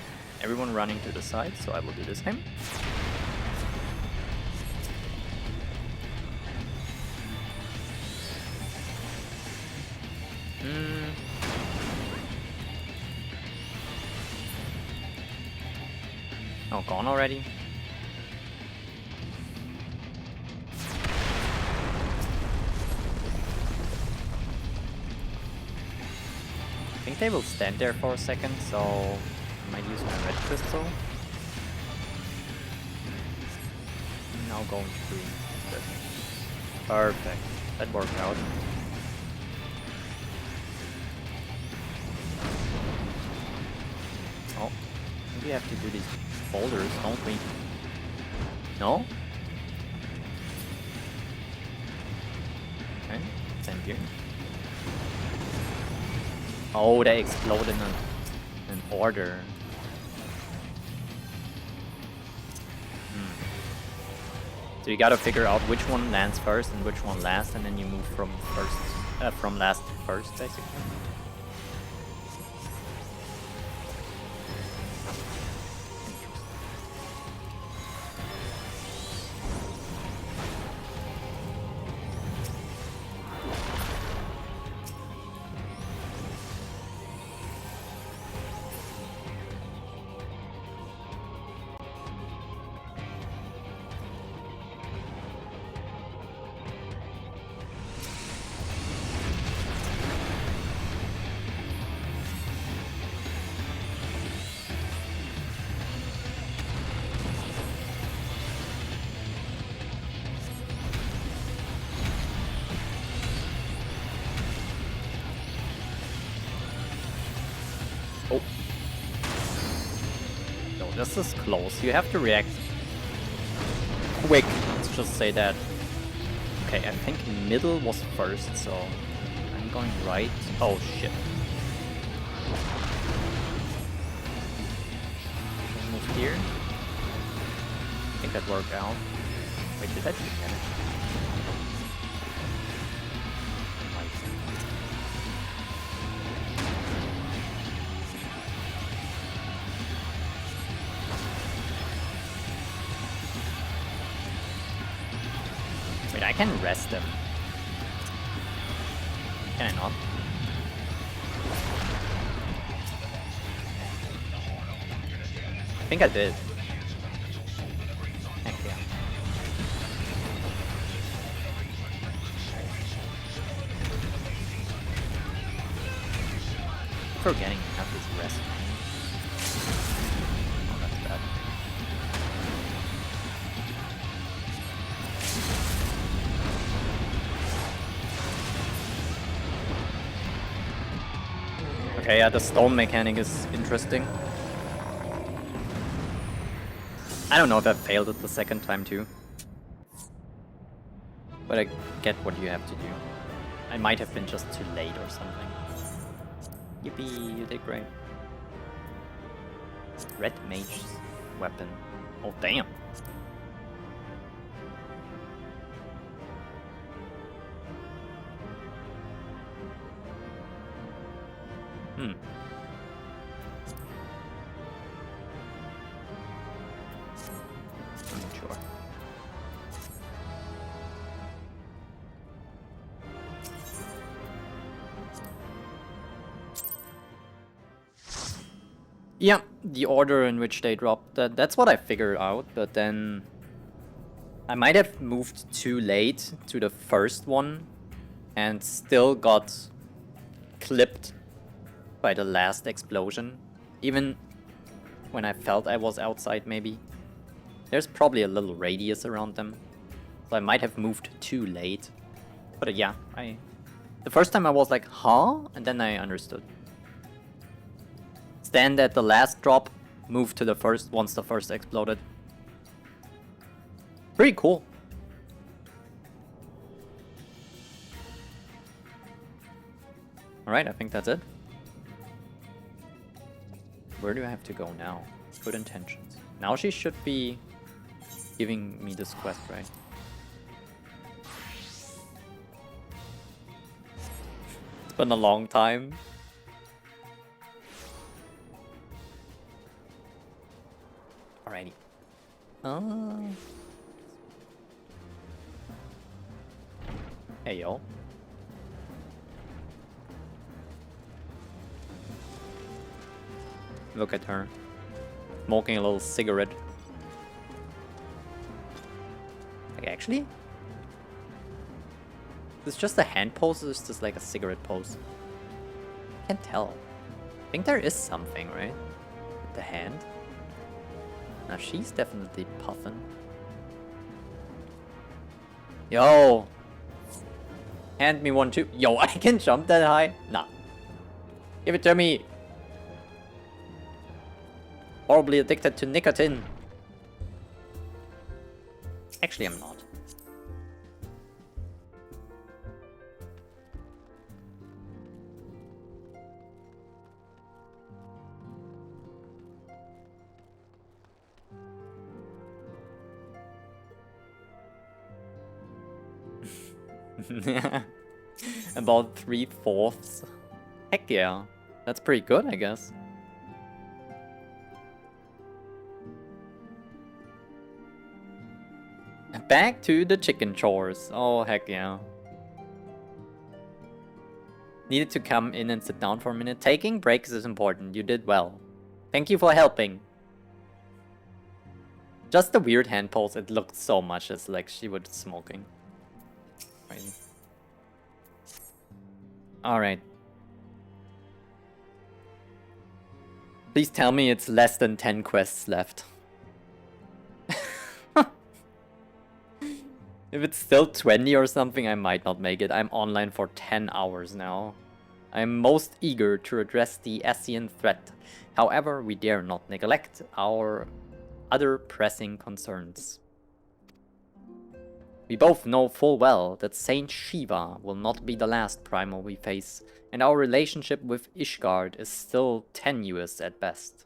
Everyone running to the side, so I will do the same. Oh, gone already? I think they will stand there for a second, so I might use my red crystal. Now going to green. Good. Perfect. That worked out. Oh, we have to do these boulders, don't we? No? Okay, same here. Oh, they explode in an order. So you gotta figure out which one lands first and which one last, and then you move from last to first, basically. Oh. No, this is close. You have to react quick. Let's just say that. Okay, I think middle was first, so I'm going right. Oh shit. Move here. I think that worked out. Wait, did that do damage? Wait, I can rest them. Can I not? I think I did. Heck yeah. Forgetting to have this rest. Oh, that's bad. Okay, yeah, the stone mechanic is interesting. I don't know if I failed it the second time too. But I get what you have to do. I might have been just too late or something. Yippee, you did great. Red mage's weapon. Oh damn. Sure. Yeah, the order in which they dropped that's what I figured out, but then I might have moved too late to the first one and still got clipped by the last explosion, even when I felt I was outside maybe. There's probably a little radius around them, so I might have moved too late. But yeah, the first time I was like, huh? And then I understood. Stand at the last drop, move to the first once the first exploded. Pretty cool. Alright, I think that's it. Where do I have to go now? Good intentions. Now she should be giving me this quest, right? It's been a long time. Alrighty. Hey, yo. Look at her. Smoking a little cigarette. Like, actually? Is this just a hand pose or is this like a cigarette pose? Can't tell. I think there is something, right? With the hand. Now she's definitely puffing. Yo! Hand me one too. Yo, I can jump that high? Nah. Give it to me! Horribly addicted to nicotine. Actually, I'm not. About 3/4. Heck yeah. That's pretty good, I guess. Back to the chicken chores. Oh, heck yeah. Needed to come in and sit down for a minute. Taking breaks is important. You did well. Thank you for helping. Just the weird hand pose. It looked so much as like she was smoking. Right. Alright. Please tell me it's less than 10 quests left. If it's still 20 or something, I might not make it. I'm online for 10 hours now. I'm most eager to address the Asian threat. However, we dare not neglect our other pressing concerns. We both know full well that Saint Shiva will not be the last primal we face, and our relationship with Ishgard is still tenuous at best.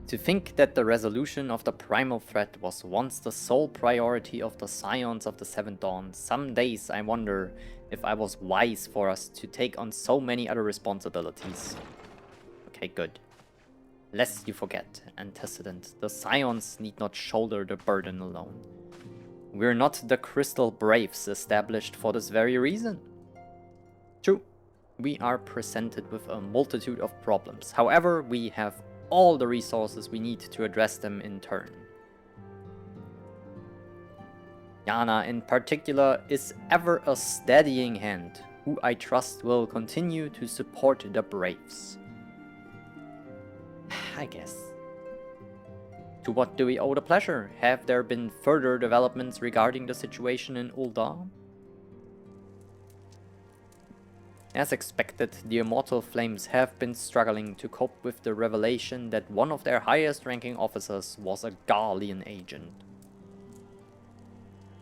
To think that the resolution of the primal threat was once the sole priority of the Scions of the Seventh Dawn, some days I wonder if I was wise for us to take on so many other responsibilities. Okay, good. Lest you forget, antecedent, the Scions need not shoulder the burden alone. We're not the Crystal Braves established for this very reason. True, we are presented with a multitude of problems. However, we have all the resources we need to address them in turn. Yana in particular is ever a steadying hand, who I trust will continue to support the Braves. I guess. To what do we owe the pleasure? Have there been further developments regarding the situation in Ul'dah? As expected, the Immortal Flames have been struggling to cope with the revelation that one of their highest ranking officers was a Garlean agent.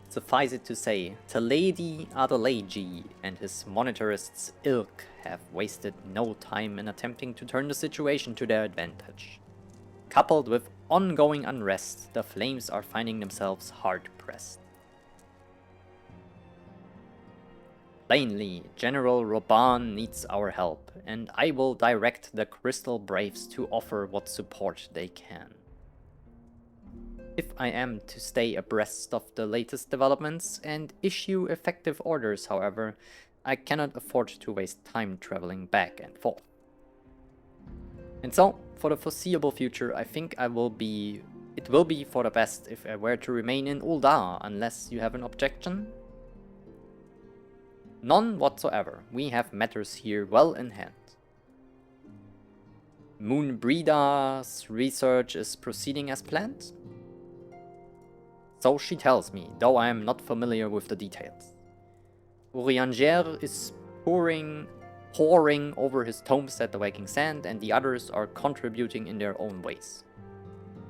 Suffice it to say, Lady Adelaide and his monetarists' ilk have wasted no time in attempting to turn the situation to their advantage. Coupled with ongoing unrest, the Flames are finding themselves hard-pressed. Plainly, General Roban needs our help, and I will direct the Crystal Braves to offer what support they can. If I am to stay abreast of the latest developments and issue effective orders, however, I cannot afford to waste time traveling back and forth. And so, for the foreseeable future, I think it will be for the best if I were to remain in Ul'dah, unless you have an objection. None whatsoever. We have matters here well in hand. Moonbreeda's research is proceeding as planned? So she tells me, though I am not familiar with the details. Urianger is poring over his tomes at the Waking Sand, and the others are contributing in their own ways.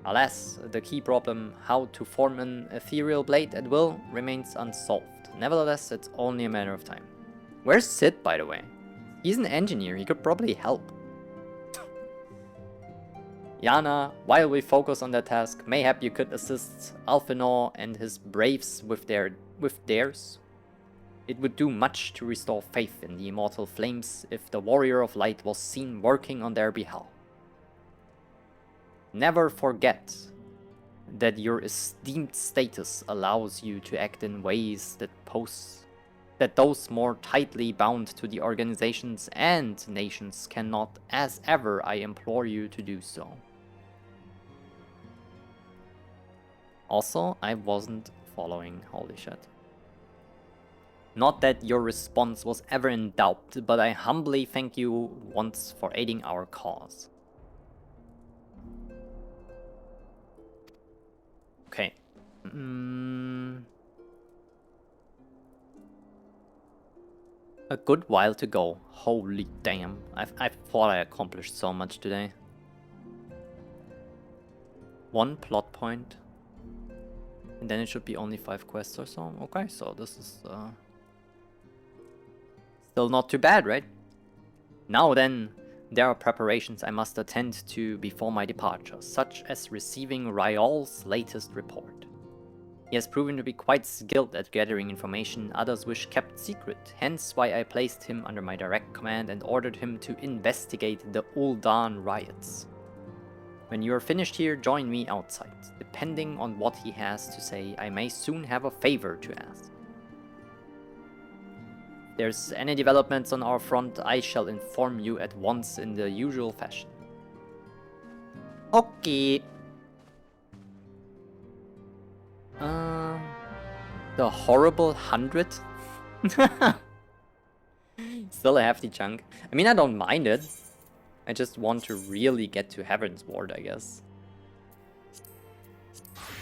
Alas, the key problem, how to form an ethereal blade at will, remains unsolved. Nevertheless, it's only a matter of time. Where's Sid, by the way? He's an engineer, he could probably help. Yana, while we focus on that task, mayhap you could assist Alphinaud and his braves with theirs. It would do much to restore faith in the Immortal Flames if the Warrior of Light was seen working on their behalf. Never forget that your esteemed status allows you to act in ways that those more tightly bound to the organizations and nations cannot, as ever I implore you to do so. Also, I wasn't following, holy shit. Not that your response was ever in doubt, but I humbly thank you once for aiding our cause. Okay. A good while to go. Holy damn. I thought I accomplished so much today. One plot point. And then it should be only 5 quests or so. Okay, so this is still not too bad, right? Now then, there are preparations I must attend to before my departure, such as receiving Ryal's latest report. He has proven to be quite skilled at gathering information others wish kept secret, hence why I placed him under my direct command and ordered him to investigate the Ul'dah riots. When you are finished here, join me outside. Depending on what he has to say, I may soon have a favor to ask. If there's any developments on our front, I shall inform you at once in the usual fashion. Okay. The horrible 100? Still a hefty chunk. I mean, I don't mind it. I just want to really get to Heavensward, I guess.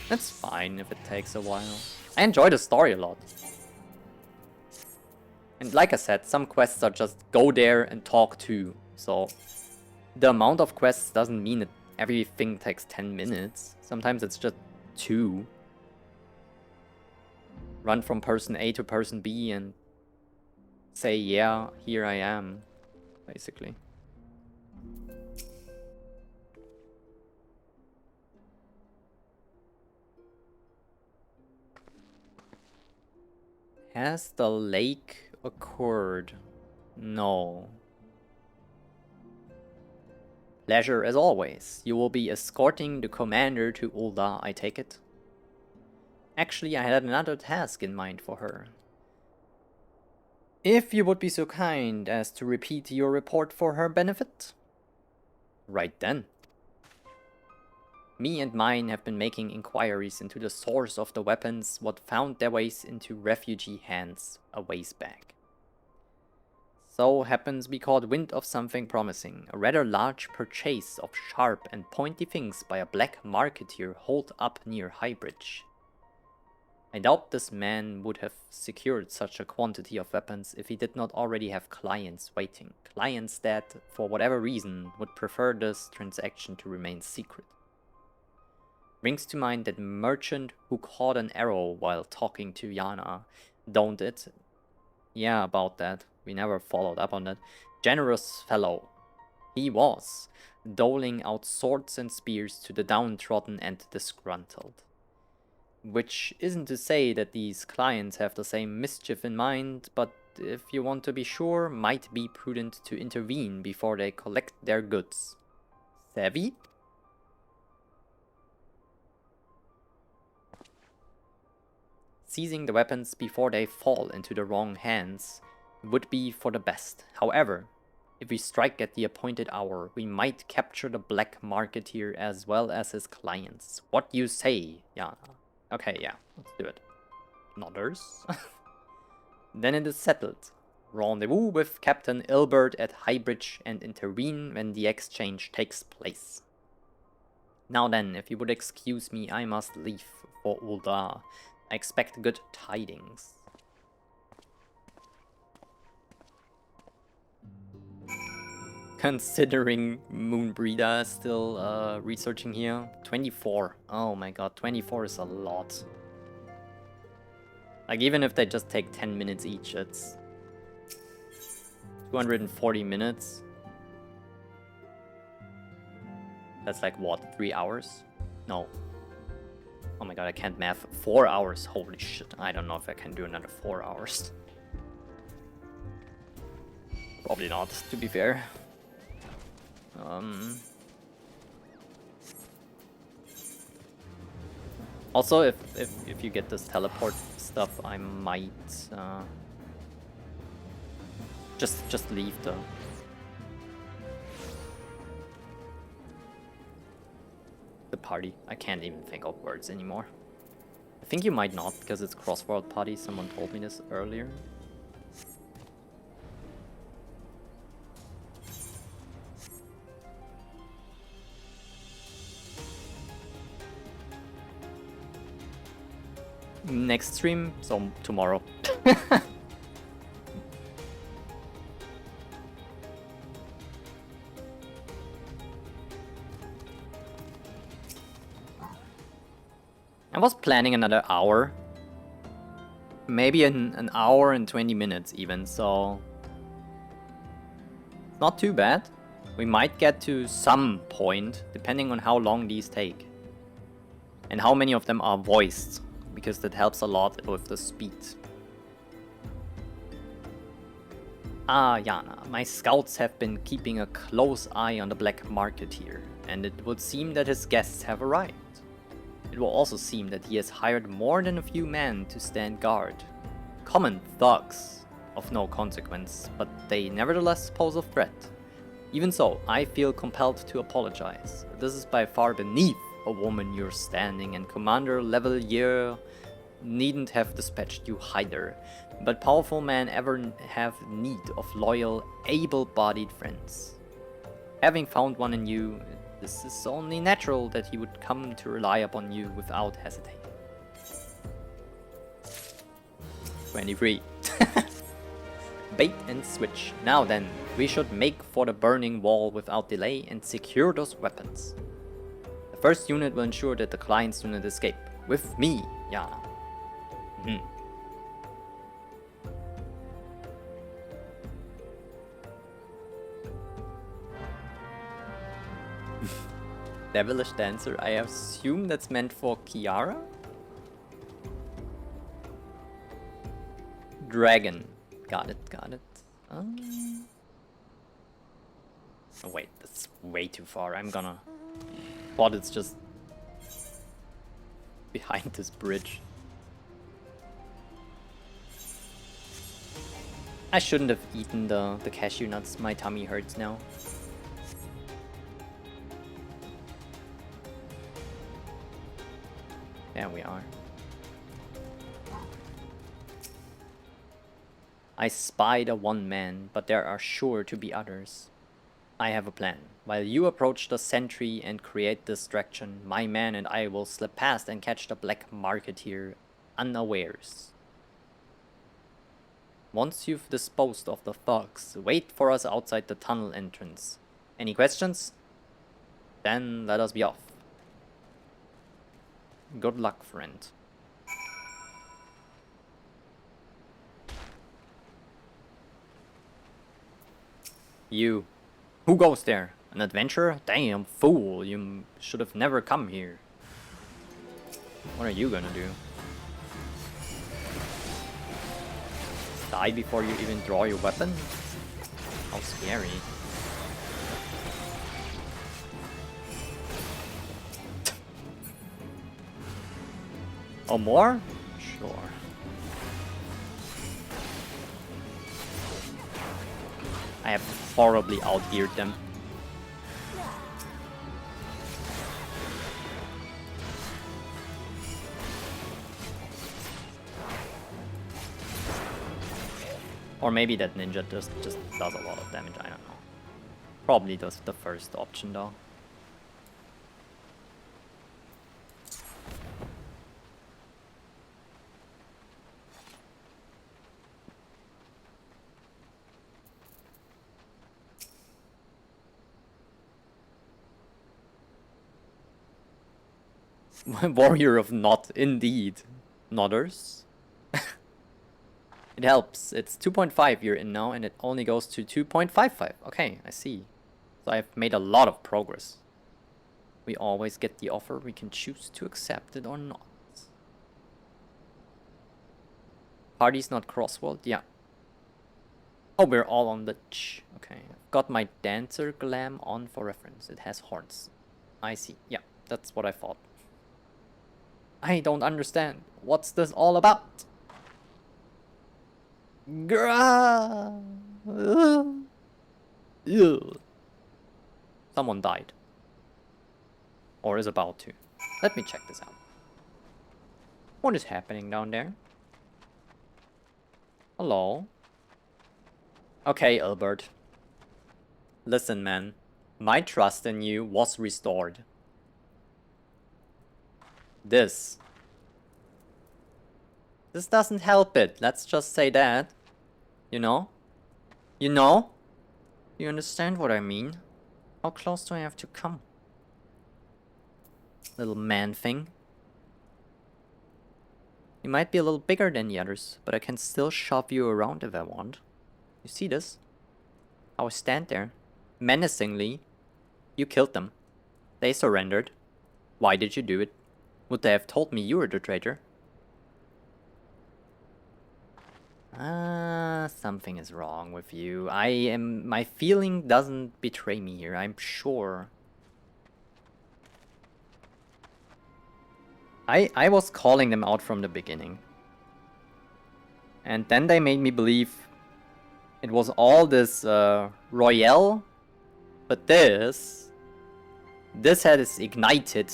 That's fine if it takes a while. I enjoy the story a lot. And like I said, some quests are just go there and talk to. So the amount of quests doesn't mean that everything takes 10 minutes. Sometimes it's just 2. Run from person A to person B and say, yeah, here I am, basically. Has the lake occurred? No. Pleasure as always. You will be escorting the commander to Ul'dah, I take it? Actually, I had another task in mind for her. If you would be so kind as to repeat your report for her benefit? Right then. Me and mine have been making inquiries into the source of the weapons what found their ways into refugee hands a ways back. So happens we caught wind of something promising, a rather large purchase of sharp and pointy things by a black marketeer holed up near Highbridge. I doubt this man would have secured such a quantity of weapons if he did not already have clients waiting. Clients that, for whatever reason, would prefer this transaction to remain secret. Brings to mind that merchant who caught an arrow while talking to Yana, don't it? Yeah, about that. We never followed up on that. Generous fellow. He was, doling out swords and spears to the downtrodden and disgruntled. Which isn't to say that these clients have the same mischief in mind, but if you want to be sure, might be prudent to intervene before they collect their goods. Savvy? Seizing the weapons before they fall into the wrong hands would be for the best. However, if we strike at the appointed hour, we might capture the black marketeer as well as his clients. What you say, Yana? Okay, yeah, let's do it. Nodders. Then it is settled. Rendezvous with Captain Ilbert at Highbridge and intervene when the exchange takes place. Now then, if you would excuse me, I must leave for Uldar. I expect good tidings. Considering Moonbreeder still researching here. 24. Oh my god, 24 is a lot. Like, even if they just take 10 minutes each, it's 240 minutes. That's like, what, 3 hours? No. Oh my god, I can't math. 4 hours. Holy shit. I don't know if I can do another 4 hours. Probably not, to be fair. Also, if you get this teleport stuff, I might just leave the party. I can't even think of words anymore. I think you might not, because it's crossworld party. Someone told me this earlier. Next stream, so tomorrow. I was planning another hour. Maybe an hour and 20 minutes even, so... not too bad. We might get to some point, depending on how long these take. And how many of them are voiced, because that helps a lot with the speed. Ah, Yana, my scouts have been keeping a close eye on the black market here, and it would seem that his guests have arrived. It will also seem that he has hired more than a few men to stand guard. Common thugs, of no consequence, but they nevertheless pose a threat. Even so, I feel compelled to apologize. This is by far beneath a woman your standing, and Commander Levelier needn't have dispatched you either. But powerful men ever have need of loyal, able-bodied friends. Having found one in you, this is only natural that he would come to rely upon you without hesitating. 23. Bait and switch. Now then, we should make for the burning wall without delay and secure those weapons. The first unit will ensure that the clients do not escape. With me, Yana. Devilish Dancer, I assume that's meant for Kiara? Dragon. Got it, got it. Oh wait, that's way too far. I'm gonna... thought it's just behind this bridge. I shouldn't have eaten the cashew nuts. My tummy hurts now. There we are. I spied a one man, but there are sure to be others. I have a plan. While you approach the sentry and create distraction, my man and I will slip past and catch the black marketeer unawares. Once you've disposed of the thugs, wait for us outside the tunnel entrance. Any questions? Then let us be off. Good luck, friend. You. Who goes there? An adventurer? Damn fool, you should have never come here. What are you gonna do? Die before you even draw your weapon? How scary. Oh, more? Sure. I have horribly outgeared them. Or maybe that ninja just does a lot of damage, I don't know. Probably does the first option though. Warrior of Not, indeed. Nodders. It helps. It's 2.5 you're in now, and it only goes to 2.55. Okay, I see. So I've made a lot of progress. We always get the offer. We can choose to accept it or not. Party's not crossword? Yeah. Oh, we're all on the okay. I've got my dancer glam on for reference. It has horns. I see. Yeah, that's what I thought. I don't understand. What's this all about? Grrrr. Someone died. Or is about to. Let me check this out. What is happening down there? Hello? Okay, Albert. Listen, man. My trust in you was restored. This doesn't help it. Let's just say that. You know? You know? You understand what I mean? How close do I have to come? Little man thing. You might be a little bigger than the others, but I can still shove you around if I want. You see this? I will stand there, menacingly. You killed them. They surrendered. Why did you do it? Would they have told me you were the traitor? Something is wrong with you. My feeling doesn't betray me here, I'm sure. I was calling them out from the beginning. And then they made me believe it was all this royale, but this has ignited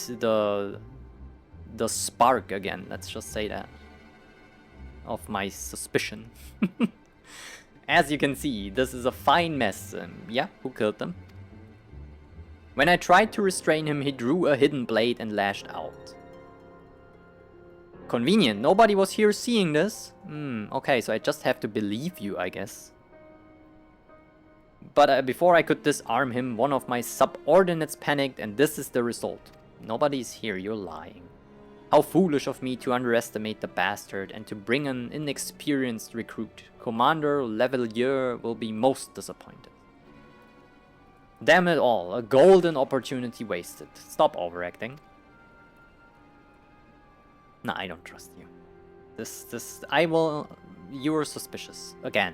the spark again, let's just say that, of my suspicion. As you can see, this is a fine mess. Yeah, who killed them? When I tried to restrain him, he drew a hidden blade and lashed out. Convenient, nobody was here seeing this. Okay, so I just have to believe you, I guess. But before I could disarm him, one of my subordinates panicked, and this is the result. Nobody's here, you're lying. How foolish of me to underestimate the bastard and to bring an inexperienced recruit. Commander Levelier will be most disappointed. Damn it all, a golden opportunity wasted. Stop overacting. Nah, I don't trust you. You're suspicious. Again.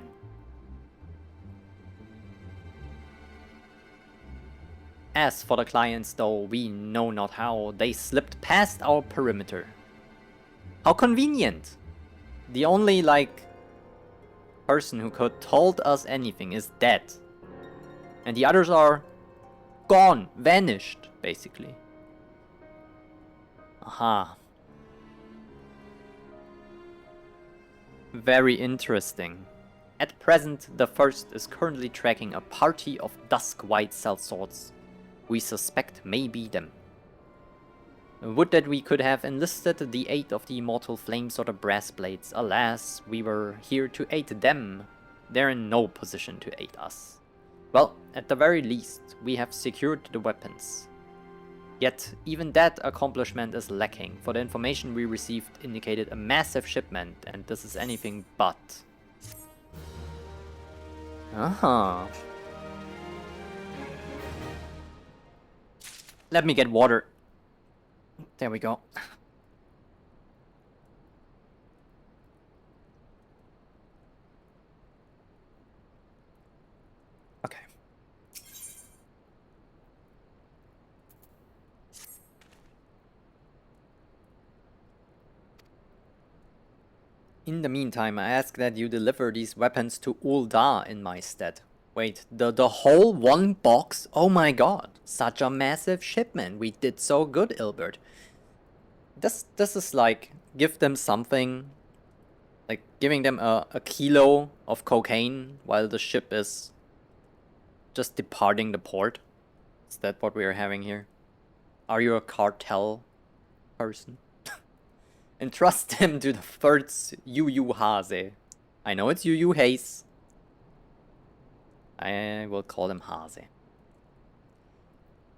As for the clients, though, we know not how, they slipped past our perimeter. How convenient! The only, person who could told us anything is dead. And the others are gone, vanished, basically. Aha. Very interesting. At present, the first is currently tracking a party of dusk white sellswords. We suspect may be them. Would that we could have enlisted the aid of the immortal flames or the brass blades. Alas, we were here to aid them. They're in no position to aid us. Well, at the very least, we have secured the weapons. Yet, even that accomplishment is lacking, for the information we received indicated a massive shipment, and this is anything but. Let me get water. There we go. Okay. In the meantime, I ask that you deliver these weapons to Ul'dah in my stead. Wait, the whole one box? Oh my god, such a massive shipment. We did so good, Ilbert. This is like, give them something, like giving them a kilo of cocaine while the ship is just departing the port. Is that what we are having here? Are you a cartel person? Entrust them to the first Yu Yu Hase. I know it's Yu Yu Haze. I will call them Hase.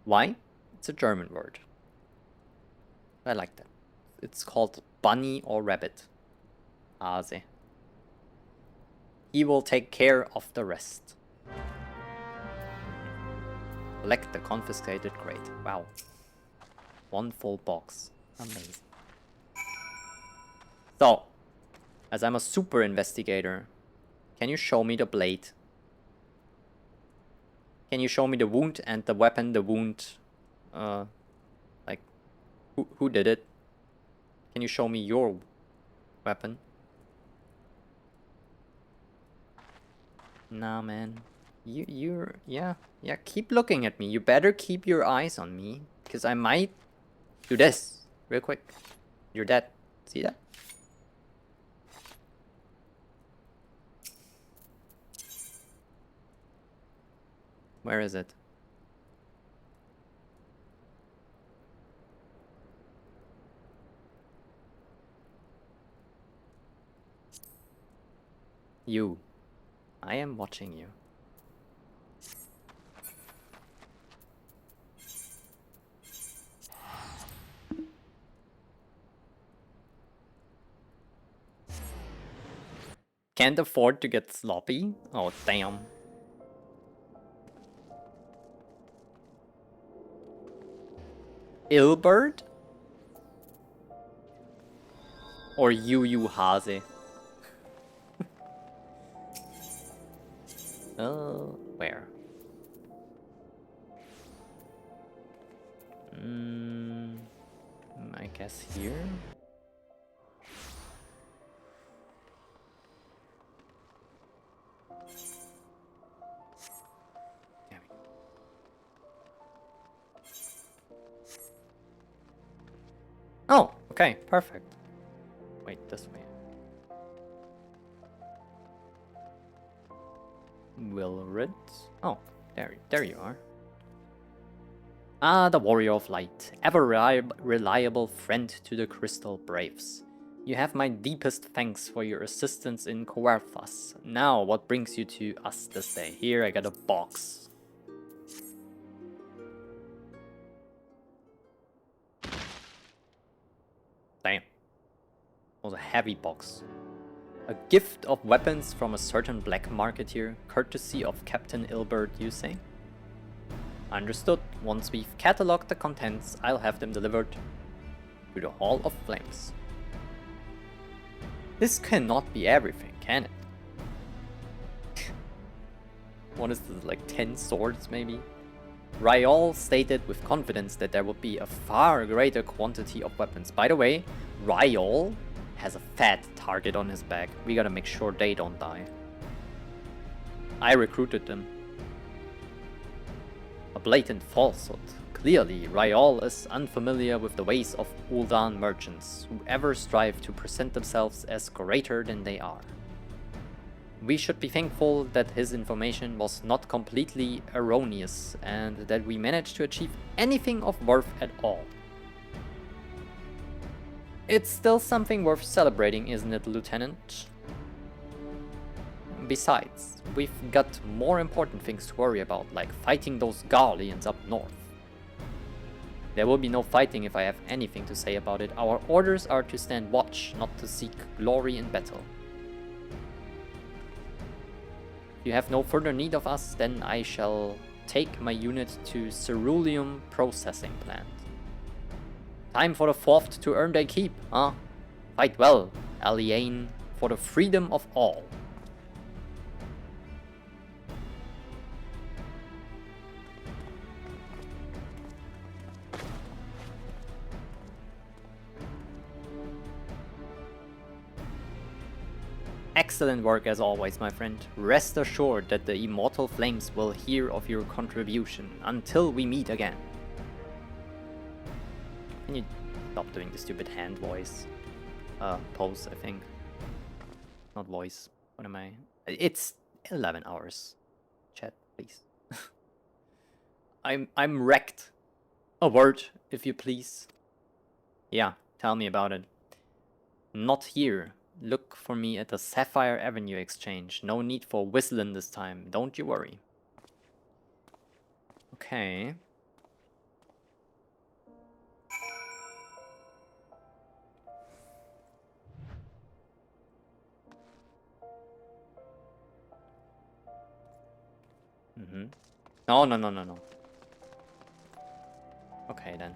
Why? It's a German word. I like that. It's called bunny or rabbit. Hase. He will take care of the rest. Collect the confiscated crate. Wow. One full box. Amazing. So, as I'm a super investigator, can you show me the blade? Can you show me the wound and the weapon, the wound, like, who did it? Can you show me your weapon? Nah, man. Yeah, keep looking at me. You better keep your eyes on me, because I might do this real quick. You're dead. See that? Where is it? You. I am watching you. Can't afford to get sloppy? Oh, damn. Ilbert? Or Yu Yu Hase? Where? I guess here? Oh, okay, perfect. Wait, this way. Wilred? Oh, there you are. Ah, the Warrior of Light, ever reliable friend to the Crystal Braves. You have my deepest thanks for your assistance in Coarthas. Now, what brings you to us this day? Here, I got a box. Damn. Was a heavy box. A gift of weapons from a certain black marketeer, courtesy of Captain Ilbert, you say? Understood. Once we've catalogued the contents, I'll have them delivered to the Hall of Flames. This cannot be everything, can it? What is this, like 10 swords maybe? Ryal stated with confidence that there would be a far greater quantity of weapons. By the way, Ryal has a fat target on his back. We gotta make sure they don't die. I recruited them. A blatant falsehood. Clearly, Ryal is unfamiliar with the ways of Ul'dah merchants, who ever strive to present themselves as greater than they are. We should be thankful that his information was not completely erroneous, and that we managed to achieve anything of worth at all. It's still something worth celebrating, isn't it, Lieutenant? Besides, we've got more important things to worry about, like fighting those Garleans up north. There will be no fighting if I have anything to say about it. Our orders are to stand watch, not to seek glory in battle. If you have no further need of us, then I shall take my unit to Ceruleum Processing Plant. Time for the fourth to earn their keep, huh? Fight well, Alien, for the freedom of all. Excellent work as always, my friend. Rest assured that the immortal flames will hear of your contribution until we meet again. Can you stop doing the stupid hand voice? Pose, I think. Not voice. What am I? It's 11 hours. Chat, please. I'm wrecked. A word, if you please. Yeah, tell me about it. Not here. Look for me at the Sapphire Avenue exchange. No need for whistling this time. Don't you worry. Okay. No. Okay, then.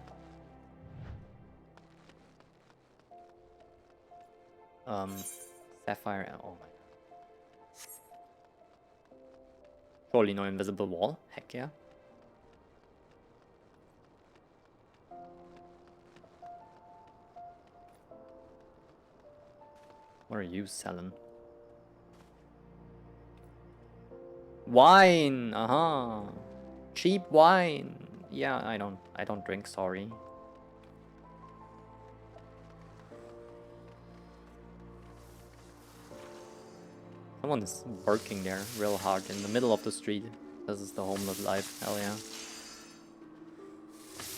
Sapphire, oh my. Surely no invisible wall, heck yeah. What are you selling? Wine, cheap wine. Yeah, I don't drink, sorry. Someone is working there real hard in the middle of the street. This is the homeless life, hell yeah.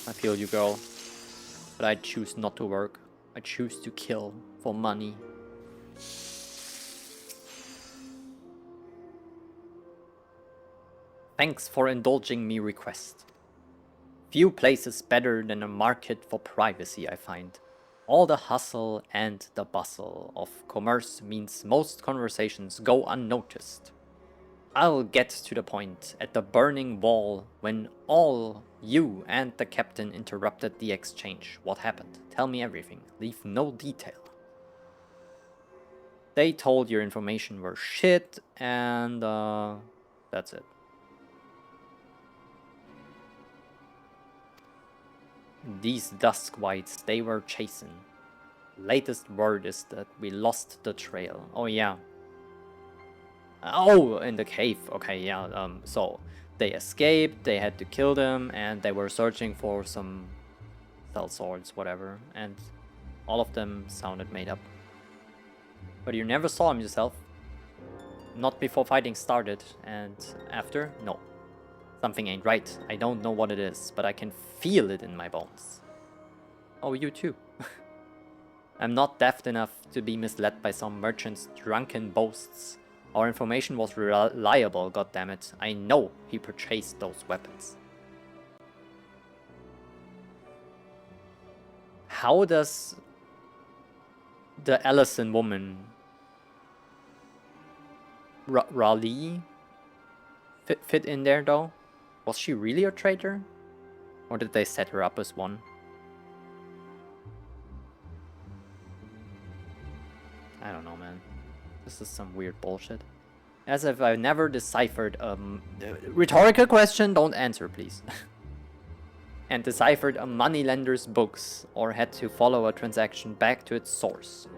I feel you, girl. But I choose not to work. I choose to kill for money. Thanks for indulging me request. Few places better than a market for privacy, I find. All the hustle and the bustle of commerce means most conversations go unnoticed. I'll get to the point at the burning wall when all you and the captain interrupted the exchange. What happened? Tell me everything. Leave no detail. They told your information were shit and that's it. These dusk whites, they were chasing. Latest word is that we lost the trail. Oh yeah. Oh, in the cave. Okay, yeah. So they escaped, they had to kill them, and they were searching for some cell swords, whatever. And all of them sounded made up. But you never saw them yourself. Not before fighting started, and after? No. Something ain't right. I don't know what it is, but I can feel it in my bones. Oh, you too. I'm not daft enough to be misled by some merchant's drunken boasts. Our information was reliable, goddammit. I know he purchased those weapons. How does the Ellison woman, Raleigh, fit in there though? Was she really a traitor? Or did they set her up as one? I don't know, man. This is some weird bullshit. As if I never deciphered rhetorical question, don't answer please. And deciphered a moneylender's books or had to follow a transaction back to its source.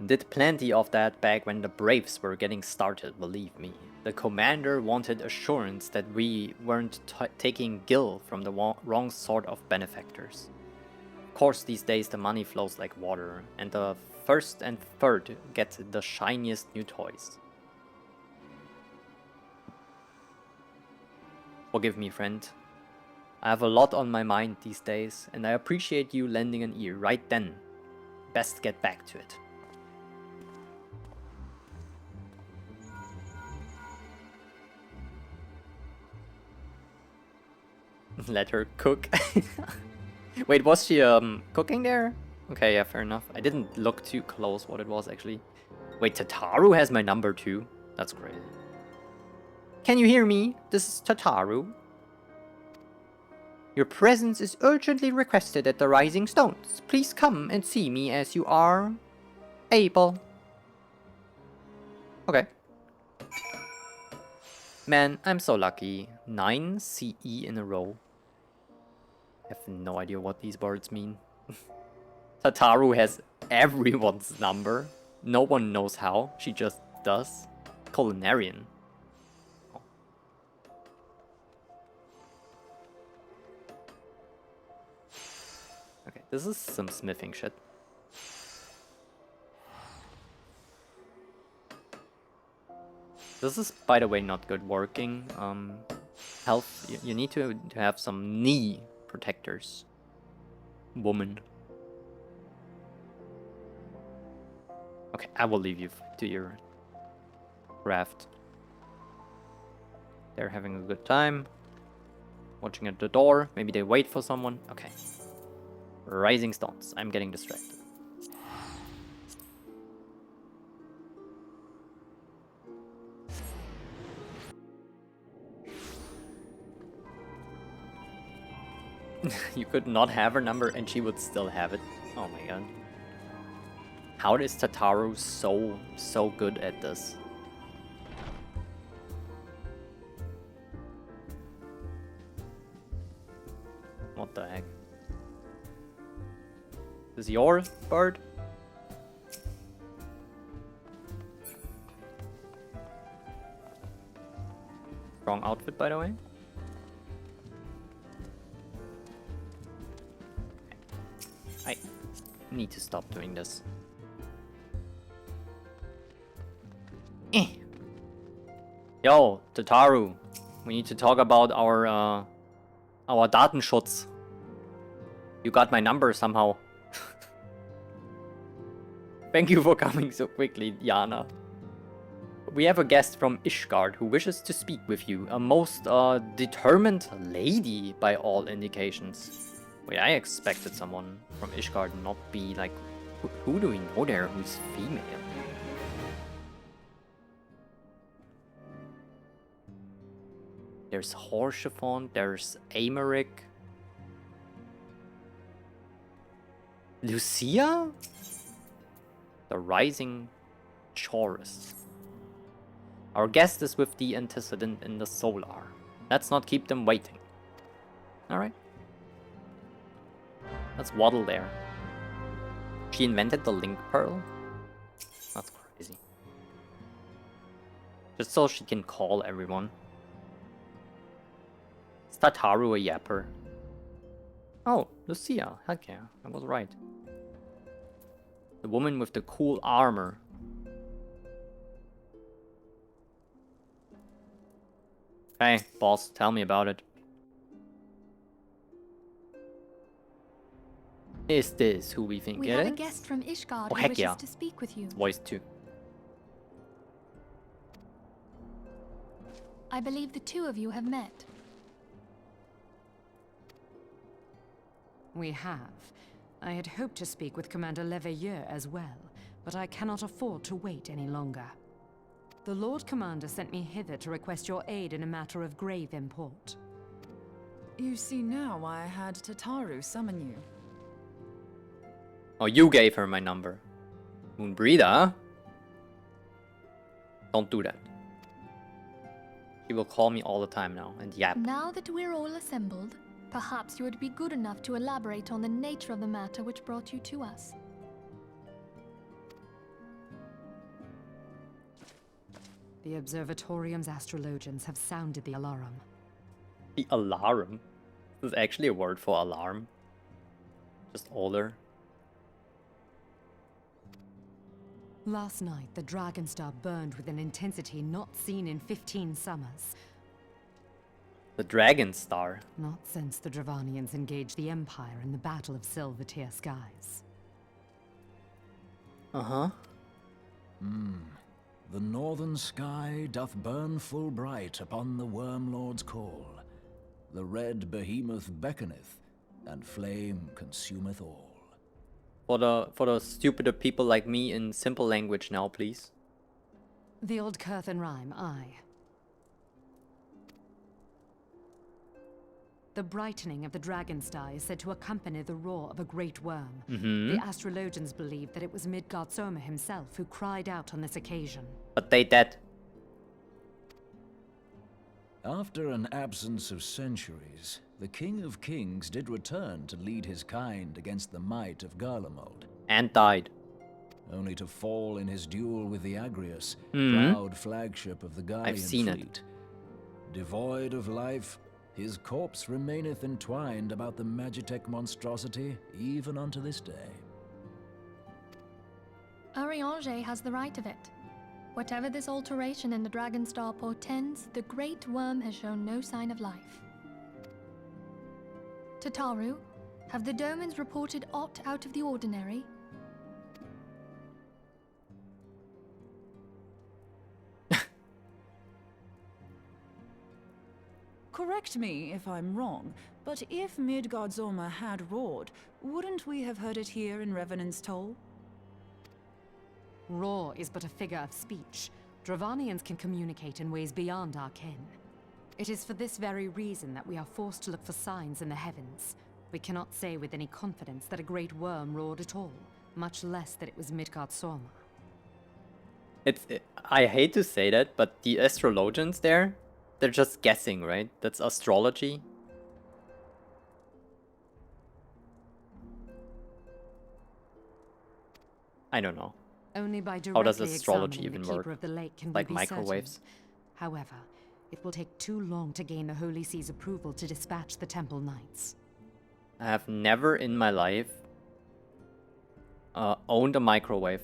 Did plenty of that back when the Braves were getting started, believe me. The commander wanted assurance that we weren't taking gil from the wrong sort of benefactors. Of course, these days the money flows like water, and the first and third get the shiniest new toys. Forgive me, friend. I have a lot on my mind these days, and I appreciate you lending an ear right then. Best get back to it. Let her cook. Wait, was she cooking there? Okay, yeah, fair enough. I didn't look too close what it was actually. Wait, Tataru has my number too? That's crazy. Can you hear me? This is Tataru. Your presence is urgently requested at the Rising Stones. Please come and see me as you are able. Okay. Man, I'm so lucky. 9 CE in a row. I have no idea what these words mean. Tataru has everyone's number. No one knows how. She just does. Culinarian. Oh. Okay, this is some smithing shit. This is, by the way, not good working. Health, you need to have some knee protectors. Woman. Okay, I will leave you to your craft. They're having a good time. Watching at the door. Maybe they wait for someone. Okay. Rising Stones. I'm getting distracted. You could not have her number and she would still have it. Oh my god. How is Tataru so good at this? What the heck? Is yours, bird? Wrong outfit, by the way. I need to stop doing this. Yo, Tataru, we need to talk about our Datenschutz. You got my number somehow. Thank you for coming so quickly, Yana. We have a guest from Ishgard who wishes to speak with you. A most determined lady by all indications. Wait, I expected someone from Ishgard not be like... Who do we know there who's female? There's Horshafon, there's Americ. Lucia? The Rising Chorus. Our guest is with the antecedent in the Solar. Let's not keep them waiting. Alright. Let's waddle there. She invented the Link Pearl? That's crazy. Just so she can call everyone. Is Tataru a yapper? Oh, Lucia. Heck yeah, I was right. The woman with the cool armor. Hey, boss, tell me about it. Is this who we think We it have is? a guest from Ishgard Oh, who heck wishes yeah. to speak with you. Voice 2. I believe the two of you have met. We have. I had hoped to speak with Commander Leveilleur as well, but I cannot afford to wait any longer. The Lord Commander sent me hither to request your aid in a matter of grave import. You see now why I had Tataru summon you. Oh, you gave her my number. Moonbreather? Don't do that. She will call me all the time now and yap. Now that we're all assembled, perhaps you would be good enough to elaborate on the nature of the matter which brought you to us. The Observatorium's astrologians have sounded the alarm. The alarm? This is actually a word for alarm. Just older. Last night, the Dragonstar burned with an intensity not seen in 15 summers. The Dragon Star. Not since the Dravanians engaged the Empire in the Battle of Silver-Tier Skies. Uh-huh. The northern sky doth burn full bright upon the Wormlord's call. The red behemoth beckoneth, and flame consumeth all. For the stupider people like me in simple language now, please. The old Curthan rhyme, aye. The brightening of the dragon star is said to accompany the roar of a great worm. The astrologians believe that it was Midgard Soma himself who cried out on this occasion. But they dead. After an absence of centuries, the King of Kings did return to lead his kind against the might of Garlemald. And died. Only to fall in his duel with the Agrius, proud flagship of the Gallian I've seen fleet. Devoid of life, his corpse remaineth entwined about the Magitech monstrosity even unto this day. Urianger has the right of it. Whatever this alteration in the Dragon Star portends, the Great Worm has shown no sign of life. Tataru, have the Domans reported aught out of the ordinary? Correct me if I'm wrong, but if Midgard Zorma had roared, wouldn't we have heard it here in Revenant's Toll? Roar is but a figure of speech. Dravanians can communicate in ways beyond our ken. It is for this very reason that we are forced to look for signs in the heavens. We cannot say with any confidence that a great worm roared at all, much less that it was Midgard Zorma. I hate to say that, but the astrologians there, they're just guessing, right? That's astrology. I don't know. Only by directly How does astrology examining even the Keeper work? of the Lake can Like we be microwaves? certain. However, it will take too long to gain the Holy See's approval to dispatch the Temple Knights. I have never in my life owned a microwave.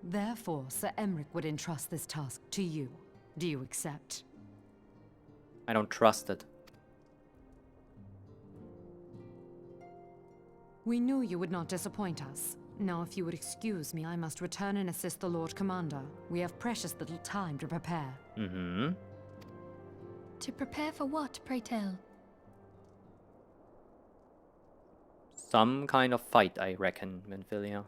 Therefore, Sir Emric would entrust this task to you. Do you accept? I don't trust it. We knew you would not disappoint us. Now, if you would excuse me, I must return and assist the Lord Commander. We have precious little time to prepare. To prepare for what, pray tell? Some kind of fight, I reckon, Minfilia.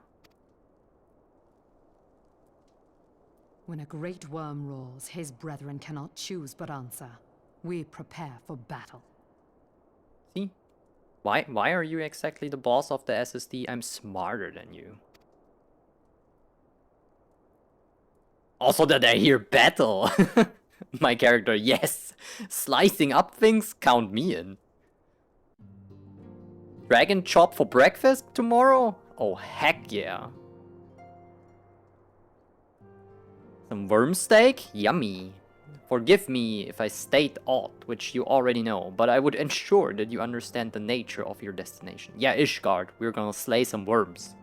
When a great worm roars, his brethren cannot choose but answer. We prepare for battle. See? Why are you exactly the boss of the SSD? I'm smarter than you. Also that I hear battle. My character, yes. Slicing up things, count me in. Dragon chop for breakfast tomorrow? Oh, heck yeah. Some worm steak? Yummy. Forgive me if I state aught, which you already know, but I would ensure that you understand the nature of your destination. Yeah, Ishgard, we're gonna slay some worms.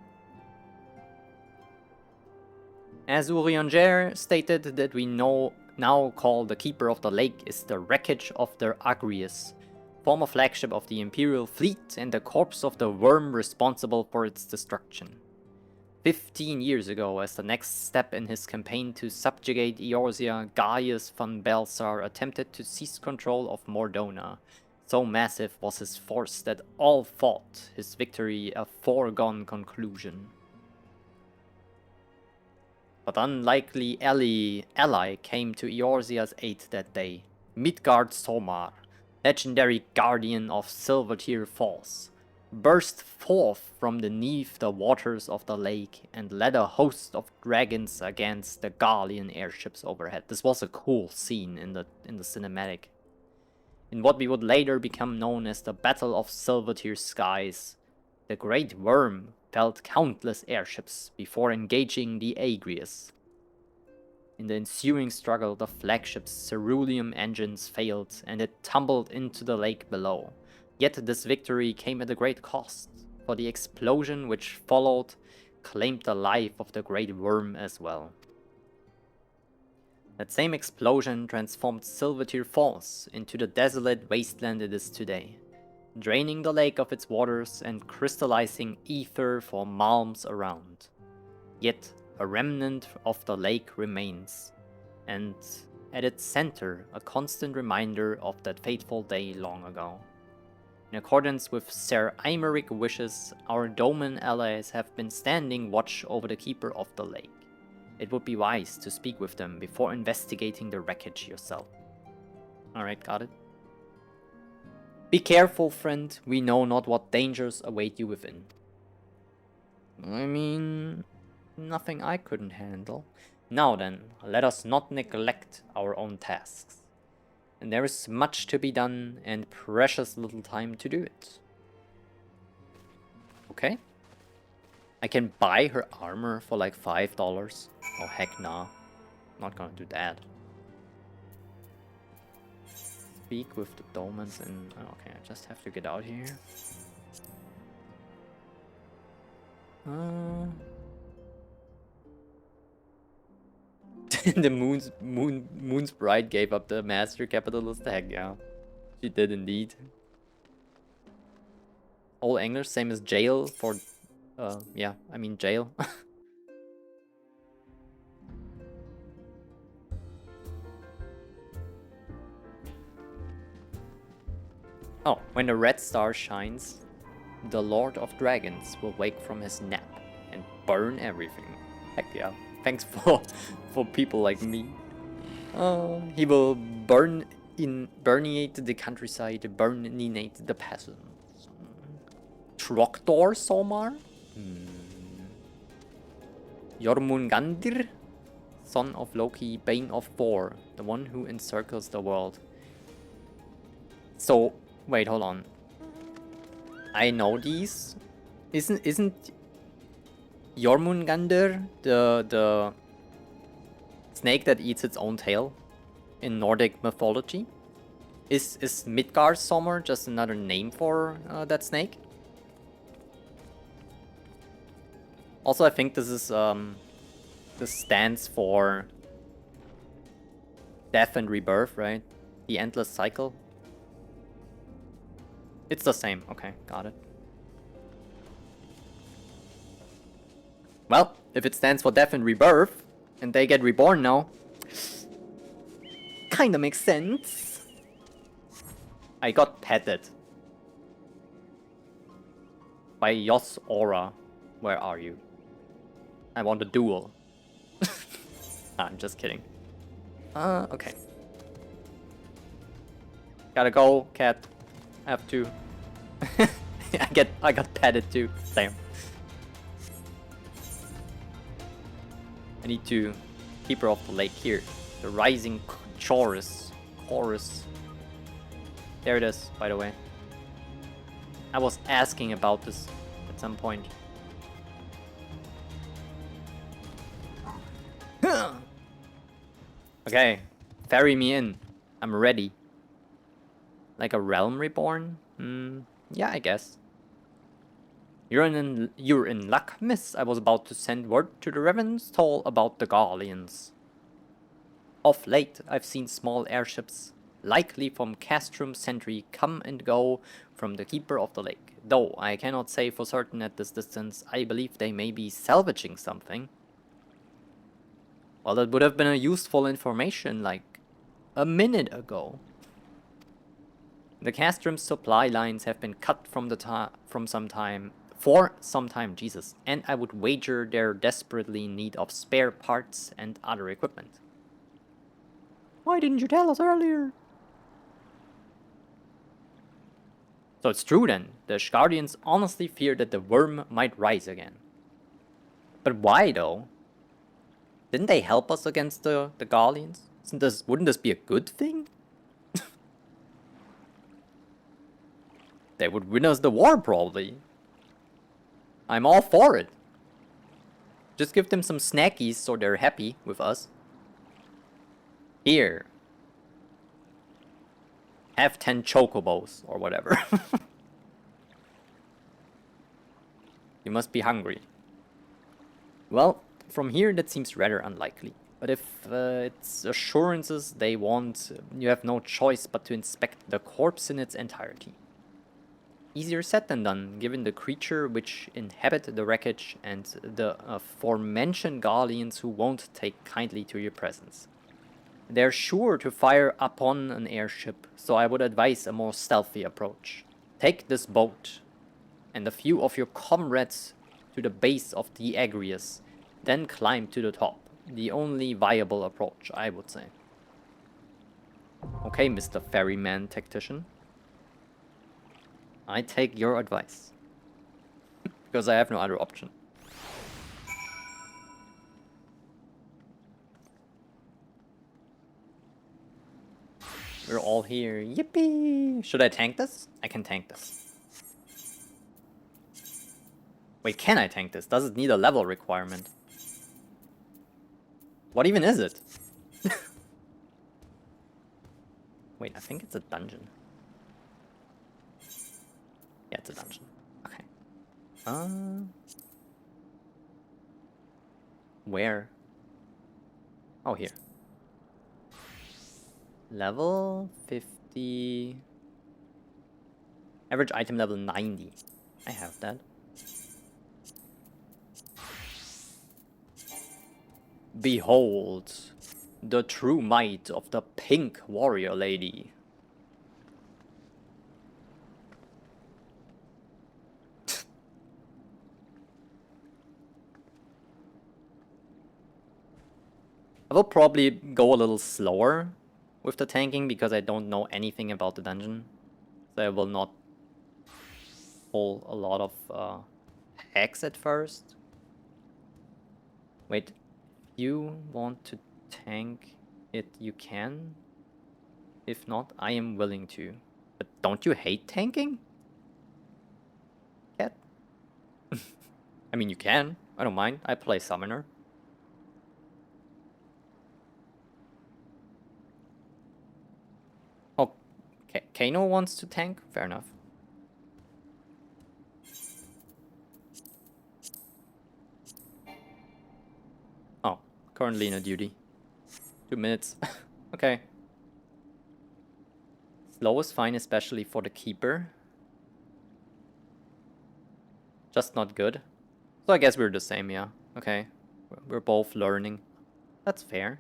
As Urianger stated, that we now call the Keeper of the Lake is the wreckage of the Agrius, former flagship of the Imperial fleet and the corpse of the worm responsible for its destruction. 15 years ago, as the next step in his campaign to subjugate Eorzea, Gaius van Belsar attempted to seize control of Mordona. So massive was his force that all thought his victory a foregone conclusion. But unlikely ally came to Eorzea's aid that day. Midgard Somar, legendary guardian of Silver-Tier Falls, burst forth from beneath the waters of the lake and led a host of dragons against the Gallian airships overhead. This was a cool scene in the cinematic. In what we would later become known as the Battle of Silver-Tier Skies, the Great Worm felled countless airships before engaging the Agrius. In the ensuing struggle, the flagship's ceruleum engines failed and it tumbled into the lake below. Yet this victory came at a great cost, for the explosion which followed claimed the life of the Great Worm as well. That same explosion transformed Silvertear Falls into the desolate wasteland it is today, draining the lake of its waters and crystallizing ether for miles around. Yet, a remnant of the lake remains, and at its center, a constant reminder of that fateful day long ago. In accordance with Ser Eimerick's wishes, our Doman allies have been standing watch over the keeper of the lake. It would be wise to speak with them before investigating the wreckage yourself. Alright, got it. Be careful, friend. We know not what dangers await you within. I mean, nothing I couldn't handle. Now then, let us not neglect our own tasks. And there is much to be done and precious little time to do it. Okay. I can buy her armor for like $5. Oh heck nah. Not gonna do that. Speak with the Domans and... okay, I just have to get out here. The Moon's Bride gave up the master capitalist. Heck yeah. She did indeed. All anglers, same as jail for... yeah, I mean jail. Oh, when the red star shines, the Lord of Dragons will wake from his nap and burn everything. Heck yeah. Thanks for people like me. He will burniate the countryside, burninate the peasants. Trogdor Somar? Jormungandr? Son of Loki, Bane of Thor, the one who encircles the world. So, wait, hold on. I know these. Isn't Jormungandr the snake that eats its own tail in Nordic mythology? Is Midgardsormr just another name for that snake? Also, I think this is this stands for death and rebirth, right? The endless cycle. It's the same. Okay, got it. Well, if it stands for death and rebirth, and they get reborn now, kinda makes sense. I got petted by Yos Aura. Where are you? I want a duel. I'm just kidding. Okay. Gotta go, cat. I have to. I got petted too. Damn. I need to keep her off the lake here. The rising chorus. There it is, by the way. I was asking about this at some point. Okay, ferry me in. I'm ready. Like a realm reborn? Yeah, I guess. You're in luck, miss. I was about to send word to the Ravensward about the Guardians. Of late, I've seen small airships, likely from Castrum Sentry, come and go from the Keeper of the Lake. Though I cannot say for certain at this distance, I believe they may be salvaging something. Well, that would have been a useful information like a minute ago. The Castrum supply lines have been cut for some time, Jesus, and I would wager they're desperately in need of spare parts and other equipment. Why didn't you tell us earlier? So it's true then, the Guardians honestly fear that the worm might rise again. But why though? Didn't they help us against the Guardians? Wouldn't this be a good thing? They would win us the war, probably. I'm all for it. Just give them some snackies so they're happy with us. Here. Have 10 chocobos, or whatever. You must be hungry. Well, from here that seems rather unlikely. But if it's assurances they want, you have no choice but to inspect the corpse in its entirety. Easier said than done, given the creature which inhabit the wreckage and the aforementioned guardians who won't take kindly to your presence. They're sure to fire upon an airship, so I would advise a more stealthy approach. Take this boat and a few of your comrades to the base of the Agrius, then climb to the top. The only viable approach, I would say. Okay, Mr. Ferryman Tactician. I take your advice. Because I have no other option. We're all here. Yippee! Should I tank this? I can tank this. Wait, can I tank this? Does it need a level requirement? What even is it? Wait, I think it's a dungeon. Yeah, it's a dungeon. Okay. Where? Oh, here. Level 50. Average item level 90. I have that. Behold, the true might of the pink warrior lady. I will probably go a little slower with the tanking because I don't know anything about the dungeon. So I will not pull a lot of hacks at first. Wait. You want to tank it, you can. If not, I am willing to. But don't you hate tanking? Cat? I mean, you can. I don't mind. I play Summoner. Oh, Kano wants to tank? Fair enough. Currently in a duty. 2 minutes. Okay. Slow is fine, especially for the keeper. Just not good. So I guess we're the same, yeah. Okay. We're both learning. That's fair.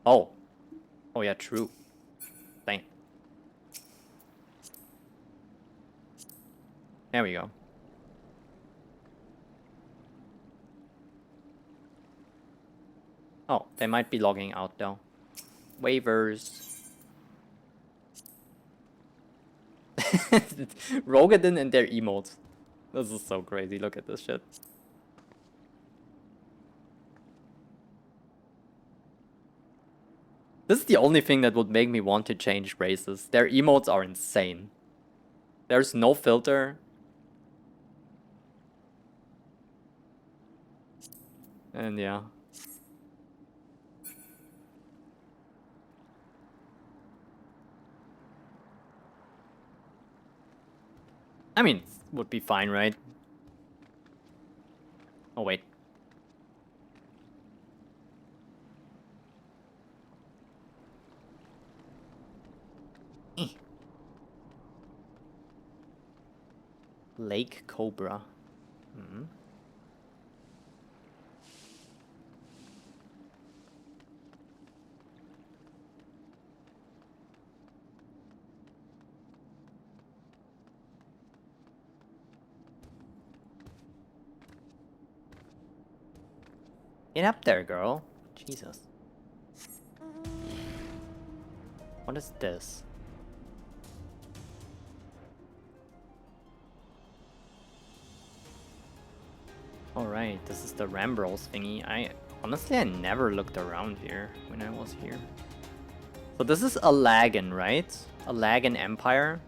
Oh. Oh yeah, true. Dang. There we go. Oh, they might be logging out though. Waivers. Rogadin and their emotes. This is so crazy. Look at this shit. This is the only thing that would make me want to change races. Their emotes are insane. There's no filter. And yeah. I mean, would be fine, right? Oh, wait. Lake Cobra. Hmm. Get up there, girl. Jesus. What is this? Alright, this is the Rambros thingy. Honestly, I never looked around here when I was here. So this is Alagan, right? Alagan Empire.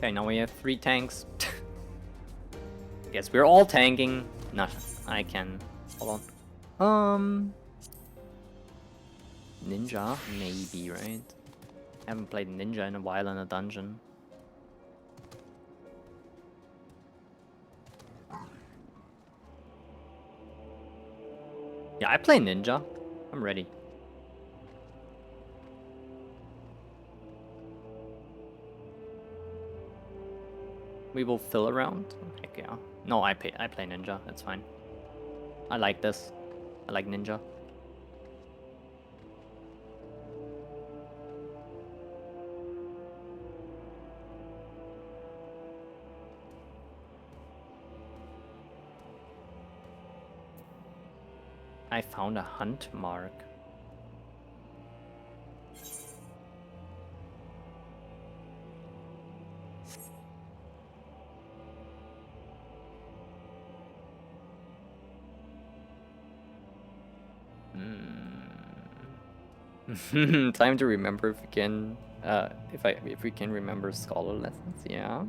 Okay, now we have 3 tanks. Guess we're all tanking. Not, I can. Hold on. Ninja? Maybe, right? Haven't played Ninja in a while in a dungeon. Yeah, I play Ninja. I'm ready. We will fill around. Heck yeah. No, I play Ninja. That's fine. I like this. I like Ninja. I found a hunt mark. Time to remember if we can, if we can remember scholar lessons. Yeah.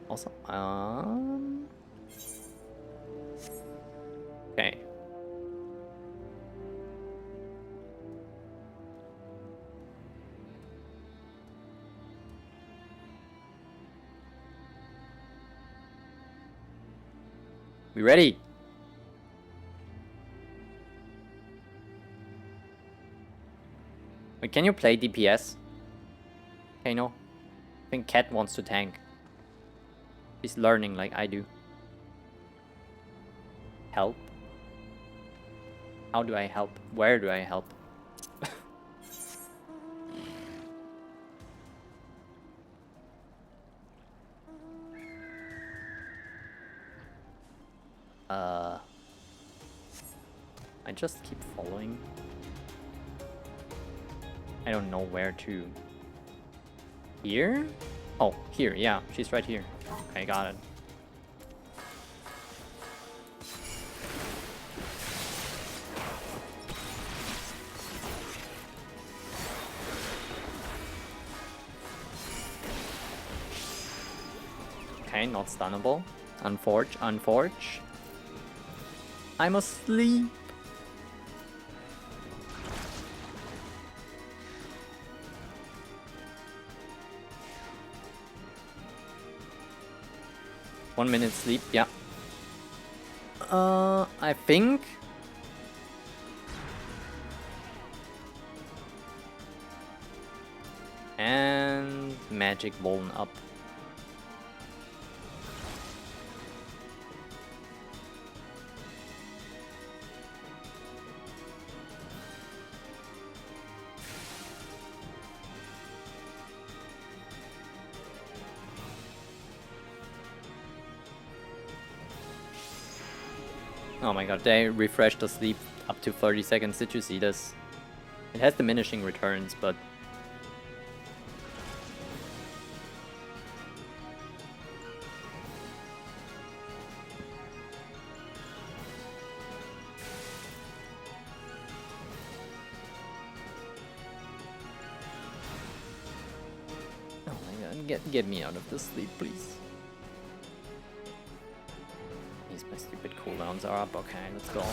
Also, okay. We ready? Wait, can you play DPS? Okay, no. I think Cat wants to tank. He's learning like I do. Help? How do I help? Where do I help? I just keep following. I don't know where to. Here? Oh, here, yeah, she's right here. Okay, got it. Okay, not stunnable. Unforge. I'm asleep. One minute sleep, yeah. I think. And magic bone up. Oh my god, they refreshed the sleep up to 30 seconds. Did you see this? It has diminishing returns, but... oh my god, get me out of this sleep, please. My stupid cooldowns are up. Okay, let's go.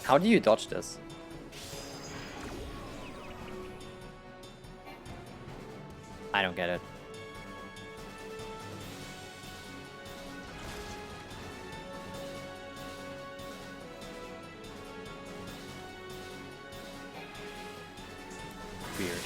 How do you dodge this? I don't get it. Weird.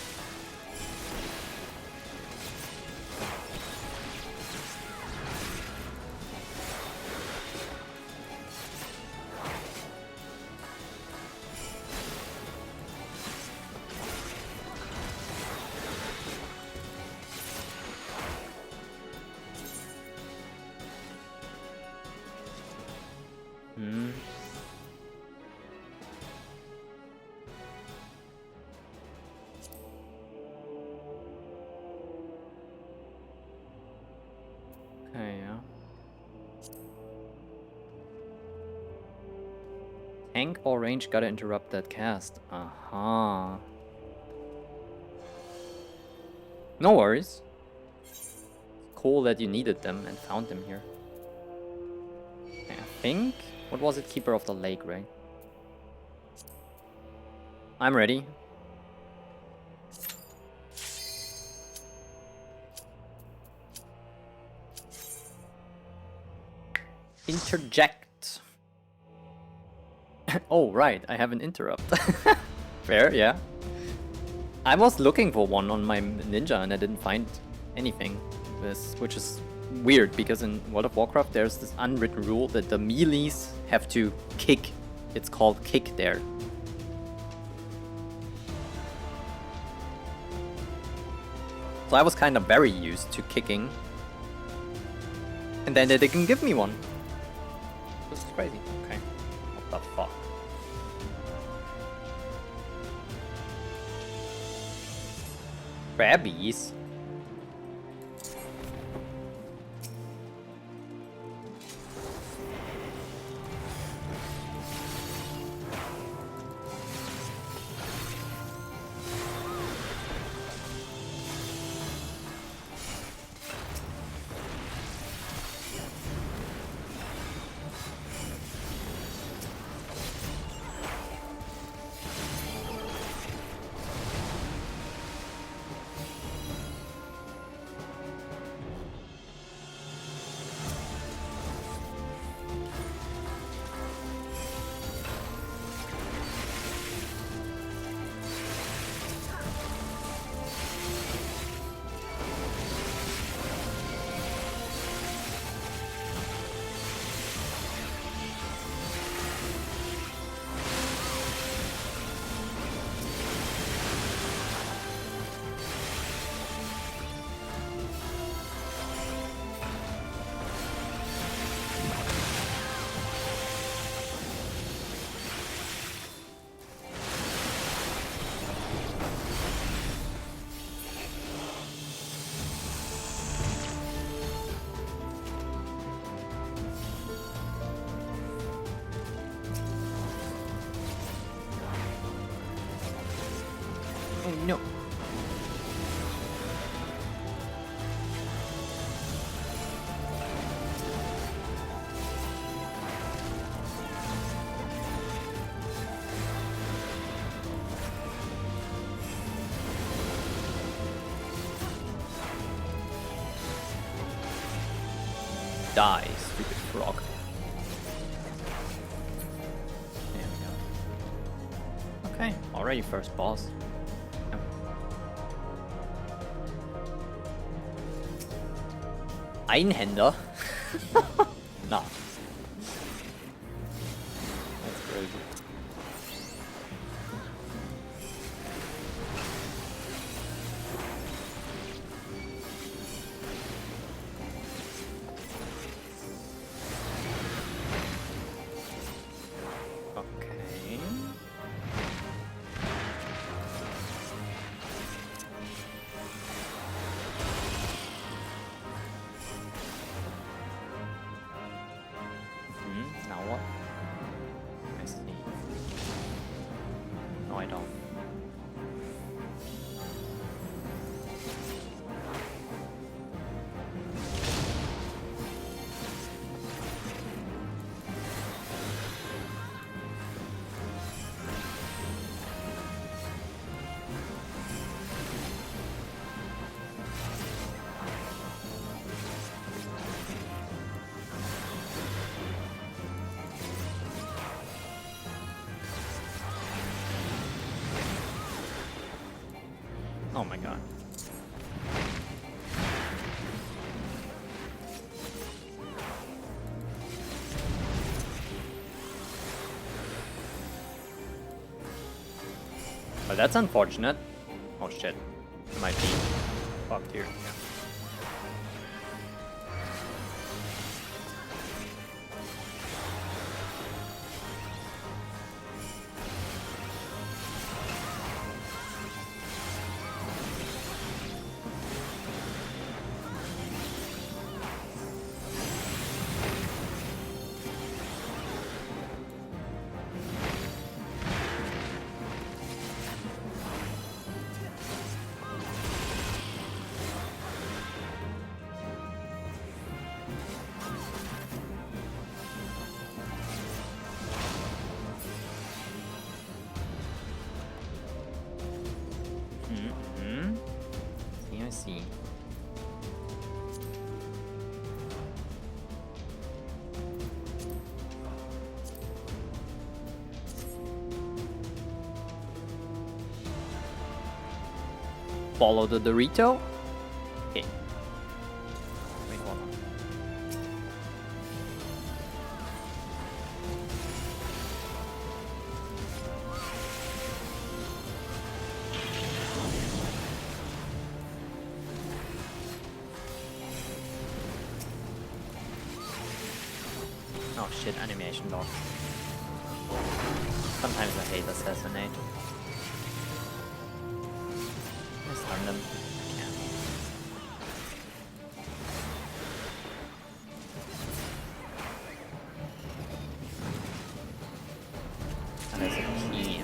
Okay, yeah. Tank or range gotta interrupt that cast. Uh-huh. No worries. Cool that you needed them and found them here. Okay, I think... What was it? Keeper of the Lake, right? I'm ready. Interject. Oh, right, I have an interrupt. Fair, yeah. I was looking for one on my ninja and I didn't find anything. Which is weird, because in World of Warcraft there's this unwritten rule that the melees have to kick. It's called kick there. So I was kind of very used to kicking. And then they didn't give me one. This is crazy. Okay. What the fuck? Crabbies? Oh no. Die, stupid frog. There we go. Okay, already first boss. Einhänder? Nah. That's crazy. Okay. Now what? I see. No, I don't. Oh my god. Well, that's unfortunate. Oh shit. Might be fucked here. Yeah. Follow the Dorito. Okay. Wait, hold on. Oh shit, animation lock. Sometimes I hate assassinate. I stun them. Can't. And there's a key.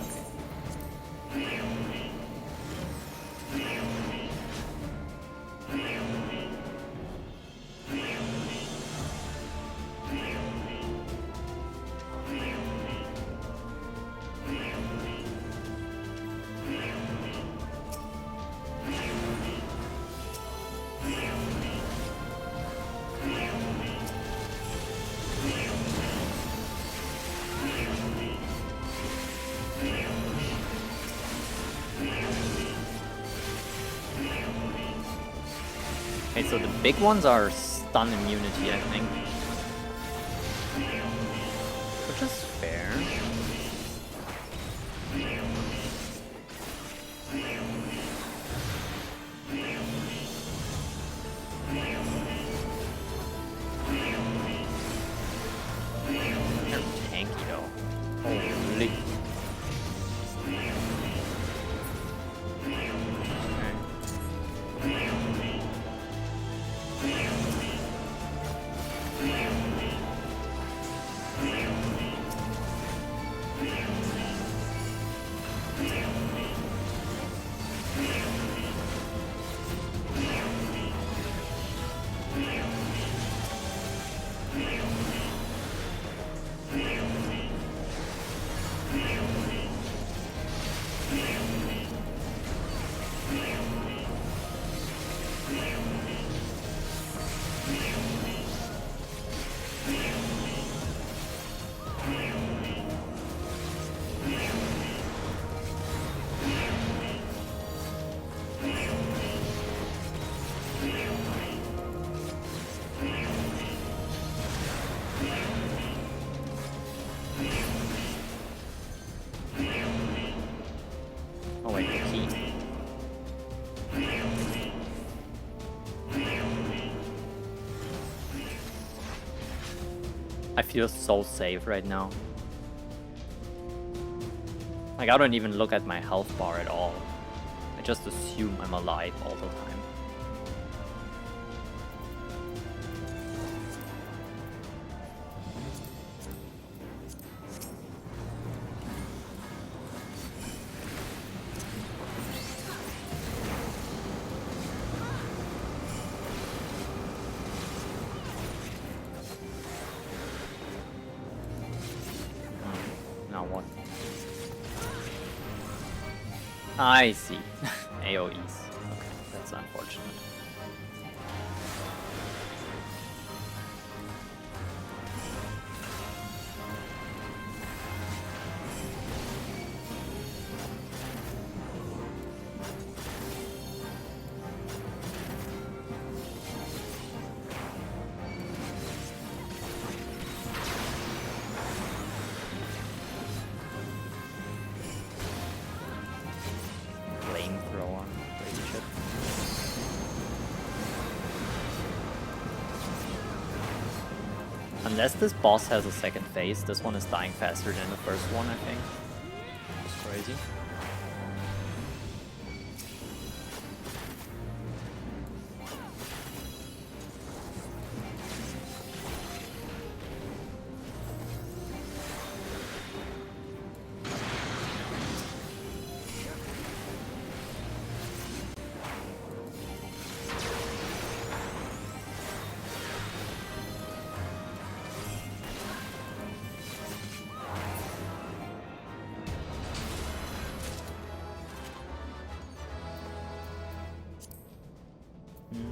Okay, so the big ones are stun immunity, I think. Which is fair. They're tanky though. Holy. Oh wait, the key. I feel so safe right now. Like, I don't even look at my health bar at all. I just assume I'm alive all the time. Now what? I see. AoEs. Okay, that's unfortunate. Flamethrower. Crazy shit. Unless this boss has a second phase, this one is dying faster than the first one, I think. It's crazy.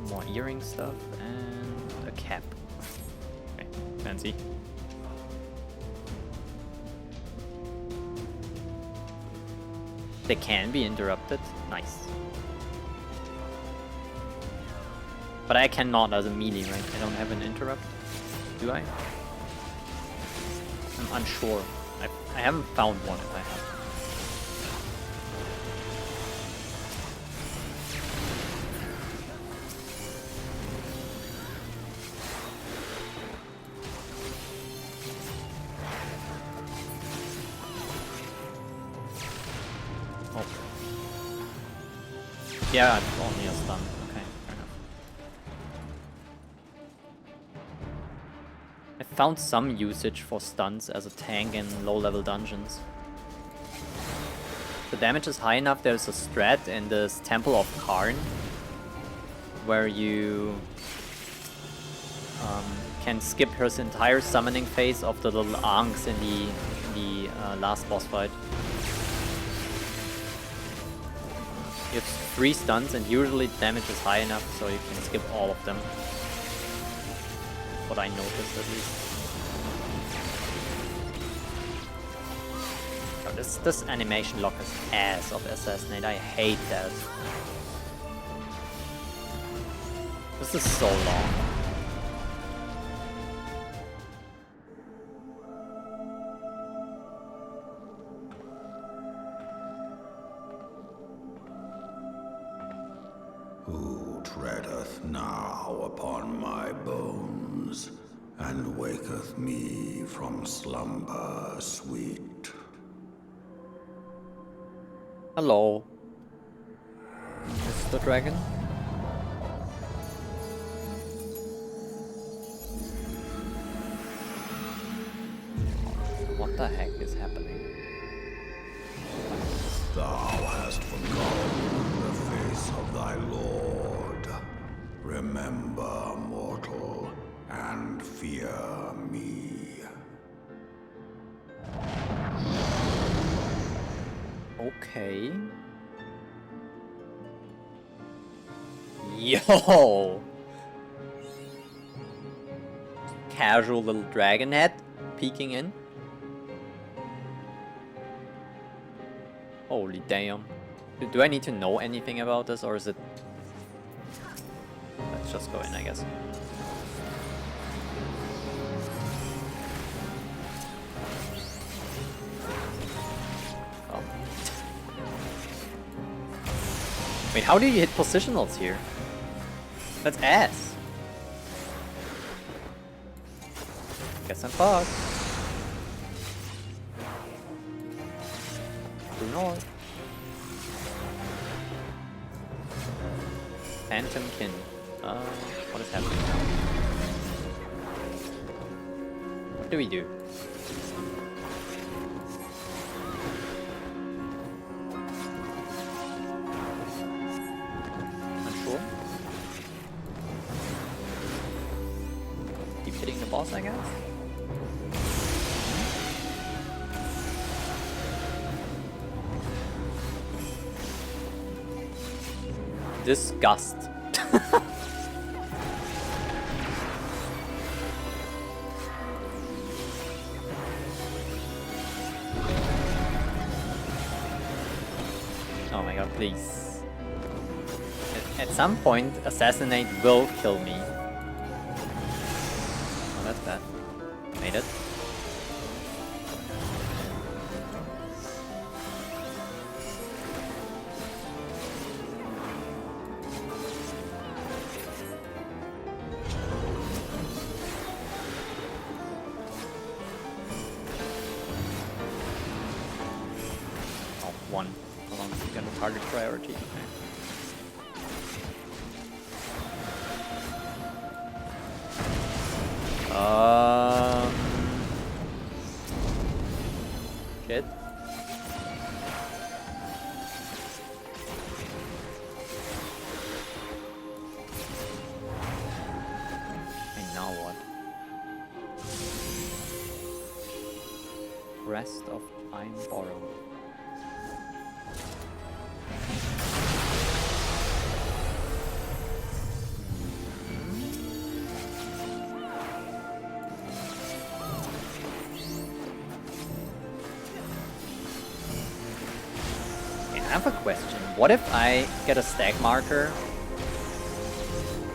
More earring stuff and a cap. Okay, fancy. They can be interrupted. Nice. But I cannot as a melee, right? I don't have an interrupt. Do I? I'm unsure. I haven't found one if I have. Oh. Yeah, it's only a stun. Okay, fair enough. I found some usage for stuns as a tank in low-level dungeons. The damage is high enough. There's a strat in this Temple of Karn where you can skip her entire summoning phase of the little Ankhs in the last boss fight. You have 3 stuns and usually damage is high enough so you can skip all of them. What I noticed at least. Oh, this animation lock is ass of Assassinate. I hate that. This is so long. Who treadeth now upon my bones, and waketh me from slumber sweet? Hello, Mr. Dragon. What the heck is happening? Thou hast forgotten the face of thy lord. Remember, mortal, and fear me. Okay. Yo! Casual little dragon head peeking in. Holy damn. Do I need to know anything about this, or is it... Let's just go in, I guess. Oh. Wait, how do you hit positionals here? That's ass. Guess I'm fucked. True north. Phantomkin. What is happening now? What do we do? Unsure? Keep hitting the boss, I guess? Disgust. Oh my god, please. At some point, Assassinate will kill me. Oh, that's bad. Made it. One. Hold on, get a target priority. Shit. And now what? Rest of time borrowed. I have a question. What if I get a stack marker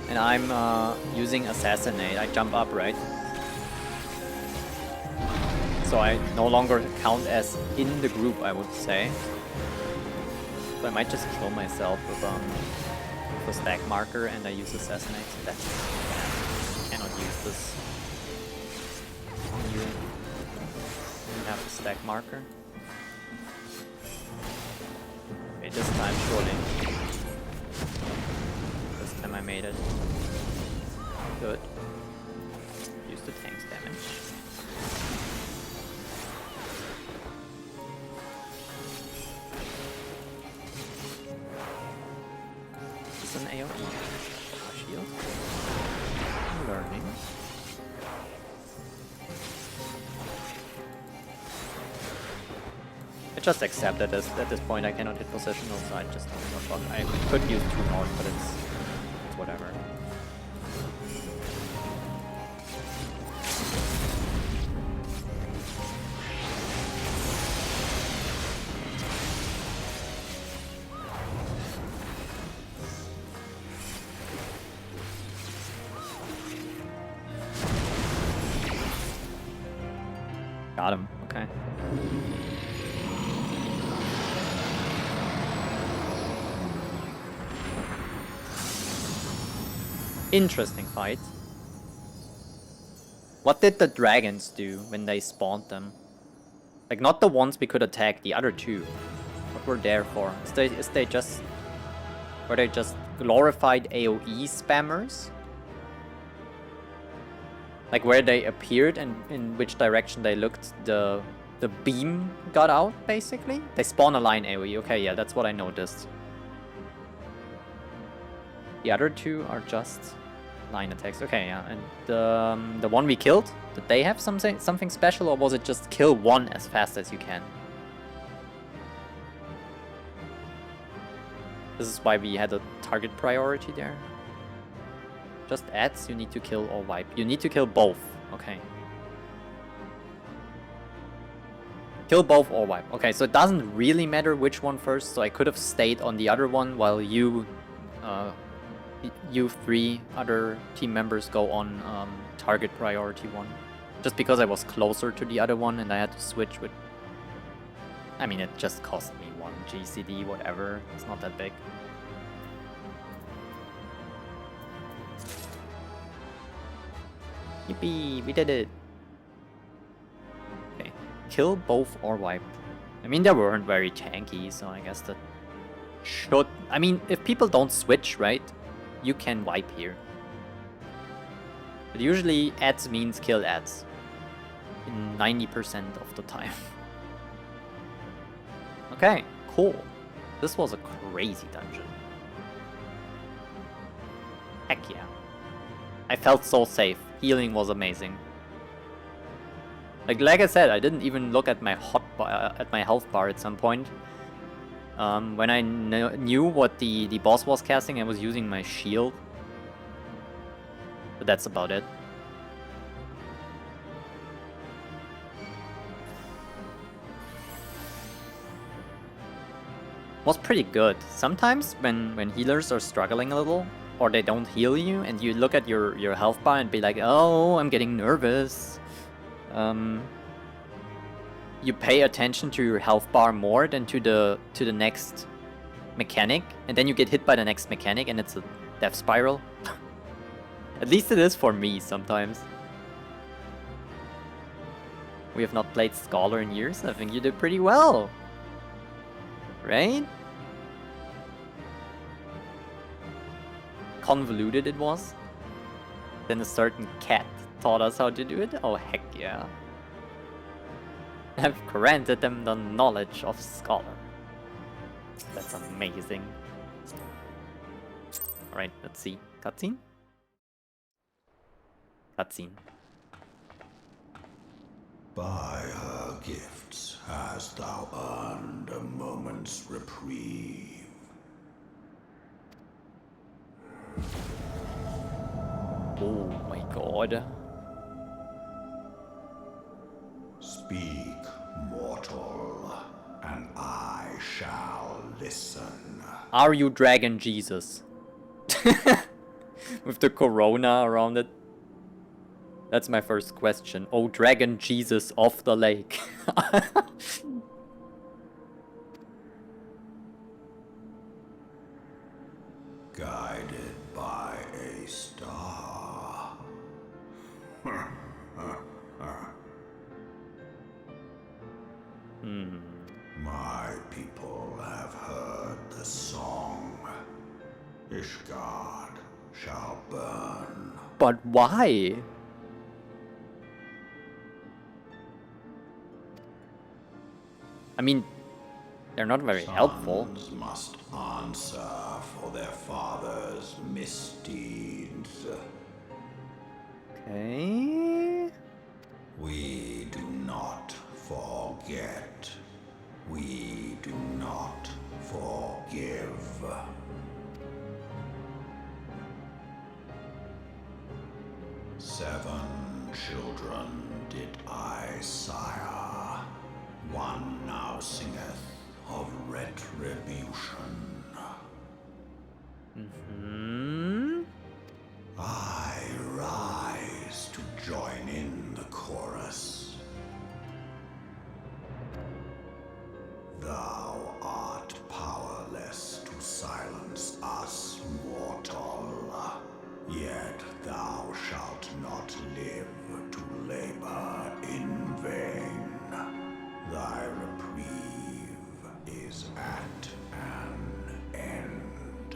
and I'm using Assassinate, I jump up, right? So I no longer count as in the group, I would say. So I might just kill myself with a stack marker and I use Assassinate. That's bad. Cannot use this. You have a stack marker. Okay, this time surely. This time I made it. Good. Use the tank's damage. Is this an AoE? Shield? I'm learning. I just accept that at this point I cannot hit positional, so I just don't know what I could use 2 north, but it's whatever. Got him, okay. Interesting fight. What did the dragons do when they spawned them? Like, not the ones we could attack, the other 2. What were there for? Were they just glorified AoE spammers? Like where they appeared and in which direction they looked, the beam got out, basically? They spawn a line AoE, okay, yeah, that's what I noticed. The other 2 are just line attacks. Okay, yeah. And the one we killed, did they have something special, or was it just kill one as fast as you can? This is why we had a target priority there. Just adds, you need to kill or wipe. You need to kill both. Okay. Kill both or wipe. Okay, so it doesn't really matter which one first, so I could have stayed on the other one while you 3 other team members go on target priority 1. Just because I was closer to the other one and I had to switch with... I mean, it just cost me 1 GCD, whatever. It's not that big. Yippee, we did it. Okay, kill both or wipe. I mean, they weren't very tanky, so I guess that should... I mean, if people don't switch, right? You can wipe here. But usually ads means kill ads. In 90% of the time. Okay, cool. This was a crazy dungeon. Heck yeah. I felt so safe. Healing was amazing. Like I said, I didn't even look at my health bar at some point. When I knew what the boss was casting, I was using my shield. But that's about it. Was pretty good. Sometimes when healers are struggling a little, or they don't heal you, and you look at your health bar and be like, oh, I'm getting nervous. You pay attention to your health bar more than to the next mechanic, and then you get hit by the next mechanic and it's a death spiral. At least it is for me sometimes. We have not played Scholar in years. I think you did pretty well. Right? Convoluted it was. Then a certain cat taught us how to do it. Oh heck yeah. Have granted them the knowledge of Scholar. That's amazing. Alright, let's see. Cutscene? Cutscene. By her gifts hast thou earned a moment's reprieve. Oh my god. Speak, mortal, and I shall listen. Are you Dragon Jesus? With the corona around it. That's my first question. Oh, Dragon Jesus of the lake. Guided by a star. My people have heard the song. Ishgard shall burn. But why? I mean, they're not very helpful. Sons must answer for their father's misdeeds. Okay. We do not forget. We do not forgive. Seven children did I sire. One now singeth of retribution. I rise to join in the chorus. Thou art powerless to silence us, mortal. Yet thou shalt not live to labor in vain. Thy reprieve is at an end.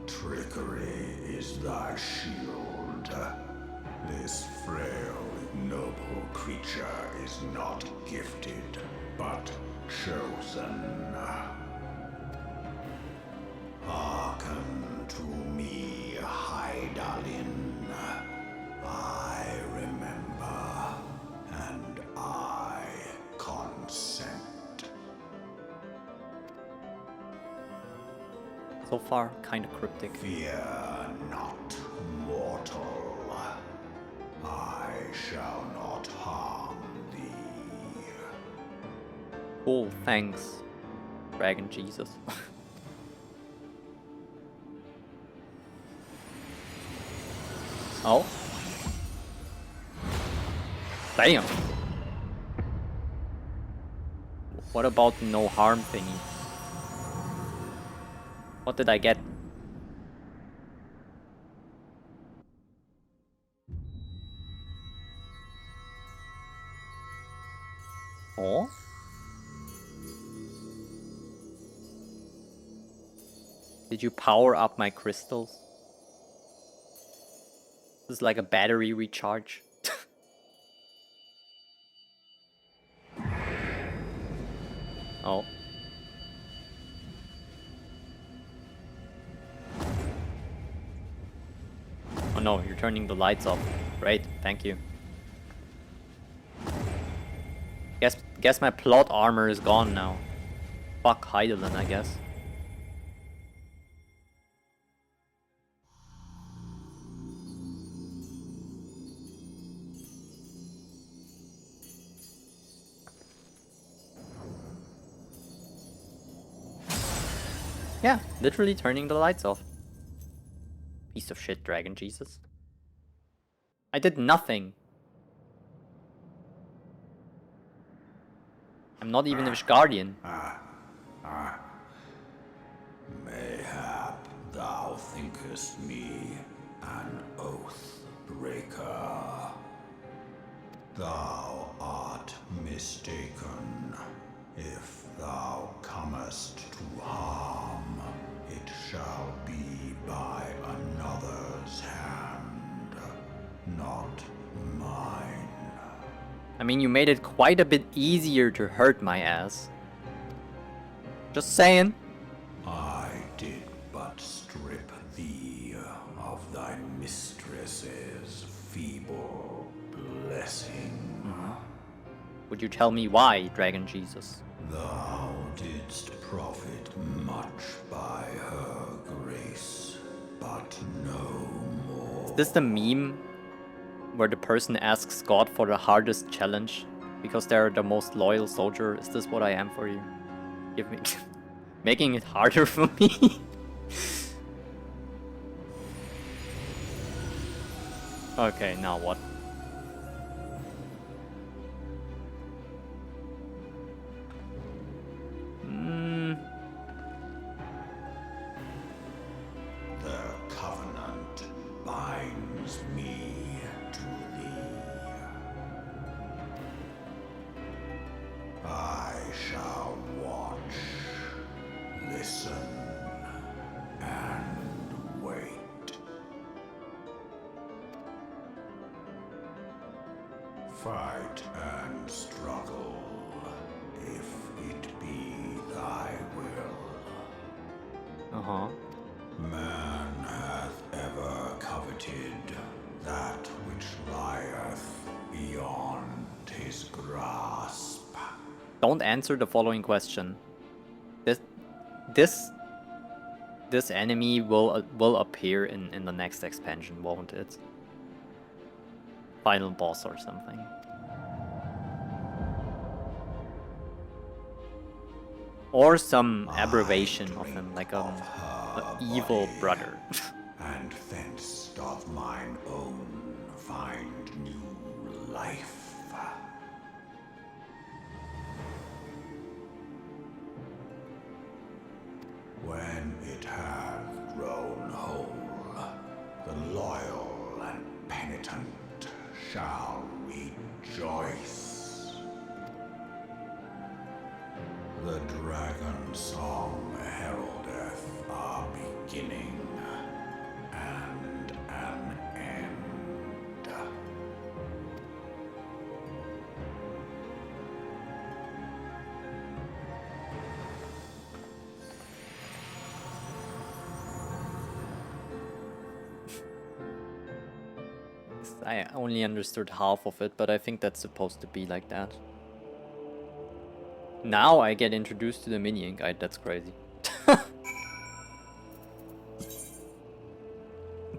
Trickery is thy shield. This frail, noble creature is not gifted, but chosen. Hearken to me, Hydaelyn. I remember, and I consent. So far, kind of cryptic. Fear not, mortal. I shall not harm thee. Cool, thanks, Dragon Jesus. Oh. Damn. What about the no harm thingy? What did I get? Oh? Did you power up my crystals? This is like a battery recharge. Oh. Oh no, you're turning the lights off. Great, thank you. Guess my plot armor is gone now. Fuck Hydaelyn, I guess. Yeah, literally turning the lights off. Piece of shit, Dragon Jesus. I did nothing. I'm not even a Guardian. Mayhap thou thinkest me an oath breaker. Thou art mistaken. If thou comest to harm, it shall be by another's hand, not mine. I mean, you made it quite a bit easier to hurt my ass. Just saying. I did but strip thee of thy mistress's feeble blessing. Would you tell me why, Dragon Jesus? Thou didst profit much by her grace, but no more. Is this the meme where the person asks God for the hardest challenge? Because they're the most loyal soldier. Is this what I am for you? Give me... making it harder for me? Okay, now what? The covenant binds me to thee. I shall watch, listen, and wait. Fight and struggle, if it be thy will. Uh-huh. Man hath ever coveted that which lieth beyond his grasp. Don't answer the following question. This enemy will appear in the next expansion, won't it? Final boss or something. Or some abbreviation of him, like an evil brother. And thence doth mine own find new life. When it hath grown whole, the loyal and penitent shall rejoice. The dragon song heraldeth our beginning and an end. I only understood half of it, but I think that's supposed to be like that. Now I get introduced to the minion guide, that's crazy.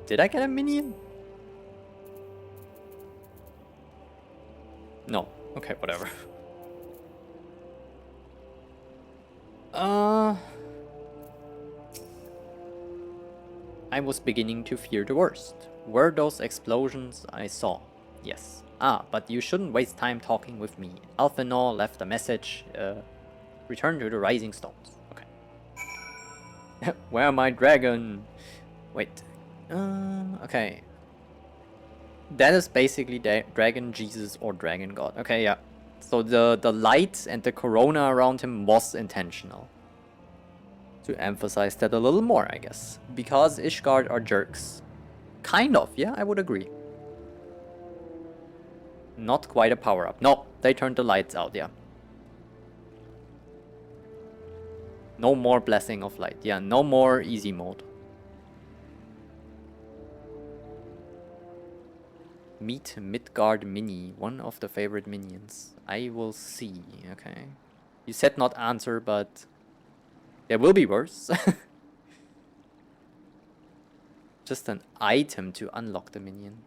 Did I get a minion? No. Okay, whatever. I was beginning to fear the worst. Were those explosions I saw? Yes. Ah, but you shouldn't waste time talking with me. Alphenor left a message. Return to the Rising Stones. Okay. Where my dragon? Wait. Okay. That is basically Dragon Jesus or Dragon God. Okay, yeah. So the light and the corona around him was intentional. To emphasize that a little more, I guess. Because Ishgard are jerks. Kind of, yeah, I would agree. Not quite a power-up. No, they turned the lights out, yeah. No more Blessing of Light. Yeah, no more easy mode. Meet Midgard Mini, one of the favorite minions. I will see, okay. You said not answer, but there will be worse. Just an item to unlock the minion.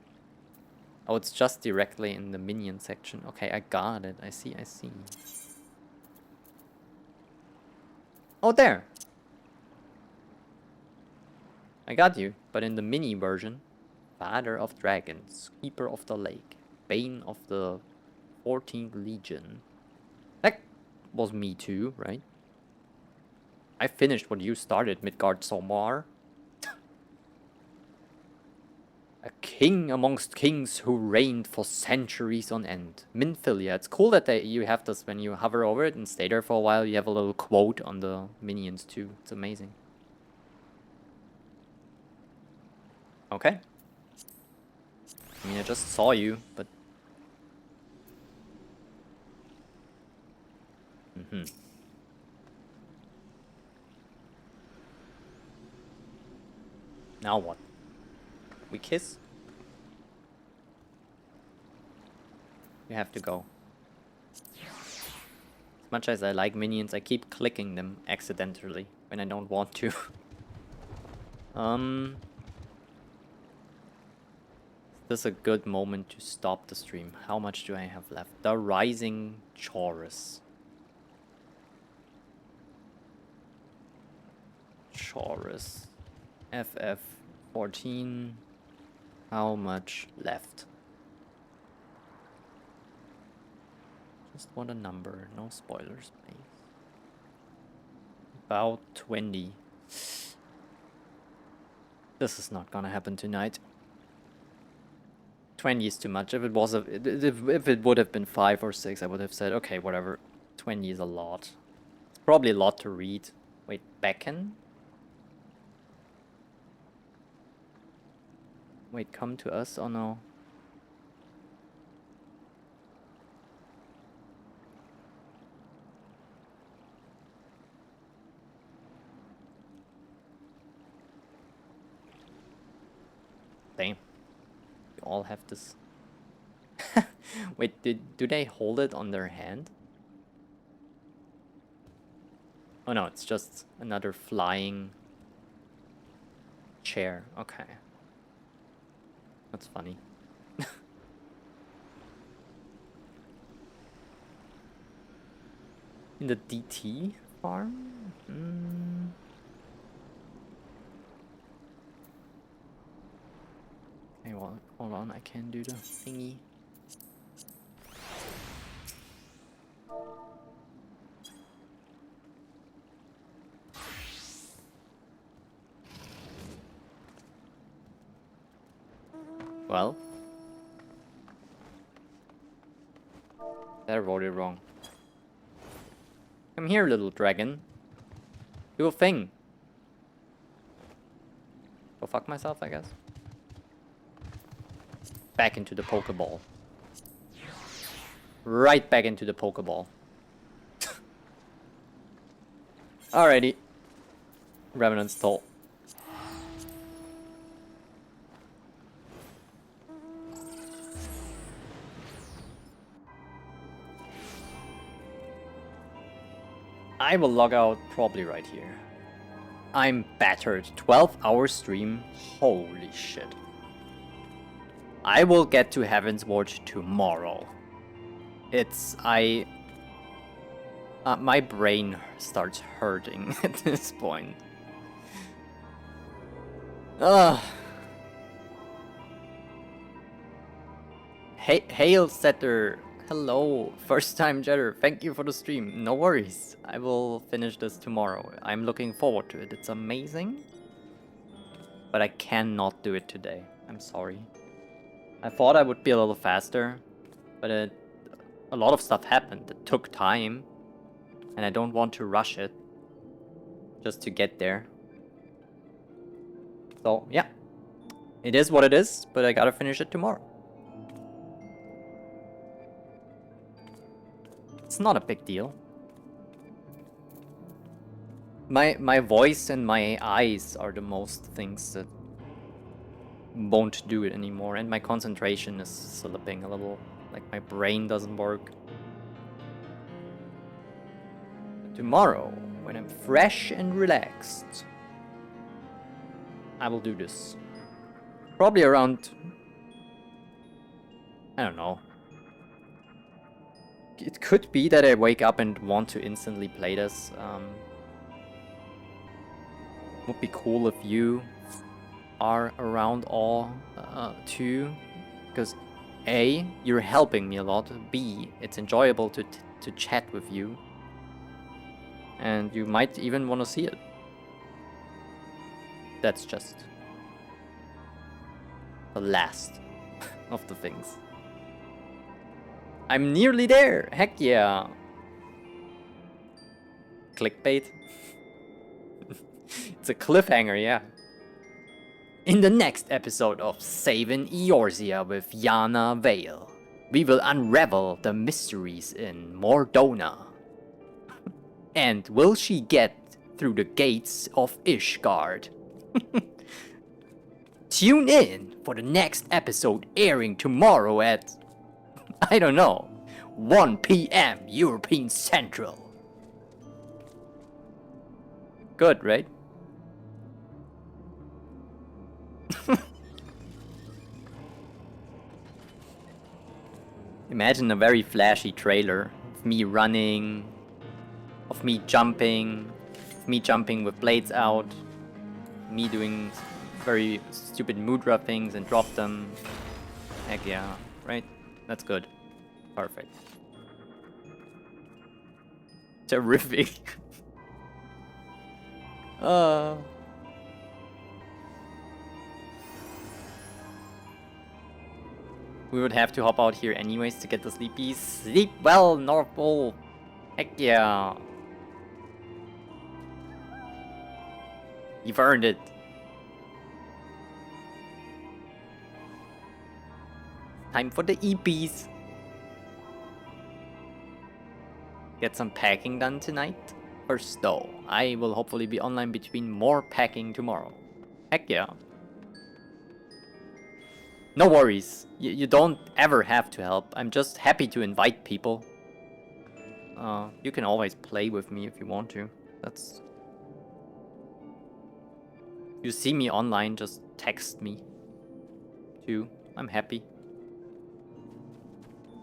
Oh, it's just directly in the minion section. Okay, I got it. I see, I see. Oh, there. I got you, but in the mini version. Father of Dragons, Keeper of the Lake, Bane of the 14th Legion. That was me too, right? I finished what you started, Midgard Somar. A king amongst kings who reigned for centuries on end. Minfilia. It's cool that you have this when you hover over it and stay there for a while. You have a little quote on the minions too. It's amazing. Okay. I mean, I just saw you, but... Now what? We kiss? You have to go. As much as I like minions, I keep clicking them accidentally when I don't want to. This is a good moment to stop the stream. How much do I have left? The Rising Chorus. Chorus. FF14. How much left? Just want a number, no spoilers, please. About 20. This is not gonna happen tonight. 20 is too much. If it was if it would have been 5 or 6, I would have said, okay, whatever. 20 is a lot. It's probably a lot to read. Wait, beckon? Wait, come to us? Oh no. Damn. We all have this. Wait, do they hold it on their hand? Oh no, it's just another flying chair. Okay. That's funny. In the DT farm? Okay, well, hold on, I can do the thingy. Well, I wrote it wrong. Come here, little dragon. Do a thing. Go fuck myself, I guess. Back into the Pokeball. Right back into the Pokeball. Alrighty. Revenant's Toll. I will log out probably right here. I'm battered. 12-hour stream. Holy shit. I will get to Heavensward tomorrow. My brain starts hurting at this point. Hey, Hail Setter. Hello, first time chatter. Thank you for the stream. No worries. I will finish this tomorrow. I'm looking forward to it. It's amazing. But I cannot do it today. I'm sorry. I thought I would be a little faster, but a lot of stuff happened. It took time, and I don't want to rush it just to get there. So, yeah. It is what it is, but I gotta finish it tomorrow. It's not a big deal. My voice and my eyes are the most things that won't do it anymore, and my concentration is slipping a little. Like my brain doesn't work. But tomorrow, when I'm fresh and relaxed, I will do this. Probably around, I don't know. It could be that I wake up and want to instantly play this. Would be cool if you are around all too, because A, you're helping me a lot. B, it's enjoyable to chat with you, and you might even want to see it. That's just the last of the things. I'm nearly there. Heck yeah. Clickbait. It's a cliffhanger, yeah. In the next episode of Saving Eorzea with Yana Vale, we will unravel the mysteries in Mordona. And will she get through the gates of Ishgard? Tune in for the next episode airing tomorrow at, I don't know, 1 p.m. European Central. Good, right? imagine a very flashy trailer of me running, of me jumping with blades out, me doing very stupid Mudra things and drop them. Heck yeah, right? That's good. Perfect. Terrific. We would have to hop out here anyways to get the sleepies. Sleep well, North Pole. Heck yeah. You've earned it. Time for the EPs. Get some packing done tonight. First though, I will hopefully be online between more packing tomorrow. Heck yeah. No worries, you don't ever have to help. I'm just happy to invite people. You can always play with me if you want to. That's... You see me online, just text me too. I'm happy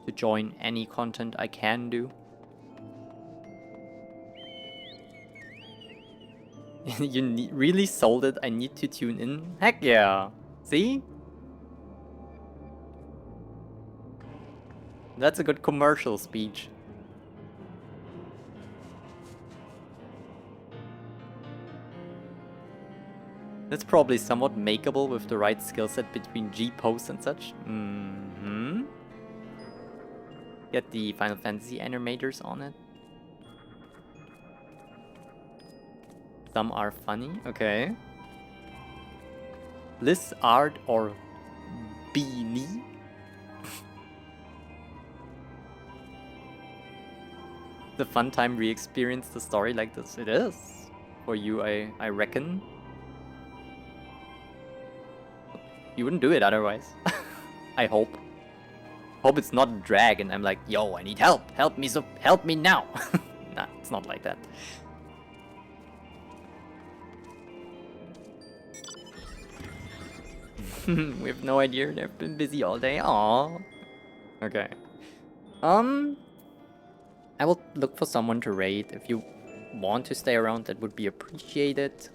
to join any content I can do. You really sold it. I need to tune in. Heck yeah. See? That's a good commercial speech. That's probably somewhat makeable with the right skill set between G-pose and such. Get the Final Fantasy animators on it. Some are funny, okay. Blizzard or Beanie? The fun time re-experience the story like this. It is. For you, I reckon. You wouldn't do it otherwise. I hope. Hope it's not a drag and I'm like, yo, I need help. Help me now. Nah, it's not like that. We have no idea. They've been busy all day. Aww. Okay. I will look for someone to raid. If you want to stay around, that would be appreciated.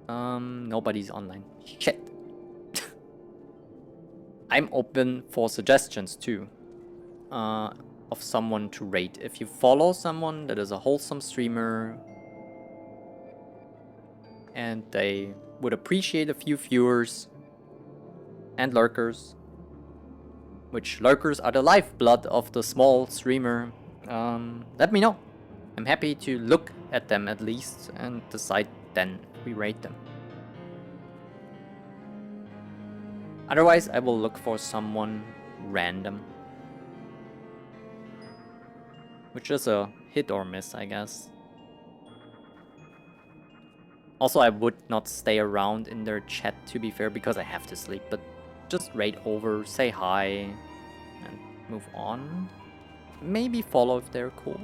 Nobody's online. Shit. I'm open for suggestions too. Of someone to raid. If you follow someone that is a wholesome streamer and they would appreciate a few viewers and lurkers, which lurkers are the lifeblood of the small streamer, let me know. I'm happy to look at them at least and decide then if we raid them. Otherwise, I will look for someone random. Which is a hit or miss, I guess. Also, I would not stay around in their chat, to be fair, because I have to sleep. But just raid over, say hi, and move on. Maybe follow if they're cool.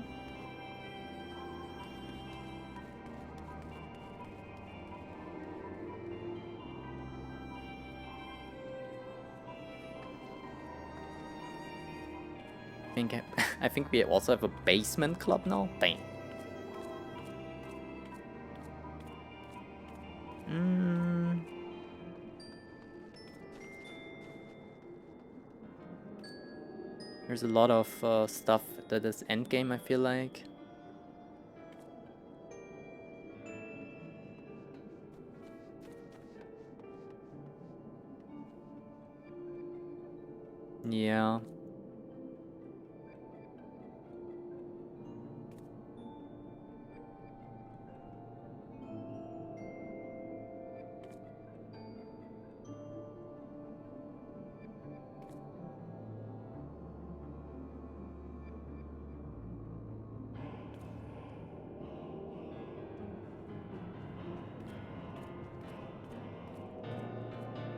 I think we also have a basement club now. Dang. There's a lot of stuff that is endgame, I feel like. Yeah.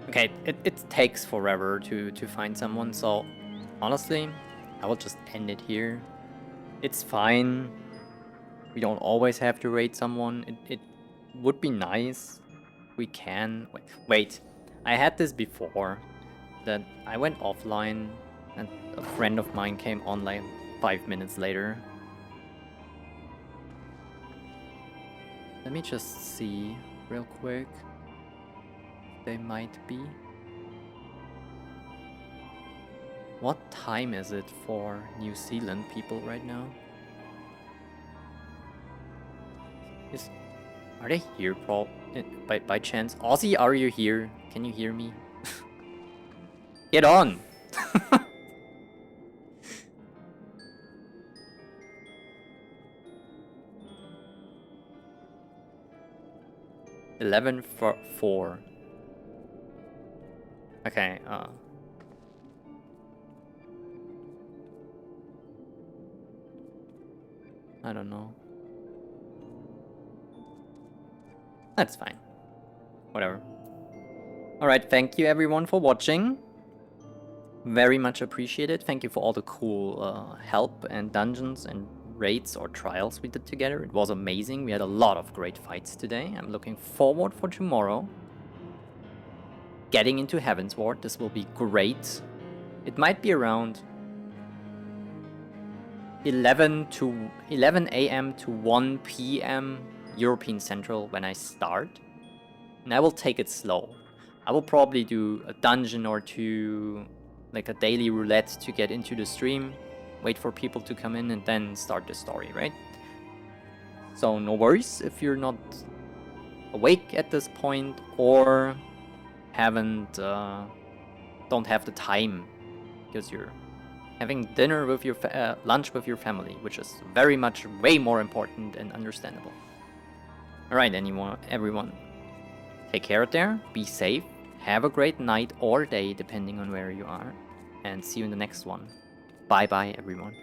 Okay, it takes forever to find someone, so honestly, I will just end it here. It's fine. We don't always have to raid someone. It would be nice. We can... Wait, I had this before. That I went offline And a friend of mine came on like 5 minutes later. Let me just see real quick. They might be. What time is it for New Zealand people right now? Are they here by chance? Aussie, are you here? Can you hear me? Get on! $11 for 4. Okay, I don't know. That's fine. Whatever. Alright, thank you everyone for watching. Very much appreciated. Thank you for all the cool help and dungeons and raids or trials we did together. It was amazing. We had a lot of great fights today. I'm looking forward for tomorrow. Getting into Heavensward. This will be great. It might be around 11 a.m. to 1 p.m. European Central when I start. And I will take it slow. I will probably do a dungeon or two, like a daily roulette to get into the stream, wait for people to come in and then start the story, right? So no worries if you're not awake at this point or don't have the time because you're having dinner with your lunch with your family, which is very much way more important and understandable. Alright, everyone, take care out there, be safe, have a great night or day depending on where you are, and see you in the next one. Bye bye everyone.